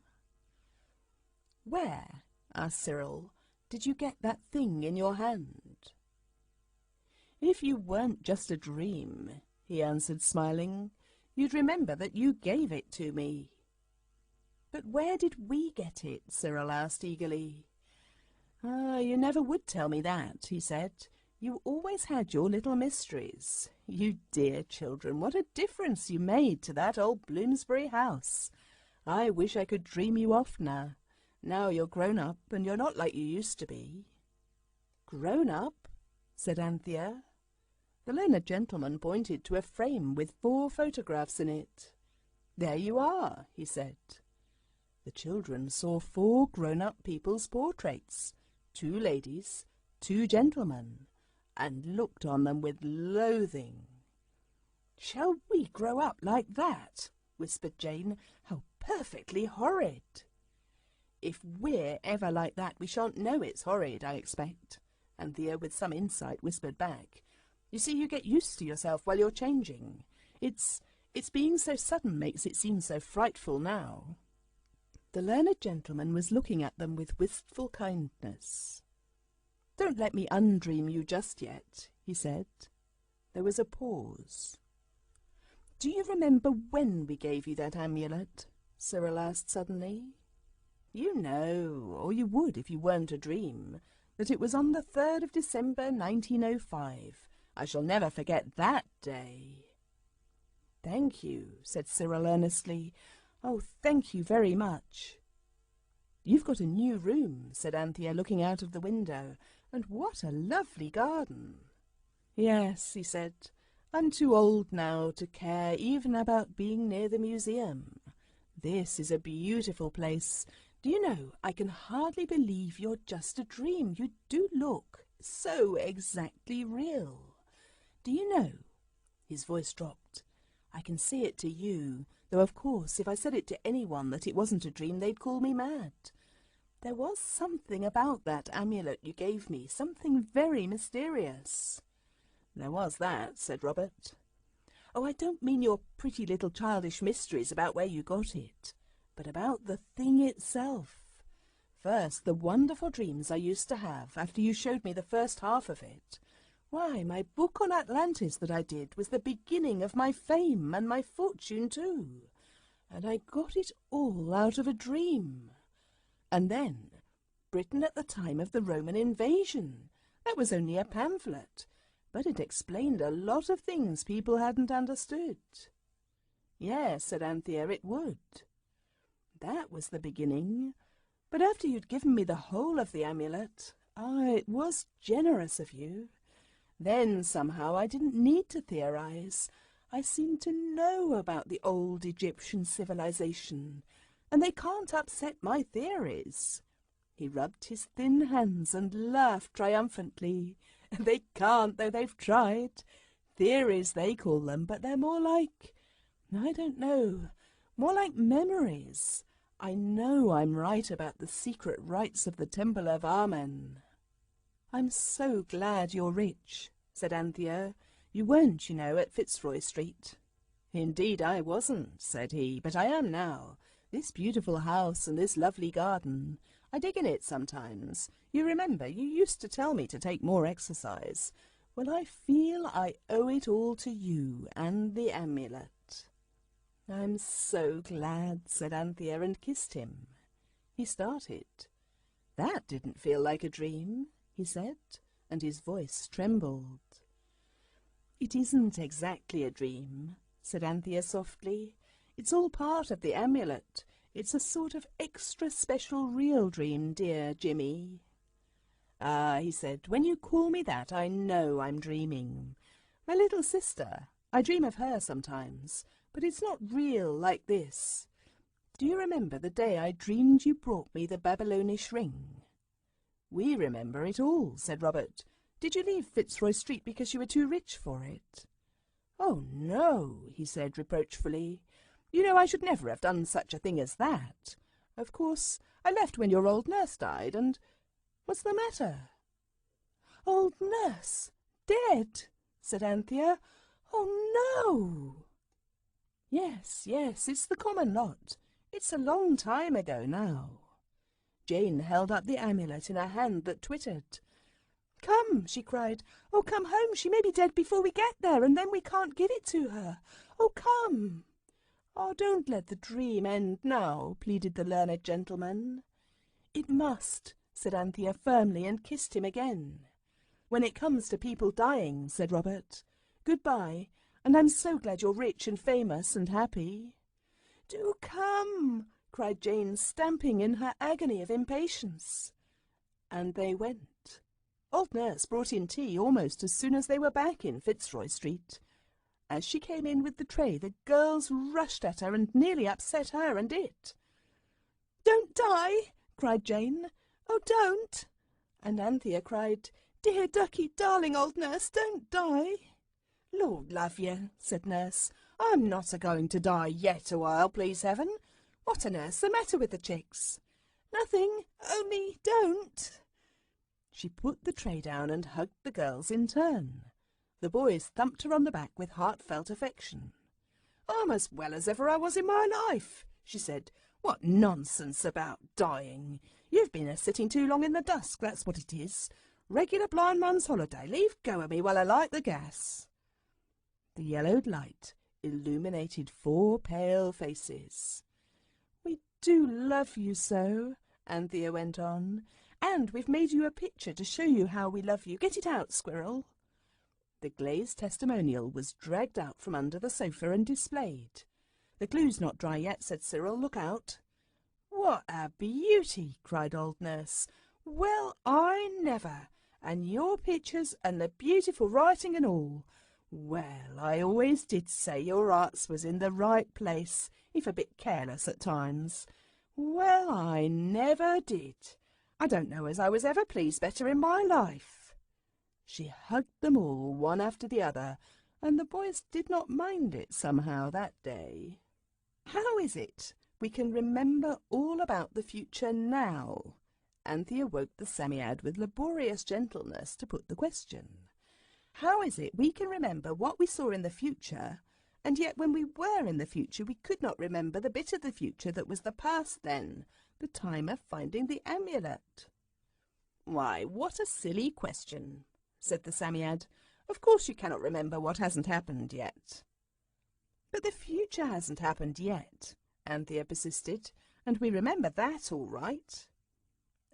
Speaker 1: "Where," asked Cyril, "did you get that thing in your hand?" "If you weren't just a dream," he answered, smiling, "you'd remember that you gave it to me." "But where did we get it?" Cyril asked eagerly. "Ah, you never would tell me that," he said. "You always had your little mysteries. You dear children, what a difference you made to that old Bloomsbury house. I wish I could dream you oftener. Now you're grown up, and you're not like you used to be." "Grown up?" said Anthea. The learned gentleman pointed to a frame with 4 photographs in it. "There you are," he said. The children saw 4 grown-up people's portraits, 2 ladies, 2 gentlemen, and looked on them with loathing. "Shall we grow up like that?" whispered Jane. "How perfectly horrid!" "If we're ever like that, we shan't know it's horrid, I expect," Anthea, with some insight, whispered back. "You see, you get used to yourself while you're changing. It's being so sudden makes it seem so frightful now." The learned gentleman was looking at them with wistful kindness. "Don't let me undream you just yet," he said. There was a pause. "Do you remember when we gave you that amulet?" Cyril asked suddenly. "You know, or you would if you weren't a dream, that it was on the 3rd of December, 1905. I shall never forget that day." "Thank you," said Cyril earnestly. "Oh, thank you very much." "You've got a new room," said Anthea, looking out of the window. "And what a lovely garden." "Yes," he said. "I'm too old now to care even about being near the museum. This is a beautiful place. Do you know, I can hardly believe you're just a dream. You do look so exactly real. Do you know," his voice dropped, "I can see it to you, though of course if I said it to anyone that it wasn't a dream they'd call me mad. There was something about that amulet you gave me, something very mysterious." "There was that," said Robert. "Oh, I don't mean your pretty little childish mysteries about where you got it, but about the thing itself. First, the wonderful dreams I used to have after you showed me the first half of it. Why, my book on Atlantis that I did was the beginning of my fame and my fortune too. And I got it all out of a dream. And then, Britain at the time of the Roman invasion. That was only a pamphlet, but it explained a lot of things people hadn't understood." "Yes," said Anthea, "it would." "That was the beginning. But after you'd given me the whole of the amulet, it was generous of you. Then somehow I didn't need to theorize. I seemed to know about the old Egyptian civilization, and they can't upset my theories." He rubbed his thin hands and laughed triumphantly. "They can't, though they've tried. Theories, they call them, but they're more like, I don't know, more like memories. I know I'm right about the secret rites of the Temple of Amen." "I'm so glad you're rich," said Anthea. "You weren't, you know, at Fitzroy Street." "Indeed I wasn't," said he, "but I am now. This beautiful house and this lovely garden. I dig in it sometimes. You remember, you used to tell me to take more exercise. Well, I feel I owe it all to you and the amulet." "I'm so glad," said Anthea, and kissed him. He started. "That didn't feel like a dream," he said, and his voice trembled. "It isn't exactly a dream," said Anthea softly. "It's all part of the amulet. It's a sort of extra special real dream, dear Jimmy." "Ah," he said, "when you call me that, I know I'm dreaming. My little sister, I dream of her sometimes, but it's not real like this. Do you remember the day I dreamed you brought me the Babylonish ring?" "We remember it all," said Robert. "Did you leave Fitzroy Street because you were too rich for it?" "Oh, no," he said reproachfully. "You know I should never have done such a thing as that. Of course, I left when your old nurse died, and— What's the matter?" "Old nurse dead," said Anthea. "Oh, no!" Yes, it's the common lot. It's a long time ago now." Jane held up the amulet in a hand that twittered. "Come," she cried. "Oh, come home. She may be dead before we get there, and then we can't give it to her. Oh, come." "Oh, don't let the dream end now," pleaded the learned gentleman. "It must," said Anthea firmly, and kissed him again. "When it comes to people dying," said Robert, "good-bye, and I'm so glad you're rich and famous and happy." "Do come," cried Jane, stamping in her agony of impatience. And they went. Old Nurse brought in tea almost as soon as they were back in Fitzroy Street. As she came in with the tray, the girls rushed at her and nearly upset her and it. "Don't die!" cried Jane. "Oh, don't!" And Anthea cried, "Dear ducky, darling old Nurse, don't die!" "Lord love you," said Nurse, "I'm not a-going to die yet awhile, please heaven. What on earth's the matter with the chicks?" "Nothing, only don't." She put the tray down and hugged the girls in turn. The boys thumped her on the back with heartfelt affection. "I'm as well as ever I was in my life," she said. "What nonsense about dying. You've been a-sitting too long in the dusk, that's what it is. Regular blind man's holiday. Leave go of me while I light the gas." The yellowed light illuminated 4 pale faces. "We do love you so," Anthea went on, "and we've made you a picture to show you how we love you. Get it out, Squirrel." The glazed testimonial was dragged out from under the sofa and displayed. "The glue's not dry yet," said Cyril. "Look out." "What a beauty!" cried old Nurse. "Well, I never! And your pictures and the beautiful writing and all. Well, I always did say your arts was in the right place, if a bit careless at times. Well, I never did. I don't know as I was ever pleased better in my life." She hugged them all, one after the other, and the boys did not mind it somehow that day. "How is it we can remember all about the future now?" Anthea woke the Psammead with laborious gentleness to put the question. "How is it we can remember what we saw in the future, and yet when we were in the future we could not remember the bit of the future that was the past then, the time of finding the amulet?" "Why, what a silly question," said the Psammead. "Of course you cannot remember what hasn't happened yet." "But the future hasn't happened yet," Anthea persisted, "and we remember that all right."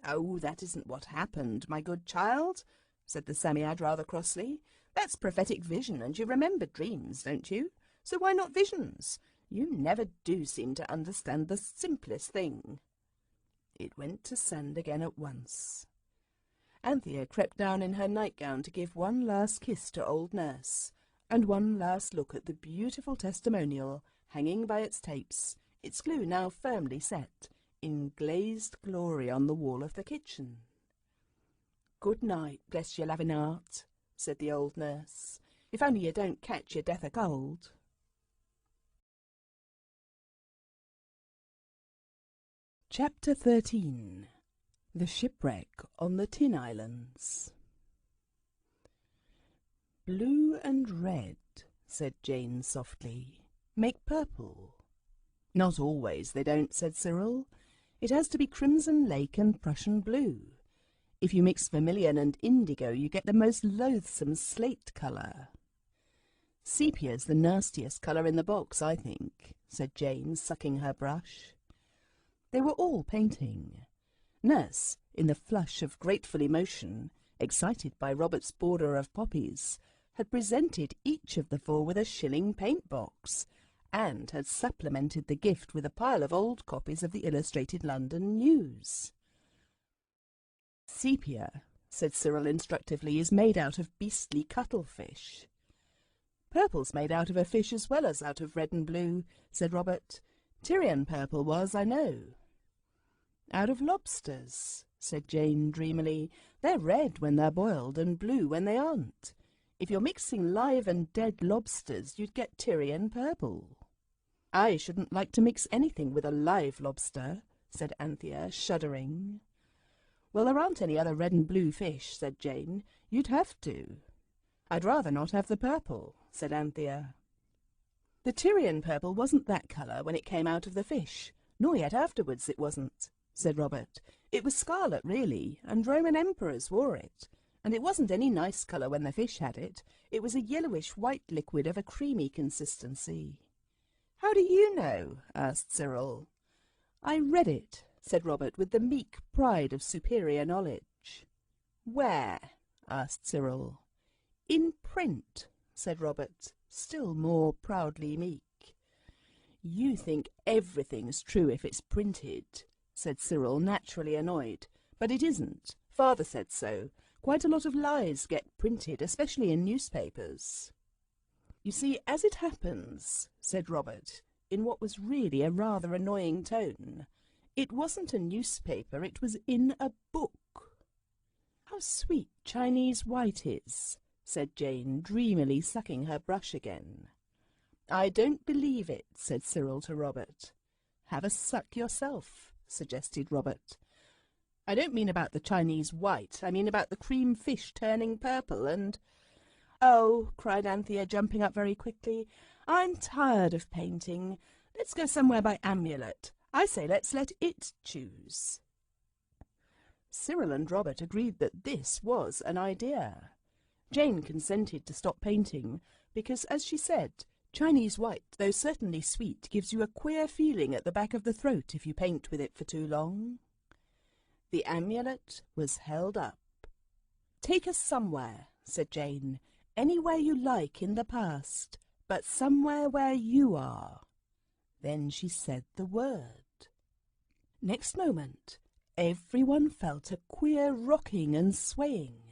Speaker 1: "Oh, that isn't what happened, my good child," said the Psammead rather crossly. "That's prophetic vision, and you remember dreams, don't you? So why not visions? You never do seem to understand the simplest thing." It went to sand again at once. Anthea crept down in her nightgown to give one last kiss to old Nurse, and one last look at the beautiful testimonial hanging by its tapes, its glue now firmly set, in glazed glory on the wall of the kitchen. "Good night, bless your loving heart," said the old Nurse. "If only you don't catch your death o' cold." Chapter 13. The Shipwreck on the Tin Islands. "Blue and red," said Jane softly, "make purple." "Not always, they don't," said Cyril. It has to be crimson lake and Prussian blue. If you mix vermilion and indigo, you get the most loathsome slate colour. Sepia's the nastiest colour in the box, I think, said Jane, sucking her brush. They were all painting. Nurse, in the flush of grateful emotion, excited by Robert's border of poppies, had presented each of the four with a shilling paint box, and had supplemented the gift with a pile of old copies of the Illustrated London News. Sepia, said Cyril instructively, is made out of beastly cuttlefish. Purple's made out of a fish as well as out of red and blue, said Robert. Tyrian purple was, I know. Out of lobsters, said Jane dreamily. They're red when they're boiled and blue when they aren't. If you're mixing live and dead lobsters, you'd get Tyrian purple. I shouldn't like to mix anything with a live lobster, said Anthea, shuddering. Well, there aren't any other red and blue fish, said Jane. You'd have to. I'd rather not have the purple, said Anthea. The Tyrian purple wasn't that colour when it came out of the fish, nor yet afterwards it wasn't, said Robert. It was scarlet, really, and Roman emperors wore it, and it wasn't any nice colour when the fish had it. It was a yellowish-white liquid of a creamy consistency. How do you know? Asked Cyril. I read it, said Robert, with the meek pride of superior knowledge. Where? Asked Cyril. In print, said Robert, still more proudly meek. You think everything's true if it's printed, said Cyril, naturally annoyed. But it isn't. Father said so. Quite a lot of lies get printed, especially in newspapers. You see, as it happens, said Robert, in what was really a rather annoying tone, it wasn't a newspaper, it was in a book. How sweet Chinese white is, said Jane, dreamily sucking her brush again. I don't believe it, said Cyril to Robert. Have a suck yourself, suggested Robert. I don't mean about the Chinese white, I mean about the cream fish turning purple and— Oh, cried Anthea, jumping up very quickly, I'm tired of painting. Let's go somewhere by Amulet. I say let's let it choose. Cyril and Robert agreed that this was an idea. Jane consented to stop painting because, as she said, Chinese white, though certainly sweet, gives you a queer feeling at the back of the throat if you paint with it for too long. The amulet was held up. Take us somewhere, said Jane, anywhere you like in the past, but somewhere where you are. Then she said the word. Next moment, everyone felt a queer rocking and swaying,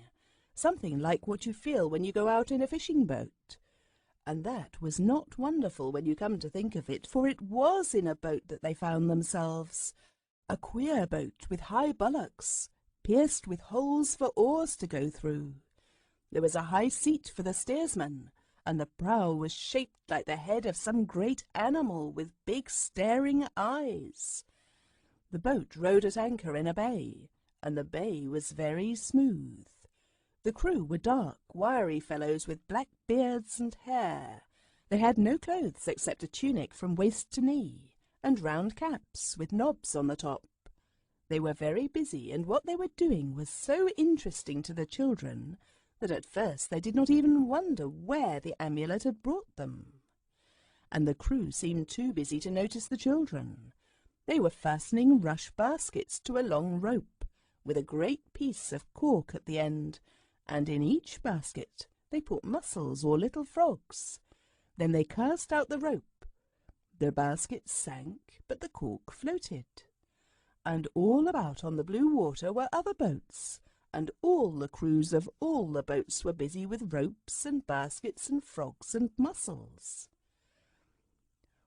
Speaker 1: something like what you feel when you go out in a fishing boat. And that was not wonderful when you come to think of it, for it was in a boat that they found themselves, a queer boat with high bulwarks, pierced with holes for oars to go through. There was a high seat for the steersman, and the prow was shaped like the head of some great animal with big staring eyes. The boat rode at anchor in a bay, and the bay was very smooth. The crew were dark, wiry fellows with black beards and hair. They had no clothes except a tunic from waist to knee, and round caps with knobs on the top. They were very busy, and what they were doing was so interesting to the children that at first they did not even wonder where the amulet had brought them. And the crew seemed too busy to notice the children. They were fastening rush baskets to a long rope, with a great piece of cork at the end, and in each basket they put mussels or little frogs. Then they cast out the rope. The basket sank, but the cork floated. And all about on the blue water were other boats, and all the crews of all the boats were busy with ropes and baskets and frogs and mussels.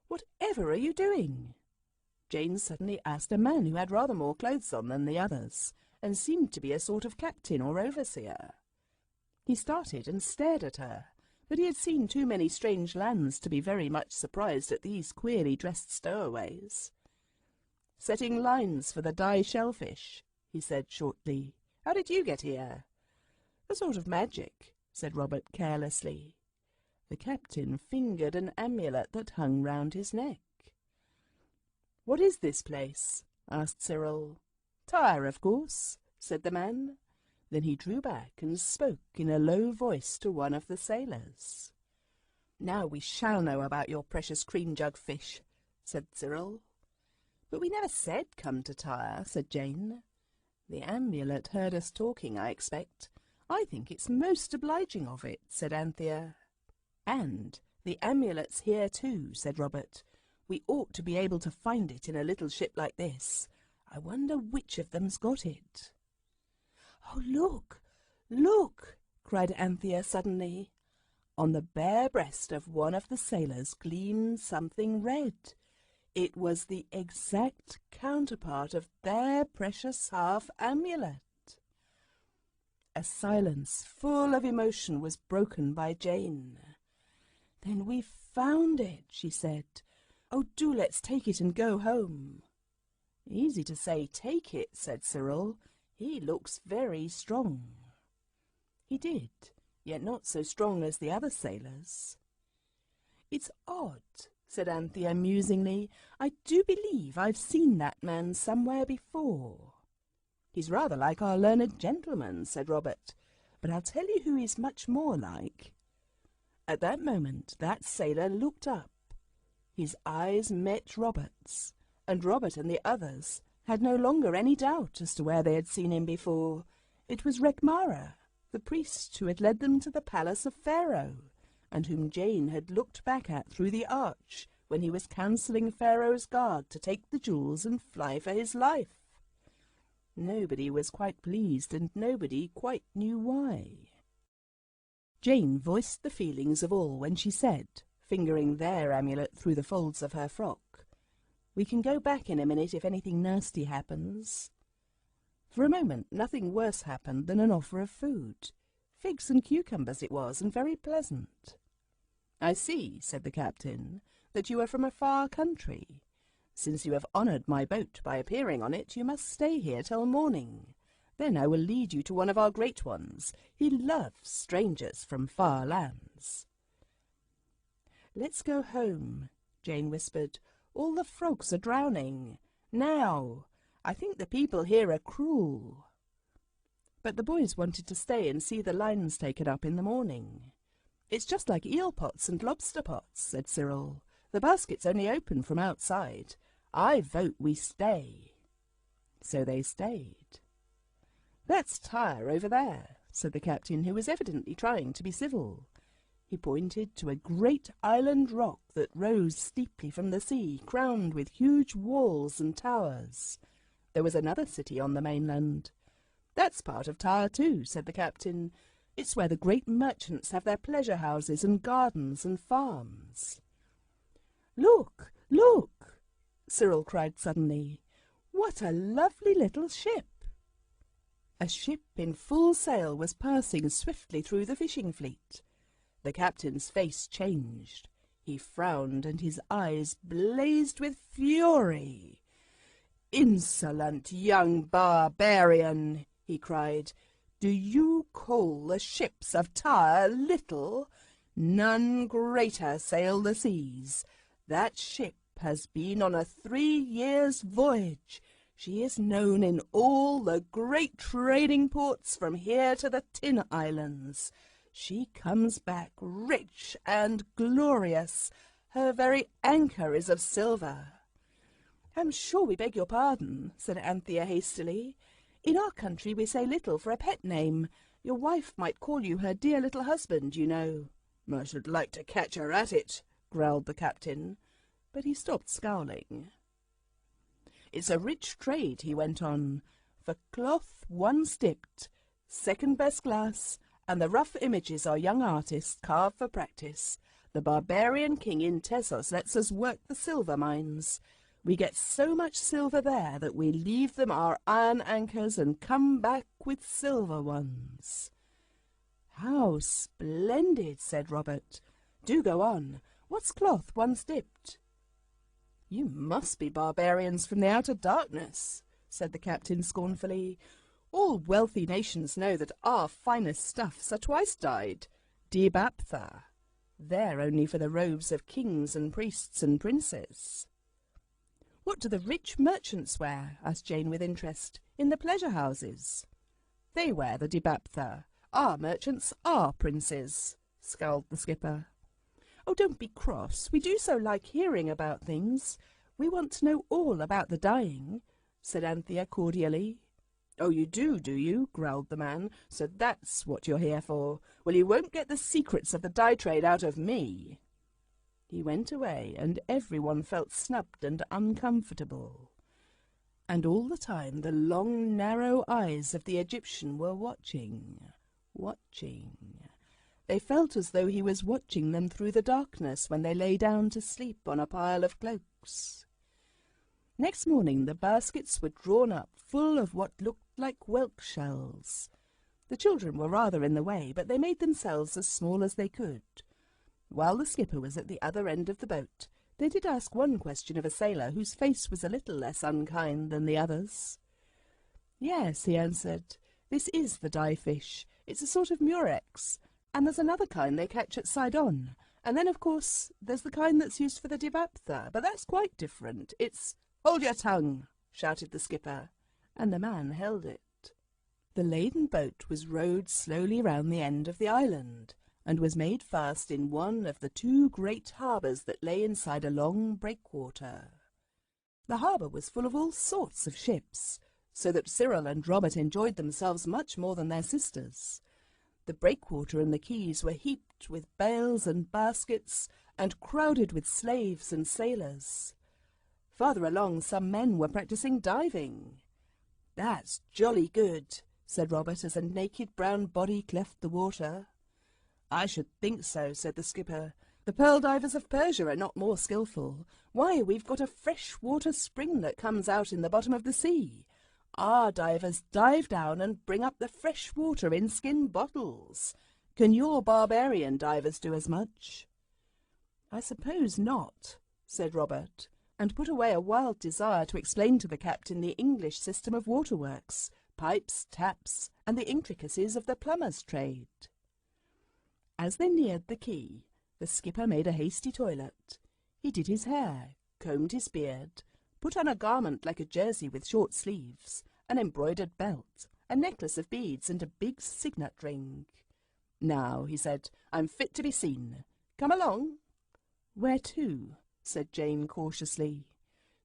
Speaker 1: "Whatever are you doing?" Jane suddenly asked a man who had rather more clothes on than the others, and seemed to be a sort of captain or overseer. He started and stared at her, but he had seen too many strange lands to be very much surprised at these queerly dressed stowaways. "Setting lines for the dye shellfish," he said shortly. "How did you get here?" "A sort of magic," said Robert carelessly. The captain fingered an amulet that hung round his neck. "What is this place?" asked Cyril. "Tyre, of course," said the man. Then he drew back and spoke in a low voice to one of the sailors. "Now we shall know about your precious cream-jug fish," said Cyril. "But we never said come to Tyre," said Jane. "The amulet heard us talking, I expect. I think it's most obliging of it," said Anthea. "And the amulet's here too," said Robert. "We ought to be able to find it in a little ship like this. I wonder which of them's got it." "Oh, look, look!" cried Anthea suddenly. On the bare breast of one of the sailors gleamed something red. It was the exact counterpart of their precious half-amulet. A silence full of emotion was broken by Jane. "Then we've found it," she said. "Oh, do let's take it and go home." "Easy to say take it," said Cyril. "He looks very strong." He did, yet not so strong as the other sailors. "It's odd," said Anthea musingly. "I do believe I've seen that man somewhere before." "He's rather like our learned gentleman," said Robert. "But I'll tell you who he's much more like." At that moment that sailor looked up. His eyes met Robert's, and Robert and the others had no longer any doubt as to where they had seen him before. It was Rekmara, the priest who had led them to the palace of Pharaoh, and whom Jane had looked back at through the arch when he was counselling Pharaoh's guard to take the jewels and fly for his life. Nobody was quite pleased, and nobody quite knew why. Jane voiced the feelings of all when she said, fingering their amulet through the folds of her frock, "We can go back in a minute if anything nasty happens." For a moment nothing worse happened than an offer of food. Figs and cucumbers it was, and very pleasant. "I see," said the captain, "that you are from a far country. Since you have honoured my boat by appearing on it, you must stay here till morning. Then I will lead you to one of our great ones. He loves strangers from far lands." "Let's go home," Jane whispered. "All the frogs are drowning. Now, I think the people here are cruel." But the boys wanted to stay and see the lines taken up in the morning. "It's just like eel pots and lobster pots," said Cyril. "The basket's only open from outside. I vote we stay." So they stayed. "That's Tyre over there," said the captain, who was evidently trying to be civil. He pointed to a great island rock that rose steeply from the sea, crowned with huge walls and towers. There was another city on the mainland. "That's part of Tyre too," said the captain. "It's where the great merchants have their pleasure houses and gardens and farms." "Look, look!" Cyril cried suddenly. "What a lovely little ship!" A ship in full sail was passing swiftly through the fishing fleet. The captain's face changed. He frowned, and his eyes blazed with fury. "Insolent young barbarian!" he cried. "Do you call the ships of Tyre little? None greater sail the seas. That ship has been on a 3 years' voyage. She is known in all the great trading ports from here to the Tin Islands. She comes back rich and glorious. Her very anchor is of silver." "I'm sure we beg your pardon," said Anthea hastily. "In our country we say little for a pet name. Your wife might call you her dear little husband, you know." "I should like to catch her at it," growled the captain, but he stopped scowling. "It's a rich trade," he went on. "For cloth one's dipped, second best glass, and the rough images our young artists carve for practice. The barbarian king in Tessos lets us work the silver mines. We get so much silver there that we leave them our iron anchors and come back with silver ones." "How splendid," said Robert. "Do go on. What's cloth one's dipped?" "You must be barbarians from the outer darkness," said the captain scornfully. "All wealthy nations know that our finest stuffs are twice dyed, dibaptha. They're only for the robes of kings and priests and princes." "What do the rich merchants wear?" asked Jane with interest. "In the pleasure houses?" "They wear the dibaptha. Our merchants are princes," scowled the skipper. "Oh, don't be cross. We do so like hearing about things. We want to know all about the dyeing," said Anthea cordially. "Oh, you do you?" growled the man. "So that's what you're here for. Well, you won't get the secrets of the dye trade out of me." He went away, and everyone felt snubbed and uncomfortable. And all the time the long, narrow eyes of the Egyptian were watching. They felt as though he was watching them through the darkness when they lay down to sleep on a pile of cloaks. Next morning the baskets were drawn up full of what looked like whelk shells. The children were rather in the way, but they made themselves as small as they could. While the skipper was at the other end of the boat, they did ask one question of a sailor whose face was a little less unkind than the others. "Yes," he answered, "this is the dye fish. It's a sort of murex, and there's another kind they catch at Sidon. And then, of course, there's the kind that's used for the dibaptha, but that's quite different. It's—" "Hold your tongue!" shouted the skipper, and the man held it. The laden boat was rowed slowly round the end of the island, and was made fast in one of the two great harbours that lay inside a long breakwater. The harbour was full of all sorts of ships, so that Cyril and Robert enjoyed themselves much more than their sisters. The breakwater and the quays were heaped with bales and baskets, and crowded with slaves and sailors. Farther along some men were practising diving. "That's jolly good," said Robert as a naked brown body cleft the water. "I should think so," said the skipper. "The pearl divers of Persia are not more skilful. Why, we've got a fresh-water spring that comes out in the bottom of the sea. Our divers dive down and bring up the fresh water in skin bottles. Can your barbarian divers do as much?" "I suppose not," said Robert, and put away a wild desire to explain to the captain the English system of waterworks, pipes, taps, and the intricacies of the plumber's trade. As they neared the quay, the skipper made a hasty toilet. He did his hair, combed his beard, put on a garment like a jersey with short sleeves, an embroidered belt, a necklace of beads, and a big signet ring. "Now," he said, "I'm fit to be seen. Come along." "Where to?" said Jane cautiously.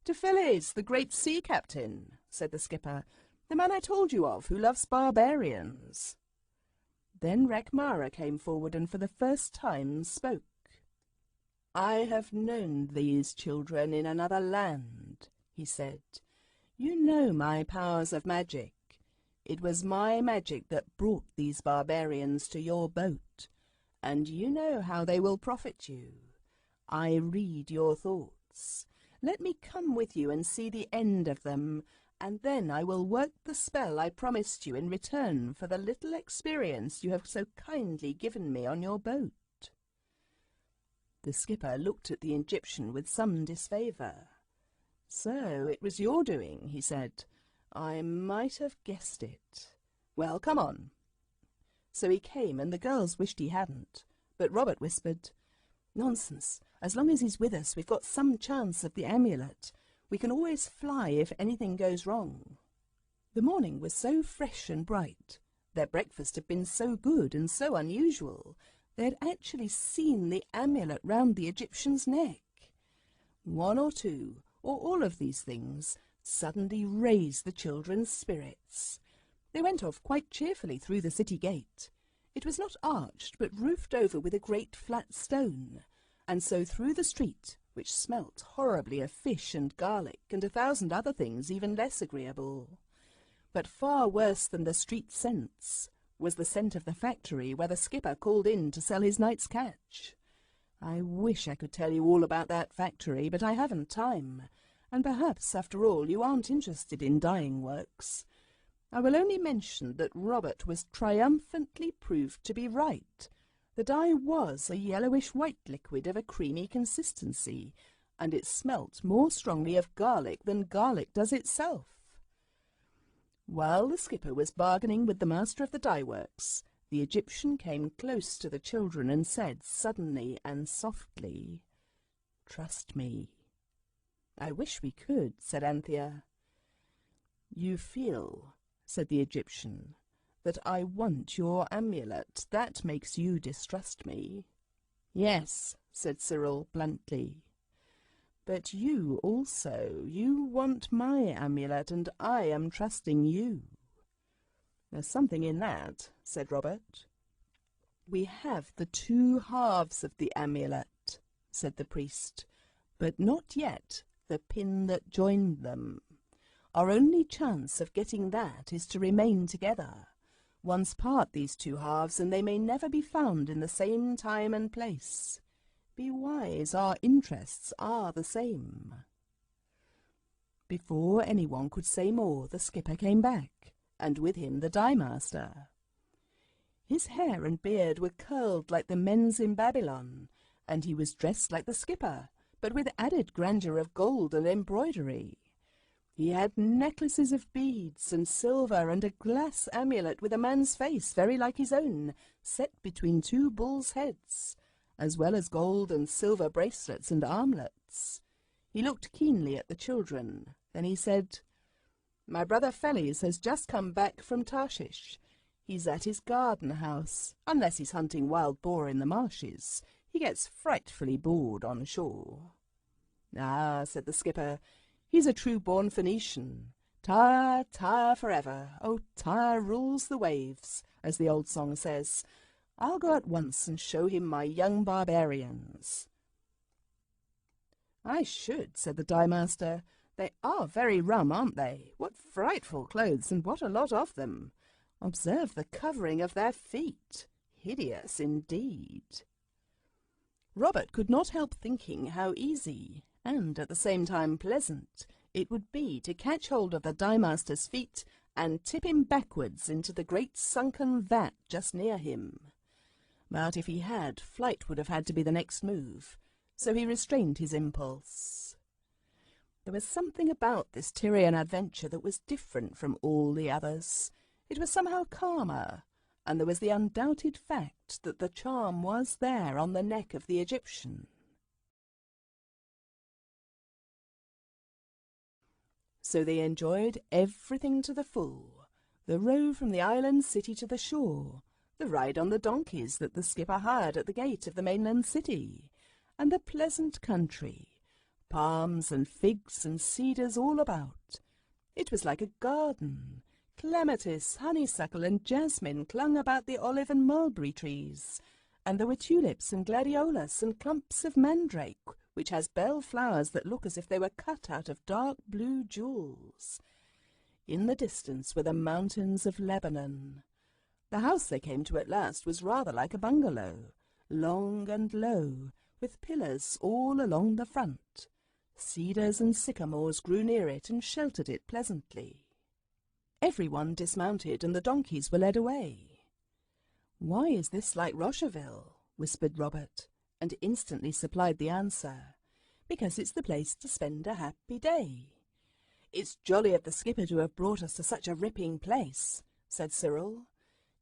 Speaker 1: "To Phillies, the great sea captain," said the skipper, "the man I told you of, who loves barbarians." Then Rekmara came forward and for the first time spoke. "I have known these children in another land," he said. "You know my powers of magic. It was my magic that brought these barbarians to your boat, and you know how they will profit you. I read your thoughts. Let me come with you and see the end of them, and then I will work the spell I promised you in return for the little experience you have so kindly given me on your boat." The skipper looked at the Egyptian with some disfavour. "So it was your doing," he said. "I might have guessed it. Well, come on." So he came, and the girls wished he hadn't, but Robert whispered, "Nonsense. As long as he's with us, we've got some chance of the amulet. We can always fly if anything goes wrong." The morning was so fresh and bright, their breakfast had been so good and so unusual, they had actually seen the amulet round the Egyptian's neck. One or two, or all of these things, suddenly raised the children's spirits. They went off quite cheerfully through the city gate. It was not arched, but roofed over with a great flat stone, and so through the street, which smelt horribly of fish and garlic and 1,000 other things even less agreeable. But far worse than the street scents was the scent of the factory where the skipper called in to sell his night's catch. I wish I could tell you all about that factory, but I haven't time, and perhaps, after all, you aren't interested in dyeing works. I will only mention that Robert was triumphantly proved to be right. The dye was a yellowish-white liquid of a creamy consistency, and it smelt more strongly of garlic than garlic does itself. While the skipper was bargaining with the master of the dye works, the Egyptian came close to the children and said suddenly and softly, "Trust me." "I wish we could," said Anthea. "You feel," said the Egyptian, "that I want your amulet. That makes you distrust me." "Yes," said Cyril bluntly. "But you also, you want my amulet, and I am trusting you." "There's something in that," said Robert. "We have the two halves of the amulet," said the priest, "but not yet the pin that joined them. Our only chance of getting that is to remain together. Once part these two halves, and they may never be found in the same time and place. Be wise, our interests are the same." Before anyone could say more, the skipper came back, and with him the dye-master. His hair and beard were curled like the men's in Babylon, and he was dressed like the skipper, but with added grandeur of gold and embroidery. He had necklaces of beads and silver, and a glass amulet with a man's face very like his own, set between two bulls' heads, as well as gold and silver bracelets and armlets. He looked keenly at the children. Then he said, "My brother Feles has just come back from Tarshish. He's at his garden house, unless he's hunting wild boar in the marshes. He gets frightfully bored on shore." "Ah," said the skipper, "he's a true-born Phoenician. Tyre, Tyre forever. Oh, Tyre rules the waves, as the old song says. I'll go at once and show him my young barbarians." "I should," said the dye-master. "They are very rum, aren't they? What frightful clothes, and what a lot of them! Observe the covering of their feet. Hideous indeed." Robert could not help thinking how easy, and at the same time pleasant, it would be to catch hold of the dye-master's feet and tip him backwards into the great sunken vat just near him. But if he had, flight would have had to be the next move, so he restrained his impulse. There was something about this Tyrian adventure that was different from all the others. It was somehow calmer, and there was the undoubted fact that the charm was there on the neck of the Egyptian. So they enjoyed everything to the full: the row from the island city to the shore, the ride on the donkeys that the skipper hired at the gate of the mainland city, and the pleasant country, palms and figs and cedars all about. It was like a garden. Clematis, honeysuckle, and jasmine clung about the olive and mulberry trees, and there were tulips and gladiolus and clumps of mandrake, which has bell flowers that look as if they were cut out of dark blue jewels. In the distance were the mountains of Lebanon. The house they came to at last was rather like a bungalow, long and low, with pillars all along the front. Cedars and sycamores grew near it and sheltered it pleasantly. Everyone dismounted, and the donkeys were led away. "Why is this like Rocherville?" whispered Robert, and instantly supplied the answer. "Because it's the place to spend a happy day." "It's jolly of the skipper to have brought us to such a ripping place," said Cyril.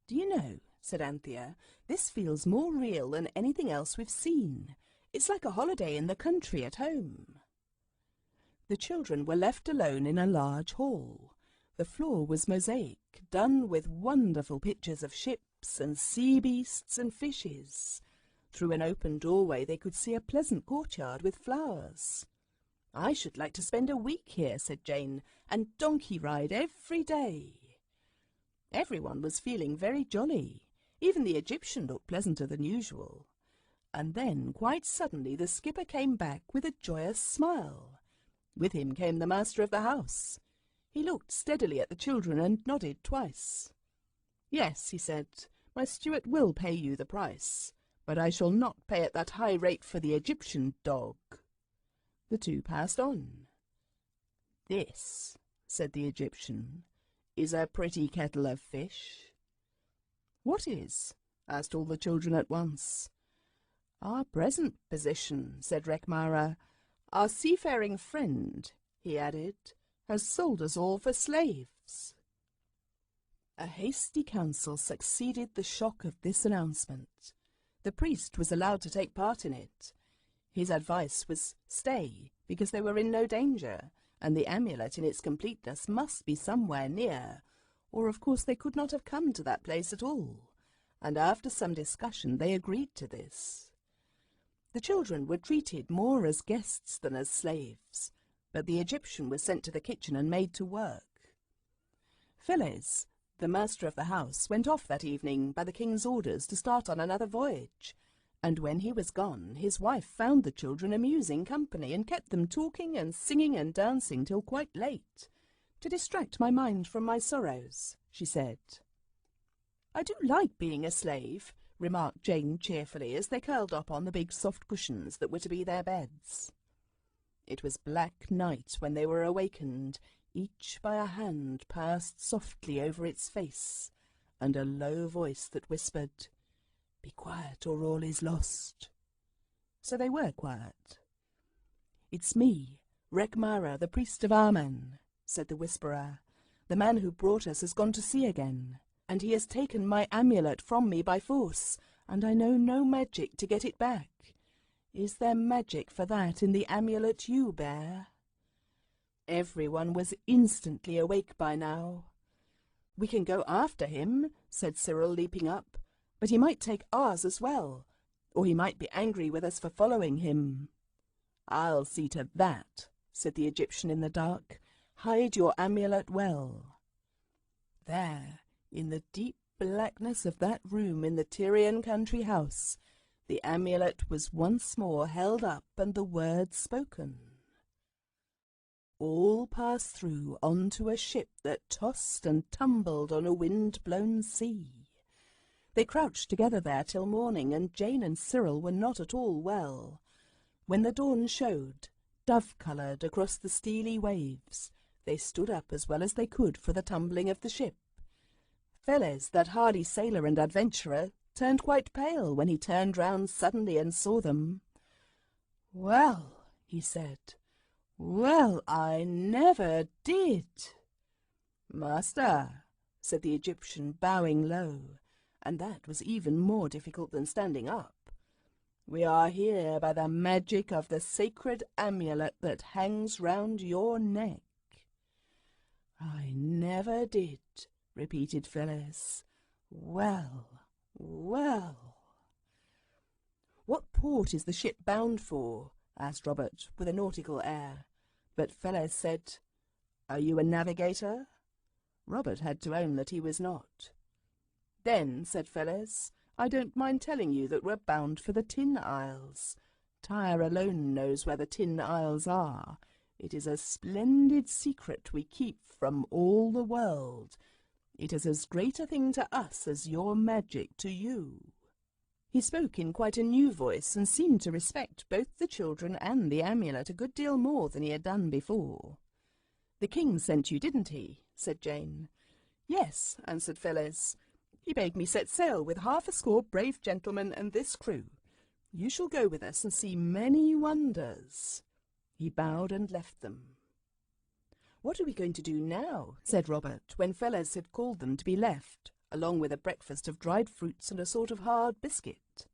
Speaker 1: "Do you know," said Anthea, "this feels more real than anything else we've seen. It's like a holiday in the country at home." The children were left alone in a large hall. The floor was mosaic, done with wonderful pictures of ships and sea beasts and fishes. Through an open doorway they could see a pleasant courtyard with flowers. "I should like to spend a week here," said Jane, "and donkey ride every day." Everyone was feeling very jolly. Even the Egyptian looked pleasanter than usual. And then, quite suddenly, the skipper came back with a joyous smile. With him came the master of the house. He looked steadily at the children and nodded twice. "Yes," he said, "my steward will pay you the price, but I shall not pay at that high rate for the Egyptian dog." The two passed on. "This," said the Egyptian, "is a pretty kettle of fish." "What is?" asked all the children at once. "Our present position," said Rekmara. "Our seafaring friend," he added, "has sold us all for slaves." A hasty council succeeded the shock of this announcement. The priest was allowed to take part in it. His advice was, "Stay, because they were in no danger, and the amulet in its completeness must be somewhere near, or of course they could not have come to that place at all, and after some discussion they agreed to this. The children were treated more as guests than as slaves, but the Egyptian was sent to the kitchen and made to work. Phyllis, the master of the house, went off that evening by the king's orders to start on another voyage, and when he was gone his wife found the children amusing company and kept them talking and singing and dancing till quite late, to distract my mind from my sorrows, she said. "I do like being a slave," remarked Jane cheerfully as they curled up on the big soft cushions that were to be their beds. It was black night when they were awakened, each by a hand passed softly over its face, and a low voice that whispered, "Be quiet or all is lost." So they were quiet. "It's me, Rekmara, the priest of Amen," said the whisperer. "The man who brought us has gone to sea again, and he has taken my amulet from me by force, and I know no magic to get it back. Is there magic for that in the amulet you bear?" Everyone was instantly awake by now. "We can go after him," said Cyril, leaping up, "but he might take ours as well, or he might be angry with us for following him." "I'll see to that," said the Egyptian in the dark. "Hide your amulet well." There, in the deep blackness of that room in the Tyrian country house, the amulet was once more held up and the words spoken. All passed through onto a ship that tossed and tumbled on a wind-blown sea. They crouched together there till morning, and Jane and Cyril were not at all well. When the dawn showed, dove-coloured across the steely waves, they stood up as well as they could for the tumbling of the ship. Phelez, that hardy sailor and adventurer, turned quite pale when he turned round suddenly and saw them. "Well," he said, "well, I never did." "Master," said the Egyptian, bowing low, and that was even more difficult than standing up, "we are here by the magic of the sacred amulet that hangs round your neck." "I never did," repeated Phelez. "Well, well." "What port is the ship bound for?" asked Robert, with a nautical air. But Phelez said, "Are you a navigator?" Robert had to own that he was not. "Then," said Phelez, "I don't mind telling you that we're bound for the Tin Isles. Tyre alone knows where the Tin Isles are. It is a splendid secret we keep from all the world. It is as great a thing to us as your magic to you." He spoke in quite a new voice and seemed to respect both the children and the amulet a good deal more than he had done before. "The king sent you, didn't he?" said Jane. "Yes," answered Phelez. "He bade me set sail with 60 brave gentlemen and this crew. You shall go with us and see many wonders." He bowed and left them. "What are we going to do now?" said Robert, when Phelez had called them to be left, along with a breakfast of dried fruits and a sort of hard biscuit.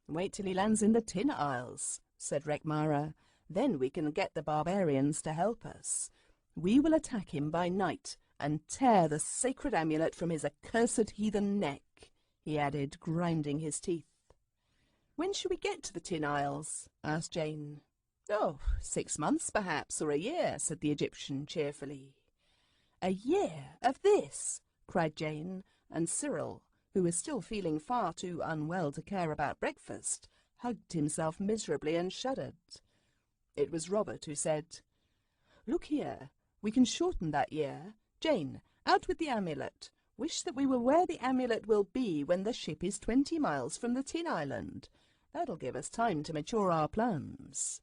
Speaker 1: "Wait till he lands in the Tin Isles," said Rekmara. "Then we can get the barbarians to help us. We will attack him by night and tear the sacred amulet from his accursed heathen neck," he added, grinding his teeth. "When shall we get to the Tin Isles?" asked Jane. "Oh, 6 months, perhaps, or a year," said the Egyptian cheerfully. "A year of this!" cried Jane, and Cyril, who was still feeling far too unwell to care about breakfast, hugged himself miserably and shuddered. It was Robert who said, "Look here, we can shorten that year. Jane, out with the amulet. Wish that we were where the amulet will be when the ship is 20 miles from the Tin Island. That'll give us time to mature our plans."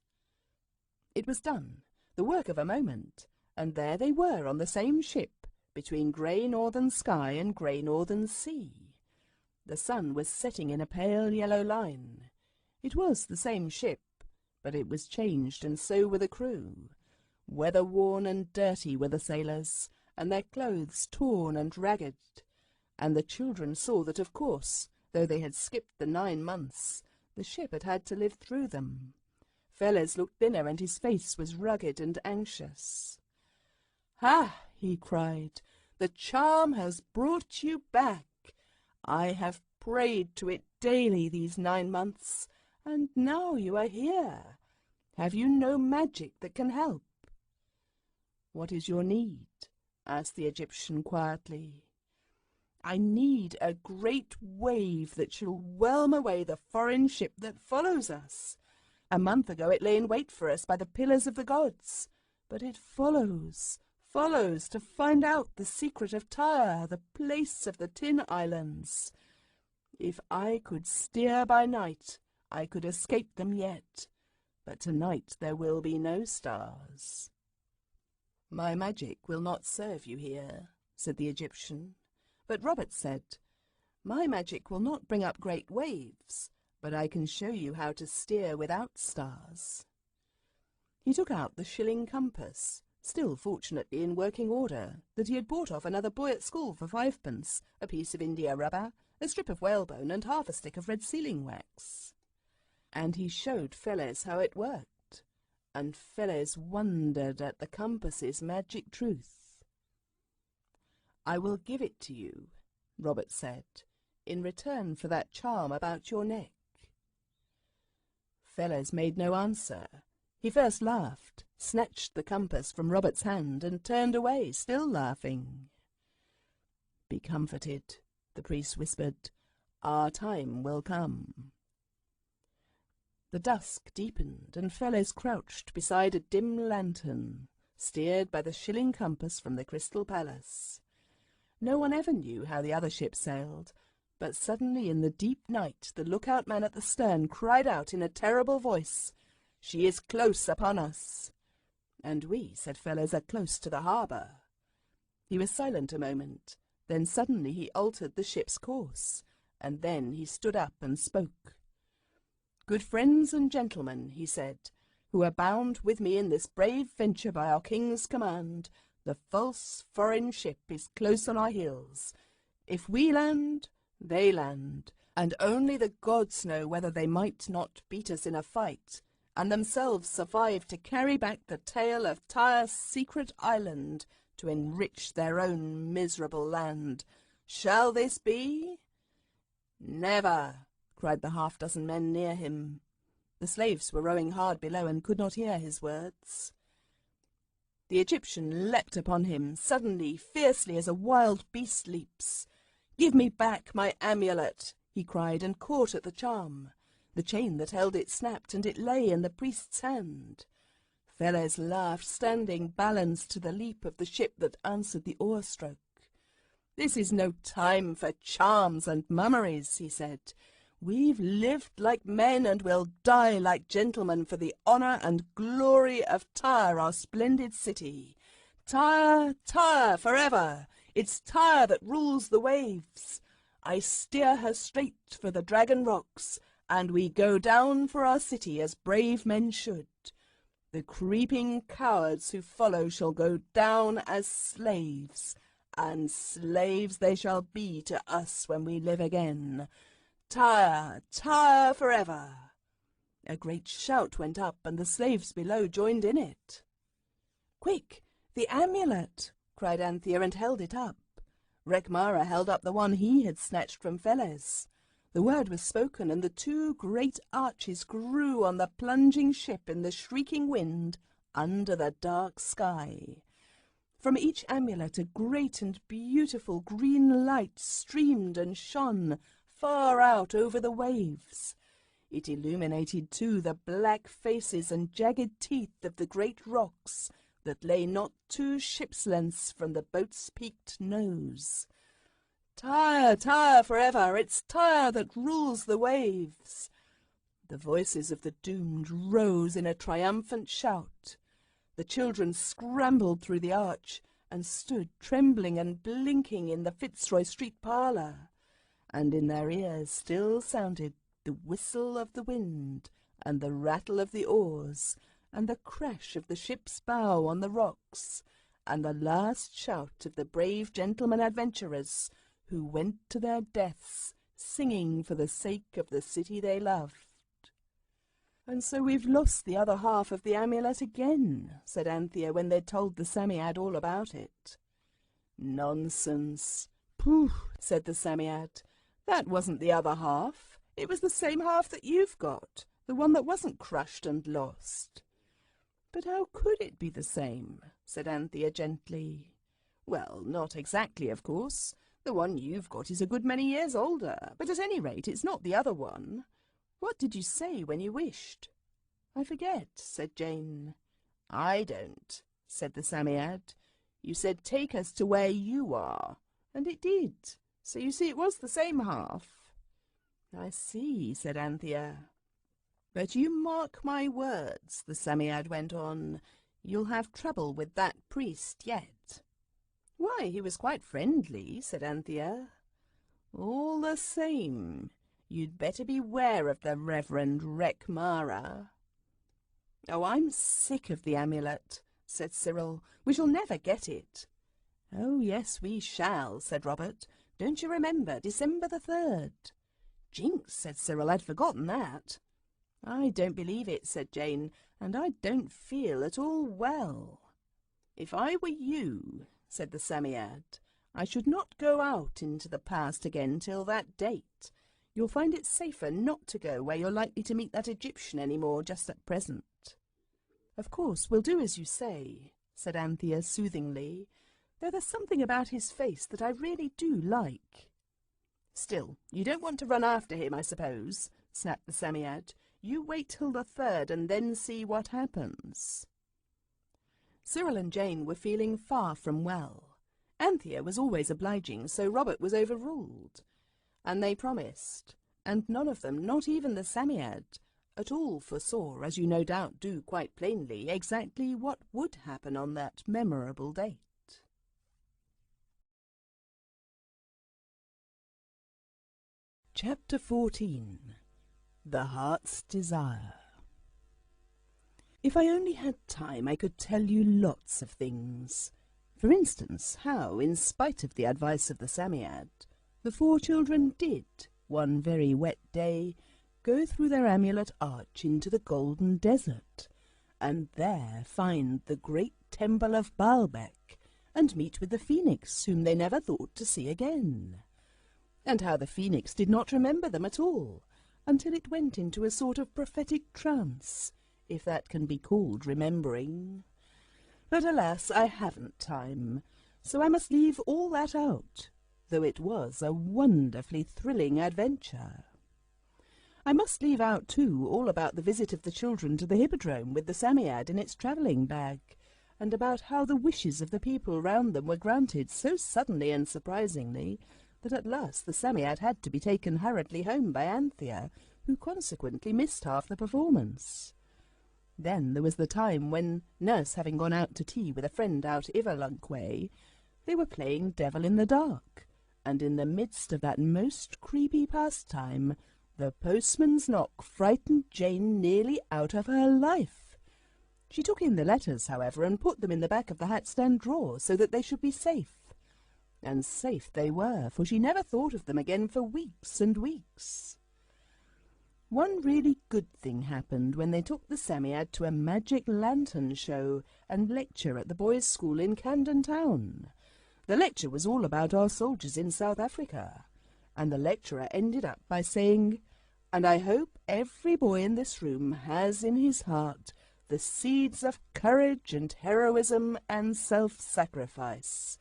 Speaker 1: It was done, the work of a moment, and there they were on the same ship, between grey northern sky and grey northern sea. The sun was setting in a pale yellow line. It was the same ship, but it was changed, and so were the crew. Weather-worn and dirty were the sailors, and their clothes torn and ragged. And the children saw that, of course, though they had skipped the 9 months, the ship had had to live through them. Fellers looked thinner, and his face was rugged and anxious. "Ha!" he cried, "the charm has brought you back. I have prayed to it daily these 9 months, and now you are here. Have you no magic that can help?" "What is your need?" asked the Egyptian quietly. "I need a great wave that shall whelm away the foreign ship that follows us. A month ago it lay in wait for us by the pillars of the gods, but it follows to find out the secret of Tyre, the place of the Tin Islands. If I could steer by night, I could escape them yet, but tonight there will be no stars." "My magic will not serve you here," said the Egyptian. But Robert said, "My magic will not bring up great waves, but I can show you how to steer without stars." He took out the shilling compass, still fortunately in working order, that he had bought off another boy at school for 5p, a piece of India rubber, a strip of whalebone, and half a stick of red sealing wax. And he showed Fellers how it worked, and Fellers wondered at the compass's magic truth. "I will give it to you," Robert said, "in return for that charm about your neck." Fellers made no answer. He first laughed, snatched the compass from Robert's hand, and turned away, still laughing. "Be comforted," the priest whispered. "Our time will come." The dusk deepened, and Fellers crouched beside a dim lantern, steered by the shilling compass from the Crystal Palace. No one ever knew how the other ship sailed, but suddenly in the deep night the lookout man at the stern cried out in a terrible voice, "She is close upon us." "And we," said Fellers, "are close to the harbour." He was silent a moment, then suddenly he altered the ship's course, and then he stood up and spoke. "Good friends and gentlemen," he said, "who are bound with me in this brave venture by our king's command, the false foreign ship is close on our heels. If we land, they land, and only the gods know whether they might not beat us in a fight, and themselves survive to carry back the tale of Tyre's secret island to enrich their own miserable land. Shall this be?" "Never!" cried the half-dozen men near him. The slaves were rowing hard below and could not hear his words. The Egyptian leapt upon him, suddenly, fiercely, as a wild beast leaps. "Give me back my amulet!" he cried, and caught at the charm. The chain that held it snapped, and it lay in the priest's hand. Fellers laughed, standing balanced to the leap of the ship that answered the oar-stroke. "This is no time for charms and mummeries," he said. "We've lived like men and will die like gentlemen for the honour and glory of Tyre, our splendid city. Tyre, Tyre forever! It's Tyre that rules the waves. I steer her straight for the Dragon Rocks, and we go down for our city as brave men should. The creeping cowards who follow shall go down as slaves, and slaves they shall be to us when we live again. Tyre, Tyre forever!" A great shout went up, and the slaves below joined in it. "Quick, the amulet!" cried Anthea, and held it up. Rekmara held up the one he had snatched from Fellers. The word was spoken, and the 2 great arches grew on the plunging ship in the shrieking wind under the dark sky. From each amulet a great and beautiful green light streamed and shone far out over the waves. It illuminated, too, the black faces and jagged teeth of the great rocks that lay not 2 ship's lengths from the boat's peaked nose. "Tyre, Tyre forever! It's Tyre that rules the waves!" The voices of the doomed rose in a triumphant shout. The children scrambled through the arch and stood trembling and blinking in the Fitzroy Street parlour, and in their ears still sounded the whistle of the wind and the rattle of the oars and the crash of the ship's bow on the rocks and the last shout of the brave gentlemen adventurers who went to their deaths singing for the sake of the city they loved. "And so we've lost the other half of the amulet again," said Anthea when they'd told the Psammead all about it. "Nonsense. Pooh," said the Psammead. "That wasn't the other half. It was the same half that you've got, the one that wasn't crushed and lost." "But how could it be the same?" said Anthea gently. "Well, not exactly, of course. The one you've got is a good many years older, but at any rate it's not the other one. What did you say when you wished?" "I forget," said Jane. "I don't," said the Psammead. "You said, 'Take us to where you are,' and it did. So you see it was the same half." "I see," said Anthea. "But you mark my words," the Psammead went on, "you'll have trouble with that priest yet." "Why, he was quite friendly," said Anthea. "All the same, you'd better beware of the Reverend Rekmara." "Oh, I'm sick of the amulet," said Cyril. "We shall never get it." "Oh, yes, we shall," said Robert. "Don't you remember, December the 3rd? "Jinx," said Cyril, "I'd forgotten that." "I don't believe it," said Jane, "and I don't feel at all well." "If I were you," said the Psammead, "I should not go out into the past again till that date. You'll find it safer not to go where you're likely to meet that Egyptian any more just at present." "Of course, we'll do as you say," said Anthea soothingly, "though there's something about his face that I really do like." "Still, you don't want to run after him, I suppose," snapped the Psammead. "You wait till the 3rd and then see what happens." Cyril and Jane were feeling far from well. Anthea was always obliging, so Robert was overruled. And they promised, and none of them, not even the Psammead, at all foresaw, as you no doubt do quite plainly, exactly what would happen on that memorable date. Chapter 14. The Heart's Desire. If I only had time, I could tell you lots of things. For instance, how, in spite of the advice of the Psammead, the 4 children did, one very wet day, go through their amulet arch into the golden desert, and there find the great temple of Baalbec, and meet with the phoenix, whom they never thought to see again. And how the phoenix did not remember them at all, until it went into a sort of prophetic trance, if that can be called remembering. But alas, I haven't time, so I must leave all that out, though it was a wonderfully thrilling adventure. I must leave out, too, all about the visit of the children to the Hippodrome with the Psammead in its travelling bag, and about how the wishes of the people round them were granted so suddenly and surprisingly that at last the Psammead had to be taken hurriedly home by Anthea, who consequently missed half the performance. Then there was the time when, Nurse having gone out to tea with a friend out Ivalunk way, they were playing Devil in the Dark, and in the midst of that most creepy pastime, the postman's knock frightened Jane nearly out of her life. She took in the letters, however, and put them in the back of the hat-stand drawer so that they should be safe. And safe they were, for she never thought of them again for weeks and weeks. One really good thing happened when they took the Psammead to a magic lantern show and lecture at the boys' school in Camden Town. The lecture was all about our soldiers in South Africa, and the lecturer ended up by saying, "And I hope every boy in this room has in his heart the seeds of courage and heroism and self-sacrifice.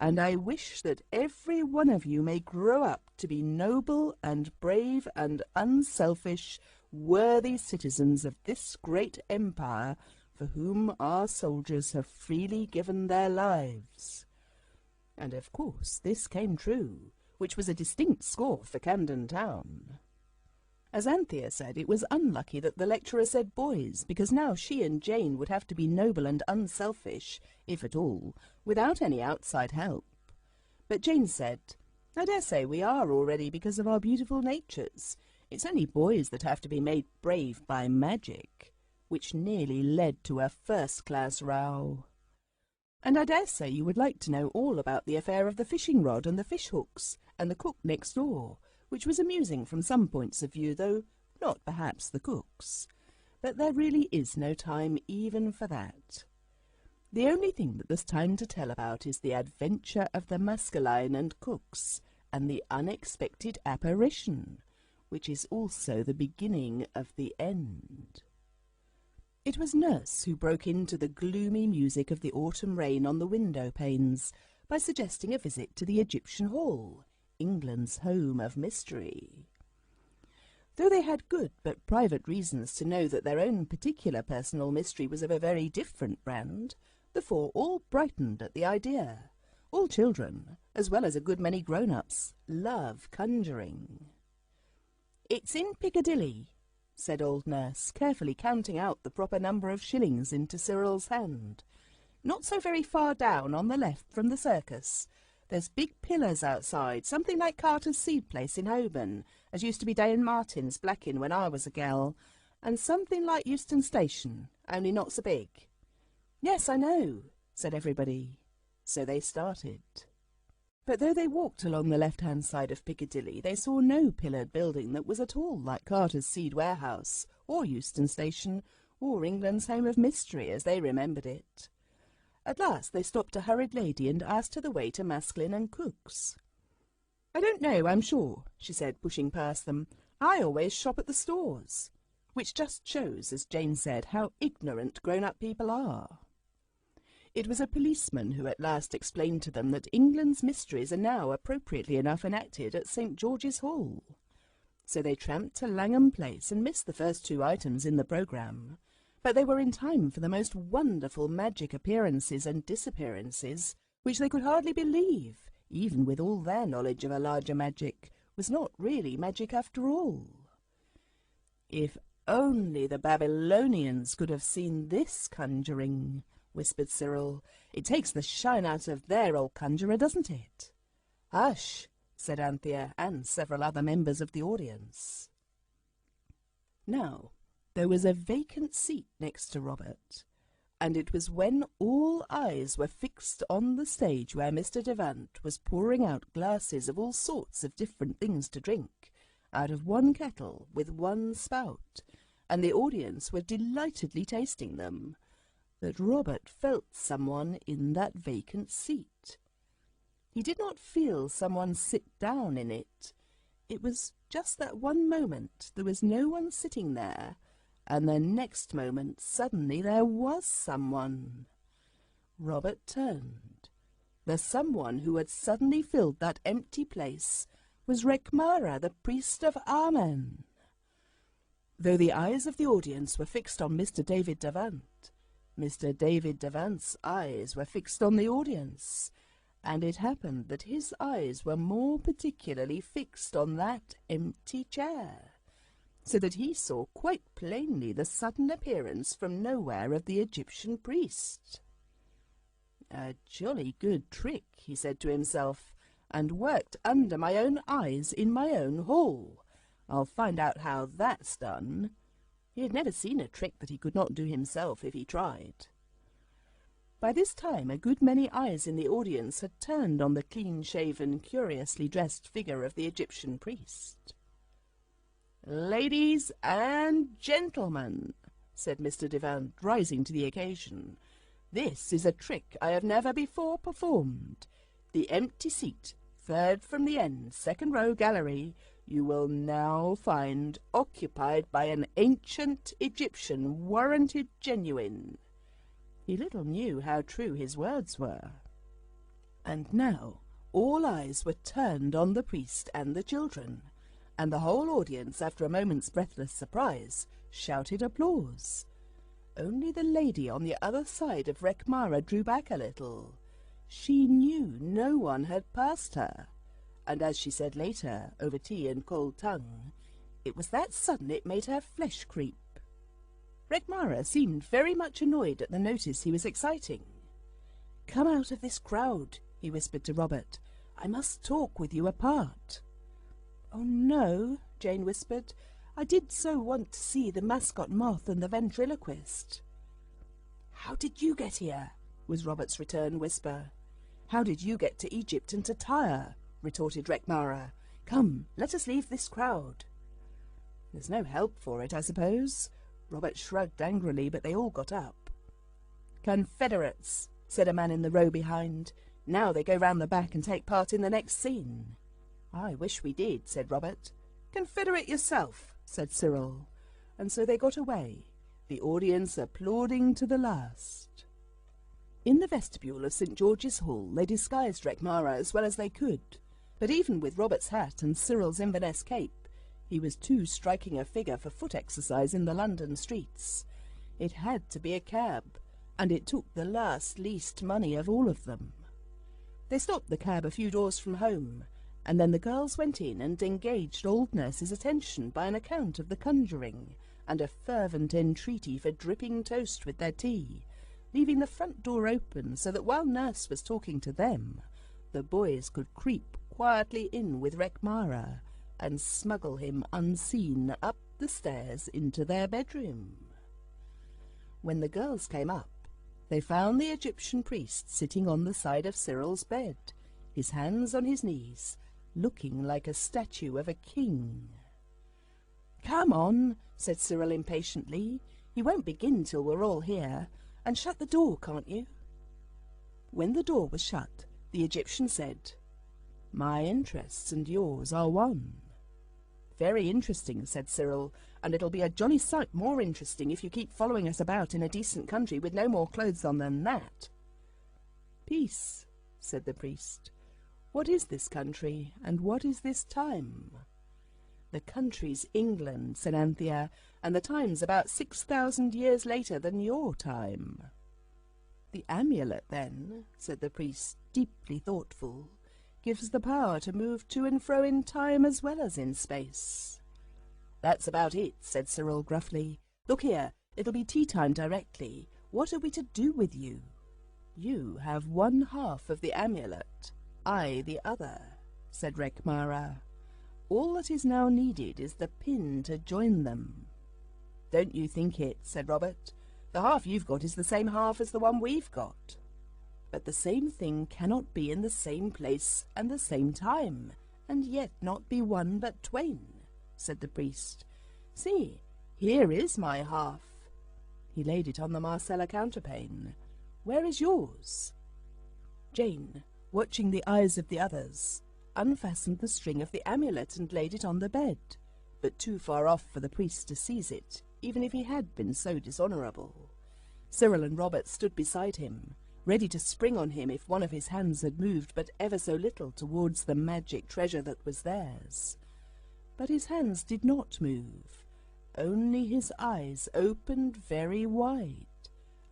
Speaker 1: And I wish that every one of you may grow up to be noble and brave and unselfish, worthy citizens of this great empire for whom our soldiers have freely given their lives." And of course this came true, which was a distinct score for Camden Town. As Anthea said, it was unlucky that the lecturer said boys, because now she and Jane would have to be noble and unselfish, if at all, without any outside help. But Jane said, "I dare say we are already because of our beautiful natures. It's only boys that have to be made brave by magic," which nearly led to a first-class row. And I dare say you would like to know all about the affair of the fishing rod and the fish hooks, and the cook next door, which was amusing from some points of view, though not perhaps the cook's. that there really is no time even for that. The only thing that there's time to tell about is the adventure of the Maskeline and cooks, and the unexpected apparition, which is also the beginning of the end. It was Nurse who broke into the gloomy music of the autumn rain on the window panes by suggesting a visit to the Egyptian Hall, England's home of mystery. Though they had good but private reasons to know that their own particular personal mystery was of a very different brand, the four all brightened at the idea. All children, as well as a good many grown-ups, love conjuring. "It's in Piccadilly," said old Nurse, carefully counting out the proper number of shillings into Cyril's hand. "Not so very far down on the left from the circus. There's big pillars outside, something like Carter's seed place in Holborn, as used to be Dane Martin's Black Inn when I was a gal, and something like Euston Station, only not so big." "Yes, I know," said everybody. So they started. But though they walked along the left-hand side of Piccadilly, they saw no pillared building that was at all like Carter's Seed Warehouse, or Euston Station, or England's home of mystery as they remembered it. At last they stopped a hurried lady and asked her the way to Masklin and Cook's. "I don't know, I'm sure," she said, pushing past them. "I always shop at the stores." Which just shows, as Jane said, how ignorant grown-up people are. It was a policeman who at last explained to them that England's mysteries are now appropriately enough enacted at St. George's Hall. So they tramped to Langham Place and missed the first two items in the programme, but they were in time for the most wonderful magic appearances and disappearances, which they could hardly believe, even with all their knowledge of a larger magic, was not really magic after all. "If only the Babylonians could have seen this conjuring," whispered Cyril. "It takes the shine out of their old conjurer, doesn't it?" "Hush," said Anthea and several other members of the audience. Now, there was a vacant seat next to Robert, and it was when all eyes were fixed on the stage where Mr. Devant was pouring out glasses of all sorts of different things to drink, out of one kettle with one spout, and the audience were delightedly tasting them, that Robert felt someone in that vacant seat. He did not feel someone sit down in it. It was just that one moment there was no one sitting there, and the next moment suddenly there was someone. Robert turned. The someone who had suddenly filled that empty place was Rekmara, the priest of Amen. Though the eyes of the audience were fixed on Mr. David Devant, Mr. David Devant's eyes were fixed on the audience, and it happened that his eyes were more particularly fixed on that empty chair, so that he saw quite plainly the sudden appearance from nowhere of the Egyptian priest. "A jolly good trick," he said to himself, "and worked under my own eyes in my own hall. I'll find out how that's done." He had never seen a trick that he could not do himself if he tried. By this time a good many eyes in the audience had turned on the clean-shaven, curiously dressed figure of the Egyptian priest. "Ladies and gentlemen," said Mr. Devant, rising to the occasion, "this is a trick I have never before performed. The empty seat, third from the end, second row gallery, you will now find occupied by an ancient Egyptian, warranted genuine." He little knew how true his words were. And now all eyes were turned on the priest and the children, and the whole audience, after a moment's breathless surprise, shouted applause. Only the lady on the other side of Rekmara drew back a little. She knew no one had passed her, and as she said later, over tea and cold tongue, it was that sudden it made her flesh creep. Rekmara seemed very much annoyed at the notice he was exciting. "Come out of this crowd," he whispered to Robert. "I must talk with you apart." "Oh, no," Jane whispered. "I did so want to see the mascot moth and the ventriloquist." "How did you get here?" was Robert's return whisper. "How did you get to Egypt and to Tyre?" retorted Rekmara. "Come, let us leave this crowd." "There's no help for it, I suppose. Robert shrugged angrily, but they all got up. "Confederates," said a man in the row behind. "Now they go round the back and take part in the next scene." "I wish we did," said Robert. "Confederate yourself," said Cyril. And so they got away, the audience applauding to the last. In the vestibule of St. George's Hall they disguised Rekmara as well as they could, but even with Robert's hat and Cyril's Inverness cape, he was too striking a figure for foot exercise in the London streets. It had to be a cab, and it took the least money of all of them. They stopped the cab a few doors from home, and then the girls went in and engaged old Nurse's attention by an account of the conjuring, and a fervent entreaty for dripping toast with their tea, leaving the front door open so that while Nurse was talking to them, the boys could creep quietly in with Rekmara and smuggle him unseen up the stairs into their bedroom. When the girls came up, they found the Egyptian priest sitting on the side of Cyril's bed, his hands on his knees, looking like a statue of a king. "Come on," said Cyril impatiently. "He won't begin till we're all here. And shut the door, can't you?" When the door was shut, the Egyptian said, "My interests and yours are one." "Very interesting," said Cyril, "and it'll be a jolly sight more interesting if you keep following us about in a decent country with no more clothes on than that." "Peace," said the priest. "What is this country, and what is this time?" "The country's England," said Anthea, "and the time's about 6,000 years later than your time." "The amulet, then," said the priest, deeply thoughtful, "gives the power to move to and fro in time as well as in space." "That's about it," said Cyril gruffly. "Look here, it'll be tea time directly. What are we to do with you?" "You have one half of the amulet, I the other," said Rekmara. "All that is now needed is the pin to join them." "Don't you think it," said Robert. "The half you've got is the same half as the one we've got." "But the same thing cannot be in the same place and the same time, and yet not be one but twain," said the priest. "See, here is my half." He laid it on the Marcella counterpane. "Where is yours?" Jane, watching the eyes of the others, unfastened the string of the amulet and laid it on the bed, but too far off for the priest to seize it, even if he had been so dishonourable. Cyril and Robert stood beside him, ready to spring on him if one of his hands had moved but ever so little towards the magic treasure that was theirs. But his hands did not move, only his eyes opened very wide,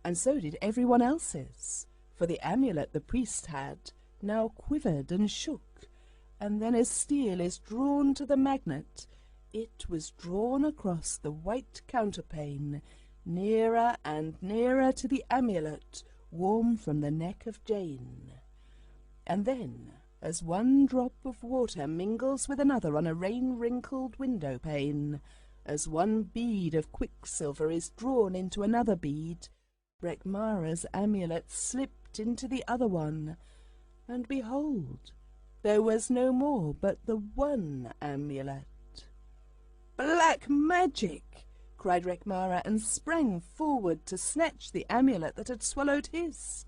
Speaker 1: and so did everyone else's, for the amulet the priest had now quivered and shook, and then as steel is drawn to the magnet, it was drawn across the white counterpane, nearer and nearer to the amulet, warm from the neck of Jane. And then, as one drop of water mingles with another on a rain-wrinkled window-pane, as one bead of quicksilver is drawn into another bead, Rekmara's amulet slipped into the other one, and behold, there was no more but the one amulet. "Black magic!" cried Rekmara, and sprang forward to snatch the amulet that had swallowed his.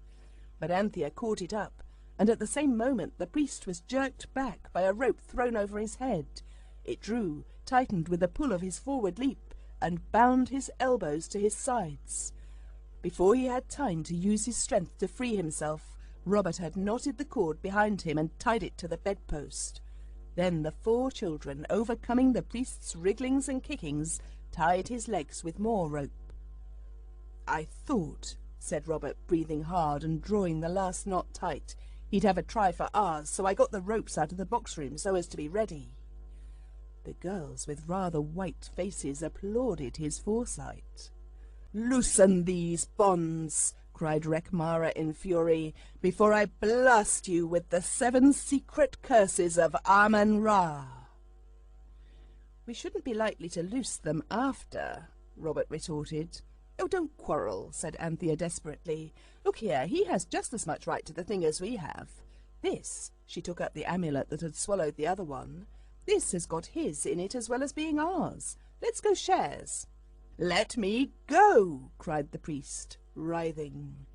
Speaker 1: But Anthea caught it up, and at the same moment the priest was jerked back by a rope thrown over his head. It drew, tightened with a pull of his forward leap, and bound his elbows to his sides. Before he had time to use his strength to free himself, Robert had knotted the cord behind him and tied it to the bedpost. Then the 4 children, overcoming the priest's wrigglings and kickings, tied his legs with more rope. "I thought," said Robert, breathing hard and drawing the last knot tight, "he'd have a try for ours, so I got the ropes out of the box room so as to be ready." The girls, with rather white faces, applauded his foresight. "Loosen these bonds," cried Rekmara in fury, "before I blast you with the 7 secret curses of Amun-Ra." "We shouldn't be likely to loose them after," Robert retorted. "Oh, don't quarrel," said Anthea desperately. "Look here, he has just as much right to the thing as we have. This," she took up the amulet that had swallowed the other one, "this has got his in it as well as being ours. Let's go shares." "Let me go!" cried the priest, writhing.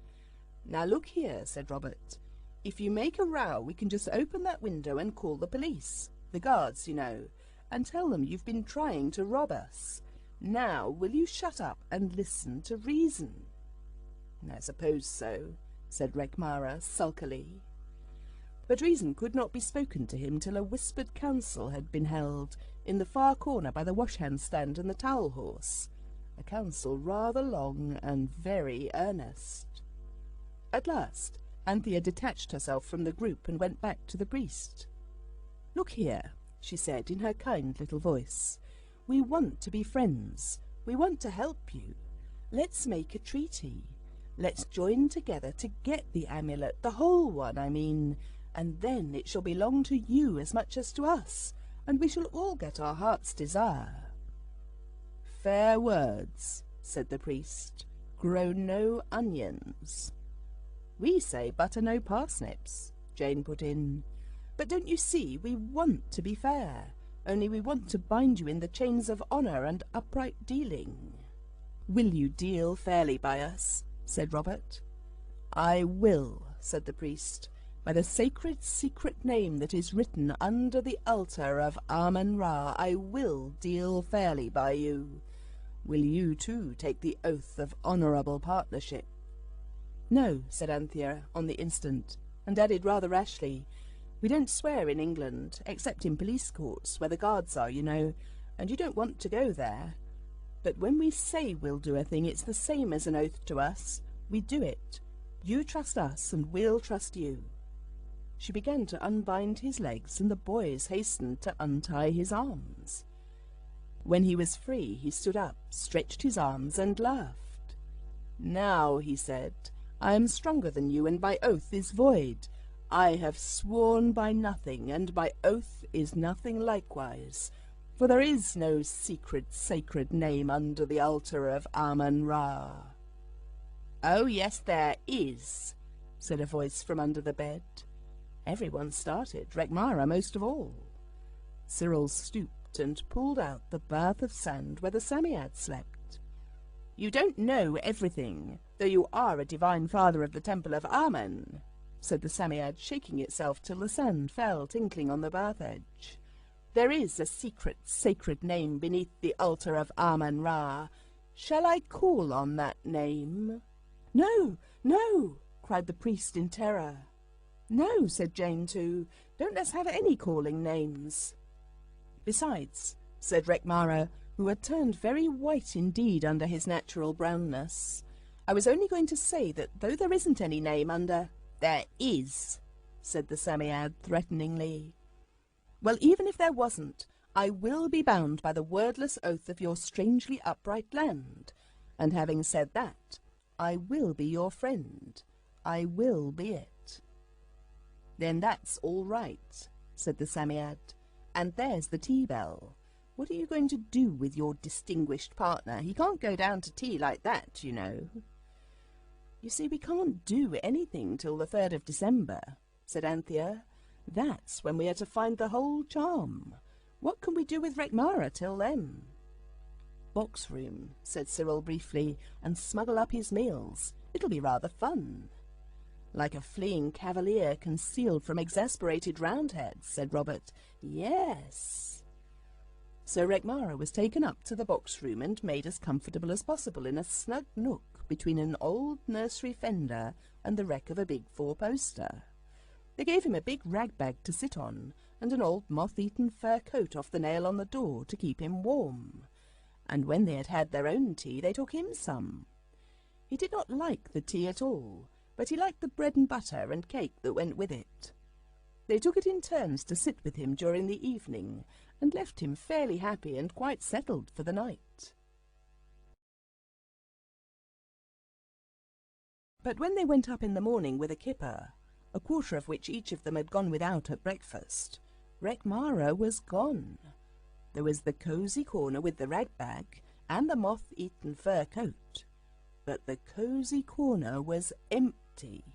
Speaker 1: "Now look here," said Robert. "If you make a row, we can just open that window and call the police, the guards, you know, and tell them you've been trying to rob us. Now, will you shut up and listen to reason?" "I suppose so," said Rekmara sulkily. But reason could not be spoken to him till a whispered council had been held in the far corner by the wash-hand stand and the towel-horse, a council rather long and very earnest. At last Anthea detached herself from the group and went back to the priest. "Look here," she said in her kind little voice, "we want to be friends. We want to help you. Let's make a treaty. Let's join together to get the amulet, the whole one, I mean, and then it shall belong to you as much as to us, and we shall all get our heart's desire." "Fair words," said the priest. "Grow no onions." "We say butter no parsnips," Jane put in. "But don't you see, we want to be fair, only we want to bind you in the chains of honour and upright dealing." "Will you deal fairly by us?" said Robert. "I will," said the priest, "by the sacred secret name that is written under the altar of Amun-Ra, I will deal fairly by you. Will you too take the oath of honourable partnership?" "No," said Anthea on the instant, and added rather rashly, "We don't swear in England, except in police courts, where the guards are, you know, and you don't want to go there. But when we say we'll do a thing, it's the same as an oath to us. We do it. You trust us, and we'll trust you." She began to unbind his legs, and the boys hastened to untie his arms. When he was free, he stood up, stretched his arms, and laughed. "Now," he said, "I am stronger than you, and my oath is void. I have sworn by nothing, and my oath is nothing likewise, for there is no secret sacred name under the altar of Amun-Ra." "Oh, yes, there is," said a voice from under the bed. Everyone started, Rekmara most of all. Cyril stooped and pulled out the bath of sand where the Psammead slept. "You don't know everything, though you are a divine father of the temple of Amun," said the Psammead, shaking itself till the sand fell tinkling on the bath edge. "There is a secret sacred name beneath the altar of Amun-Ra. Shall I call on that name?" "No, no!" cried the priest in terror. "No," said Jane too. "Don't let's have any calling names." "Besides," said Rekmara, who had turned very white indeed under his natural brownness, "I was only going to say that though there isn't any name under—" "There is," said the Psammead threateningly. "Well, even if there wasn't, I will be bound by the wordless oath of your strangely upright land, and having said that, I will be your friend. I will be it." "Then that's all right," said the Psammead. "And there's the tea bell. What are you going to do with your distinguished partner? He can't go down to tea like that, you know." "You see, we can't do anything till the 3rd of December," said Anthea. "That's when we are to find the whole charm. What can we do with Rekmara till then?" "Box room," said Cyril briefly, "and smuggle up his meals. It'll be rather fun." "Like a fleeing cavalier concealed from exasperated Roundheads," said Robert. "Yes." So Rekmara was taken up to the box-room and made as comfortable as possible in a snug nook between an old nursery fender and the wreck of a big four-poster. They gave him a big rag-bag to sit on, and an old moth-eaten fur coat off the nail on the door to keep him warm. And when they had had their own tea, they took him some. He did not like the tea at all, but he liked the bread and butter and cake that went with it. They took it in turns to sit with him during the evening, and left him fairly happy and quite settled for the night. But when they went up in the morning with a kipper, a quarter of which each of them had gone without at breakfast, Rekmara was gone. There was the cosy corner with the rag-bag and the moth-eaten fur coat, but the cosy corner was empty.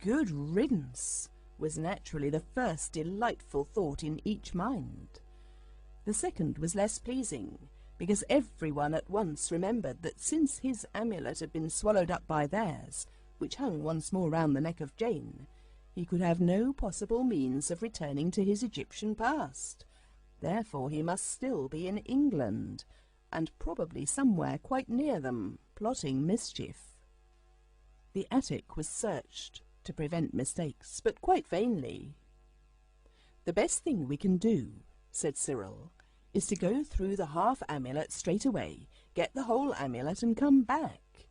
Speaker 1: "Good riddance," was naturally the first delightful thought in each mind. The second was less pleasing, because everyone at once remembered that since his amulet had been swallowed up by theirs, which hung once more round the neck of Jane, he could have no possible means of returning to his Egyptian past. Therefore he must still be in England, and probably somewhere quite near them, plotting mischief. The attic was searched to prevent mistakes, but quite vainly. "The best thing we can do," said Cyril, "is to go through the half-amulet straight away, get the whole amulet and come back."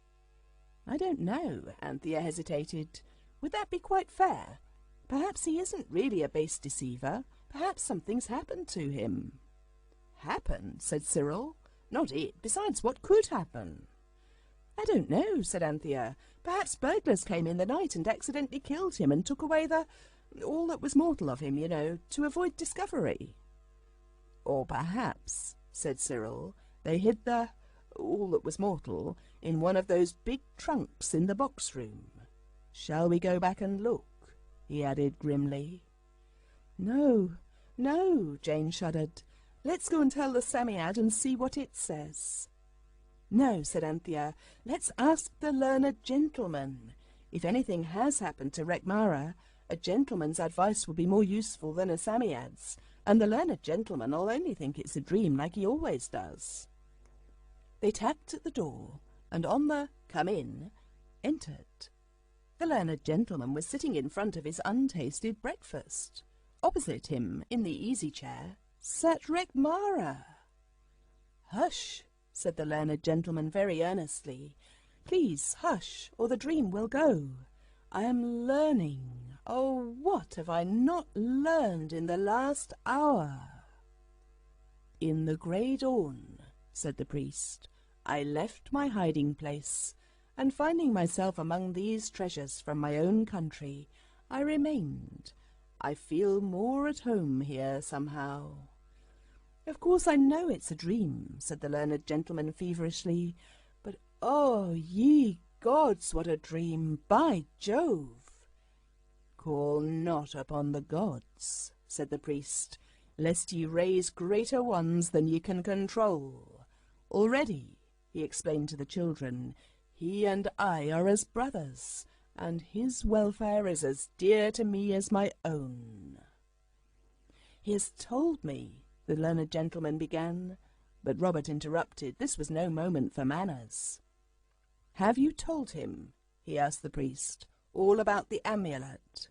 Speaker 1: "I don't know," Anthea hesitated. "Would that be quite fair? Perhaps he isn't really a base deceiver. Perhaps something's happened to him." "Happened?" said Cyril. "Not it. Besides, what could happen?" "I don't know," said Anthea. "Perhaps burglars came in the night and accidentally killed him and took away all that was mortal of him, you know, to avoid discovery." "Or perhaps," said Cyril, "they hid all that was mortal in one of those big trunks in the box room. Shall we go back and look?" he added grimly. "No, no," Jane shuddered. "Let's go and tell the Psammead and see what it says." "No," said Anthea. "Let's ask the learned gentleman. If anything has happened to Rekmara, a gentleman's advice will be more useful than a Psammead's, and the learned gentleman'll only think it's a dream like he always does." They tapped at the door, and on the "come in" entered. The learned gentleman was sitting in front of his untasted breakfast. Opposite him, in the easy-chair, sat Rekmara. "Hush," said the learned gentleman very earnestly. "Please hush, or the dream will go. I am learning. Oh, what have I not learned in the last hour?" "In the grey dawn," said the priest, "I left my hiding-place, and finding myself among these treasures from my own country, I remained. I feel more at home here somehow." "Of course I know it's a dream," said the learned gentleman feverishly, "but oh, ye gods, what a dream, by Jove!" "Call not upon the gods," said the priest, "lest ye raise greater ones than ye can control. Already," he explained to the children, "he and I are as brothers, and his welfare is as dear to me as my own." "He has told me," the learned gentleman began, but Robert interrupted. This was no moment for manners. "Have you told him," he asked the priest, "all about the amulet?"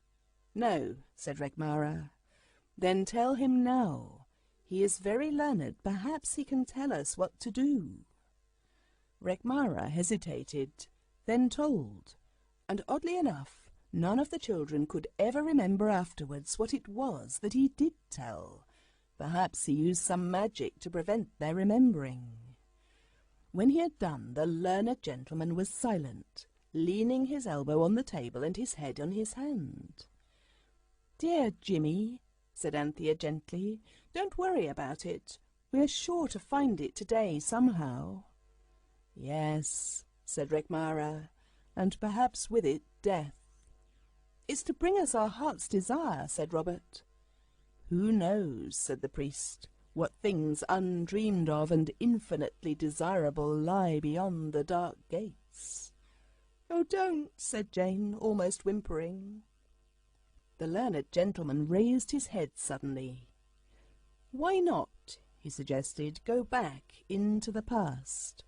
Speaker 1: "No," said Rekmara. "Then tell him now. He is very learned. Perhaps he can tell us what to do." Rekmara hesitated, then told, and oddly enough, none of the children could ever remember afterwards what it was that he did tell. Perhaps he used some magic to prevent their remembering. When he had done, the learned gentleman was silent, leaning his elbow on the table and his head on his hand. "Dear Jimmy," said Anthea gently, "don't worry about it. We're sure to find it today somehow." "Yes," said Rekmara, "and perhaps with it death." "It's to bring us our heart's desire," said Robert. "Who knows," said the priest, "what things undreamed of and infinitely desirable lie beyond the dark gates?" "Oh, don't," said Jane, almost whimpering. The learned gentleman raised his head suddenly. "Why not," he suggested, "go back into the past,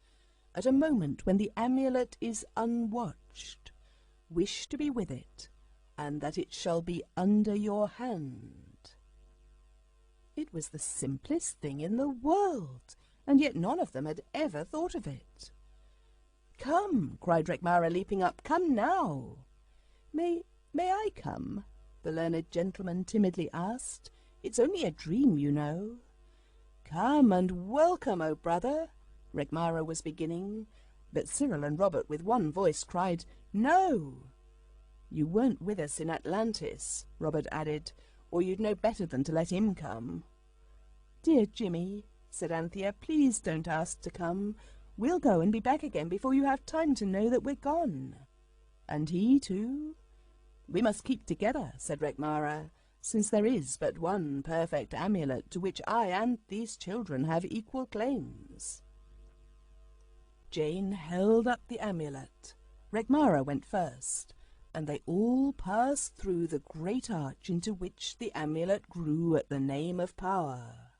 Speaker 1: at a moment when the amulet is unwatched, wish to be with it, and that it shall be under your hand?" It was the simplest thing in the world, and yet none of them had ever thought of it. "Come," cried Rekmara, leaping up, "come now." May I come?" the learned gentleman timidly asked. "It's only a dream, you know." "Come and welcome, O brother," Rekmara was beginning, but Cyril and Robert with one voice cried, "No!" "You weren't with us in Atlantis," Robert added, "or you'd know better than to let him come." "Dear Jimmy," said Anthea, "please don't ask to come. We'll go and be back again before you have time to know that we're gone." "And he too?" "We must keep together," said Rekmara, since there is but one perfect amulet to which I and these children have equal claims." Jane held up the amulet. Regmara went first, and they all passed through the great arch into which the amulet grew at the name of power.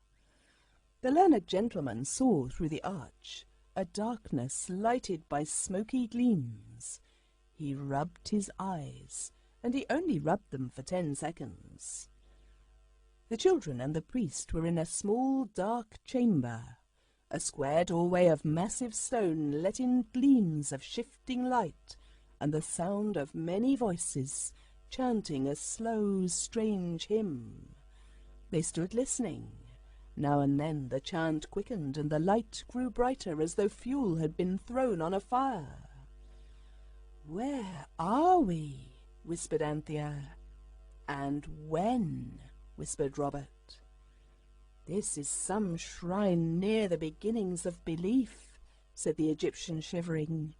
Speaker 1: The learned gentleman saw through the arch a darkness lighted by smoky gleams. He rubbed his eyes, and he only rubbed them for 10 seconds. The children and the priest were in a small dark chamber. A square doorway of massive stone let in gleams of shifting light and the sound of many voices chanting a slow, strange hymn. They stood listening. Now and then the chant quickened and the light grew brighter as though fuel had been thrown on a fire. "Where are we?" whispered Anthea. "And when?" whispered Robert. "This is some shrine near the beginnings of belief," said the Egyptian, shivering.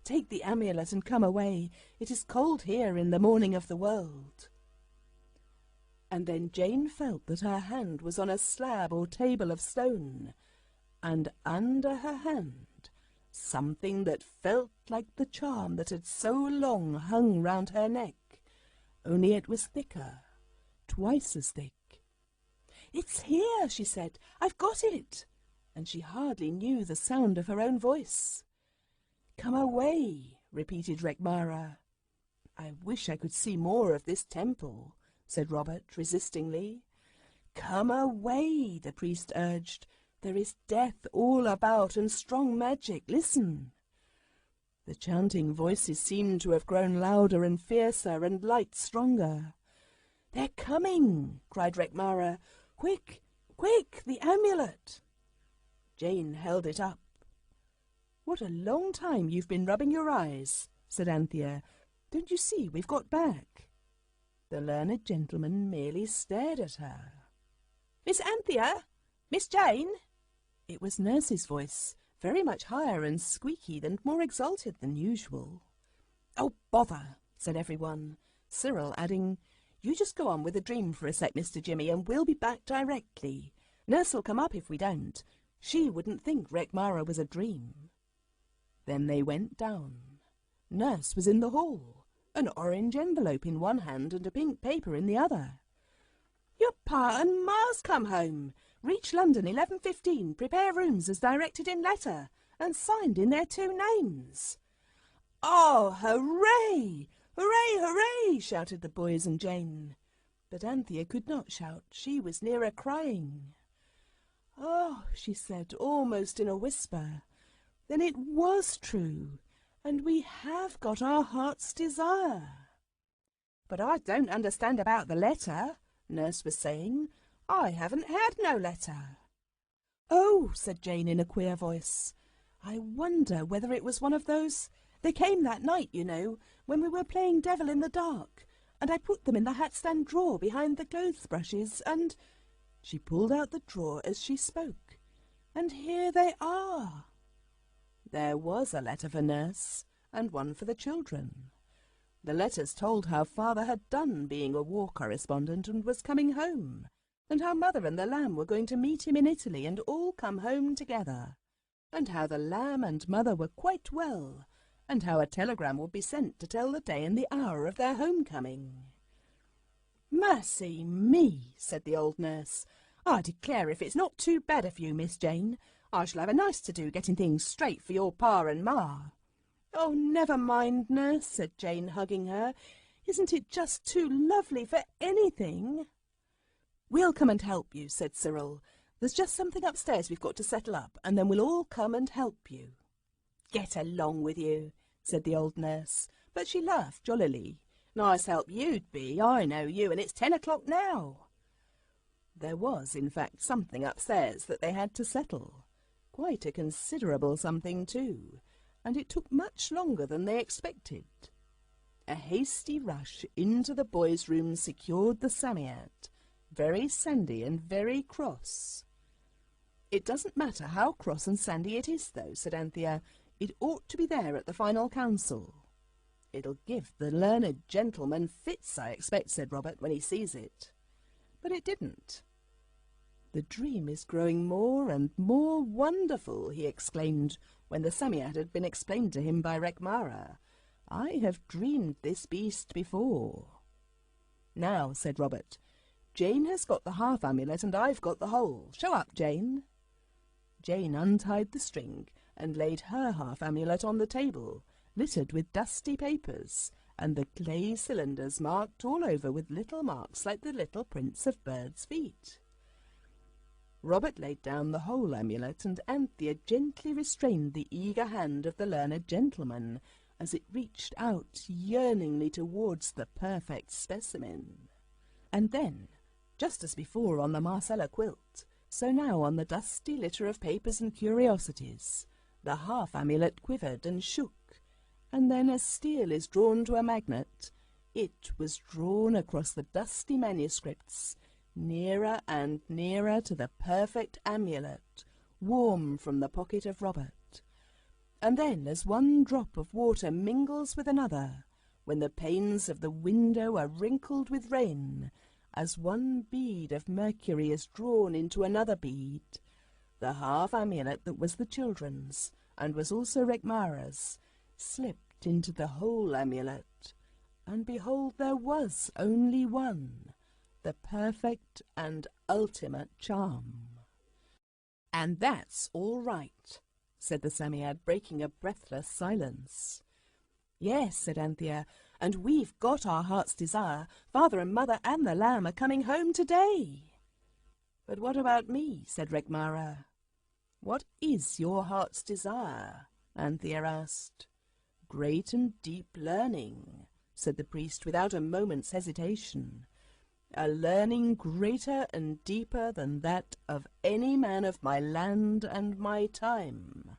Speaker 1: "Take the amulet and come away. It is cold here in the morning of the world." And then Jane felt that her hand was on a slab or table of stone, and under her hand something that felt like the charm that had so long hung round her neck, only it was thicker, twice as thick. "It's here," she said. "I've got it." And she hardly knew the sound of her own voice. "Come away," repeated Regmara. "I wish I could see more of this temple," said Robert, resistingly. "Come away," the priest urged. "There is death all about and strong magic. Listen." The chanting voices seemed to have grown louder and fiercer and light stronger. "They're coming," cried Regmara. "Quick, quick, the amulet!" Jane held it up. "What a long time you've been rubbing your eyes," said Anthea. "Don't you see we've got back?" The learned gentleman merely stared at her. "Miss Anthea! Miss Jane!" It was Nurse's voice, very much higher and squeaky and more exalted than usual. "Oh, bother!" said everyone, Cyril adding, "You just go on with the dream for a sec, Mr. Jimmy, and we'll be back directly. Nurse'll come up if we don't. She wouldn't think Regmara was a dream." Then they went down. Nurse was in the hall, an orange envelope in one hand and a pink paper in the other. "Your pa and ma's come home. Reach London 11:15. Prepare rooms as directed in letter, and signed in their 2 names." "Oh, hooray! Hooray, hooray!" shouted the boys and Jane. But Anthea could not shout. She was nearer crying. "Oh," she said, almost in a whisper, "then it was true, and we have got our heart's desire." "But I don't understand about the letter," Nurse was saying. "I haven't had no letter." "Oh," said Jane in a queer voice, "I wonder whether it was one of those. They came that night, you know, when we were playing devil in the dark, and I put them in the hat-stand drawer behind the clothes-brushes, and—" She pulled out the drawer as she spoke, and here they are. There was a letter for Nurse, and one for the children. The letters told how Father had done being a war correspondent and was coming home, and how Mother and the lamb were going to meet him in Italy and all come home together, and how the lamb and Mother were quite well, and how a telegram would be sent to tell the day and the hour of their homecoming. "Mercy me," said the old nurse. "I declare if it's not too bad of you, Miss Jane, I shall have a nice to-do getting things straight for your pa and ma." "Oh, never mind, Nurse," said Jane, hugging her. "Isn't it just too lovely for anything?" "We'll come and help you," said Cyril. "There's just something upstairs we've got to settle up, and then we'll all come and help you." "Get along with you," said the old nurse, but she laughed jollily. "Nice help you'd be, I know you, and it's 10 o'clock now." There was, in fact, something upstairs that they had to settle. Quite a considerable something, too, and it took much longer than they expected. A hasty rush into the boys' room secured the Psammead, very sandy and very cross. "It doesn't matter how cross and sandy it is, though," said Anthea. "It ought to be there at the final council." "It'll give the learned gentleman fits, I expect," said Robert, "when he sees it." but it didn't. "The dream is growing more and more wonderful," he exclaimed when the Psammead had been explained to him by Rekmara. "I have dreamed this beast before." "Now," said Robert, "Jane has got the half amulet and I've got the whole. Show up, Jane." Jane untied the string and laid her half amulet on the table, littered with dusty papers, and the clay cylinders marked all over with little marks like the little prints of birds' feet. Robert laid down the whole amulet, and Anthea gently restrained the eager hand of the learned gentleman as it reached out yearningly towards the perfect specimen. And then, just as before on the Marcella quilt, so now on the dusty litter of papers and curiosities, the half amulet quivered and shook, and then as steel is drawn to a magnet, it was drawn across the dusty manuscripts, nearer and nearer to the perfect amulet, warm from the pocket of Robert. And then, as one drop of water mingles with another, when the panes of the window are wrinkled with rain, as one bead of mercury is drawn into another bead, the half amulet that was the children's, and was also Rekmara's, slipped into the whole amulet, and behold, there was only one, the perfect and ultimate charm. "And that's all right," said the Psammead, breaking a breathless silence. "Yes," said Anthea, "and we've got our heart's desire. Father and Mother and the lamb are coming home today." "But what about me?" said Rekmara. "What is your heart's desire?" Anthea asked. "Great and deep learning," said the priest without a moment's hesitation. "A learning greater and deeper than that of any man of my land and my time.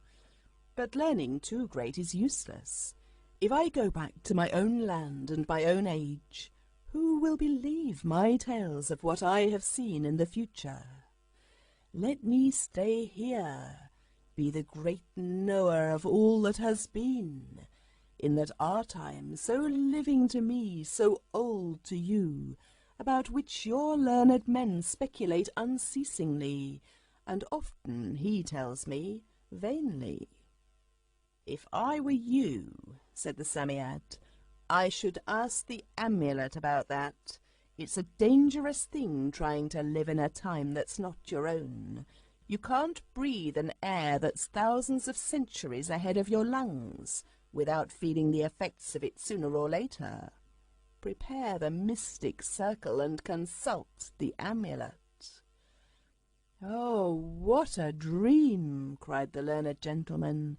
Speaker 1: But learning too great is useless. If I go back to my own land and my own age, who will believe my tales of what I have seen in the future? Let me stay here, be the great knower of all that has been, in that our time, so living to me, so old to you, about which your learned men speculate unceasingly, and often, he tells me, vainly." "If I were you," said the Psammead, "I should ask the amulet about that. It's a dangerous thing trying to live in a time that's not your own. You can't breathe an air that's thousands of centuries ahead of your lungs without feeling the effects of it sooner or later. Prepare the mystic circle and consult the amulet." "Oh, what a dream!" cried the learned gentleman.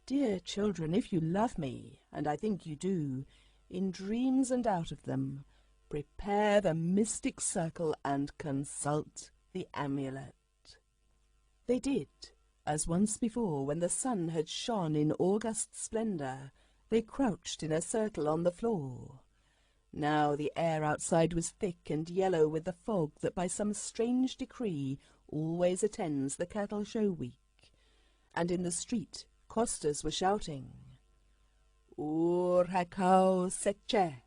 Speaker 1: "Dear children, if you love me, and I think you do, in dreams and out of them, prepare the mystic circle and consult the amulet." They did, as once before when the sun had shone in august splendour. They crouched in a circle on the floor. Now the air outside was thick and yellow with the fog that by some strange decree always attends the cattle show week, and in the street costers were shouting. "Ur hakau seche."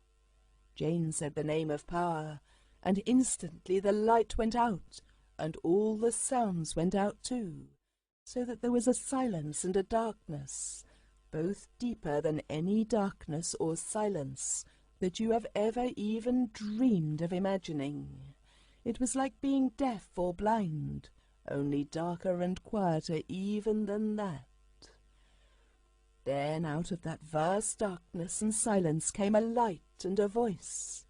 Speaker 1: Jane said the name of power, and instantly the light went out, and all the sounds went out too, so that there was a silence and a darkness, both deeper than any darkness or silence that you have ever even dreamed of imagining. It was like being deaf or blind, only darker and quieter even than that. Then out of that vast darkness and silence came a light and a voice.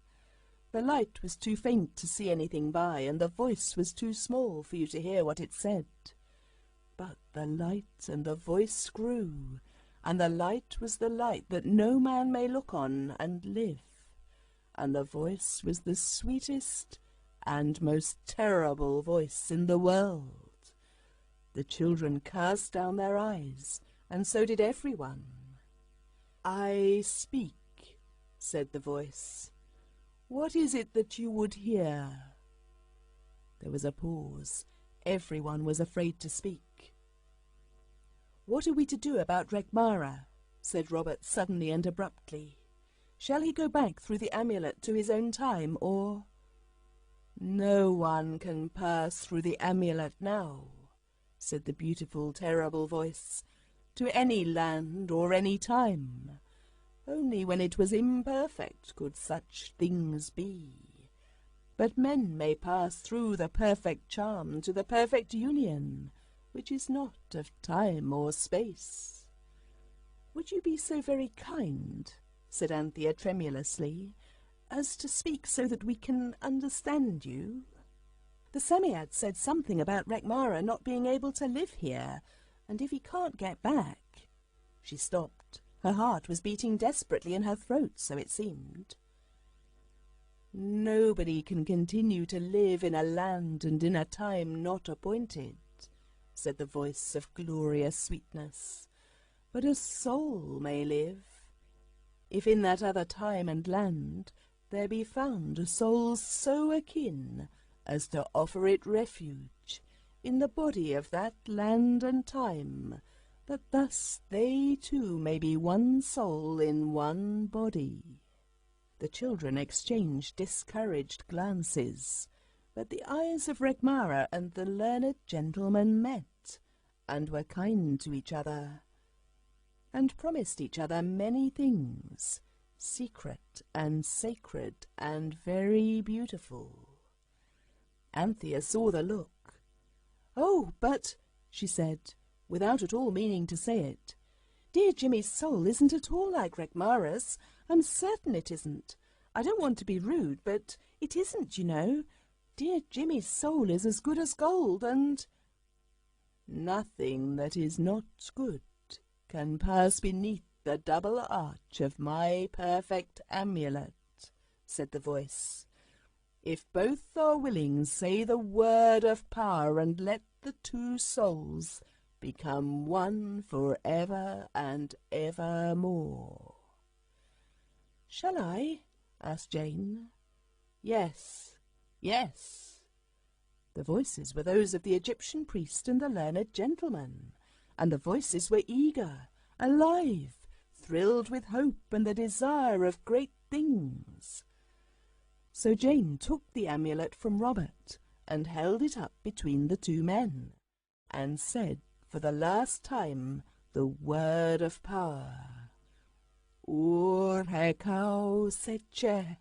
Speaker 1: The light was too faint to see anything by, and the voice was too small for you to hear what it said. But the light and the voice grew, and the light was the light that no man may look on and live, and the voice was the sweetest and most terrible voice in the world. The children cast down their eyes, and so did everyone. "I speak," said the voice. "What is it that you would hear?" There was a pause. Everyone was afraid to speak. "What are we to do about Rekmara?" said Robert suddenly and abruptly. "Shall he go back through the amulet to his own time, or—" "No one can pass through the amulet now," said the beautiful, terrible voice, "to any land or any time. Only when it was imperfect could such things be. But men may pass through the perfect charm to the perfect union, which is not of time or space." "Would you be so very kind," said Anthea tremulously, "as to speak so that we can understand you? The Psammead said something about Rekmara not being able to live here, and if he can't get back—" She stopped. Her heart was beating desperately in her throat, so it seemed. "Nobody can continue to live in a land and in a time not appointed," said the voice of glorious sweetness, "but a soul may live, if in that other time and land there be found a soul so akin as to offer it refuge in the body of that land and time, that thus they too may be one soul in one body." The children exchanged discouraged glances, but the eyes of Rekmara and the learned gentleman met, and were kind to each other, and promised each other many things, secret and sacred and very beautiful. Anthea saw the look. "Oh, but," she said, without at all meaning to say it, "dear Jimmy's soul isn't at all like Rekmara's. I'm certain it isn't. I don't want to be rude, but it isn't, you know. Dear Jimmy's soul is as good as gold, and—" "Nothing that is not good can pass beneath the double arch of my perfect amulet," said the voice. "If both are willing, say the word of power, and let the two souls become one for ever and evermore." "Shall I?" asked Jane. "Yes, yes." The voices were those of the Egyptian priest and the learned gentleman, and the voices were eager, alive, thrilled with hope and the desire of great things. So Jane took the amulet from Robert and held it up between the two men, and said for the last time the word of power. "Ur-hekau seche."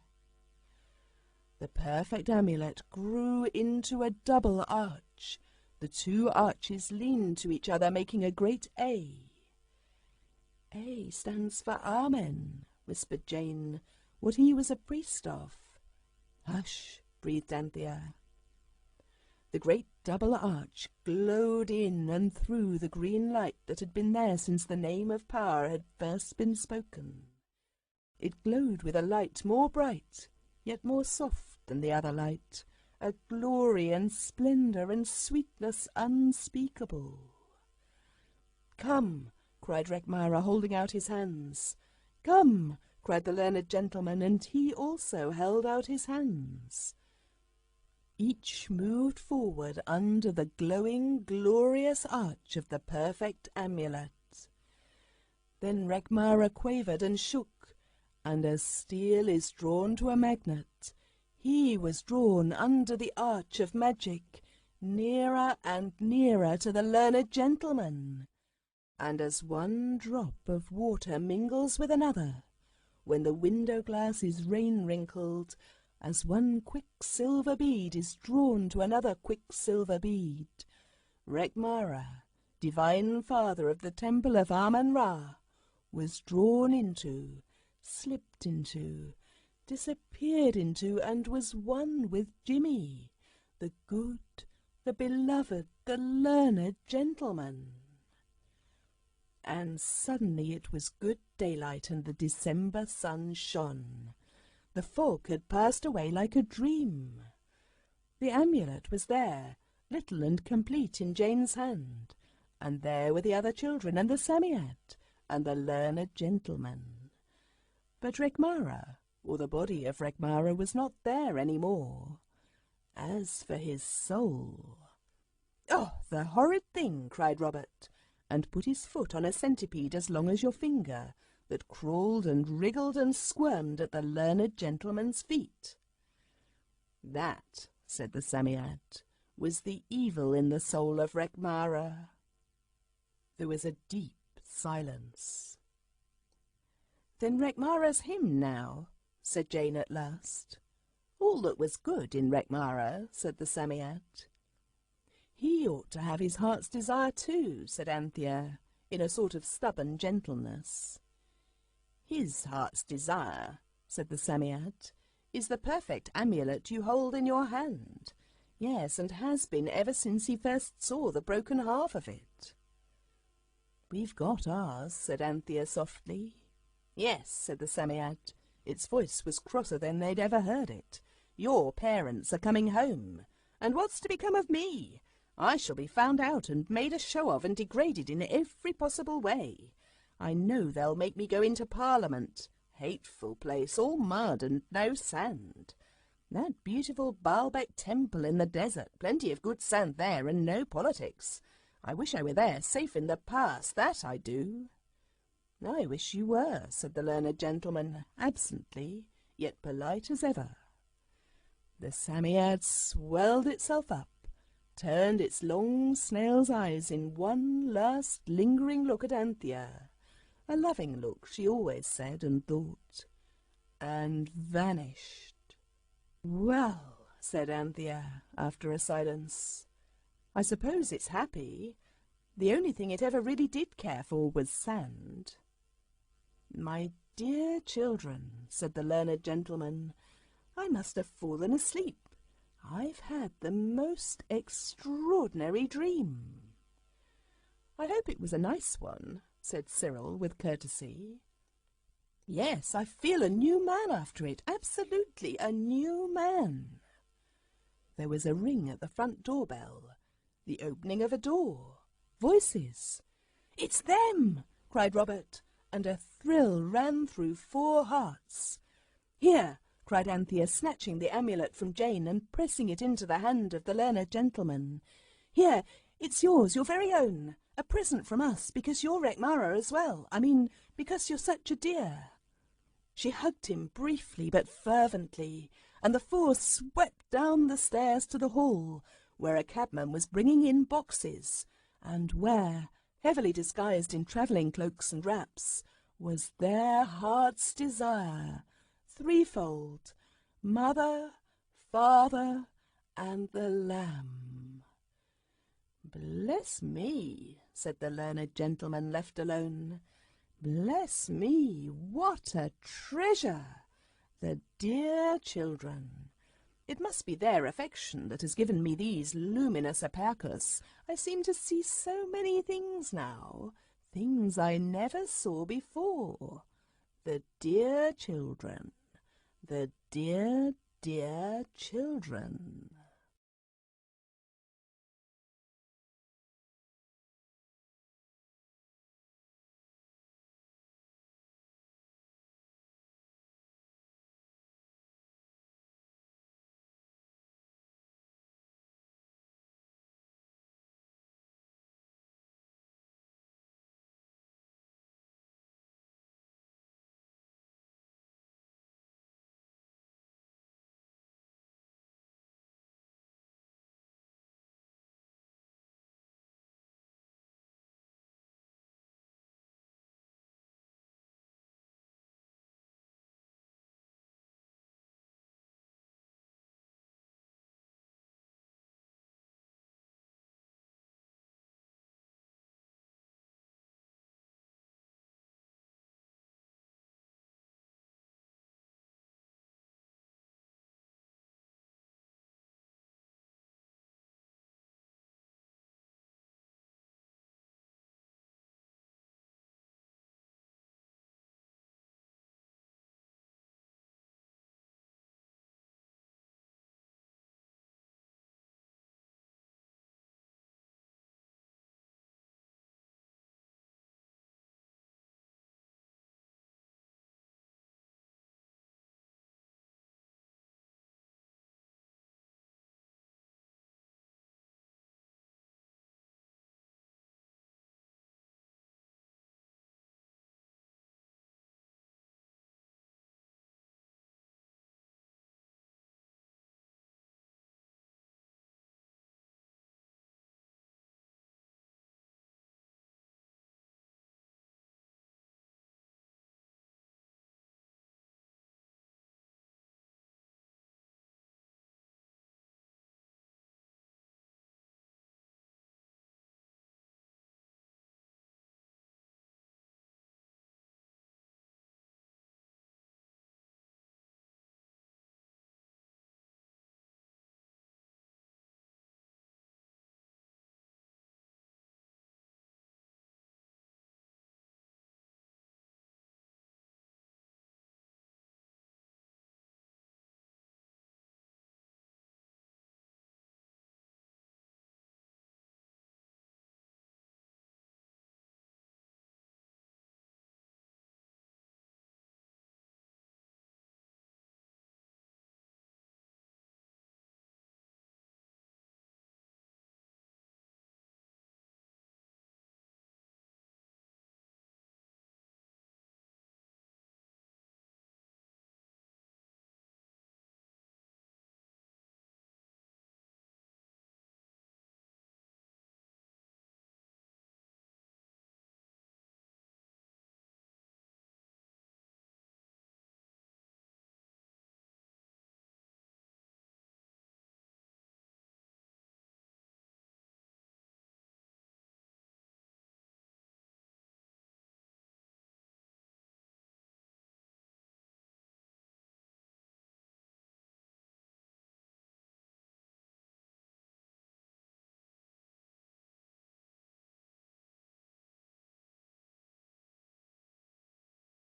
Speaker 1: The perfect amulet grew into a double arch. The two arches leaned to each other, making a great A. "A stands for Amen," whispered Jane, "what he was a priest of." "Hush," breathed Anthea. The great double arch glowed in and through the green light that had been there since the name of power had first been spoken. It glowed with a light more bright, yet more soft than the other light, a glory and splendour and sweetness unspeakable. "Come," cried Rekmara, holding out his hands. "Come," cried the learned gentleman, and he also held out his hands. Each moved forward under the glowing, glorious arch of the perfect amulet. Then Rekmara quavered and shook, and as steel is drawn to a magnet, he was drawn under the arch of magic, nearer and nearer to the learned gentleman. And as one drop of water mingles with another, when the window-glass is rain-wrinkled, as one quicksilver bead is drawn to another quicksilver bead, Rekmara, divine father of the temple of Amen-Ra, was drawn into, slipped into, disappeared into, and was one with Jimmy, the good, the beloved, the learned gentleman. And suddenly it was good daylight, and the December sun shone. The fog had passed away like a dream. The amulet was there, little and complete in Jane's hand, and there were the other children, and the Psammead, and the learned gentleman. But Rekmara, or the body of Rekmara, was not there any more. As for his soul— "Oh, the horrid thing!" cried Robert, and put his foot on a centipede as long as your finger, that crawled and wriggled and squirmed at the learned gentleman's feet. "That," said the Psammead, was the evil in the soul of Rekmara. There was a deep silence. "Then Rekmara's him now," said Jane at last. "All that was good in Rekmara," said the Psammead. "He ought to have his heart's desire too," said Anthea, in a sort of stubborn gentleness. "His heart's desire," said the Psammead, "is the perfect amulet you hold in your hand. Yes, and has been ever since he first saw the broken half of it." "We've got ours," said Anthea softly. "Yes," said the Psammead. Its voice was crosser than they'd ever heard it. "Your parents are coming home. And what's to become of me? I shall be found out and made a show of and degraded in every possible way. I know they'll make me go into Parliament. Hateful place, all mud and no sand. That beautiful Baalbek temple in the desert, plenty of good sand there and no politics. I wish I were there, safe in the past, that I do." "I wish you were," said the learned gentleman, absently, yet polite as ever. The Psammead swelled itself up, turned its long snail's eyes in one last lingering look at Anthea, a loving look, she always said and thought, and vanished. "Well," said Anthea, after a silence, "I suppose it's happy. The only thing it ever really did care for was sand." "My dear children," said the learned gentleman, "I must have fallen asleep. I've had the most extraordinary dream." "I hope it was a nice one," said Cyril with courtesy. "Yes, I feel a new man after it, absolutely a new man." There was a ring at the front doorbell, the opening of a door, voices. "It's them!" cried Robert, and a thrill ran through 4 hearts. "Here!" cried Anthea, snatching the amulet from Jane and pressing it into the hand of the learned gentleman. "Here, it's yours, your very own. A present from us, because you're Rekmara as well. I mean, because you're such a dear." She hugged him briefly but fervently, and the 4 swept down the stairs to the hall, where a cabman was bringing in boxes, and where, heavily disguised in travelling cloaks and wraps, was their heart's desire, threefold: Mother, Father, and the Lamb. "Bless me," said the learned gentleman left alone. "Bless me, what a treasure! The dear children! It must be their affection that has given me these luminous opacus. I seem to see so many things now, things I never saw before. The dear children, the dear, dear children."